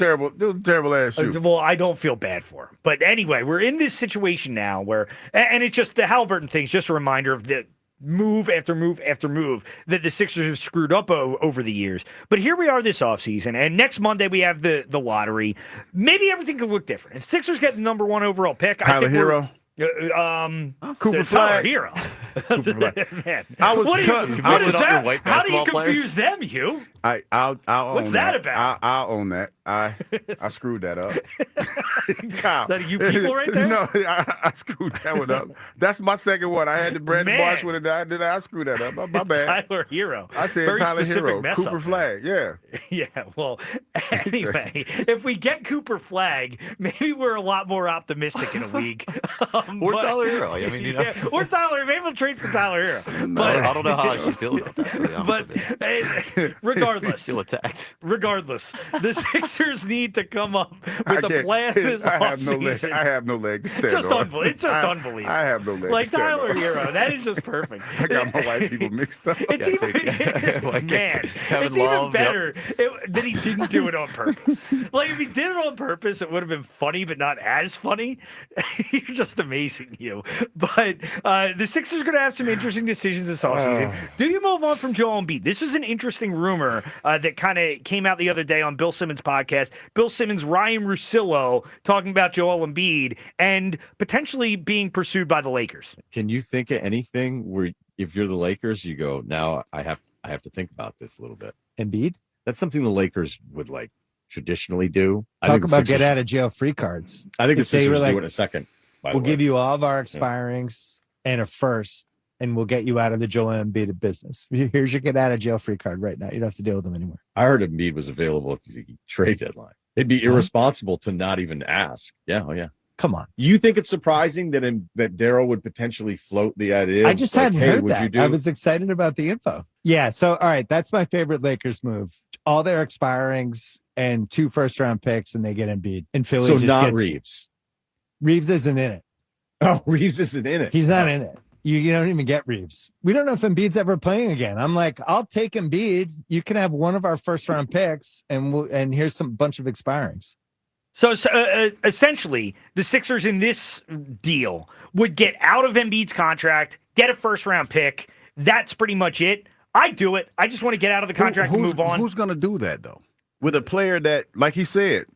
terrible ass shoe. Well, I don't feel bad for him. But anyway, we're in this situation now where, and it's just the Halliburton thing's just a reminder of the move after move after move that the Sixers have screwed up over the years. But here we are this offseason, and next Monday we have the lottery. Maybe everything could look different. If Sixers get the number 1 overall pick, Tyler Hero. Cooper Flag. Hero. Man. How do you confuse them, Hugh? I'll own What's that about? I'll own that. I screwed that up. Kyle. Is that you people right there? No, I screwed that one up. That's my second one. I had the Brandon Marsh one, and I screwed that up. My bad. Tyler Hero. I said Very Tyler specific Hero. mess Cooper up Flag. Yeah. Yeah. Well, anyway, if we get Cooper Flag, maybe we're a lot more optimistic in a week. Or Tyler Hero. I mean, or Tyler. Maybe we'll trade for Tyler Hero. But I don't know how I should feel about that. To be honest with you. Regardless, feel attacked. Regardless, the Sixers need to come up with a plan this offseason. I have no leg to stand Just on. unbelievable. It's just unbelievable. I have no leg Like to stand Tyler on. Hero, that is just perfect. I got my white people mixed up. It's it's even better that he didn't do it on purpose. Like if he did it on purpose, it would have been funny, but not as funny. You're just amazing, you. But the Sixers are going to have some interesting decisions this offseason. Do you move on from Joel Embiid? This was an interesting rumor that kind of came out the other day on Bill Simmons' podcast. Bill Simmons, Ryan Russillo talking about Joel Embiid and potentially being pursued by the Lakers. Can you think of anything where if you're the Lakers, you go, now I have to think about this a little bit? Embiid? That's something the Lakers would like traditionally do. Talk about get out of jail free cards. I think the If they Sixers were like, do it in a second. We'll give you all of our expirings and a first, and we'll get you out of the Joel Embiid business. Here's your get out of jail free card right now. You don't have to deal with them anymore. I heard Embiid was available at the trade deadline. It'd be irresponsible to not even ask. Yeah, oh yeah. Come on. You think it's surprising that Daryl would potentially float the idea? I just hadn't heard that. I was excited about the info. Yeah, so all right, that's my favorite Lakers move. All their expirings and 2 first-round picks, and they get Embiid. And Philly so just not gets Reeves. Reeves isn't in it. Oh, Reeves isn't in it. He's not in it. You don't even get Reeves. We don't know if Embiid's ever playing again. I'm like, I'll take Embiid. You can have one of our first-round picks, and here's some bunch of expirings. So essentially, the Sixers in this deal would get out of Embiid's contract, get a first-round pick. That's pretty much it. I do it. I just want to get out of the contract and move on. Who's going to do that, though? With a player that, like he said,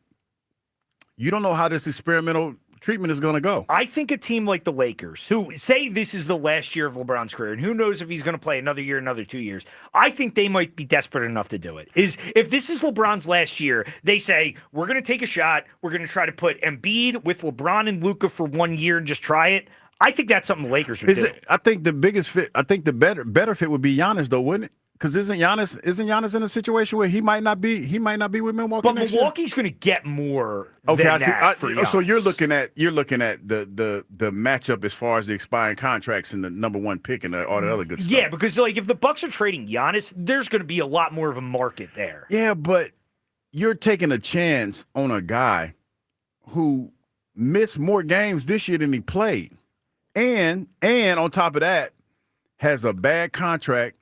you don't know how this experimental treatment is going to go. I think a team like the Lakers, who say this is the last year of LeBron's career, and who knows if he's going to play another year, another 2 years, I think they might be desperate enough to do it. If this is LeBron's last year, they say, we're going to take a shot. We're going to try to put Embiid with LeBron and Luka for 1 year and just try it. I think that's something the Lakers would do. I think the biggest fit, I think the better fit would be Giannis, though, wouldn't it? Because isn't Giannis in a situation where he might not be with Milwaukee? But next Milwaukee's going to get more. Okay, than I see. that for So Giannis. you're looking at the matchup as far as the expiring contracts and the number 1 pick and all the other good stuff. Yeah, because like if the Bucks are trading Giannis, there's going to be a lot more of a market there. Yeah, but you're taking a chance on a guy who missed more games this year than he played, and on top of that, has a bad contract.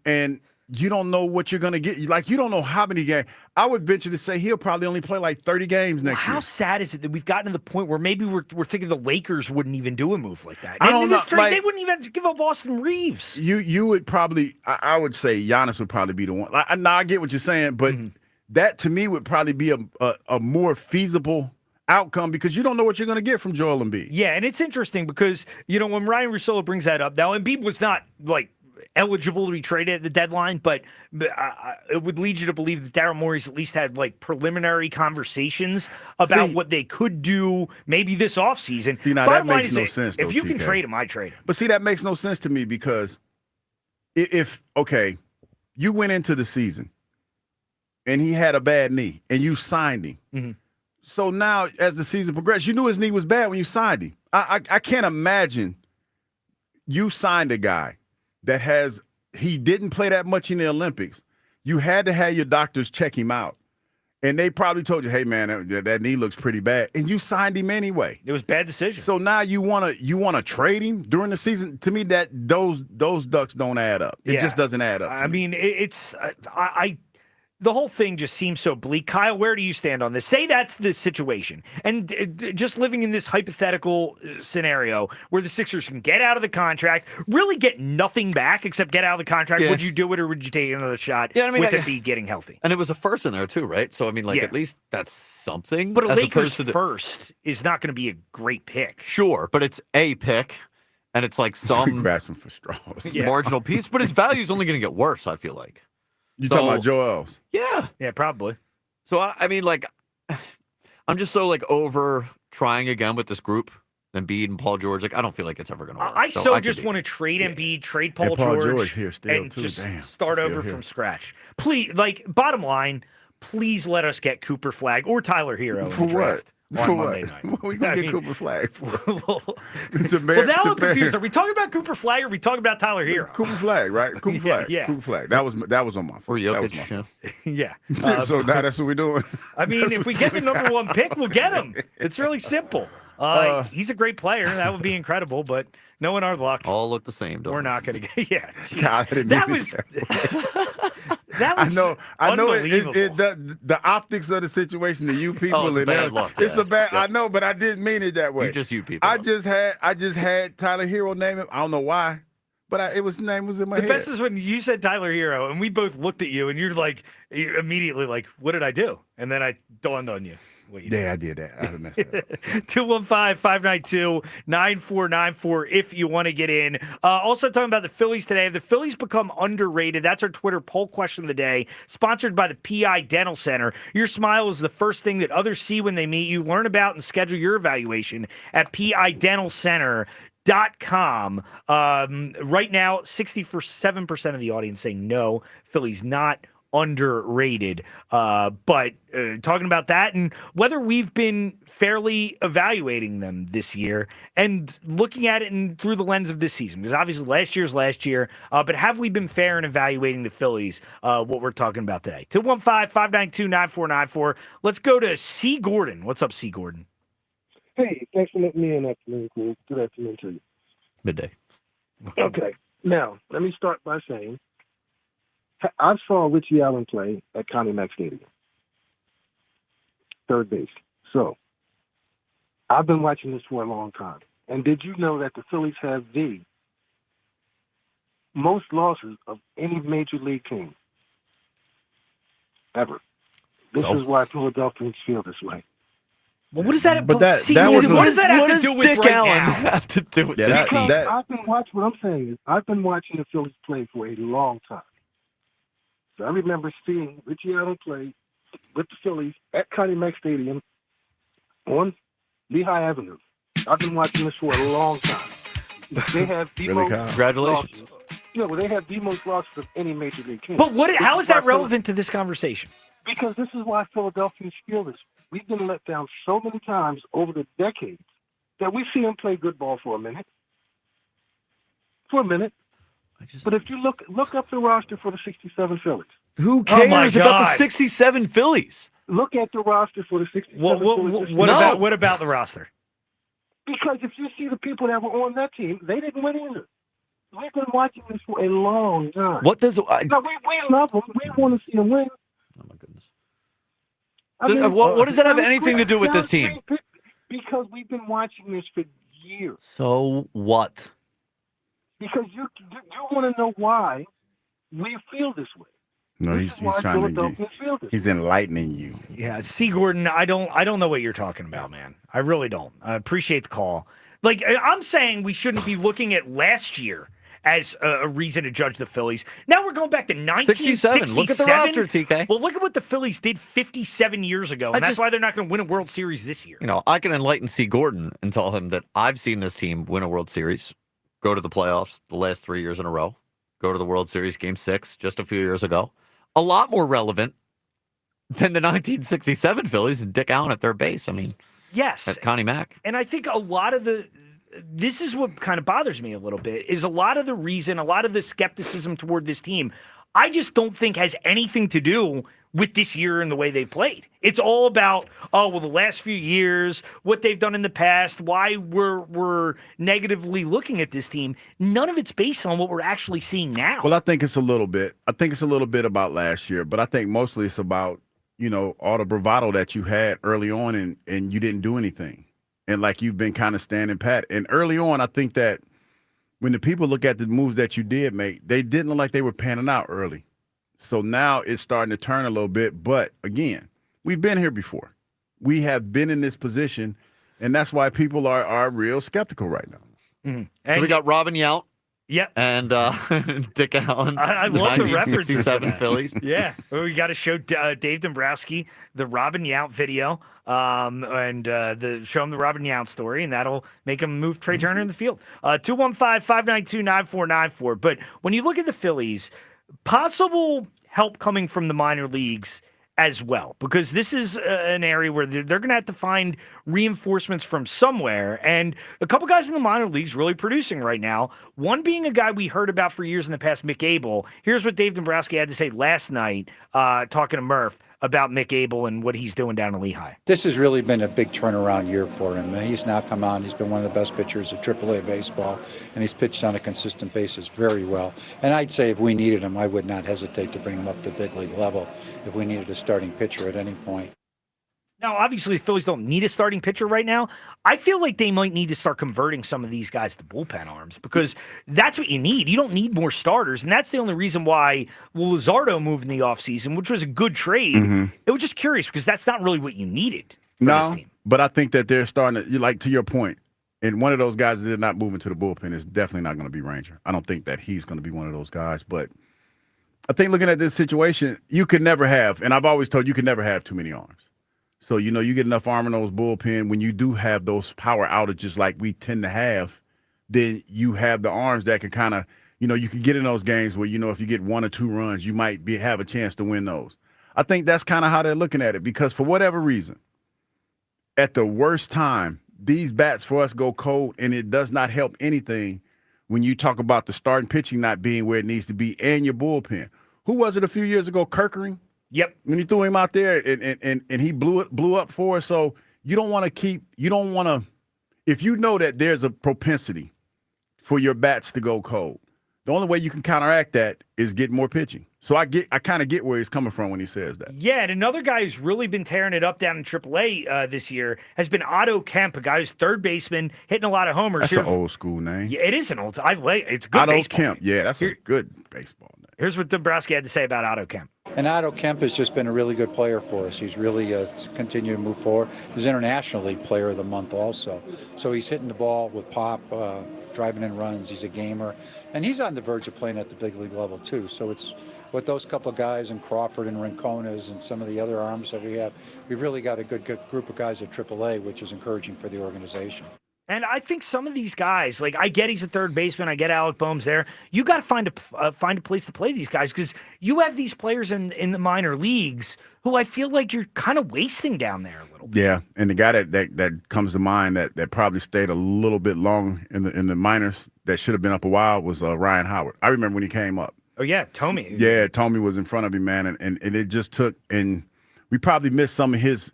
And you don't know what you're going to get. Like, you don't know how many games. I would venture to say he'll probably only play like 30 games next year. How sad is it that we've gotten to the point where maybe we're thinking the Lakers wouldn't even do a move like that? I don't know. Like, they wouldn't even have to give up Austin Reeves. You would probably, I would say Giannis would probably be the one. Now, I get what you're saying, but that to me would probably be a more feasible outcome because you don't know what you're going to get from Joel Embiid. Yeah, and it's interesting because, when Ryan Russillo brings that up, now Embiid was not like eligible to be traded at the deadline, but it would lead you to believe that Daryl Morey's at least had like preliminary conversations about what they could do maybe this offseason. See, now that makes no sense. If you can TK. trade him, I trade him. But see, that makes no sense to me because if you went into the season and he had a bad knee and you signed him. Mm-hmm. So now as the season progressed, you knew his knee was bad when you signed him. I can't imagine you signed a guy that he didn't play that much in the Olympics. You had to have your doctors check him out. And they probably told you, hey, man, that knee looks pretty bad. And you signed him anyway. It was a bad decision. So now you wanna trade him during the season? To me, that those ducks don't add up. It just doesn't add up. I mean, it's the whole thing just seems so bleak. Kyle, where do you stand on this? Say that's the situation. And just living in this hypothetical scenario where the Sixers can get out of the contract, really get nothing back except get out of the contract, would you do it or would you take another shot with Embiid getting healthy? And it was a first in there too, right? So, I mean, at least that's something. But a as Lakers opposed to first is not going to be a great pick. Sure, but it's a pick, and it's like some grasping for straws. marginal piece, but his value is only going to get worse, I feel like. You talking about Joel's? Yeah. Yeah, probably. So, I mean, I'm just so, over trying again with this group, Embiid and Paul George. I don't feel like it's ever going to work. I just want to trade Embiid, trade Paul George here still, and too. just Damn. start over from scratch. Please, bottom line, please let us get Cooper Flag or Tyler Hero For in the draft what? on For Monday what? night. What are we going to get Cooper Flag for? Well, now I'm confused. Are we talking about Cooper Flag or are we talking about Tyler Hero? Cooper Flag, right? Cooper Flag. Yeah. Cooper Flag. That was on my phone. Or Jokic. Yeah. So now that's what we're doing. I mean, if we get the number one pick, we'll get him. It's really simple. He's a great player. That would be incredible, but knowing our luck, all look the same. We're not going to get. Yeah. God, That was I know. unbelievable. The optics of the situation to you people. It's a bad look. It's a bad. I know, but I didn't mean it that way. You people. I just had Tyler Hero name him. I don't know why, but his name was in my head. The best is when you said Tyler Hero, and we both looked at you, and you're immediately like, "What did I do?" And then I dawned on you. I did that. I messed up. 215-592-9494 if you want to get in. Also talking about the Phillies today. Have the Phillies become underrated? That's our Twitter poll question of the day, sponsored by the PI Dental Center. Your smile is the first thing that others see when they meet you. Learn about and schedule your evaluation at PIDentalCenter.com. Right now, 67% of the audience saying no, Philly's not underrated. But talking about that and whether we've been fairly evaluating them this year and looking at it through the lens of this season, because obviously last year's last year, but have we been fair in evaluating the Phillies, what we're talking about today? 215-592-9494. Let's go to C. Gordon. What's up, C. Gordon? Hey, thanks for letting me in. Afternoon. Good afternoon to you. Midday. Okay. Now, let me start by saying I saw Richie Allen play at Connie Mack Stadium, third base. So I've been watching this for a long time. And did you know that the Phillies have the most losses of any major league team ever? This is why Philadelphians feel this way. Well, what does that? But that what does that have to do with Dick right Allen now? have to do with Yeah, this team? I've been watching. What I'm saying is, I've been watching the Phillies play for a long time. So I remember seeing Richie Allen play with the Phillies at Connie Mack Stadium on Lehigh Avenue. I've been watching this for a long time. They have the most Congratulations. losses. They have the most losses of any major league team. But how is that relevant to this conversation? Because this is why Philadelphians feel this. We've been let down so many times over the decades that we see them play good ball for a minute. But if you look up the roster for the 67 Phillies. Who cares about the 67 Phillies? Look at the roster for the 67 Phillies. What about the roster? Because if you see the people that were on that team, they didn't win either. We've been watching this for a long time. What does No, we love him. We want to see him win. Oh my goodness. What does that have anything to do with this team? Because we've been watching this for years. So what? Because you want to know why we feel this way. No, he's trying to he's enlightening you. Yeah, C. Gordon, I don't know what you're talking about, man. I really don't. I appreciate the call. Like, I'm saying we shouldn't be looking at last year as a reason to judge the Phillies. Now we're going back to 1967. 67. Look at the roster, TK. Well, look at what the Phillies did 57 years ago, and that's why they're not going to win a World Series this year. You know, I can enlighten C. Gordon and tell him that I've seen this team win a World Series, go to the playoffs the last 3 years in a row, go to the World Series Game 6 just a few years ago. A lot more relevant than the 1967 Phillies and Dick Allen at their base. I mean, yes, at Connie Mack. And I think a lot of this is what kind of bothers me a little bit, is a lot of the skepticism toward this team, I just don't think has anything to do with this year and the way they played. It's all about, the last few years, what they've done in the past, why we're negatively looking at this team. None of it's based on what we're actually seeing now. Well, I think it's a little bit. I think it's a little bit about last year, but I think mostly it's about, all the bravado that you had early on and you didn't do anything. And like you've been kind of standing pat. And early on, I think that when the people look at the moves that you did make, they didn't look like they were panning out early. So now it's starting to turn a little bit. But again, we've been here before. We have been in this position, and that's why people are real skeptical right now. Mm-hmm. So we got Robin Yount. Yep. And Dick Allen. I love the references. 1967 Phillies. Yeah. Well, we got to show Dave Dombrowski the Robin Yount video and show him the Robin Yount story, and that'll make him move Trey Turner in the field. 215-592-9494. But when you look at the Phillies, possible help coming from the minor leagues as well, because this is an area where they're going to have to find reinforcements from somewhere. And a couple guys in the minor leagues really producing right now, one being a guy we heard about for years in the past, Mick Abel. Here's what Dave Dombrowski had to say last night talking to Murph about Mick Abel and what he's doing down in Lehigh. This has really been a big turnaround year for him. He's now come on. He's been one of the best pitchers of AAA baseball, and he's pitched on a consistent basis very well. And I'd say if we needed him, I would not hesitate to bring him up to big league level if we needed a starting pitcher at any point. Now, obviously, the Phillies don't need a starting pitcher right now. I feel like they might need to start converting some of these guys to bullpen arms, because that's what you need. You don't need more starters, and that's the only reason why Luzardo moved in the offseason, which was a good trade. Mm-hmm. It was just curious, because that's not really what you needed for this team. But I think that they're starting to, like to your point, and one of those guys that they're not moving to the bullpen is definitely not going to be Ranger. I don't think that he's going to be one of those guys, but I think looking at this situation, you could never have, and I've always told you could never have too many arms. So, you get enough arm in those bullpen. When you do have those power outages like we tend to have, then you have the arms that can kind of, you can get in those games where, if you get 1 or 2 runs, you might have a chance to win those. I think that's kind of how they're looking at it, because for whatever reason, at the worst time, these bats for us go cold, and it does not help anything when you talk about the starting pitching not being where it needs to be and your bullpen. Who was it a few years ago? Kirkering? Yep. When you threw him out there and he blew up for us. So you don't want to, if you know that there's a propensity for your bats to go cold, the only way you can counteract that is get more pitching. So I kind of get where he's coming from when he says that. Yeah, and another guy who's really been tearing it up down in AAA this year has been Otto Kemp, a guy who's third baseman, hitting a lot of homers. That's an old school name. Yeah, it is an old. It's a good Otto baseball Kemp. name. Yeah, that's a good baseball name. Here's what Dombrowski had to say about Otto Kemp. And Otto Kemp has just been a really good player for us. He's really continued to move forward. He's International League Player of the Month also. So he's hitting the ball with pop, driving in runs. He's a gamer. And he's on the verge of playing at the big league level too. So it's with those couple of guys and Crawford and Rincones and some of the other arms that we have, we've really got a good group of guys at AAA, which is encouraging for the organization. And I think some of these guys, like I get he's a third baseman, I get Alec Bohm's there. You got to find a place to play these guys, because you have these players in the minor leagues who I feel like you're kind of wasting down there a little bit. Yeah, and the guy that comes to mind that probably stayed a little bit long in the minors that should have been up a while was Ryan Howard. I remember when he came up. Oh yeah, Tommy. Yeah, Tommy was in front of him, man, and it just took, and we probably missed some of his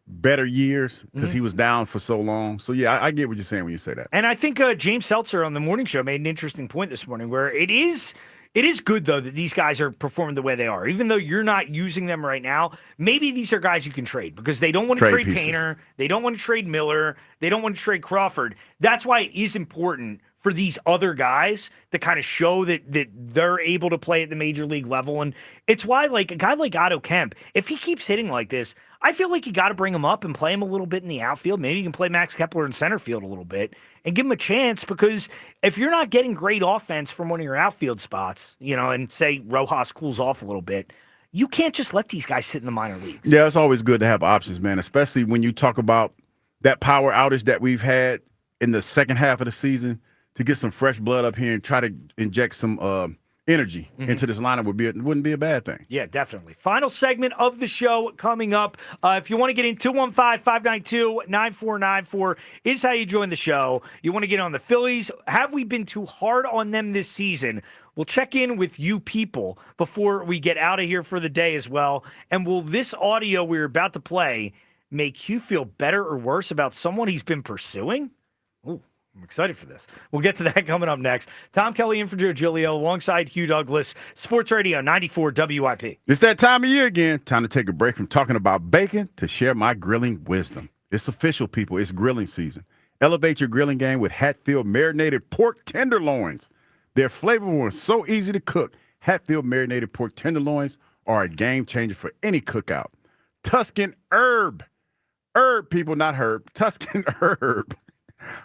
better years because he was down for so long. So, yeah, I get what you're saying when you say that. And I think James Seltzer on the morning show made an interesting point this morning where it is good, though, that these guys are performing the way they are. Even though you're not using them right now, maybe these are guys you can trade because they don't want to trade Painter. They don't want to trade Miller. They don't want to trade Crawford. That's why it is important for these other guys to kind of show that they're able to play at the major league level. And it's why, like, a guy like Otto Kemp, if he keeps hitting like this, I feel like you got to bring him up and play him a little bit in the outfield. Maybe you can play Max Kepler in center field a little bit and give him a chance because if you're not getting great offense from one of your outfield spots, and say Rojas cools off a little bit, you can't just let these guys sit in the minor leagues. Yeah, it's always good to have options, man, especially when you talk about that power outage that we've had in the second half of the season. To get some fresh blood up here and try to inject some energy into this lineup wouldn't be a bad thing. Yeah, definitely. Final segment of the show coming up. If you want to get in, 215-592-9494 is how you join the show. You want to get on the Phillies. Have we been too hard on them this season? We'll check in with you people before we get out of here for the day as well. And will this audio we're about to play make you feel better or worse about someone he's been pursuing? Ooh. I'm excited for this. We'll get to that coming up next. Tom Kelly in for Joe Giglio alongside Hugh Douglas, Sports Radio 94 WIP. It's that time of year again. Time to take a break from talking about bacon to share my grilling wisdom. It's official, people. It's grilling season. Elevate your grilling game with Hatfield marinated pork tenderloins. They're flavorful and so easy to cook. Hatfield marinated pork tenderloins are a game changer for any cookout. Tuscan herb, people, not herb. Tuscan herb.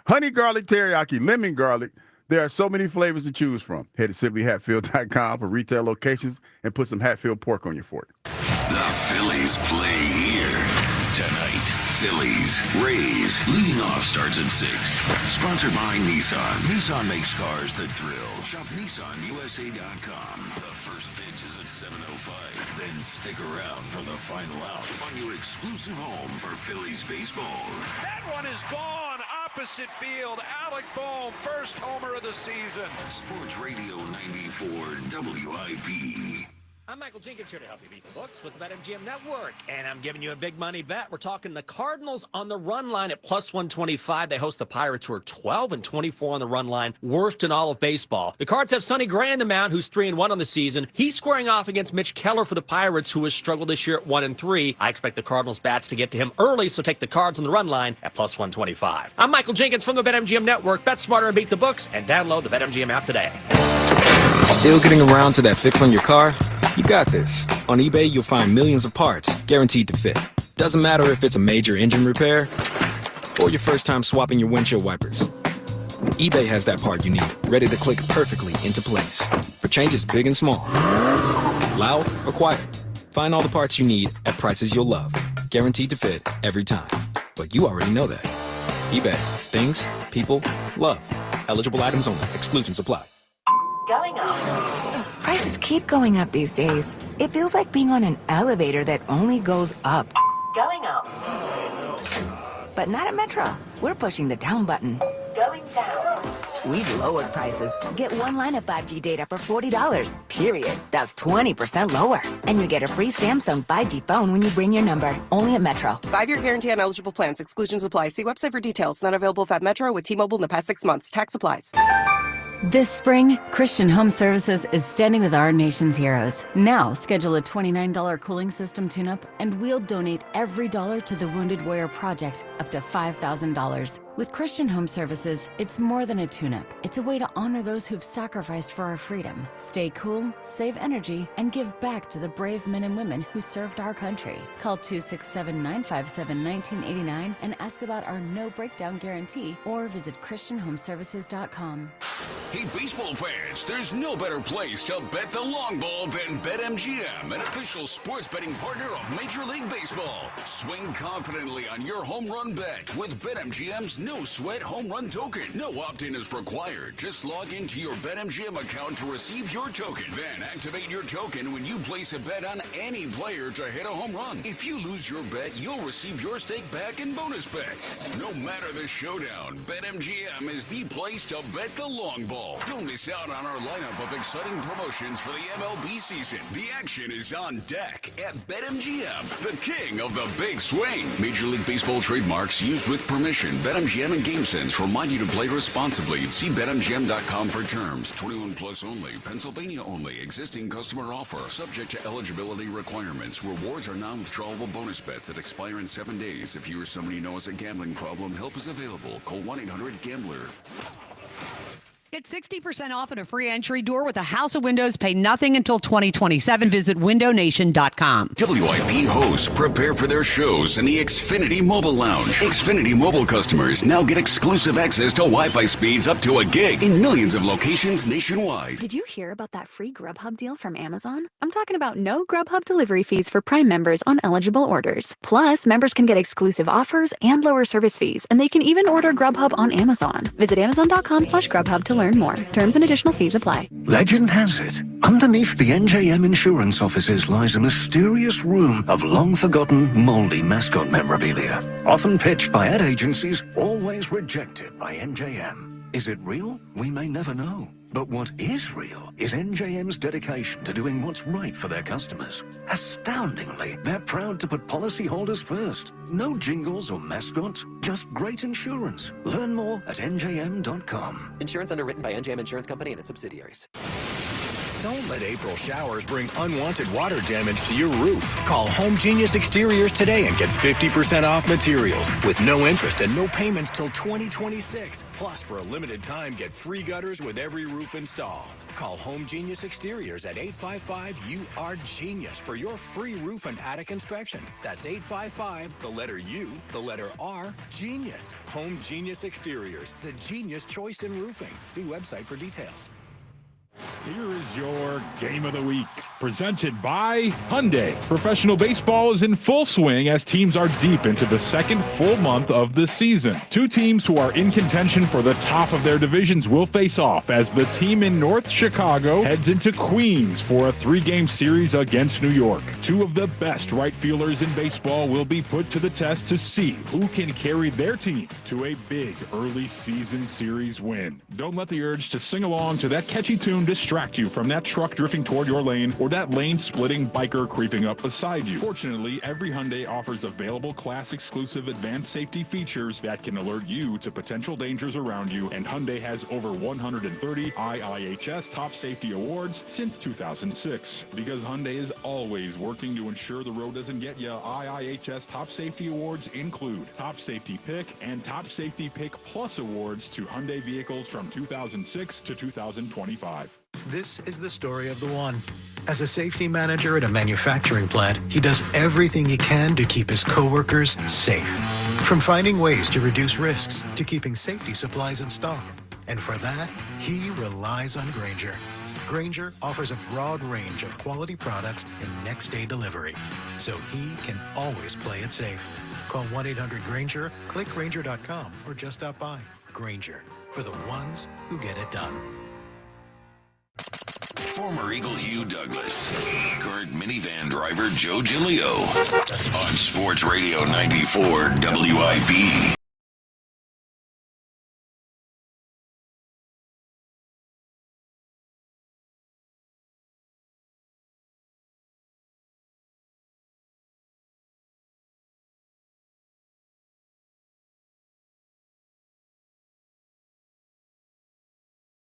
Honey garlic teriyaki, lemon garlic. There are so many flavors to choose from. Head to simplyhatfield.com for retail locations and put some Hatfield pork on your fork. The Phillies play here tonight. Phillies, Rays. Leading off starts at 6. Sponsored by Nissan. Nissan makes cars that thrill. Shop NissanUSA.com. The first pitch is at 7:05. Then stick around for the final out on your exclusive home for Phillies baseball. That one is gone. Opposite field. Alec Bohm, first homer of the season. Sports Radio 94 WIP. I'm Michael Jenkins here to help you beat the books with the BetMGM Network, and I'm giving you a big money bet. We're talking the Cardinals on the run line at plus 125. They host the Pirates, who are 12-24 on the run line, worst in all of baseball. The Cards have Sonny Gray in the mound, who's 3-1 on the season. He's squaring off against Mitch Keller for the Pirates, who has struggled this year at 1-3. I expect the Cardinals bats to get to him early, so take the Cards on the run line at plus 125. I'm Michael Jenkins from the BetMGM Network. Bet smarter and beat the books, and download the BetMGM app today. Still getting around to that fix on your car? You got this. On eBay, you'll find millions of parts guaranteed to fit. Doesn't matter if it's a major engine repair or your first time swapping your windshield wipers. eBay has that part you need, ready to click perfectly into place for changes big and small. Loud or quiet. Find all the parts you need at prices you'll love. Guaranteed to fit every time. But you already know that. eBay. Things, people, love. Eligible items only. Exclusions apply. Going up. Prices keep going up these days. It feels like being on an elevator that only goes up. Going up. But not at Metro. We're pushing the down button. Going down. We've lowered prices. Get one line of 5G data for $40. Period. That's 20% lower. And you get a free Samsung 5G phone when you bring your number. Only at Metro. 5-year guarantee on eligible plans. Exclusions apply. See website for details. Not available at Metro with T-Mobile in the past 6 months. Tax applies. This spring, Christian Home Services is standing with our nation's heroes. Now, schedule a $29 cooling system tune-up, and we'll donate every dollar to the Wounded Warrior Project, up to $5,000. With Christian Home Services, it's more than a tune-up. It's a way to honor those who've sacrificed for our freedom, stay cool, save energy, and give back to the brave men and women who served our country. Call 267-957-1989 and ask about our no breakdown guarantee, or visit ChristianHomeservices.com. Hey, baseball fans, there's no better place to bet the long ball than BetMGM, an official sports betting partner of Major League Baseball. Swing confidently on your home run bet with BetMGM's No sweat home run token. No opt-in is required. Just log into your BetMGM account to receive your token. Then activate your token when you place a bet on any player to hit a home run. If you lose your bet, you'll receive your stake back in bonus bets. No matter the showdown, BetMGM is the place to bet the long ball. Don't miss out on our lineup of exciting promotions for the MLB season. The action is on deck at BetMGM, the king of the big swing. Major League Baseball trademarks used with permission. BetMGM and GameSense remind you to play responsibly. See BetMGM.com for terms. 21 plus only. Pennsylvania only. Existing customer offer. Subject to eligibility requirements. Rewards are non-withdrawable bonus bets that expire in 7 days. If you or somebody you know has a gambling problem, help is available. Call 1-800-GAMBLER. Get 60% off and a free entry door with a house of windows. Pay nothing until 2027. Visit windownation.com. WIP hosts prepare for their shows in the Xfinity Mobile Lounge. Xfinity Mobile customers now get exclusive access to Wi-Fi speeds up to a gig in millions of locations nationwide. Did you hear about that free Grubhub deal from Amazon? I'm talking about no Grubhub delivery fees for Prime members on eligible orders. Plus, members can get exclusive offers and lower service fees, and they can even order Grubhub on Amazon. Visit amazon.com/Grubhub to learn more. Terms and additional fees apply. Legend has it, underneath the NJM insurance offices lies a mysterious room of long-forgotten, moldy mascot memorabilia. Often pitched by ad agencies, always rejected by NJM. Is it real? We may never know. But what is real is NJM's dedication to doing what's right for their customers. Astoundingly, they're proud to put policyholders first. No jingles or mascots, just great insurance. Learn more at njm.com. Insurance underwritten by NJM Insurance Company and its subsidiaries. Don't let April showers bring unwanted water damage to your roof. Call Home Genius Exteriors today and get 50% off materials with no interest and no payments till 2026. Plus, for a limited time, get free gutters with every roof install. Call Home Genius Exteriors at 855-UR-GENIUS for your free roof and attic inspection. That's 855, the letter U, the letter R, Genius. Home Genius Exteriors, the genius choice in roofing. See website for details. Here is your Game of the Week, presented by Hyundai. Professional baseball is in full swing as teams are deep into the second full month of the season. Two teams who are in contention for the top of their divisions will face off as the team in North Chicago heads into Queens for a 3-game series against New York. Two of the best right fielders in baseball will be put to the test to see who can carry their team to a big early season series win. Don't let the urge to sing along to that catchy tune distract you from that truck drifting toward your lane or that lane-splitting biker creeping up beside you. Fortunately, every Hyundai offers available class-exclusive advanced safety features that can alert you to potential dangers around you, and Hyundai has over 130 IIHS Top Safety Awards since 2006. Because Hyundai is always working to ensure the road doesn't get you, IIHS Top Safety Awards include Top Safety Pick and Top Safety Pick Plus Awards to Hyundai vehicles from 2006 to 2025. This is the story of the one. As a safety manager at a manufacturing plant, he does everything he can to keep his coworkers safe. From finding ways to reduce risks to keeping safety supplies in stock. And for that, he relies on Grainger. Grainger offers a broad range of quality products and next-day delivery, so he can always play it safe. Call 1-800-GRAINGER, click Grainger.com, or just stop by. Grainger, for the ones who get it done. Former Eagle Hugh Douglas, current minivan driver Joe Giglio on Sports Radio 94 WIP.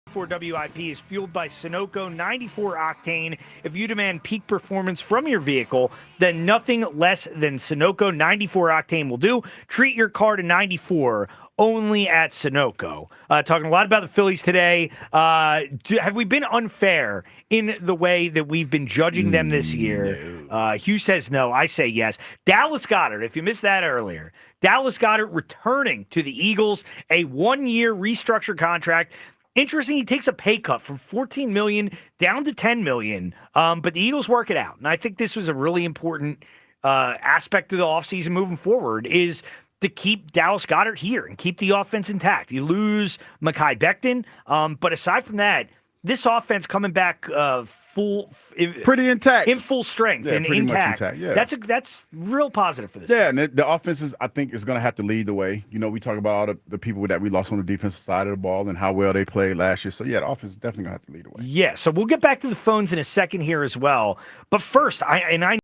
For WIP is fueled by Sunoco 94 octane. If you demand peak performance from your vehicle, then nothing less than Sunoco 94 octane will do. Treat your car to 94 only at Sunoco. Talking a lot about the Phillies today. Have we been unfair in the way that we've been judging them this year? No. Hugh says no. I say yes. Dallas Goedert, if you missed that earlier, Dallas Goedert returning to the Eagles, a 1-year restructured contract. Interesting, he takes a pay cut from $14 million down to $10 million, but the Eagles work it out. And I think this was a really important aspect of the offseason moving forward is to keep Dallas Goedert here and keep the offense intact. You lose Mekhi Becton, but aside from that, this offense coming back pretty intact, in full strength, Yeah, and pretty much intact. intact, yeah. That's real positive for this. Yeah, and the offense I think is going to have to lead the way. You know, we talk about all the people that we lost on the defensive side of the ball and how well they played last year. So yeah, the offense is definitely going to have to lead the way. Yeah, so we'll get back to the phones in a second here as well. But first, I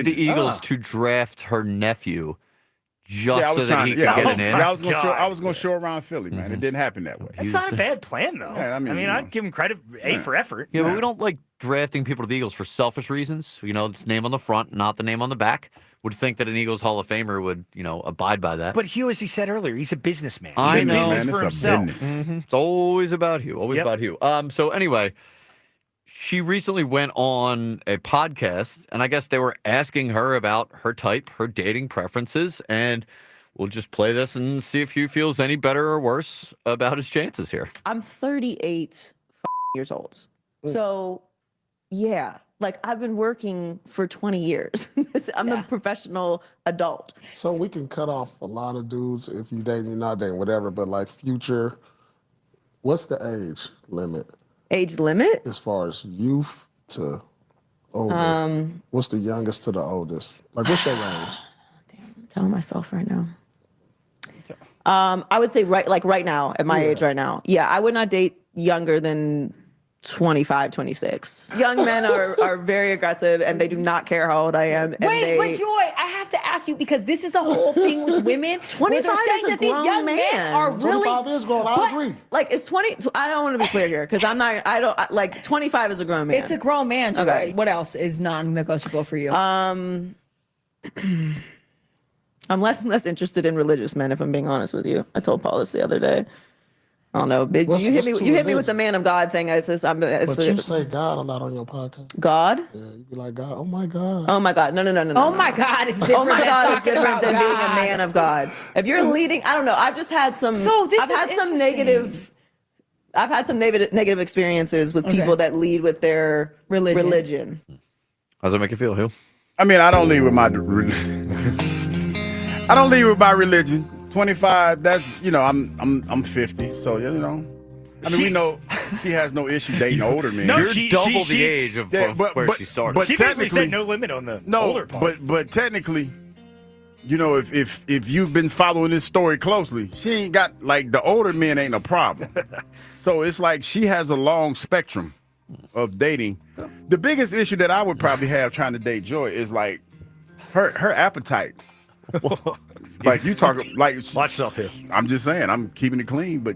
the Eagles to draft her nephew just I was so that he could I get was, an in. I was going to show around Philly, man. It didn't happen that way. It's not a bad plan, though. Yeah, I mean, I'd give him credit for effort. Yeah, but we don't like drafting people to the Eagles for selfish reasons. You know, it's name on the front, not the name on the back. Would think that an Eagles Hall of Famer would, abide by that. But Hugh, as he said earlier, he's a businessman. He's I in know. business for himself. It's always about Hugh. Always about Hugh. So anyway, she recently went on a podcast, and I guess they were asking her about her type, her dating preferences, and we'll just play this and see if Hugh feels any better or worse about his chances here. I'm 38 years old. So, yeah, like I've been working for 20 years. I'm a professional adult. So we can cut off a lot of dudes if you dating, you're not dating, whatever. But like Future, what's the age limit? Age limit? As far as youth to older. What's the youngest to the oldest? Like what's their range? I'm telling myself right now. I would say right now, at my age right now. Yeah, I would not date younger than 25, 26. Young men are very aggressive and they do not care how old I am. And Wait, Joy, I have to ask you because this is a whole thing with women. 25 they're saying is a that these grown young men man. are really 25 is grown, I agree. Like it's 20. I don't want to be clear here because like 25 is a grown man. It's a grown man. Joy. Okay. What else is non-negotiable for you? I'm less and less interested in religious men, if I'm being honest with you. I told Paul this the other day. I don't know. You hit me with the man of God thing. But you say God a lot on your podcast. God? Yeah, you be like, God, oh my God. Oh my God. No. Oh my God, it's different. Oh my God, it's different than being a God. man of God. If you're leading, I don't know. I've just had some. I've had some negative experiences with people that lead with their religion. How's that make you feel, Hugh? I mean, I don't lead with my I don't lead with my religion. 25, that's, I'm 50. So, I mean, we know she has no issue dating older men. No, You're double the age of where she started. But she basically said no limit on the older part. But technically, if you've been following this story closely, she ain't got, like, the older men ain't a problem. So it's like she has a long spectrum of dating. The biggest issue that I would probably have trying to date Joy is, like, her appetite. Like you talk, like watch yourself here. I'm just saying, I'm keeping it clean, but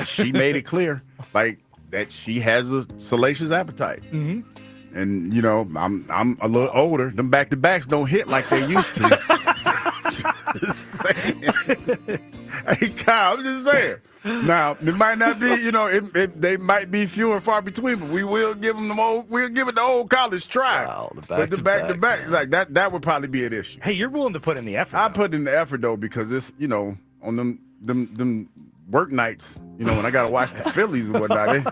she made it clear, like that she has a salacious appetite. Mm-hmm. And I'm a little older. Them back to backs don't hit like they used to. Just saying. Hey Kyle, I'm just saying. Now it might not be, they might be few and far between, but we will give them we'll give it the old college try. Wow, but the back to back, like that would probably be an issue. Hey, you're willing to put in the effort. I put in the effort though because it's on them work nights, when I gotta watch the Phillies and whatnot. They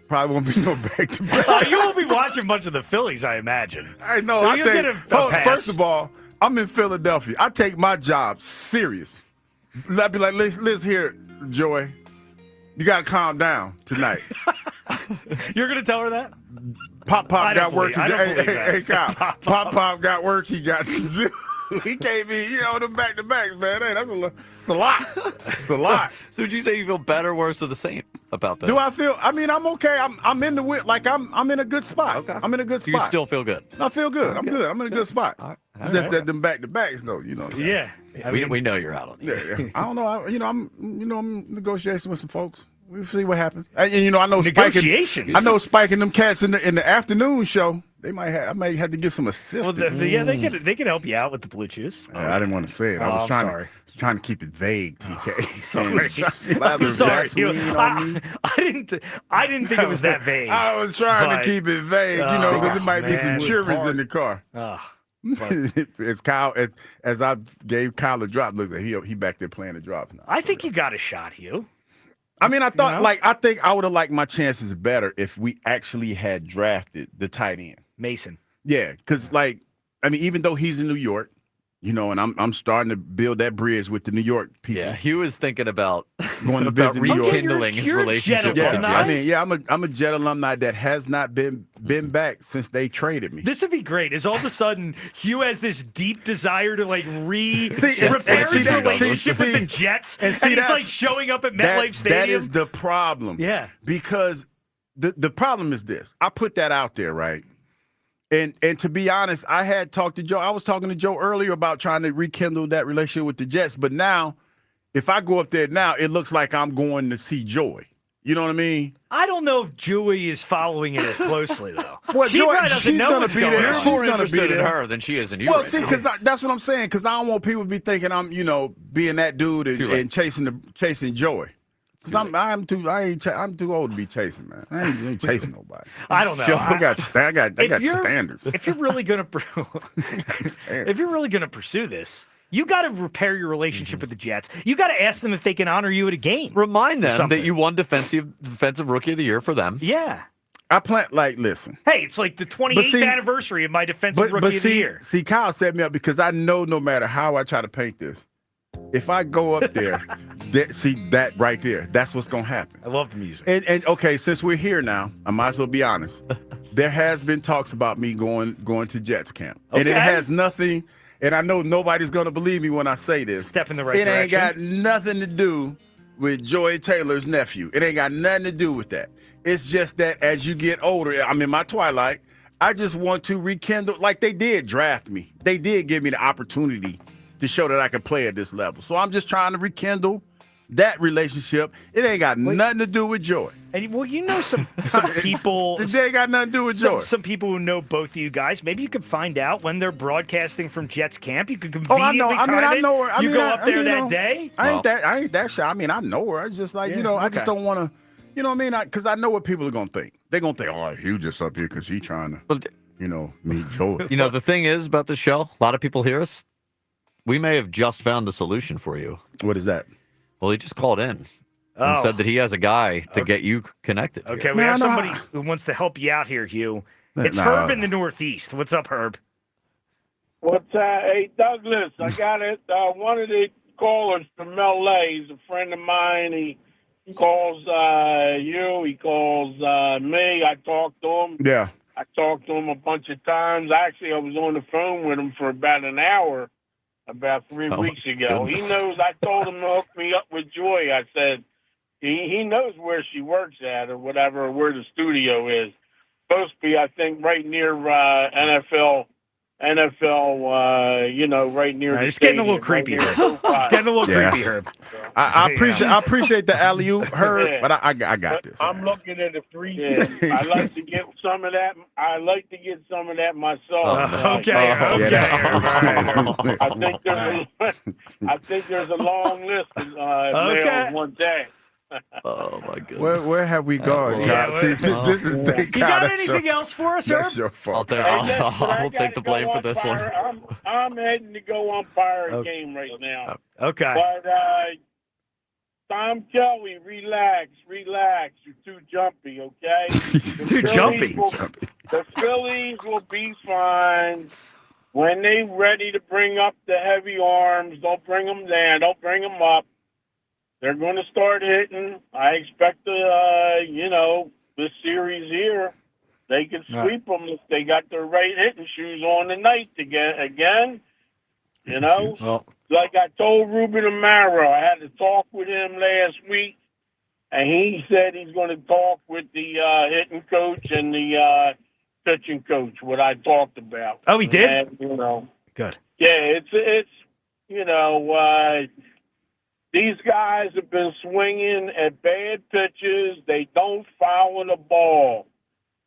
probably won't be no back to back. You won't be watching much of the Phillies, I imagine. I know. So I you'll say, get a pass. First of all, I'm in Philadelphia. I take my job serious. I'd be like, listen here, Joy. You gotta calm down tonight. You're gonna tell her that? Pop got work. Hey, Kyle. Pop got work. He got to do. He can't be, them back to backs, man. Hey, that's a lot. It's a lot. So would you say you feel better, worse, or the same about that? Do I feel? I mean, I'm okay. I'm in I'm in a good spot. Okay. I'm in a good So spot. you still feel good? I feel good. I'm good. I'm in a good spot. All right. It's just that them back to backs, though. Yeah. We know you're out on it. Yeah. I don't know. I'm negotiating with some folks. We'll see what happens. And I know negotiations. I know spiking them cats in the afternoon show. They might have. I may have to get some assistance. Well, they could help you out with the Blue Chews. I didn't want to say it. I was trying to keep it vague, TK. Sorry. I didn't think it was that vague. I was trying to keep it vague, because there might be some cheeries in the car. As Kyle, as I gave Kyle a drop, look, he back there playing the drop now. I think you got a shot, Hugh. I mean, I thought I think I would have liked my chances better if we actually had drafted the tight end. Mason. Yeah, because even though he's in New York, and I'm starting to build that bridge with the New York people. Yeah, he was thinking about going to visit New York. rekindling his relationship with the Jets. I'm a Jet alumni that has not been back since they traded me. This would be great. Is all of a sudden Hugh has this deep desire to repair his relationship with the Jets, and he's like showing up at MetLife Stadium. That is the problem. Yeah, because the problem is this. I put that out there, right? And to be honest, I had talked to Joe. I was talking to Joe earlier about trying to rekindle that relationship with the Jets. But now, if I go up there now, it looks like I'm going to see Joy. You know what I mean? I don't know if Joey is following it as closely, though. Well, she probably doesn't know what's going on. You're more interested in her than she is in you. Well, see, because that's what I'm saying. Because I don't want people to be thinking I'm, being that dude and chasing Joey. Because I'm too old to be chasing, man. I ain't chasing nobody. I don't know. I got standards. If you're really gonna pursue this, you got to repair your relationship with the Jets. You got to ask them if they can honor you at a game. Remind them that you won defensive rookie of the year for them. Yeah. I plan listen. Hey, it's like the 28th anniversary of my defensive rookie of the year. See, Kyle set me up because I know no matter how I try to paint this, if I go up there, that right there, that's what's gonna happen. I love the music. And okay, since we're here now, I might as well be honest. There has been talks about me going to Jets camp, and it has nothing. And I know nobody's gonna believe me when I say this. Step in the right direction. It ain't got nothing to do with Joy Taylor's nephew. It ain't got nothing to do with that. It's just that as you get older, I'm in my twilight. I just want to rekindle, like they did draft me. They did give me the opportunity to show that I could play at this level. So I'm just trying to rekindle that relationship. It ain't got nothing to do with Joy. And some people. It ain't got nothing to do with Joy. Some people who know both of you guys. Maybe you could find out when they're broadcasting from Jets camp. You could conveniently I know her. You go up there that day. I ain't that shy. I mean, I know her. It's just like I just don't want to. You know what I mean? Because I know what people are gonna think. They're gonna think, "Oh, Hugh just up here because he's trying to, meet Joy." The thing is about the show. A lot of people hear us. We may have just found the solution for you. What is that? Well, he just called in and said that he has a guy to get you connected. Okay, we have somebody who wants to help you out here, Hugh. It's Herb in the Northeast. What's up, Herb? What's hey, Douglas? I got it. One of the callers from L.A. is a friend of mine. He calls you. He calls me. I talked to him. Yeah. I talked to him a bunch of times. Actually, I was on the phone with him for about an hour about 3 weeks ago. Goodness. He knows. I told him to hook me up with Joy. I said he knows where she works at or whatever, or where the studio is. Supposed to be, I think, right near NFL. Right near. It's getting a little creepy. Herb. It's getting a little creepy, Herb. I appreciate the alley-oop, Herb, but I got this. I'm looking at a free. I like to get some of that. I like to get some of that myself. Okay. I think there's a long list of mails one day. Oh my goodness! Where have we gone? This is you got anything else for us, Herb? That's your fault. I'll take the blame for this one. I'm heading to go umpire a game right now. Okay. But Tom Kelly, relax. You're too jumpy, okay? Too jumpy. The Phillies will be fine. When they're ready to bring up the heavy arms, don't bring them down. Don't bring them up. They're going to start hitting. I expect this series here, they can sweep them if they got their right hitting shoes on tonight to get again. Like I told Ruben Amaro, I had to talk with him last week, and he said he's going to talk with the hitting coach and the pitching coach. What I talked about. Oh, he did. And, Good. Yeah, these guys have been swinging at bad pitches. They don't foul the ball.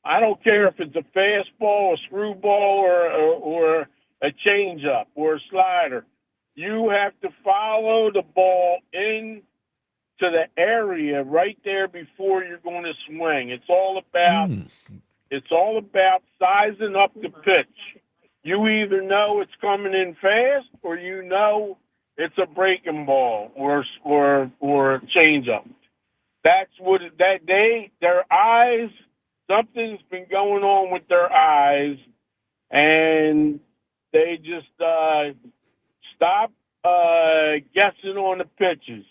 I don't care if it's a fastball, a screwball, or a changeup or a slider. You have to follow the ball into the area right there before you're going to swing. It's all about sizing up the pitch. You either know it's coming in fast, or you know it's a breaking ball or a changeup. That's what their eyes. Something's been going on with their eyes, and they just stop guessing on the pitches.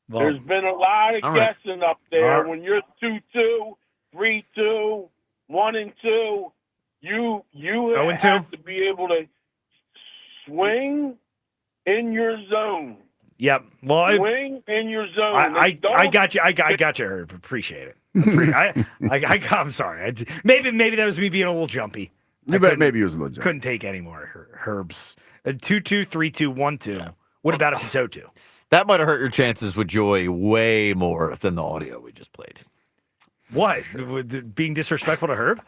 Well, there's been a lot of all right. guessing up there. All right. When you're 2-2, 3-2, 1-2, you 0-2? have to be able to swing in your zone. Yep. Well, Swing in your zone. I got you. I got you, Herb. Appreciate it. I'm sorry. Maybe that was me being a little jumpy. Maybe it was a little jumpy. Couldn't take any more Herbs. 2-2, 3-2, 1-2. What about if it's 0-2? That might have hurt your chances with Joy way more than the audio we just played. What? Being disrespectful to Herb?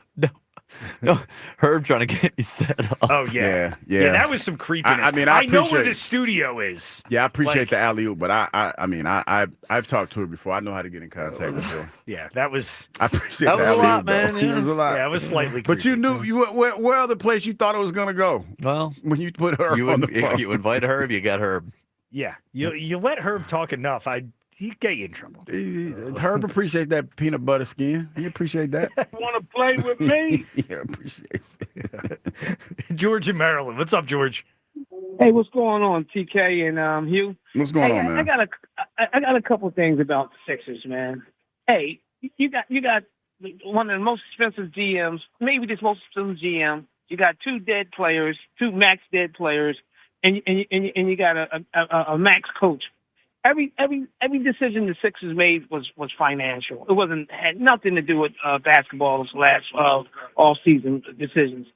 No, Herb trying to get you set up. Oh, yeah. Yeah, that was some creepiness. I mean, I know where appreciate- the studio is. Yeah, I appreciate Like- the alley-oop, but I've talked to her before. I know how to get in contact with her. Yeah, that was... I appreciate That the was a alley-oop, lot, man, though. yeah. It was a lot. Yeah, it was slightly But you knew where other place you thought it was gonna go. Well, when you put her you on the phone. you invite Herb, you get Herb. Yeah, you let Herb talk enough, he get you in trouble. Herb appreciate that peanut butter skin. He appreciate that. Want to play with me? Yeah, appreciate it. George in Maryland. What's up, George? Hey, what's going on, TK and Hugh? What's going Hey, on, man? I got a couple things about the Sixers, man. Hey, you got one of the most expensive GMs, maybe the most expensive GM. You got two max dead players, and you got a max coach. Every decision the Sixers made was financial. It had nothing to do with basketball's last all season decisions.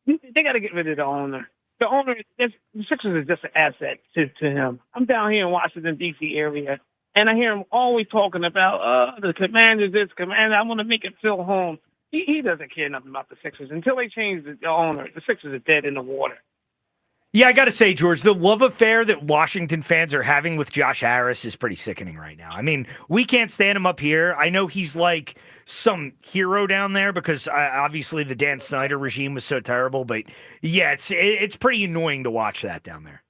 They got to get rid of the owner. The owner, the Sixers is just an asset to him. I'm down here in Washington D.C. area, and I hear him always talking about the Commanders. I want to make it feel home. He doesn't care nothing about the Sixers until they change the owner. The Sixers are dead in the water. Yeah, I got to say, George, the love affair that Washington fans are having with Josh Harris is pretty sickening right now. I mean, we can't stand him up here. I know he's like some hero down there because obviously the Dan Snyder regime was so terrible. But yeah, it's pretty annoying to watch that down there.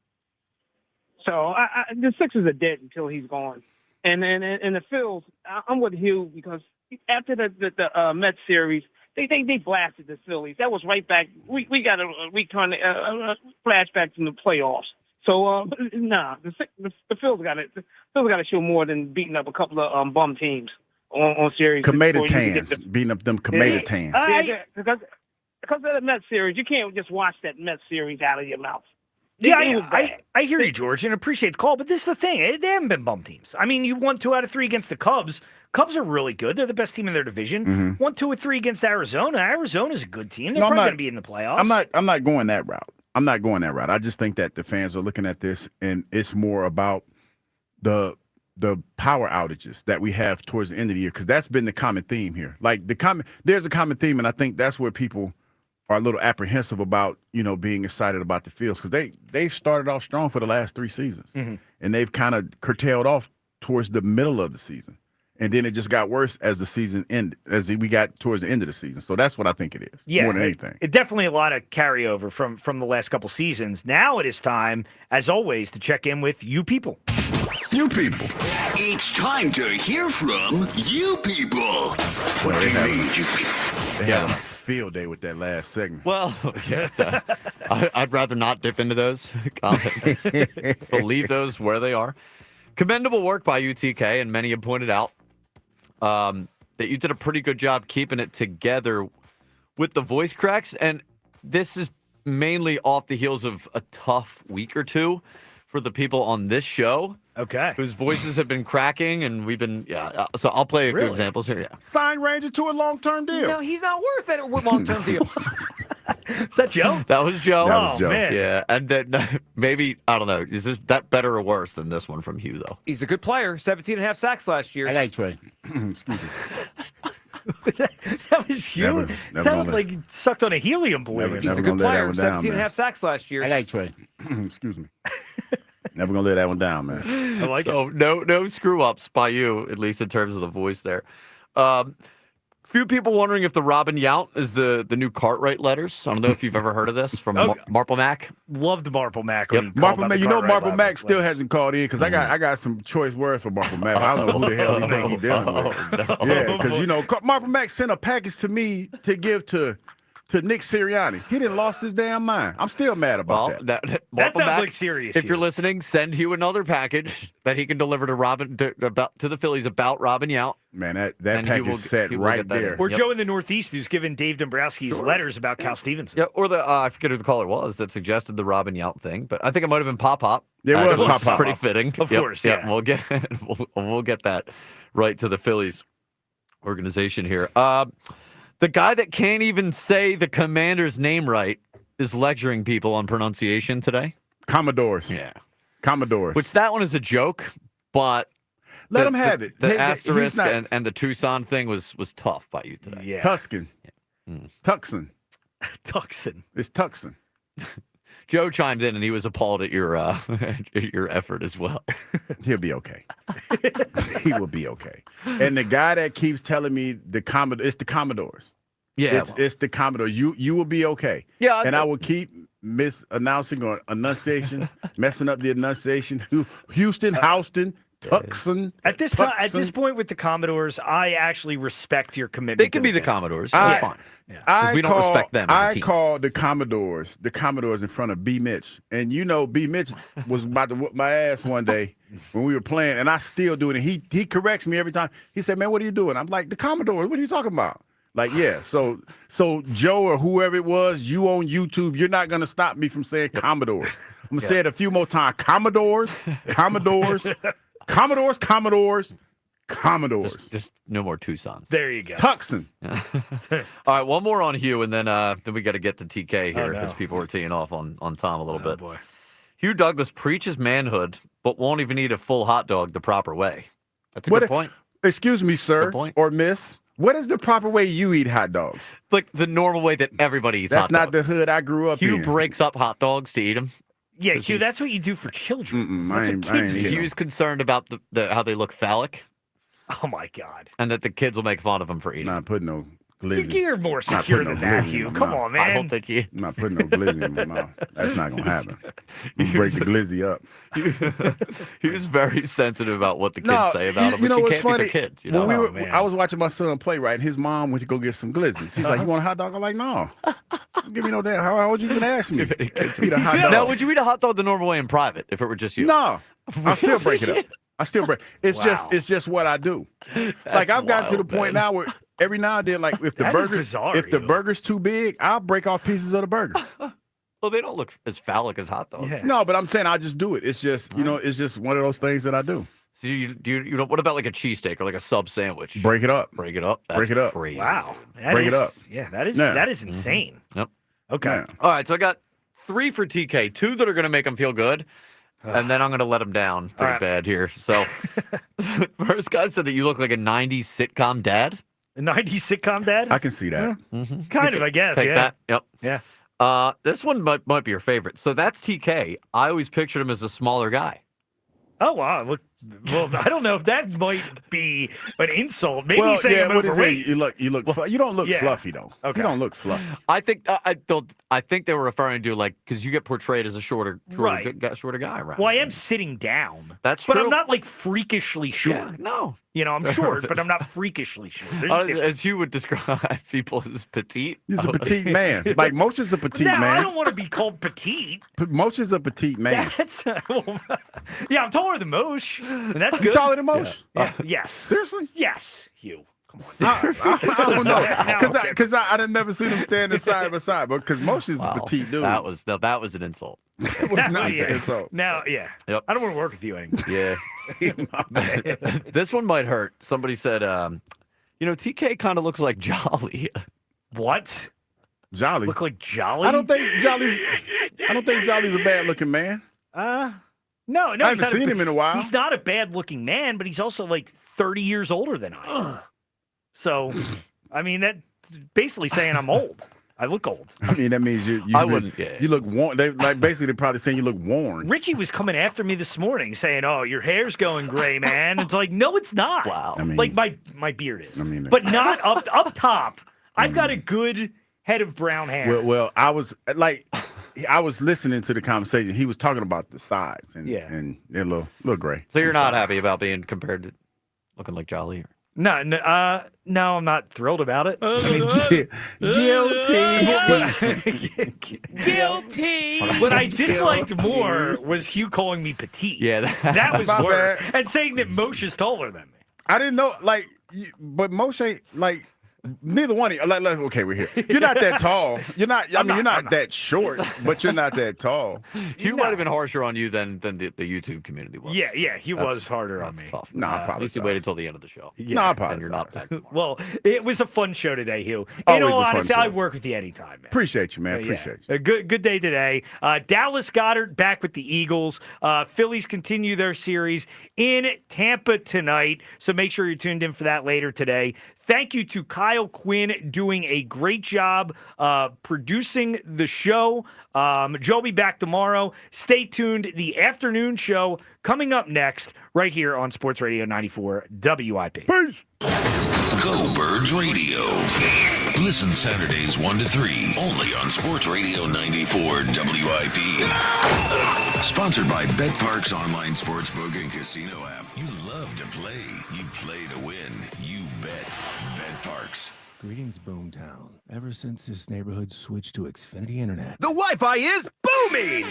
So the Sixers are dead until he's gone. And then the Phils, I'm with Hugh because after the Mets series, they blasted the Phillies. That was right back. We got a return flashback from the playoffs. So the Phils got to show more than beating up a couple of bum teams on series. Tomato tans, beating up them tomato tans. Because of the Mets series, you can't just watch that Mets series out of your mouth. I hear you, George, and appreciate the call. But this is the thing. They haven't been bum teams. I mean, you won 2 out of 3 against the Cubs. Cubs are really good. They're the best team in their division. Mhm. 1, 2, or 3 against Arizona. Arizona's a good team. They're probably going to be in the playoffs. I'm not going that route. I just think that the fans are looking at this, and it's more about the power outages that we have towards the end of the year, because that's been the common theme here. Like there's a common theme, and I think that's where people are a little apprehensive about, being excited about the Fields, because they've started off strong for the last 3 seasons, and they've kind of curtailed off towards the middle of the season. And then it just got worse as the season ended, as we got towards the end of the season. So that's what I think it is, more than anything. It definitely a lot of carryover from the last couple seasons. Now it is time, as always, to check in with you people. You people. It's time to hear from you people. What do you need, you people? They had a field day with that last segment. Well, yeah, I'd rather not dip into those comments. But leave those where they are. Commendable work by UTK, and many have pointed out that you did a pretty good job keeping it together with the voice cracks. And this is mainly off the heels of a tough week or two for the people on this show. Okay. Whose voices have been cracking, and we've been, so I'll play a few examples here. Yeah. Sign Ranger to a long-term deal. No, he's not worth it. Long-term deal. Is that Joe? That was Joe. That was Joe. Man. Yeah, and then maybe, I don't know, is that better or worse than this one from Hugh, though? He's a good player. 17.5 sacks last year. I like Trey. Excuse me. That was you? Never Sounded gonna- like he sucked on a helium balloon. He's a good player. 17.5 sacks last year. I like Trey. Excuse me. Never gonna let that one down, man. I like so it. no screw ups by you, at least in terms of the voice there. Few people wondering if the Robin Yount is the new Cartwright letters. I don't know if you've ever heard of this from Marple Mac. Loved Marple Mac. Yep. Marple Mac, Marple Mac still hasn't called in because I got some choice words for Marple Mac. I don't know who the hell he think he's dealing with. Yeah, because Marple Mac sent a package to me to give to Nick Sirianni. He didn't lost his damn mind. I'm still mad about That sounds Mac, like serious. If you're listening, send Hugh another package that he can deliver to to the Phillies about Robin Yount. Man, that package is set right there. Or Joe in the Northeast who's given Dave Dombrowski's letters about Cal Stevenson. Yeah, or the I forget who the caller was that suggested the Robin Yount thing, but I think it might have been Pop Pop. It was Pop Pop. Pretty fitting. Of course, yeah. We'll get we'll get that right to the Phillies organization here. The guy that can't even say the Commander's name right is lecturing people on pronunciation today. Commodores. Yeah. Commodores. Which that one is a joke, but let him have it. The asterisk and the Tucson thing was tough by you today. Yeah. Tuscan. Tucson. Tucson. It's Tucson. Joe chimed in and he was appalled at your your effort as well. He'll be okay. He will be okay. And the guy that keeps telling me it's the Commodores. Yeah, it's the Commodore. You will be okay. Yeah, and I will keep misannouncing or enunciation, messing up the enunciation. Houston, Tucson. At this point with the Commodores, I actually respect your commitment. They can be the Commodores. That's fine. Yeah. We don't respect them as a team. I called the Commodores in front of B. Mitch. And B. Mitch was about to whoop my ass one day when we were playing, and I still do it. And he corrects me every time. He said, "Man, what are you doing?" I'm like, "The Commodores, what are you talking about?" Like, yeah. So Joe or whoever it was, you on YouTube, you're not gonna stop me from saying Commodores. I'm gonna say it a few more times. Commodores. Just no more Tucson. There you go. Tucson. All right, one more on Hugh, and then we got to get to TK here because people were teeing off on Tom a little bit. Boy. Hugh Douglas preaches manhood, but won't even eat a full hot dog the proper way. That's a good point. Excuse me, sir or miss. What is the proper way you eat hot dogs? Like the normal way that everybody eats That's hot dogs. not the hood I grew up in. Hugh breaks up hot dogs to eat them. Yeah, Hugh, that's what you do for children. That's what kids do. Hugh's concerned about how they look phallic. Oh, my God. And that the kids will make fun of him for eating. Not putting no glizzy. You're more secure than that, Hugh. Come on, man. I don't think he is. I'm not putting no glizzy in my mouth. That's not going to happen. You break the glizzy up. He was very sensitive about what the kids say about him. But you can't be the kids. You know? I was watching my son play, right? And his mom went to go get some glizzies. He's like, "You want a hot dog?" I'm like, "No. Don't give me no damn. How would you even ask me? Eat a hot dog. Now, would you eat a hot dog the normal way in private if it were just you? No. I'll still break it up. It's just what I do. Like I've got to the point now where every now and then, like if the burger's too big, I'll break off pieces of the burger. Well, they don't look as phallic as hot dogs. Yeah. No, but I'm saying I just do it. It's just it's just one of those things that I do. So you don't. What about like a cheesesteak or like a sub sandwich? Break it up. Break it up. That's break it up. Crazy. Wow. Break it up. Yeah, that is insane. Yep. Okay. Yeah. All right. So I got 3 for TK. 2 that are going to make him feel good. And then I'm going to let him down pretty bad here. So, first guy said that you look like a 90s sitcom dad. A 90s sitcom dad? I can see that. Yeah. Kind of, I guess. Take that. Yep. Yeah. This one might be your favorite. So that's TK. I always pictured him as a smaller guy. Oh, wow. Look, well, I don't know if that might be an insult. Maybe saying I'm overweight. You don't look fluffy though. Okay. You don't look fluffy. I think I think they were referring to like because you get portrayed as a shorter guy, right? Well, I am sitting down. That's true. true. But I'm not like freakishly short. Yeah, no. You know, I'm short, but I'm not freakishly short. As you would describe people as petite. He's a petite man. Like Mosh is a petite man. I don't want to be called petite. Mosh is a petite man. Yeah, I'm taller than Mosh. And that's good. You taller than Mosh? Yeah. Yes. Seriously? Yes, Hugh. Come on. I don't know. Because I didn't never see them standing side by side. But because Mosh is a petite dude. That was an insult. It was not an insult. Now, yeah. Yep. I don't want to work with you anymore. Yeah. This one might hurt. Somebody said, TK kind of looks like Jolly. What? Jolly? Look like Jolly? I don't think Jolly's a bad looking man. No. I haven't seen him in a while. He's not a bad looking man, but he's also like 30 years older than I am. So, I mean, that's basically saying I'm old. I look old. I mean, that means you wouldn't. Yeah. You look worn. They basically they're probably saying you look worn. Richie was coming after me this morning saying, "Oh, your hair's going gray, man." It's like, no, it's not. Wow. I mean, like my beard is. I mean, but not up top. I've got a good head of brown hair. Well, I was listening to the conversation. He was talking about the sides, and they're a little gray. So you're not happy about being compared to looking like Jolly? No, I'm not thrilled about it. Guilty. What I disliked more was Hugh calling me petite. Yeah, that was My worse. bad. And saying that Moshe's taller than me. I didn't know, but Moshe, neither one of you. Okay, we're here. You're not that tall. You're not. You're not that short, but you're not that tall. Hugh might have been harsher on you than the YouTube community was. Yeah, he was harder on me. Tough. Nah, At least you waited till the end of the show. No, I apologize. And you're not back tomorrow. Well, it was a fun show today, Hugh. In Always all a fun honesty, show. I'd work with you anytime, man. Appreciate you, man. Appreciate you. A good day today. Dallas Goddard back with the Eagles. Phillies continue their series in Tampa tonight, so make sure you're tuned in for that later today. Thank you to Kyle Quinn doing a great job producing the show. Joe will be back tomorrow. Stay tuned. The afternoon show coming up next right here on Sports Radio 94 WIP. Peace. Go Birds Radio. Listen Saturdays 1 to 3 only on Sports Radio 94 WIP. Sponsored by Bet Parks online sportsbook and casino app. You love to play. You play to win. You bet. Bet Parks. Greetings, Boomtown. Ever since this neighborhood switched to Xfinity Internet, The Wi-Fi is booming!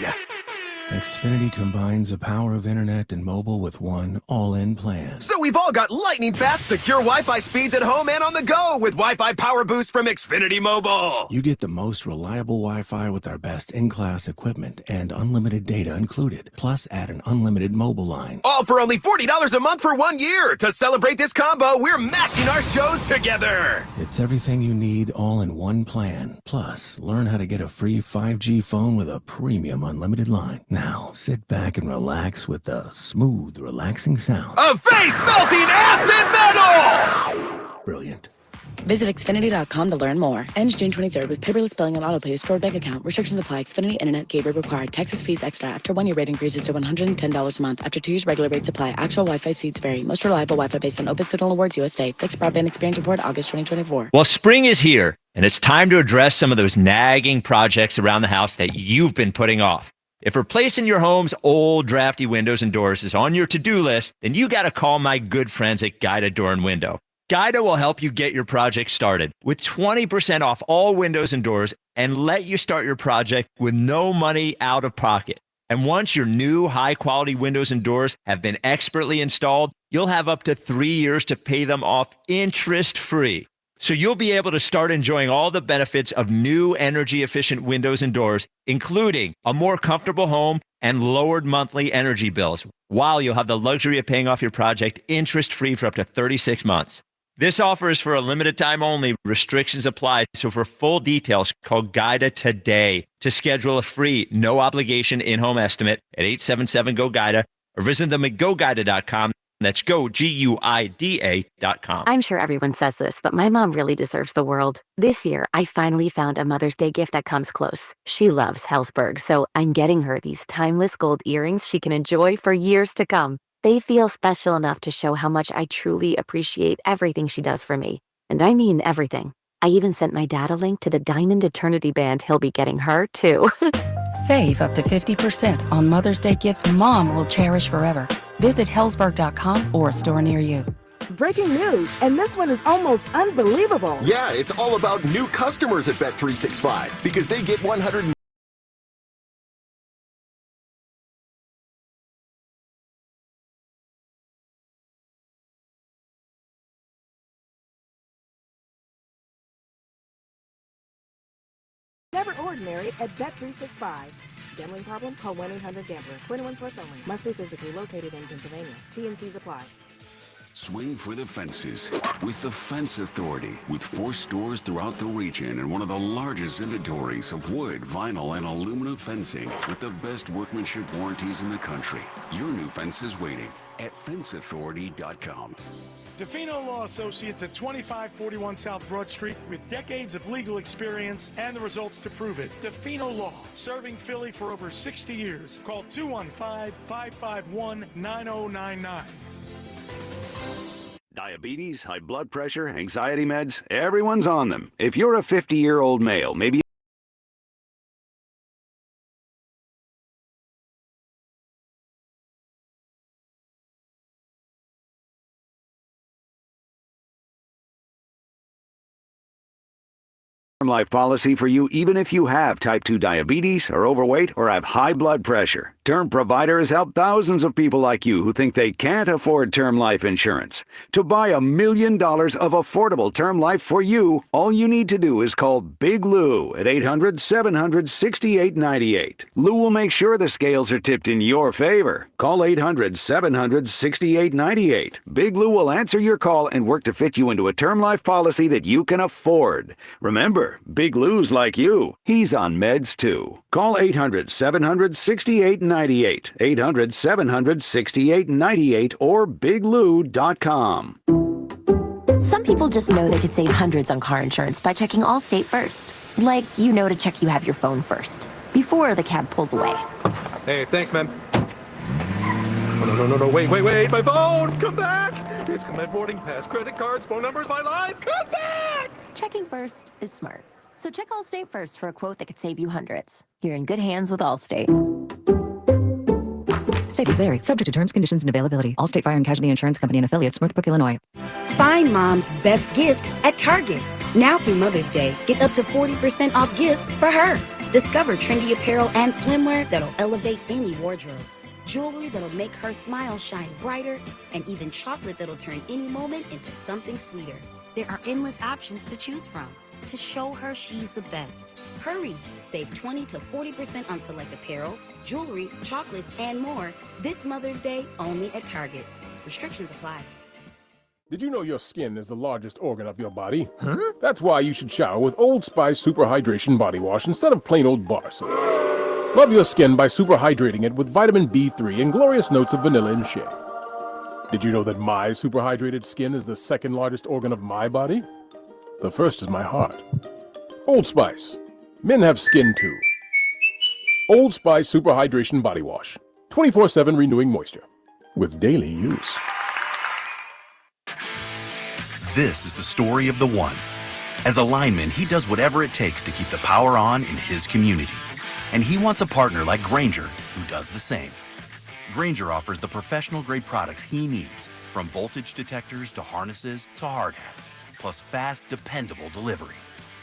Xfinity combines the power of internet and mobile with one all-in plan. So we've all got lightning-fast, secure Wi-Fi speeds at home and on the go with Wi-Fi Power Boost from Xfinity Mobile. You get the most reliable Wi-Fi with our best in-class equipment and unlimited data included. Plus, add an unlimited mobile line. All for only $40 a month for 1 year. To celebrate this combo, we're mashing our shows together. It's everything you need all in one plan. Plus, learn how to get a free 5G phone with a premium unlimited line. Now, sit back and relax with the smooth, relaxing sound. A face-melting acid metal! Brilliant. Visit Xfinity.com to learn more. Ends June 23rd with paperless billing and autopay stored bank account. Restrictions apply. Xfinity Internet gateway required. Taxes, fees extra. After 1 year rate increases to $110 a month. After 2 years regular rates apply. Actual Wi-Fi speeds vary. Most reliable Wi-Fi based on Open Signal Awards USA. Fixed broadband experience report August 2024. Well, spring is here, and it's time to address some of those nagging projects around the house that you've been putting off. If replacing your home's old drafty windows and doors is on your to-do list, then you got to call my good friends at Guida Door and Window. Guida will help you get your project started with 20% off all windows and doors and let you start your project with no money out of pocket. And once your new high-quality windows and doors have been expertly installed, you'll have up to 3 years to pay them off interest-free. So you'll be able to start enjoying all the benefits of new energy-efficient windows and doors, including a more comfortable home and lowered monthly energy bills, while you'll have the luxury of paying off your project interest-free for up to 36 months. This offer is for a limited time only. Restrictions apply. So for full details, call Guida today to schedule a free, no-obligation in-home estimate at 877-GO-GUIDA or visit them at GoGuida.com. That's GoGuida.com. I'm sure everyone says this, but my mom really deserves the world. This year, I finally found a Mother's Day gift that comes close. She loves Hellsberg, so I'm getting her these timeless gold earrings she can enjoy for years to come. They feel special enough to show how much I truly appreciate everything she does for me. And I mean everything. I even sent my dad a link to the Diamond Eternity band he'll be getting her, too. Save up to 50% on Mother's Day gifts Mom will cherish forever. Visit Hellsberg.com or a store near you. Breaking news, and this one is almost unbelievable. Yeah, it's all about new customers at Bet365 because they get 100. Never ordinary at Bet365. Gambling problem? Call 1-800-GAMBLER. 21 plus only. Must be physically located in Pennsylvania. T&Cs apply. Swing for the fences with the Fence Authority. With 4 stores throughout the region and one of the largest inventories of wood, vinyl, and aluminum fencing with the best workmanship warranties in the country. Your new fence is waiting at fenceauthority.com. DeFino Law Associates at 2541 South Broad Street with decades of legal experience and the results to prove it. DeFino Law, serving Philly for over 60 years. Call 215-551-9099. Diabetes, high blood pressure, anxiety meds, everyone's on them. If you're a 50-year-old male, maybe term life policy for you even if you have type 2 diabetes, are overweight, or have high blood pressure. Term Provider has helped thousands of people like you who think they can't afford term life insurance. To buy $1 million of affordable term life for you, all you need to do is call Big Lou at 800-700-6898. Lou will make sure the scales are tipped in your favor. Call 800-700-6898. Big Lou will answer your call and work to fit you into a term life policy that you can afford. Remember, Big Lou's like you. He's on meds too. Call 800-700-6898. 800-700-6898 or biglou.com. Some people just know they could save hundreds on car insurance by checking Allstate first. Like, you know to check you have your phone first, before the cab pulls away. Hey, thanks, man. Oh, no, wait, my phone! Come back! It's my boarding pass, credit cards, phone numbers, my life! Come back! Checking first is smart. So check Allstate first for a quote that could save you hundreds. You're in good hands with Allstate. Savings vary, subject to terms, conditions, and availability. Allstate Fire and Casualty Insurance Company and Affiliates, Northbrook, Illinois. Find mom's best gift at Target. Now through Mother's Day, get up to 40% off gifts for her. Discover trendy apparel and swimwear that'll elevate any wardrobe. Jewelry that'll make her smile shine brighter, and even chocolate that'll turn any moment into something sweeter. There are endless options to choose from to show her she's the best. Hurry! Save 20 to 40% on select apparel, jewelry, chocolates, and more this Mother's Day only at Target. Restrictions apply. Did you know your skin is the largest organ of your body? Huh? That's why you should shower with Old Spice Super Hydration Body Wash instead of plain old bar soap. Love your skin by super hydrating it with vitamin B3 and glorious notes of vanilla and shea. Did you know that my super hydrated skin is the second largest organ of my body? The first is my heart. Old Spice. Men have skin too. Old Spice Super Hydration Body Wash. 24/7 renewing moisture. With daily use. This is the story of the one. As a lineman, he does whatever it takes to keep the power on in his community. And he wants a partner like Grainger who does the same. Grainger offers the professional-grade products he needs, from voltage detectors to harnesses to hard hats, plus fast, dependable delivery,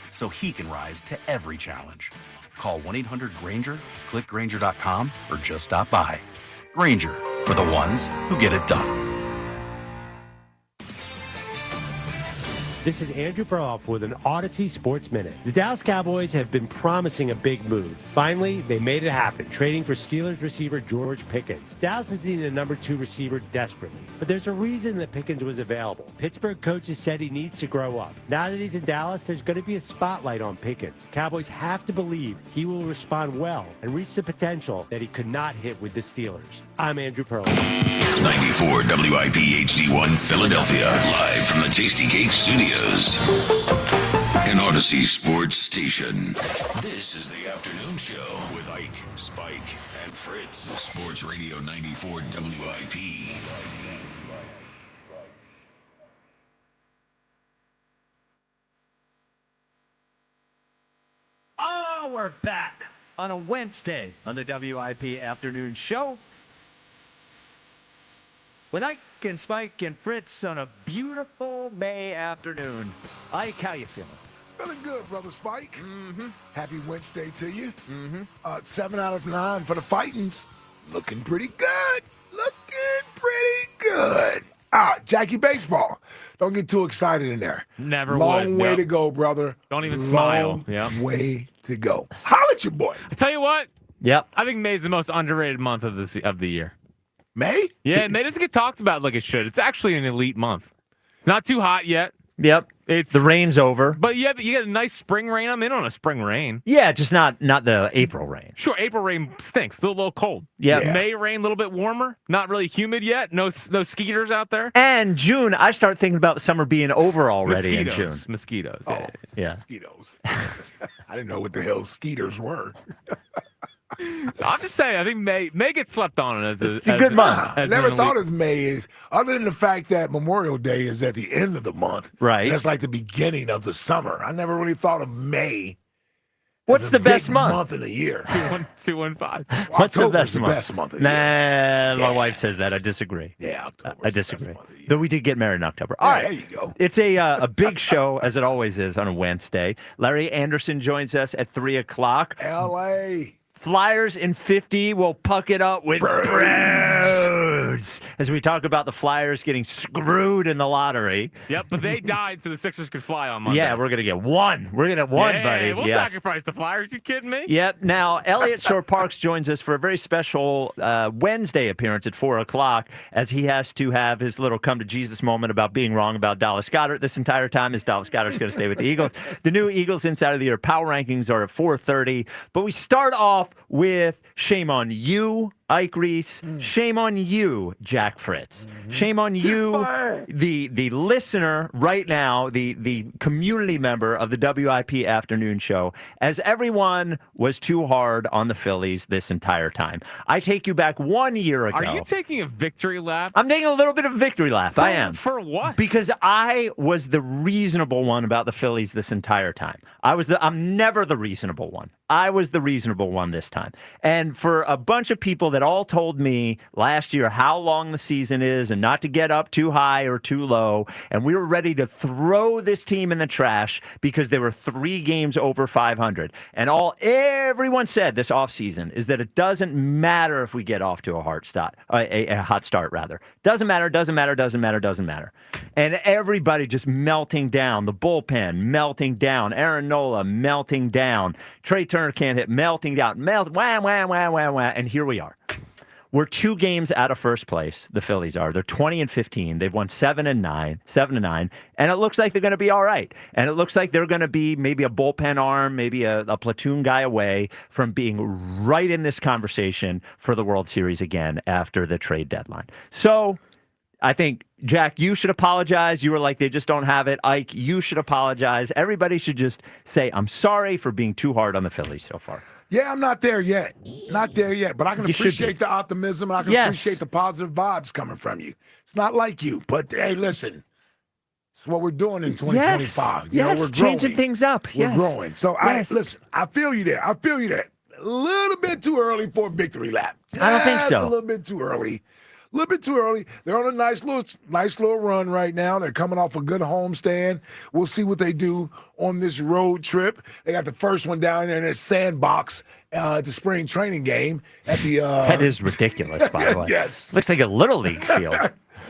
so he can rise to every challenge. Call 1-800-GRAINGER, click Grainger.com, or just stop by. Grainger, for the ones who get it done. This is Andrew Perloff with an Odyssey Sports Minute. The Dallas Cowboys have been promising a big move. Finally, they made it happen, trading for Steelers receiver George Pickens. Dallas is needing a number 2 receiver desperately, but there's a reason that Pickens was available. Pittsburgh coaches said he needs to grow up. Now that he's in Dallas, there's going to be a spotlight on Pickens. Cowboys have to believe he will respond well and reach the potential that he could not hit with the Steelers. I'm Andrew Perloff. 94 WIP HD1 Philadelphia, live from the Tasty Cake Studios. An Odyssey Sports Station. This is the afternoon show with Ike, Spike, and Fritz. Sports Radio 94 WIP. Oh, we're back on a Wednesday on the WIP afternoon show with Ike and Spike and Fritz on a beautiful May afternoon. Ike, how you feeling? Feeling good, Brother Spike. Mm-hmm. Happy Wednesday to you. Mm-hmm. 7 out of 9 for the Fightins. Looking pretty good. Looking pretty good. Jackie Baseball. Don't get too excited in there. Never Long would. way Yep. to go, brother. Don't even Long smile. Yeah. way to go. Holla at your boy. I tell you what. Yep. I think May's the most underrated month of the year. May? Yeah, May doesn't get talked about like it should. It's actually an elite month. It's not too hot yet. Yep. The rain's over. But you get a nice spring rain. I'm in on a spring rain. Yeah, just not the April rain. Sure, April rain stinks. Still a little cold. Yeah. May rain, a little bit warmer. Not really humid yet. No skeeters out there. And June, I start thinking about the summer being over already in June. Mosquitoes. Yeah. Mosquitoes. I didn't know what the hell skeeters were. So I'm just saying, I think May gets slept on as it's a good month. I never thought as May is, other than the fact that Memorial Day is at the end of the month. Right. That's like the beginning of the summer. I never really thought of May. What's the best month in the year? 215. What's the October's best month of Nah, the year. my wife says that. I disagree. Yeah, October's I disagree. Though we did get married in October. All right. There you go. It's a big show, as it always is on a Wednesday. Larry Anderson joins us at 3 o'clock. L.A. Flyers in 50 will puck it up with birds as we talk about the Flyers getting screwed in the lottery. Yep, but they died so the Sixers could fly on Monday. Yeah, we're going to get one. We're going to get one, buddy. We'll sacrifice the Flyers. You kidding me? Yep. Now, Elliot Shore Parks joins us for a very special Wednesday appearance at 4 o'clock as he has to have his little come-to-Jesus moment about being wrong about Dallas Goedert this entire time as Dallas Goedert's going to stay with the Eagles. The new Eagles Inside of the Year power rankings are at 4:30, but we start off with shame on you, Ike Reese. Shame on you, Jack Fritz. Shame on you, the listener right now, the community member of the WIP afternoon show, as everyone was too hard on the Phillies this entire time. I take you back 1 year ago. Are you taking a victory lap? I'm taking a little bit of a victory lap. I am. For what? Because I was the reasonable one about the Phillies this entire time. I'm never the reasonable one. I was the reasonable one this time. And for a bunch of people that all told me last year how long the season is and not to get up too high or too low, and we were ready to throw this team in the trash because they were 3 games over 500. And everyone said this offseason is that it doesn't matter if we get off to a hot start. Doesn't matter. And everybody just melting down. The bullpen melting down. Aaron Nola melting down. Trey Turner can't hit, melting down. Wah. And here we are. We're 2 games out of first place, the Phillies are. They're 20-15. They've won 7-9, and it looks like they're going to be all right. And it looks like they're going to be maybe a bullpen arm, maybe a platoon guy away from being right in this conversation for the World Series again after the trade deadline. So I think, Jack, you should apologize. You were like, they just don't have it. Ike, you should apologize. Everybody should just say, I'm sorry for being too hard on the Phillies so far. Yeah, I'm not there yet. Not there yet. But I can appreciate the optimism. And I can appreciate the positive vibes coming from you. It's not like you. But, hey, listen. It's what we're doing in 2025. Yes, we're changing things up. We're growing. So, listen, I feel you there. A little bit too early for a victory lap. I don't think so. A little bit too early. They're on a nice little run right now. They're coming off a good homestand. We'll see what they do on this road trip. They got the first one down there in their sandbox at the spring training game at the. That is ridiculous, by the way. Yes. Looks like a Little League field.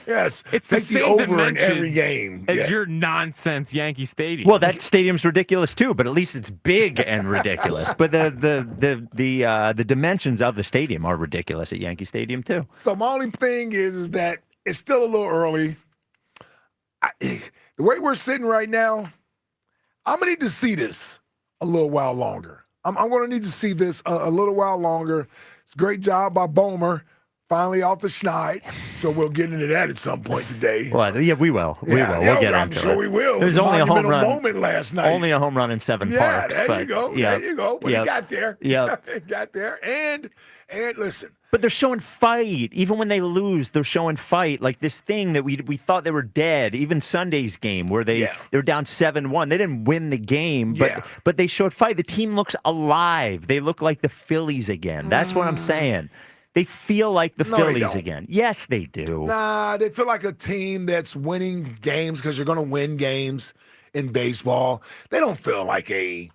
Yes. It's Take the same over in dimensions every game. as your nonsense Yankee Stadium. Well, that stadium's ridiculous too, but at least it's big and ridiculous. But the dimensions of the stadium are ridiculous at Yankee Stadium too. So my only thing is that it's still a little early. The way we're sitting right now, I'm gonna need to see this a little while longer. I'm gonna need to see this a little while longer. It's a great job by Bohmer. Finally off the schneid, so we'll get into that at some point today. Well, yeah, we will. We'll get into it. I'm sure we will. It was only a home run moment last night. Only a home run in 7 parks. There you go. There you go. But he got there. Yeah, he got there. And listen. But they're showing fight. Even when they lose, they're showing fight. Like this thing that we thought they were dead. Even Sunday's game where they were down 7-1. They didn't win the game, but they showed fight. The team looks alive. They look like the Phillies again. That's what I'm saying. They feel like the Phillies again. Yes, they do. Nah, they feel like a team that's winning games because you're going to win games in baseball. They don't feel like a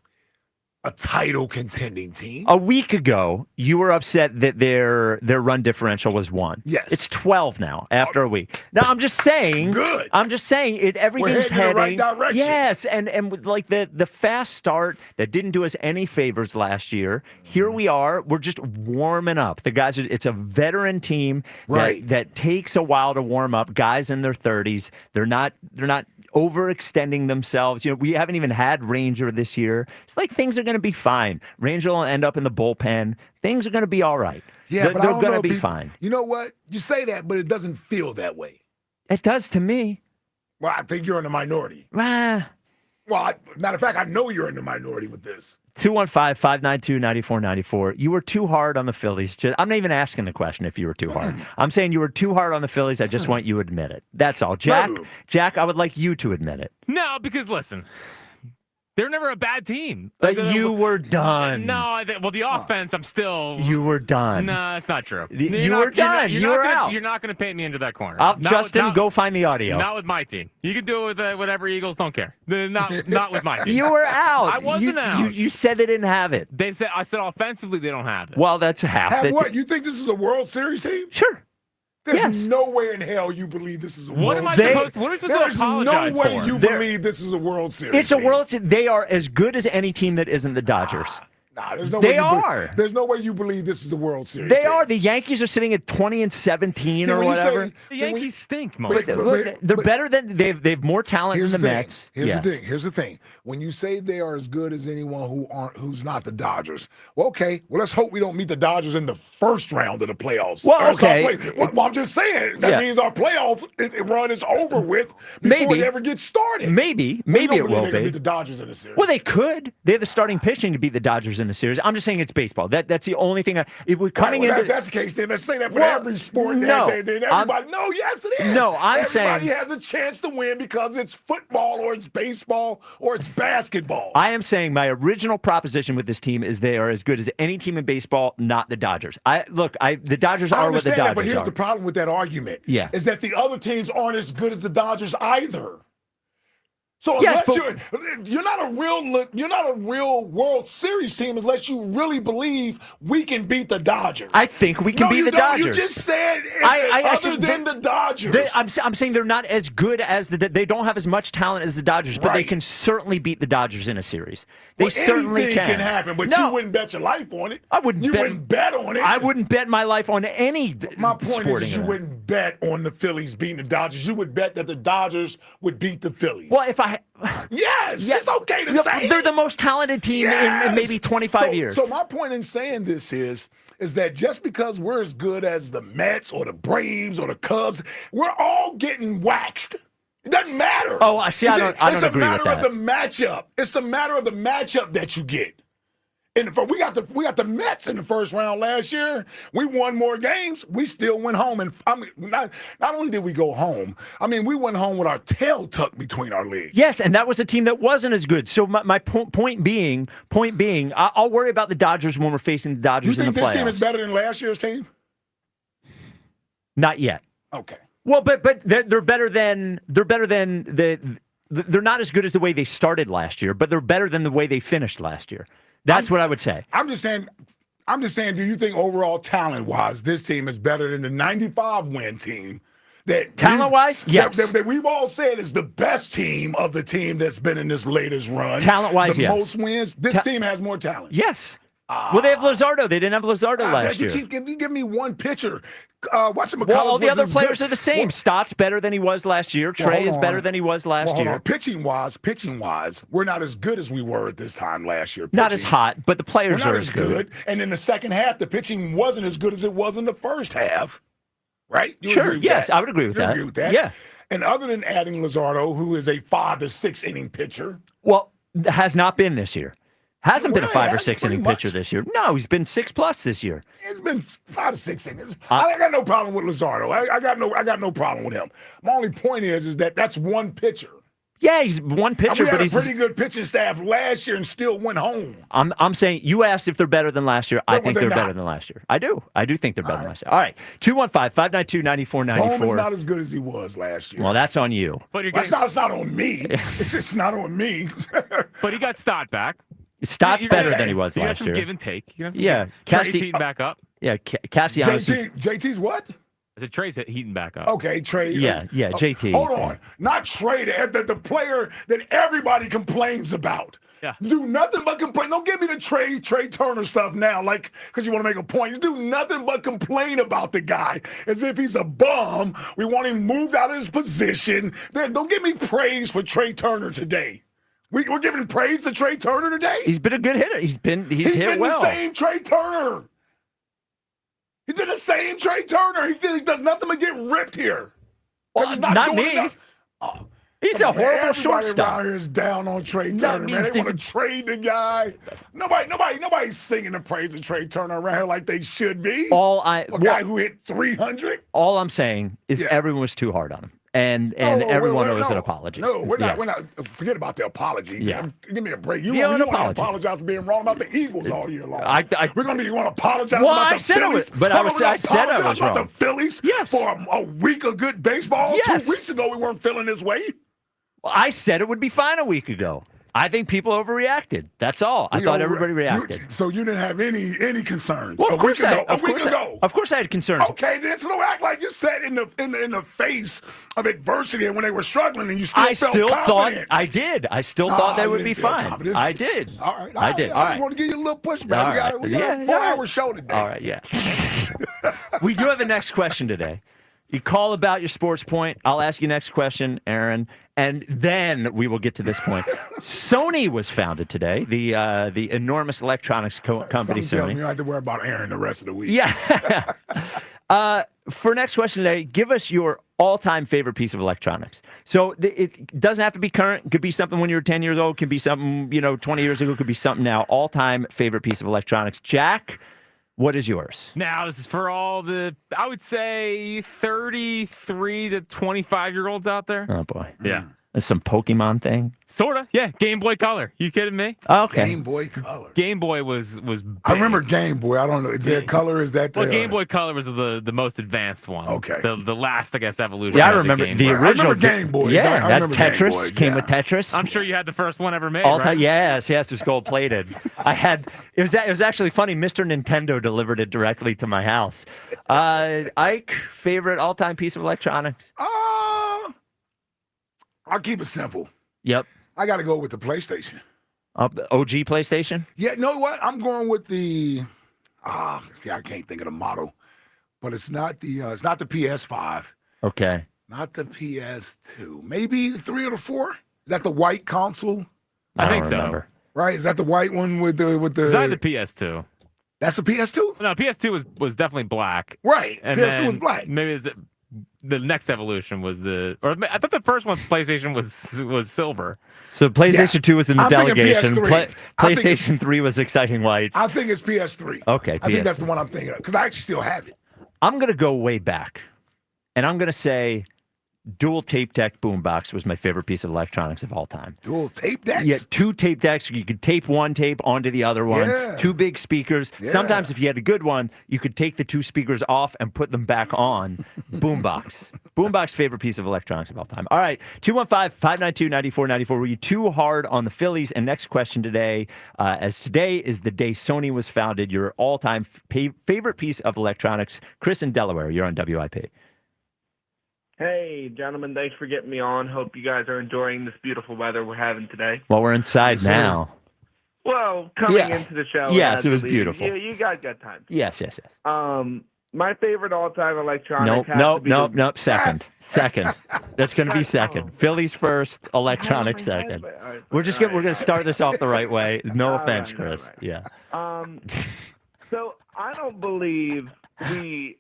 a title contending team. A week ago, you were upset that their run differential was 1. Yes. It's 12 now after a week. Now, I'm just saying. Good. I'm just saying everything's heading in the right direction. Yes, and with like the fast start that didn't do us any favors last year. Here we are. We're just warming up. The guys. It's a veteran team that takes a while to warm up. Guys in their 30s. They're not overextending themselves. We haven't even had Ranger this year. It's like things are going to be fine. Ranger will end up in the bullpen. Things are going to be all right. Yeah, they're going to be fine. You know what? You say that, but it doesn't feel that way. It does to me. Well, I think you're in the minority. Ah. Well, matter of fact, I know you're in the minority with this. 215-592-9494. You were too hard on the Phillies. I'm not even asking the question if you were too hard. I'm saying you were too hard on the Phillies. I just want you to admit it. That's all. Jack, I would like you to admit it. No, because listen, they're never a bad team. But you were done. No, the offense, I'm still. You were done. No, that's not true. You were done. You were out. You're not going to paint me into that corner. Justin, go find the audio. Not with my team. You can do it with whatever Eagles. Don't care. Not with my team. You were out. I wasn't out. You said they didn't have it. I said offensively they don't have it. Well, that's half. Have what? You think this is a World Series team? Sure. There's no way in hell you believe this is a World Series. What am I supposed to apologize for? There's no way you believe this is a World Series. It's a World Series. They are as good as any team that isn't the Dodgers. Nah, there's no they way are. There's no way you believe this is a World Series. They are. The Yankees are sitting at 20-17 or whatever. The Yankees stink, Mo. They're better than they've more talent than the Mets. Here's the thing. When you say they are as good as anyone who's not the Dodgers, well, okay. Well, let's hope we don't meet the Dodgers in the first round of the playoffs. Well, okay. Well, I'm just saying that means our playoff run is over with before it ever gets started. Maybe it will they can be. beat the Dodgers in the series. Well, they could. They have the starting pitching to beat the Dodgers in the series. I'm just saying it's baseball. That's the only thing. If that's the case, then let's say that for every sport. No, then everybody. No, yes, it is. No, everybody has a chance to win because it's football or it's baseball or it's basketball. I am saying my original proposition with this team is they are as good as any team in baseball, not the Dodgers. The Dodgers are what the Dodgers that, but here's are. the problem with that argument. Yeah. Is that the other teams aren't as good as the Dodgers either. So Yes, unless you're not a real World Series team unless you really believe we can beat the Dodgers. I think we can beat the Dodgers. You just said other than the Dodgers. I'm saying they're not as good as they don't have as much talent as the Dodgers, but they can certainly beat the Dodgers in a series. They certainly anything can happen, but you wouldn't bet your life on it. I wouldn't. Wouldn't bet on it. I wouldn't bet my life on any. My point is you wouldn't bet on the Phillies beating the Dodgers. You would bet that the Dodgers would beat the Phillies. Well, if I. Yes, it's okay to say. They're the most talented team in maybe 25 years. So my point in saying this is that just because we're as good as the Mets or the Braves or the Cubs, we're all getting waxed. It doesn't matter. Oh, I see. I don't agree with that. It's a matter of the matchup. It's a matter of the matchup that you get. And we got the Mets in the first round last year. We won more games. We still went home, and I mean, not only did we go home, I mean, we went home with our tail tucked between our legs. Yes, and that was a team that wasn't as good. So my point being, I'll worry about the Dodgers when we're facing the Dodgers in the playoffs. You think this team is better than last year's team? Not yet. Okay. Well, but they're better than they're not as good as the way they started last year, but they're better than the way they finished last year. That's what I would say. I'm just saying, do you think overall talent-wise, this team is better than the 95-win team? Talent-wise, yes. That we've all said is the best team of the team that's been in this latest run. Talent-wise, yes. The most wins. This team has more talent. Yes. Well, they have Luzardo. They didn't have Luzardo last year. You give me one pitcher. All the other players are the same. Stott's better than he was last year. Trey is better than he was last year. Pitching wise, we're not as good as we were at this time last year. Not as hot, but the players are as good. And in the second half, the pitching wasn't as good as it was in the first half. Right? Sure. Yes, I would agree with that. Agree with that. Yeah. And other than adding Luzardo, who is a 5 to 6 inning pitcher. Well, has not been this year. Hasn't been a 5 or 6 inning pitcher this year. No, he's been 6+ this year. It's been 5 to 6 innings. I got no problem with Luzardo. I got no problem with him. My only point is that that's one pitcher. Yeah, he's one pitcher, but he's a pretty good pitching staff last year and still went home. I'm saying you asked if they're better than last year. I think they're better than last year. I do think they're better than last year. All right, 215-592-9494. Bohm is not as good as he was last year. Well, that's on you. But it's not on me. It's just not on me. But he got Stott back. Stott's better than he was you last some year. Give and take. You have some Yeah, Trey's heating back up. Yeah, Castellanos. JT's what? I said Trey's heating back up. Okay, Trey. Yeah, JT. Hold on. Not Trey, the player that everybody complains about. Yeah. Do nothing but complain. Don't give me the Trey Turner stuff now, like, because you want to make a point. You do nothing but complain about the guy as if he's a bum. We want him moved out of his position. Don't give me praise for Trey Turner today. We're giving praise to Trey Turner today? He's been a good hitter. He's been hit well. The same Trey Turner. He's been the same Trey Turner. He does nothing but get ripped here. Well, not me. He's a horrible shortstop. Everybody around here is down on Trey Turner, man. They want to trade the guy. Nobody's singing the praise of Trey Turner around here like they should be. A guy who hit 300. All I'm saying is everyone was too hard on him. And everyone owes an apology. No, we're not. Forget about the apology. Yeah. Give me a break. You want to apologize for being wrong about the Eagles all year long. You want to apologize about the Phillies? I said I was wrong. About the Phillies for a week of good baseball? Yes. 2 weeks ago, we weren't feeling this way. Well, I said it would be fine a week ago. I think people overreacted. That's all. I thought everybody reacted. So you didn't have any concerns? Well, a week ago. Of course I had concerns. Okay, then so don't act like you said in the face of adversity and when they were struggling and you still felt confident. I did. I still thought they would be fine. I did. All right. I did. I just want to give you a little pushback. We got a 4-hour show today. All right, yeah. We do have a next question today. You call about your sports point. I'll ask you next question, Aaron, and then we will get to this point. Sony was founded today, the enormous electronics company Sony. Tells me I don't have to worry about Aaron the rest of the week. Yeah. For next question today, give us your all-time favorite piece of electronics. So it doesn't have to be current. It could be something when you were 10 years old. It could be something 20 years ago. It could be something now. All-time favorite piece of electronics. Jack, what is yours? Now, this is for all the, I would say, 33 to 25-year-olds out there. Oh, boy. Yeah. That's some Pokemon thing? Sort of, yeah. Game Boy Color. You kidding me? Okay. Game Boy Color. Game Boy was big. I remember Game Boy. I don't know. Is there color? Is that Well, Game Boy Color was the most advanced one. Okay. The last, I guess, evolution. Yeah, I remember the original. I remember Game Boys. Yeah, I that remember Tetris Game Boys, came with Tetris. I'm sure you had the first one ever made, All right? time, yes, it was gold plated. It was actually funny. Mr. Nintendo delivered it directly to my house. Ike, favorite all-time piece of electronics? I'll keep it simple. Yep. I got to go with the PlayStation. OG PlayStation? Yeah, know what? I'm going with the. I can't think of the model, but it's not the PS5. Okay. Not the PS2. Maybe the 3 or the 4. Is that the white console? I think remember. so. Right? Is that the white one with the? Is that the PS2? That's the PS2? No, PS2 was definitely black. Right. And PS2 was black. Maybe the next evolution was I thought the first one PlayStation was silver. So PlayStation 2 was in the delegation. PlayStation 3 was exciting whites. I think it's PS3. Okay, I think that's the one I'm thinking of because I actually still have it. I'm going to go way back, and I'm going to say dual tape deck boombox was my favorite piece of electronics of all time. Dual tape decks? Yeah, 2 tape decks. You could tape one tape onto the other one. Yeah. 2 big speakers. Yeah. Sometimes if you had a good one, you could take the 2 speakers off and put them back on. Boombox. Boombox favorite piece of electronics of all time. All right, 215-592-9494. Were you too hard on the Phillies? And next question today, as today is the day Sony was founded, your all-time favorite piece of electronics. Chris in Delaware, you're on WIP. Hey, gentlemen, thanks for getting me on. Hope you guys are enjoying this beautiful weather we're having today. Well, we're inside now. Well, coming into the show. Yes, it was beautiful. You guys got time. Yes. My favorite all-time electronic. Nope. Second. That's going to be second. Phillies first, electronic second. We're going to start this off the right way. No offense, Chris. Right. Yeah. So I don't believe we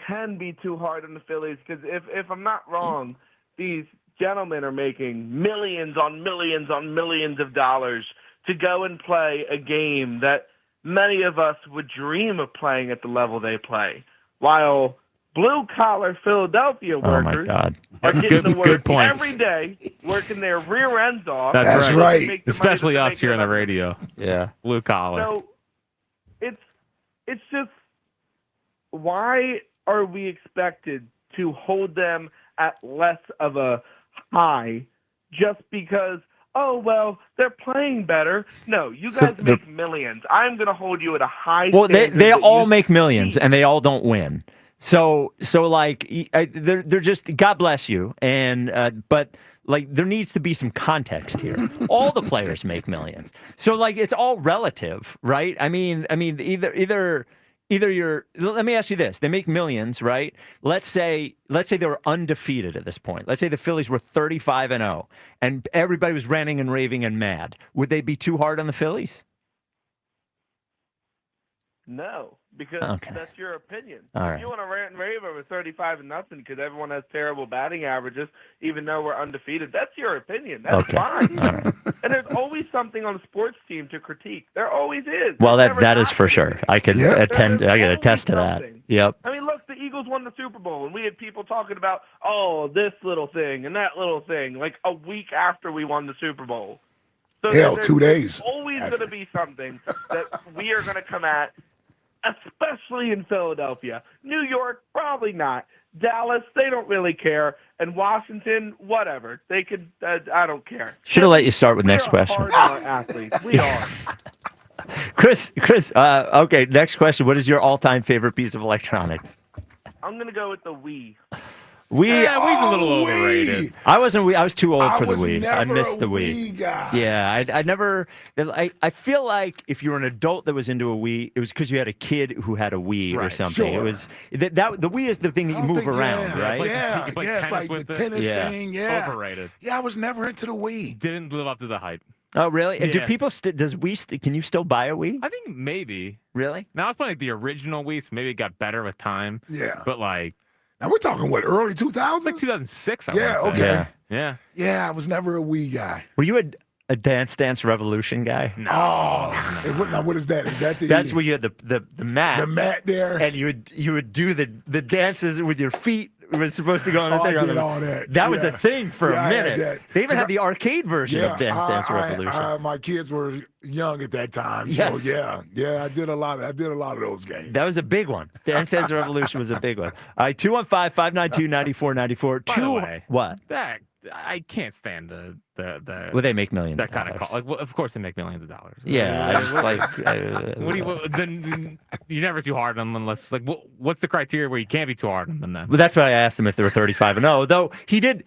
can be too hard on the Phillies because if I'm not wrong, these gentlemen are making millions on millions on millions of dollars to go and play a game that many of us would dream of playing at the level they play, while blue-collar Philadelphia workers are getting to work every day, working their rear ends off. That's right. Especially us here on the radio. Yeah. Blue-collar. So it's just, why are we expected to hold them at less of a high just because, oh, well, they're playing better. No, you guys make millions. I'm going to hold you at a high Well, standard. they that all you make millions, succeed. and they all don't win. So like they're just, God bless you, and but like there needs to be some context here. All the players make millions, so like it's all relative, right? I mean either you're. Let me ask you this: they make millions, right? Let's say they were undefeated at this point. Let's say the Phillies were 35-0, and everybody was ranting and raving and mad. Would they be too hard on the Phillies? No, because that's your opinion. All If right. you want to rant and rave over 35-0 because everyone has terrible batting averages, even though we're undefeated, that's your opinion. That's Okay. fine. All right. And there's always something on a sports team to critique. There always is. Well, There's that never that is not for gonna sure. be. I can attend. I can There's attest to always that. something. Yep. I mean, look, the Eagles won the Super Bowl, and we had people talking about, oh, this little thing and that little thing, like a week after we won the Super Bowl. So Hell, there's 2 days. always going to be something that we are going to come at, especially in Philadelphia. New York, probably not. Dallas, they don't really care. And Washington, whatever. They could, I don't care. Should have let you start with We next are question. hard on our athletes. We are. Chris. Okay, next question. What is your all-time favorite piece of electronics? I'm going to go with the Wii. Wii's a little overrated. I wasn't. I was too old I for the was Wii. I never missed the a Wii. Wii guy. Yeah, I never. I feel like if you were an adult that was into a Wii, it was because you had a kid who had a Wii or Right, something. It sure. was that the Wii is the thing that you move around, right? Yeah, You play it's tennis like with the it. tennis Yeah. thing. Yeah, Overrated. Yeah, I was never into the Wii. Didn't live up to the hype. Oh, really? And do Yeah. people? Does Wii? Can you still buy a Wii? I think maybe. Really? Now I was playing like the original Wii, so maybe it got better with time. Yeah. But like, Now we're talking what, early 2000s? it's like 2006. I Yeah, wanna say. okay. Yeah. Yeah, I was never a Wii guy. Were you a Dance Dance Revolution guy? No. Oh, hey, now what is that? Is that the That's where you had the mat. the mat there? And you would do the dances with your feet. It was supposed to go on the Oh, I thing. did all that. That was a Yeah. thing for Yeah, I a had minute. that. They even 'Cause had the arcade version of Dance Dance Revolution. My kids were young at that time, Yes. so yeah, I did a lot of those games. That was a big one. Dance Dance Revolution was a big one. All right, 215-592-9494. By the way, What? that I can't stand the Well, they make millions that of kind of dollars. call. Like, well, of course they make millions of dollars. Yeah, I just like. What do you? Then you're never too hard on them unless like what's the criteria where you can't be too hard on them then? Well, that's why I asked him if they were 35-0. Though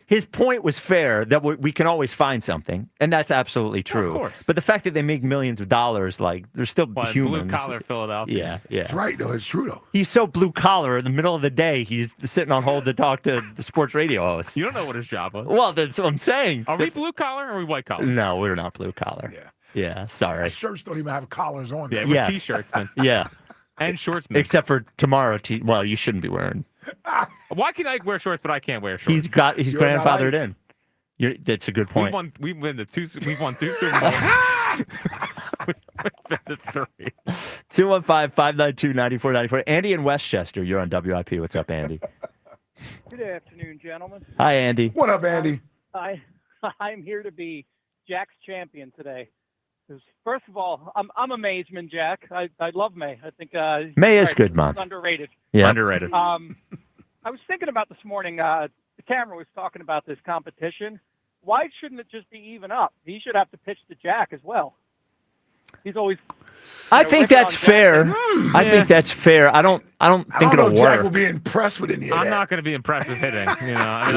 his point was fair that we can always find something, and that's absolutely true. Of course. But the fact that they make millions of dollars, like they're still humans. Blue collar Philadelphia. Yeah. It's right though. It's true though. He's so blue collar. In the middle of the day, he's sitting on hold to talk to the sports radio host. You don't know what his job was. Well, that's what I'm saying. Are we blue collar or are we white collar? No, we're not blue collar. Yeah. Sorry. Shirts don't even have collars on them. Yeah, with Yes. t-shirts, man. Yeah. And shorts, man. Except for tomorrow. Well, you shouldn't be wearing. Why can I wear shorts but I can't wear shorts? He's You're not grandfathered like- in. That's a good point. We've won two Super Bowls. We've been to 3. 215-592-9494. Andy in Westchester, you're on WIP. What's up, Andy? Good afternoon, gentlemen. Hi, Andy. What up, Andy? I'm here to be Jack's champion today. 'Cause first of all, I'm a Maysman, Jack. I love May. I think May is right, good, man. he's underrated. Yeah. Underrated. I was thinking about this morning. The camera was talking about this competition. Why shouldn't it just be even up? He should have to pitch to Jack as well. He's always. I think that's fair. I think that's fair. I don't think it'll Jack will work. be impressed with any of I'm that. not going to be impressed with hitting. I mean,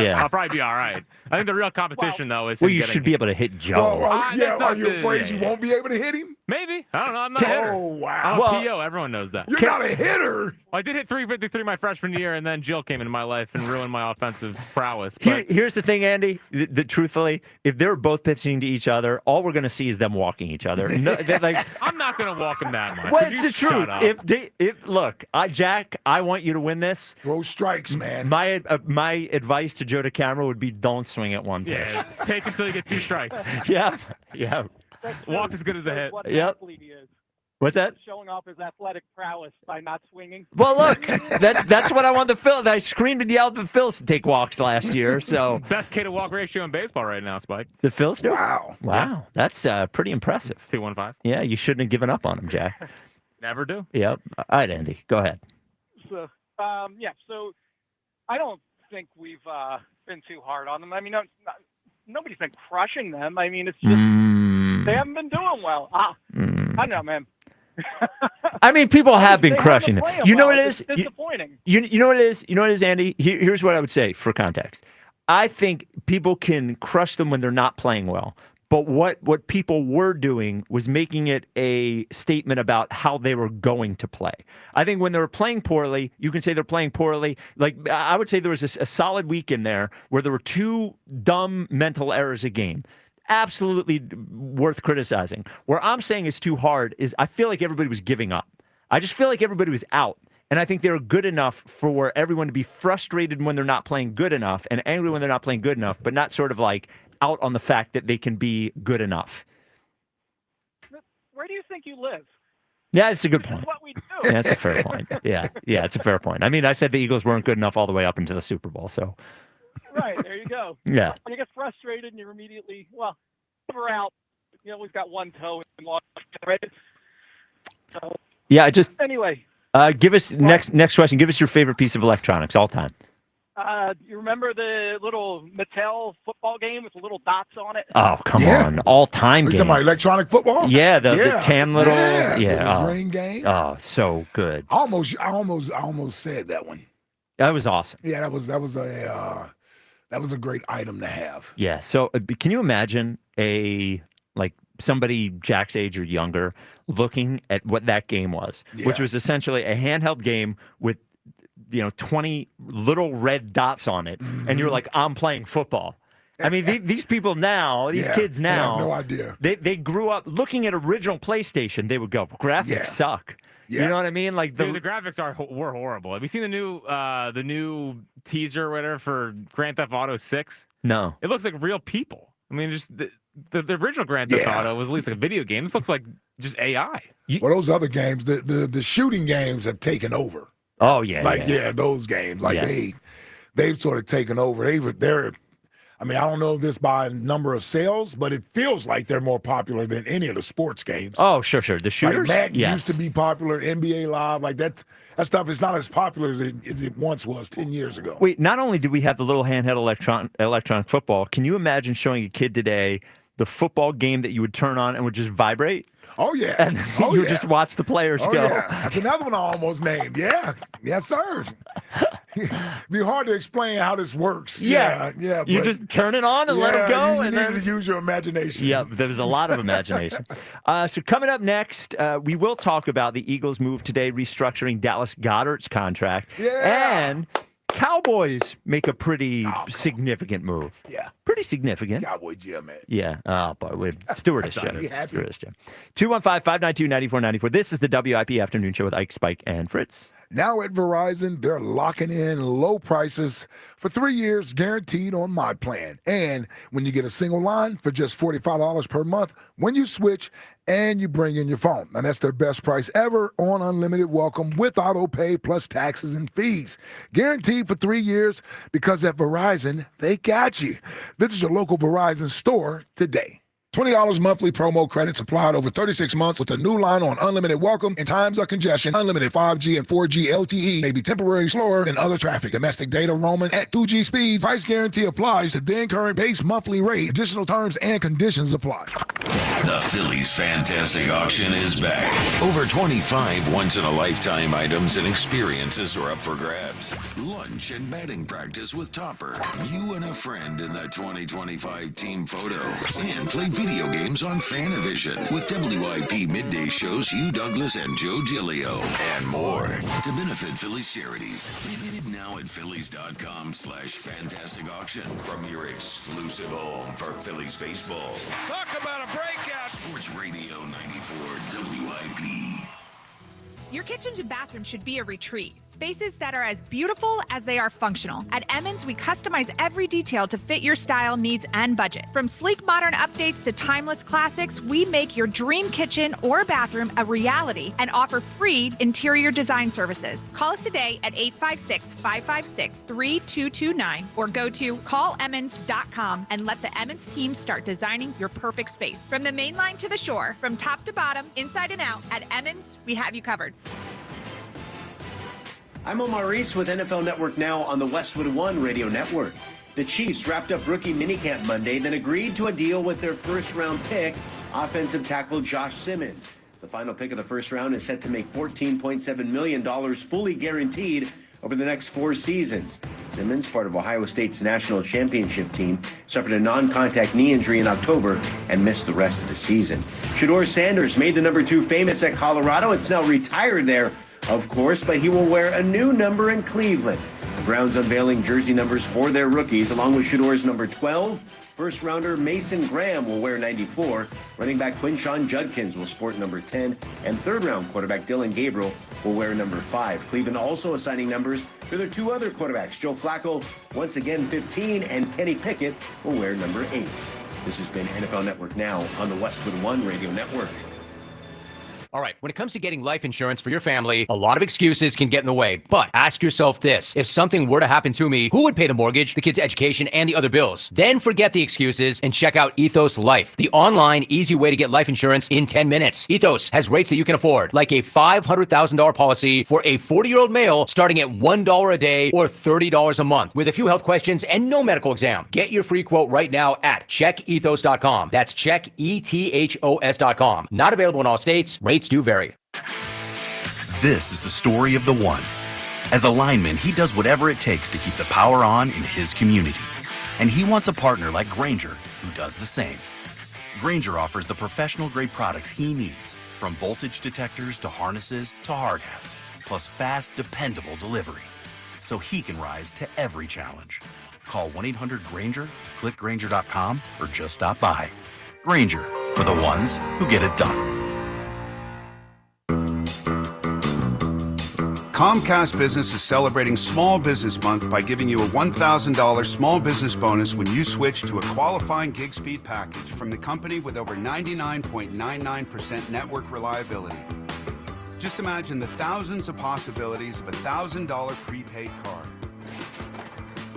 Yeah. I'll probably be all right. I think the real competition, though, is Well, him you getting- should be able to hit Joe. that's Are not you the- afraid you yeah. won't be able to hit him? Maybe. I don't know. I'm not a hitter. Oh, wow. I'm a Well- PO. Everyone knows that. You're not a hitter. I did hit 353 my freshman year, and then Jill came into my life and ruined my offensive prowess. But Here's the thing, Andy. Truthfully, if they're both pitching to each other, all we're going to see is them walking each other. No, like, I'm not going to walk him that much. well, Would it's you the truth. shut up? Look, Jack, I want you to win this. Throw strikes, man. My advice to Joe DeCamera would be don't swing at one pitch. Yeah, take until you get 2 strikes. Yeah. Walk as good as a hit. What Yep. athlete he is. What's that? Showing off his athletic prowess by not swinging. Well, look, that's what I want the Phil. I screamed and yelled at the Phils to take walks last year. So Best K to walk ratio in baseball right now, Spike. the Phils do. Wow. Wow, that's pretty impressive. 215. Yeah, you shouldn't have given up on him, Jack. Never do. Yep. All right, Andy, go ahead. So, so I don't think we've been too hard on them. I mean, nobody's been crushing them. I mean, it's just they haven't been doing well. I don't know, man. I mean, people have been They crushing haven't them. been You know playing what it well. is? It's disappointing. You know what it is? You know what it is, Andy? Here's what I would say for context. I think people can crush them when they're not playing well. But what people were doing was making it a statement about how they were going to play. I think when they were playing poorly, you can say they're playing poorly. Like, I would say there was a solid week in there where there were 2 dumb mental errors a game. Absolutely worth criticizing. Where I'm saying it's too hard is I feel like everybody was giving up. I just feel like everybody was out. And I think they're good enough for everyone to be frustrated when they're not playing good enough and angry when they're not playing good enough, but not sort of like out on the fact that they can be good enough. Where do you think you live? Yeah, it's a good point. This is what we do. Yeah, that's a fair point. Yeah, it's a fair point. I mean, I said the Eagles weren't good enough all the way up into the Super Bowl, so. Right, there you go. Yeah. You get frustrated and you're immediately, we're out. You know, we've got one toe in Washington, right? So, Yeah, anyway. Give us, next question, give us your favorite piece of electronics all time. You remember the little Mattel football game with the little dots on it? Oh, come on. All-time Are you game. talking about electronic football? Yeah, the tan little. The green game. Oh, so good. I almost said that one. That was awesome. Yeah, that was a great item to have. Yeah. So can you imagine somebody Jack's age or younger looking at what that game was, which was essentially a handheld game with 20 little red dots on it, and you're like, I'm playing football. I mean, these people now, these kids now, they have no idea. They grew up looking at original PlayStation. They would go, graphics suck. Yeah. You know what I mean? Like the graphics were horrible. Have you seen the new teaser or whatever for Grand Theft Auto 6? No. It looks like real people. I mean, just the original Grand Theft Auto was at least like a video game. This looks like just AI. Well, those other games, the shooting games have taken over. Oh yeah, those games, they've sort of taken over. I mean, I don't know this by number of sales, but it feels like they're more popular than any of the sports games. Oh, sure. The shooters, like Madden used to be popular, NBA Live, like that stuff is not as popular as it once was 10 years ago. Wait, not only do we have the little handheld electronic football, can you imagine showing a kid today the football game that you would turn on and would just vibrate? Oh, yeah. And you would just watch the players go. Yeah. That's another one I almost named. Yeah. Yes, sir. It'd be hard to explain how this works. Yeah. You just turn it on and let it go. You need to use your imagination. Yeah, there's a lot of imagination. So coming up next, we will talk about the Eagles' move today, restructuring Dallas Goedert's contract. Yeah. And Cowboys make a pretty significant move. Yeah. Pretty significant. Cowboy Jim, man. Yeah. Oh, boy. Stewardess Jim. Happy. 215-592-9494. This is the WIP Afternoon Show with Ike, Spike, and Fritz. Now at Verizon, they're locking in low prices for 3 years guaranteed on my plan. And when you get a single line for just $45 per month, when you switch and you bring in your phone. And that's their best price ever on unlimited welcome with auto pay plus taxes and fees. Guaranteed for 3 years because at Verizon, they got you. Visit your local Verizon store today. $20 monthly promo credits applied over 36 months with a new line on unlimited welcome. In times of congestion, unlimited 5G and 4G LTE may be temporarily slower than other traffic. Domestic data roaming at 2G speeds. Price guarantee applies to then current base monthly rate. Additional terms and conditions apply. The Phillies Fantastic Auction is back. Over 25 once-in-a-lifetime items and experiences are up for grabs. Lunch and batting practice with Topper. You and a friend in the 2025 team photo. And play video games on Fanavision with WIP midday shows Hugh Douglas and Joe Giglio. And more. To benefit Phillies charities. Bid now at Phillies.com/fantastic auction from your exclusive home for Phillies baseball. Talk about a breakout. Sports Radio 94 WIP. Your kitchens and bathrooms should be a retreat. Spaces that are as beautiful as they are functional. At Emmons, we customize every detail to fit your style, needs, and budget. From sleek modern updates to timeless classics, we make your dream kitchen or bathroom a reality and offer free interior design services. Call us today at 856-556-3229 or go to callemmons.com and let the Emmons team start designing your perfect space. From the main line to the shore, from top to bottom, inside and out, at Emmons, we have you covered. I'm Omar Reese with NFL Network Now on the Westwood One Radio Network. The Chiefs wrapped up rookie minicamp Monday, then agreed to a deal with their first-round pick, offensive tackle Josh Simmons. The final pick of the first round is set to make $14.7 million fully guaranteed over the next 4 seasons. Simmons, part of Ohio State's national championship team, suffered a non-contact knee injury in October and missed the rest of the season. Shedeur Sanders made the number 2 famous at Colorado. It's now retired there, of course, but he will wear a new number in Cleveland. The Browns unveiling jersey numbers for their rookies, along with Shedeur's number 12. First-rounder Mason Graham will wear 94. Running back Quinshon Judkins will sport number 10. And third-round quarterback Dylan Gabriel will wear number 5. Cleveland also assigning numbers for their 2 other quarterbacks. Joe Flacco, once again 15, and Kenny Pickett will wear number 8. This has been NFL Network Now on the Westwood One Radio Network. All right, when it comes to getting life insurance for your family, a lot of excuses can get in the way. But ask yourself this: if something were to happen to me, who would pay the mortgage, the kids' education, and the other bills? Then forget the excuses and check out Ethos Life, the online, easy way to get life insurance in 10 minutes. Ethos has rates that you can afford, like a $500,000 policy for a 40-year-old male starting at $1 a day or $30 a month, with a few health questions and no medical exam. Get your free quote right now at checkethos.com. That's checkethos.com. Not available in all states. Rates do vary. This is the story of the one. As a lineman, he does whatever it takes to keep the power on in his community. And he wants a partner like Grainger who does the same. Grainger offers the professional-grade products he needs, from voltage detectors to harnesses to hard hats, plus fast, dependable delivery, so he can rise to every challenge. Call 1-800-GRAINGER, click Grainger.com, or just stop by. Grainger, for the ones who get it done. Comcast Business is celebrating Small Business Month by giving you a $1,000 small business bonus when you switch to a qualifying gig speed package from the company with over 99.99% network reliability. Just imagine the thousands of possibilities of a $1,000 prepaid card.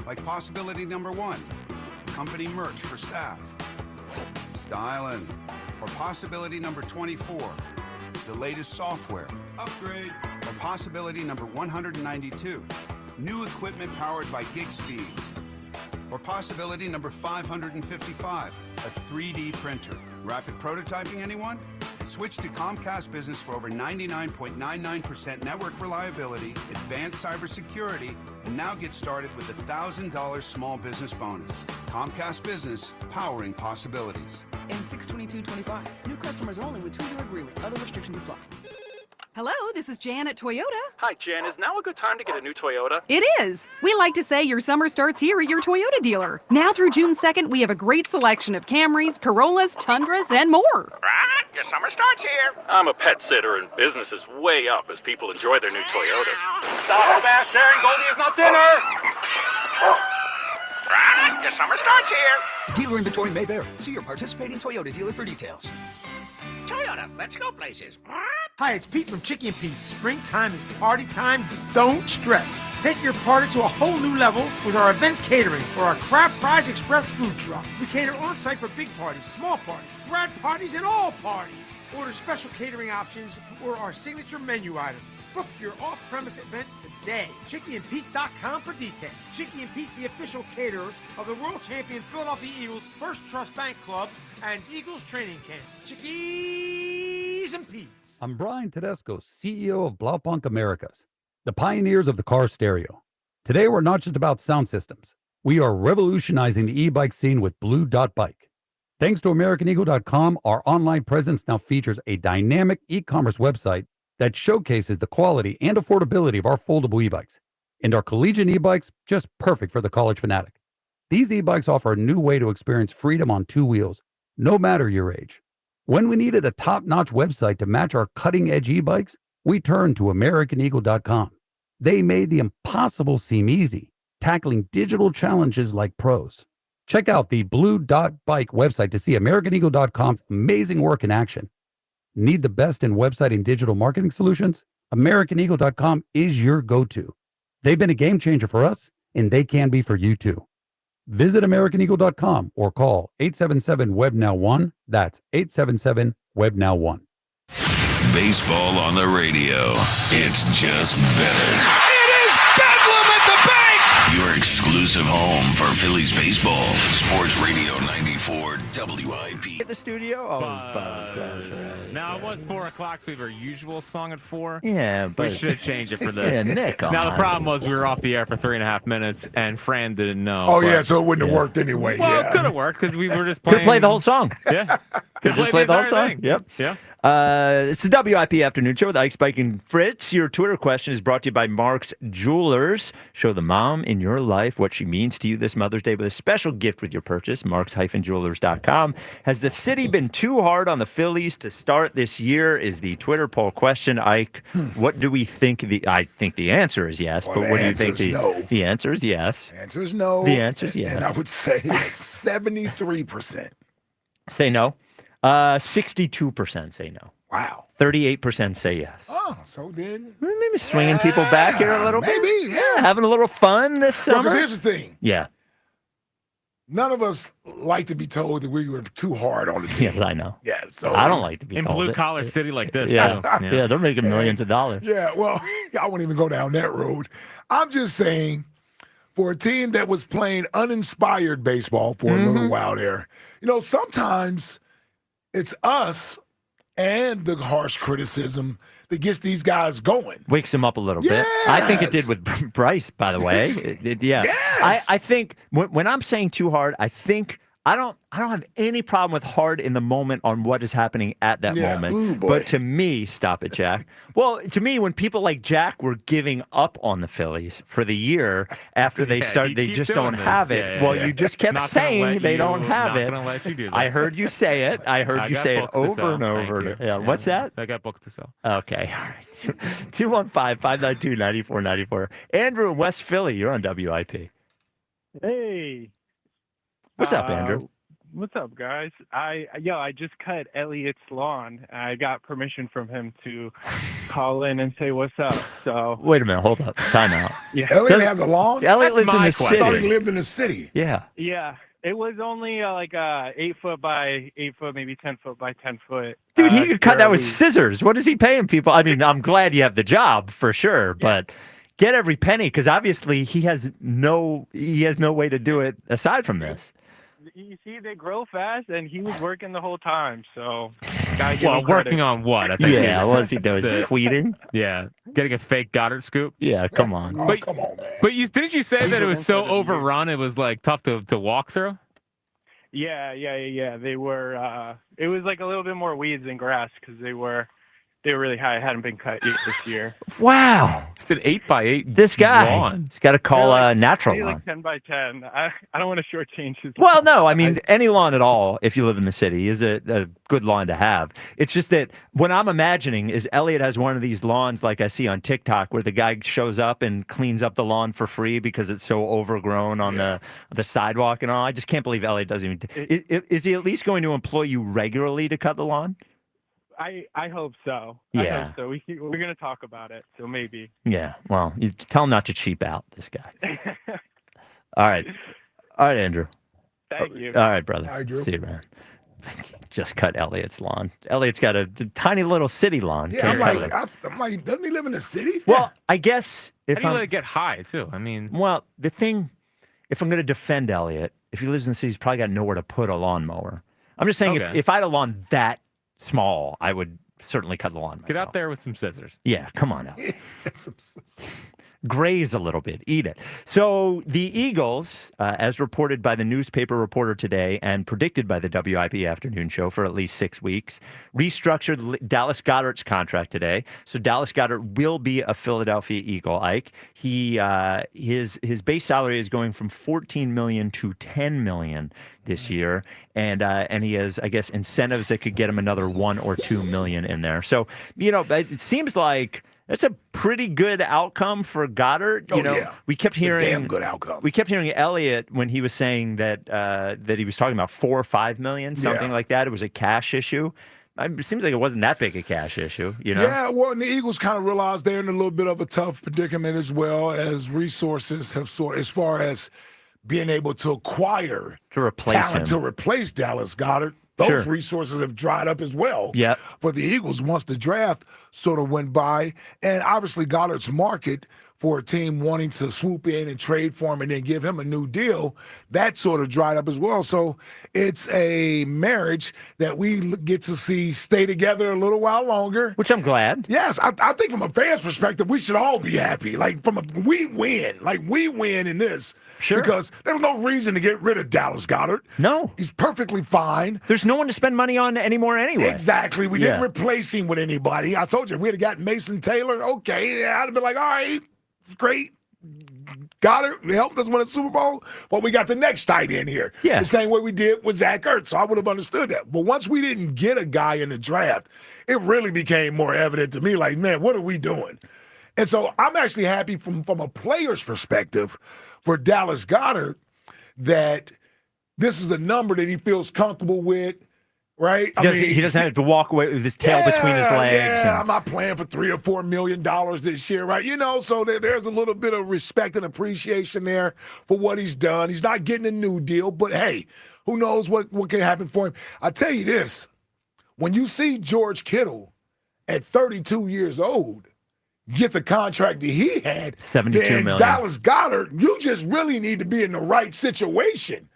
Like possibility number 1, company merch for staff. Styling. Or possibility number 24, the latest software. Upgrade. Or possibility number 192, new equipment powered by gig speed. Or possibility number 555, a 3D printer. Rapid prototyping, anyone? Switch to Comcast Business for over 99.99% network reliability, advanced cybersecurity, and now get started with a $1,000 small business bonus. Comcast Business, powering possibilities. In 6/22/25, new customers only with 2-year agreement. Other restrictions apply. Hello, this is Jan at Toyota. Hi, Jan. Is now a good time to get a new Toyota? It is. We like to say your summer starts here at your Toyota dealer. Now through June 2nd, we have a great selection of Camrys, Corollas, Tundras, and more. Your summer starts here. I'm a pet sitter, and business is way up as people enjoy their new Toyotas. Stop the bash there, and Goldie is not dinner. Your summer starts here. Dealer inventory may vary. See your participating Toyota dealer for details. Toyota, let's go places. Hi, it's Pete from Chicky and Pete. Springtime is party time. Don't stress. Take your party to a whole new level with our event catering or our Crab Fries Express food truck. We cater on-site for big parties, small parties, grad parties, and all parties. Order special catering options or our signature menu items. Book your off-premise event today. ChickyandPete's.com for details. Chicky and Pete's, the official caterer of the world champion Philadelphia Eagles First Trust Bank Club and Eagles Training Camp. Chickies and Pete's. I'm Brian Tedesco, CEO of Blaupunk Americas, the pioneers of the car stereo. Today, we're not just about sound systems. We are revolutionizing the e-bike scene with Blue Dot Bike. Thanks to AmericanEagle.com, our online presence now features a dynamic e-commerce website that showcases the quality and affordability of our foldable e-bikes. And our collegiate e-bikes, just perfect for the college fanatic. These e-bikes offer a new way to experience freedom on 2 wheels, no matter your age. When we needed a top-notch website to match our cutting-edge e-bikes, we turned to AmericanEagle.com. They made the impossible seem easy, tackling digital challenges like pros. Check out the Blue Dot Bike website to see AmericanEagle.com's amazing work in action. Need the best in website and digital marketing solutions? AmericanEagle.com is your go-to. They've been a game changer for us, and they can be for you too. Visit AmericanEagle.com or call 877-WEB-NOW-1. That's 877-WEB-NOW-1. Baseball on the radio. It's just better. It is Bedlam at the bank. Your exclusive home for Phillies baseball. Sports Radio 94 WIP. At the studio? Oh, Buzz. That's right. Now, it was 4 o'clock, so we have our usual song at 4. Yeah, but we should change it for this. Yeah, Nick. Now, the problem was we were off the air for 3.5 minutes, and Fran didn't know. Oh, yeah, so it wouldn't have worked anyway. Well, yeah. it could have worked because we were just playing. Could play the whole song. Yeah. Could just play the whole entire song. thing. Yep. Yeah. It's the WIP Afternoon Show with Ike, Spike, and Fritz. Your Twitter question is brought to you by Mark's Jewelers. Show the mom in your life what she means to you this Mother's Day with a special gift with your purchase. Marks-Jewelers.com. Has the city been too hard on the Phillies to start this year? Is the Twitter poll question. Ike, what do we think? I think the answer is yes, Well, but what do you think? no. The answer is yes. The answer is no. The answer is yes. And I would say 73%. Say no. 62% say no. Wow. 38% say yes. Oh, so then Maybe swinging people back here a little bit. maybe, yeah. Having a little fun this Well, summer. 'cause here's the thing. Yeah. None of us like to be told that we were too hard on the team. Yes, I know. Yeah, so I don't like to be In told blue it. collar city like this. Yeah. Too. Yeah, they're making millions of dollars. Yeah, well, I won't even go down that road. I'm just saying, for a team that was playing uninspired baseball for a little while there, sometimes it's us and the harsh criticism that gets these guys going. Wakes him up a little bit. I think it did with Bryce, by the way. Yeah. Yes. I think when I'm saying too hard, I think I don't have any problem with hard in the moment on what is happening at that moment. Ooh, boy. But to me, stop it, Jack. Well, to me, when people like Jack were giving up on the Phillies for the year after they started, they just don't have it. You just kept saying they don't have it. Not gonna let you do this. I heard you say it. I heard you got say it books to over sell. and Thank over. you. Yeah. What's that? I got books to sell. Okay. All right. 215-592-9494. Andrew in West Philly, you're on WIP. Hey. What's up, Andrew? What's up, guys? I just cut Elliot's lawn. I got permission from him to call in and say what's up. So Wait a minute. Hold up. Time out. yeah, Elliot has a lawn? Elliot lives in the I thought he city. lived in the city. Yeah. yeah. It was only 8 foot by 8 foot, maybe 10 foot by 10 foot. Dude, he could cut that with fairly- scissors. What is he paying people? I mean, I'm glad you have the job for sure, but get every penny because obviously he has no way to do it aside from this. You see, they grow fast, and he was working the whole time. So, Working on what? I think Yeah, is what was he doing? the- Tweeting? Yeah, getting a fake Goddard scoop. Yeah, come on. Oh, come on, man. But didn't you say that it was so overrun? It was like tough to walk through. Yeah. They were. It was like a little bit more weeds than grass because they were really high. It hadn't been cut yet this year. Wow. It's an 8x8. This guy. lawn. He's got to call a natural Maybe lawn. like 10 by 10. I don't want to shortchange his. Well, no, I mean, any lawn at all, if you live in the city, is a good lawn to have. It's just that what I'm imagining is Elliot has one of these lawns like I see on TikTok where the guy shows up and cleans up the lawn for free because it's so overgrown on the sidewalk and all. I just can't believe Elliot doesn't even. Is he at least going to employ you regularly to cut the lawn? I hope so. Yeah. I hope so. We're going to talk about it. So maybe. Yeah, well, you tell him not to cheap out, this guy. All right, Andrew. Thank you. All right, brother. Hi, Drew. See you, man. Just cut Elliot's lawn. Elliot's got a tiny little city lawn. Yeah, Can't cut it. I'm like, doesn't he live in the city? Well, I guess if How do you I'm let it get high too? I mean, well, the thing, if I'm going to defend Elliot, if he lives in the city, he's probably got nowhere to put a lawnmower. I'm just saying, Okay. if I had a lawn that small, I would certainly cut the lawn myself. get out there with some scissors. Yeah, come on out. Graze a little bit, eat it. So the Eagles, as reported by the newspaper reporter today and predicted by the WIP Afternoon Show for at least 6 weeks, restructured Dallas Goedert's contract today. So Dallas Goedert will be a Philadelphia Eagle. Ike, his base salary is going from $14 million to $10 million this year, and he has, I guess, incentives that could get him another $1 or $2 million in there. So it seems like that's a pretty good outcome for Goddard. We kept hearing damn good outcome. We kept hearing Elliott when he was saying that he was talking about $4 or $5 million, something like that. It was a cash issue. It seems like it wasn't that big a cash issue, Yeah, well, and the Eagles kind of realized they're in a little bit of a tough predicament as well as resources have as far as being able to acquire to replace talent him. to replace Dallas Goedert. Those resources have dried up as well. Yeah. For the Eagles, once the draft sort of went by, and obviously Goddard's market for a team wanting to swoop in and trade for him and then give him a new deal, that sort of dried up as well. So it's a marriage that we get to see stay together a little while longer. Which I'm glad. Yes, I think from a fan's perspective, we should all be happy. Like, we win. Like, we win in this. Sure. Because there's no reason to get rid of Dallas Goedert. No. He's perfectly fine. There's no one to spend money on anymore anyway. Exactly. We didn't replace him with anybody. I told you, if we had gotten Mason Taylor, okay, I'd have been like, all right, it's great. Goddard helped us win a Super Bowl, but we got the next tight end here. Yeah. The same way we did with Zach Ertz. So I would have understood that. But once we didn't get a guy in the draft, it really became more evident to me, like, man, what are we doing? And so I'm actually happy from a player's perspective for Dallas Goedert that this is a number that he feels comfortable with, right? He doesn't have to walk away with his tail between his legs. Yeah, I'm not playing for $3 or $4 million this year, right? You know, so there's a little bit of respect and appreciation there for what he's done. He's not getting a new deal, but hey, who knows what can happen for him? I tell you this, when you see George Kittle at 32 years old get the contract that he had, $72 million. Dallas Goedert, you just really need to be in the right situation.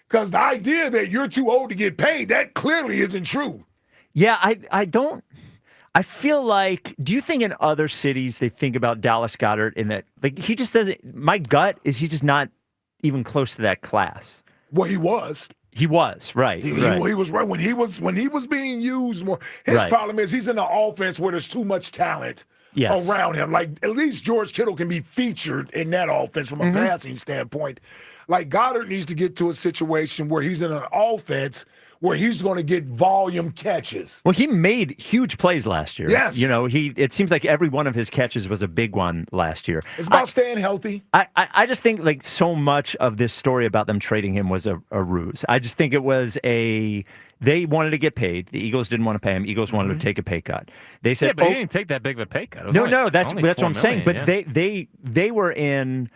Because the idea that you're too old to get paid, that clearly isn't true. Yeah, I feel like, do you think in other cities they think about Dallas Goedert in that, like, he just doesn't, my gut is he's just not even close to that class. Well, he was. He was, right. He was right. When he was being used more, his problem is he's in an offense where there's too much talent around him. Like, at least George Kittle can be featured in that offense from a passing standpoint. Like, Goddard needs to get to a situation where he's in an offense where he's going to get volume catches. Well, he made huge plays last year. Yes. You know, it seems like every one of his catches was a big one last year. It's about staying healthy. I just think, like, so much of this story about them trading him was a ruse. I just think it was they wanted to get paid. The Eagles didn't want to pay him. Eagles wanted to take a pay cut. They said, but he didn't take that big of a pay cut. No, that's what I'm saying. But they were in,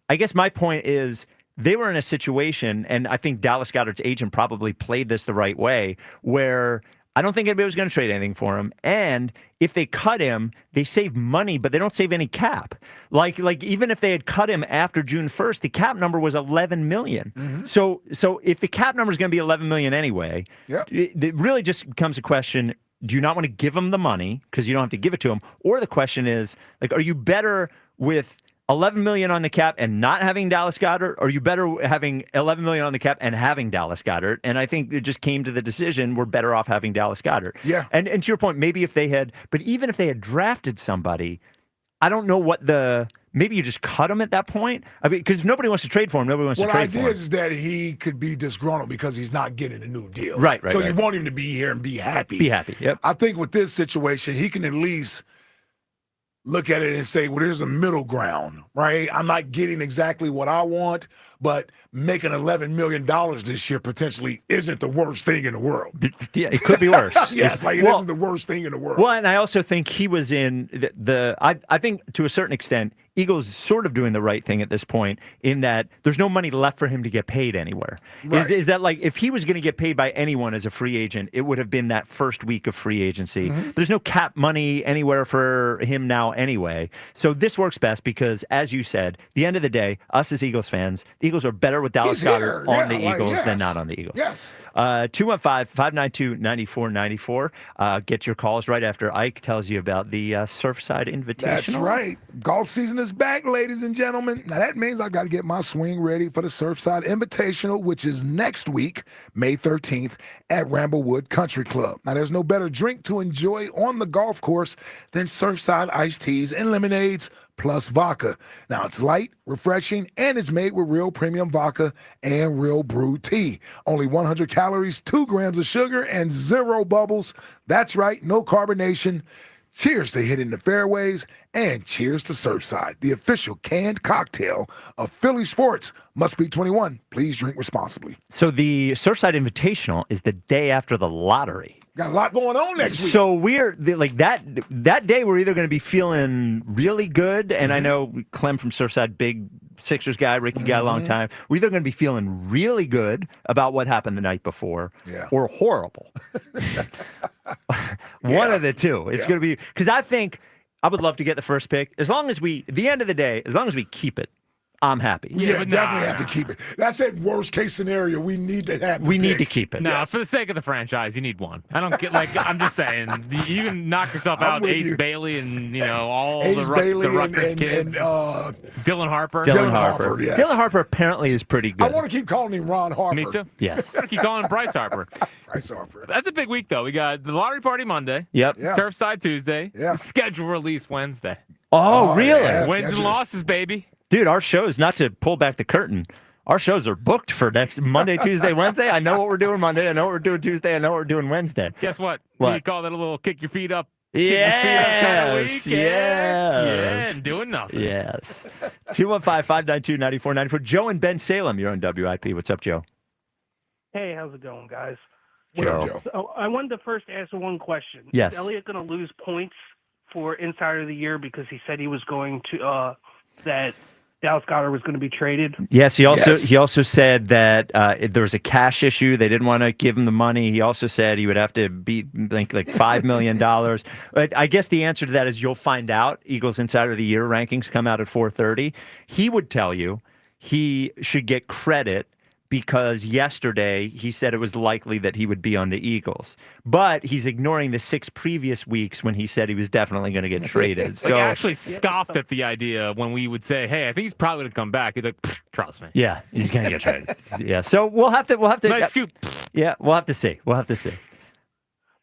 I guess my point is, they were in a situation, and I think Dallas Goedert's agent probably played this the right way, where I don't think anybody was going to trade anything for him. And if they cut him, they save money, but they don't save any cap. Like even if they had cut him after June 1st, the cap number was $11 million. So if the cap number is going to be $11 million anyway, it really just becomes a question: do you not want to give him the money because you don't have to give it to him? Or the question is, like, are you better with $11 million on the cap and not having Dallas Goedert, or are you better having $11 million on the cap and having Dallas Goedert? And I think it just came to the decision we're better off having Dallas Goedert. Yeah. And to your point, maybe if they had, but even if they had drafted somebody, I don't know maybe you just cut him at that point. I mean, because if nobody wants to trade for him, nobody wants to trade for him. Well, the idea is that he could be disgruntled because he's not getting a new deal. Right. So you want him to be here and be happy. Be happy, yep. I think with this situation, he can at least look at it and say, well, there's a middle ground, right? I'm not getting exactly what I want, but making $11 million this year potentially isn't the worst thing in the world. Yeah, it could be worse. Yes, it isn't the worst thing in the world. Well, and I also think he was in I think to a certain extent, Eagles sort of doing the right thing at this point in that there's no money left for him to get paid anywhere. Right. Is that, like, if he was going to get paid by anyone as a free agent, it would have been that first week of free agency. There's no cap money anywhere for him now anyway. So this works best because, as you said, the end of the day, us as Eagles fans, the Eagles are better with Dallas Goedert on the Eagles than not on the Eagles. Yes. 215-592-9494. Get your calls right after Ike tells you about the Surfside Invitational. That's right. Golf season is back, ladies and gentlemen. Now, that means I've got to get my swing ready for the Surfside Invitational, which is next week, May 13th, at Ramblewood Country Club. Now, there's no better drink to enjoy on the golf course than Surfside iced teas and lemonades plus vodka. Now, it's light, refreshing, and it's made with real premium vodka and real brewed tea. Only 100 calories, 2 grams of sugar, and 0 bubbles. That's right, no carbonation. Cheers to hitting the fairways, and cheers to Surfside, the official canned cocktail of Philly sports. Must be 21. Please drink responsibly. So the Surfside Invitational is the day after the lottery. Got a lot going on next week. So we're like that day. We're either going to be feeling really good, and I know Clem from Surfside, big Sixers guy, Ricky guy, long time. We're either going to be feeling really good about what happened the night before, or horrible. One of the two. It's going to be, because I think I would love to get the first pick. As long as we, at the end of the day, as long as we keep it, I'm happy. Yeah, definitely have to keep it. That's a worst case scenario. We need to have. We need to keep it. No, for the sake of the franchise, you need one. I don't get I'm just saying, you can knock yourself out. Ace Bailey and all Ace the Bailey Rutgers and kids. Dylan Harper. Dylan Harper. Yes. Dylan Harper apparently is pretty good. I want to keep calling him Ron Harper. Me too. Yes. Gotta keep calling him Bryce Harper. Bryce Harper. That's a big week though. We got the lottery party Monday. Yep. Yeah. Surfside Tuesday. Yeah. Schedule release Wednesday. Oh, really? yeah. Wins and losses, baby. Dude, our shows, not to pull back the curtain, our shows are booked for next Monday, Tuesday, Wednesday. I know what we're doing Monday. I know what we're doing Tuesday. I know what we're doing Wednesday. Guess what? What? You call that a little kick your feet up. Yes. Yeah, Yes. and doing nothing. Yes. 215-592-9494. Joe and Ben Salem, you're on WIP. What's up, Joe? Hey, how's it going, guys? What up, Joe? So I wanted to first ask one question. Yes. Is Elliott going to lose points for Insider of the Year because he said he was going to that Dallas Goedert was going to be traded? Yes, he also said that there was a cash issue. They didn't want to give him the money. He also said he would have to be like $5 million. But I guess the answer to that is you'll find out. Eagles Insider of the Year rankings come out at 4:30. He would tell you he should get credit because yesterday he said it was likely that he would be on the Eagles. But he's ignoring the 6 previous weeks when he said he was definitely going to get traded. So I actually scoffed at the idea when we would say, "Hey, I think he's probably going to come back." He'd like, "Trust me." yeah, he's going to get traded. Yeah, so we'll have to Nice scoop. Yeah, we'll have to see.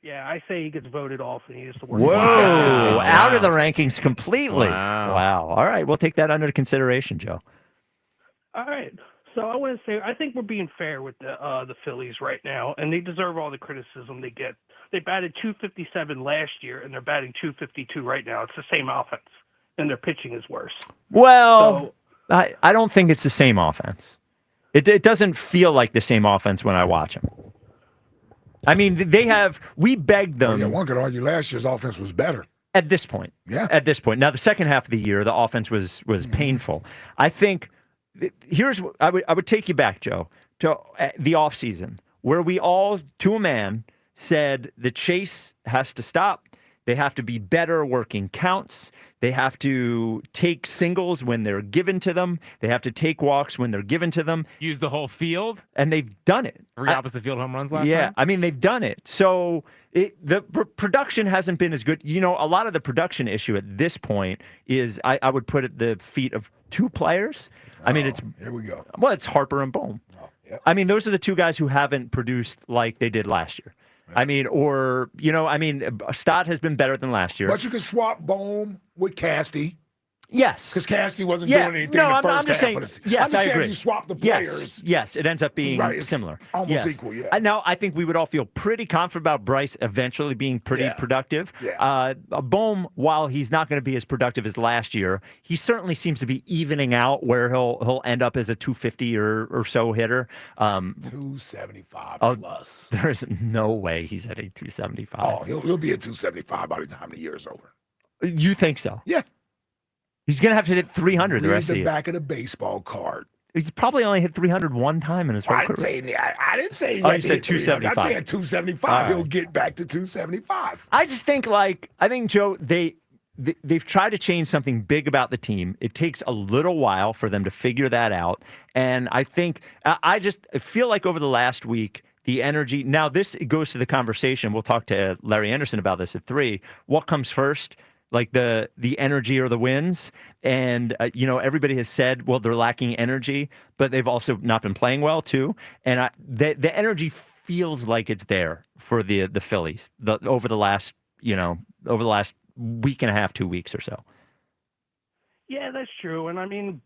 Yeah, I say he gets voted off and he has to work. Whoa, Wow. out of the rankings completely. Wow. All right, we'll take that under consideration, Joe. All right. So I want to say I think we're being fair with the Phillies right now, and they deserve all the criticism they get. They batted .257 last year, and they're batting .252 right now. It's the same offense, and their pitching is worse. Well, I don't think it's the same offense. It doesn't feel like the same offense when I watch them. I mean, we begged them. Well, yeah, one could argue last year's offense was better. At this point. Yeah. At this point. Now, the second half of the year, the offense was painful. I think here's what I would take you back, Joe, to the offseason where we all, to a man, said the chase has to stop. They have to be better working counts. They have to take singles when they're given to them. They have to take walks when they're given to them. Use the whole field. And they've done it. 3 opposite field home runs last Yeah, night. I mean, they've done it. So the production hasn't been as good. You know, a lot of the production issue at this point is I would put at the feet of 2 players. I mean, here we go. Well, it's Harper and Bohm. Yep. I mean, those are the 2 guys who haven't produced like they did last year. I mean, Stott has been better than last year. But you can swap Bohm with Casty. Yes. Because Casty wasn't doing anything in the I'm first just half saying, of the season. yes, I'm just I saying agree. if you swap the players. Yes, it ends up being Right, it's similar. almost equal, yeah. Now, I think we would all feel pretty confident about Bryce eventually being pretty productive. Yeah. Bohm, while he's not going to be as productive as last year, he certainly seems to be evening out where he'll end up as a 250 or so hitter. 275 plus. There's no way he's hitting 275. Oh, he'll be at 275 by the time the year's over. You think so? Yeah. He's going to have to hit 300 the rest of the the year. back of the baseball card. He's probably only hit 300 one time in his whole I didn't career. say I didn't say. Oh, you said 275. I'm saying 275. All right. He'll get back to 275. I just think, Joe, they've tried to change something big about the team. It takes a little while for them to figure that out. And I think I feel like over the last week, the energy. Now, this goes to the conversation. We'll talk to Larry Anderson about this at 3. What comes first? Like the energy or the wins. And, everybody has said, well, they're lacking energy, but they've also not been playing well, too. And the energy feels like it's there for the Phillies over the last week and a half, 2 weeks or so. Yeah, that's true. And I mean,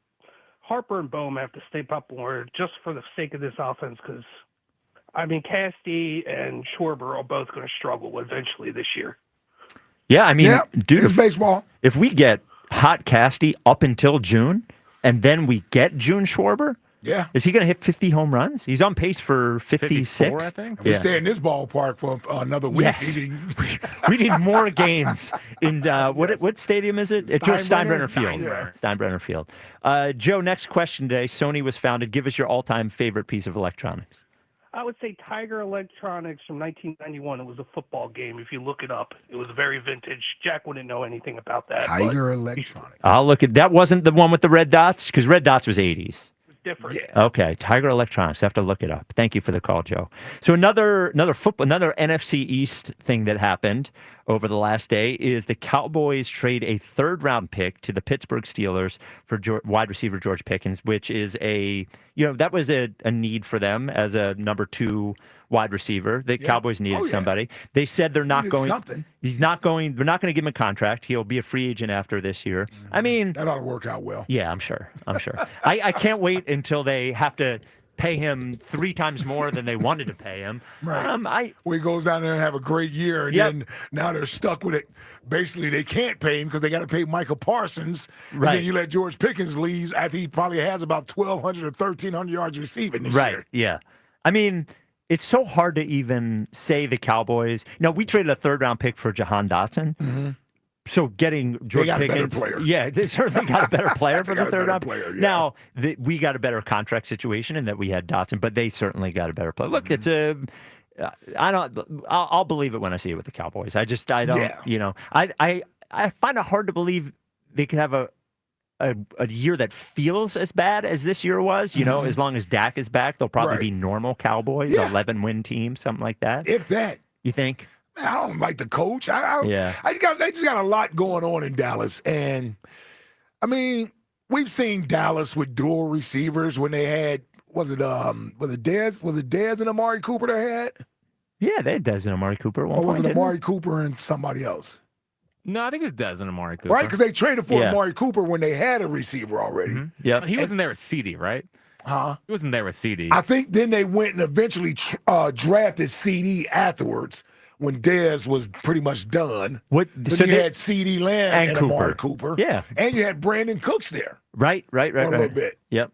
Harper and Bohm have to step up more just for the sake of this offense because, I mean, Casty and Schwarber are both going to struggle eventually this year. Yeah, I mean, dude, it's baseball. If we get hot Casty up until June, and then we get June Schwarber, is he going to hit 50 home runs? He's on pace for 56. 54, I think. If we stay in this ballpark for another week, Yes. We need more games in what stadium is it? It's Steinbrenner Field. Steinbrenner Field. Joe, next question today. Sony was founded. Give us your all-time favorite piece of electronics. I would say Tiger Electronics from 1991. It was a football game. If you look it up, it was very vintage. Jack wouldn't know anything about that. Tiger Electronics. I'll look at that. Wasn't the one with the red dots? Because red dots was 80s. Different. Yeah. Okay, Tiger Electronics. I have to look it up. Thank you for the call, Joe. So another NFC East thing that happened over the last day is the Cowboys trade a third-round pick to the Pittsburgh Steelers for wide receiver George Pickens, which is that was a need for them as a number 2 wide receiver. The Cowboys needed somebody. They said they're not going. Something. He's not going. They're not going to give him a contract. He'll be a free agent after this year. I mean, that ought to work out well. Yeah, I'm sure. I can't wait until they have to pay him 3 times more than they wanted to pay him. Right. Where he goes down there and have a great year, and then now they're stuck with it. Basically, they can't pay him because they got to pay Michael Parsons. Right. And then you let George Pickens leave after he probably has about 1,200 or 1,300 yards receiving this year. Yeah. I mean, it's so hard to even say the Cowboys. No, we traded a third-round pick for Jahan Dotson. Mm-hmm. So getting George Pickens, they certainly got a better player for the third round. Now we got a better contract situation in that we had Dotson, but they certainly got a better player. Look, it's I'll believe it when I see it with the Cowboys. I don't, I find it hard to believe they could have a year that feels as bad as this year was. As long as Dak is back, they'll probably be normal Cowboys, 11-win team, something like that. If that, you think? I don't like the coach. They just got a lot going on in Dallas. And, I mean, we've seen Dallas with dual receivers when they had, was it Dez and Amari Cooper they had? Yeah, they had Dez and Amari Cooper at one point. Or was it Amari it? Cooper and somebody else? No, I think it was Dez and Amari Cooper. Right, because they traded for Amari Cooper when they had a receiver already. Mm-hmm. Yeah, he wasn't there with CD, right? Huh? He wasn't there with CD. I think then they went and eventually drafted CD afterwards. When Dez was pretty much done, you had C.D. Lamb and Amari Cooper. Yeah. And you had Brandon Cooks there. Right. A little bit. Yep.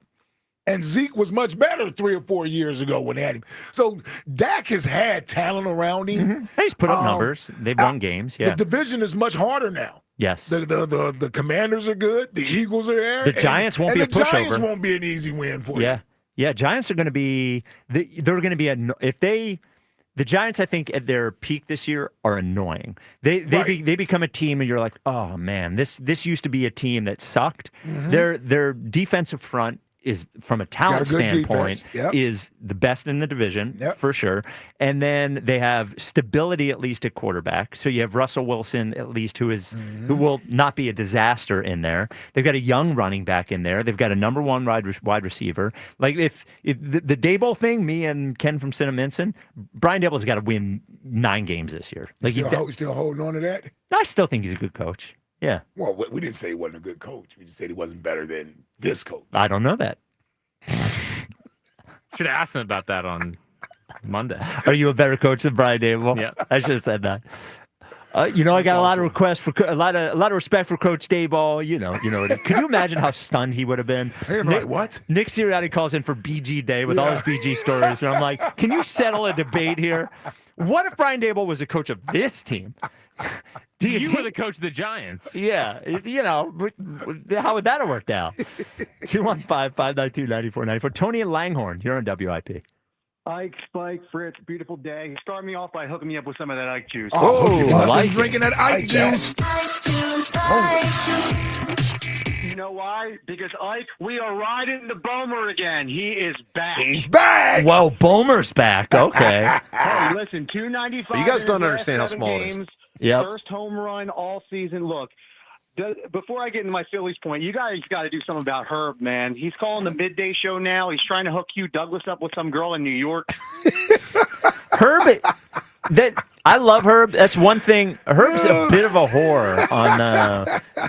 And Zeke was much better 3 or 4 years ago when they had him. So Dak has had talent around him. Mm-hmm. He's put up numbers. They've won games. Yeah. The division is much harder now. Yes. The Commanders are good. The Eagles are there. The Giants won't be a pushover. The Giants won't be an easy win for you. Yeah. Giants are going to be. They're going to be The Giants, I think, at their peak this year are annoying. They become a team, and you're like, oh man, this used to be a team that sucked. Mm-hmm. Their defensive front is, from a talent standpoint, is the best in the division for sure. And then they have stability at least at quarterback. So you have Russell Wilson at least, who will not be a disaster in there. They've got a young running back in there. They've got a number 1 wide receiver. Like if the Daboll thing, me and Ken from Cinnaminson, Brian Daboll's got to win 9 games this year. Like still holding on to that? I still think he's a good coach. Yeah. Well, we didn't say he wasn't a good coach. We just said he wasn't better than this coach. I don't know that. Should have asked him about that on Monday. Are you a better coach than Brian Daboll? Yeah. I should have said that. I got a lot of requests for a lot of respect for Coach Daboll. Could you imagine how stunned he would have been? What? Nick Sirianni calls in for BG Day with all his BG stories, and I'm like, can you settle a debate here? What if Brian Daboll was a coach of this team? You were the coach of the Giants. Yeah, how would that have worked out? 215-592-9494. Tony and Langhorne, you're on WIP. Ike, Spike, Fritz, beautiful day. Start me off by hooking me up with some of that Ike juice. Drinking that Ike juice. You know why? Because Ike, we are riding the Bohmer again. He is back. He's back. Well, Bohmer's back. Okay. Hey, listen, 295. You guys don't understand how small it is. Yep. First home run all season. Look, before I get into my Phillies point, you guys got to do something about Herb, man. He's calling the midday show now. He's trying to hook Hugh Douglas up with some girl in New York. Herb, I love Herb. That's one thing. Herb's a bit of a whore on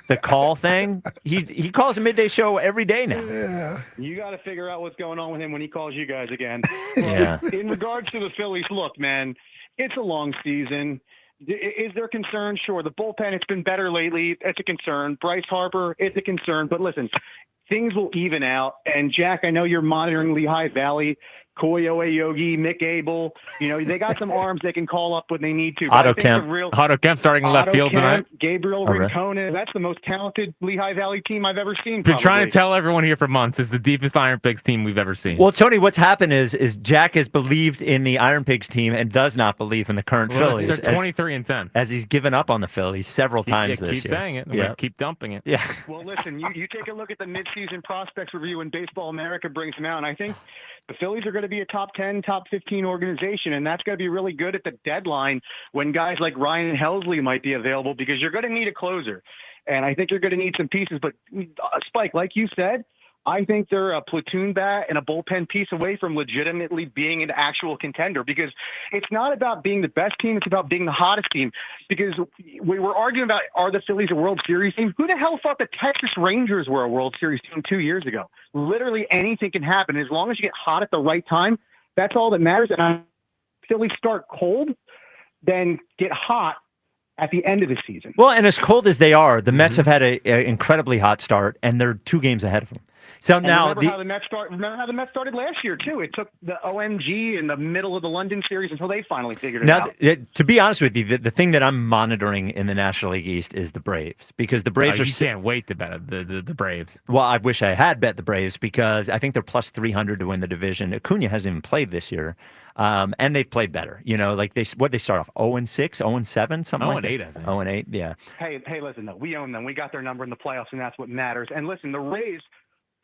the call thing. He calls a midday show every day now. Yeah. You got to figure out what's going on with him when he calls you guys again. Yeah. In regards to the Phillies, look, man, it's a long season. Is there concern? Sure. The bullpen, it's been better lately. It's a concern. Bryce Harper, it's a concern. But listen, things will even out. And, Jack, I know you're monitoring Lehigh Valley. Koyoe Yogi, Mick Abel. They got some arms they can call up when they need to. Otto Kemp starting in left field tonight. Gabriel Really? Rincona. That's the most talented Lehigh Valley team I've ever seen. Been trying to tell everyone here for months. It's the deepest Iron Pigs team we've ever seen. Well, Tony, what's happened is Jack has believed in the Iron Pigs team and does not believe in the current Phillies. They're 23-10. As he's given up on the Phillies several times this year. Keep saying it. I'm gonna keep dumping it. Yeah. Well, listen, you take a look at the midseason prospects review, and Baseball America brings them out, and I think the Phillies are going to be a top 10, top 15 organization, and that's going to be really good at the deadline when guys like Ryan Helsley might be available, because you're going to need a closer, and I think you're going to need some pieces. But Spike, like you said, I think they're a platoon bat and a bullpen piece away from legitimately being an actual contender, because it's not about being the best team. It's about being the hottest team, because we were arguing about, are the Phillies a World Series team? Who the hell thought the Texas Rangers were a World Series team 2 years ago? Literally anything can happen. As long as you get hot at the right time, that's all that matters. And Phillies start cold, then get hot at the end of the season. Well, and as cold as they are, the Mets have had an incredibly hot start, and they're 2 games ahead of them. So and now remember how the Mets started last year too. It took the OMG in the middle of the London series until they finally figured it out. To be honest with you, the thing that I'm monitoring in the National League East is the Braves, because the Braves you can't wait to bet the Braves. Well, I wish I had bet the Braves, because I think they're plus 300 to win the division. Acuna hasn't even played this year. And they've played better. Like they start off 0-6, 0-7, something like that. 0-8, I think. 0-8, yeah. Hey, listen, though, we own them. We got their number in the playoffs, and that's what matters. And listen, the Rays,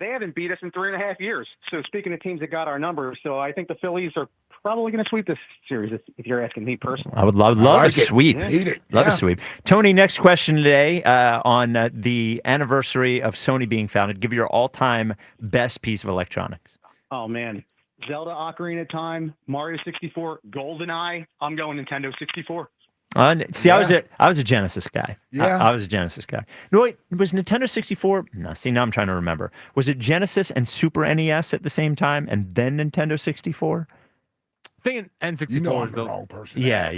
they haven't beat us in 3.5 years. So speaking of teams that got our number, so I think the Phillies are probably going to sweep this series, if you're asking me personally. I would love a sweep. Love a sweep. Tony, next question today on the anniversary of Sony being founded. Give your all-time best piece of electronics. Oh, man. Zelda Ocarina of Time, Mario 64, GoldenEye. I'm going Nintendo 64. See, I was a Genesis guy. Yeah. I was a Genesis guy. No, wait, was Nintendo 64? No, see, now I'm trying to remember. Was it Genesis and Super NES at the same time, and then Nintendo 64? I think N64 You know I'm is the wrong person. Yeah.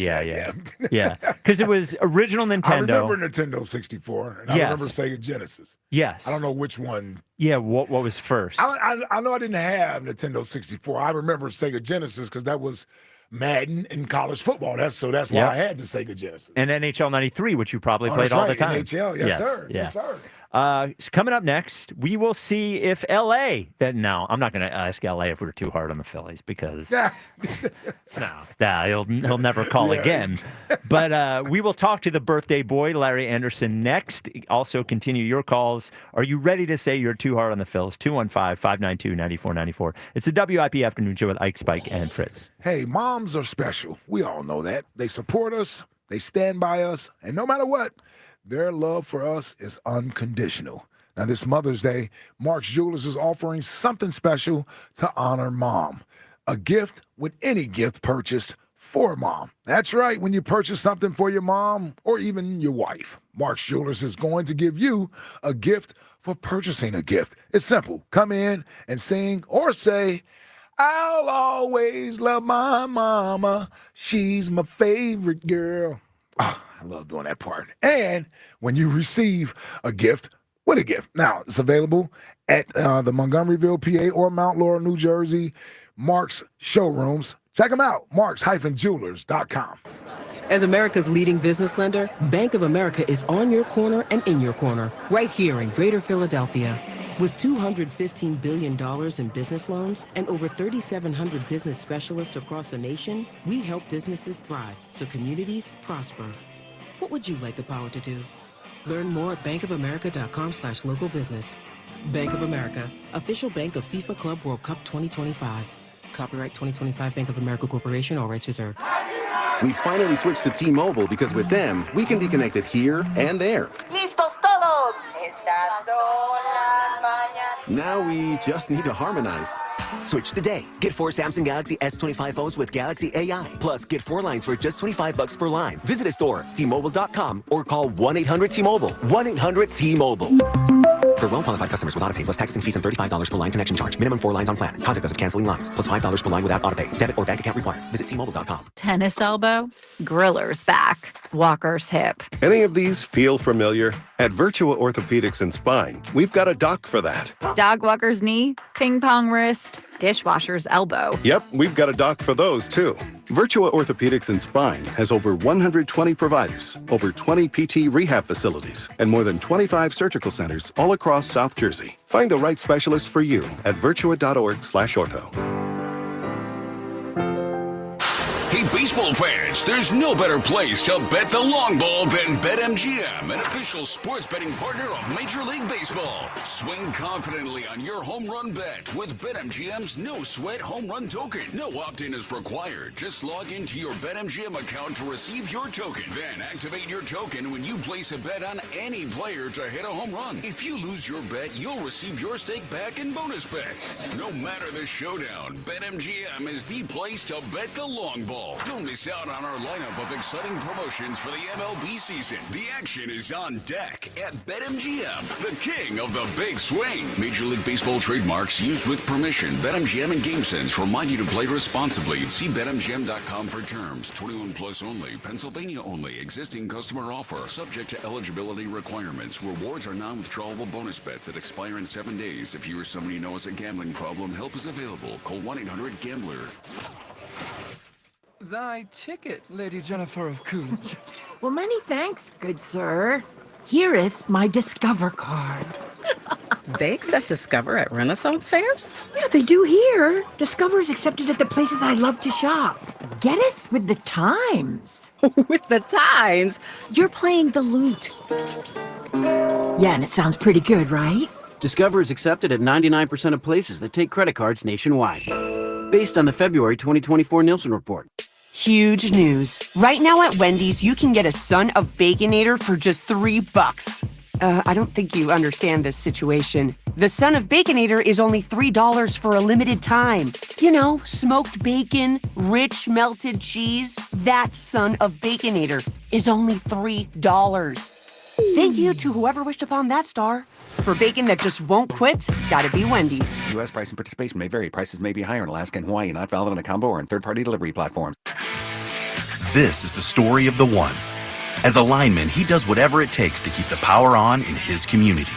Because it was original Nintendo. I remember Nintendo 64, and I remember Sega Genesis. Yes. I don't know which one. Yeah, what was first? I know I didn't have Nintendo 64. I remember Sega Genesis because that was Madden and college football. That's why I had the Sega Genesis. And NHL 93, which you probably played all the time. NHL, yes, sir. Yeah. Yes, sir. So coming up next, we will see if L.A. No, I'm not going to ask L.A. if we were too hard on the Phillies, because he'll never call again. But we will talk to the birthday boy, Larry Anderson, next. Also continue your calls. Are you ready to say you're too hard on the Phils? 215-592-9494. It's the WIP Afternoon Show with Ike, Spike, and Fritz. Hey, moms are special. We all know that. They support us. They stand by us. And no matter what, their love for us is unconditional. Now, this Mother's Day, Mark's Jewelers is offering something special to honor Mom. A gift with any gift purchased for Mom. That's right. When you purchase something for your mom or even your wife, Mark's Jewelers is going to give you a gift for purchasing a gift. It's simple. Come in and sing or say, "I'll always love my mama. She's my favorite girl." Oh, I love doing that part. And when you receive a gift, with a gift. Now, it's available at the Montgomeryville, PA, or Mount Laurel, New Jersey, Mark's showrooms. Check them out, marks-jewelers.com. As America's leading business lender, Bank of America is on your corner and in your corner, right here in Greater Philadelphia. With $215 billion in business loans and over 3,700 business specialists across the nation, we help businesses thrive so communities prosper. What would you like the power to do? Learn more at bankofamerica.com/local business. Bank of America, official bank of FIFA Club World Cup 2025. Copyright 2025 Bank of America Corporation, all rights reserved. We finally switched to T-Mobile because with them, we can be connected here and there. ¡Listos todos! Estas son las mañanas. Now we just need to harmonize. Switch today. Get 4 Samsung Galaxy S25 phones with Galaxy AI. Plus, get 4 lines for just $25 per line. Visit a store, T-Mobile.com, or call 1-800-T-Mobile. 1-800-T-Mobile. For well-qualified customers with autopay plus taxes and fees and $35 per line connection charge. Minimum 4 lines on plan. Contact us if canceling lines. Plus $5 per line without autopay. Debit or bank account required. Visit T-Mobile.com. Tennis elbow, griller's back, walker's hip. Any of these feel familiar? At Virtua Orthopedics and Spine, we've got a doc for that. Dog walker's knee, ping pong wrist. dishwasher's elbow. Yep, we've got a doc for those, too. Virtua Orthopedics and Spine has over 120 providers, over 20 PT rehab facilities, and more than 25 surgical centers all across South Jersey. Find the right specialist for you at virtua.org/ortho. Hey, baseball fans, there's no better place to bet the long ball than BetMGM, an official sports betting partner of Major League Baseball. Swing confidently on your home run bet with BetMGM's no-sweat home run token. No opt-in is required. Just log into your BetMGM account to receive your token. Then activate your token when you place a bet on any player to hit a home run. If you lose your bet, you'll receive your stake back in bonus bets. No matter the showdown, BetMGM is the place to bet the long ball. Don't miss out on our lineup of exciting promotions for the MLB season. The action is on deck at BetMGM, the king of the big swing. Major League Baseball trademarks used with permission. BetMGM and GameSense remind you to play responsibly. See BetMGM.com for terms. 21 plus only. Pennsylvania only. Existing customer offer. Subject to eligibility requirements. Rewards are non-withdrawable bonus bets that expire in 7 days. If you or somebody you know has a gambling problem, help is available. Call 1-800-GAMBLER. Thy ticket, Lady Jennifer of Coolidge. Well, many thanks, good sir. Here'th my Discover card. They accept Discover at Renaissance fairs? Yeah, they do here. Discover's accepted at the places I love to shop. Getteth with the times. With the times? You're playing the lute. Yeah, and it sounds pretty good, right? Discover is accepted at 99% of places that take credit cards nationwide. Based on the February 2024 Nielsen report. Huge news. Right now at Wendy's, you can get a Son of Baconator for just $3. I don't think you understand this situation. The Son of Baconator is only $3 for a limited time. You know, smoked bacon, rich melted cheese. That Son of Baconator is only $3. Thank you to whoever wished upon that star. For bacon that just won't quit, gotta be Wendy's. U.S. price and participation may vary. Prices may be higher in Alaska and Hawaii, not valid on a combo or on third-party delivery platforms. This is the story of the one. As a lineman, he does whatever it takes to keep the power on in his community.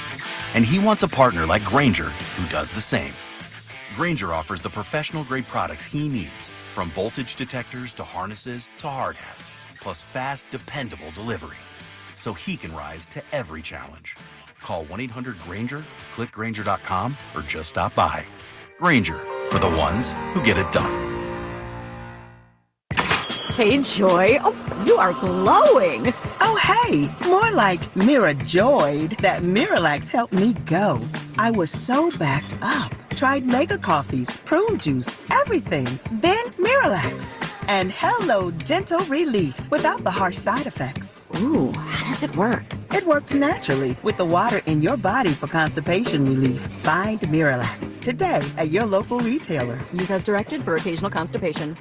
And he wants a partner like Grainger who does the same. Grainger offers the professional-grade products he needs, from voltage detectors to harnesses to hard hats, plus fast, dependable delivery, so he can rise to every challenge. Call 1-800-GRAINGER, click Grainger.com, or just stop by. Grainger, for the ones who get it done. Hey, Joy. Oh, you are glowing. Oh, hey. More like Mira-joyed. That Miralax helped me go. I was so backed up. Tried mega coffees, prune juice, everything. Then Miralax. And hello, gentle relief without the harsh side effects. Ooh, how does it work? It works naturally with the water in your body for constipation relief. Find Miralax today at your local retailer. Use as directed for occasional constipation.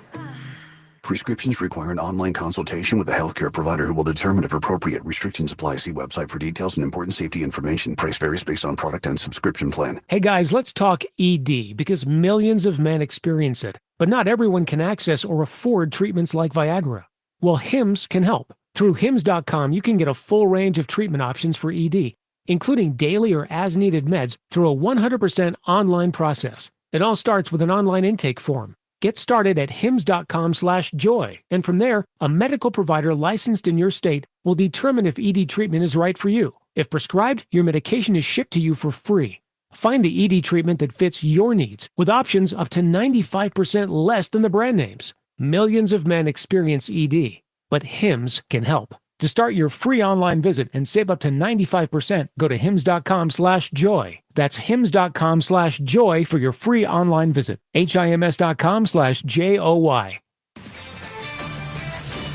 Prescriptions require an online consultation with a healthcare provider who will determine if appropriate. Restrictions apply. See website for details and important safety information. Price varies based on product and subscription plan. Hey guys, let's talk ED because millions of men experience it, but not everyone can access or afford treatments like Viagra. Well, Hims can help. Through Hims.com, you can get a full range of treatment options for ED, including daily or as-needed meds through a 100% online process. It all starts with an online intake form. Get started at hims.com/joy, and from there, a medical provider licensed in your state will determine if ED treatment is right for you. If prescribed, your medication is shipped to you for free. Find the ED treatment that fits your needs with options up to 95% less than the brand names. Millions of men experience ED, but Hims can help. To start your free online visit and save up to 95%, go to hims.com/joy. That's hims.com/joy for your free online visit. HIMS.com/JOY.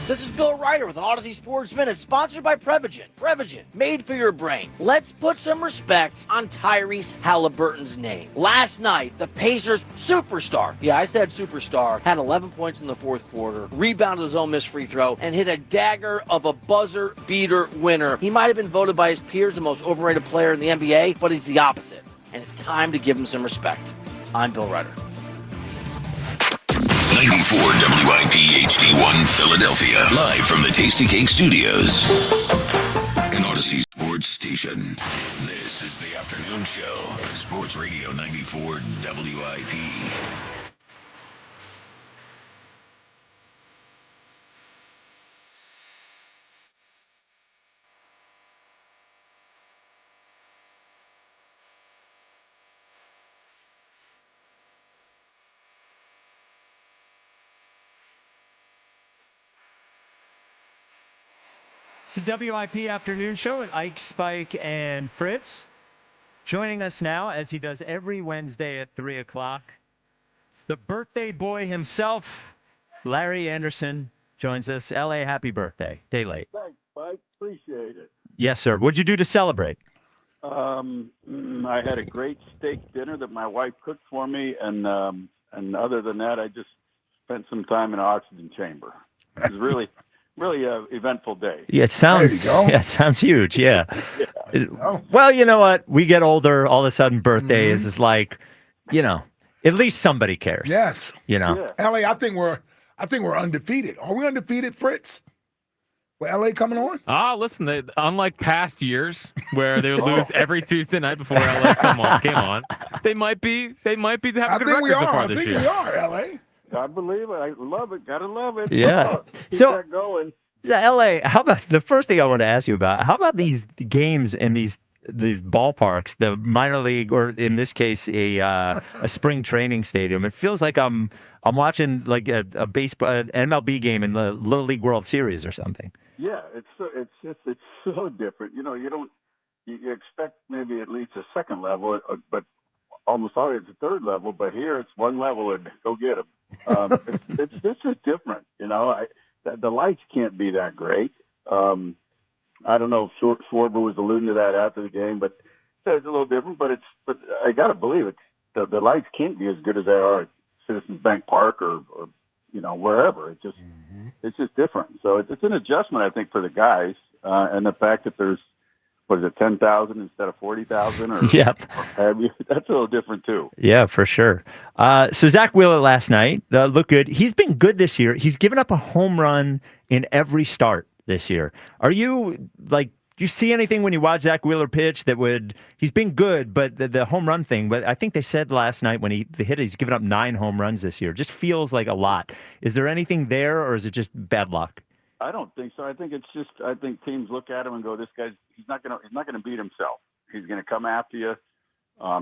This is Bill Ryder with an Odyssey Sports Minute, sponsored by Prevagen. Prevagen, made for your brain. Let's put some respect on Tyrese Halliburton's name. Last night, the Pacers superstar, yeah, I said superstar, had 11 points in the fourth quarter, rebounded his own missed free throw, and hit a dagger of a buzzer beater winner. He might have been voted by his peers the most overrated player in the NBA, but he's the opposite. And it's time to give him some respect. I'm Bill Ryder. 94 WIP HD1 Philadelphia, live from the Tasty Cake Studios. An Odyssey Sports sports station. This is the afternoon show. Sports Radio 94 WIP. It's the WIP Afternoon Show with Ike, Spike, and Fritz. Joining us now, as he does every Wednesday at 3 o'clock, the birthday boy himself, Larry Anderson, joins us. L.A., happy birthday. Day late. Thanks, Mike. Appreciate it. Yes, sir. What'd you do to celebrate? I had a great steak dinner that my wife cooked for me, and other than that, I just spent some time in an oxygen chamber. It was really eventful day. Yeah, it sounds huge. Yeah. Well, you know what? We get older. All of a sudden, birthdays is like, at least somebody cares. Yes. Yeah. LA, I think we're undefeated. Are we undefeated, Fritz? With LA coming on? Listen, unlike past years where they lose every Tuesday night before LA come on. They might be having a good record so far this year. We are, LA. I believe it. I love it. Gotta love it. Yeah. Keep that going. LA, how about the first thing I want to ask you about? How about these games in these ballparks, the minor league, or in this case, a spring training stadium? It feels like I'm watching like a baseball, an MLB game in the Little League World Series or something. Yeah, it's so different. You expect maybe at least a second level, but almost always a third level. But here it's one level and go get them. It's just different. The lights can't be that great. I don't know if Schwarber was alluding to that after the game, but it's a little different. But I got to believe it. The lights can't be as good as they are at Citizens Bank Park or wherever. It's just different. So it's an adjustment, I think, for the guys, and the fact that there's 10,000 instead of 40,000, or yep. That's a little different too. Yeah, for sure. So Zach Wheeler last night looked good. He's been good this year. He's given up a home run in every start this year. Are you do you see anything when you watch Zach Wheeler pitch he's been good, but the home run thing, but I think they said last night when he's given up 9 home runs this year. Just feels like a lot. Is there anything there, or is it just bad luck? I don't think so. I think teams look at him and go, "This guy's he's not gonna beat himself. He's gonna come after you." By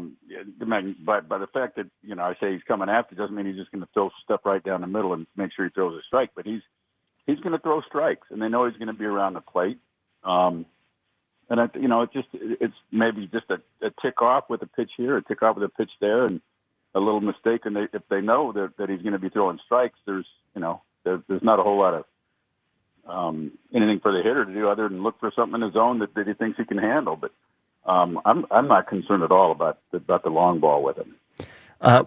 the fact that I say he's coming after doesn't mean he's just gonna throw stuff right down the middle and make sure he throws a strike. But he's gonna throw strikes, and they know he's gonna be around the plate. And it's maybe just a tick off with a pitch here, a tick off with a pitch there, and a little mistake. And if they know that he's going to be throwing strikes, there's not a whole lot of anything for the hitter to do other than look for something in his zone that he thinks he can handle. But I'm not concerned at all about the long ball with him.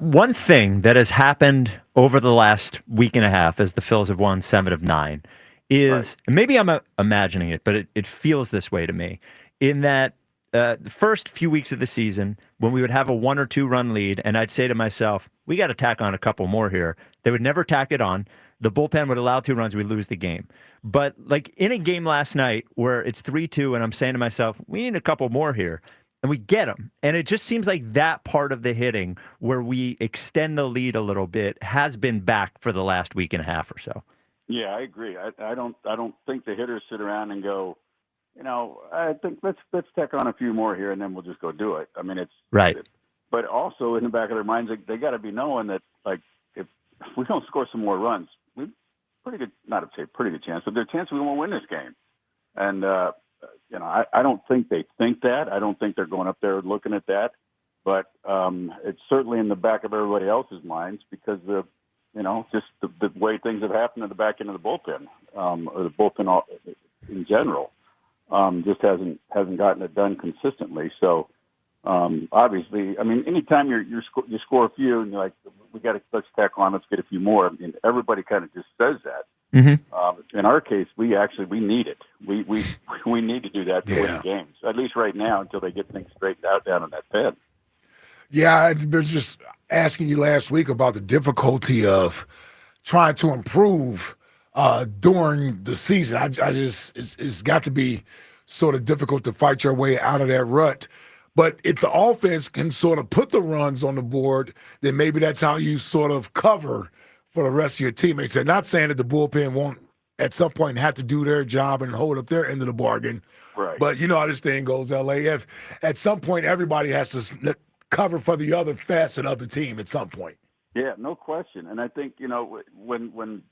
One thing that has happened over the last week and a half as the Phils have won 7 of 9 is, and maybe I'm imagining it, but it feels this way to me, in that the first few weeks of the season when we would have a 1 or 2 run lead and I'd say to myself, we got to tack on a couple more here. They would never tack it on. The bullpen would allow 2 runs, we'd lose the game. But like in a game last night where it's 3-2 and I'm saying to myself, we need a couple more here, and we get them. And it just seems like that part of the hitting where we extend the lead a little bit has been back for the last week and a half or so. Yeah, I agree. I don't think the hitters sit around and go, I think let's tack on a few more here and then we'll just go do it. I mean, it's right. But also in the back of their minds, they got to be knowing that if we don't score some more runs, we've pretty good chance, but there's a chance we won't win this game. And I don't think they think that. I don't think they're going up there looking at that. But it's certainly in the back of everybody else's minds because just the way things have happened in the back end of the bullpen, or the bullpen in general, just hasn't gotten it done consistently. So obviously, I mean, anytime you score a few and you're like, let's tack on, let's get a few more. I mean, everybody kind of just says that. Mm-hmm. In our case, we need it. We need to do that to win games, at least right now until they get things straightened out down in that pen. Yeah, I was just asking you last week about the difficulty of trying to improve during the season. It's got to be sort of difficult to fight your way out of that rut. But if the offense can sort of put the runs on the board, then maybe that's how you sort of cover for the rest of your teammates. They're not saying that the bullpen won't at some point have to do their job and hold up their end of the bargain. Right. But you know how this thing goes, LA. If at some point everybody has to cover for the other facet of the team at some point. Yeah, no question. And I think, when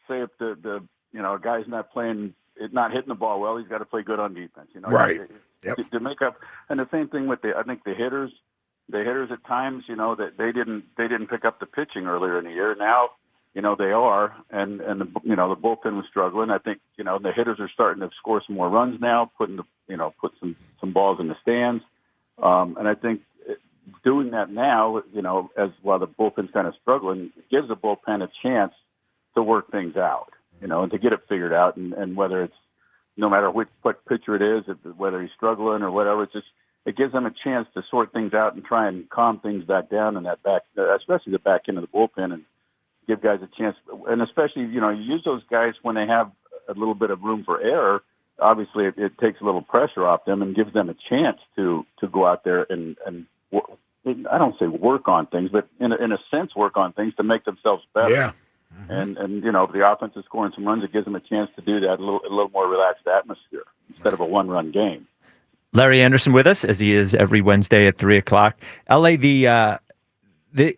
say if the a guy's not hitting the ball well, he's got to play good on defense. Right. To make up. And the same thing with I think the hitters at times, that they didn't pick up the pitching earlier in the year. Now, they are, and the bullpen was struggling. I think, the hitters are starting to score some more runs now, put some balls in the stands. And I think doing that now, as while the bullpen's kind of struggling, it gives the bullpen a chance to work things out, and to get it figured out. And whether it's no matter what pitcher it is, whether he's struggling or whatever, it gives them a chance to sort things out and try and calm things back down in that especially the back end of the bullpen, and give guys a chance. And especially, you use those guys when they have a little bit of room for error. Obviously, it takes a little pressure off them and gives them a chance to go out there and I don't say work on things, but in a sense work on things to make themselves better. Yeah. And if the offense is scoring some runs, it gives them a chance to do that a little more relaxed atmosphere instead of a one-run game. Larry Anderson with us, as he is every Wednesday at 3:00. LA,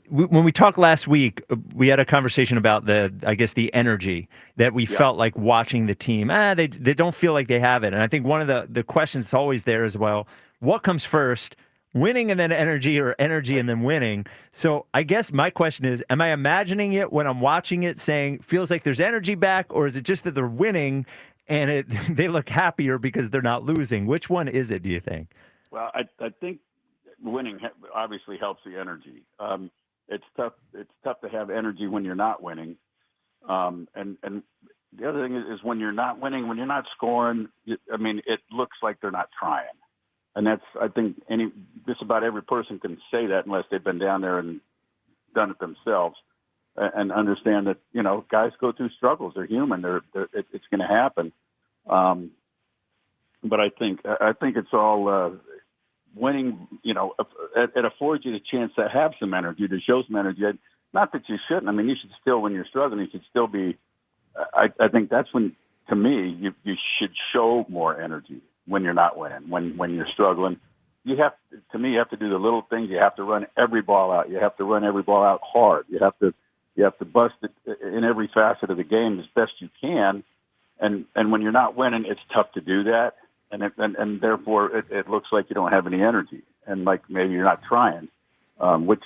when we talked last week, we had a conversation about the energy that we felt like watching the team. They don't feel like they have it. And I think one of the questions that's always there is, well, what comes first? Winning and then energy, or energy and then winning. So I guess my question is, am I imagining it when I'm watching it saying, feels like there's energy back, or is it just that they're winning and they look happier because they're not losing? Which one is it, do you think? Well, I think winning obviously helps the energy. It's tough to have energy when you're not winning. And the other thing is when you're not winning, when you're not scoring, it looks like they're not trying. And that's, I think, just about every person can say that unless they've been down there and done it themselves, and understand that, guys go through struggles. They're human. It's going to happen. But I think it's all winning. It affords you the chance to have some energy, to show some energy. Not that you shouldn't. You should still, when you're struggling, you should still be. I think that's when, to me, you should show more energy. When you're not winning, when you're struggling, you have to do the little things. You have to run every ball out. You have to run every ball out hard. You have to bust it in every facet of the game as best you can. And when you're not winning, it's tough to do that. And therefore it looks like you don't have any energy, and like maybe you're not trying, which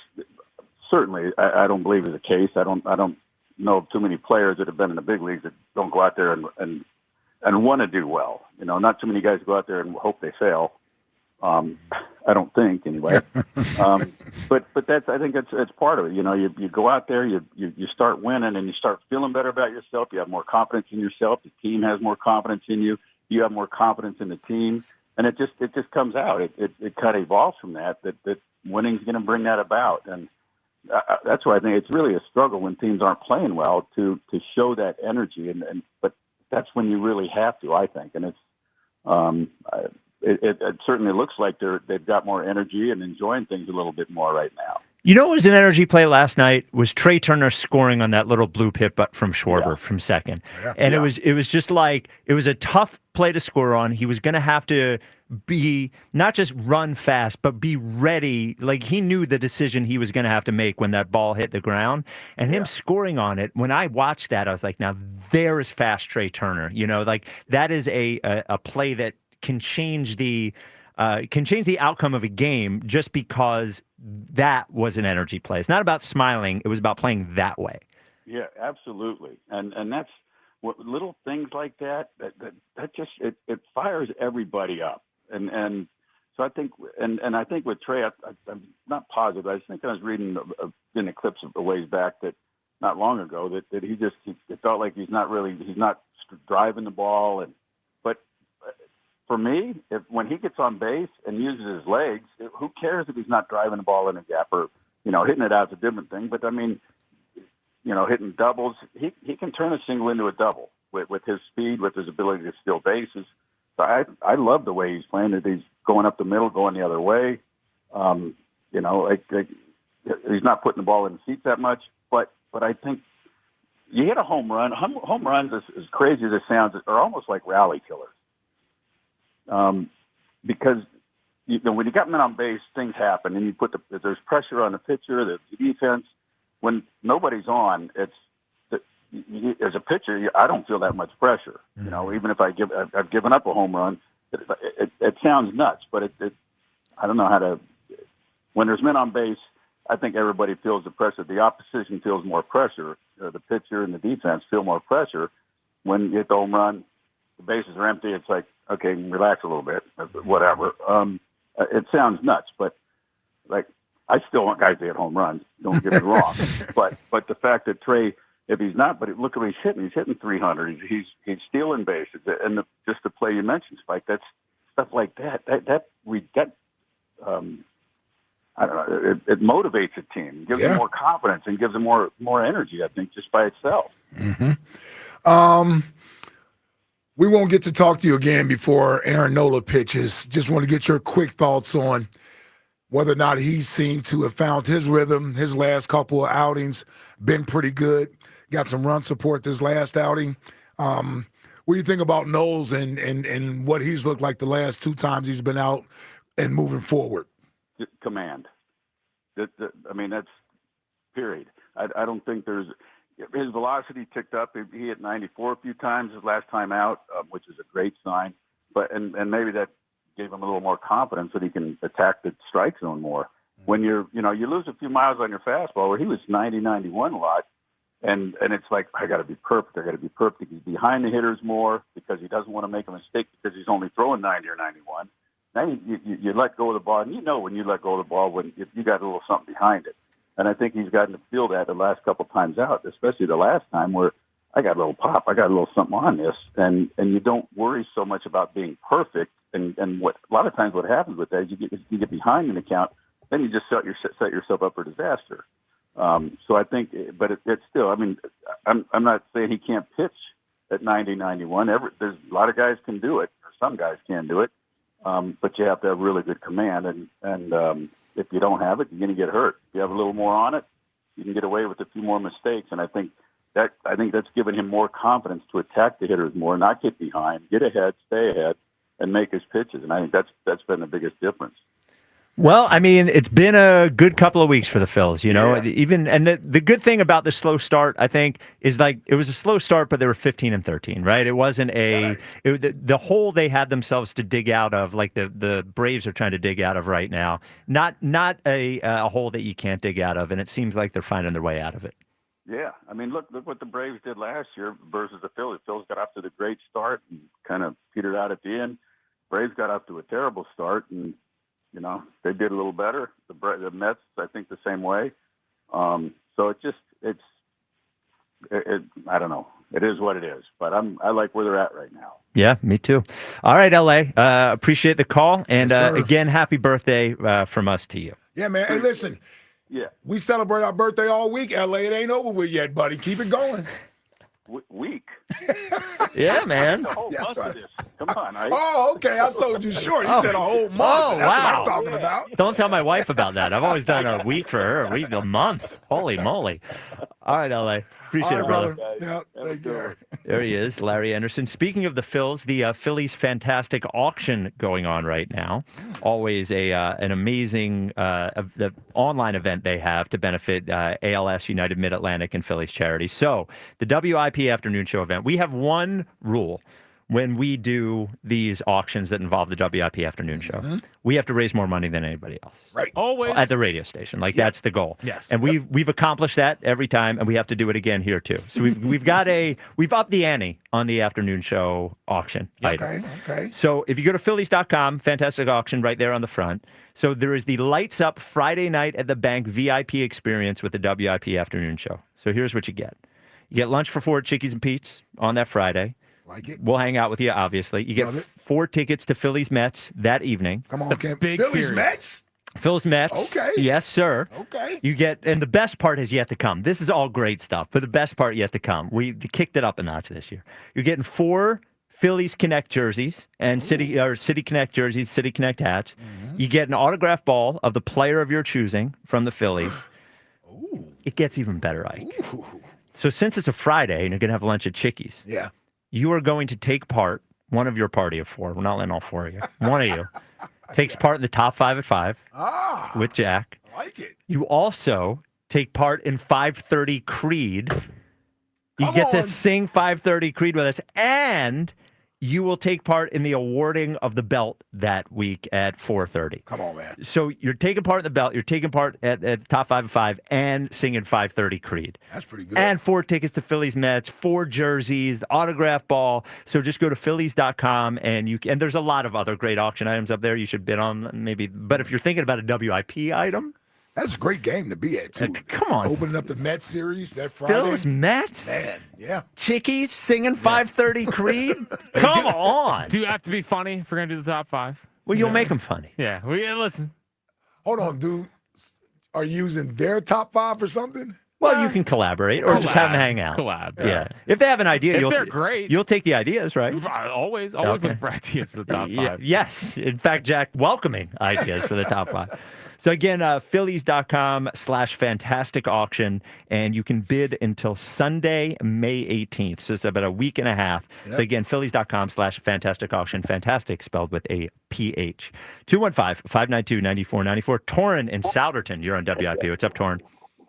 certainly I don't believe is the case. I don't know of too many players that have been in the big leagues that don't go out there and want to do well. Not too many guys go out there and hope they fail. I don't think, anyway. But I think it's part of it. You go out there, you start winning, and you start feeling better about yourself. You have more confidence in yourself. The team has more confidence in you. You have more confidence in the team, and it just comes out. It kind of evolves from that winning's going to bring that about, and that's why I think it's really a struggle when teams aren't playing well to show that energy, but that's when you really have to, I think. And it certainly looks like they've got more energy and enjoying things a little bit more right now. What was an energy play last night was Trey Turner scoring on that little blue pit but from Schwarber from second. Yeah. And it was just like, it was a tough play to score on. He was going to have to be not just run fast, but be ready. Like, he knew the decision he was going to have to make when that ball hit the ground, and him scoring on it. When I watched that, I was like, now there is fast Trey Turner. Like, that is a play that can change the outcome of a game just because that was an energy play. It's not about smiling. It was about playing that way. Yeah, absolutely. And that's what little things like that just, it fires everybody up. And so I think, and I think with Trey, I'm not positive. I think I was reading in the clips a ways back that not long ago that he it felt like he's not driving the ball. But for me, when he gets on base and uses his legs, who cares if he's not driving the ball in a gap or, hitting it out is a different thing. But hitting doubles, he can turn a single into a double with his speed, with his ability to steal bases. So I love the way he's playing. That he's going up the middle, going the other way. You know, like he's not putting the ball in the seats that much. But I think you hit a home run. Home runs, as crazy as it sounds, are almost like rally killers. Because when you got men on base, things happen, and there's pressure on the pitcher, the defense. When nobody's on, as a pitcher, I don't feel that much pressure. You know, even if I've given up a home run, it sounds nuts, but I don't know how to. When there's men on base, I think everybody feels the pressure. The opposition feels more pressure. The pitcher and the defense feel more pressure. When you hit the home run, the bases are empty. It's like, okay, relax a little bit, whatever. It sounds nuts, but like I still want guys to hit home runs. Don't get me wrong, but the fact that Trey, if he's not, but look at what he's hitting. He's hitting 300. He's stealing bases, and just the play you mentioned, Spike. That's stuff like that. I don't know. It motivates a team, gives them more confidence, and gives them more energy. I think just by itself. Mm-hmm. We won't get to talk to you again before Aaron Nola pitches. Just want to get your quick thoughts on whether or not he seemed to have found his rhythm. His last couple of outings been pretty good. Got some run support this last outing. What do you think about Knowles and what he's looked like the last two times he's been out and moving forward? Command. I mean, that's period. I don't think there's his velocity ticked up. He hit 94 a few times his last time out, which is a great sign. But and maybe that gave him a little more confidence that he can attack the strike zone more. When you lose a few miles on your fastball, where he was 90, 91 a lot, and it's like I got to be perfect. I got to be perfect. He's behind the hitters more because he doesn't want to make a mistake because he's only throwing 90 or 91. Now you let go of the ball, and you know when you let go of the ball when if you got a little something behind it. And I think he's gotten to feel that the last couple of times out, especially the last time where I got a little pop, I got a little something on this, and you don't worry so much about being perfect. And what a lot of times what happens with that is you get behind in the count, then you just set yourself up for disaster. So I think, but it's still. I mean, I'm not saying he can't pitch at 90, 91. There's a lot of guys can do it, or some guys can do it. But you have to have really good command, and if you don't have it, you're going to get hurt. If you have a little more on it, you can get away with a few more mistakes. And I think that's given him more confidence to attack the hitters more, not get behind, get ahead, stay ahead, and make his pitches. And I think that's been the biggest difference. Well, I mean, it's been a good couple of weeks for the Phils, you know. Yeah. The good thing about the slow start, I think, is like it was a slow start, but they were 15-13, right? It wasn't the hole they had themselves to dig out of, like the Braves are trying to dig out of right now. Not a hole that you can't dig out of, and it seems like they're finding their way out of it. Yeah, I mean, look what the Braves did last year versus the Phillies. The Phillies got off to the great start and kind of petered out at the end. Braves got off to a terrible start and. You know, they did a little better. The Mets, I think, the same way. So I don't know. It is what it is. But I like where they're at right now. Yeah, me too. All right, LA. Appreciate the call. And again, happy birthday from us to you. Yeah, man. Hey, listen. Yeah. We celebrate our birthday all week, LA. It ain't over with yet, buddy. Keep it going. Week. Yeah, man. The whole month of this. Come on. Oh, okay. I sold you short. You said a whole month. Oh, That's wow. what I'm talking about. Don't tell my wife about that. I've always done a week for her, a month. Holy moly. All right, LA. Appreciate it, brother. Yeah, take care. There he is, Larry Anderson. Speaking of the Phils, the Phillies Fantastic Auction going on right now. Always an amazing the online event they have to benefit ALS, United Mid-Atlantic, and Phillies charity. So the WIP Afternoon Show event, we have one rule when we do these auctions that involve the WIP Afternoon Show. We have to raise more money than anybody else. Right. Always. At the radio station. That's the goal. Yes. And we've accomplished that every time, and we have to do it again here too. So we've upped the ante on the afternoon show auction item. Okay. So if you go to Phillies.com, fantastic auction right there on the front. So there is the Lights Up Friday Night at the Bank VIP experience with the WIP Afternoon Show. So here's what you get. You get lunch for 4 at Chickies and Pete's on that Friday. Like it. We'll hang out with you, obviously. You get 4 tickets to Phillies Mets that evening. Come on, Kim. big Phillies series. Mets? Phillies Mets. Okay. Yes, sir. Okay. You get, and the best part has yet to come. This is all great stuff, but the best part yet to come. We kicked it up a notch this year. You're getting 4 Phillies Connect jerseys and City Connect jerseys, City Connect hats. You get an autographed ball of the player of your choosing from the Phillies. It gets even better, Ike. So since it's a Friday and you're going to have lunch at Chickies, you are going to take part, one of your party of 4. We're not letting all 4 of you. One of you takes part in the top 5 at 5 with Jack. I like it. You also take part in 5:30 Creed. You get to sing 5:30 Creed with us, and you will take part in the awarding of the belt that week at 4:30. Come on, man. So you're taking part in the belt, you're taking part at top 5 at 5, and singing 5:30 Creed. That's pretty good. And 4 tickets to Phillies Mets, 4 jerseys, the autograph ball. So just go to Phillies.com, and there's a lot of other great auction items up there you should bid on maybe. But if you're thinking about a WIP item, that's a great game to be at, too. Come on. Opening up the Mets series that Friday. Phillies Mets? Man, yeah. Chickies singing 5:30 Creed? Come on. Do you have to be funny if we're going to do the top 5? Well, you'll make them funny. Yeah. Listen. Hold on, dude. Are you using their top 5 or something? Well, you can collaborate or just have them hang out. Collab. Yeah. If they have an idea, If they're great. You'll take the ideas, right? Always Okay. looking for ideas for the top 5. Yes. In fact, Jack, welcoming ideas for the top 5. So again, Phillies.com/fantastic auction, and you can bid until Sunday, May 18th. So it's about a week and a half. Yep. So again, Phillies.com/fantastic auction. Fantastic spelled with a PH. 215-592-9494. Torrin in Souderton, you're on WIP. What's up, Torrin?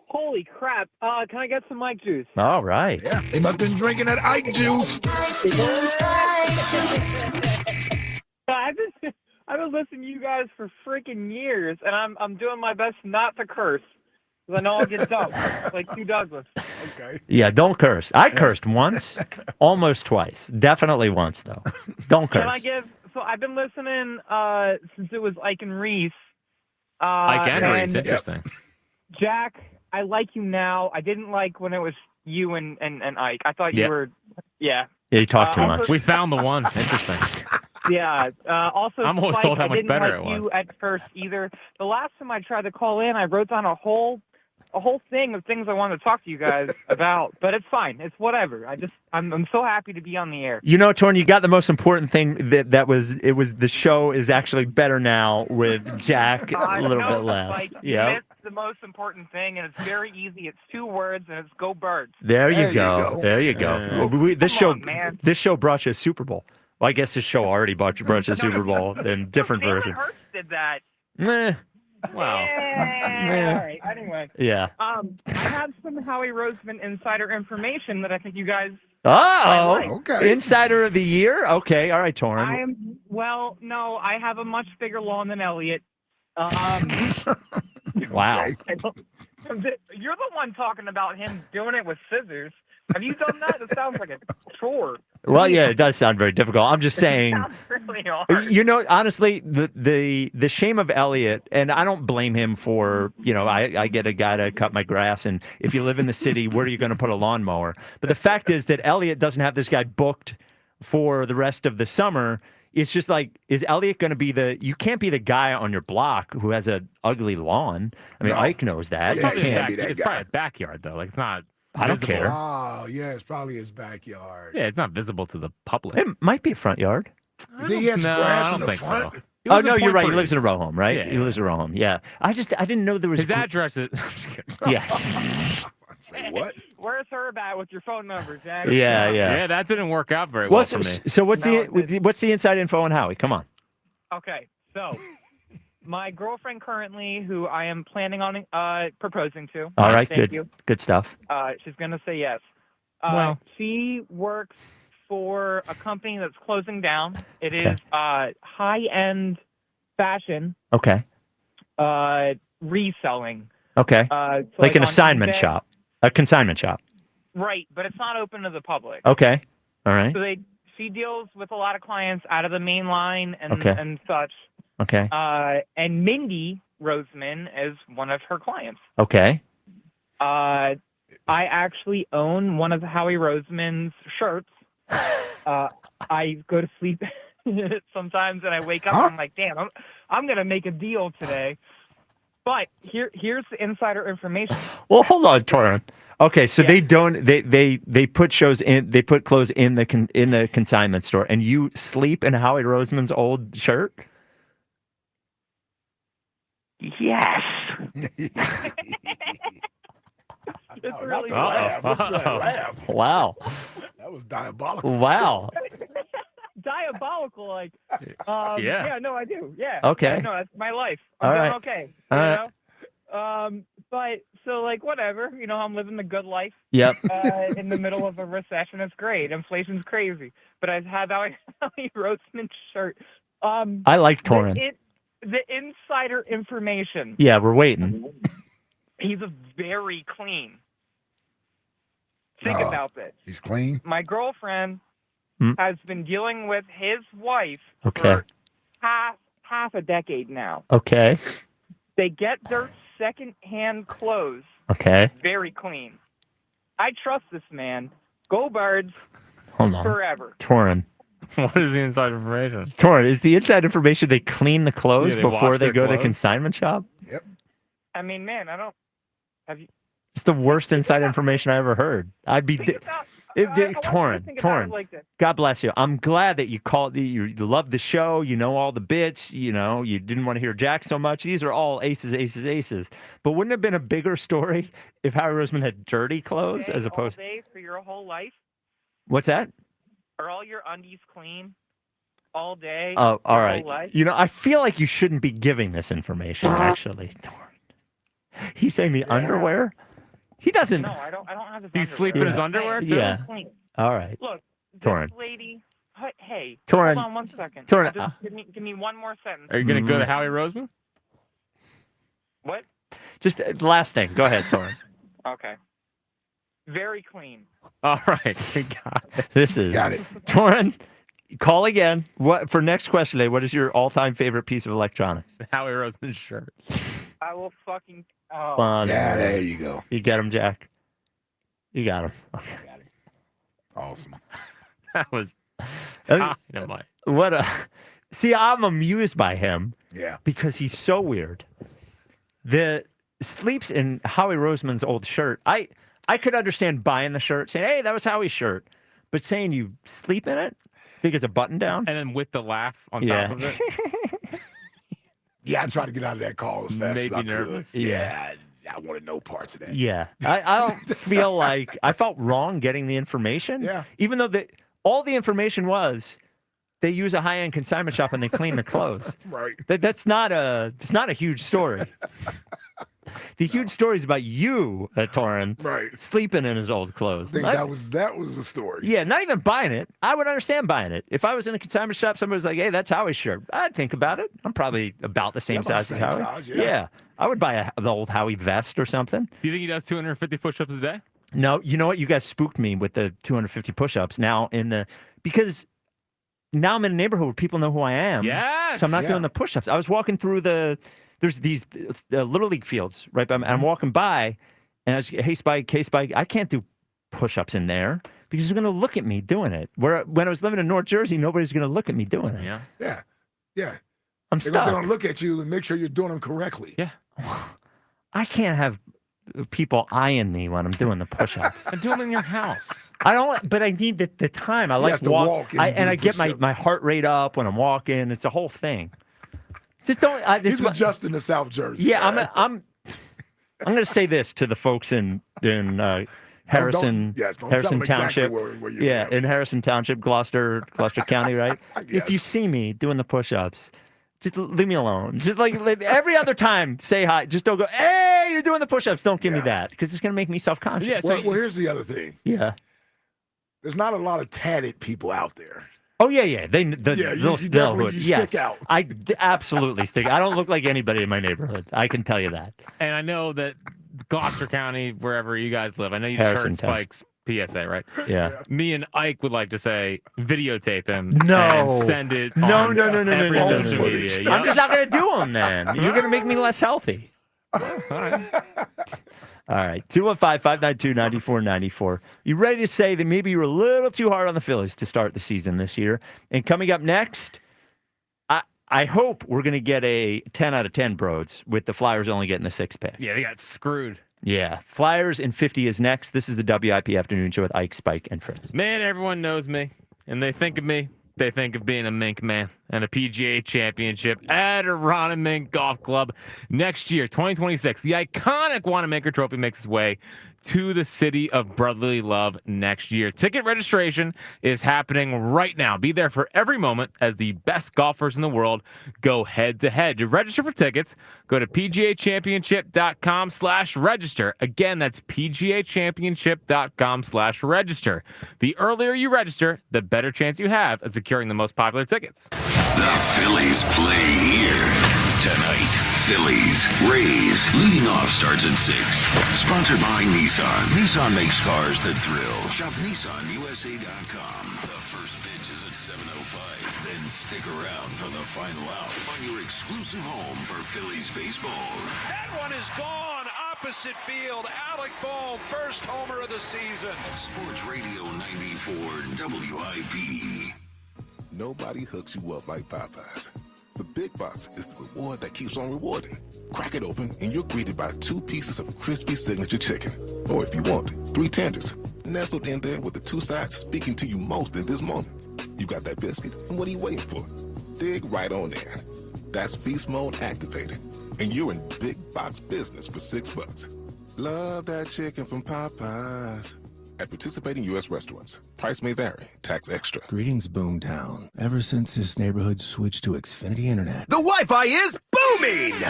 Holy crap. Can I get some Mike juice? All right. Yeah, they must have been drinking that Ike juice. I've been listening to you guys for freaking years, and I'm doing my best not to curse. Because I know I'll get dumped, like Hugh Douglas. Okay. Yeah, don't curse. I cursed once, almost twice. Definitely once, though. Don't curse. Can I give... So I've been listening since it was Ike and Reese. Ike and Reese, interesting. Jack, I like you now. I didn't like when it was you and Ike. I thought you were... Yeah. Yeah, you talk too much. We found the one. Interesting. Yeah. Also, I'm always Spike, told how much I didn't better like it was. you at first either. The last time I tried to call in, I wrote down a whole thing of things I wanted to talk to you guys about. But it's fine. It's whatever. I'm so happy to be on the air. You know, Torn, you got the most important thing that was the show is actually better now with Jack a little bit less. Like, Yeah. You missed the most important thing, and it's very easy. It's 2 words, and it's go Birds. There you go. There you go. This show brought you a Super Bowl. Well, I guess this show already brought you a Super Bowl in different version. Hurts did that. Wow. Yeah. All right. Anyway. Yeah. I have some Howie Roseman insider information that I think you guys. Oh, like. Okay. Insider of the year. Okay, all right, Torrin. No, I have a much bigger lawn than Elliot. Wow. You're the one talking about him doing it with scissors. Have you done that? It sounds like a chore. Well, yeah, it does sound very difficult. I'm just saying. It sounds really hard. You know, honestly, the shame of Elliot, and I don't blame him for, I get a guy to cut my grass, and if you live in the city, where are you going to put a lawnmower? But the fact is that Elliot doesn't have this guy booked for the rest of the summer. It's just like, is Elliot going to be you can't be the guy on your block who has an ugly lawn. I mean, Ike knows that. Yeah, It's probably a backyard, though. Like, it's not. I don't visible. care. Oh, yeah, it's probably his backyard. Yeah, it's not visible to the public. It might be a front yard. You think he has grass in the front? So. Oh, no, you're right. He lives in a row home, right? Yeah, He lives in a row home. Yeah. I didn't know there was... His address is... Yeah. Say what? Where's Herb at with your phone number, Jack? Yeah. Yeah, that didn't work out very well for me. So what's the inside info on Howie? Come on. Okay, so my girlfriend currently, who I am planning on proposing to. All right, thank good. You. Good stuff. She's going to say yes. Wow. She works for a company that's closing down. It is high-end fashion. Okay. Reselling. Okay. So like an on assignment eBay. shop. A consignment shop. Right, but it's not open to the public. Okay. All right. So she deals with a lot of clients out of the main line and such. Okay. And Mindy Roseman is one of her clients. Okay. I actually own one of Howie Roseman's shirts. I go to sleep sometimes and I wake up and I'm like, damn, I'm going to make a deal today. But here's the insider information. Well, hold on, Torrin. Okay, so they don't. They put shows in. They put clothes in the consignment store, and you sleep in Howie Roseman's old shirt. Yes. No, really not the laugh. What's that laugh? Wow. That was diabolical. Wow. Diabolical, like. Yeah. Yeah, no, I do. Yeah. Okay. Yeah, no, that's my life. I'm All doing right. okay. All you right. know? But so like whatever, I'm living the good life. Yep. In the middle of a recession, it's great. Inflation's crazy, but I have Howie Roseman shirt. I like Torrin. The insider information. Yeah, we're waiting. He's a very clean. Think about this. He's clean. My girlfriend has been dealing with his wife Okay. for half a decade now. Okay. They get their second-hand clothes. Okay. Very clean. I trust this man. Go Birds. Hold on. Forever. Torrin. What is the inside information? Torrin, is the inside information they clean the clothes Yeah, they before wash they their go to the clothes? consignment shop? Yep. I mean, man, I don't. Have you? It's the worst inside information I ever heard. I'd be Torrin. Like this. God bless you. I'm glad that you called. You love the show. You know all the bits. You didn't want to hear Jack so much. These are all aces, aces, aces. But wouldn't it have been a bigger story if Howie Roseman had dirty clothes as opposed? All day for your whole life? What's that? Are all your undies clean? All day? Oh, all your right. whole life? I feel like you shouldn't be giving this information. Actually, Torrin. He's saying the underwear. He doesn't. No, I don't have his Do you sleep in his underwear too? Yeah. Clean. All right. Look, Torrin. this lady. Hey, Torrin. hold on 1 second. Torrin, Just give me one more sentence. Are you going to go to Howie Roseman? What? Just the last thing. Go ahead, Torrin. Okay. Very clean. All right. We got it. This is Got it. Torrin. Call again. What for next question today? What is your all-time favorite piece of electronics? Howie Roseman's shirt. I will fucking. Oh. Fun. Yeah, there you go. You get him, Jack. You got him. Okay. Awesome. That was dynamite. What a. See, I'm amused by him. Yeah. Because he's so weird. The sleeps in Howie Roseman's old shirt. I could understand buying the shirt, saying, "Hey, that was Howie's shirt," but saying you sleep in it, think it's a button down, and then with the laugh on Yeah. top of it. Yeah, I tried to get out of that call as fast Made as I me nervous. could. Yeah. I wanted no parts of that. Yeah, I don't feel like I felt wrong getting the information. Yeah. Even though all the information was they use a high-end consignment shop and they clean the clothes. Right. It's not a huge story. The huge story is about you, Torrin, Right. sleeping in his old clothes. I think that was the story. Yeah, not even buying it. I would understand buying it. If I was in a consignment shop, somebody was like, "Hey, that's Howie's shirt." I'd think about it. I'm probably about the same Yeah, about size the as same Howie. size, yeah. I would buy the old Howie vest or something. Do you think he does 250 push-ups a day? No, you know what? You guys spooked me with the 250 push-ups. Because now I'm in a neighborhood where people know who I am. Yes. So I'm not doing the push-ups. I was walking through there's these Little League fields, right? And I'm walking by, and I was, hey, Spike, I can't do push-ups in there because they're going to look at me doing it. When I was living in North Jersey, nobody's going to look at me doing it. Yeah. Yeah. Yeah. I'm They're stuck. going to look at you and make sure you're doing them correctly. Yeah. I can't have people eyeing me when I'm doing the push-ups. And do them in your house. I don't, but I need the time. I He like has to walk and do I get push-ups. my heart rate up when I'm walking. It's a whole thing. Just don't. He's adjusting to South Jersey. Yeah, man. I'm going to say this to the folks in Harrison, don't tell them Harrison exactly Township. where you're Yeah, at. in Harrison Township, Gloucester County, right? If you see me doing the push-ups, just leave me alone. Just like every other time, say hi. Just don't go, "Hey, you're doing the push-ups." Don't give me that because it's going to make me self-conscious. Yeah. Well, here's the other thing. Yeah. There's not a lot of tatted people out there. Oh yeah. You stick out. I absolutely stick. I don't look like anybody in my neighborhood. I can tell you that. And I know that Gloucester County, wherever you guys live, I know you just Harrison heard Spike's PSA, right? Yeah. Me and Ike would like to say, videotape him. No. And send it. No, on no. every No. social media. I'm just not going to do them then. You're going to make me less healthy. All right. 215-592-9494. You ready to say that maybe you were a little too hard on the Phillies to start the season this year? And coming up next, I hope we're going to get a 10 out of 10 Broads with the Flyers only getting a 6 pick. Yeah, they got screwed. Yeah. Flyers in 50 is next. This is the WIP Afternoon Show with Ike, Spike, and Fritz. Man, everyone knows me, and they think of me. They think of being a mink man and a PGA championship at Aronimink Golf Club next year, 2026. The iconic Wanamaker Trophy makes its way to the city of brotherly love next year. Ticket registration is happening right now. Be there for every moment as the best golfers in the world go head to head. To register for tickets, go to pgachampionship.com/register. Again, that's pgachampionship.com/register. The earlier you register, the better chance you have at securing the most popular tickets. The Phillies play here tonight. Phillies, Rays. Leading off starts at 6. Sponsored by Nissan. Nissan makes cars that thrill. Shop NissanUSA.com. The first pitch is at 7:05. Then stick around for the final out on your exclusive home for Phillies baseball. That one is gone. Opposite field. Alec Bohm, first homer of the season. Sports Radio 94 WIP. Nobody hooks you up like Popeyes. The big box is the reward that keeps on rewarding. Crack it open and you're greeted by 2 pieces of crispy signature chicken. Or if you want, 3 tenders. Nestled in there with the 2 sides speaking to you most in this moment. You got that biscuit, and what are you waiting for? Dig right on in. That's feast mode activated. And you're in big box business for $6. Love that chicken from Popeyes. At participating U.S. restaurants. Price may vary. Tax extra. Greetings, Boomtown. Ever since this neighborhood switched to Xfinity Internet, The Wi-Fi is booming!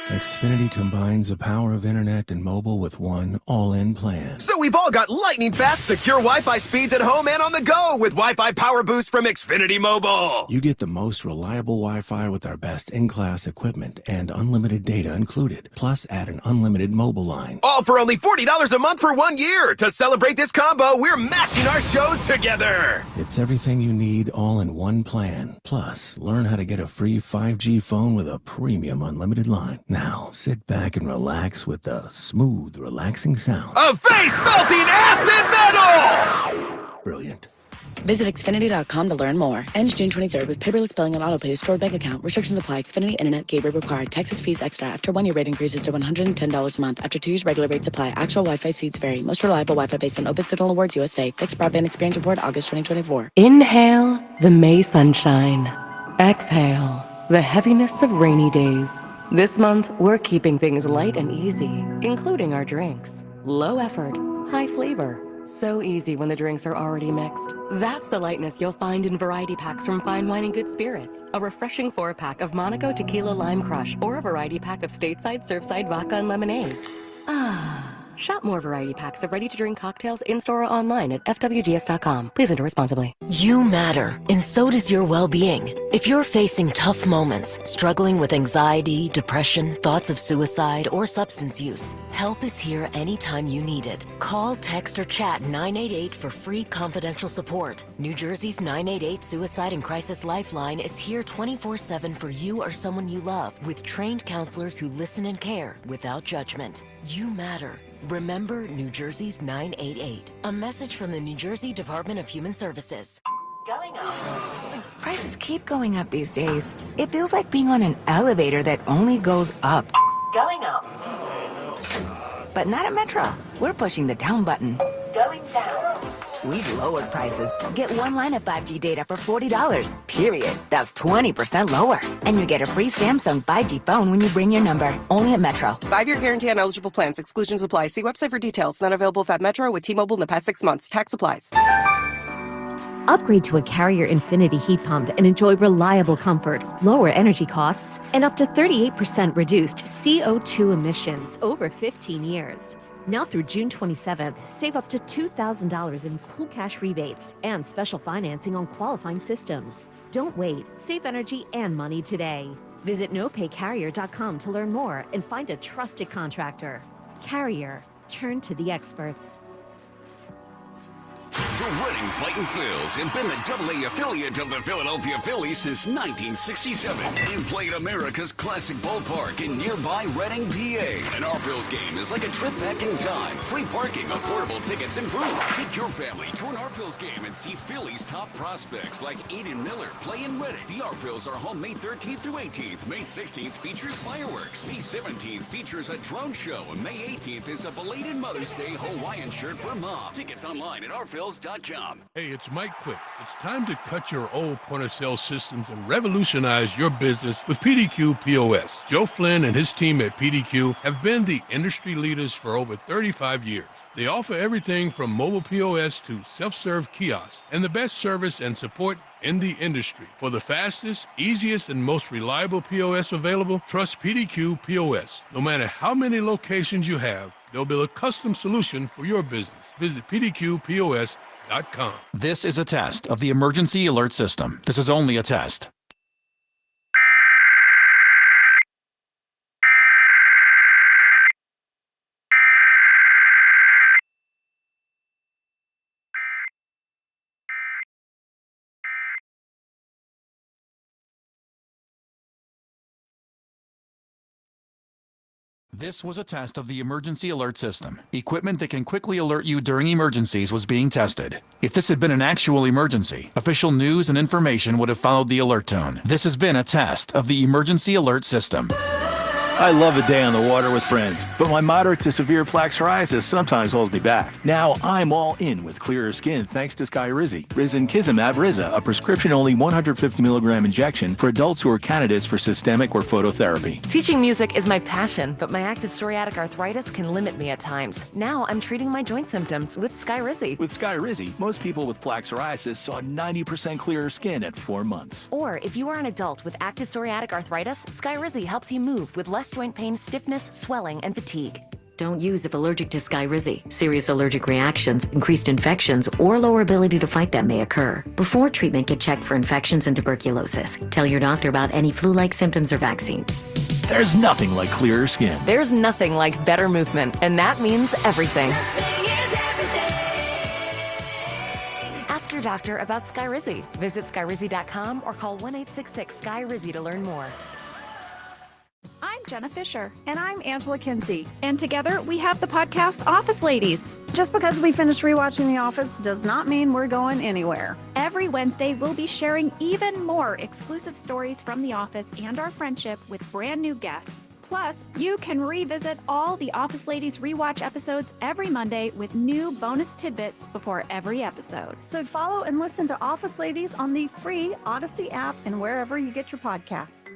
Xfinity combines the power of internet and mobile with one all-in plan. So we've all got lightning-fast, secure Wi-Fi speeds at home and on the go with Wi-Fi Power Boost from Xfinity Mobile. You get the most reliable Wi-Fi with our best in-class equipment and unlimited data included. Plus, add an unlimited mobile line. All for only $40 a month for 1 year. To celebrate this combo, we're mashing our shows together. It's everything you need all in one plan. Plus, learn how to get a free 5G phone with a premium unlimited line. Now, sit back and relax with the smooth, relaxing sound of face-melting acid metal! Brilliant. Visit Xfinity.com to learn more. Ends June 23rd with paperless billing and autopay stored bank account. Restrictions apply. Xfinity Internet gateway required. Taxes, fees extra. After 1 year rate increases to $110 a month. After 2 years, regular rates apply. Actual Wi-Fi speeds vary. Most reliable Wi-Fi based on Open Signal Awards USA. Fixed Broadband Experience Report, August 2024. Inhale the May sunshine. Exhale the heaviness of rainy days. This month, we're keeping things light and easy, including our drinks. Low effort, high flavor. So easy when the drinks are already mixed. That's the lightness you'll find in variety packs from Fine Wine and Good Spirits. A refreshing 4-pack of Monaco Tequila Lime Crush or a variety pack of Stateside Surfside Vodka and Lemonade. Shop more variety packs of ready-to-drink cocktails in-store or online at FWGS.com. Please enter responsibly. You matter, and so does your well-being. If you're facing tough moments, struggling with anxiety, depression, thoughts of suicide, or substance use, help is here anytime you need it. Call, text, or chat 988 for free confidential support. New Jersey's 988 Suicide and Crisis Lifeline is here 24/7 for you or someone you love, with trained counselors who listen and care without judgment. You matter. Remember New Jersey's 988. A message from the New Jersey Department of Human Services. Going up. Prices keep going up these days. It feels like being on an elevator that only goes up. Going up. But not at Metro. We're pushing the down button. Going down. We've lowered prices. Get one line of 5G data for $40. Period. That's 20% lower. And you get a free Samsung 5G phone when you bring your number. Only at Metro. 5-year guarantee on eligible plans. Exclusions apply. See website for details. Not available at Metro with T-Mobile in the past 6 months. Tax applies. Upgrade to a Carrier Infinity heat pump and enjoy reliable comfort, lower energy costs, and up to 38% reduced CO2 emissions over 15 years. Now through June 27th, save up to $2,000 in cool cash rebates and special financing on qualifying systems. Don't wait. Save energy and money today. Visit nopaycarrier.com to learn more and find a trusted contractor. Carrier. Turn to the experts. The Reading Fightin' Phils have been the AA affiliate of the Philadelphia Phillies since 1967 and played America's classic ballpark in nearby Reading, PA. An Phils game is like a trip back in time. Free parking, affordable tickets, and food. Take your family to an Phils game and see Phillies' top prospects like Aiden Miller play in Reading. The Phils are home May 13th through 18th. May 16th features fireworks. May 17th features a drone show. And May 18th is a belated Mother's Day Hawaiian shirt for mom. Tickets online at ourphils.com. Hey, it's Mike Quick. It's time to cut your old point-of-sale systems and revolutionize your business with PDQ POS. Joe Flynn and his team at PDQ have been the industry leaders for over 35 years. They offer everything from mobile POS to self-serve kiosks and the best service and support in the industry. For the fastest, easiest, and most reliable POS available, trust PDQ POS. No matter how many locations you have, they'll build a custom solution for your business. Visit pdqpos.com. This is a test of the emergency alert system. This is only a test. This was a test of the emergency alert system. Equipment that can quickly alert you during emergencies was being tested. If this had been an actual emergency, official news and information would have followed the alert tone. This has been a test of the emergency alert system. I love a day on the water with friends, but my moderate to severe plaque psoriasis sometimes holds me back. Now I'm all in with clearer skin thanks to Skyrizi. Risankizumab Riza, a prescription-only 150 milligram injection for adults who are candidates for systemic or phototherapy. Teaching music is my passion, but my active psoriatic arthritis can limit me at times. Now I'm treating my joint symptoms with Skyrizi. With Skyrizi, most people with plaque psoriasis saw 90% clearer skin at 4 months. Or if you are an adult with active psoriatic arthritis, Skyrizi helps you move with less joint pain, stiffness, swelling, and fatigue. Don't use if allergic to Skyrizi. Serious allergic reactions, increased infections, or lower ability to fight them may occur. Before treatment, get checked for infections and tuberculosis. Tell your doctor about any flu-like symptoms or vaccines. There's nothing like clearer skin. There's nothing like better movement, and that means everything. Ask your doctor about Skyrizi. Visit Skyrizi.com or call 1-866-SKY-RIZZI to learn more. I'm Jenna Fisher. And I'm Angela Kinsey. And together we have the podcast Office Ladies. Just because we finished rewatching The Office does not mean we're going anywhere. Every Wednesday, we'll be sharing even more exclusive stories from The Office and our friendship with brand new guests. Plus, you can revisit all the Office Ladies rewatch episodes every Monday with new bonus tidbits before every episode. So follow and listen to Office Ladies on the free Odyssey app and wherever you get your podcasts.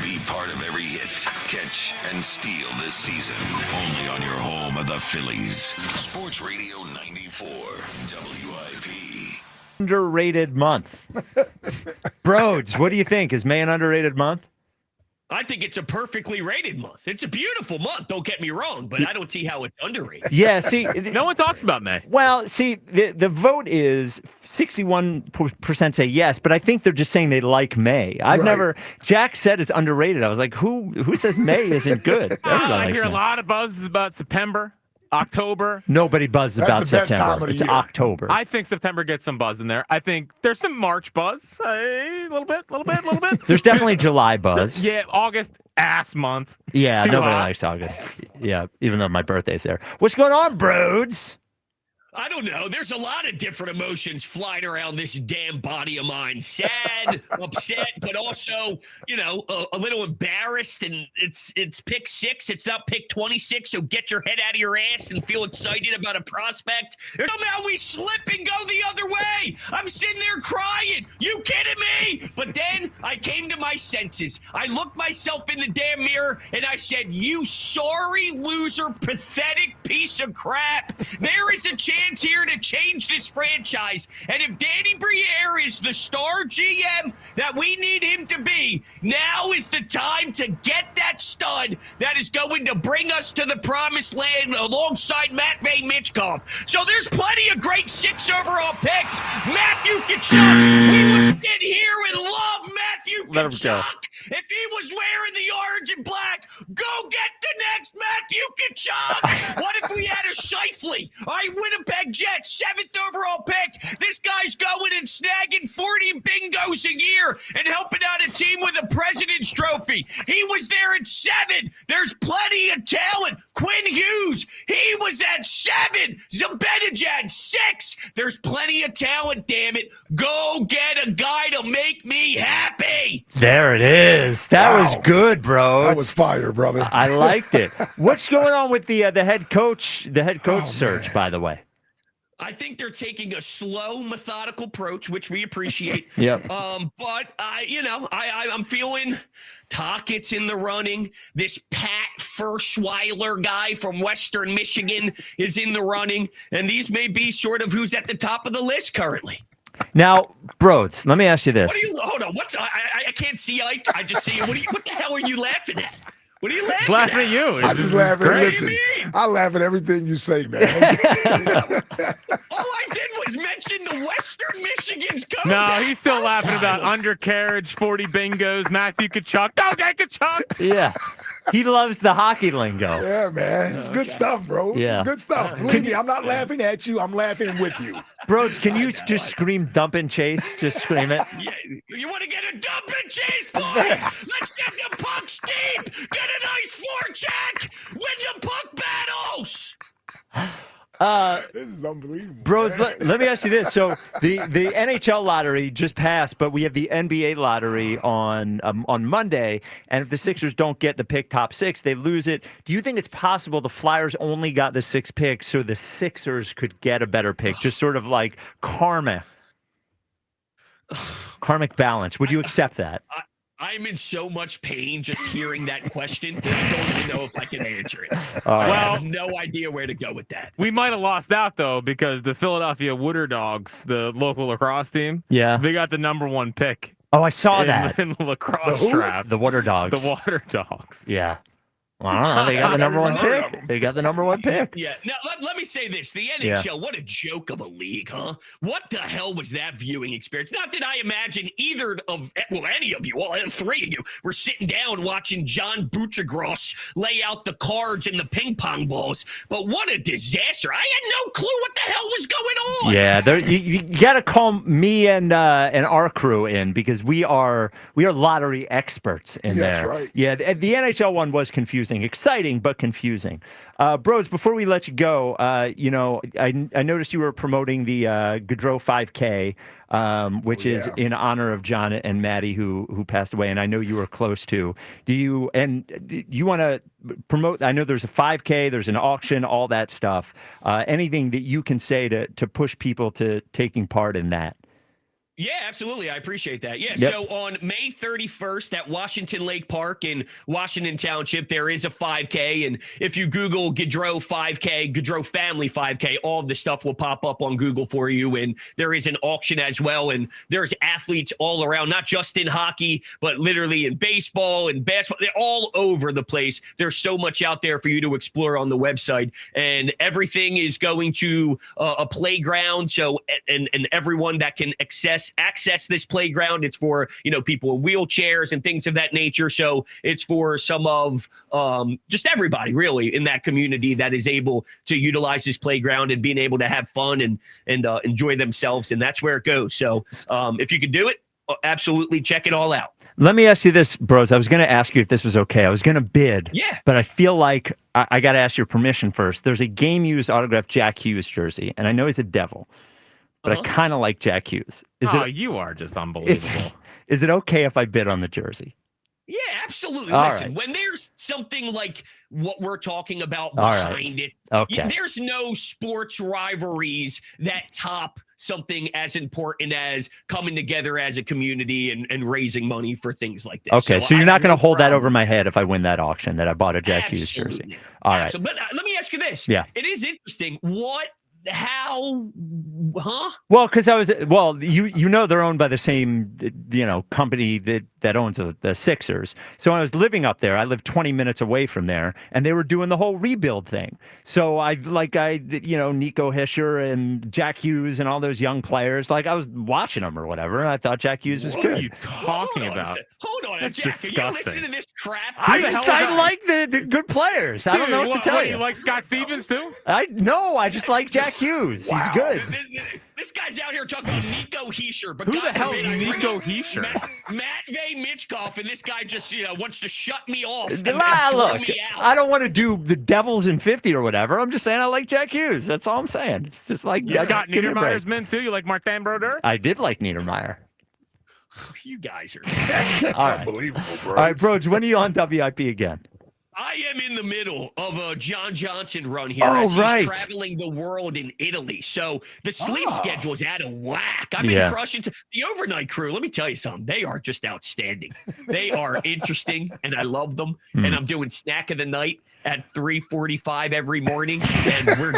Be part of every hit, catch, and steal this season. Only on your home of the Phillies. Sports Radio 94, WIP. Underrated month. Broads, what do you think? Is May an underrated month? I think it's a perfectly rated month. It's a beautiful month, don't get me wrong, but I don't see how it's underrated. Yeah, see. No one talks about May. Well, see, the vote is 61% say yes, but I think they're just saying they like May. Jack said it's underrated. I was like, who says May isn't good? I hear a lot of buzz about September, October. Nobody buzzes about September. It's October. I think September gets some buzz in there. I think there's some March buzz. A little bit. There's definitely July buzz. Yeah, August, ass month. Yeah, nobody likes August. Yeah, even though my birthday's there. What's going on, Broads? I don't know. There's a lot of different emotions flying around this damn body of mine. Sad, upset, but also, a little embarrassed. And it's pick 6. It's not pick 26. So get your head out of your ass and feel excited about a prospect. Somehow we slip and go the other way. I'm sitting there crying. You kidding me? But then I came to my senses. I looked myself in the damn mirror and I said, you sorry loser, pathetic piece of crap. There is a chance here to change this franchise. And if Danny Briere is the star GM that we need him to be, now is the time to get that stud that is going to bring us to the promised land alongside Matvei Michkov. So there's plenty of great 6 overall picks. Matthew Tkachuk. We would sit here and love Matthew Tkachuk. If he was wearing the orange and black, go get the Jets, Matthew Tkachuk. What if we had a Scheifele? Winnipeg Jets, 7th overall pick. This guy's going and snagging 40 bingos a year and helping out a team with a President's Trophy. He was there at 7. There's plenty of talent. Quinn Hughes, he was at 7. Zibanejad, 6. There's plenty of talent, damn it. Go get a guy to make me happy. There it is. That was good, bro. That was fire, brother. I liked it. What's going on with the head coach? The head coach search, by the way. I think they're taking a slow, methodical approach, which we appreciate. Yep. But I'm feeling Tockett's in the running. This Pat Ferschweiler guy from Western Michigan is in the running, and these may be sort of who's at the top of the list currently. Now, Broads, let me ask you this. Hold on. I can't see Ike. I just see him. What the hell are you laughing at? What are you Just laughing laughing at you. I just laugh at listen. I laugh at everything you say, man. All I did was mention the Western Michigan's coach. No, he's still laughing about undercarriage, 40 bingos, Matthew Tkachuk. Go get Tkachuk. Yeah. He loves the hockey lingo. Yeah, man. It's good stuff, bro. Yeah. It's good stuff. Believe me, I'm not laughing at you. I'm laughing with you. Broads, can you just scream dump and chase? Just scream it. Yeah, you want to get a dump and chase, boys? Let's get the pucks deep. Get a nice forecheck. Win the puck battles. This is unbelievable. Broads, let me ask you this. So the NHL lottery just passed, but we have the NBA lottery on Monday, and if the Sixers don't get the pick top 6, they lose it. Do you think it's possible the Flyers only got the 6 picks so the Sixers could get a better pick, just sort of like karmic balance? Would you accept that? I'm in so much pain just hearing that question that I don't even know if I can answer it. All right. I have no idea where to go with that. We might have lost out, though, because the Philadelphia Wooder Dogs, the local lacrosse team, yeah, they got the #1 pick. Oh, I saw that. In the lacrosse draft. The Water Dogs. The Water Dogs. Yeah. Well, I don't know. They got the #1 pick. They got the #1 pick. Yeah. Now, let me say this. The NHL, what a joke of a league, huh? What the hell was that viewing experience? Not that I imagine any of you, all 3 of you, were sitting down watching John Buccigross lay out the cards and the ping pong balls. But what a disaster. I had no clue what the hell was going on. Yeah, you got to call me and our crew in because we are lottery experts in there. That's right. Yeah, the NHL one was confusing. Exciting, but confusing. Broads, before we let you go, I noticed you were promoting the Gaudreau 5K, which is in honor of John and Maddie who passed away, and I know you were close to. Do you want to promote? I know there's a 5K, there's an auction, all that stuff. Anything that you can say to push people to taking part in that? Yeah, absolutely. I appreciate that. Yeah. Yep. So on May 31st at Washington Lake Park in Washington Township, there is a 5K. And if you Google Gaudreau 5K, Gaudreau Family 5K, all of the stuff will pop up on Google for you. And there is an auction as well. And there's athletes all around, not just in hockey, but literally in baseball and basketball. They're all over the place. There's so much out there for you to explore on the website. And everything is going to a playground. So, and everyone that can access this playground, it's for people in wheelchairs and things of that nature. So it's for some of just everybody really in that community that is able to utilize this playground and being able to have fun and enjoy themselves, and that's where it goes. So if you could do it, absolutely check it all out. Let me ask you this, Bros. I was going to ask you if this was okay. I was going to bid, but I feel like I got to ask your permission first. There's a game-used autographed Jack Hughes jersey, and I know he's a Devil, but I kind of like Jack Hughes. You are just unbelievable. Is it okay if I bid on the jersey? Yeah, absolutely. All Listen, right. when there's something like what we're talking about behind it, there's no sports rivalries that top something as important as coming together as a community and raising money for things like this. Okay, so you're not going to hold that over my head if I win that auction that I bought a Jack Hughes jersey. All right. But let me ask you this. Yeah. It is interesting. What How? Huh? Well, because you know, they're owned by the same, company that owns the Sixers. So when I was living up there, I lived 20 minutes away from there, and they were doing the whole rebuild thing. So Nico Hischier and Jack Hughes and all those young players, like I was watching them or whatever, and I thought Jack Hughes was What good. are you talking about? Hold on, That's Jack. disgusting. Are you listening to this crap? I like the good players. I don't know what to tell you. You like Scott Stevens too? I just like Jack Hughes. He's good. This guy's out here talking about Nico Hischier, but Who God the hell forbid is I bring Nico up Hischier? Matvey Mitchkov, and this guy just wants to shut me off. And Look, me out. I don't want to do the Devils in 50 or whatever. I'm just saying I like Jack Hughes. That's all I'm saying. It's just like Scott Niedermayer's men too. You like Martin Brodeur? I did like Niedermayer. You guys are unbelievable, bro. All right, Broads, when are you on WIP again? I am in the middle of a John Johnson run here. Oh, as right. He's traveling the world in Italy. So the sleep schedule is out of whack. I've been crushing the overnight crew. Let me tell you something. They are just outstanding. They are interesting, and I love them. And I'm doing snack of the night at 3:45 every morning, and we're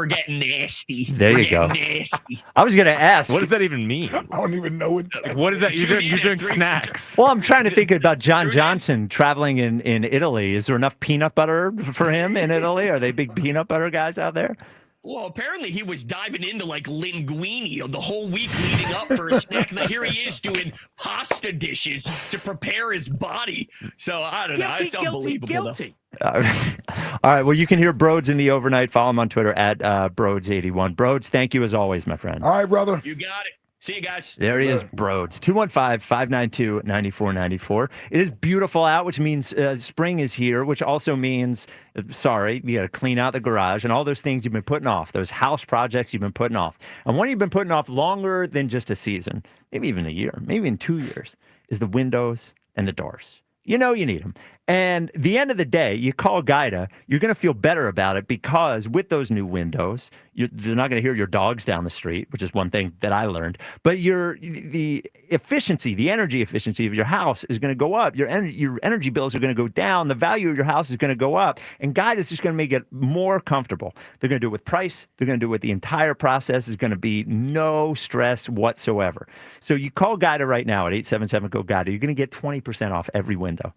getting nasty. There you go. Nasty. I was going to ask. What does that even mean? I don't even know it. Like, what is that? You're doing snacks. Well, I'm trying to think about John Johnson traveling in Italy. Is there enough peanut butter for him in Italy? Are they big peanut butter guys out there? Well, apparently he was diving into like linguine the whole week leading up for a snack. And here he is doing pasta dishes to prepare his body. So I don't know. It's unbelievable. All right. Well, you can hear Broads in the overnight. Follow him on Twitter at Broads81. Broads, thank you as always, my friend. All right, brother. You got it. See you guys. There he is, Broads. 215-592-9494. It is beautiful out, which means spring is here, which also means, you got to clean out the garage and all those things you've been putting off, those house projects you've been putting off. And one you've been putting off longer than just a season, maybe even a year, maybe even 2 years, is the windows and the doors. You know you need them. And the end of the day, you call Guida, you're going to feel better about it because with those new windows, they're not going to hear your dogs down the street, which is one thing that I learned. But the efficiency, the energy efficiency of your house is going to go up. Your energy bills are going to go down. The value of your house is going to go up. And Guida is just going to make it more comfortable. They're going to do it with price. They're going to do it with the entire process. Is going to be no stress whatsoever. So you call Guida right now at 877-GO-GUIDA. You're going to get 20% off every window.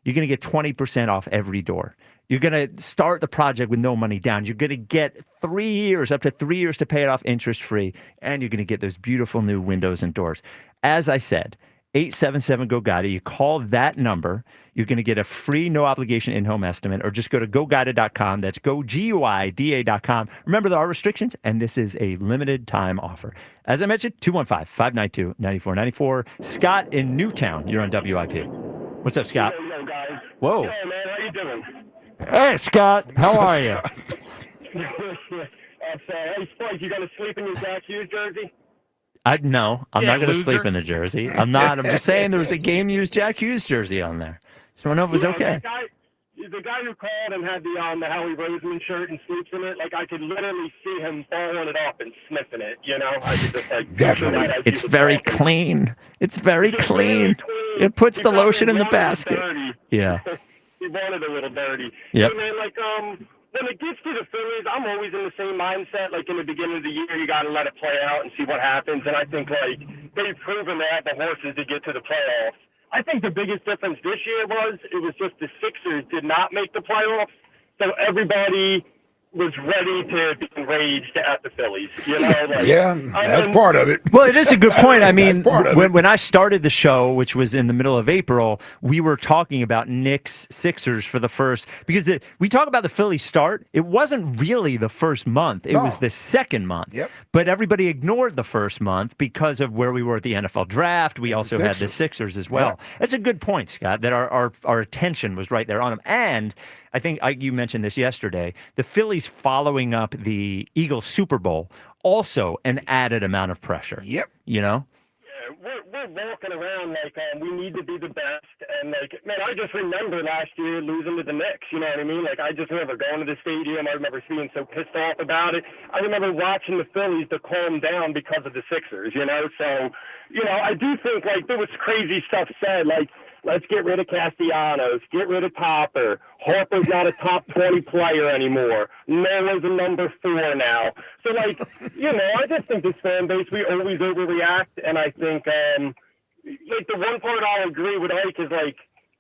You're going to get 20% off every door. You're going to start the project with no money down. You're going to get up to 3 years to pay it off interest-free, and you're going to get those beautiful new windows and doors. As I said, 877-GO-GUIDA. You call that number. You're going to get a free, no-obligation in-home estimate, or just go to GoGuida.com. That's GoGuida.com. Remember, there are restrictions, and this is a limited-time offer. As I mentioned, 215-592-9494. Scott in Newtown, you're on WIP. What's up, Scott? Yo, guys. Whoa. Hey, man. How you doing? Hey, Scott. How are you? Hey, Spike, you going to sleep in your Jack Hughes jersey? No, I'm not going to sleep in the jersey. I'm not. I'm just saying there was a game-used Jack Hughes jersey on there. So I know if it was okay. The guy who called and had the Howie Roseman shirt and sleeps in it, like I could literally see him balling it up and sniffing it. I could just definitely. It's very clean. It's very clean. It puts the lotion in the basket. Yeah. He wanted a little dirty. Yep. Hey, man, when it gets to the Phillies, I'm always in the same mindset. Like in the beginning of the year, you got to let it play out and see what happens. And I think they've proven they have the horses to get to the playoffs. I think the biggest difference this year was just the Sixers did not make the playoffs, so everybody was ready to be enraged at the Phillies. That's part of it. Well, it is a good point. I mean, when I started the show, which was in the middle of April, we were talking about Knicks Sixers for the first, because we talk about the Phillies start. It wasn't really the first month. It was the second month. Yep. But everybody ignored the first month because of where we were at the NFL draft. We also had the Sixers as well. Yeah. That's a good point, Scott, that our attention was right there on them. And I think you mentioned this yesterday, the Phillies following up the Eagles Super Bowl, also an added amount of pressure. Yep. Yeah, we're walking around like we need to be the best. And, man, I just remember last year losing to the Knicks, you know what I mean? I just remember going to the stadium. I remember being so pissed off about it. I remember watching the Phillies to calm down because of the Sixers, So, I do think, there was crazy stuff said, let's get rid of Castellanos, get rid of Topper, Harper's not a top 20 player anymore. Noah's a number 4 now. So, like, I just think this fan base, we always overreact. And I think, like, the one part I'll agree with Ike is, like,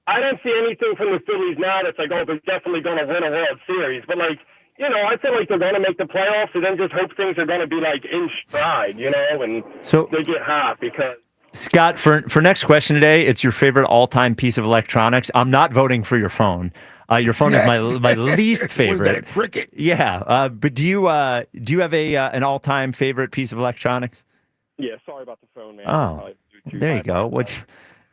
I don't see anything from the Phillies now that's like, oh, they're definitely going to win a World Series. But, like, I feel like they're going to make the playoffs and then just hope things are going to be, like, in stride, and So, they get hot because. Scott, for next question today, it's your favorite all-time piece of electronics. I'm not voting for your phone. Your phone is my least favorite. What is that, a cricket? Yeah, but do you have an all-time favorite piece of electronics? Yeah, sorry about the phone, man. Oh, there you go. What's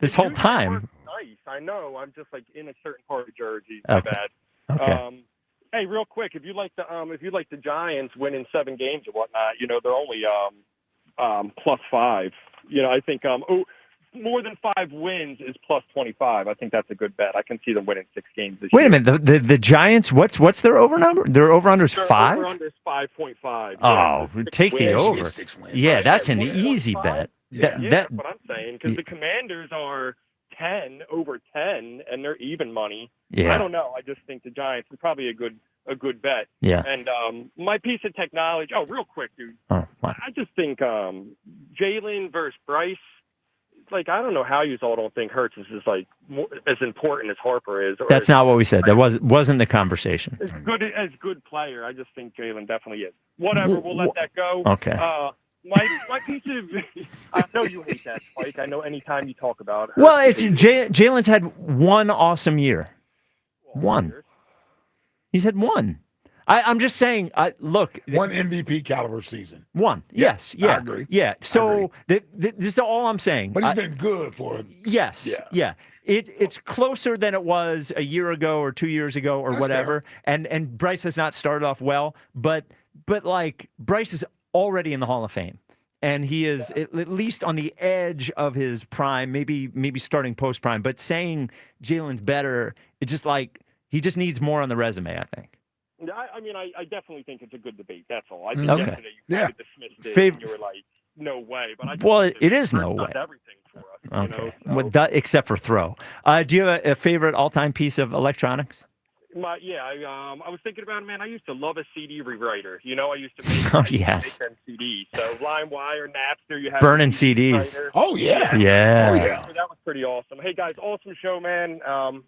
this whole time? Nice. I know. I'm just like in a certain part of Jersey. Okay. Bad. Okay. Hey, real quick, if you like the Giants winning 7 games or whatnot, they're only +5. I think more than 5 wins is +25. I think that's a good bet. I can see them winning 6 games this year. Wait a minute. The Giants. What's their over number? Their over under is 5. Over under is 5.5. Oh, yeah, take the over. 6 wins. Yeah, that's an easy bet. That's what I'm saying, because the Commanders are 10 over 10, and they're even money. Yeah. I don't know. I just think the Giants is probably a good bet. Yeah. And my piece of technology. Oh, real quick, dude. Oh, what? I just think Jalen versus Bryce. Like, I don't know how you all don't think Hurts is like as important as Harper is. That's not what we said. That wasn't the conversation. As good player. I just think Jalen definitely is. Whatever. We'll let that go. Okay. My piece of I know you hate that, Spike. I know anytime you talk about Hurts, Well, it's Jalen's had one awesome year. One. He's had one. I'm just saying. Look, one MVP caliber season. One. Yes. Yeah. I agree. Yeah. So this is all I'm saying. But he's been good for it. Yes. Yeah. It's closer than it was a year ago or 2 years ago or whatever. Fair. And Bryce has not started off well, but like Bryce is already in the Hall of Fame. And he is at least on the edge of his prime, maybe starting post prime. But saying Jalen's better, it's just like he just needs more on the resume, I think. I mean, I definitely think it's a good debate. That's all. I think yesterday you kind of dismissed it, and you were like, "No way." But it is no way. Everything for us. Okay. So. Except for throw. Do you have a favorite all-time piece of electronics? I was thinking about it, man. I used to love a CD rewriter. I used to make, yes. make them CDs. So LimeWire, Napster, you had burning CDs. Oh yeah. Yeah. Oh yeah. So that was pretty awesome. Hey guys, awesome show, man.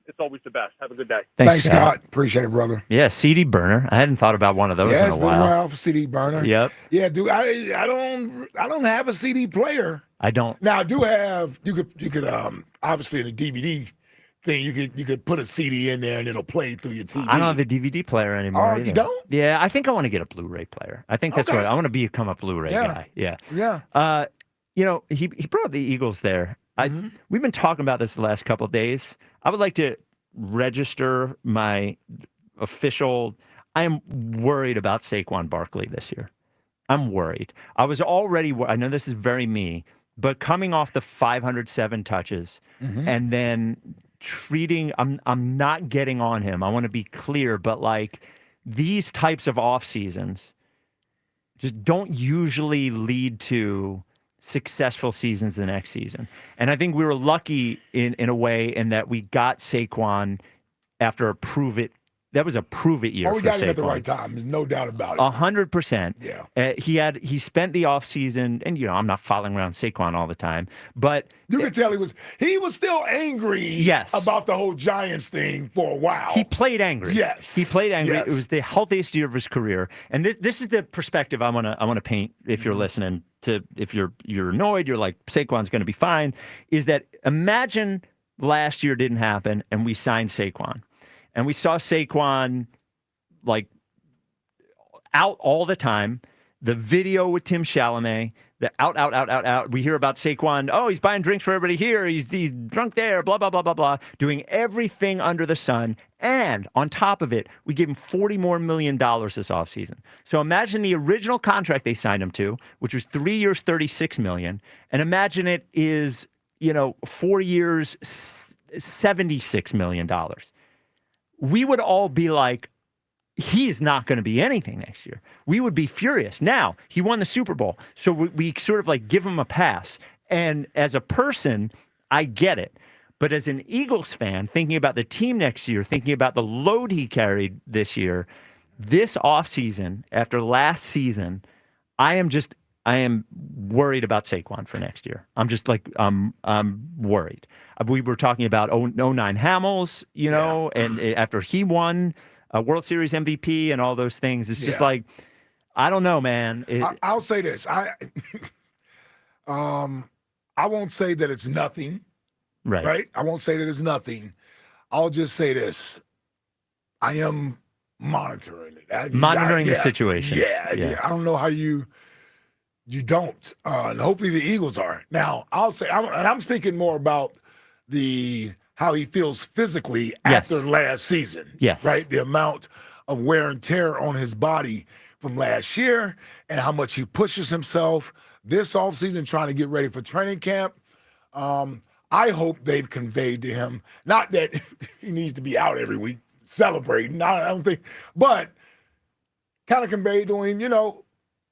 It's always the best. Have a good day. Thanks, Scott. Appreciate it, brother. Yeah, CD burner. I hadn't thought about one of those in a while. It's been around for CD burner. Yep. Yeah, dude. I don't have a CD player. I don't. Now I do have. You could obviously in a DVD thing you could put a CD in there and it'll play through your TV. I don't have a DVD player anymore. Oh, you don't? Yeah, I think I want to get a Blu-ray player. I think that's what I want to become a Blu-ray guy. Yeah. Yeah. He brought up the Eagles there. We've been talking about this the last couple of days. I would like to register my official. I am worried about Saquon Barkley this year. I'm worried. I was already. I know this is very me, but coming off the 507 touches and then treating. I'm not getting on him. I want to be clear, but like these types of off seasons just don't usually lead to successful seasons the next season. And I think we were lucky in a way in that we got Saquon after a prove it. That was a prove it year. We got him at the right time. There's no doubt about it. 100%. Yeah. He spent the offseason, and I'm not following around Saquon all the time, but you could tell he was still angry about the whole Giants thing for a while. He played angry. Yes. He played angry. Yes. It was the healthiest year of his career. And this is the perspective I want to paint if you're listening to, if you're annoyed, you're like, Saquon's going to be fine, is that imagine last year didn't happen and we signed Saquon. And we saw Saquon like out all the time. The video with Tim Chalamet, the out. We hear about Saquon. Oh, he's buying drinks for everybody here. He's drunk there. Blah, blah, blah, blah, blah. Doing everything under the sun. And on top of it, we gave him $40 million more this offseason. So imagine the original contract they signed him to, which was 3 years, $36 million. And imagine it is, 4 years, $76 million. We would all be like, he's not going to be anything next year. We would be furious. Now, he won the Super Bowl, so we sort of like give him a pass. And as a person, I get it. But as an Eagles fan, thinking about the team next year, thinking about the load he carried this year, this offseason, after last season, I am worried about Saquon for next year. I'm just like, I'm worried. We were talking about 09 Hamels, and after he won a World Series MVP and all those things, it's just like, I don't know, man. I'll say this. I won't say that it's nothing. Right. I won't say that it's nothing. I'll just say this. I am monitoring it. Monitoring the situation. Yeah. I don't know how you don't. And hopefully the Eagles are. Now, I'll say, I'm speaking more about how he feels physically after last season. Yes. Right? The amount of wear and tear on his body from last year and how much he pushes himself this offseason trying to get ready for training camp. I hope they've conveyed to him, not that he needs to be out every week celebrating, I don't think, but kind of conveyed to him,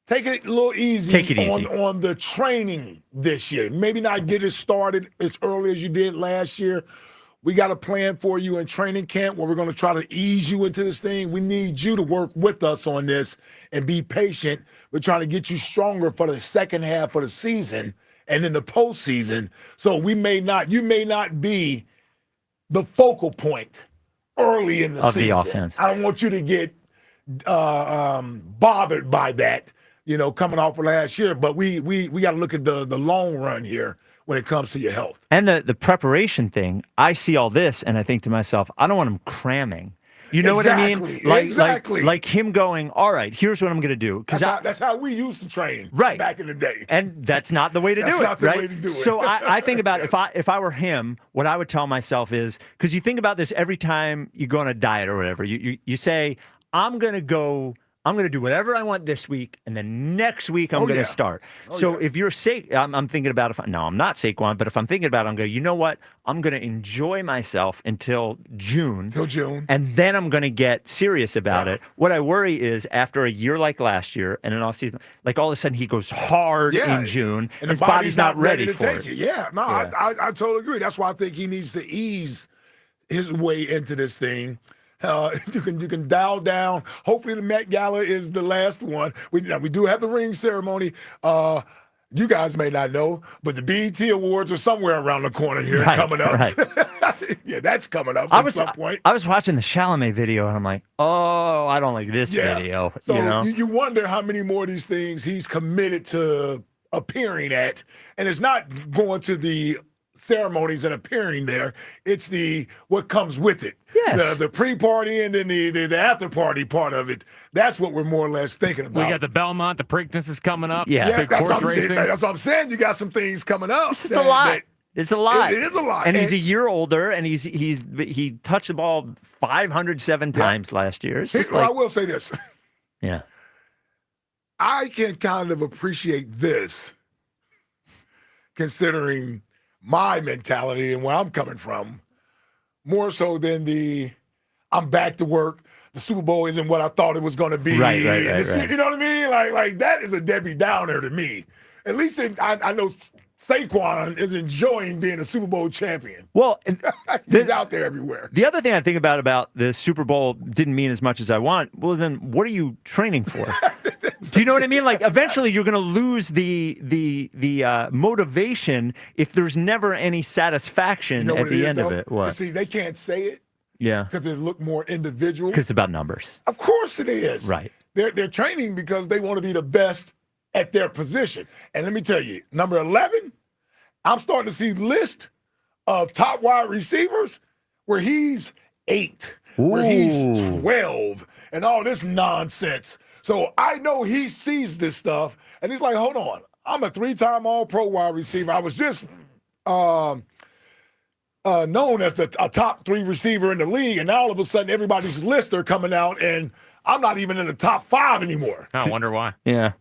take it a little easy, on the training this year. Maybe not get it started as early as you did last year. We got a plan for you in training camp where we're going to try to ease you into this thing. We need you to work with us on this and be patient. We're trying to get you stronger for the second half of the season and in the postseason. So you may not be the focal point early in the season. The offense. I don't want you to get bothered by that, coming off of last year. But we got to look at the long run here when it comes to your health. And the preparation thing, I see all this and I think to myself, I don't want him cramming. You know what I mean? Like him going, all right, here's what I'm going to do. That's how we used to train back in the day. And that's not the way to do it. That's not the way to do it. So I think about if I were him, what I would tell myself is, because you think about this every time you go on a diet or whatever, you say, I'm going to do whatever I want this week, and then next week I'm going to start. If you're I'm thinking about I'm not Saquon, but if I'm thinking about it, I'm going, you know what? I'm going to enjoy myself until June. And then I'm going to get serious about it. What I worry is after a year like last year and an off season, like all of a sudden he goes hard in June and his body's not ready to take it. Yeah, no, I totally agree. That's why I think he needs to ease his way into this thing. You can dial down. Hopefully the Met Gala is the last one. We do have the ring ceremony. You guys may not know, but the BET Awards are somewhere around the corner here coming up. Right. Yeah, that's coming up at some point. I was watching the Chalamet video and I'm like, oh, I don't like this video. So you wonder how many more of these things he's committed to appearing at, and it's not going to the ceremonies and appearing there. It's what comes with it. Yes. The pre-party and then the after-party part of it. That's what we're more or less thinking about. We got the Belmont, the Preakness is coming up. Yeah, big horse racing. That's what I'm saying. You got some things coming up. It's just a lot. It's a lot. It is a lot. And he's a year older, and he touched the ball 507 times last year. It's just I will say this. Yeah. I can kind of appreciate this, considering my mentality and where I'm coming from, more so than I'm back to work. The Super Bowl isn't what I thought it was going to be. Right. You know what I mean? Like that is a Debbie Downer to me. At least I know Saquon is enjoying being a Super Bowl champion. Well, he's out there everywhere. The other thing I think about the Super Bowl didn't mean as much as I want. Well, then what are you training for? Do you know what I mean? Like eventually you're going to lose the motivation if there's never any satisfaction at the end of it. What? See, they can't say it. Yeah. Because it look more individual. Because it's about numbers. Of course it is. Right. They're training because they want to be the best at their position. And let me tell you, number 11, I'm starting to see list of top wide receivers where he's 8, where he's 12, and all this nonsense. So I know he sees this stuff, and he's like, hold on, I'm a 3-time All-Pro wide receiver. I was just known as a top 3 receiver in the league, and now all of a sudden everybody's lists are coming out, and I'm not even in the top 5 anymore. I wonder why. Yeah.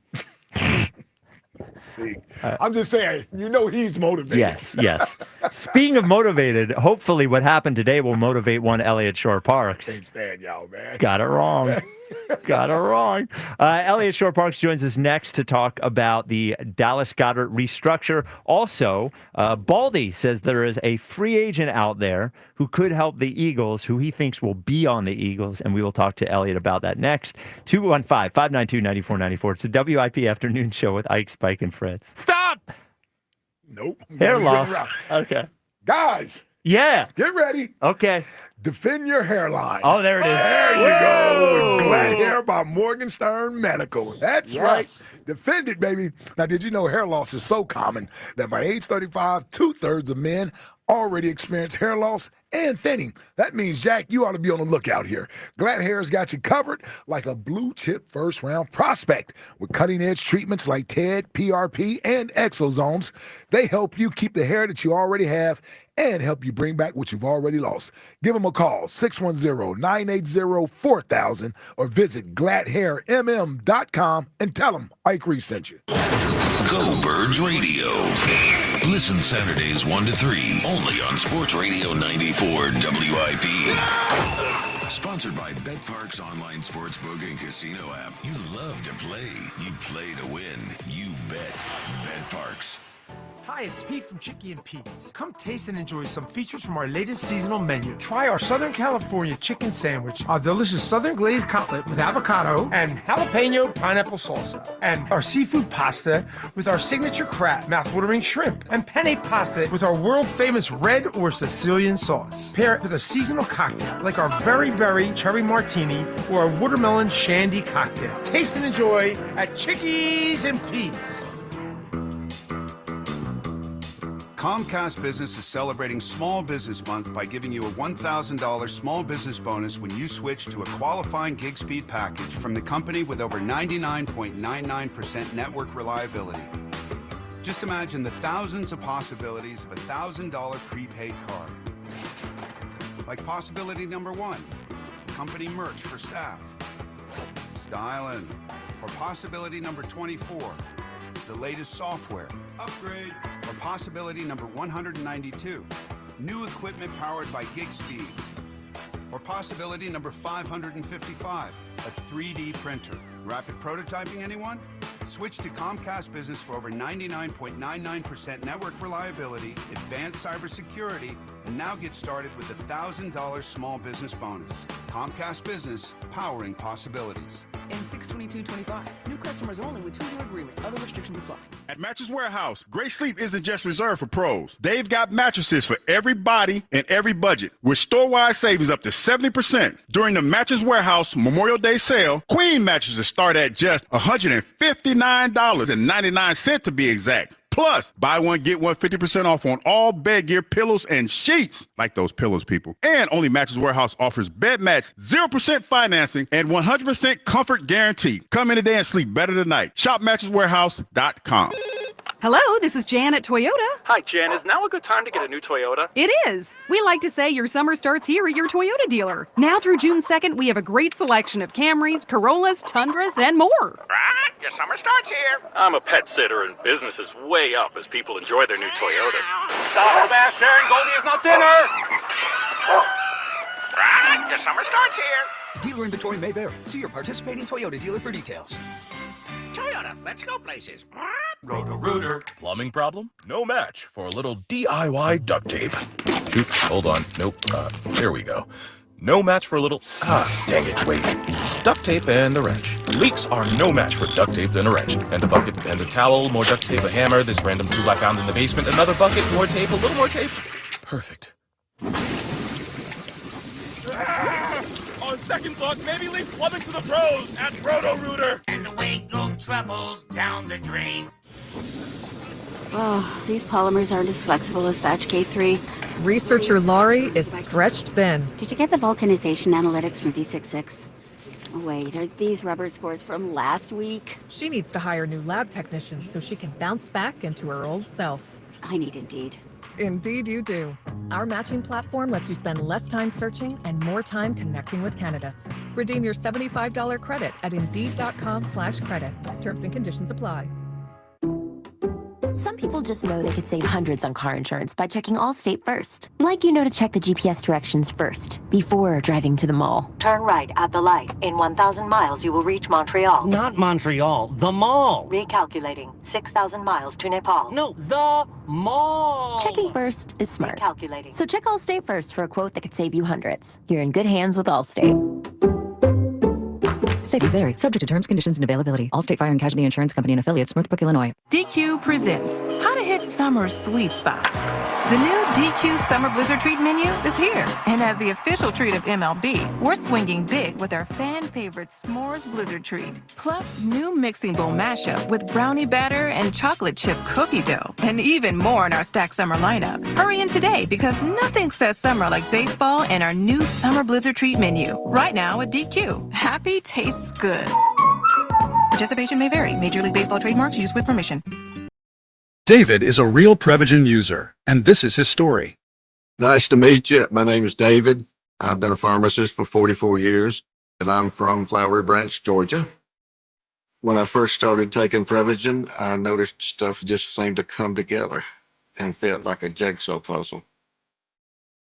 See, I'm just saying, he's motivated. Yes. Speaking of motivated, hopefully what happened today will motivate one Elliott Shore Parks. Can't stand y'all, man. Got it wrong. Elliott Shore Parks joins us next to talk about the Dallas Goedert restructure. Also, Baldy says there is a free agent out there who could help the Eagles, who he thinks will be on the Eagles, and we will talk to Elliott about that next. 215-592-9494. It's the WIP Afternoon Show with Ike, Spike, and Fritz. Stop! Nope. Hair loss. Okay. Guys. Yeah. Get ready. Okay. Defend your hairline. Oh, there it is. There you go. Glad Hair by Morgenstern Medical. That's right. Defend it, baby. Now, did you know hair loss is so common that by age 35, 2/3 of men already experience hair loss and thinning? That means, Jack, you ought to be on the lookout here. Glad Hair's got you covered like a blue-chip first-round prospect. With cutting-edge treatments like TED, PRP, and exosomes, they help you keep the hair that you already have and help you bring back what you've already lost. Give them a call, 610-980-4000, or visit gladhairmm.com and tell them Ike Reese sent you. Go Birds Radio. Listen Saturdays 1 to 3, only on Sports Radio 94 WIP. Sponsored by BetParks online sportsbook and casino app. You love to play. You play to win. You bet. BetParks. Hi, it's Pete from Chicky and Pete's. Come taste and enjoy some features from our latest seasonal menu. Try our Southern California chicken sandwich, our delicious Southern glazed cutlet with avocado and jalapeno pineapple salsa, and our seafood pasta with our signature crab, mouthwatering shrimp, and penne pasta with our world-famous red or Sicilian sauce. Pair it with a seasonal cocktail like our Very Berry Cherry Martini or our Watermelon Shandy cocktail. Taste and enjoy at Chickies and Pete's. Comcast Business is celebrating Small Business Month by giving you a $1,000 small business bonus when you switch to a qualifying gig speed package from the company with over 99.99% network reliability. Just imagine the thousands of possibilities of a $1,000 prepaid card. Like possibility number 1, company merch for staff. Styling. Or possibility number 24, the latest software. Upgrade. Or possibility number 192, new equipment powered by gig speeds. Or possibility number 555, a 3D printer. Rapid prototyping, anyone? Switch to Comcast Business for over 99.99% network reliability, advanced cybersecurity, and now get started with a $1,000 small business bonus. Comcast Business, powering possibilities. And 62225. New customers only with 2-year agreement. Other restrictions apply. At Mattress Warehouse, great sleep isn't just reserved for pros. They've got mattresses for every body and every budget, with store-wide savings up to 70%. During the Mattress Warehouse Memorial Day sale, queen mattresses start at just $159.99 to be exact. Plus, buy one, get one 50% off on all bed gear, pillows, and sheets. Like those pillows, people. And only Mattress Warehouse offers bed mats, 0% financing, and 100% comfort guarantee. Come in today and sleep better tonight. Shop mattresswarehouse.com. Hello, this is Jan at Toyota. Hi, Jan. Is now a good time to get a new Toyota? It is. We like to say your summer starts here at your Toyota dealer. Now through June 2nd, we have a great selection of Camrys, Corollas, Tundras, and more. Right, your summer starts here. I'm a pet sitter, and business is way up as people enjoy their new Toyotas. Stop, Sebastian! Goldie is not dinner! Right, your summer starts here. Dealer inventory may vary. See your participating Toyota dealer for details. Toyota, let's go places. Roto-Rooter. Plumbing problem? No match for a little DIY duct tape. Shoot, hold on. Nope. There we go. No match for a little... dang it, wait. Duct tape and a wrench. Leaks are no match for duct tape and a wrench. And a bucket and a towel, more duct tape, a hammer, this random tool I found in the basement, another bucket, more tape, a little more tape. Perfect. On second thought, maybe leave plumbing to the pros at Roto-Rooter. And away go troubles down the drain. Oh, these polymers aren't as flexible as batch K3. Researcher Laurie is stretched thin. Did you get the vulcanization analytics from V66? Wait, are these rubber scores from last week? She needs to hire new lab technicians so she can bounce back into her old self. I need Indeed. Indeed you do. Our matching platform lets you spend less time searching and more time connecting with candidates. Redeem your $75 credit at Indeed.com/credit. Terms and conditions apply. Some people just know they could save hundreds on car insurance by checking Allstate first. Like you know to check the GPS directions first, before driving to the mall. Turn right at the light. In 1,000 miles, you will reach Montreal. Not Montreal, the mall. Recalculating. 6,000 miles to Nepal. No, the mall. Checking first is smart. Recalculating. So check Allstate first for a quote that could save you hundreds. You're in good hands with Allstate. Savings vary. Subject to terms, conditions, and availability. Allstate Fire and Casualty Insurance Company and affiliates, Northbrook, Illinois. DQ presents How to Hit Summer's Sweet Spot. The new DQ Summer Blizzard Treat menu is here. And as the official treat of MLB, we're swinging big with our fan favorite S'mores Blizzard Treat. Plus, new mixing bowl mashup with brownie batter and chocolate chip cookie dough. And even more in our stacked summer lineup. Hurry in today because nothing says summer like baseball and our new Summer Blizzard Treat menu. Right now at DQ. Happy tastes good. Participation may vary. Major League Baseball trademarks used with permission. David is a real Prevagen user, and this is his story. Nice to meet you. My name is David. I've been a pharmacist for 44 years, and I'm from Flowery Branch, Georgia. When I first started taking Prevagen, I noticed stuff just seemed to come together and fit like a jigsaw puzzle.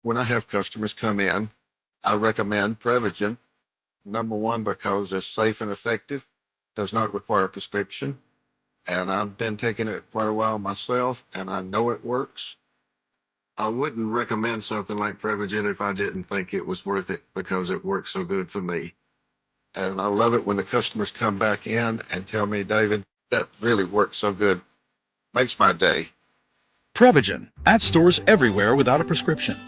When I have customers come in, I recommend Prevagen. Number one, because it's safe and effective, does not require a prescription, and I've been taking it quite a while myself, and I know it works. I wouldn't recommend something like Prevagen if I didn't think it was worth it because it works so good for me. And I love it when the customers come back in and tell me, David, that really works so good. Makes my day. Prevagen, at stores everywhere without a prescription.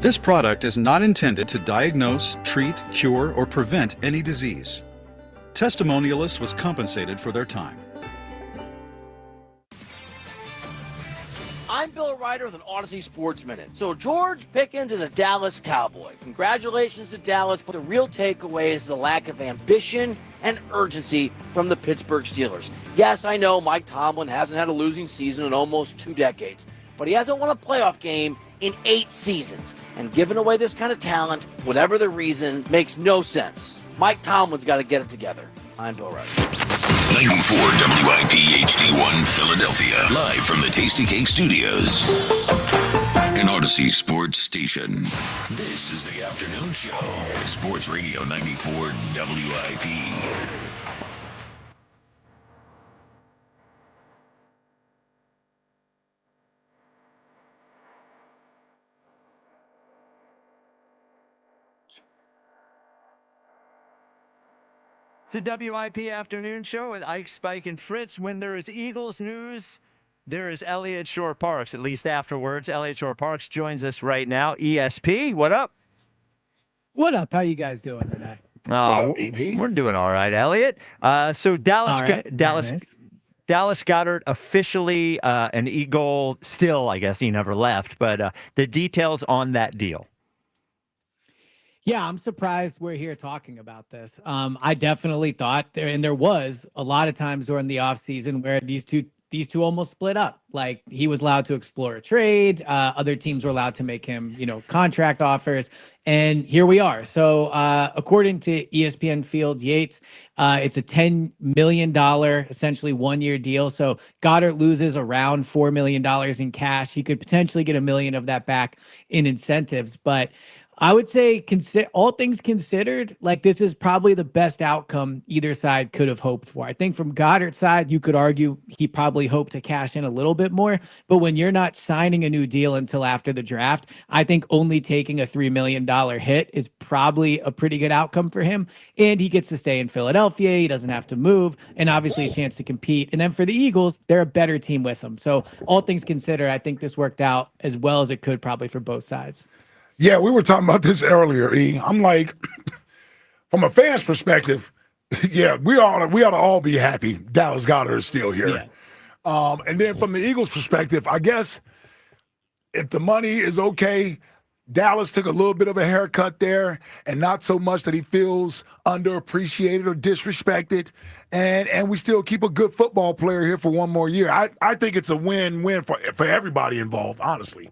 This product is not intended to diagnose, treat, cure, or prevent any disease. Testimonialist was compensated for their time. I'm Bill Ryder with an Odyssey Sports Minute. So George Pickens is a Dallas Cowboy. Congratulations to Dallas, but the real takeaway is the lack of ambition and urgency from the Pittsburgh Steelers. Yes, I know Mike Tomlin hasn't had a losing season in almost 2 decades, but he hasn't won a playoff game in 8 seasons. And giving away this kind of talent, whatever the reason, makes no sense. Mike Tomlin's got to get it together. I'm Bill Ryder. 94 WIP HD1 Philadelphia. Live from the Tasty Cake Studios. An Odyssey Sports Station. This is the afternoon show. Sports Radio 94 WIP. The WIP Afternoon Show with Ike, Spike, and Fritz. When there is Eagles news, there is Elliott Shore Parks, at least afterwards. Elliott Shore Parks joins us right now. ESP, what up? What up? How you guys doing today? We're doing all right, Elliott. So Dallas, All right. Nice. Dallas Goedert officially an Eagle. Still, I guess he never left, but the details on that deal. Yeah, I'm surprised we're here talking about this. I definitely thought there was a lot of times during the offseason where these two almost split up. Like he was allowed to explore a trade. Other teams were allowed to make him, contract offers. And here we are. So according to ESPN Fields Yates, it's a $10 million, essentially 1-year deal. So Goddard loses around $4 million in cash. He could potentially get $1 million of that back in incentives. But I would say, all things considered, like this is probably the best outcome either side could have hoped for. I think from Goddard's side, you could argue he probably hoped to cash in a little bit more. But when you're not signing a new deal until after the draft, I think only taking a $3 million hit is probably a pretty good outcome for him. And he gets to stay in Philadelphia. He doesn't have to move, and obviously a chance to compete. And then for the Eagles, they're a better team with him. So all things considered, I think this worked out as well as it could probably for both sides. Yeah, we were talking about this earlier, E. I'm like, from a fan's perspective, yeah, we ought to all be happy Dallas Goedert is still here. Yeah. And then from the Eagles' perspective, I guess if the money is okay, Dallas took a little bit of a haircut there, and not so much that he feels underappreciated or disrespected. And we still keep a good football player here for 1 more year. I think it's a win-win for everybody involved, honestly.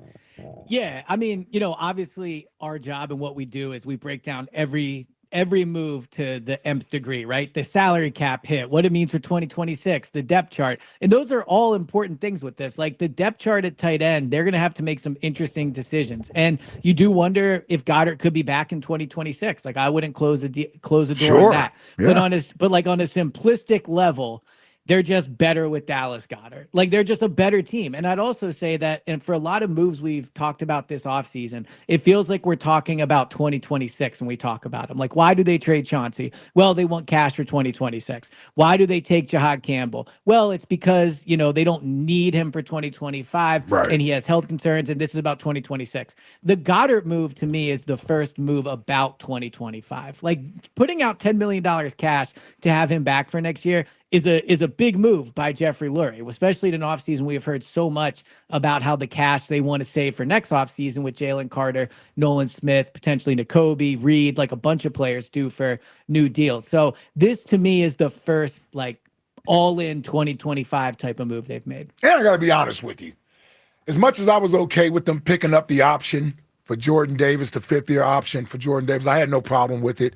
Yeah, I mean, obviously our job and what we do is we break down every every move to the nth degree, right? The salary cap hit, what it means for 2026, the depth chart. And those are all important things with this. Like the depth chart at tight end, they're going to have to make some interesting decisions. And you do wonder if Goddard could be back in 2026. Like I wouldn't close the door on that. Yeah. But like on a simplistic level, they're just better with Dallas Goedert. Like they're just a better team. And I'd also say that, and for a lot of moves we've talked about this offseason, it feels like we're talking about 2026 when we talk about them. Like, why do they trade Chauncey? Well, they want cash for 2026. Why do they take Jahad Campbell? Well, it's because, they don't need him for 2025 and he has health concerns, and this is about 2026. The Goddard move to me is the first move about 2025. Like putting out $10 million cash to have him back for next year is a big move by Jeffrey Lurie, especially in an offseason. We have heard so much about how the cash they want to save for next offseason with Jalen Carter, Nolan Smith, potentially Nakobe, Reed, like a bunch of players do for new deals. So this to me is the first like all-in 2025 type of move they've made. And I got to be honest with you. As much as I was okay with them picking up the option for Jordan Davis, the fifth-year option for Jordan Davis, I had no problem with it.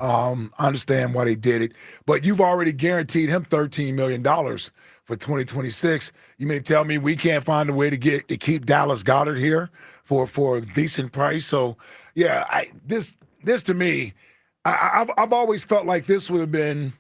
I understand why they did it, but you've already guaranteed him $13 million for 2026. You may tell me we can't find a way to keep Dallas Goedert here for a decent price. So, yeah, this to me, I've always felt like this would have been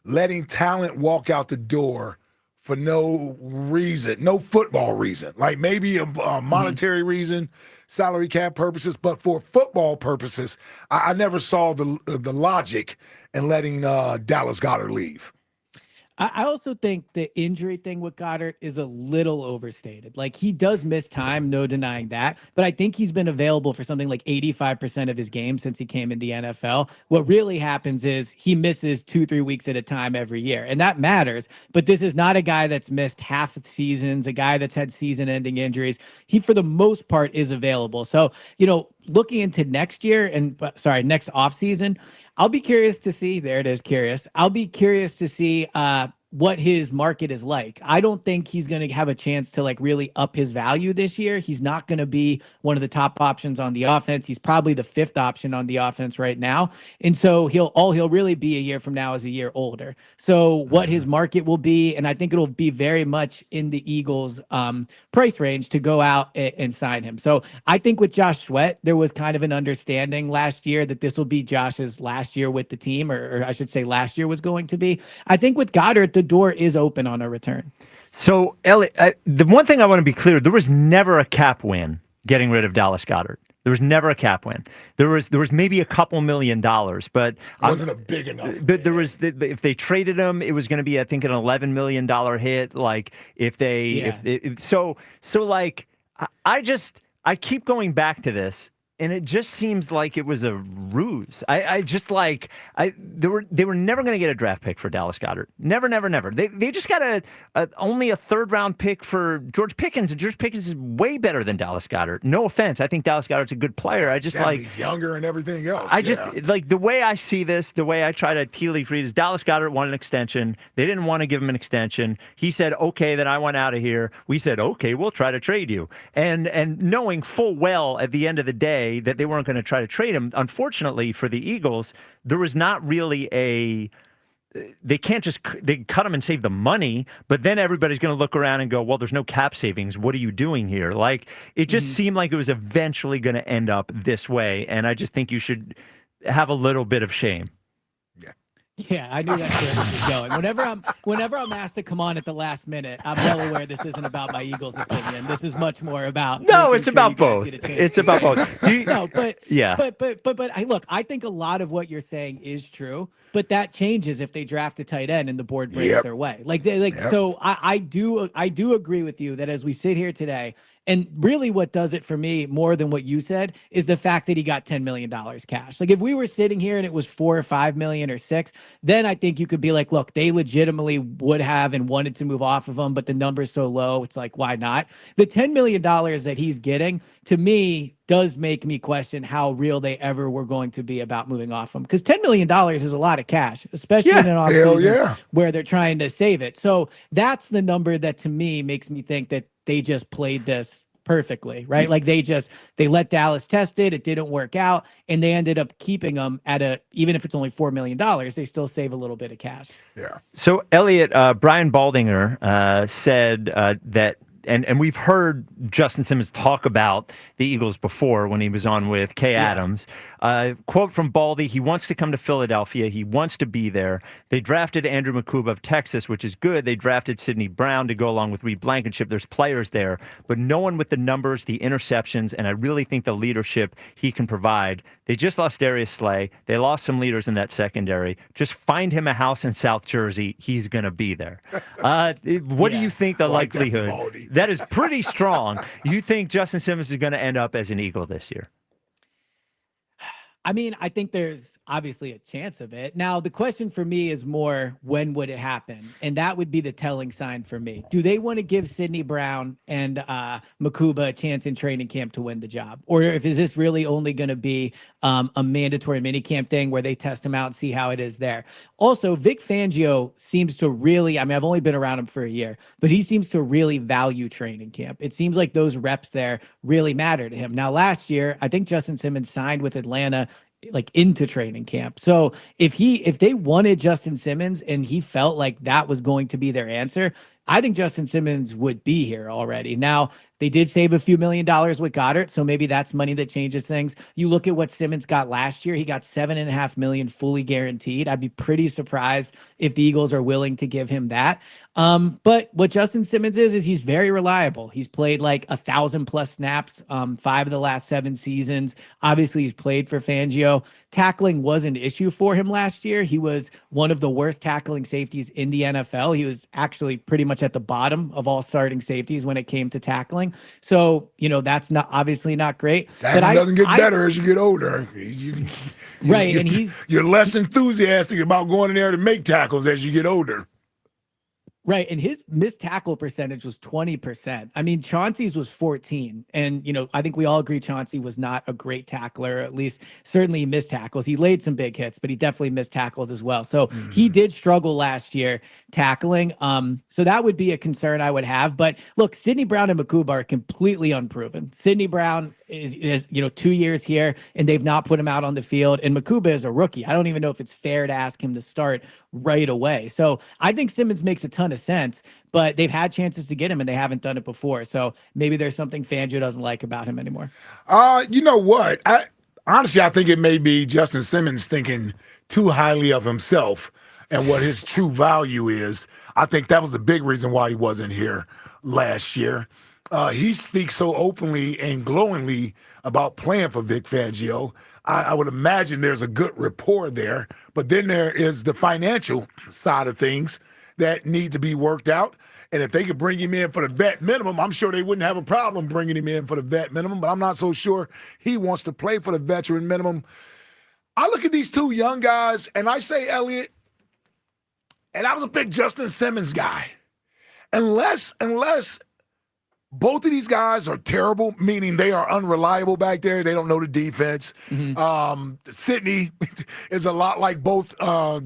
letting talent walk out the door for no reason, no football reason, like maybe a monetary reason, salary cap purposes, but for football purposes, I never saw the logic in letting Dallas Goedert leave. I also think the injury thing with Goddard is a little overstated. Like he does miss time, no denying that, but I think he's been available for something like 85% of his games since he came in the NFL. What really happens is he misses 2-3 weeks at a time every year, and that matters. But this is not a guy that's missed half the seasons, a guy that's had season-ending injuries. He, for the most part, is available. So, looking into next offseason, I'll be curious to see. There it is, curious. I'll be curious to see what his market is like. I don't think he's going to have a chance to like really up his value this year. He's not going to be one of the top options on the offense. He's probably the fifth option on the offense right now. And so he'll really be a year from now is a year older. So what his market will be, and I think it'll be very much in the Eagles price range to go out and sign him. So I think with Josh Sweat, there was kind of an understanding last year that this will be Josh's last year with the team, or I should say last year was going to be. I think with Goddard, the door is open on a return. So, Elliot, the one thing I want to be clear, there was never a cap win getting rid of Dallas Goedert. There was never a cap win. There was maybe a couple $1 million, but it wasn't a big enough. But there was if they traded him, it was going to be I think an $11 million hit. Like I keep going back to this. And it just seems like it was a ruse. They were never going to get a draft pick for Dallas Goedert. Never. They just got only a third-round pick for George Pickens, and George Pickens is way better than Dallas Goedert. No offense, I think Dallas Goedert's a good player. I just younger and everything else. The way I see this, the way I try to tea leaf read is Dallas Goedert wanted an extension. They didn't want to give him an extension. He said, "Okay, then I want out of here." We said, "Okay, we'll try to trade you," and knowing full well at the end of the day that they weren't going to try to trade him. Unfortunately for the Eagles, there was not really they cut him and save the money, but then everybody's going to look around and go, well, there's no cap savings. What are you doing here? Like, it just seemed like it was eventually going to end up this way. And I just think you should have a little bit of shame. Yeah, I knew that's where this was going. Whenever I'm asked to come on at the last minute, I'm well aware this isn't about my Eagles opinion. This is much more about it's about both. It's about both. Look, I think a lot of what you're saying is true, but that changes if they draft a tight end and the board breaks their way. So I do agree with you that as we sit here today. And really what does it for me more than what you said is the fact that he got $10 million cash. Like if we were sitting here and it was $4 or $5 million or $6 million, then I think you could be like, look, they legitimately would have and wanted to move off of him, but the number's so low. It's like, why not? The $10 million that he's getting to me does make me question how real they ever were going to be about moving off him. Because $10 million is a lot of cash, especially in an offseason where they're trying to save it. So that's the number that to me makes me think that they just played this perfectly, right? Like they let Dallas test it. It didn't work out. And they ended up keeping him at even if it's only $4 million, they still save a little bit of cash. Yeah. So, Elliot, Brian Baldinger said that, and we've heard Justin Simmons talk about the Eagles before when he was on with Kay Adams. Quote from Baldy: he wants to come to Philadelphia. He wants to be there. They drafted Andrew Makuba of Texas, which is good. They drafted Sidney Brown to go along with Reed Blankenship. There's players there, but no one with the numbers, the interceptions, and I really think the leadership he can provide. They just lost Darius Slay. They lost some leaders in that secondary. Just find him a house in South Jersey. He's going to be there. What do you think the likelihood? That is pretty strong. You think Justin Simmons is going to end up as an Eagle this year? I mean, I think there's obviously a chance of it. Now, the question for me is more, when would it happen? And that would be the telling sign for me. Do they want to give Sidney Brown and Makuba a chance in training camp to win the job? Or is this really only going to be a mandatory minicamp thing where they test him out and see how it is there? Also, Vic Fangio seems to really, I mean, I've only been around him for a year, but he seems to really value training camp. It seems like those reps there really matter to him. Now, last year, I think Justin Simmons signed with Atlanta like into training camp. So if they wanted Justin Simmons and he felt like that was going to be their answer, I think Justin Simmons would be here already. Now, they did save a few $1 million with Goddard, so maybe that's money that changes things. You look at what Simmons got last year, he got $7.5 million fully guaranteed. I'd be pretty surprised if the Eagles are willing to give him that. But what Justin Simmons is he's very reliable. He's played like 1,000+ snaps, 5 of the last 7 seasons. Obviously, he's played for Fangio. Tackling was an issue for him last year. He was one of the worst tackling safeties in the NFL. He was actually pretty much at the bottom of all starting safeties when it came to tackling. So, that's obviously not great. That doesn't get better as you get older. Right, and you're less enthusiastic about going in there to make tackles as you get older. Right. And his missed tackle percentage was 20%. I mean, Chauncey's was 14. And, I think we all agree Chauncey was not a great tackler, at least certainly he missed tackles. He laid some big hits, but he definitely missed tackles as well. So he did struggle last year tackling. So that would be a concern I would have. But look, Sidney Brown and Makuba are completely unproven. Sidney Brown is 2 years here and they've not put him out on the field. And Makuba is a rookie. I don't even know if it's fair to ask him to start right away. So I think Simmons makes a ton of sense, but they've had chances to get him and they haven't done it before. So maybe there's something Fangio doesn't like about him anymore. You know what? Honestly, I think it may be Justin Simmons thinking too highly of himself and what his true value is. I think that was a big reason why he wasn't here last year. He speaks so openly and glowingly about playing for Vic Fangio. I would imagine there's a good rapport there, but then there is the financial side of things that need to be worked out. And if they could bring him in for the vet minimum, I'm sure they wouldn't have a problem bringing him in for the vet minimum, but I'm not so sure he wants to play for the veteran minimum. I look at these two young guys and I say, Elliot, and I was a big Justin Simmons guy, unless both of these guys are terrible, meaning they are unreliable back there. They don't know the defense. Sidney is a lot like both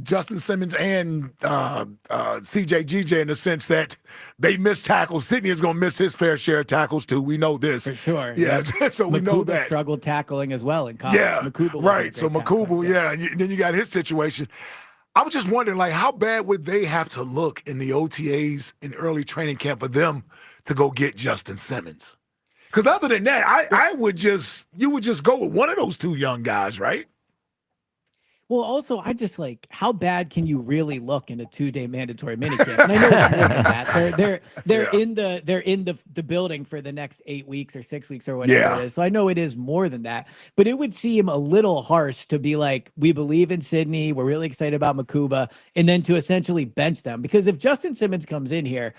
Justin Simmons and CJ in the sense that they miss tackles. Sidney is going to miss his fair share of tackles too. We know this. For sure. Yeah, so we know that. Struggled tackling as well in college. Yeah, Makuba right. So Makuba, and then you got his situation. I was just wondering, how bad would they have to look in the OTAs in early training camp for them to go get Justin Simmons? Because other than that, you would just go with one of those two young guys, right? Well, also, I just how bad can you really look in a 2-day mandatory minicamp? And I know it's more than that. They're in the building for the next 8 weeks or 6 weeks or whatever it is. So I know it is more than that. But it would seem a little harsh to be like, we believe in Sidney, we're really excited about Makuba, and then to essentially bench them. Because if Justin Simmons comes in here,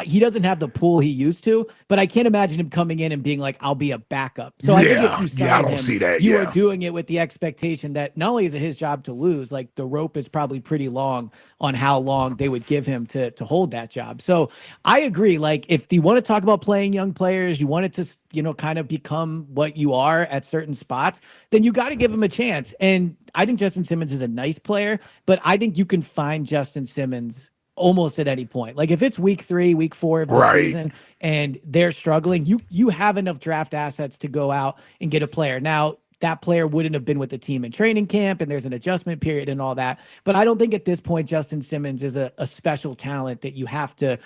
he doesn't have the pool he used to, but I can't imagine him coming in and being like, I'll be a backup. So I think if you sign him, you are doing it with the expectation that not only is it his job to lose, the rope is probably pretty long on how long they would give him to hold that job. So I agree. If you want to talk about playing young players, you want it to, kind of become what you are at certain spots, then you got to give him a chance. And I think Justin Simmons is a nice player, but I think you can find Justin Simmons almost at any point. Like if it's week 3, week 4 of the season and they're struggling, you have enough draft assets to go out and get a player. Now, that player wouldn't have been with the team in training camp and there's an adjustment period and all that. But I don't think at this point Justin Simmons is a special talent that you have to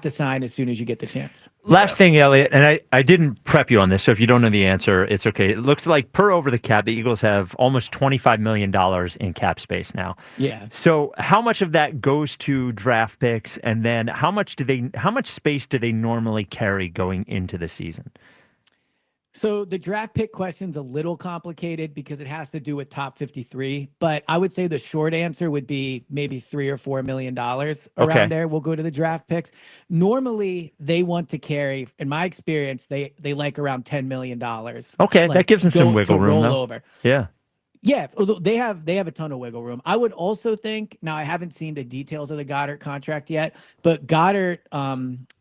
sign as soon as you get the chance. Last thing, Elliot, and I didn't prep you on this, so if you don't know the answer, it's okay. It looks like per over the cap, the Eagles have almost $25 million in cap space now. Yeah. So how much of that goes to draft picks, and then how much space do they normally carry going into the season? So the draft pick question's a little complicated because it has to do with top 53, but I would say the short answer would be maybe $3 or $4 million around there will go to the draft picks. Normally they want to carry, in my experience, they like around $10 million. Okay, that gives them some wiggle room. Over. Yeah. Yeah, they have a ton of wiggle room. I would also think, now I haven't seen the details of the Goddard contract yet, but Goddard,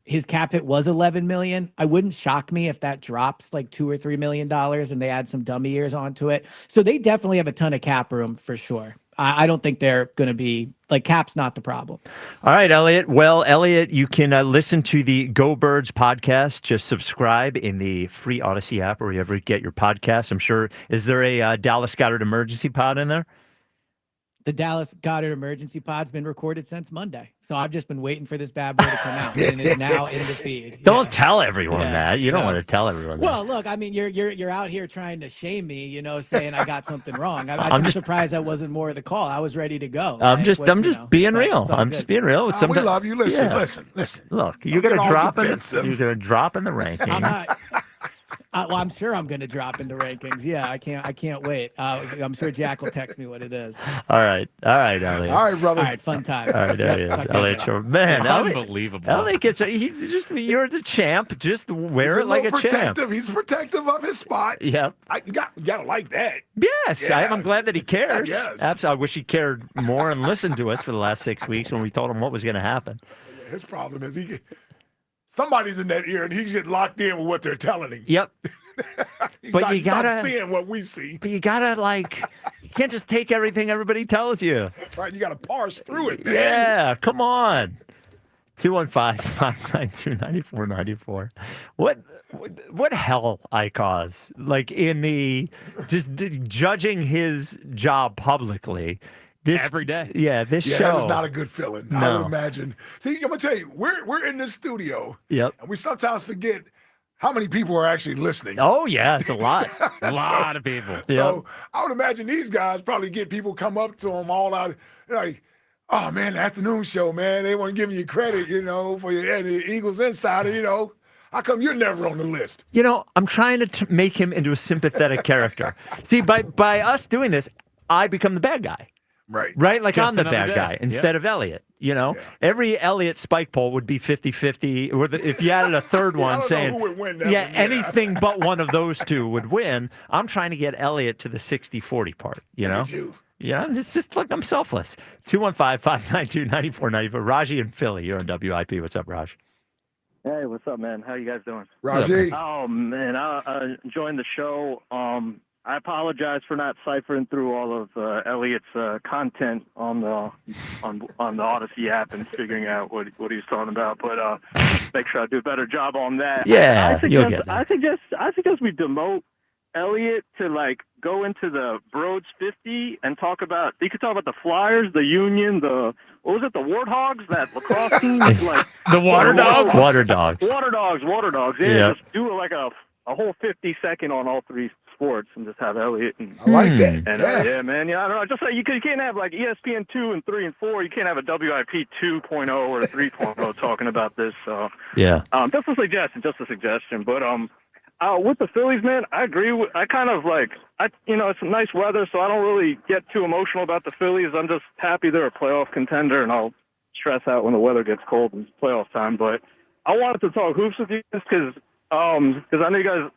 his cap hit was $11 million. I wouldn't shock me if that drops like $2 or $3 million and they add some dummy years onto it. So they definitely have a ton of cap room for sure. I don't think they're going to be like cap's not the problem. All right, Elliot. Well, Elliot, you can listen to the Go Birds podcast. Just subscribe in the free Odyssey app or wherever you get your podcasts. I'm sure. Is there a Dallas Goddard emergency pod in there? The Dallas Goddard emergency pod's been recorded since Monday. So I've just been waiting for this bad boy to come out and it's now in the feed. Don't tell everyone that. You don't want to tell everyone that. Well, look, I mean, you're out here trying to shame me, saying I got something wrong. I'm just surprised that wasn't more of the call. I was ready to go. I'm just being real. I'm just being real. We love you. Listen. Look, you're gonna drop in the rankings. Well, I'm sure I'm going to drop in the rankings. Yeah, I can't wait. I'm sure Jack will text me what it is. All right, Elliot. All right, brother. All right, fun times. All right, there he is. Elliot Shore. Man, unbelievable. Elliot you're the champ. Just wear it like a champ. He's protective of his spot. Yep. You gotta like that. Yes, Yeah. I'm glad that he cares. Yes. Absolutely. I wish he cared more and listened to us for the last 6 weeks when we told him what was going to happen. His problem is somebody's in that ear and he's getting locked in with what they're telling him. Yep. But he's not seeing what we see. But you gotta you can't just take everything everybody tells you. Right, you gotta parse through it, man. Yeah, come on. 215-592-9494. What hell I cause? Like in the judging his job publicly. Every day. Yeah, this show. That is not a good feeling. No. I would imagine. See, I'm gonna tell you, we're in this studio. Yep. And we sometimes forget how many people are actually listening. Oh yeah, it's a lot. A lot of people. So I would imagine these guys probably get people come up to them all out like, oh man, the afternoon show, man, they weren't giving you credit, for the Eagles Insider, How come you're never on the list? I'm trying to make him into a sympathetic character. See, by us doing this, I become the bad guy. Right? Like Just I'm the another bad day. guy instead of Elliot. Every Elliot spike poll would be 50-50. Or if you added a third one saying, who would win that one. anything but one of those two would win. I'm trying to get Elliot to the 60-40 part, Look at you. Yeah, it's just like I'm selfless. 215-592-9494. Raji in Philly, you're on WIP. What's up, Raj? Hey, what's up, man? How you guys doing? Raji. Oh, man, I enjoying the show. I apologize for not ciphering through all of Elliot's content on the Odyssey app and figuring out what he's talking about. But make sure I do a better job on that. Yeah, you'll get that. I suggest we demote Elliot to go into the Broads 50 and talk about. You could talk about the Flyers, the Union, the Warthogs, that lacrosse team, the Water Dogs. Water Dogs. Yeah, just do a whole 50-second on all three sports and just have Elliot. I like that. And yeah, man. Yeah, I don't know. Just like you can't have ESPN 2 and 3 and 4. You can't have a WIP 2.0 or a 3.0 talking about this. So yeah, just a suggestion. But with the Phillies, man, I agree. It's nice weather, so I don't really get too emotional about the Phillies. I'm just happy they're a playoff contender, and I'll stress out when the weather gets cold and it's playoff time. But I wanted to talk hoops with you because I know you guys,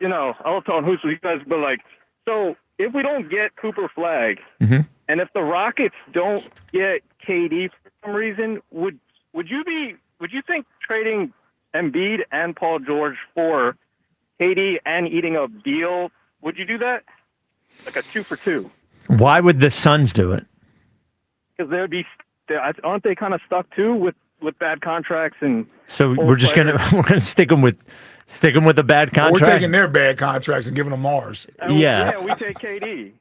I love talking hoops with you guys, but so if we don't get Cooper Flag, and if the Rockets don't get KD for some reason, would you think trading Embiid and Paul George for KD and eating a deal, would you do that? Like a 2-for-2? Why would the Suns do it? Because aren't they kind of stuck too with with bad contracts and. So we're just gonna stick them with a bad contract. We're taking their bad contracts and giving them ours. Yeah. We take KD.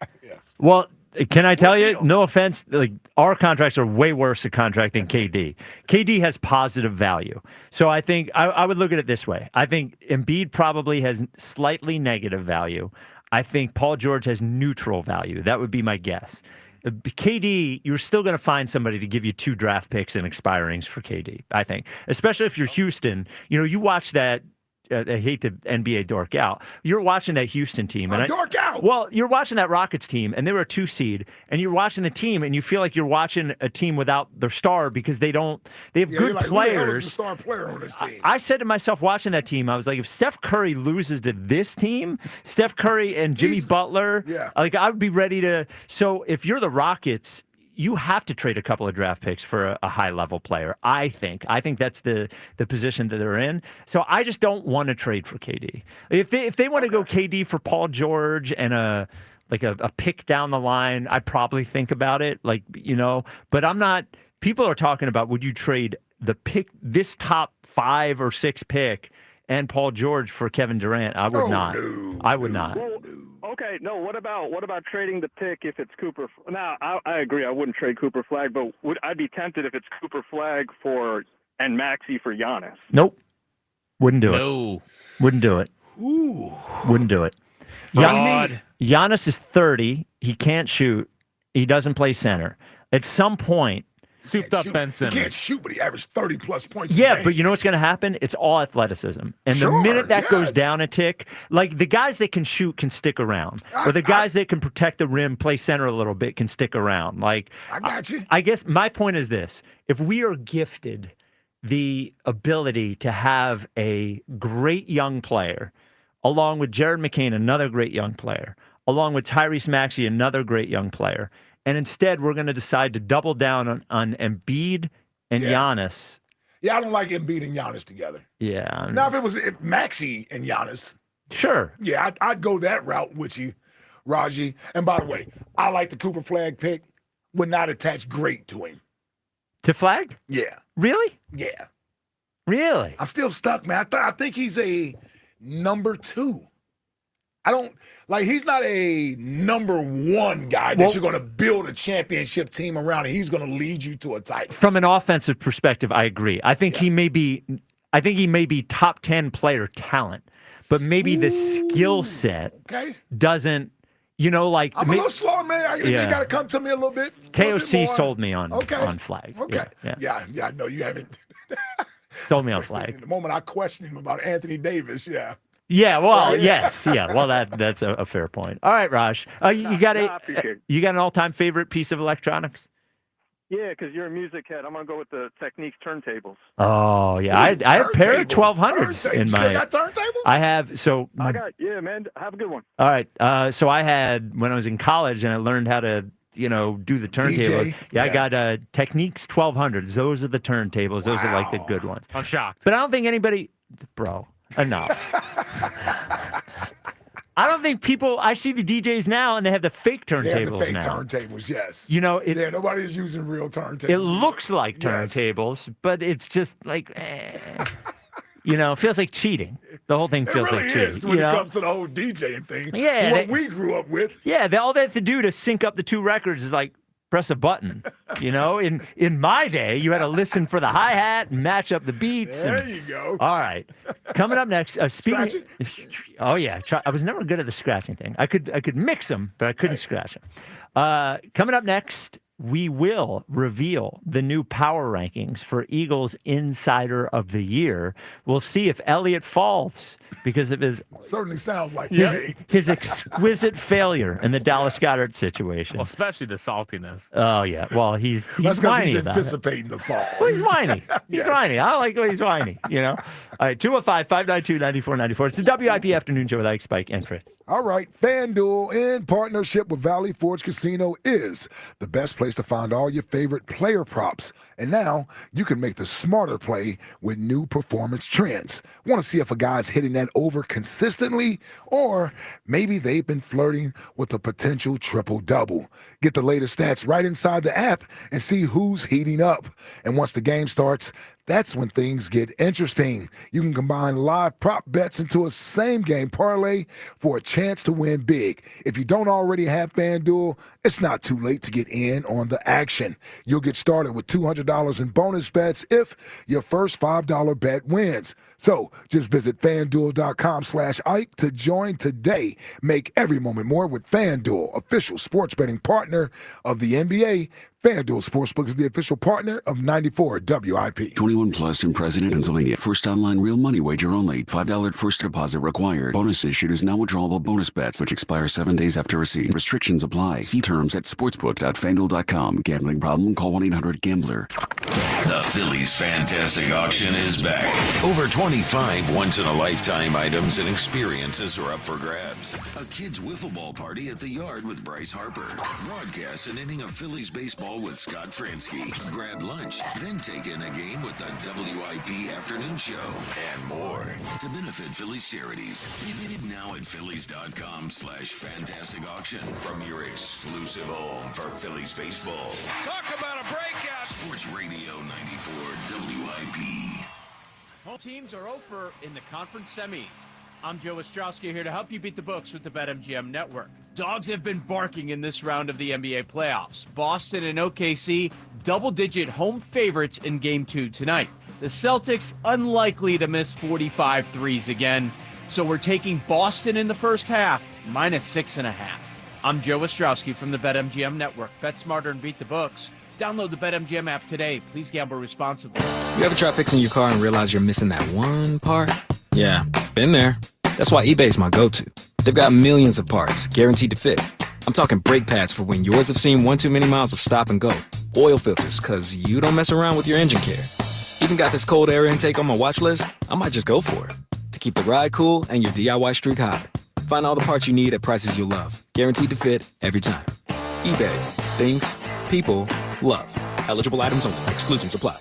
Well, can I tell you? No offense, like our contracts are way worse a contract than KD. KD has positive value, so I think I would look at it this way. I think Embiid probably has slightly negative value. I think Paul George has neutral value. That would be my guess. KD, you're still going to find somebody to give you 2 draft picks and expirings for KD, I think. Especially if you're Houston. You know, you watch that. I hate the NBA dork out. You're watching that Houston team. And dork out. Well, you're watching that Rockets team, and they were a 2 seed, and you're watching the team, and you feel like you're watching a team without their star because they have good like, players. Who the hell is the star player on this team? I said to myself watching that team, I was like, if Steph Curry loses to this team, Steph Curry and Jimmy Butler, like I would be ready to. So if you're the Rockets, you have to trade a couple of draft picks for a high-level player, I think. I think that's the position that they're in. So I just don't want to trade for KD. If they want to go KD for Paul George and a pick down the line, I'd probably think about it. But I'm not – people are talking about would you trade the pick, this top 5 or 6 pick and Paul George for Kevin Durant? I would not. No, I would not. Well, okay, no. What about trading the pick if it's Cooper? Now, I agree. I wouldn't trade Cooper Flag, but I'd be tempted if it's Cooper Flag and Maxey for Giannis. Nope. Wouldn't do it. No. Wouldn't do it. Ooh. Wouldn't do it. Giannis is 30. He can't shoot. He doesn't play center. At some point, souped up Ben Simmons. He can't shoot, but he averaged 30-plus points. Yeah, but you know what's going to happen? It's all athleticism. And the minute that goes down a tick, like the guys that can shoot can stick around. Or the guys that can protect the rim, play center a little bit, can stick around. Like, I got you. I guess my point is this. If we are gifted the ability to have a great young player, along with Jared McCain, another great young player, along with Tyrese Maxey, another great young player, and instead we're going to decide to double down on Embiid and Giannis. Yeah, I don't like Embiid and Giannis together. Yeah. Now, if it was Maxey and Giannis. Sure. Yeah, I'd go that route with you, Raji. And by the way, I like the Cooper Flag pick. Would not attach great to him. To Flag? Yeah. Really? Yeah. Really? I'm still stuck, man. I think he's a number 2. I don't like. He's not a number 1 guy that you're going to build a championship team around, and he's going to lead you to a title. From an offensive perspective, I agree. I think he may be. I think he may be top 10 player talent, but maybe the skill set doesn't. You know, like I'm a little slower, man. You got to come to me a little bit. KOC sold me on Flag. Okay. Yeah. I know you haven't. Sold me on Flag. The moment I questioned him about Anthony Davis, Yeah, well, yes, yeah. Well, that's a fair point. All right, Raj, you got an all-time favorite piece of electronics? Yeah, because you're a music head. I'm gonna go with the Techniques turntables. Oh yeah, I have a pair of 1200s in my. You got turntables? I have. So man. Have a good one. All right. So I had when I was in college and I learned how to do the turntables. I got Techniques 1200s. Those are the turntables. Those are like the good ones. I'm shocked. But I don't think anybody, bro. Enough. I don't think people. I see the DJs now, and they have the fake turntables they have the fake now. Turntables, yes. Nobody's using real turntables. It looks like turntables, but it's just like, it feels like cheating. The whole thing feels like cheating. It really is when it comes to the whole DJing thing. Yeah, what we grew up with. Yeah, all they have to do to sync up the 2 records is like press a button. In my day, you had to listen for the hi-hat and match up the beats. There you go. All right. Coming up next, speaking. Oh yeah, I was never good at the scratching thing. I could mix them, but I couldn't scratch them. Coming up next, we will reveal the new power rankings for Eagles Insider of the Year. We'll see if Elliott falls because of his certainly sounds like his exquisite failure in the Dallas Goedert situation. Well, especially the saltiness. Oh yeah. Well, he's whiny he's about anticipating the fall. Well, he's whiny. He's whiny. I like when he's whiny. All right. 215-592-9494. It's the WIP Afternoon Show with Ike, Spike, and Chris. All right. FanDuel, in partnership with Valley Forge Casino, is the best place to find all your favorite player props. And now you can make the smarter play with new performance trends. Want to see if a guy's hitting that over consistently, or maybe they've been flirting with a potential triple-double. Get the latest stats right inside the app and see who's heating up. And once the game starts, that's when things get interesting. You can combine live prop bets into a same-game parlay for a chance to win big. If you don't already have FanDuel, it's not too late to get in on the action. You'll get started with $200 in bonus bets if your first $5 bet wins. So just visit FanDuel.com/Ike to join today. Make every moment more with FanDuel, official sports betting partner of the NBA. FanDuel Sportsbook is the official partner of 94 WIP. 21 plus and present in Pennsylvania. First online real money wager only. $5 first deposit required. Bonus issued is now withdrawable bonus bets, which expire 7 days after receipt. Restrictions apply. See terms at sportsbook.fanduel.com. Gambling problem? Call 1-800-GAMBLER. The Phillies Fantastic Auction is back. Over 25 once-in-a-lifetime items and experiences are up for grabs. A kid's wiffle ball party at the yard with Bryce Harper. Broadcast an inning of Phillies baseball with Scott Fransky. Grab lunch, then take in a game with the WIP Afternoon Show. And more to benefit Phillies charities. Bid now at Phillies.com/fantastic auction from your exclusive home for Phillies baseball. Talk about a breakout. Sports Radio 94 WIP. Home teams are over in the conference semis. I'm Joe Ostrowski here to help you beat the books with the BetMGM Network. Dogs have been barking in this round of the NBA playoffs. Boston and OKC, double-digit home favorites in Game 2 tonight. The Celtics, unlikely to miss 45 threes again. So we're taking Boston in the first half, -6.5. I'm Joe Ostrowski from the BetMGM Network. Bet smarter and beat the books. Download the BetMGM app today. Please gamble responsibly. You ever try fixing your car and realize you're missing that one part? Yeah, been there. That's why eBay's my go-to. They've got millions of parts, guaranteed to fit. I'm talking brake pads for when yours have seen one too many miles of stop and go. Oil filters, cause you don't mess around with your engine care. Even got this cold air intake on my watch list. I might just go for it. To keep the ride cool and your DIY streak high. Find all the parts you need at prices you love. Guaranteed to fit every time. eBay. Things. People. Love. Eligible items only. Exclusions apply.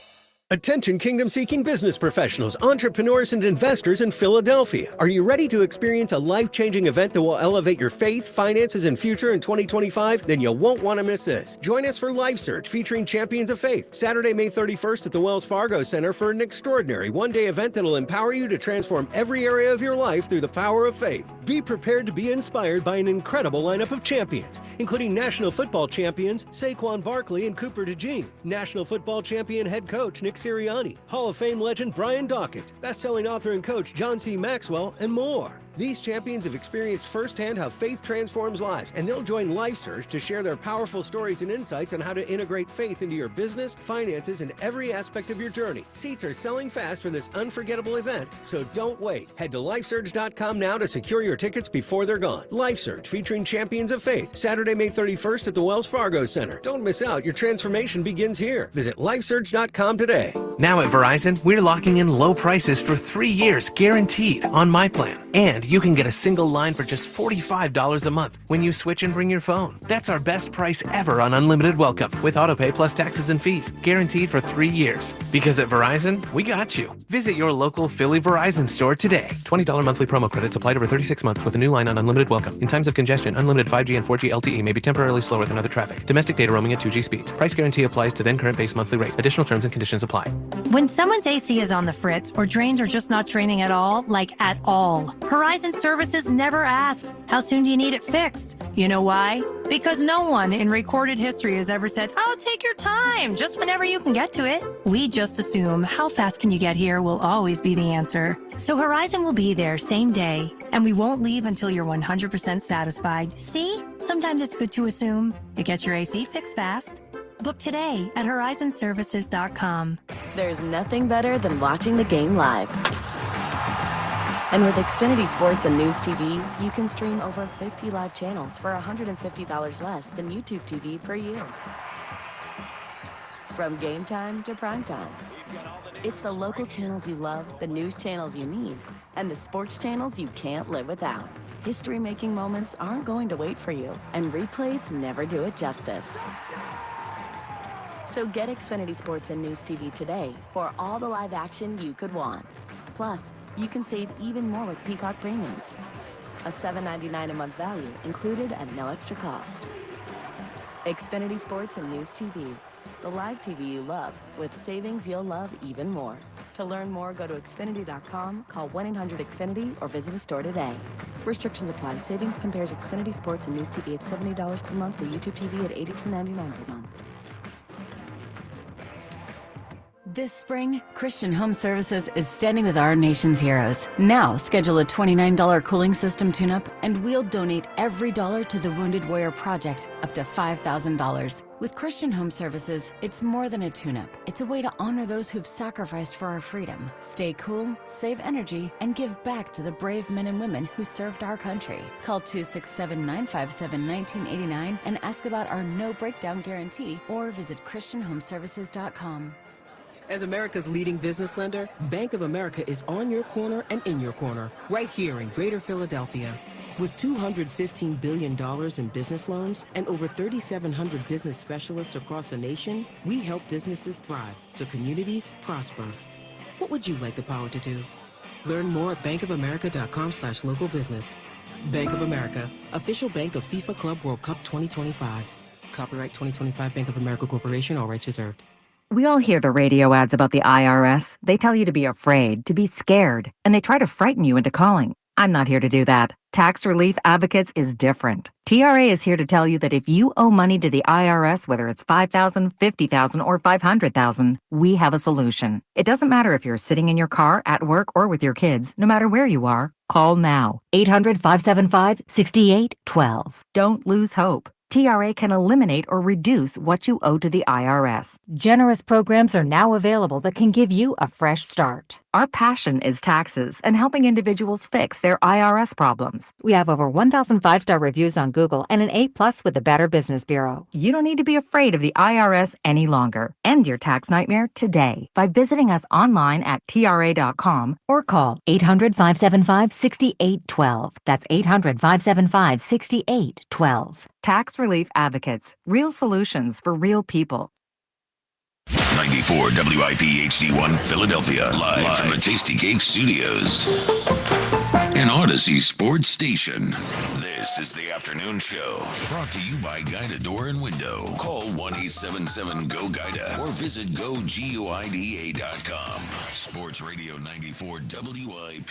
Attention kingdom-seeking business professionals, entrepreneurs, and investors in Philadelphia. Are you ready to experience a life-changing event that will elevate your faith, finances, and future in 2025? Then you won't want to miss this. Join us for Life Search featuring Champions of Faith, Saturday, May 31st at the Wells Fargo Center for an extraordinary one-day event that will empower you to transform every area of your life through the power of faith. Be prepared to be inspired by an incredible lineup of champions, including National Football Champions Saquon Barkley and Cooper DeJean, National Football Champion head coach Nick Sirianni, Hall of Fame legend Brian Dawkins, best-selling author and coach John C. Maxwell, and more. These champions have experienced firsthand how faith transforms lives, and they'll join Life Search to share their powerful stories and insights on how to integrate faith into your business, finances, and every aspect of your journey. Seats are selling fast for this unforgettable event, so don't wait. Head to lifesurge.com now to secure your tickets before they're gone. Life Search featuring Champions of Faith, Saturday, May 31st at the Wells Fargo Center. Don't miss out. Your transformation begins here. Visit lifesurge.com today. Now at Verizon, we're locking in low prices for 3 years guaranteed on my plan. And you can get a single line for just $45 a month when you switch and bring your phone. That's our best price ever on unlimited welcome with autopay plus taxes and fees, guaranteed for 3 years. Because at Verizon, we got you. Visit your local Philly Verizon store today. $20 monthly promo credits applied over 36 months with a new line on unlimited welcome. In times of congestion, unlimited 5G and 4G LTE may be temporarily slower than other traffic. Domestic data roaming at 2G speeds. Price guarantee applies to then current base monthly rate. Additional terms and conditions apply. When someone's AC is on the fritz or drains are just not draining at all, like at all, Horizon Services never asks, how soon do you need it fixed? You know why? Because no one in recorded history has ever said, oh, take your time, just whenever you can get to it. We just assume how fast can you get here will always be the answer. So Horizon will be there same day, and we won't leave until you're 100% satisfied. See? Sometimes it's good to assume. It gets your AC fixed fast. Book today at horizonservices.com. There's nothing better than watching the game live. And with Xfinity Sports and News TV, you can stream over 50 live channels for $150 less than YouTube TV per year. From game time to prime time. It's the local channels you love, the news channels you need, and the sports channels you can't live without. History-making moments aren't going to wait for you, and replays never do it justice. So get Xfinity Sports and News TV today for all the live action you could want. Plus, you can save even more with Peacock Premium. A $7.99 a month value included at no extra cost. Xfinity Sports and News TV. The live TV you love with savings you'll love even more. To learn more, go to Xfinity.com, call 1-800-XFINITY, or visit a store today. Restrictions apply. Savings compares Xfinity Sports and News TV at $70 per month, the YouTube TV at $82.99 per month. This spring, Christian Home Services is standing with our nation's heroes. Now, schedule a $29 cooling system tune-up, and we'll donate every dollar to the Wounded Warrior Project, up to $5,000. With Christian Home Services, it's more than a tune-up. It's a way to honor those who've sacrificed for our freedom. Stay cool, save energy, and give back to the brave men and women who served our country. Call 267-957-1989 and ask about our no breakdown guarantee, or visit ChristianHomeservices.com. As America's leading business lender, Bank of America is on your corner and in your corner, right here in Greater Philadelphia. With $215 billion in business loans and over 3,700 business specialists across the nation, we help businesses thrive so communities prosper. What would you like the power to do? Learn more at bankofamerica.com/local business. Bank of America, official bank of FIFA Club World Cup 2025. Copyright 2025 Bank of America Corporation, all rights reserved. We all hear the radio ads about the IRS. They tell you to be afraid, to be scared, and they try to frighten you into calling. I'm not here to do that. Tax Relief Advocates is different. TRA is here to tell you that if you owe money to the IRS, whether it's $5,000, $50,000, or $500,000, we have a solution. It doesn't matter if you're sitting in your car, at work, or with your kids. No matter where you are, call now. 800-575-6812. Don't lose hope. TRA can eliminate or reduce what you owe to the IRS. Generous programs are now available that can give you a fresh start. Our passion is taxes and helping individuals fix their IRS problems. We have over 1,000 5-star reviews on Google and an A+ with the Better Business Bureau. You don't need to be afraid of the IRS any longer. End your tax nightmare today by visiting us online at TRA.com or call 800-575-6812. That's 800-575-6812. Tax Relief Advocates. Real solutions for real people. 94 WIP HD1 Philadelphia, live from the Tasty Cake Studios. An Odyssey sports station. This is the afternoon show, brought to you by Guida Door and Window. Call 1-877-GO-GUIDA or visit GoGuida.com. Sports Radio 94 WIP.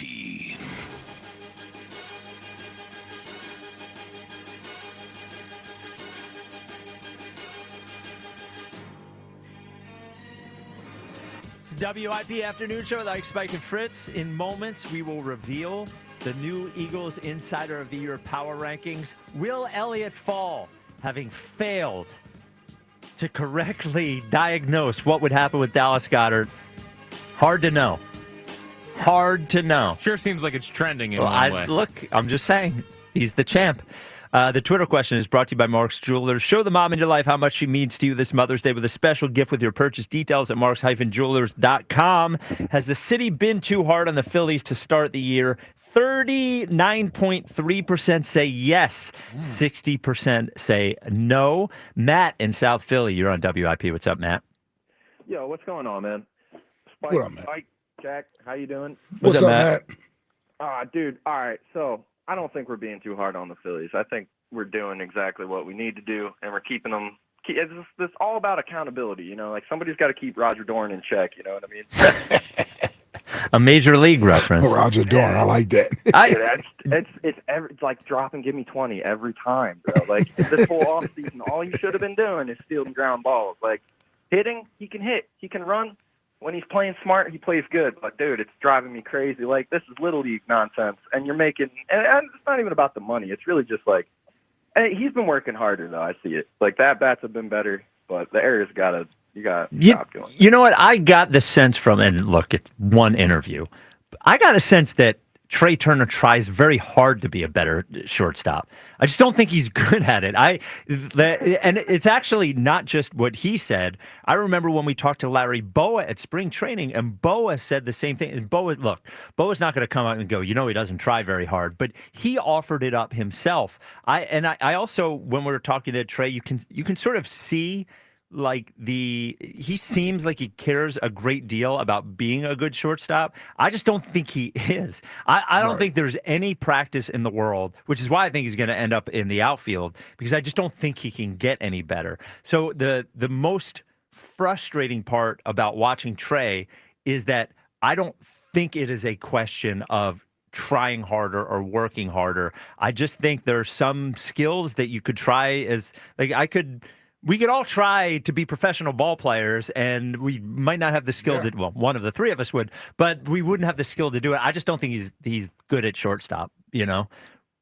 WIP Afternoon Show with Ike, Spike, and Fritz. In moments, we will reveal the new Eagles Insider of the Year power rankings. Will Elliott fall, having failed to correctly diagnose what would happen with Dallas Goedert? Hard to know. Hard to know. Sure seems like it's trending in one way. Look, I'm just saying, he's the champ. The Twitter question is brought to you by Mark's Jewelers. Show the mom in your life how much she means to you this Mother's Day with a special gift with your purchase. Details at marks-jewelers.com. Has the city been too hard on the Phillies to start the year? 39.3% say yes. 60% say no. Matt in South Philly, you're on WIP. What's up, Matt? Yo, what's going on, man? Spike, What up, Matt? Spike, Jack, how you doing? What's up, Matt? Dude, all right, so I don't think we're being too hard on the Phillies. I think we're doing exactly what we need to do, and we're keeping them. It's all about accountability, you know. Like somebody's got to keep Roger Dorn in check. You know what I mean? A major league reference. Roger Dorn, I like that. It's like drop and give me 20 every time, bro. Like this whole offseason, all you should have been doing is stealing ground balls. Like hitting, he can hit, he can run. When he's playing smart, he plays good. But, dude, it's driving me crazy. Like, this is Little League nonsense. And you're making – and it's not even about the money. It's really just like – he's been working harder, though. I see it. Like, that bats have been better. But the area's got to – you got to stop doing it. You know what? I got the sense from – and, look, it's one interview. I got a sense that Trey Turner tries very hard to be a better shortstop. I just don't think he's good at it. And it's actually not just what he said. I remember when we talked to Larry Boa at spring training, and Boa said the same thing. And Boa's not going to come out and go, he doesn't try very hard, but he offered it up himself. I also, when we were talking to Trey, you can sort of see he seems like he cares a great deal about being a good shortstop. I just don't think he is. I don't think there's any practice in the world, which is why I think he's going to end up in the outfield, because I just don't think he can get any better. So the most frustrating part about watching Trey is that I don't think it is a question of trying harder or working harder. I just think there are some skills that you could try we could all try to be professional ball players, and we might not have the skill that, well, one of the three of us would, but we wouldn't have the skill to do it. I just don't think he's good at shortstop,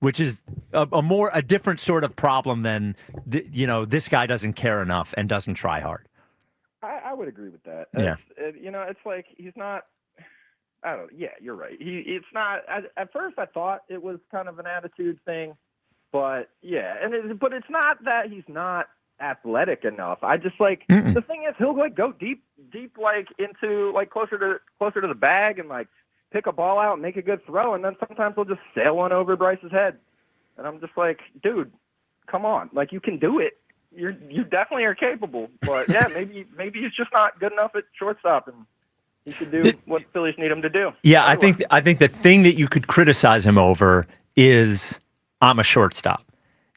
which is a different sort of problem than, this guy doesn't care enough and doesn't try hard. I would agree with that. Yeah. It's like he's not. I don't know. Yeah, you're right. It's not. At first, I thought it was kind of an attitude thing, but yeah, but it's not that he's not athletic enough. I just the thing is, he'll go deep into closer to the bag and pick a ball out and make a good throw, and then sometimes he'll just sail one over Bryce's head, and I'm just like, dude, come on, you can do it. You definitely are capable, but yeah, maybe he's just not good enough at shortstop, and he should do what Phillies need him to do. Yeah, I think the thing that you could criticize him over is I'm a shortstop.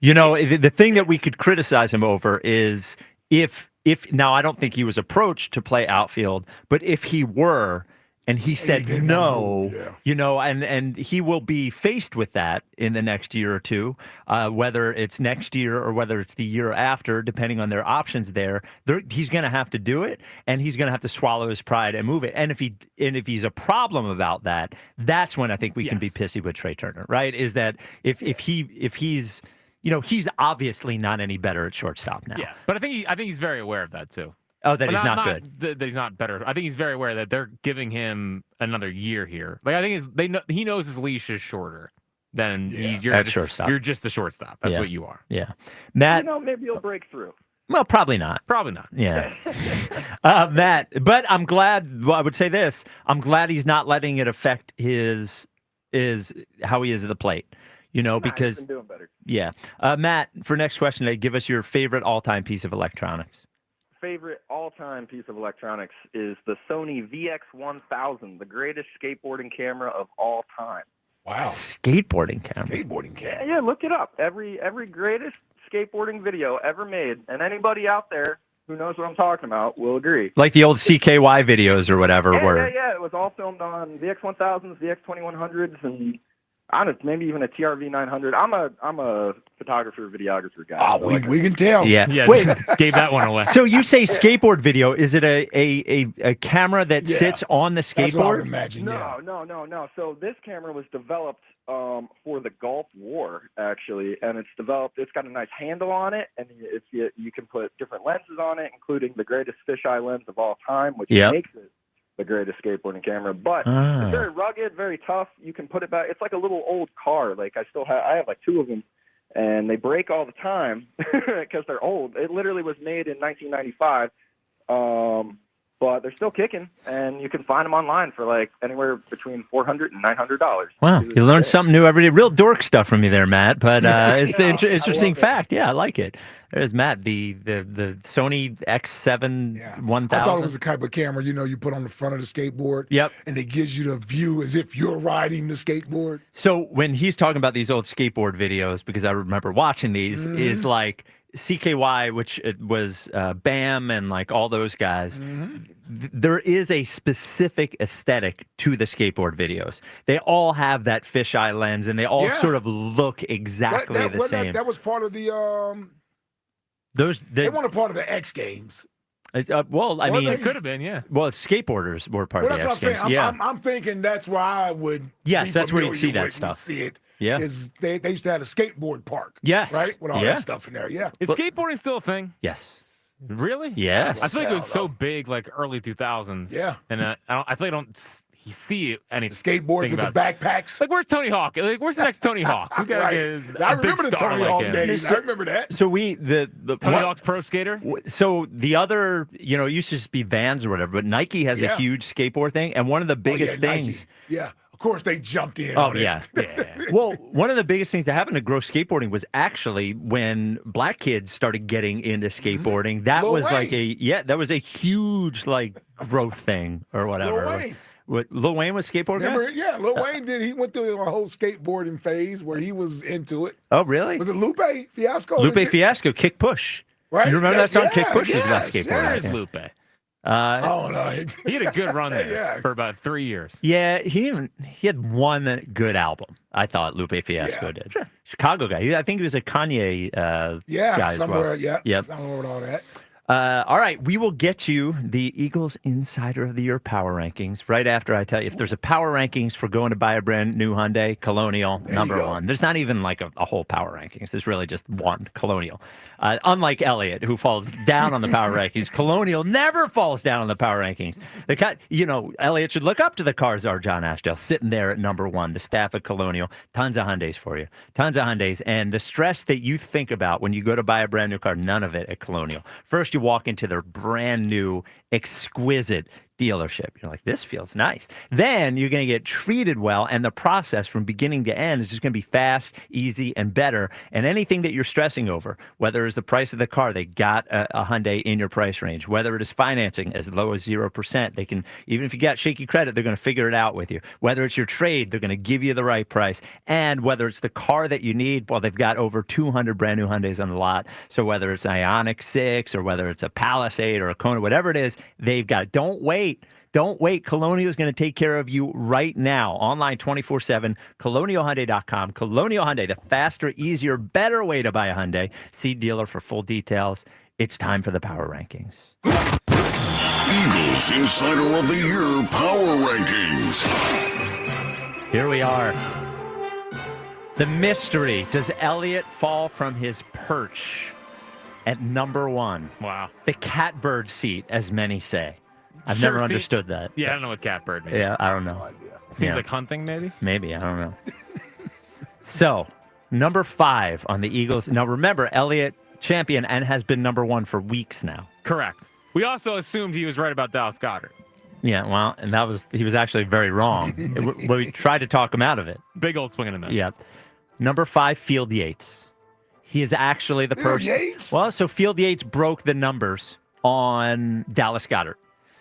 The thing that we could criticize him over is if now I don't think he was approached to play outfield, but if he were and he said no, and he will be faced with that in the next year or two, whether it's next year or whether it's the year after, depending on their options there, he's going to have to do it, and he's going to have to swallow his pride and move it. And if he's a problem about that, that's when I think we can be pissy with Trey Turner, right? Is that if he's he's obviously not any better at shortstop now. Yeah, but I think he's very aware of that too. Oh, that he's not good. That he's not better. I think he's very aware that they're giving him another year here. I think he knows his leash is shorter than you're shortstop. You're just the shortstop. That's what you are. Yeah, Matt. Maybe he'll break through. Well, probably not. Probably not. Yeah. Matt, but I'm glad. Well, I would say this. I'm glad he's not letting it affect his how he is at the plate. Because he's been doing better. Yeah. Matt, for next question, give us your favorite all-time piece of electronics. Favorite all-time piece of electronics is the Sony VX1000, the greatest skateboarding camera of all time. Wow. Skateboarding camera. Yeah, look it up. Every greatest skateboarding video ever made, and anybody out there who knows what I'm talking about will agree. Like the old CKY videos or whatever. Yeah. It was all filmed on VX1000s, VX2100s, and honest, maybe even a TRV 900. I'm a photographer, videographer guy. Oh, we can tell. Yeah. Wait, gave that one away. So you say skateboard video? Is it a camera that sits on the skateboard? That's what I would imagine. No. So this camera was developed for the Gulf War, actually, and it's got a nice handle on it, and you can put different lenses on it, including the greatest fisheye lens of all time, which makes it the greatest skateboarding camera. But it's very rugged, very tough. You can put it back. It's like a little old car. I have two of them, and they break all the time because they're old. It literally was made in 1995, but they're still kicking, and you can find them online for anywhere between $400 and $900. Wow, you learn something new every day. Real dork stuff from you there, Matt. But it's an interesting fact. Yeah, I like it. There's Matt, the Sony X7 1000. I thought it was the type of camera you put on the front of the skateboard. Yep. And it gives you the view as if you're riding the skateboard. So when he's talking about these old skateboard videos, because I remember watching these, is like CKY, which it was Bam and all those guys. There is a specific aesthetic to the skateboard videos. They all have that fisheye lens, and they all sort of look exactly the same. That was part of the they weren't a part of the X Games. Well, I mean, it could have been, yeah. Well, skateboarders were part of the X Games. I'm thinking that's where I would. Yes, that's where you'd see that stuff. See it. Yeah. Is they used to have a skateboard park. Yes. Right? With all that stuff in there. Yeah. Is skateboarding still a thing? Yes. Really? Yes. I feel like it was so big, early 2000s. Yeah. And I feel like I don't see any skateboards with the backpacks. Where's Tony Hawk? Where's the next Tony Hawk? We gotta get I remember the Tony Hawk days. I remember that. So the Tony Hawk's pro skater. So the other, it used to just be Vans or whatever, but Nike has a huge skateboard thing, and one of the biggest things. Yeah. Of course, they jumped in. Oh, on yeah. it. Well, one of the biggest things that happened to grow skateboarding was actually when black kids started getting into skateboarding. That Lil was Wayne. that was a huge growth thing or whatever. Lil Wayne. What, Lil Wayne was skateboard guy? Remember? Yeah, Lil Wayne did. He went through a whole skateboarding phase where he was into it. Oh, really? Was it Lupe Fiasco? Lupe Fiasco, Kick Push. Right? You remember that song, Kick Yeah, Push? Was about yes, skateboarding. yes. Lupe. Oh, no. He had a good run there Yeah. for about 3 years. Yeah, he had one good album. I thought Lupe Fiasco did. Sure. Chicago guy. I think he was a Kanye Yeah, guy as well. somewhere. Yeah, Yep. somewhere with all that. All right, we will get you the Eagles Insider of the Year power rankings right after I tell you if there's a power rankings for going to buy a brand new Hyundai Colonial, number one. There's not even a whole power rankings. There's really just one, Colonial. Unlike Elliot, who falls down on the power rankings, Colonial never falls down on the power rankings. Elliot should look up to the cars are John Ashdale sitting there at number one, the staff at Colonial. Tons of Hyundais for you. Tons of Hyundais. And the stress that you think about when you go to buy a brand new car, none of it at Colonial. First, you walk into their brand new, exquisite dealership. You're like, this feels nice. Then you're going to get treated well, and the process from beginning to end is just going to be fast, easy, and better. And anything that you're stressing over, whether it's the price of the car, they got a Hyundai in your price range. Whether it is financing as low as 0%, they can, even if you got shaky credit, they're going to figure it out with you. Whether it's your trade, they're going to give you the right price. And whether it's the car that you need, well, they've got over 200 brand new Hyundais on the lot. So whether it's Ioniq 6 or whether it's a Palisade or a Kona, whatever it is, they've got it. Don't wait. Don't wait. Colonial is going to take care of you right now. Online 24/7, colonialhyundai.com. Colonial Hyundai, the faster, easier, better way to buy a Hyundai. See dealer for full details. It's time for the power rankings. Eagles Insider of the Year Power Rankings. Here we are. The mystery. Does Elliot fall from his perch at number one? Wow. The catbird seat, as many say. I've Sure, never see- understood that. Yeah, I don't know what catbird means. Yeah, I don't know. Seems like hunting, maybe? Maybe, I don't know. So, number 5 on the Eagles. Now, remember, Elliott, champion, and has been number 1 for weeks now. Correct. We also assumed he was right about Dallas Goedert. Yeah, well, and he was actually very wrong. We tried to talk him out of it. Big old swing and a miss. Yeah. Number 5, Field Yates. He is actually the person. Yates? Well, so Field Yates broke the numbers on Dallas Goedert.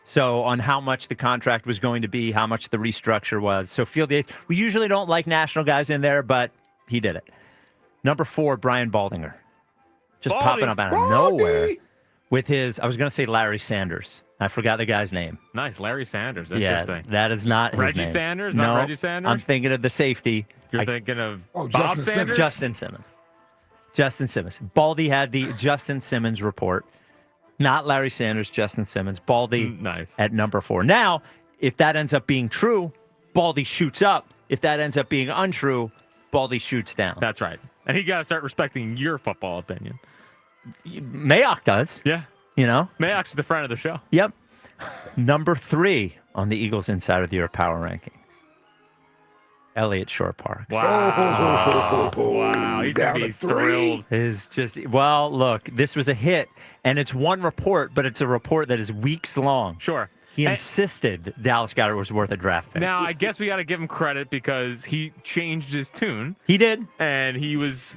So on how much the contract was going to be, how much the restructure was. So Field Yates, we usually don't like national guys in there, but he did it. Number 4, Brian Baldinger. Just popping up out of nowhere with his, I was going to say Larry Sanders. I forgot the guy's name. Nice, Larry Sanders. Yeah, Interesting. that is not his Reggie name. Sanders? No, Not Reggie Sanders? I'm thinking of the safety. You're thinking of Bob Justin Sanders? Justin Simmons. Justin Simmons. Baldy had the Justin Simmons report. Not Larry Sanders, Justin Simmons. Baldy nice. At number 4. Now, if that ends up being true, Baldy shoots up. If that ends up being untrue, Baldy shoots down. That's right. And he got to start respecting your football opinion. Mayock does. Yeah. You know? Mayock's the friend of the show. Yep. Number 3 on the Eagles Insider of the Year power rankings. Elliott Shore Park. Wow. Wow. He's going to be thrilled. Is just, well, look, this was a hit, and it's one report, but it's a report that is weeks long. Sure. He insisted Dallas Goedert was worth a draft pick. Now, I guess we got to give him credit because he changed his tune. He did. And he was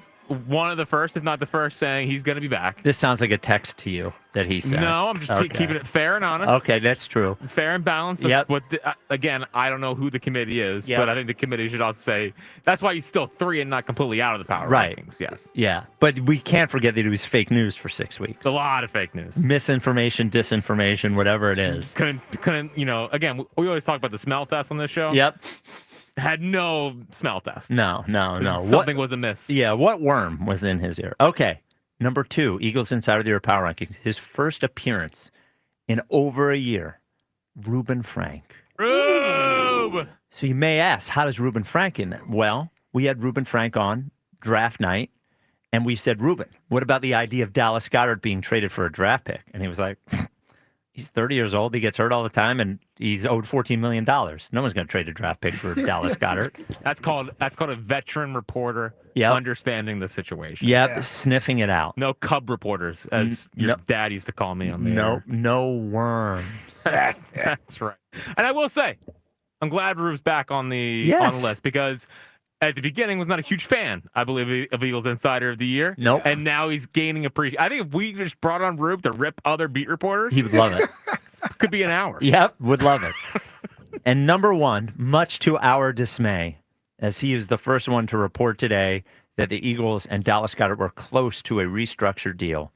one of the first, if not the first, saying he's going to be back. This sounds like a text to you that he sent. No, I'm just keeping it fair and honest. Okay, that's true. Fair and balanced. That's what again, I don't know who the committee is, but I think the committee should also say that's why he's still 3 and not completely out of the power rankings. Yes. Yeah, but we can't forget that it was fake news for 6 weeks. A lot of fake news. Misinformation, disinformation, whatever it is. Couldn't, again, we always talk about the smell test on this show. Yep. Had no smell test. No. Something was amiss. Yeah, what worm was in his ear? Okay. Number 2, Eagles Insider of the Year power rankings. His first appearance in over a year, Reuben Frank. Rube! So you may ask, how does Reuben Frank in there? Well, we had Reuben Frank on draft night, and we said, Reuben, what about the idea of Dallas Goedert being traded for a draft pick? And he was like, he's 30 years old. He gets hurt all the time, and he's owed $14 million. No one's going to trade a draft pick for Dallas Goedert. That's called a veteran reporter understanding the situation. Yep, sniffing it out. No cub reporters, as your dad used to call me on the air. No worms. That's right. And I will say, I'm glad Rube's back on the list because at the beginning was not a huge fan, I believe, of Eagles Insider of the Year. Nope. And now he's gaining appreciation. I think if we just brought on Rube to rip other beat reporters, He would love it. could be an hour. Yep, would love it. And number one, much to our dismay, as he is the first one to report today that the Eagles and Dallas Goedert were close to a restructured deal.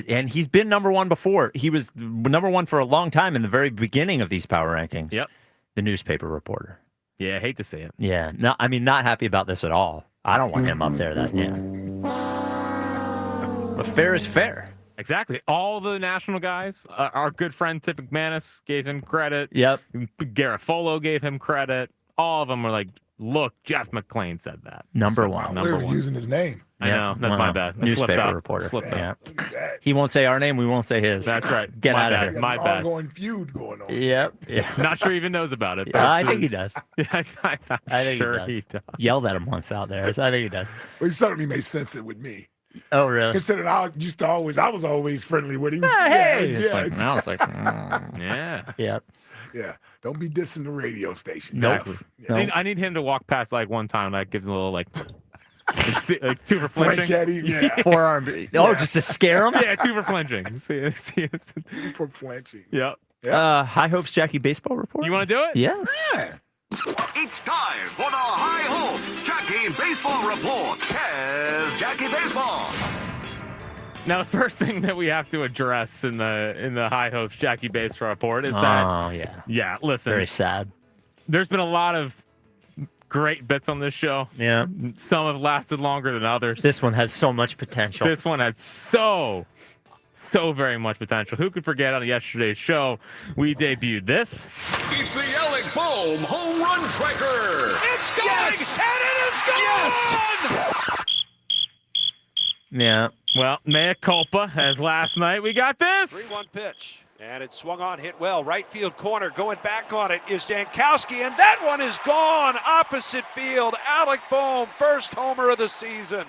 And he's been number one before. He was number one for a long time in the very beginning of these power rankings. Yep. The newspaper reporter. Yeah, I hate to see it. Yeah. No, I mean, not happy about this at all. I don't want him up there. But fair is fair. Exactly. All the national guys, our good friend Tip McManus gave him credit. Yep. Garofolo gave him credit. All of them were like, look, Jeff McClain said that. Number one. We're using his name. I know. That's my bad. I slipped Newspaper up. reporter. Slipped up. He won't say our name. We won't say his. That's right. Get My out of bad. here. My bad. Ongoing feud going on. Yep. Yeah. Not sure he even knows about it. Yeah, I think he does. I I think sure he does. Yelled at him once out there. So I think he does. Well, he certainly made sense with me. Oh, really? Considering I was always friendly with him. Hey, Yeah, it's yeah. like, now it's like, Yeah. Yep. Yeah. Don't be dissing the radio station. Exactly. Yeah. I need him to walk past like one time, like gives him a little like two for French flinching. at him, yeah. Forearm. Oh, just to scare him? Yeah, two for flinching. See. For flinching. Yep. High Hopes Jackie Baseball Report? You want to do it? Yes. Yeah. It's time for the High Hopes Jackie Baseball Report. Here's Jackie Baseball. Now, the first thing that we have to address in the High Hopes Jackie Baseball Report is that. Oh, yeah. Yeah, listen. Very sad. There's been a lot of great bits on this show. Yeah. Some have lasted longer than others. This one had so much potential. This one had so very much potential. Who could forget on yesterday's show, we debuted this. It's the Alec Bohm Home Run Tracker. It's going, and it is gone! Yeah. Well, mea culpa, as last night we got this. 3-1 pitch, and it swung on, hit well. Right field corner, going back on it is Jankowski, and that one is gone. Opposite field, Alec Bohm, first homer of the season.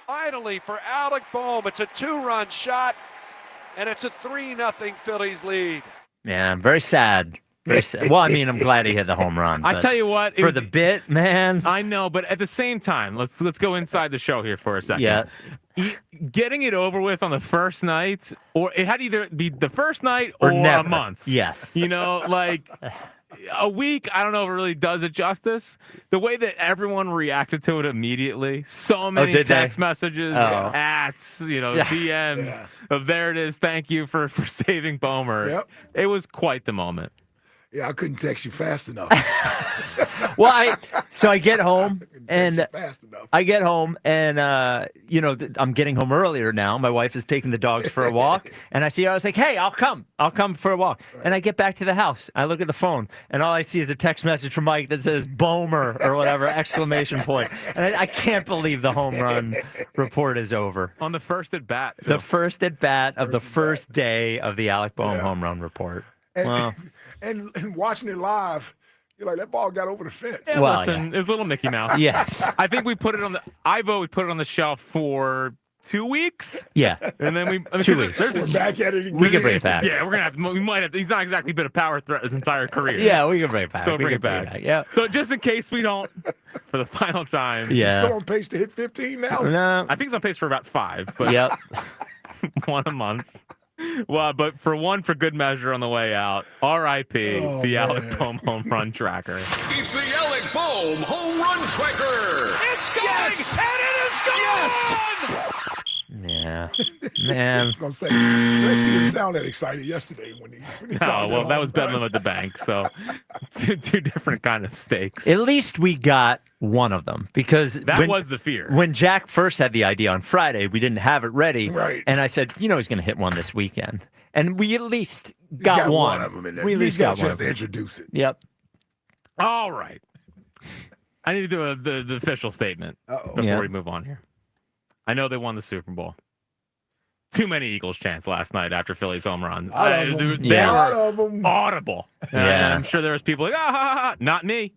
Finally, for Alec Bohm, it's a 2-run shot, and it's a 3-0 Phillies lead. Yeah, very sad. Very sad. Well, I mean, I'm glad he hit the home run. I but tell you what, for the bit, man. I know, but at the same time, let's go inside the show here for a second. Yeah. Getting it over with on the first night, or it had to either be the first night or never. a month. Yes. You know, like a week, I don't know if it really does it justice. The way that everyone reacted to it immediately, so many did text they? messages, Oh. ats, Yeah. DMs of there it is, thank you for saving Bohmer. Yep. It was quite the moment. Yeah, I couldn't text you fast enough. Well, I get home and fast enough. I'm getting home earlier now. My wife is taking the dogs for a walk, and I see her. I was like, "Hey, I'll come for a walk." Right. And I get back to the house. I look at the phone, and all I see is a text message from Mike that says "Bohmer" or whatever exclamation point. And I can't believe the home run report is over On the first at bat. too. The first at bat of the first day of the Alec Bohm home run report. And, Wow. and watching it live, you're like, that ball got over the fence. Yeah, Well, listen, it's little Mickey Mouse. Yes. I think we put it on the. I vote we put it on the shelf for 2 weeks, Yeah. and then we. I mean, 2 there's- weeks. there's a- We're back at it again. We can bring it back. Yeah, we're gonna have. We might have. He's not exactly been a power threat his entire career. Yeah, we can bring it back. So We bring can it back. Yeah. So just in case we don't, for the final time. Yeah. Still on pace to hit 15 now? No. I think it's on pace for about 5, but Yep. one a month. Well, but for good measure on the way out. R.I.P. Oh, the man. Alec Bohm home run tracker. It's the Alec Bohm Home Run Tracker. It's going, and it is gone! Yeah. Man. I was going to say, Gretzky didn't sound that excited yesterday when he Oh, called well, that home was run. Bedlam at the bank, so two different kind of stakes. At least we got one of them because That was the fear. When Jack first had the idea on Friday, we didn't have it ready. Right. And I said, he's going to hit one this weekend. And we at least He's got one. of them in there. We at He's least got got a one. chance to introduce it. Yep. All right. I need to do the official statement before Yeah. we move on here. I know they won the Super Bowl. Too many Eagles chants last night after Philly's home run. Lot of them. They Lot were of them. audible. And Yeah. I'm sure there was people like, ah, ha, ha, ha. Not me.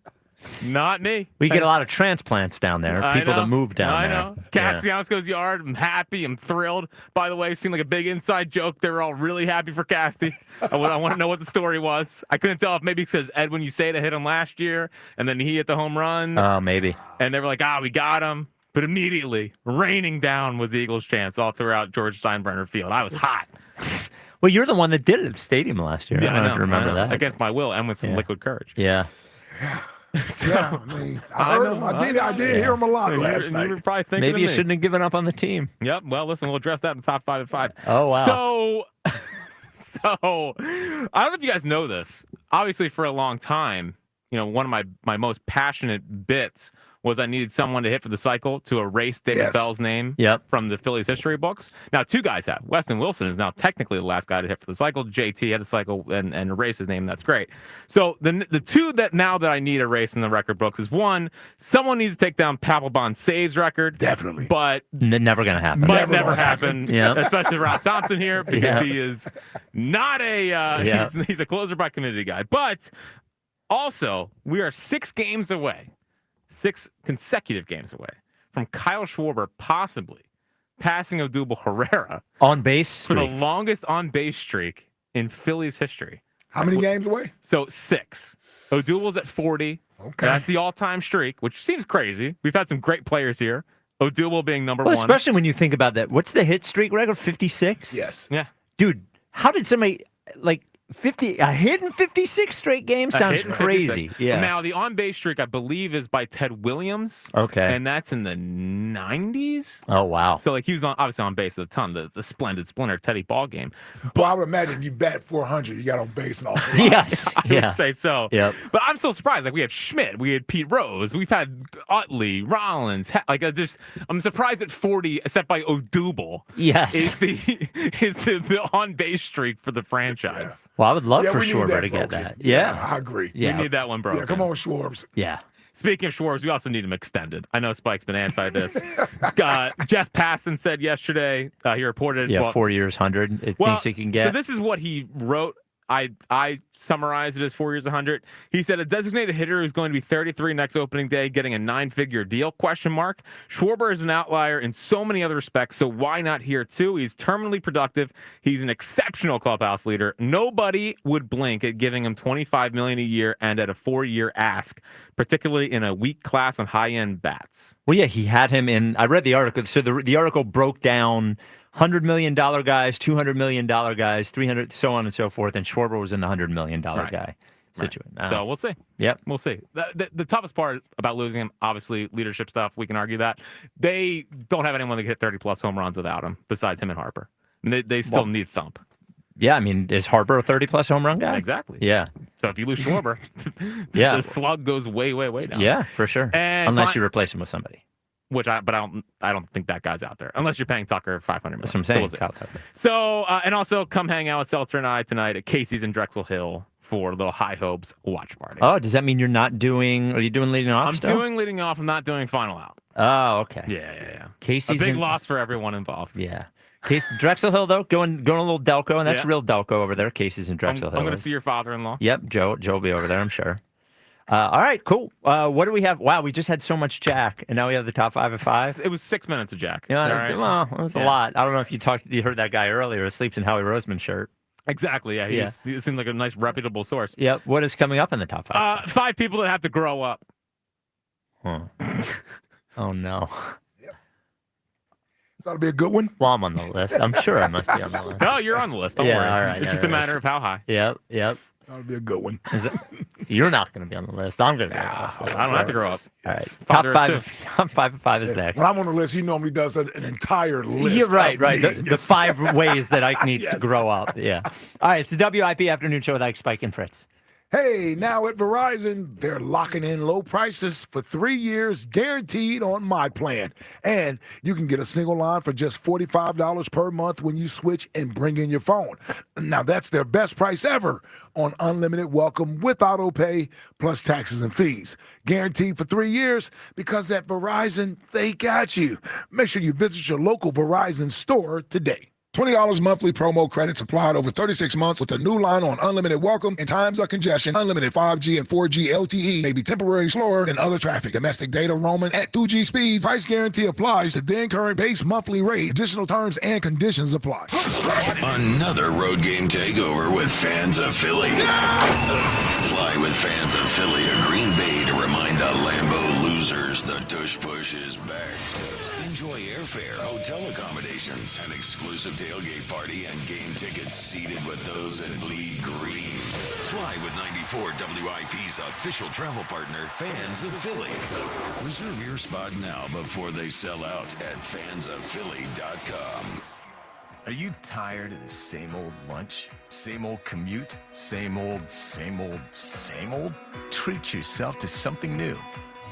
Not me. We get a lot of transplants down there. I People know. that move down I there. know. Castellanos's yard. I'm happy. I'm thrilled. By the way, it seemed like a big inside joke. They were all really happy for Casty. I want to know what the story was. I couldn't tell if maybe because Edwin Uceda hit him last year, and then he hit the home run. Oh, maybe. And they were like, we got him. But immediately, raining down was the Eagles' chance all throughout George Steinbrenner Field. I was hot. Well, you're the one that did it at the stadium last year. Yeah, I don't know if you remember that. Against my will and with some liquid courage. Yeah. Yeah, I mean, I heard him. I did hear him a lot last night. You were probably thinking Maybe you of me. shouldn't have given up on the team. Yep. Well, listen, we'll address that in top 5 at 5. Oh, wow. So I don't know if you guys know this. Obviously, for a long time, one of my most passionate bits was I needed someone to hit for the cycle to erase David Bell's name from the Phillies history books. Now, 2 guys have. Weston Wilson is now technically the last guy to hit for the cycle. JT had the cycle and erase his name. That's great. So the 2 that now that I need erased in the record books is, 1, someone needs to take down Papelbon's saves record. Definitely. But never going to happen. But never happened. Yeah. Especially Rob Thompson here because he is not a he's a closer by committee guy. But also, we are 6 games away. 6 consecutive games away from Kyle Schwarber possibly passing Odubel Herrera on base for the longest on base streak in Phillies history. How many games away? So 6. Odubel's at 40. Okay. That's the all-time streak, which seems crazy. We've had some great players here. Odubel being number 1. Especially when you think about that. What's the hit streak record? 56? Yes. Yeah. Dude, how did somebody a hit in 56 straight games? Sounds crazy. Yeah. Now, the on-base streak, I believe, is by Ted Williams. Okay. And that's in the 90s. Oh, wow. So, he was obviously on base at the time, the splendid splinter Teddy ball game. Well, I would imagine you bat 400, you got on base and all. Yes. I would say so. Yep. But I'm still surprised. We have Schmidt, we had Pete Rose, we've had Utley, Rollins. I'm surprised at 40, except by Odubel. Yes. Is the on-base streak for the franchise. Well, I would love for we need Schwarber to broken. get that. Yeah. I agree. We need that one broken. Yeah, come on, Schwarbs. Yeah. Speaking of Schwartz, we also need him extended. I know Spike's been anti this. Jeff Passan said yesterday, he reported. 4 years, 100. It thinks he can get. So this is what he wrote. I summarized it as 4 years, 100. He said a designated hitter who's going to be 33 next opening day, getting a 9-figure deal? ? Schwarber is an outlier in so many other respects, so why not here too? He's terminally productive. He's an exceptional clubhouse leader. Nobody would blink at giving him $25 million a year and at a 4-year ask, particularly in a weak class on high-end bats. Well, yeah, he had him in. I read the article. So the article broke down $100 million guys, $200 million guys, 300, so on and so forth. And Schwarber was in the $100 million guy situation. So we'll see. Yep. We'll see. The toughest part about losing him, obviously, leadership stuff. We can argue that. They don't have anyone that can hit 30-plus home runs without him, besides him and Harper. And they still need Thump. Yeah, I mean, is Harper a 30-plus home run guy? Exactly. Yeah. So if you lose Schwarber, yeah, the slug goes way, way, way down. Yeah, for sure. And unless you replace him with somebody. I don't think that guy's out there unless you're paying Tucker $500 million. That's what I'm saying. So and also come hang out with Seltzer and I tonight at Casey's in Drexel Hill for a little High Hopes watch party. Oh, does that mean you're not doing? Are you doing leading off? I'm doing leading off. I'm not doing final out. Oh, okay. Yeah. Casey's a big loss for everyone involved. Yeah. Drexel Hill though, going a little Delco, and that's real Delco over there. Casey's in Drexel Hill. I'm going to see your father-in-law. Yep, Joe will be over there, I'm sure. All right, cool. What do we have? Wow, we just had so much Jack, and now we have the top 5 at 5. It was 6 minutes of Jack. Yeah, right? Well, it was a lot. I don't know if you heard that guy earlier who sleeps in Howie Roseman's shirt. Exactly. Yeah, he seemed like a nice reputable source. Yep. What is coming up in the top 5? 5 people that have to grow up. Huh. Oh no. So that'll be a good one. Well, I'm on the list. I'm sure I must be on the list. No, you're on the list. Don't worry. All right. It's just a matter of how high. Yep. That'll be a good one. So you're not going to be on the list. I'm going to be on the list. I don't have to grow up. All right. Top 5 at 5 is next. When I'm on the list, he normally does an entire list. You're right. The 5 ways that Ike needs to grow up. Yeah. All right. It's the WIP Afternoon Show with Ike, Spike, and Fritz. Hey, now at Verizon, they're locking in low prices for 3 years, guaranteed on my plan. And you can get a single line for just $45 per month when you switch and bring in your phone. Now, that's their best price ever on unlimited welcome with auto pay plus taxes and fees. Guaranteed for 3 years because at Verizon, they got you. Make sure you visit your local Verizon store today. $20 monthly promo credits applied over 36 months with a new line on unlimited welcome and times of congestion. Unlimited 5G and 4G LTE may be temporarily slower than other traffic. Domestic data roaming at 2G speeds. Price guarantee applies to then current base monthly rate. Additional terms and conditions apply. Another road game takeover with fans of Philly. Fly with fans of Philly to Green Bay to remind the Lambeau losers the tush push is back. Enjoy airfare, hotel accommodations, an exclusive tailgate party, and game tickets seated with those that bleed green. Fly with 94 WIP's official travel partner, Fans of Philly. Reserve your spot now before they sell out at fansofphilly.com. Are you tired of the same old lunch? Same old commute? Same old? Treat yourself to something new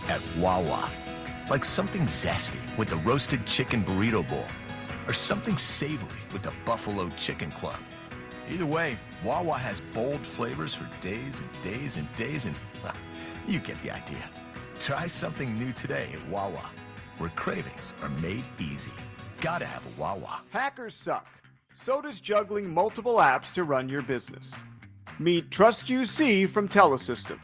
at Wawa. Like something zesty with the roasted chicken burrito bowl, or something savory with the buffalo chicken club. Either way, Wawa has bold flavors for days and days and days, and well, you get the idea. Try something new today at Wawa, where cravings are made easy. Gotta have a Wawa. Hackers suck. So does juggling multiple apps to run your business. Meet TrustUC from Telesystem,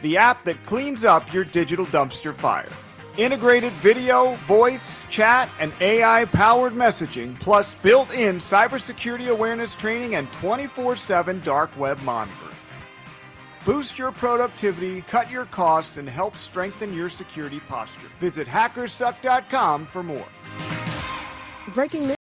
the app that cleans up your digital dumpster fire. Integrated video, voice, chat, and AI-powered messaging, plus built-in cybersecurity awareness training and 24/7 dark web monitoring. Boost your productivity, cut your costs, and help strengthen your security posture. Visit hackersuck.com for more. Breaking news.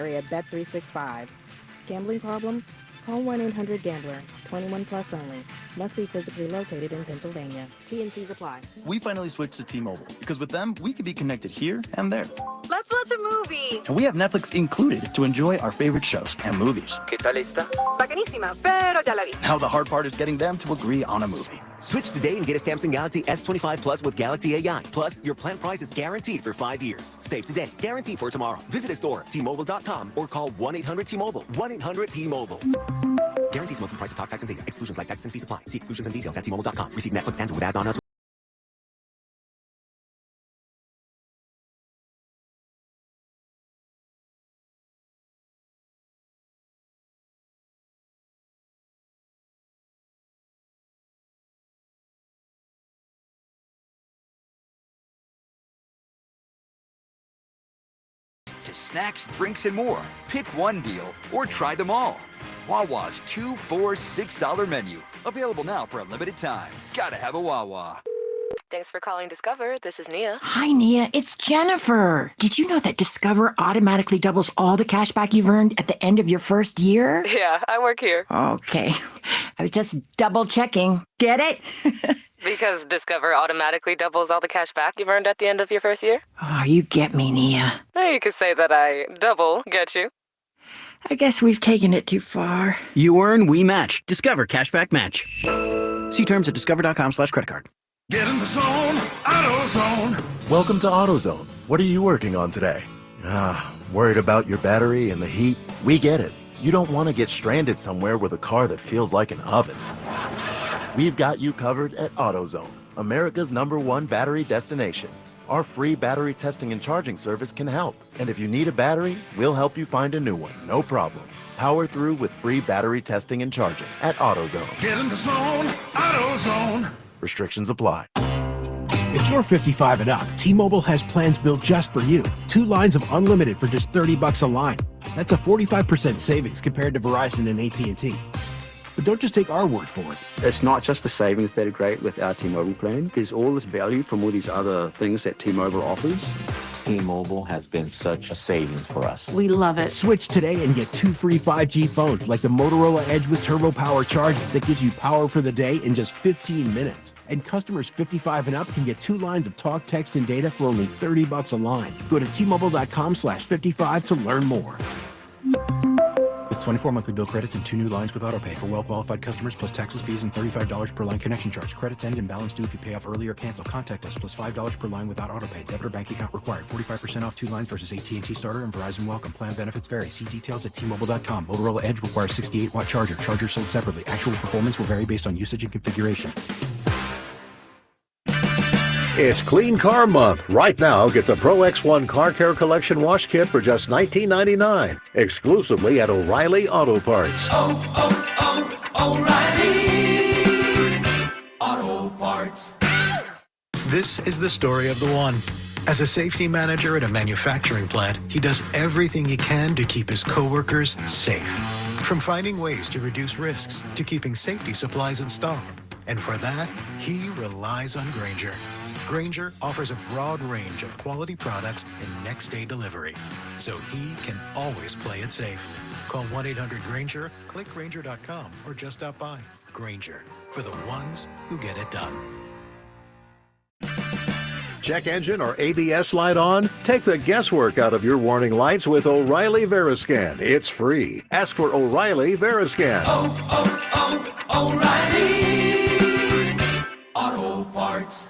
At Bet365. Gambling problem? Call 1-800-GAMBLER. 21 plus only. Must be physically located in Pennsylvania. T&Cs apply. We finally switched to T-Mobile because with them, we can be connected here and there. Let's watch a movie. And we have Netflix included to enjoy our favorite shows and movies. ¿Qué tal esta? Bacanísima, pero ya la vi. Now the hard part is getting them to agree on a movie. Switch today and get a Samsung Galaxy S25 Plus with Galaxy AI. Plus, your plan price is guaranteed for 5 years. Save today, guarantee for tomorrow. Visit a store, T-Mobile.com, or call 1-800-T-Mobile. 1-800-T-Mobile. Guarantees monthly price of talk, tax, and data. Exclusions like taxes and fees apply. See exclusions and details at T-Mobile.com. Receive Netflix standard with ads on us. To snacks, drinks, and more. Pick one deal or try them all. Wawa's $2, $4, $6 menu. Available now for a limited time. Gotta have a Wawa. Thanks for calling Discover. This is Nia. Hi, Nia. It's Jennifer. Did you know that Discover automatically doubles all the cash back you've earned at the end of your first year? Yeah, I work here. Okay. I was just double checking. Get it? Because Discover automatically doubles all the cash back you've earned at the end of your first year? Oh, you get me, Nia. You could say that I double get you. I guess we've taken it too far. You earn, we match. Discover Cashback Match. See terms at discover.com/creditcard. Get in the zone, AutoZone. Welcome to AutoZone. What are you working on today? Worried about your battery and the heat? We get it. You don't want to get stranded somewhere with a car that feels like an oven. We've got you covered at AutoZone, America's #1 battery destination. Our free battery testing and charging service can help. And if you need a battery, we'll help you find a new one, no problem. Power through with free battery testing and charging at AutoZone. Get in the zone, AutoZone. Restrictions apply. If you're 55 and up, T-Mobile has plans built just for you. 2 lines of unlimited for just $30 a line. That's a 45% savings compared to Verizon and AT&T. But don't just take our word for it. It's not just the savings that are great with our T-Mobile plan. There's all this value from all these other things that T-Mobile offers. T-Mobile has been such a savings for us. We love it. Switch today and get 2 free 5G phones like the Motorola Edge with Turbo Power Charge that gives you power for the day in just 15 minutes. And customers 55 and up can get 2 lines of talk, text, and data for only $30 a line. Go to T-Mobile.com/55 to learn more. The 24 monthly bill credits and 2 new lines with autopay for well-qualified customers, plus taxes, fees, and $35 per line connection charge. Credits end and balance due if you pay off early or cancel. Contact us, plus $5 per line without autopay. Debit or bank account required. 45% off 2 lines versus AT&T Starter and Verizon Welcome. Plan benefits vary. See details at T-Mobile.com. Motorola Edge requires 68-watt charger. Charger sold separately. Actual performance will vary based on usage and configuration. It's Clean Car Month. Right now, get the Pro X1 Car Care Collection Wash Kit for just $19.99, exclusively at O'Reilly Auto Parts. O'Reilly Auto Parts. This is the story of the one. As a safety manager at a manufacturing plant, he does everything he can to keep his coworkers safe. From finding ways to reduce risks to keeping safety supplies in stock. And for that, he relies on Grainger. Grainger offers a broad range of quality products and next-day delivery, so he can always play it safe. Call 1-800-GRAINGER, click Grainger.com, or just stop by. Grainger, for the ones who get it done. Check engine or ABS light on? Take the guesswork out of your warning lights with O'Reilly Veriscan. It's free. Ask for O'Reilly Veriscan. O'Reilly Auto Parts.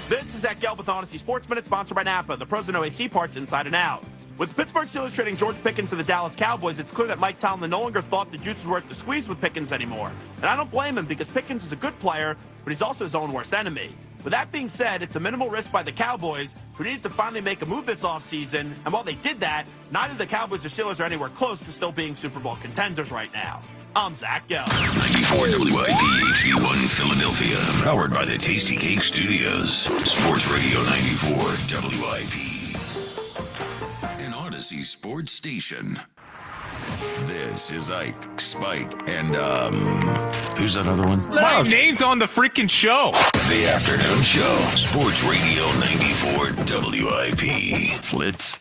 This is Zach Gelb with Honesty Sports Minute, sponsored by Napa, the pros and OAC parts inside and out. With the Pittsburgh Steelers trading George Pickens to the Dallas Cowboys, it's clear that Mike Tomlin no longer thought the juice was worth the squeeze with Pickens anymore. And I don't blame him, because Pickens is a good player, but he's also his own worst enemy. With that being said, it's a minimal risk by the Cowboys, who needed to finally make a move this offseason. And while they did that, neither the Cowboys or Steelers are anywhere close to still being Super Bowl contenders right now. I'm Zach Gelb. 94 WIP HD1 Philadelphia, powered by the Tasty Cake Studios. Sports Radio 94 WIP. An Odyssey sports station. This is Ike, Spike, and who's that other one? My name's on the freaking show. The Afternoon Show. Sports Radio 94 WIP. Flitz.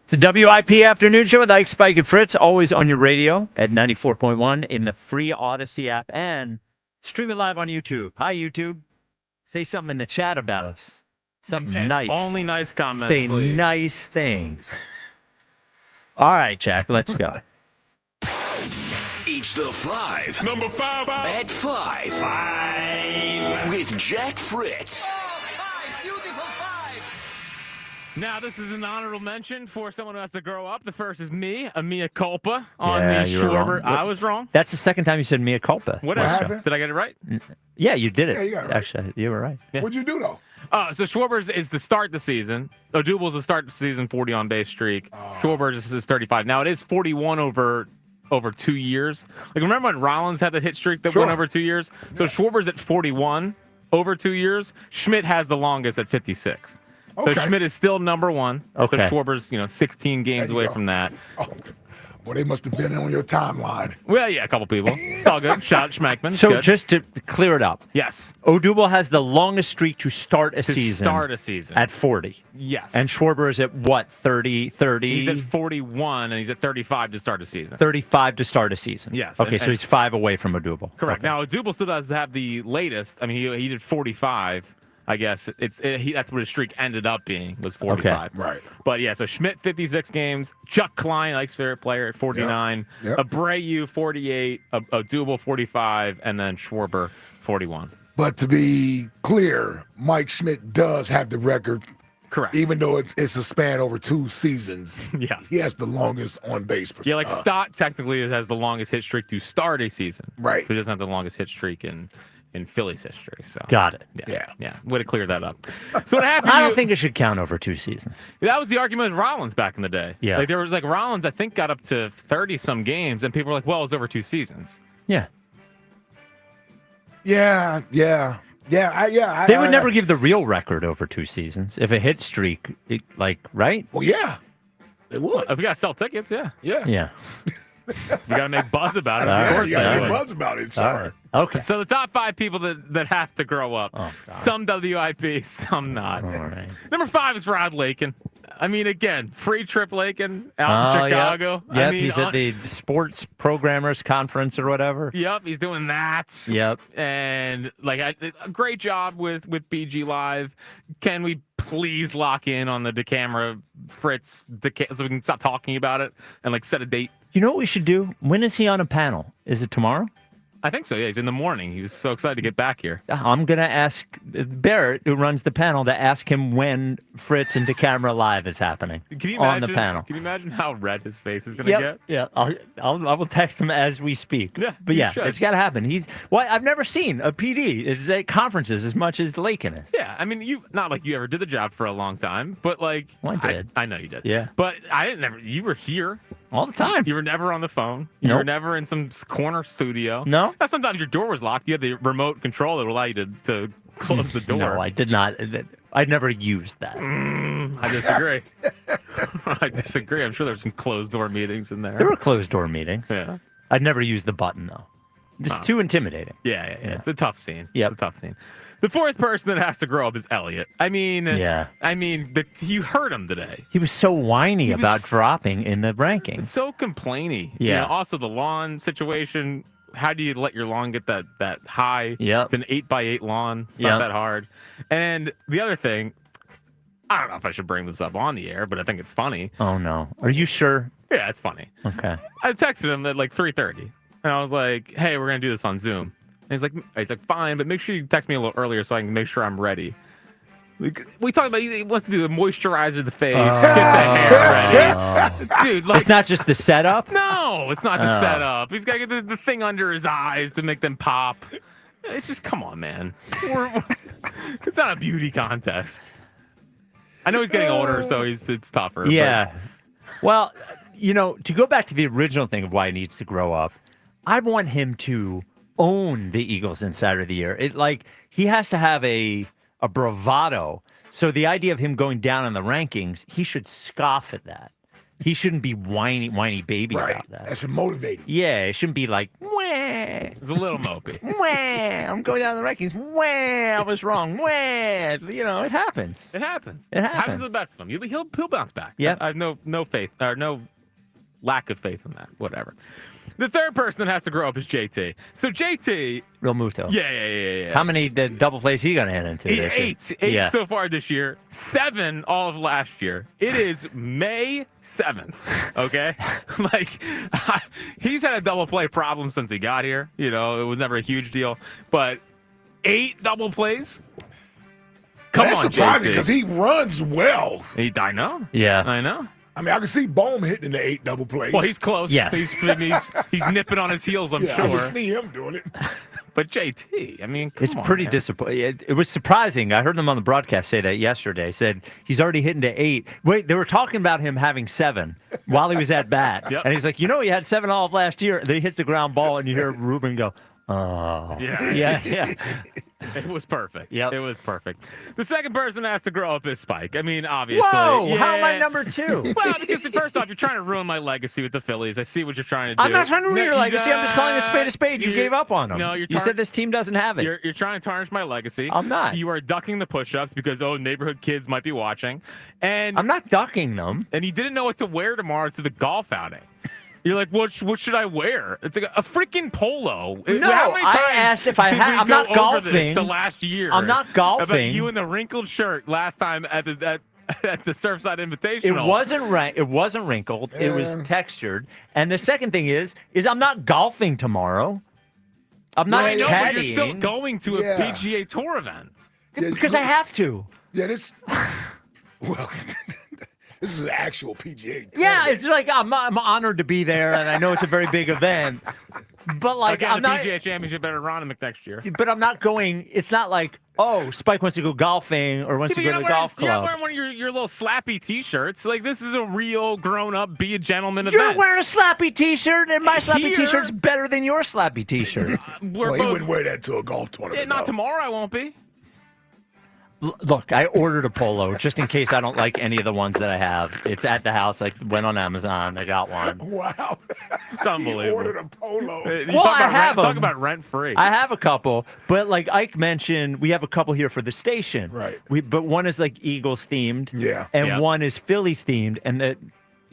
The WIP Afternoon Show with Ike, Spike, and Fritz, always on your radio at 94.1 in the free Odyssey app, and stream it live on YouTube. Hi, YouTube. Say something in the chat about us. Something nice. Only nice comments, Say please. nice things. All right, Jack, let's go. Each the 5. Number 5. At 5. 5. With Jack Fritz. Now, this is an honorable mention for someone who has to grow up. The first is me, a mea culpa on Yeah, the you were wrong. Schwarber. I was wrong. That's the second time you said mea culpa. What Nice happened? job. Did I get it right? Yeah, you did it. Yeah, you got it right. Actually, you were right. Yeah. What'd you do, though? So Schwarber's is to start the season. Odubel's to start the season 40 on base streak. Schwarber's is 35. Now, it is 41 over 2 years. Like, remember when Rollins had the hit streak that went over 2 years? So Schwarber's at 41 over 2 years. Schmidt has the longest at 56. Okay. So Schmidt is still number one. Okay. So Schwarber's, 16 games away from that. Oh, well, they must have been on your timeline. Well, yeah, a couple people. It's all good. Shout out Schmeckman. So Good. just to clear it up. Yes. Odubel has the longest streak to start a season. Start a season. At 40. Yes. And Schwarber is at what, 30? He's at 41, and he's at 35 to start a season. 35 to start a season. Yes. Okay, so he's 5 away from Odubel. Correct. Okay. Now, Odubel still does have the latest. I mean, he did 45. I guess that's what his streak ended up being, was 45. Okay, right. But yeah, so Schmidt 56 games, Chuck Klein, Ike's favorite player, at 49, Yep. Abreu 48, Odubel 45, and then Schwarber 41. But to be clear, Mike Schmidt does have the record. Correct. Even though it's a span over 2 seasons. Yeah. He has the longest on base. Yeah, like Stott technically has the longest hit streak to start a season. Right. But he doesn't have the longest hit streak in Phillies history. So Got it. Yeah. Way to clear that up. So what happened? I don't think it should count over 2 seasons. That was the argument with Rollins back in the day. Yeah. Like, there was Rollins, I think, got up to 30-some games, and people were like, well, it was over 2 seasons. Yeah. Yeah. They would never give the real record over 2 seasons. If a hit streak, right? Well, yeah. They would. If we got to sell tickets, yeah. Yeah. Yeah. You got to make buzz about it. All Of right. course You got they to would. get buzz about it, All sure. right. Okay. So the top 5 people that have to grow up. Oh, God. Some WIP, some not. All right. Number 5 is Rod Lakin. I mean, again, free trip Lakin out in Chicago. Yep, I mean, he's at the sports programmers conference or whatever. Yep, he's doing that. Yep. And a great job with BG Live. Can we please lock in on the DeCamera Fritz so we can stop talking about it and set a date? You know what we should do? When is he on a panel? Is it tomorrow? I think so. Yeah, he's in the morning. He was so excited to get back here. I'm going to ask Barrett, who runs the panel, to ask him when Fritz and DeCamera Live is happening Can you on imagine, the panel. Can you imagine how red his face is going to get? Yeah, I will text him as we speak. Yeah, but you yeah, should. it's got to happen. I've never seen a PD at conferences as much as Lakin is. Yeah, I mean, not like you ever did the job for a long time, but I did. I know you did. Yeah. But I didn't never. You were here all the time. You were never on the phone. You Nope. were never in some corner studio. No. Now, sometimes your door was locked. You had the remote control that would allow you to close the door. No, I did not. I never used that. I disagree. I disagree. I'm sure there's some closed door meetings in there. There were closed door meetings. Yeah. I'd never used the button though. Just too intimidating. Yeah. It's a tough scene. Yep. It's a tough scene. The 4th person that has to grow up is Elliot. I mean, you heard him today. He was so whiny about dropping in the rankings. So complainy. Yeah. Also, the lawn situation. How do you let your lawn get that high? Yep. It's an 8x8 lawn. It's not that hard. And the other thing, I don't know if I should bring this up on the air, but I think it's funny. Oh no. Are you sure? Yeah, it's funny. Okay. I texted him at 3:30, and I was like, "Hey, we're gonna do this on Zoom." And he's like, "Fine, but make sure you text me a little earlier so I can make sure I'm ready." We talked about he wants to do the moisturizer the face, get the hair ready, dude. It's not just the setup. No, it's not the setup. He's got to get the thing under his eyes to make them pop. It's just come on, man. It's not a beauty contest. I know he's getting older, so it's tougher. Yeah. Well, to go back to the original thing of why he needs to grow up, I want him to own the Eagles Insider of the Year. He has to have a bravado. So the idea of him going down in the rankings, he should scoff at that. He shouldn't be whiny baby about that. That should motivate him. Yeah, it shouldn't be like, wah. It's a little mopey. Wah, I'm going down the rankings. Wah, I was wrong. Wah. It happens. It happens. It happens. Happens to the best of him. He'll bounce back. Yeah. I have no faith or no lack of faith in that. Whatever. The 3rd person that has to grow up is JT. So JT, Real Muto. Yeah. How many double plays he gonna hit into this year? 8 so far this year. 7 all of last year. It is May 7th. Okay, he's had a double play problem since he got here. It was never a huge deal, but 8 double plays. Come That's on, surprising JT. because he runs well. I know. Yeah, I know. I mean, I can see Bohm hitting the 8 double plays. Well, he's close. Yes. He's nipping on his heels, I'm I sure. can see him doing it. But JT, I mean, come it's on, pretty man. disappointing. It was surprising. I heard them on the broadcast say that yesterday. Said he's already hitting to 8. Wait, they were talking about him having 7 while he was at bat, Yep. and he's like, he had 7 all of last year. Then he hits the ground ball, and you hear Ruben go, "Oh, yeah." It was perfect. Yep. It was perfect. The 2nd person that has to grow up is Spike. I mean, obviously. Whoa! How am yeah. I number 2? Well, because first off, you're trying to ruin my legacy with the Phillies. I see what you're trying to do. I'm not trying to ruin No, your legacy. I'm just calling a spade a spade. You you- gave up on them. No, you said this team doesn't have it. You're trying to tarnish my legacy. I'm not. You are ducking the push-ups because neighborhood kids might be watching, and I'm not ducking them. And he didn't know what to wear tomorrow to the golf outing. You're like, what should I wear? It's like a freaking polo. No, How many I times asked if I did had. we I'm go not over golfing. This the last year. I'm not golfing. About you in the wrinkled shirt last time at the Surfside Invitational. It wasn't wrinkled. It was textured. And the second thing is I'm not golfing tomorrow. I'm not I know, caddying. but you're still going to a PGA Tour event. Because I have to. Yeah, well, this is an actual PGA. Yeah, it's like I'm honored to be there, and I know it's a very big event. But Again, I'm the not. PGA Championship at Aronimink next year. But I'm not going. It's not like Spike wants to go golfing or wants to go to the golf You're not club. wearing one of your little slappy T-shirts. This is a real grown-up, be a gentleman You're event. wearing a slappy T-shirt, and my slappy Here- T-shirt's better than your slappy T-shirt. Well, he wouldn't wear that to a golf tournament. Not though. tomorrow. I won't be. Look, I ordered a polo just in case I don't like any of the ones that I have. It's at the house. I went on Amazon. I got one. Wow. It's unbelievable. He ordered a polo. Talk about rent free. I have a couple, but like Ike mentioned, we have a couple here for the station. Right. But one is like Eagles themed. Yeah. And one is Phillies themed, and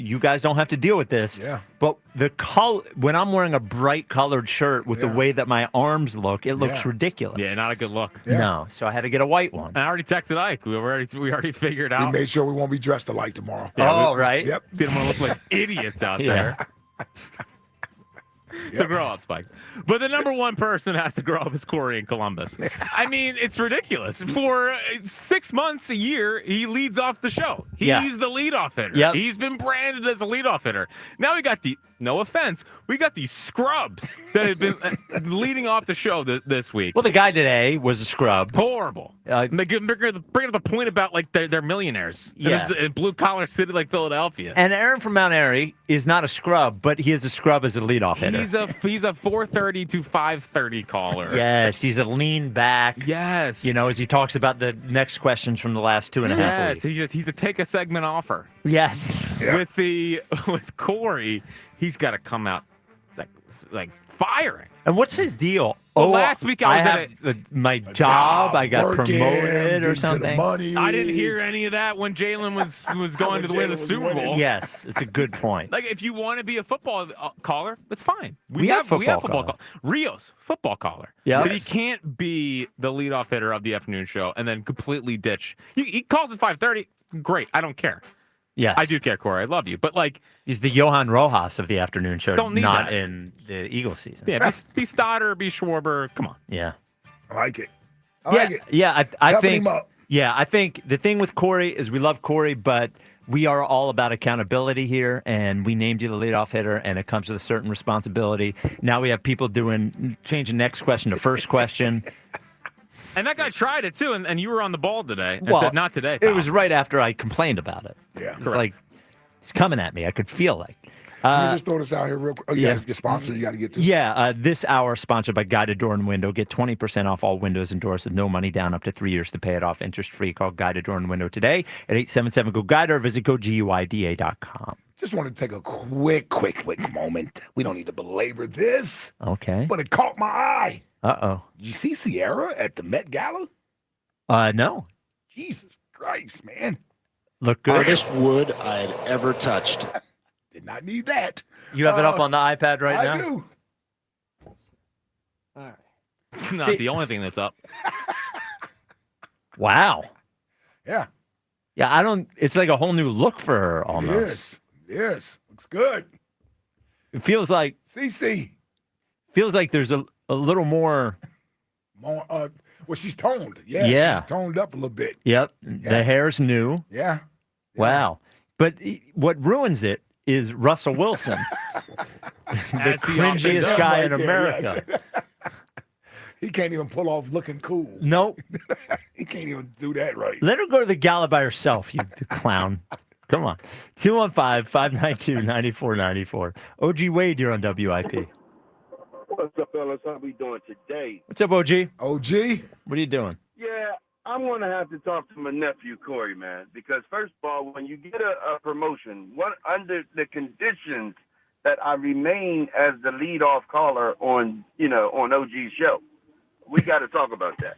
you guys don't have to deal with this. Yeah. But the color, when I'm wearing a bright colored shirt with the way that my arms look, it looks ridiculous. Yeah, not a good look. No. So I had to get a white one. I already texted Ike. We already figured out. We made sure we won't be dressed alike tomorrow. Yeah, right. Yep. Didn't want to look like idiots out there. So grow up, Spike. But the number one person that has to grow up is Corey in Columbus. I mean, it's ridiculous. For 6 months a year, he leads off the show. He's the leadoff hitter. Yep. He's been branded as a leadoff hitter. Now we got no offense, we got these scrubs that have been leading off the show this week. Well, the guy today was a scrub. Horrible. They bring up the point about like they're millionaires. Yeah. In blue collar city like Philadelphia. And Aaron from Mount Airy is not a scrub, but he is a scrub as a leadoff hitter. He's a 4:30 to 5:30 caller. Yes, he's a lean back. Yes. You know, as he talks about the next questions from the last 2.5 weeks. Yes, he's a take a segment offer. Yes. Yeah. With Corey, he's got to come out like firing. And what's his deal? Well, last week I was at my job. I got promoted or something. I didn't hear any of that when Jalen was going to win the Super Bowl. Yes, it's a good point. Like if you want to be a football caller, that's fine. We have football caller. Rios, football caller. Yeah. But he can't be the leadoff hitter of the afternoon show and then completely ditch. He calls at 5:30. Great. I don't care. Yes. I do care, Corey. I love you. But like he's the Johan Rojas of the afternoon show, Don't need not that. in the Eagles season. Yeah, be Stoddard, be Schwarber. Come on. Yeah. I like it. I like it. Yeah, I Helping think him up. Yeah, I think the thing with Corey is we love Corey, but we are all about accountability here, and we named you the leadoff hitter, and it comes with a certain responsibility. Now we have people changing next question to first question. And that guy tried it too, and you were on the ball today and said not today. Pal. It was right after I complained about it. Yeah. It's like it's coming at me. I could feel like. Let me just throw this out here real quick. Oh, you got to get sponsored. You got to get to. Yeah, this hour sponsored by Guided Door and Window. Get 20% off all windows and doors with no money down, up to 3 years to pay it off interest-free. Call Guided Door and Window today at 877-GO-GUIDE or visit GoGUIDA.com. Just want to take a quick moment. We don't need to belabor this. Okay. But it caught my eye. Uh-oh. Did you see Sierra at the Met Gala? No. Jesus Christ, man. Look good. Hardest wood I'd ever touched. Did not need that. You have it up on the iPad right now? I do. All right. It's not the only thing that's up. Wow. Yeah. Yeah, it's like a whole new look for her almost. Yes. Looks good. It feels like CC. Feels like there's a little more. Well, she's toned. Yeah. She's toned up a little bit. Yep. Yeah. The hair's new. Yeah. Wow. But what ruins it is Russell Wilson, the cringiest guy in America. Yes. He can't even pull off looking cool. Nope. He can't even do that right. Let her go to the gala by herself, you clown. Come on. 215-592-9494. OG Wade, you're on WIP. What's up, fellas? How we doing today? What's up, OG? OG? What are you doing? Yeah, I'm going to have to talk to my nephew, Corey, man, because first of all, when you get a promotion, under the conditions that I remain as the leadoff caller on OG's show, we got to talk about that.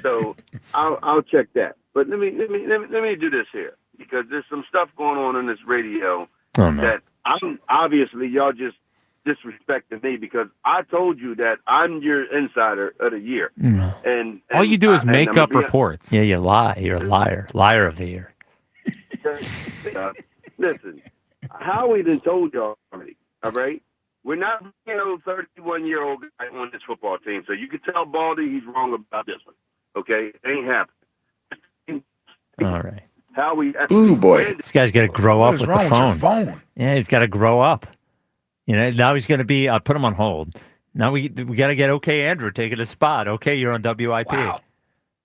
So I'll check that. But let me do this here, because there's some stuff going on in this radio that I'm obviously y'all just disrespecting me, because I told you that I'm your insider of the year. And all you do is make up reports. Yeah, you lie. You're a liar. Liar of the year. Listen, Howie done told y'all already, all right? We're not bringing a 31-year-old guy on this football team, so you can tell Baldy he's wrong about this one, okay? It ain't happening. All right. Howie. Ooh, boy. This guy's got to grow up with the wrong phone. with your phone? Yeah, he's got to grow up. Now he's going to be, I put him on hold. Now we got to get OK Andrew taking his spot. OK, you're on WIP. Wow.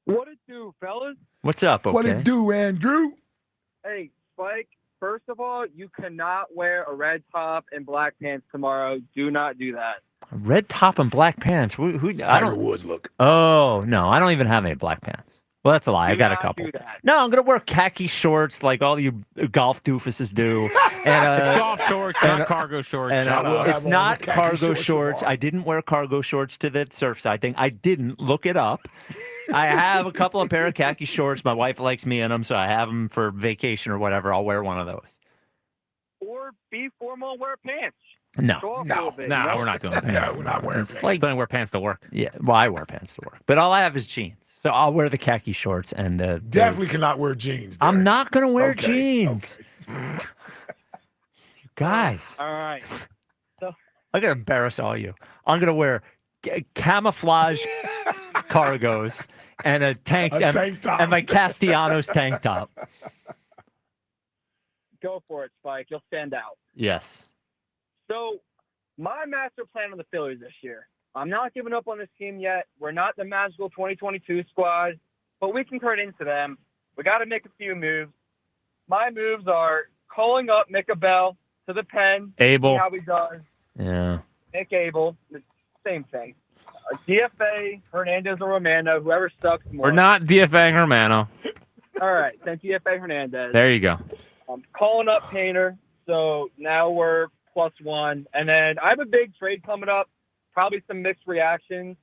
What it do, fellas? What's up, OK? What it do, Andrew? Hey, Spike, first of all, you cannot wear a red top and black pants tomorrow. Do not do that. A red top and black pants. Who I Tiger don't. Woods look. Oh, no, I don't even have any black pants. Well, that's a lie. I Do got a not couple. do that. No, I'm gonna wear khaki shorts like all you golf doofuses do. And, It's golf shorts, not cargo shorts. And Shut up. it's not cargo shorts. I didn't wear cargo shorts to the Surfside thing. I didn't look it up. I have a couple of pair of khaki shorts. My wife likes me in them, so I have them for vacation or whatever. I'll wear one of those. Or be formal and wear pants. No, Show off a little bit, you know? We're not doing pants. No, we're not wearing It's pants. like don't wear pants to work. Yeah, well, I wear pants to work, but all I have is jeans. So I'll wear the khaki shorts and Definitely cannot wear jeans. there. I'm not gonna wear Okay, jeans. You guys, All right. So I'm gonna embarrass all you. I'm gonna wear camouflage cargos and a tank, A tank top. and my Castellanos tank top. go for it, Spike. You'll stand out. Yes. So my master plan on the Phillies this year. I'm not giving up on this team yet. We're not the magical 2022 squad, but we can turn into them. We got to make a few moves. My moves are calling up Micah Bell to the pen. Abel. See how he does. Yeah. Nick Abel. Same thing. DFA, Hernandez or Romano, whoever sucks more. We're not DFAing Romano. All right, then DFA Hernandez. There you go. I'm calling up Painter, so now we're +1. And then I have a big trade coming up, probably some mixed reactions,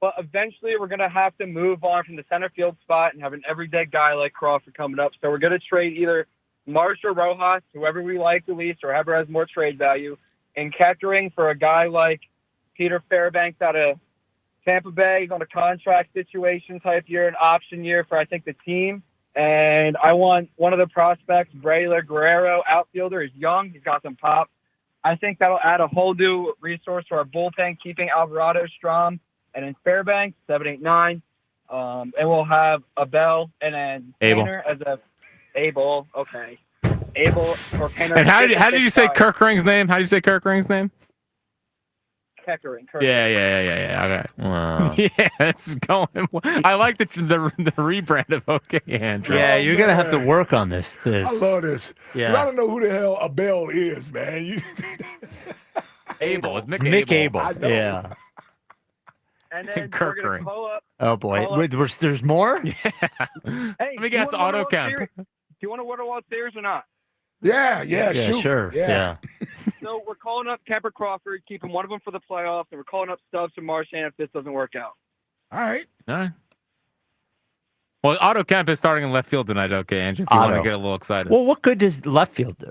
but eventually we're going to have to move on from the center field spot and have an everyday guy like Crawford coming up. So we're going to trade either Marsh or Rojas, whoever we like the least or whoever has more trade value, and Kettering for a guy like Peter Fairbanks out of Tampa Bay. He's on a contract situation type year, an option year for, I think, the team. And I want one of the prospects, Braylor Guerrero, outfielder. He's young. He's got some pop. I think that'll add a whole new resource to our bullpen, keeping Alvarado strong. And then Fairbanks, 7, 8, 9. And we'll have a Bell and then Abel. Painter as a Abel. Okay. Abel or Painter. And how did you say Kirk Ring's name? How did you say Kirk Ring's name? Kettering. Yeah. Okay. Wow. Yeah, this is going. I like the rebrand of OK Andrew. Yeah, you're gonna have to work on this. I love this. Yeah. I don't know who the hell a Bell is, man. Abel. It's Mick Mick Abel. Abel. Yeah. And then Kirk we're going Ring. to call up. Oh boy. Call up- Wait, there's more? Hey, Let me guess. Auto Kemp. Do you want to Water World Series or not? Yeah, Yeah, shoot. sure. Yeah. So we're calling up Kemper Crawford, keeping one of them for the playoffs, and we're calling up Stubbs and Marchand if this doesn't work out. All right. All right. Well, Otto Kemp is starting in left field tonight. Okay, Andrew. If you want to Otto. get a little excited. Well, what good does left field do?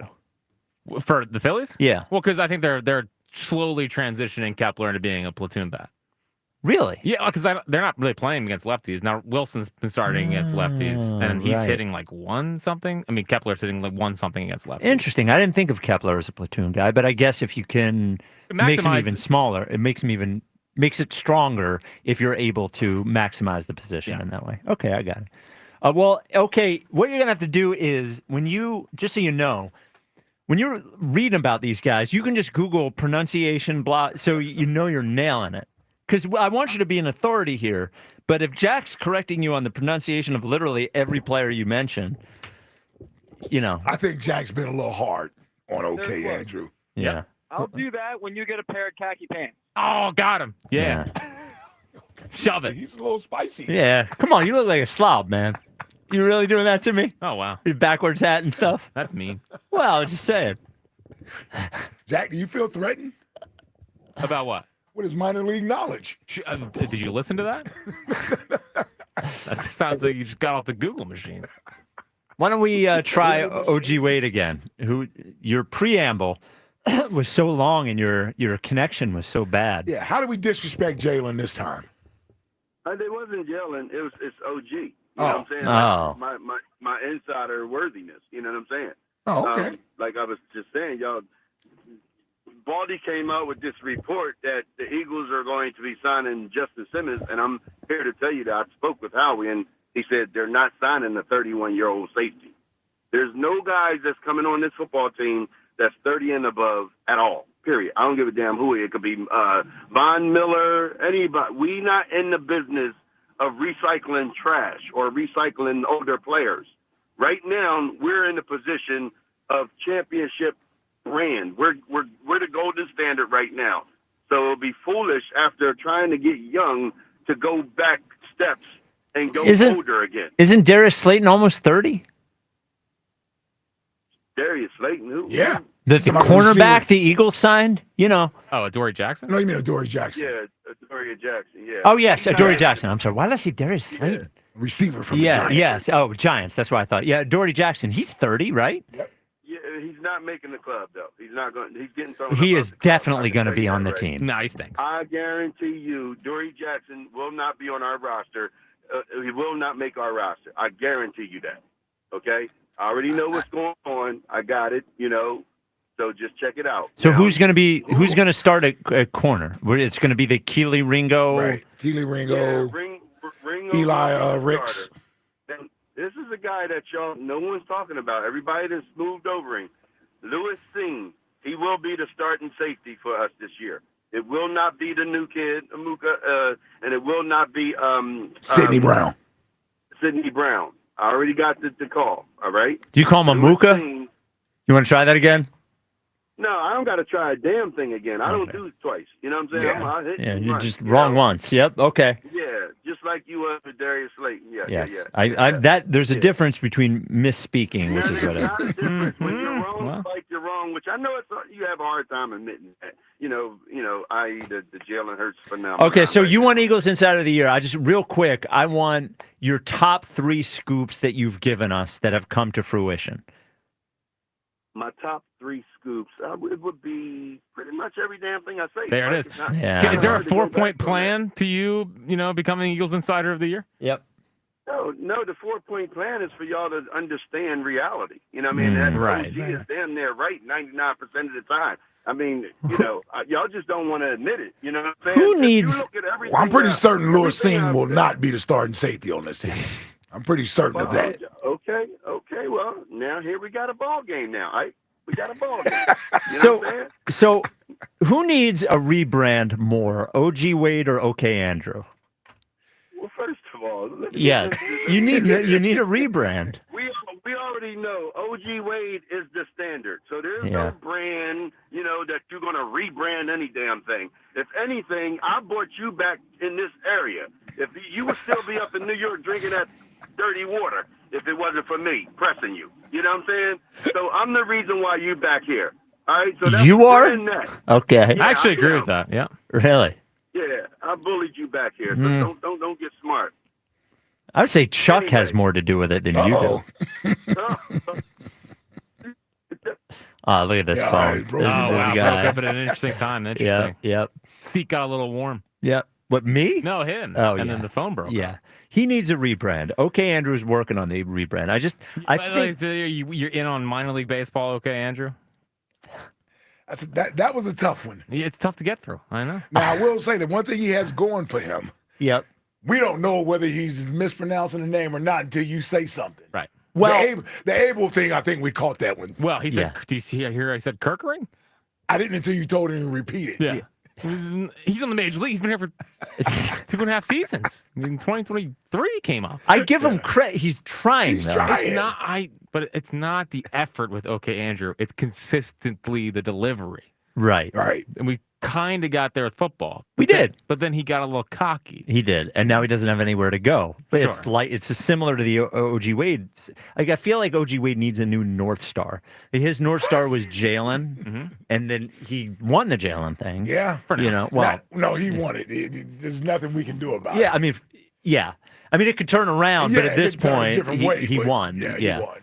For the Phillies? Yeah. Well, because I think they're slowly transitioning Kepler into being a platoon bat. Really? Yeah, because they're not really playing against lefties. Now, Wilson's been starting against lefties, and he's right. hitting like 1-something. I mean, Kepler's hitting like 1-something against lefties. Interesting. I didn't think of Kepler as a platoon guy, but I guess if you can makes him Maximize- even smaller, it makes it stronger if you're able to maximize the position in that way. Okay, I got it. Well, okay, what you're gonna have to do is just so you know, when you're reading about these guys, you can just Google pronunciation blah, so you know you're nailing it. Because I want you to be an authority here, but if Jack's correcting you on the pronunciation of literally every player you mention, I think Jack's been a little hard on OK There's one. Andrew. Yeah. I'll do that when you get a pair of khaki pants. Oh, got him. Yeah. Shove it. He's a little spicy. Yeah. Come on, you look like a slob, man. You really doing that to me? Oh, wow. Your backwards hat and stuff? That's mean. Well, just saying. Jack, do you feel threatened About what? with his minor league knowledge? Did you listen to that? That sounds like you just got off the Google machine. Why don't we try OG Wade again? Your preamble was so long and your connection was so bad. Yeah, how do we disrespect Jalen this time? It wasn't yelling. It's OG. You know what I'm saying? Oh. Like my insider worthiness. You know what I'm saying? Oh, okay. Like I was just saying, y'all. Baldy came out with this report that the Eagles are going to be signing Justin Simmons, and I'm here to tell you that I spoke with Howie, and he said they're not signing the 31-year-old safety. There's no guys that's coming on this football team that's 30 and above at all, period. I don't give a damn who it could be. Von Miller, anybody. We not in the business of recycling trash or recycling older players. Right now, we're in the position of championship brand. We're the golden standard right now. So it'll be foolish after trying to get young to go back steps and go Isn't- older again. Isn't Darius Slayton almost 30? Darius Slayton, who? Yeah. The Somebody cornerback receiver. the Eagles signed, you know. Oh, Dory Jackson? No, you mean Adoree Jackson. Yeah, Doria Jackson. Yeah. Oh, yes, He's not Dory actually- Jackson. I'm sorry. Why did I say Darius Slayton? Receiver from the Yeah, Giants. yes. Oh, Giants. That's what I thought. Yeah, Dory Jackson. He's 30, right? Yeah, he's not making the club though. He's not going. He's getting thrown. He up is off the club. definitely I can going to tell be you on that the right. team. No, he stinks. I guarantee you, Dory Jackson will not be on our roster. He will not make our roster. I guarantee you that. Okay? I already know what's going on. I got it. So just check it out. So Now, who's going to start at corner? It's going to be the Keely Ringo. Right. Keely Ringo, Yeah, Ringo Eli will be the Ricks. starter. And this is a guy that no one's talking about. Everybody that's moved over him. Lewis Singh. He will be the starting safety for us this year. It will not be the new kid, Amuka, and it will not be Sidney Brown. Sidney Brown. I already got the call. All right. Do you call him Lewis Amuka? Singh- You want to try that again? No, I don't got to try a damn thing again. I don't do it twice. You know what I'm saying? I hit Yeah, and you're run, just you wrong know? once. Yep. Okay. Yeah, just like you were with Darius Slayton. Yeah, Yes. yeah. There's a difference between misspeaking, which is what There's I. not a difference. When you're wrong, Well. like you're wrong, which I know you have a hard time admitting that. I.e. the Jalen Hurts phenomenon. Okay, so you want Eagles Insider of the Year. I just real quick, I want your top 3 scoops that you've given us that have come to fruition. My top 3 scoops, it would be pretty much every damn thing I say. There it Like, is. it's not- Yeah. Is there a hard to go back 4-point from plan to you becoming Eagles Insider of the Year? Yep. No, the 4-point plan is for y'all to understand reality. You know what I mean? That right. OG is damn near right 99% of the time. I mean, y'all just don't want to admit it. You know what I'm saying? Who If you needs- look at everything Well, I'm pretty that- certain Lewis everything Singh I've will said- not be the starting safety on this team. I'm pretty certain of that. Okay. Well, now here we got a ball game now. We got a ball game. You know So, what I'm saying? so who needs a rebrand more, OG Wade or OK Andrew? Well, first of all, let me- Yeah, you need a rebrand. We already know OG Wade is the standard. So there's Yeah. no brand, that you're going to rebrand any damn thing. If anything, I brought you back in this area. If you would still be up in New York drinking that dirty water if it wasn't for me pressing you. You know what I'm saying? So I'm the reason why you back here. All right? So that's You are? brand that. Okay. Yeah, I actually agree am. with that. Yeah. Really? Yeah, I bullied you back here. So Hmm. don't get smart. I would say Chuck has more to do with it than you do. Look at this Yeah, phone. all right, This, bro. Oh, this wow. guy. Broke up at an interesting time. Interesting. Yep. Seat got a little warm. Yep. What, me? No, him. Oh, and yeah. then the phone broke. Yeah. He needs a rebrand. OK Andrew's working on the rebrand. I think You're in on minor league baseball, okay, Andrew? That was a tough one. Yeah, it's tough to get through. I know. Now, I will say that one thing he has going for him, Yep. we don't know whether he's mispronouncing the name or not until you say something. Right. Well, the Abel thing, I think we caught that one. Well, he said, Yeah. do you see here I said Kirkering? I didn't until you told him to repeat it. Yeah. He's on the major league. He's been here for 2.5 seasons. I mean, 2023 came up. I give him credit. He's trying, He's though. trying. It's not but it's not the effort with OK Andrew. It's consistently the delivery. Right. Right. And we kind of got there with football. We did. But then he got a little cocky. He did, and now he doesn't have anywhere to go. But it's Sure. like it's similar to the OG Wade. Like I feel like OG Wade needs a new North Star. His North Star was Jalen, and then he won the Jalen thing. Yeah. No, he won it. There's nothing we can do about it. Yeah. I mean, yeah. I mean, it could turn around, but Yeah, at it this could turn a point, different way, he but won. yeah, Yeah. he won.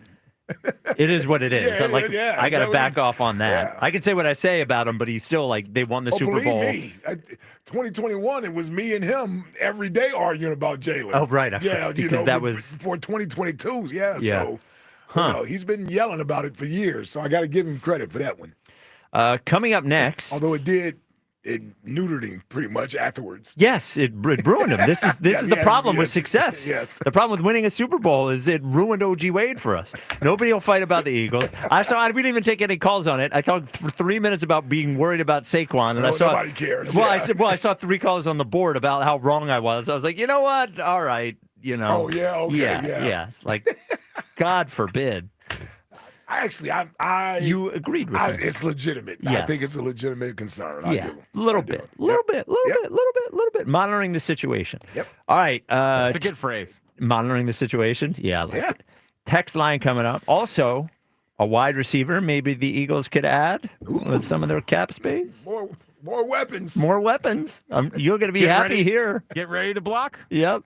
It is what it is. Yeah, Like yeah, I got to that back was- off on that. yeah. I can say what I say about him, but he's still like they won the Super believe Bowl. me, 2021, it was me and him every day arguing about Jalen. Oh, right. Yeah, because that was for 2022. Yeah, Yeah. so Huh. he's been yelling about it for years. So I got to give him credit for that one. Coming up next. Although it neutered him pretty much afterwards. Yes, it ruined him. This is Yes, the yes, problem with yes, success. yes. The problem with winning a Super Bowl is it ruined OG Wade for us. Nobody will fight about the Eagles. We didn't even take any calls on it. I talked for 3 minutes about being worried about Saquon, and I saw nobody cares. Well, yeah. I saw 3 calls on the board about how wrong I was. I was like, you know what? All right, Oh, yeah, okay, yeah. It's like, God forbid. You agreed with me. It's legitimate. I Yes. think it's a legitimate concern. I Yeah, do. a little bit. Monitoring the situation. Yep. All right. That's a good phrase. Monitoring the situation. Yeah, I like it. Text line coming up. Also, a wide receiver. Maybe the Eagles could add with some of their cap space. More weapons. More weapons. You're going to be Get happy ready. here. Get ready to block. Yep.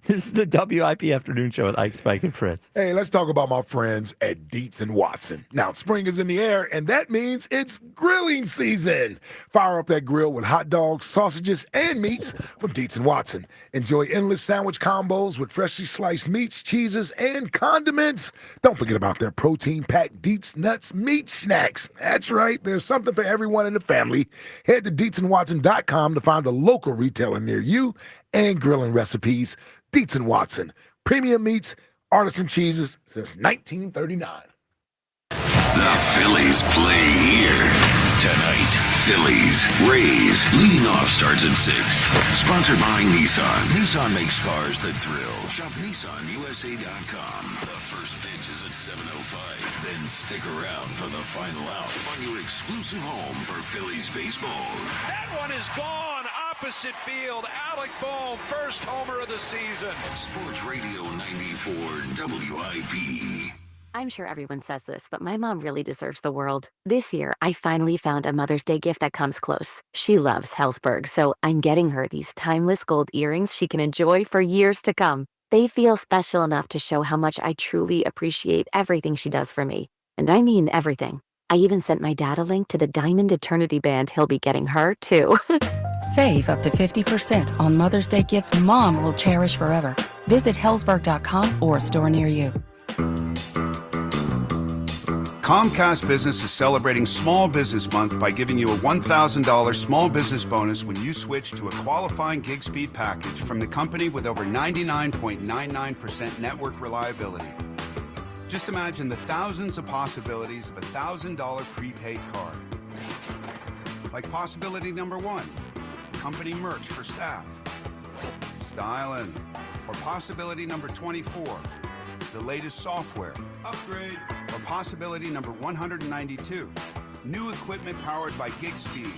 This is the WIP Afternoon Show with Ike, Spike, and Fritz. Hey, let's talk about my friends at Dietz and Watson. Now, spring is in the air, and that means it's grilling season. Fire up that grill with hot dogs, sausages, and meats from Dietz and Watson. Enjoy endless sandwich combos with freshly sliced meats, cheeses, and condiments. Don't forget about their protein-packed Dietz Nuts meat snacks. That's right, there's something for everyone in the family. Head to DietzandWatson.com to find a local retailer near you and grilling recipes. Dietz and Watson, premium meats, artisan cheeses since 1939. The Phillies play here tonight. Phillies, Rays. Leading off starts at 6. Sponsored by Nissan. Nissan makes cars that thrill. Shop NissanUSA.com. The first pitch is at 7:05. Then stick around for the final out on your exclusive home for Phillies baseball. That one is gone. Opposite field. Alec Bohm, first homer of the season. Sports Radio 94 WIP. I'm sure everyone says this, but my mom really deserves the world. This year, I finally found a Mother's Day gift that comes close. She loves Hellsberg, so I'm getting her these timeless gold earrings she can enjoy for years to come. They feel special enough to show how much I truly appreciate everything she does for me. And I mean everything. I even sent my dad a link to the Diamond Eternity band he'll be getting her, too. Save up to 50% on Mother's Day gifts Mom will cherish forever. Visit Hellsberg.com or a store near you. Comcast Business is celebrating Small Business Month by giving you a $1,000 small business bonus when you switch to a qualifying gig speed package from the company with over 99.99% network reliability. Just imagine the thousands of possibilities of a $1,000 prepaid card. Like possibility number 1, company merch for staff. Styling. Or possibility number 24, the latest software. Upgrade. Or possibility number 192, new equipment powered by gig speeds.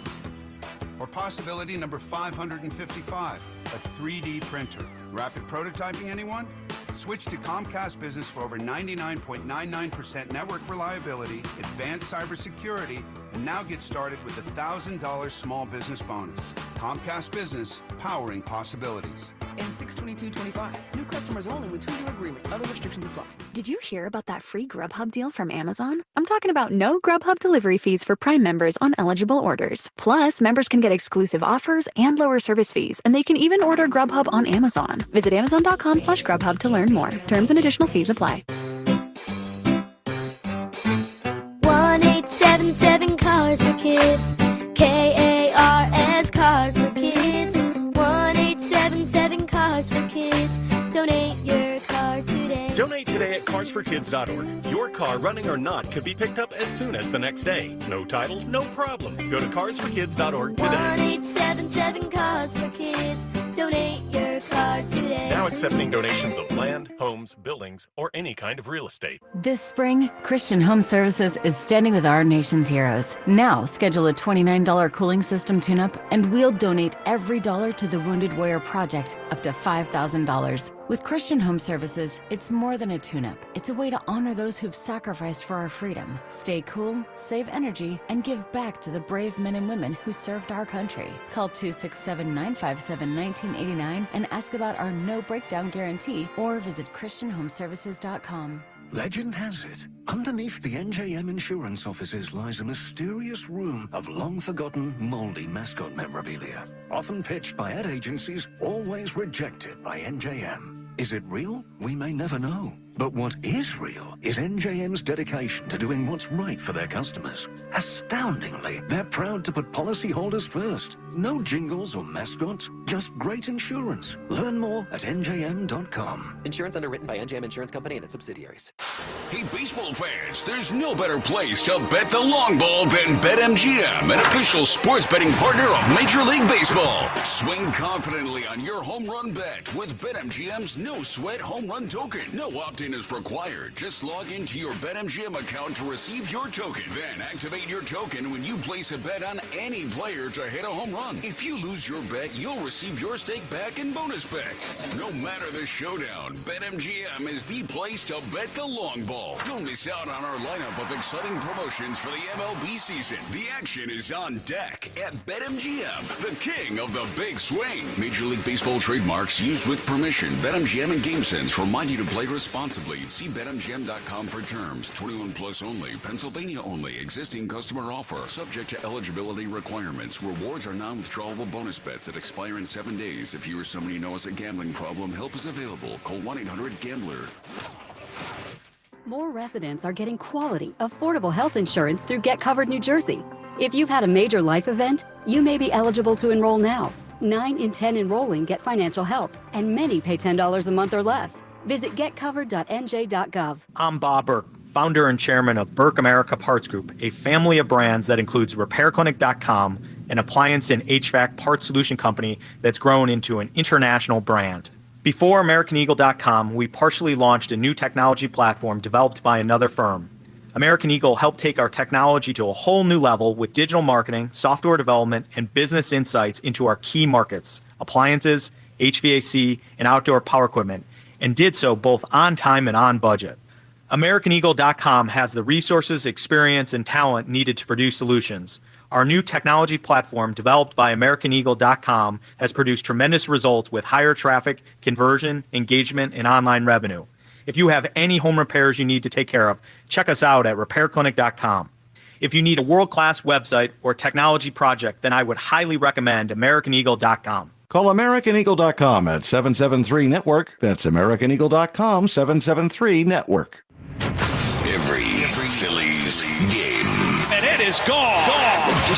Or possibility number 555, a 3D printer. Rapid prototyping, anyone? Switch to Comcast Business for over 99.99% network reliability, advanced cybersecurity, and now get started with a $1,000 small business bonus. Comcast Business, powering possibilities. And 6/22/25. New customers only with 2-year agreement. Other restrictions apply. Did you hear about that free Grubhub deal from Amazon? I'm talking about no Grubhub delivery fees for Prime members on eligible orders. Plus, members can get exclusive offers and lower service fees, and they can even order Grubhub on Amazon. Visit Amazon.com/Grubhub to learn more. Terms and additional fees apply. 1-877 Cars for Kids. KARS Cars for Kids. 1-877 Cars for Kids. Donate your car today. Donate today at carsforkids.org. Your car, running or not, could be picked up as soon as the next day. No title, no problem. Go to carsforkids.org today. 1-877 Cars for Kids. Donate your car today. Now accepting donations of land, homes, buildings, or any kind of real estate. This spring, Christian Home Services is standing with our nation's heroes. Now, schedule a $29 cooling system tune-up, and we'll donate every dollar to the Wounded Warrior Project, up to $5,000. With Christian Home Services, it's more than a tune-up. It's a way to honor those who've sacrificed for our freedom. Stay cool, save energy, and give back to the brave men and women who served our country. Call 267-957-1989 and ask about our no breakdown guarantee, or visit ChristianHomeservices.com. Legend has it, underneath the NJM insurance offices lies a mysterious room of long-forgotten, moldy mascot memorabilia. Often pitched by ad agencies, always rejected by NJM. Is it real? We may never know. But what is real is NJM's dedication to doing what's right for their customers. Astoundingly, they're proud to put policyholders first. No jingles or mascots, just great insurance. Learn more at njm.com. Insurance underwritten by NJM Insurance Company and its subsidiaries. Hey, baseball fans, there's no better place to bet the long ball than BetMGM, an official sports betting partner of Major League Baseball. Swing confidently on your home run bet with BetMGM's no-sweat home run token. No opt opt-in is required. Just log into your BetMGM account to receive your token. Then activate your token when you place a bet on any player to hit a home run. If you lose your bet, you'll receive your stake back in bonus bets. No matter the showdown, BetMGM is the place to bet the long ball. Don't miss out on our lineup of exciting promotions for the MLB season. The action is on deck at BetMGM, the king of the big swing. Major League Baseball trademarks used with permission. BetMGM and GameSense remind you to play responsibly. See BetMGM.com for terms. 21 plus only. Pennsylvania only. Existing customer offer. Subject to eligibility requirements. Rewards are non-withdrawable bonus bets that expire in 7 days. If you or somebody you know has a gambling problem, help is available. Call 1-800-GAMBLER. More residents are getting quality, affordable health insurance through Get Covered New Jersey. If you've had a major life event, you may be eligible to enroll now. 9 in 10 enrolling get financial help, and many pay $10 a month or less. Visit getcovered.nj.gov. I'm Bob Burke, founder and chairman of Burke America Parts Group, a family of brands that includes RepairClinic.com, an appliance and HVAC parts solution company that's grown into an international brand. Before AmericanEagle.com, we partially launched a new technology platform developed by another firm. American Eagle helped take our technology to a whole new level with digital marketing, software development, and business insights into our key markets, appliances, HVAC, and outdoor power equipment, and did so both on time and on budget. AmericanEagle.com has the resources, experience, and talent needed to produce solutions. Our new technology platform, developed by AmericanEagle.com, has produced tremendous results with higher traffic, conversion, engagement, and online revenue. If you have any home repairs you need to take care of, check us out at RepairClinic.com. If you need a world-class website or technology project, then I would highly recommend AmericanEagle.com. Call AmericanEagle.com at 773-NETWORK. That's AmericanEagle.com, 773-NETWORK. Every Phillies game. And it is gone.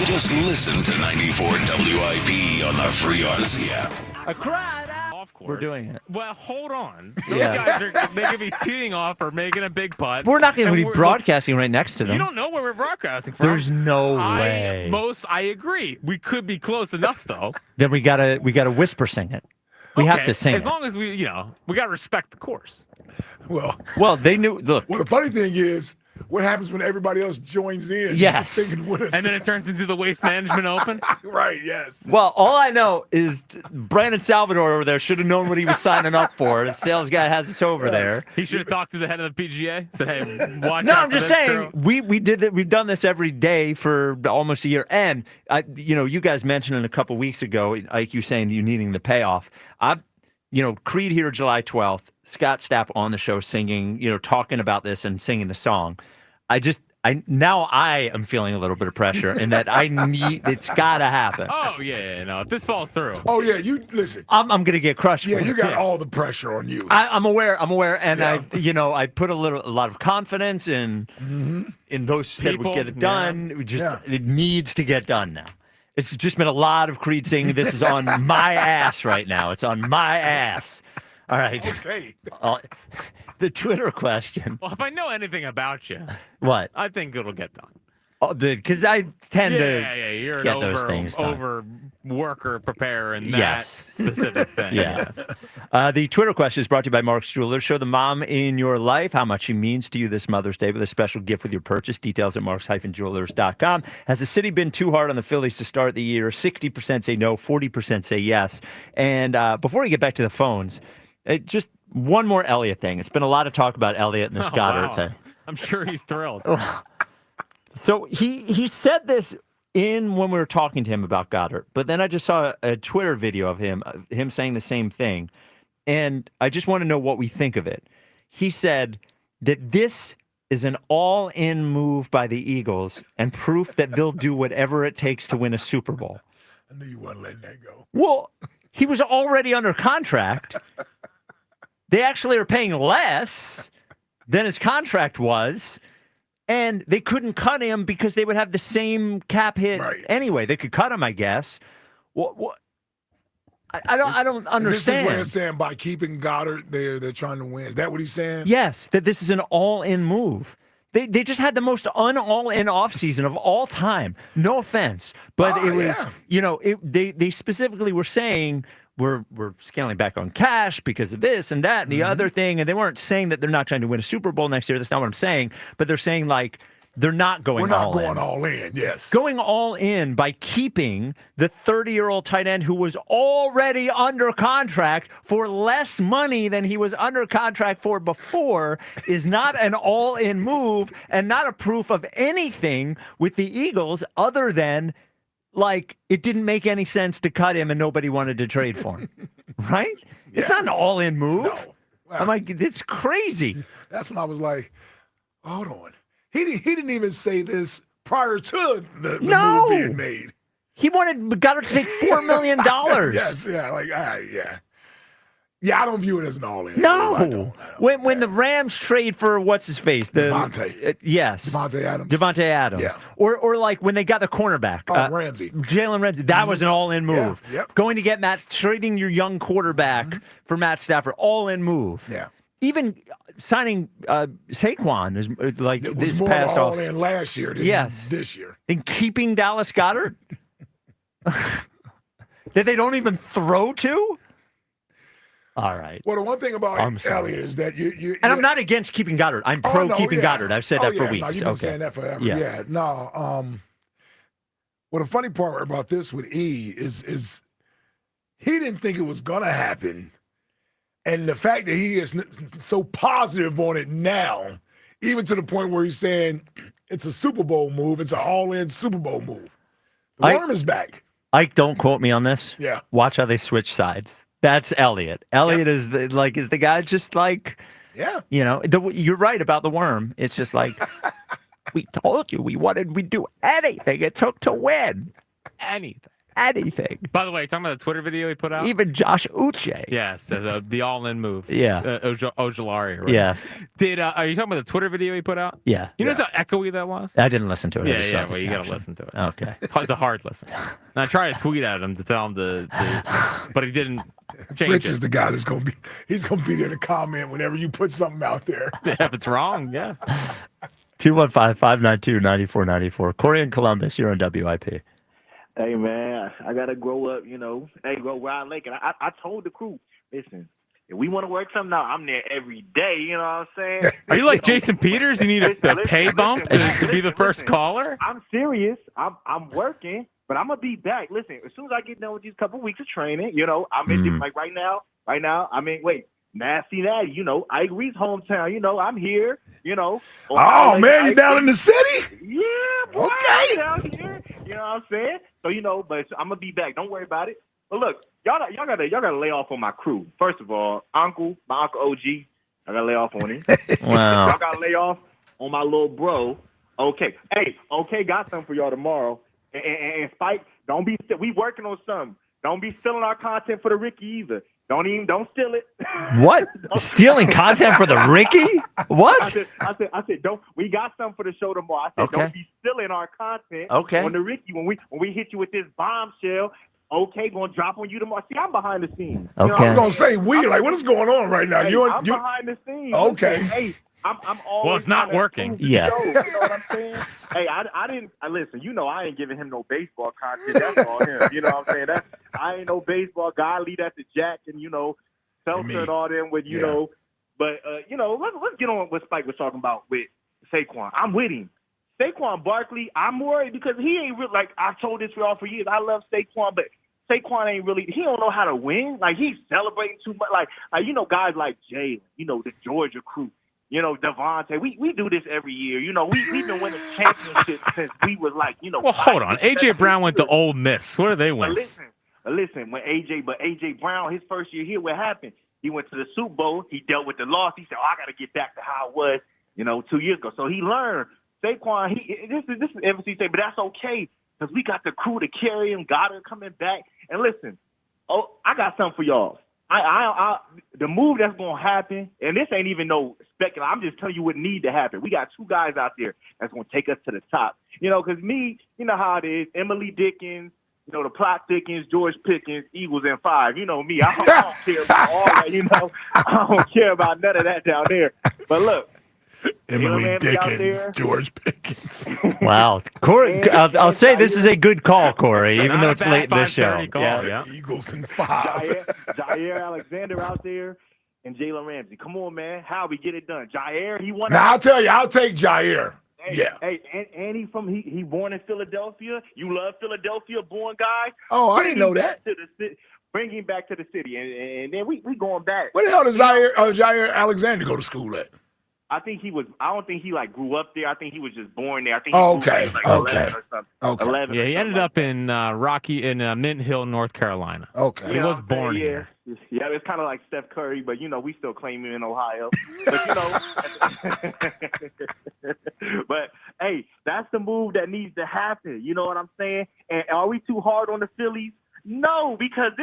Just listen to 94 WIP on the free Odyssey app. I cried out. Off course. We're doing it. Well, hold on. Those guys they could be teeing off or making a big putt. We're not going to be broadcasting right next to them. You don't know where we're broadcasting from. There's no way. I agree. We could be close enough though. Then we gotta whisper sing it. We have to sing as it. long as we gotta respect the course. Well, they knew. Look. Well, the funny thing is, what happens when everybody else joins in? Yes. Singing with us? And then it turns into the Waste Management Open. Right. Yes. Well, all I know is Brandon Salvador over there should have known what he was signing up for. The sales guy has us over there. He should have talked to the head of the PGA. Said, "Hey, watch No, out I'm for just this saying girl." we did that. We've done this every day for almost a year. And you guys mentioned it a couple weeks ago, like you saying you needing the payoff. Creed here July 12th. Scott Stapp on the show singing, talking about this and singing the song. Now I am feeling a little bit of pressure in that it's gotta happen. Oh yeah, no. If this falls through. Oh yeah, you listen. I'm gonna get crushed. Yeah, you got all the pressure on you. I'm aware, and yeah. I put a lot of confidence in those who said we'd get it done. Yeah. It needs to get done now. It's just been a lot of Creed singing. This is on my ass right now. It's on my ass. All right. Okay. The Twitter question. Well, if I know anything about you, what? I think it'll get done. Oh, because I tend to you're get an those things done. over worker, preparer, and that specific thing. Yes. The Twitter question is brought to you by Mark's Jewelers. Show the mom in your life how much she means to you this Mother's Day with a special gift with your purchase. Details at marks-jewelers.com. Has the city been too hard on the Phillies to start the year? 60% say no, 40% say yes. And before we get back to the phones, just one more Elliott thing. It's been a lot of talk about Elliott and this Goddard thing. I'm sure he's thrilled. So he said this when we were talking to him about Goddard, but then I just saw a Twitter video of him saying the same thing, and I just want to know what we think of it. He said that this is an all-in move by the Eagles and proof that they'll do whatever it takes to win a Super Bowl. I knew you weren't letting that go. Well, he was already under contract. They actually are paying less than his contract was, and they couldn't cut him because they would have the same cap hit anyway. They could cut him, I guess. What? I don't understand. This is what he's saying by keeping Goddard there. They're trying to win. Is that what he's saying? Yes, that this is an all-in move. They just had the most all-in offseason of all time. No offense, but it was they specifically were saying we're scaling back on cash because of this and that and the other thing. And they weren't saying that they're not trying to win a Super Bowl next year. That's not what I'm saying. But they're saying like they're not going all in. We're not going all in, yes. Going all in by keeping the 30-year-old tight end who was already under contract for less money than he was under contract for before is not an all-in move and not a proof of anything with the Eagles other than like it didn't make any sense to cut him and nobody wanted to trade for him. Right? Yeah. It's not an all-in move. No. Well, I'm like, it's crazy. That's when I was like, hold on. He didn't even say this prior to the move being made. He got her to take $4 million. Yes, yeah, like yeah. Yeah, I don't view it as an all-in. No. I don't. When the Rams trade for what's his face, Devontae. Yes, Devontae Adams. Devontae Adams. Yeah. Or like when they got the cornerback, Ramsey, Jalen Ramsey. That was an all-in move. Yeah. Yep. Going to get trading your young quarterback for Matt Stafford, all-in move. Yeah. Even signing Saquon is like it was this more past off. all-in last year than this year. And keeping Dallas Goedert that they don't even throw to. All right. Well, the one thing about Elliott is that you and I'm not against keeping Goddard. I'm pro keeping Goddard. I've said that for weeks. No, you've been saying that forever. Yeah. No. Well, the funny part about this with E is he didn't think it was gonna happen, and the fact that he is so positive on it now, even to the point where he's saying it's a Super Bowl move. It's an all-in Super Bowl move. The worm is back. Ike, don't quote me on this. Yeah. Watch how they switch sides. That's Elliott. Elliott is the guy just like, you're right about the worm. It's just like, we told you we'd do anything it took to win. Anything. By the way, talking about the Twitter video he put out? Even Josh Uche. Yes, the all-in move. Yeah. Ojolari. Right? Yes. Are you talking about the Twitter video he put out? Yeah. You know how echoey that was? I didn't listen to it. Yeah, well, you got to listen to it. Okay. It's a hard listen. And I tried to tweet at him to tell him but he didn't change Fritz it. is the guy that's going to be, he's going to be there to comment whenever you put something out there. Yeah, if it's wrong, yeah. 215-592-9494. Corey in Columbus, you're on WIP. Hey, man, I got to grow up, grow where I like it. I told the crew, listen, if we want to work something out, I'm there every day, you know what I'm saying? Are you like Jason Peters? You need a pay bump to be the first caller? I'm serious. I'm working, but I'm going to be back. Listen, as soon as I get done with these couple weeks of training, I'm in, like right now, I'm in, Nasty Natty, Ike Reed's hometown, I'm here, Oh, man, you down in the city? Yeah, boy, okay. I'm down here, you know what I'm saying? So, but I'm going to be back. Don't worry about it. But look, y'all gotta lay off on my crew. First of all, my uncle OG, I gotta lay off on him. Wow. Y'all gotta lay off on my little bro. Okay. Hey, got something for y'all tomorrow. And Spike, we working on something. Don't be stealing our content for the Ricky either. Don't steal it. What? Stealing content for the Ricky? What? I said, don't. We got something for the show tomorrow. I said, Don't be stealing our content on the Ricky when we hit you with this bombshell. Okay, gonna drop on you tomorrow. See, I'm behind the scenes. Okay. I was gonna say what is going on right now? Hey, I'm behind the scenes. Okay. Hey, I'm always. Well, it's not working. Yeah. You know what I'm saying? Hey, I didn't. Listen, I ain't giving him no baseball content. That's all him. You know what I'm saying? I ain't no baseball guy. Lead at the Jack and Seltzer and all them with know. But let's get on what Spike was talking about with Saquon. I'm with him. Saquon Barkley, I'm worried because he ain't really like I told this for all for years. I love Saquon, but Saquon ain't really. He don't know how to win. Like he's celebrating too much. Like guys like Jalen, the Georgia crew. Devontae, we do this every year. We've been winning championships since we was like, Well, hold on. A.J. Brown went to Ole Miss. What did they win? But listen, when A.J. Brown, his first year here, what happened? He went to the Super Bowl. He dealt with the loss. He said, I got to get back to how it was, 2 years ago. So he learned. Saquon, this is emphasis, but that's okay because we got the crew to carry him, Goddard coming back. And listen, I got something for y'all. The move that's going to happen, and this ain't even no speculation. I'm just telling you what need to happen. We got two guys out there that's going to take us to the top. Because me, you know how it is, Emily Dickens, the plot Dickens, George Pickens, Eagles in 5. You know me. I don't care about all that, I don't care about none of that down there. But look, Emily Ramsey out Dickens, there. George Pickens. Wow, Corey. I'll say this is a good call, Corey, even Not though a it's bad late in the show. 5:30 call, yeah. Eagles in 5. Jair Alexander out there, and Jalen Ramsey. Come on, man. How we get it done? Jair, he won. Now I'll tell you, I'll take Jair. Hey, and he born in Philadelphia. You love Philadelphia, born guy. Oh, I didn't know that. Bring him back to the city, and then we going back. Where the hell does Jair Alexander go to school at? I don't think he like grew up there. I think he was just born there. I think. Okay. 11 or something. Okay. 11 Yeah, he ended up that. in Mint Hill, North Carolina. Okay. He was born here. Yeah, it's kind of like Steph Curry, but we still claim him in Ohio. But but hey, that's the move that needs to happen. You know what I'm saying? And are we too hard on the Phillies? No, because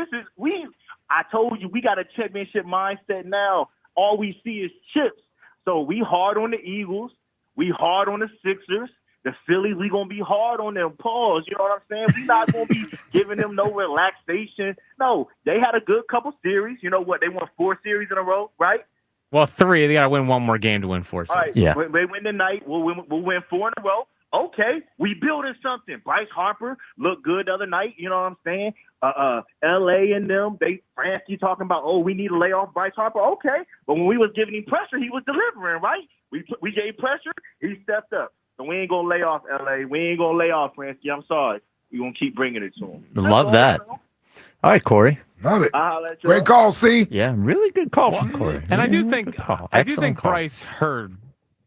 I told you we got a championship mindset now. All we see is chips. So we hard on the Eagles. We hard on the Sixers. The Phillies, we going to be hard on them paws. You know what I'm saying? We not going to be giving them no relaxation. No, they had a good couple series. You know what? They won 4 series in a row, right? Well, 3. They got to win one more game to win 4. All right. Yeah. They win tonight. We'll win 4 in a row. Okay, we building something. Bryce Harper looked good the other night. You know what I'm saying? L.A. and them, Francie talking about, we need to lay off Bryce Harper. Okay, but when we was giving him pressure, he was delivering, right? We gave pressure, he stepped up. So we ain't gonna lay off L.A. We ain't gonna lay off Francie. I'm sorry. We gonna keep bringing it to him. Love that. All right, Corey. Love it. I'll let you Great call, C. Yeah, really good call from Corey. And I do Really think good call. I do Excellent think call. Bryce heard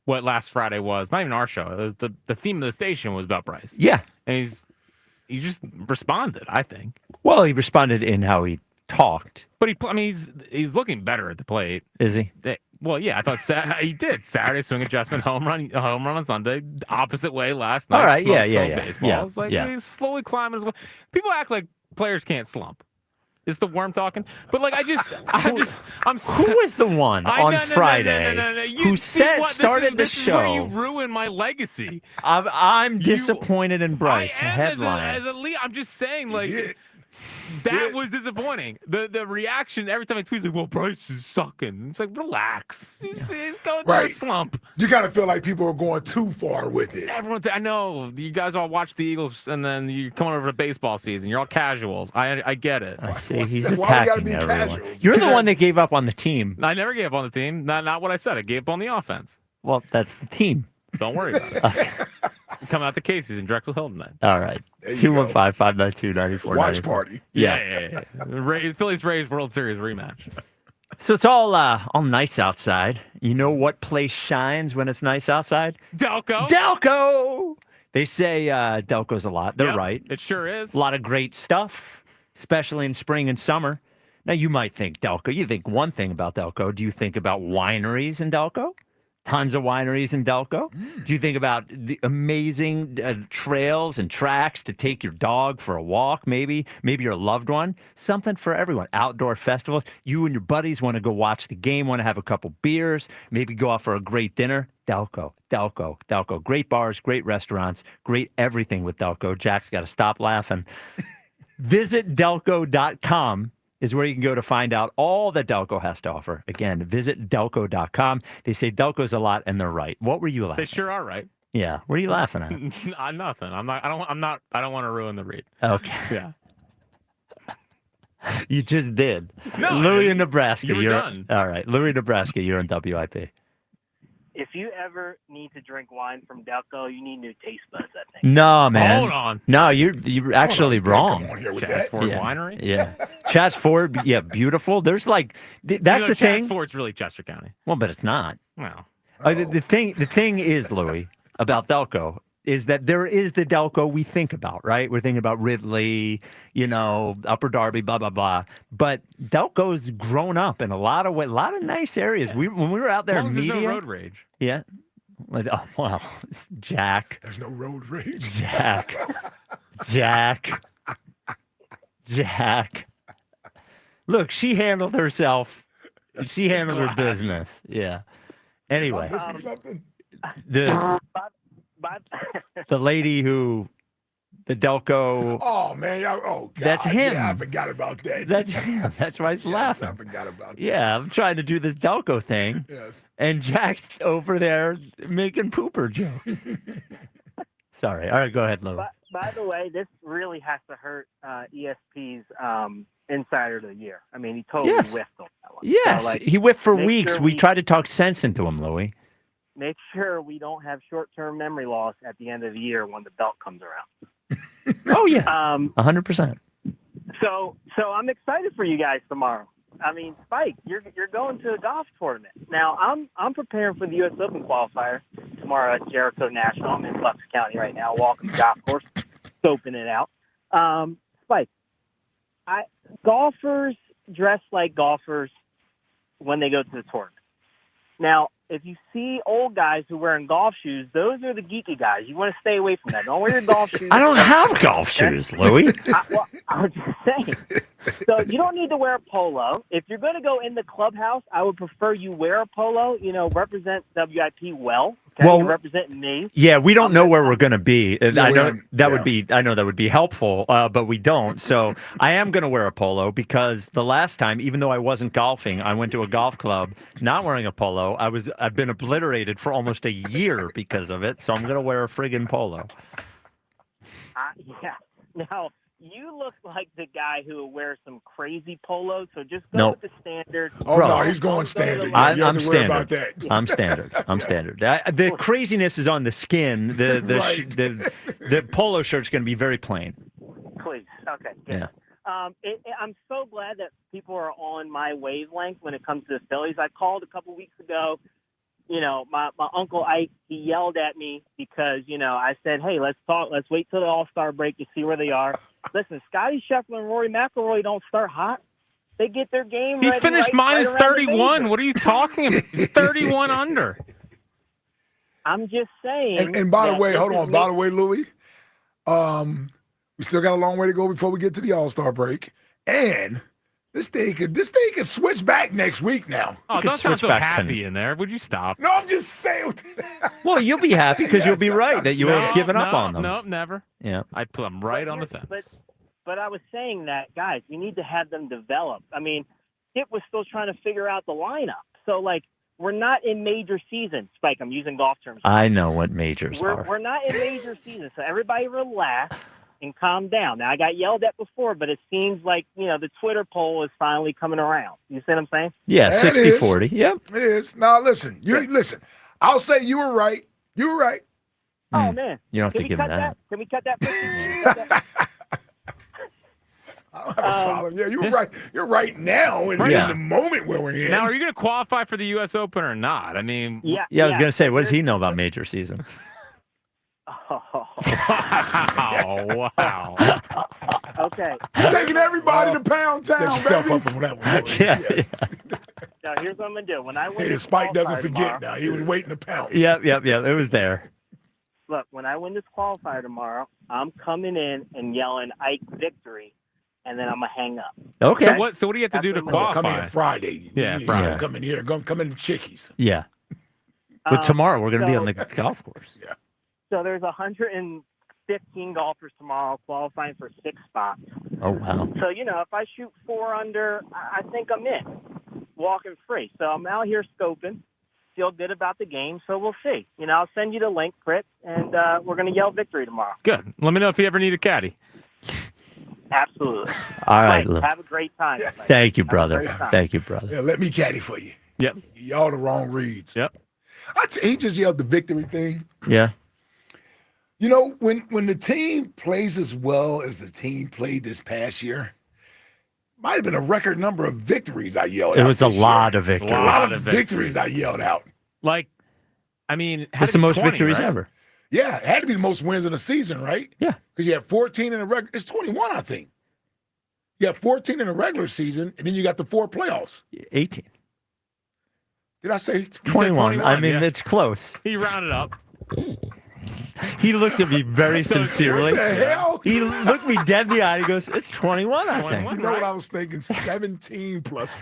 what last Friday was. Not even our show. It was the theme of the station was about Bryce. Yeah. And he just responded, I think. Well, he responded in how he talked. But he's looking better at the plate. Is he? Well, yeah, I thought he did. Saturday swing adjustment, home run on Sunday, opposite way last night. All right, yeah. Baseball. It's like he's slowly climbing as well. People act like players can't slump. It's the worm talking. But like I'm Who is the one on Friday who started the show? This is where you ruin my legacy. I'm disappointed in Bryce. Headline. I'm just saying, like, that was disappointing. The reaction every time I tweet, like, well, Bryce is sucking. It's like, relax. He's going through a slump. You gotta feel like people are going too far with it. I know you guys all watch the Eagles, and then you're coming over to baseball season. You're all casuals. I get it. I see. He's Why we gotta attacking be everyone. casuals? You're the one that gave up on the team. I never gave up on the team. Not what I said. I gave up on the offense. Well, that's the team. Don't worry about it. Okay. Come out to Casey's in Drexel Hill tonight. All right. 215-592-9494. Watch party. Yeah. Phillies Rays World Series rematch. So it's all nice outside. You know what place shines when it's nice outside? Delco. They say Delco's a lot. They're right. It sure is. A lot of great stuff, especially in spring and summer. Now, you might think Delco. You think one thing about Delco. Do you think about wineries in Delco? Tons of wineries in Delco. Do you think about the amazing trails and tracks to take your dog for a walk, maybe your loved one? Something for everyone. Outdoor festivals. You and your buddies want to go watch the game, want to have a couple beers, maybe go out for a great dinner. Delco. Great bars, great restaurants, great everything with Delco. Jack's got to stop laughing. Visit Delco.com. is where you can go to find out all that Delco has to offer. Again, visit Delco.com. They say Delco's a lot, and they're right. What were you laughing They sure are right. Yeah. What are you laughing at? Nothing. I don't want to ruin the read. Okay. Yeah. You just did. No, Louis in Nebraska. You were you're done. All right. Louis, Nebraska, you're in WIP. If you ever need to drink wine from Delco, you need new taste buds, I think. No, man. Hold on. No, you're actually wrong. Come on here with Chad's that. Ford Yeah. Winery? Yeah. Chad's Ford, yeah, beautiful. There's like, that's the thing. Chad's Ford's really Chester County. Well, but it's not. Well. The thing is, Louis, about Delco is that there is the Delco we think about, right? We're thinking about Ridley, Upper Darby, blah, blah, blah. But Delco's grown up in a lot of nice areas. When we were out there As long as media. there's no road rage. Yeah. Oh, wow. Jack. There's no road rage. Jack. Look, she handled herself. She handled her business. Yeah. Anyway, Missing something? the lady who The Delco. Oh man, God, That's him. Yeah, I forgot about that. That's him. That's why he's laughing. I forgot about that. Yeah, I'm trying to do this Delco thing. Yes. And Jack's over there making pooper jokes. Sorry. All right, go ahead, Lou. By the way, this really has to hurt ESP's Insider of the Year. I mean, he totally whiffed on that one. Yes, So, he whiffed for make weeks. sure We tried to talk sense into him, Louie. Make sure we don't have short-term memory loss at the end of the year when the belt comes around. Oh yeah, 100%. So I'm excited for you guys tomorrow. I mean, Spike, you're going to a golf tournament. Now I'm preparing for the U.S. Open qualifier tomorrow at Jericho National. I'm in Bucks County right now, walking the golf course, scoping it out. Spike, golfers dress like golfers when they go to the tournament. Now, if you see old guys who are wearing golf shoes, those are the geeky guys. You want to stay away from that. Don't wear your golf shoes. I don't have golf shoes, Louie. I was just saying. So you don't need to wear a polo. If you're going to go in the clubhouse, I would prefer you wear a polo. Represent WIP well. Okay? Well, you represent me. Yeah, we don't know where we're going to be. I know that yeah. would be helpful, but we don't. So I am going to wear a polo because the last time, even though I wasn't golfing, I went to a golf club not wearing a polo. I've been obliterated for almost a year because of it. So I'm going to wear a friggin' polo. Yeah. Now, you look like the guy who wears some crazy polos, so just go with the standard. Oh, no, he's going standard. I'm standard. About that. I'm standard. I'm standard. The craziness is on the skin. The polo shirt's going to be very plain. Please. Okay. Good. Yeah. I'm so glad that people are on my wavelength when it comes to the Phillies. I called a couple weeks ago. My Uncle Ike, he yelled at me because, I said, hey, let's talk. Let's wait till the All-Star break to see where they are. Listen, Scotty Scheffler and Rory McIlroy don't start hot. They get their game ready. He finished minus 31. What are you talking about? He's 31 under. I'm just saying. And by the way, hold on. By the way, Louie, we still got a long way to go before we get to the All-Star break. And this thing could switch back next week now. Oh, don't sound so happy in there. Would you stop? No, I'm just saying. Well, you'll be happy because you'll be right that you have given up on them. No, never. Yeah. I'd put them right on the fence. But I was saying that, guys, we need to have them develop. I mean, Skip was still trying to figure out the lineup. So, we're not in major season. Spike, I'm using golf terms. I know what majors are. We're not in major season, so everybody relax and calm down. Now, I got yelled at before, but it seems like, the Twitter poll is finally coming around. You see what I'm saying? Yeah, 60-40. Yep. It is. Now, listen. Listen. I'll say you were right. You were right. Oh, man. You don't have to give me that. Can we cut that? I don't have a problem. Yeah, you're right. You're right now in the moment where we're in. Now, are you going to qualify for the U.S. Open or not? I mean, yeah. I was going to say, what does he know about major season? Oh, wow. Okay. Taking everybody to Pound Town, Set yourself baby. up for that one. Yeah. Now, here's what I'm going to do. When I win Hey, this Spike doesn't qualifier forget tomorrow, now. He was waiting to pounce. Yep. It was there. Look, when I win this qualifier tomorrow, I'm coming in and yelling Ike victory, and then I'm going to hang up. Okay. So what do you have to do to qualify? Come in Friday. Yeah, You Friday. don't come in here. Come in the Chickies. Yeah. But tomorrow we're going to be on the golf course. Yeah. So there's 115 golfers tomorrow qualifying for 6 spots. Oh, wow. So, if I shoot 4 under, I think I'm in, walking free. So I'm out here scoping, feel good about the game, so we'll see. I'll send you the link, Chris, and we're going to yell victory tomorrow. Good. Let me know if you ever need a caddy. Absolutely. All right. Mike, have a great time. Yeah. Thank you, brother. Thank you, brother. Yeah, let me caddy for you. Yep. Y'all the wrong reads. Yep. He just yelled the victory thing. Yeah. When the team plays as well as the team played this past year, might have been a record number of victories I yelled out. It was a lot of victories. A lot of victories I yelled out. It's the most 20, victories right? ever. Yeah, it had to be the most wins in a season, right? Yeah. Because you had 14 in a regular. It's 21, I think. You have 14 in a regular season, and then you got the 4 playoffs. 18. Did I say 21? I mean, yeah. it's close. He rounded up. He looked at me very sincerely. What the hell? He looked me dead in the eye. He goes, "It's 21, I think." You know what I was thinking? 17 plus 4.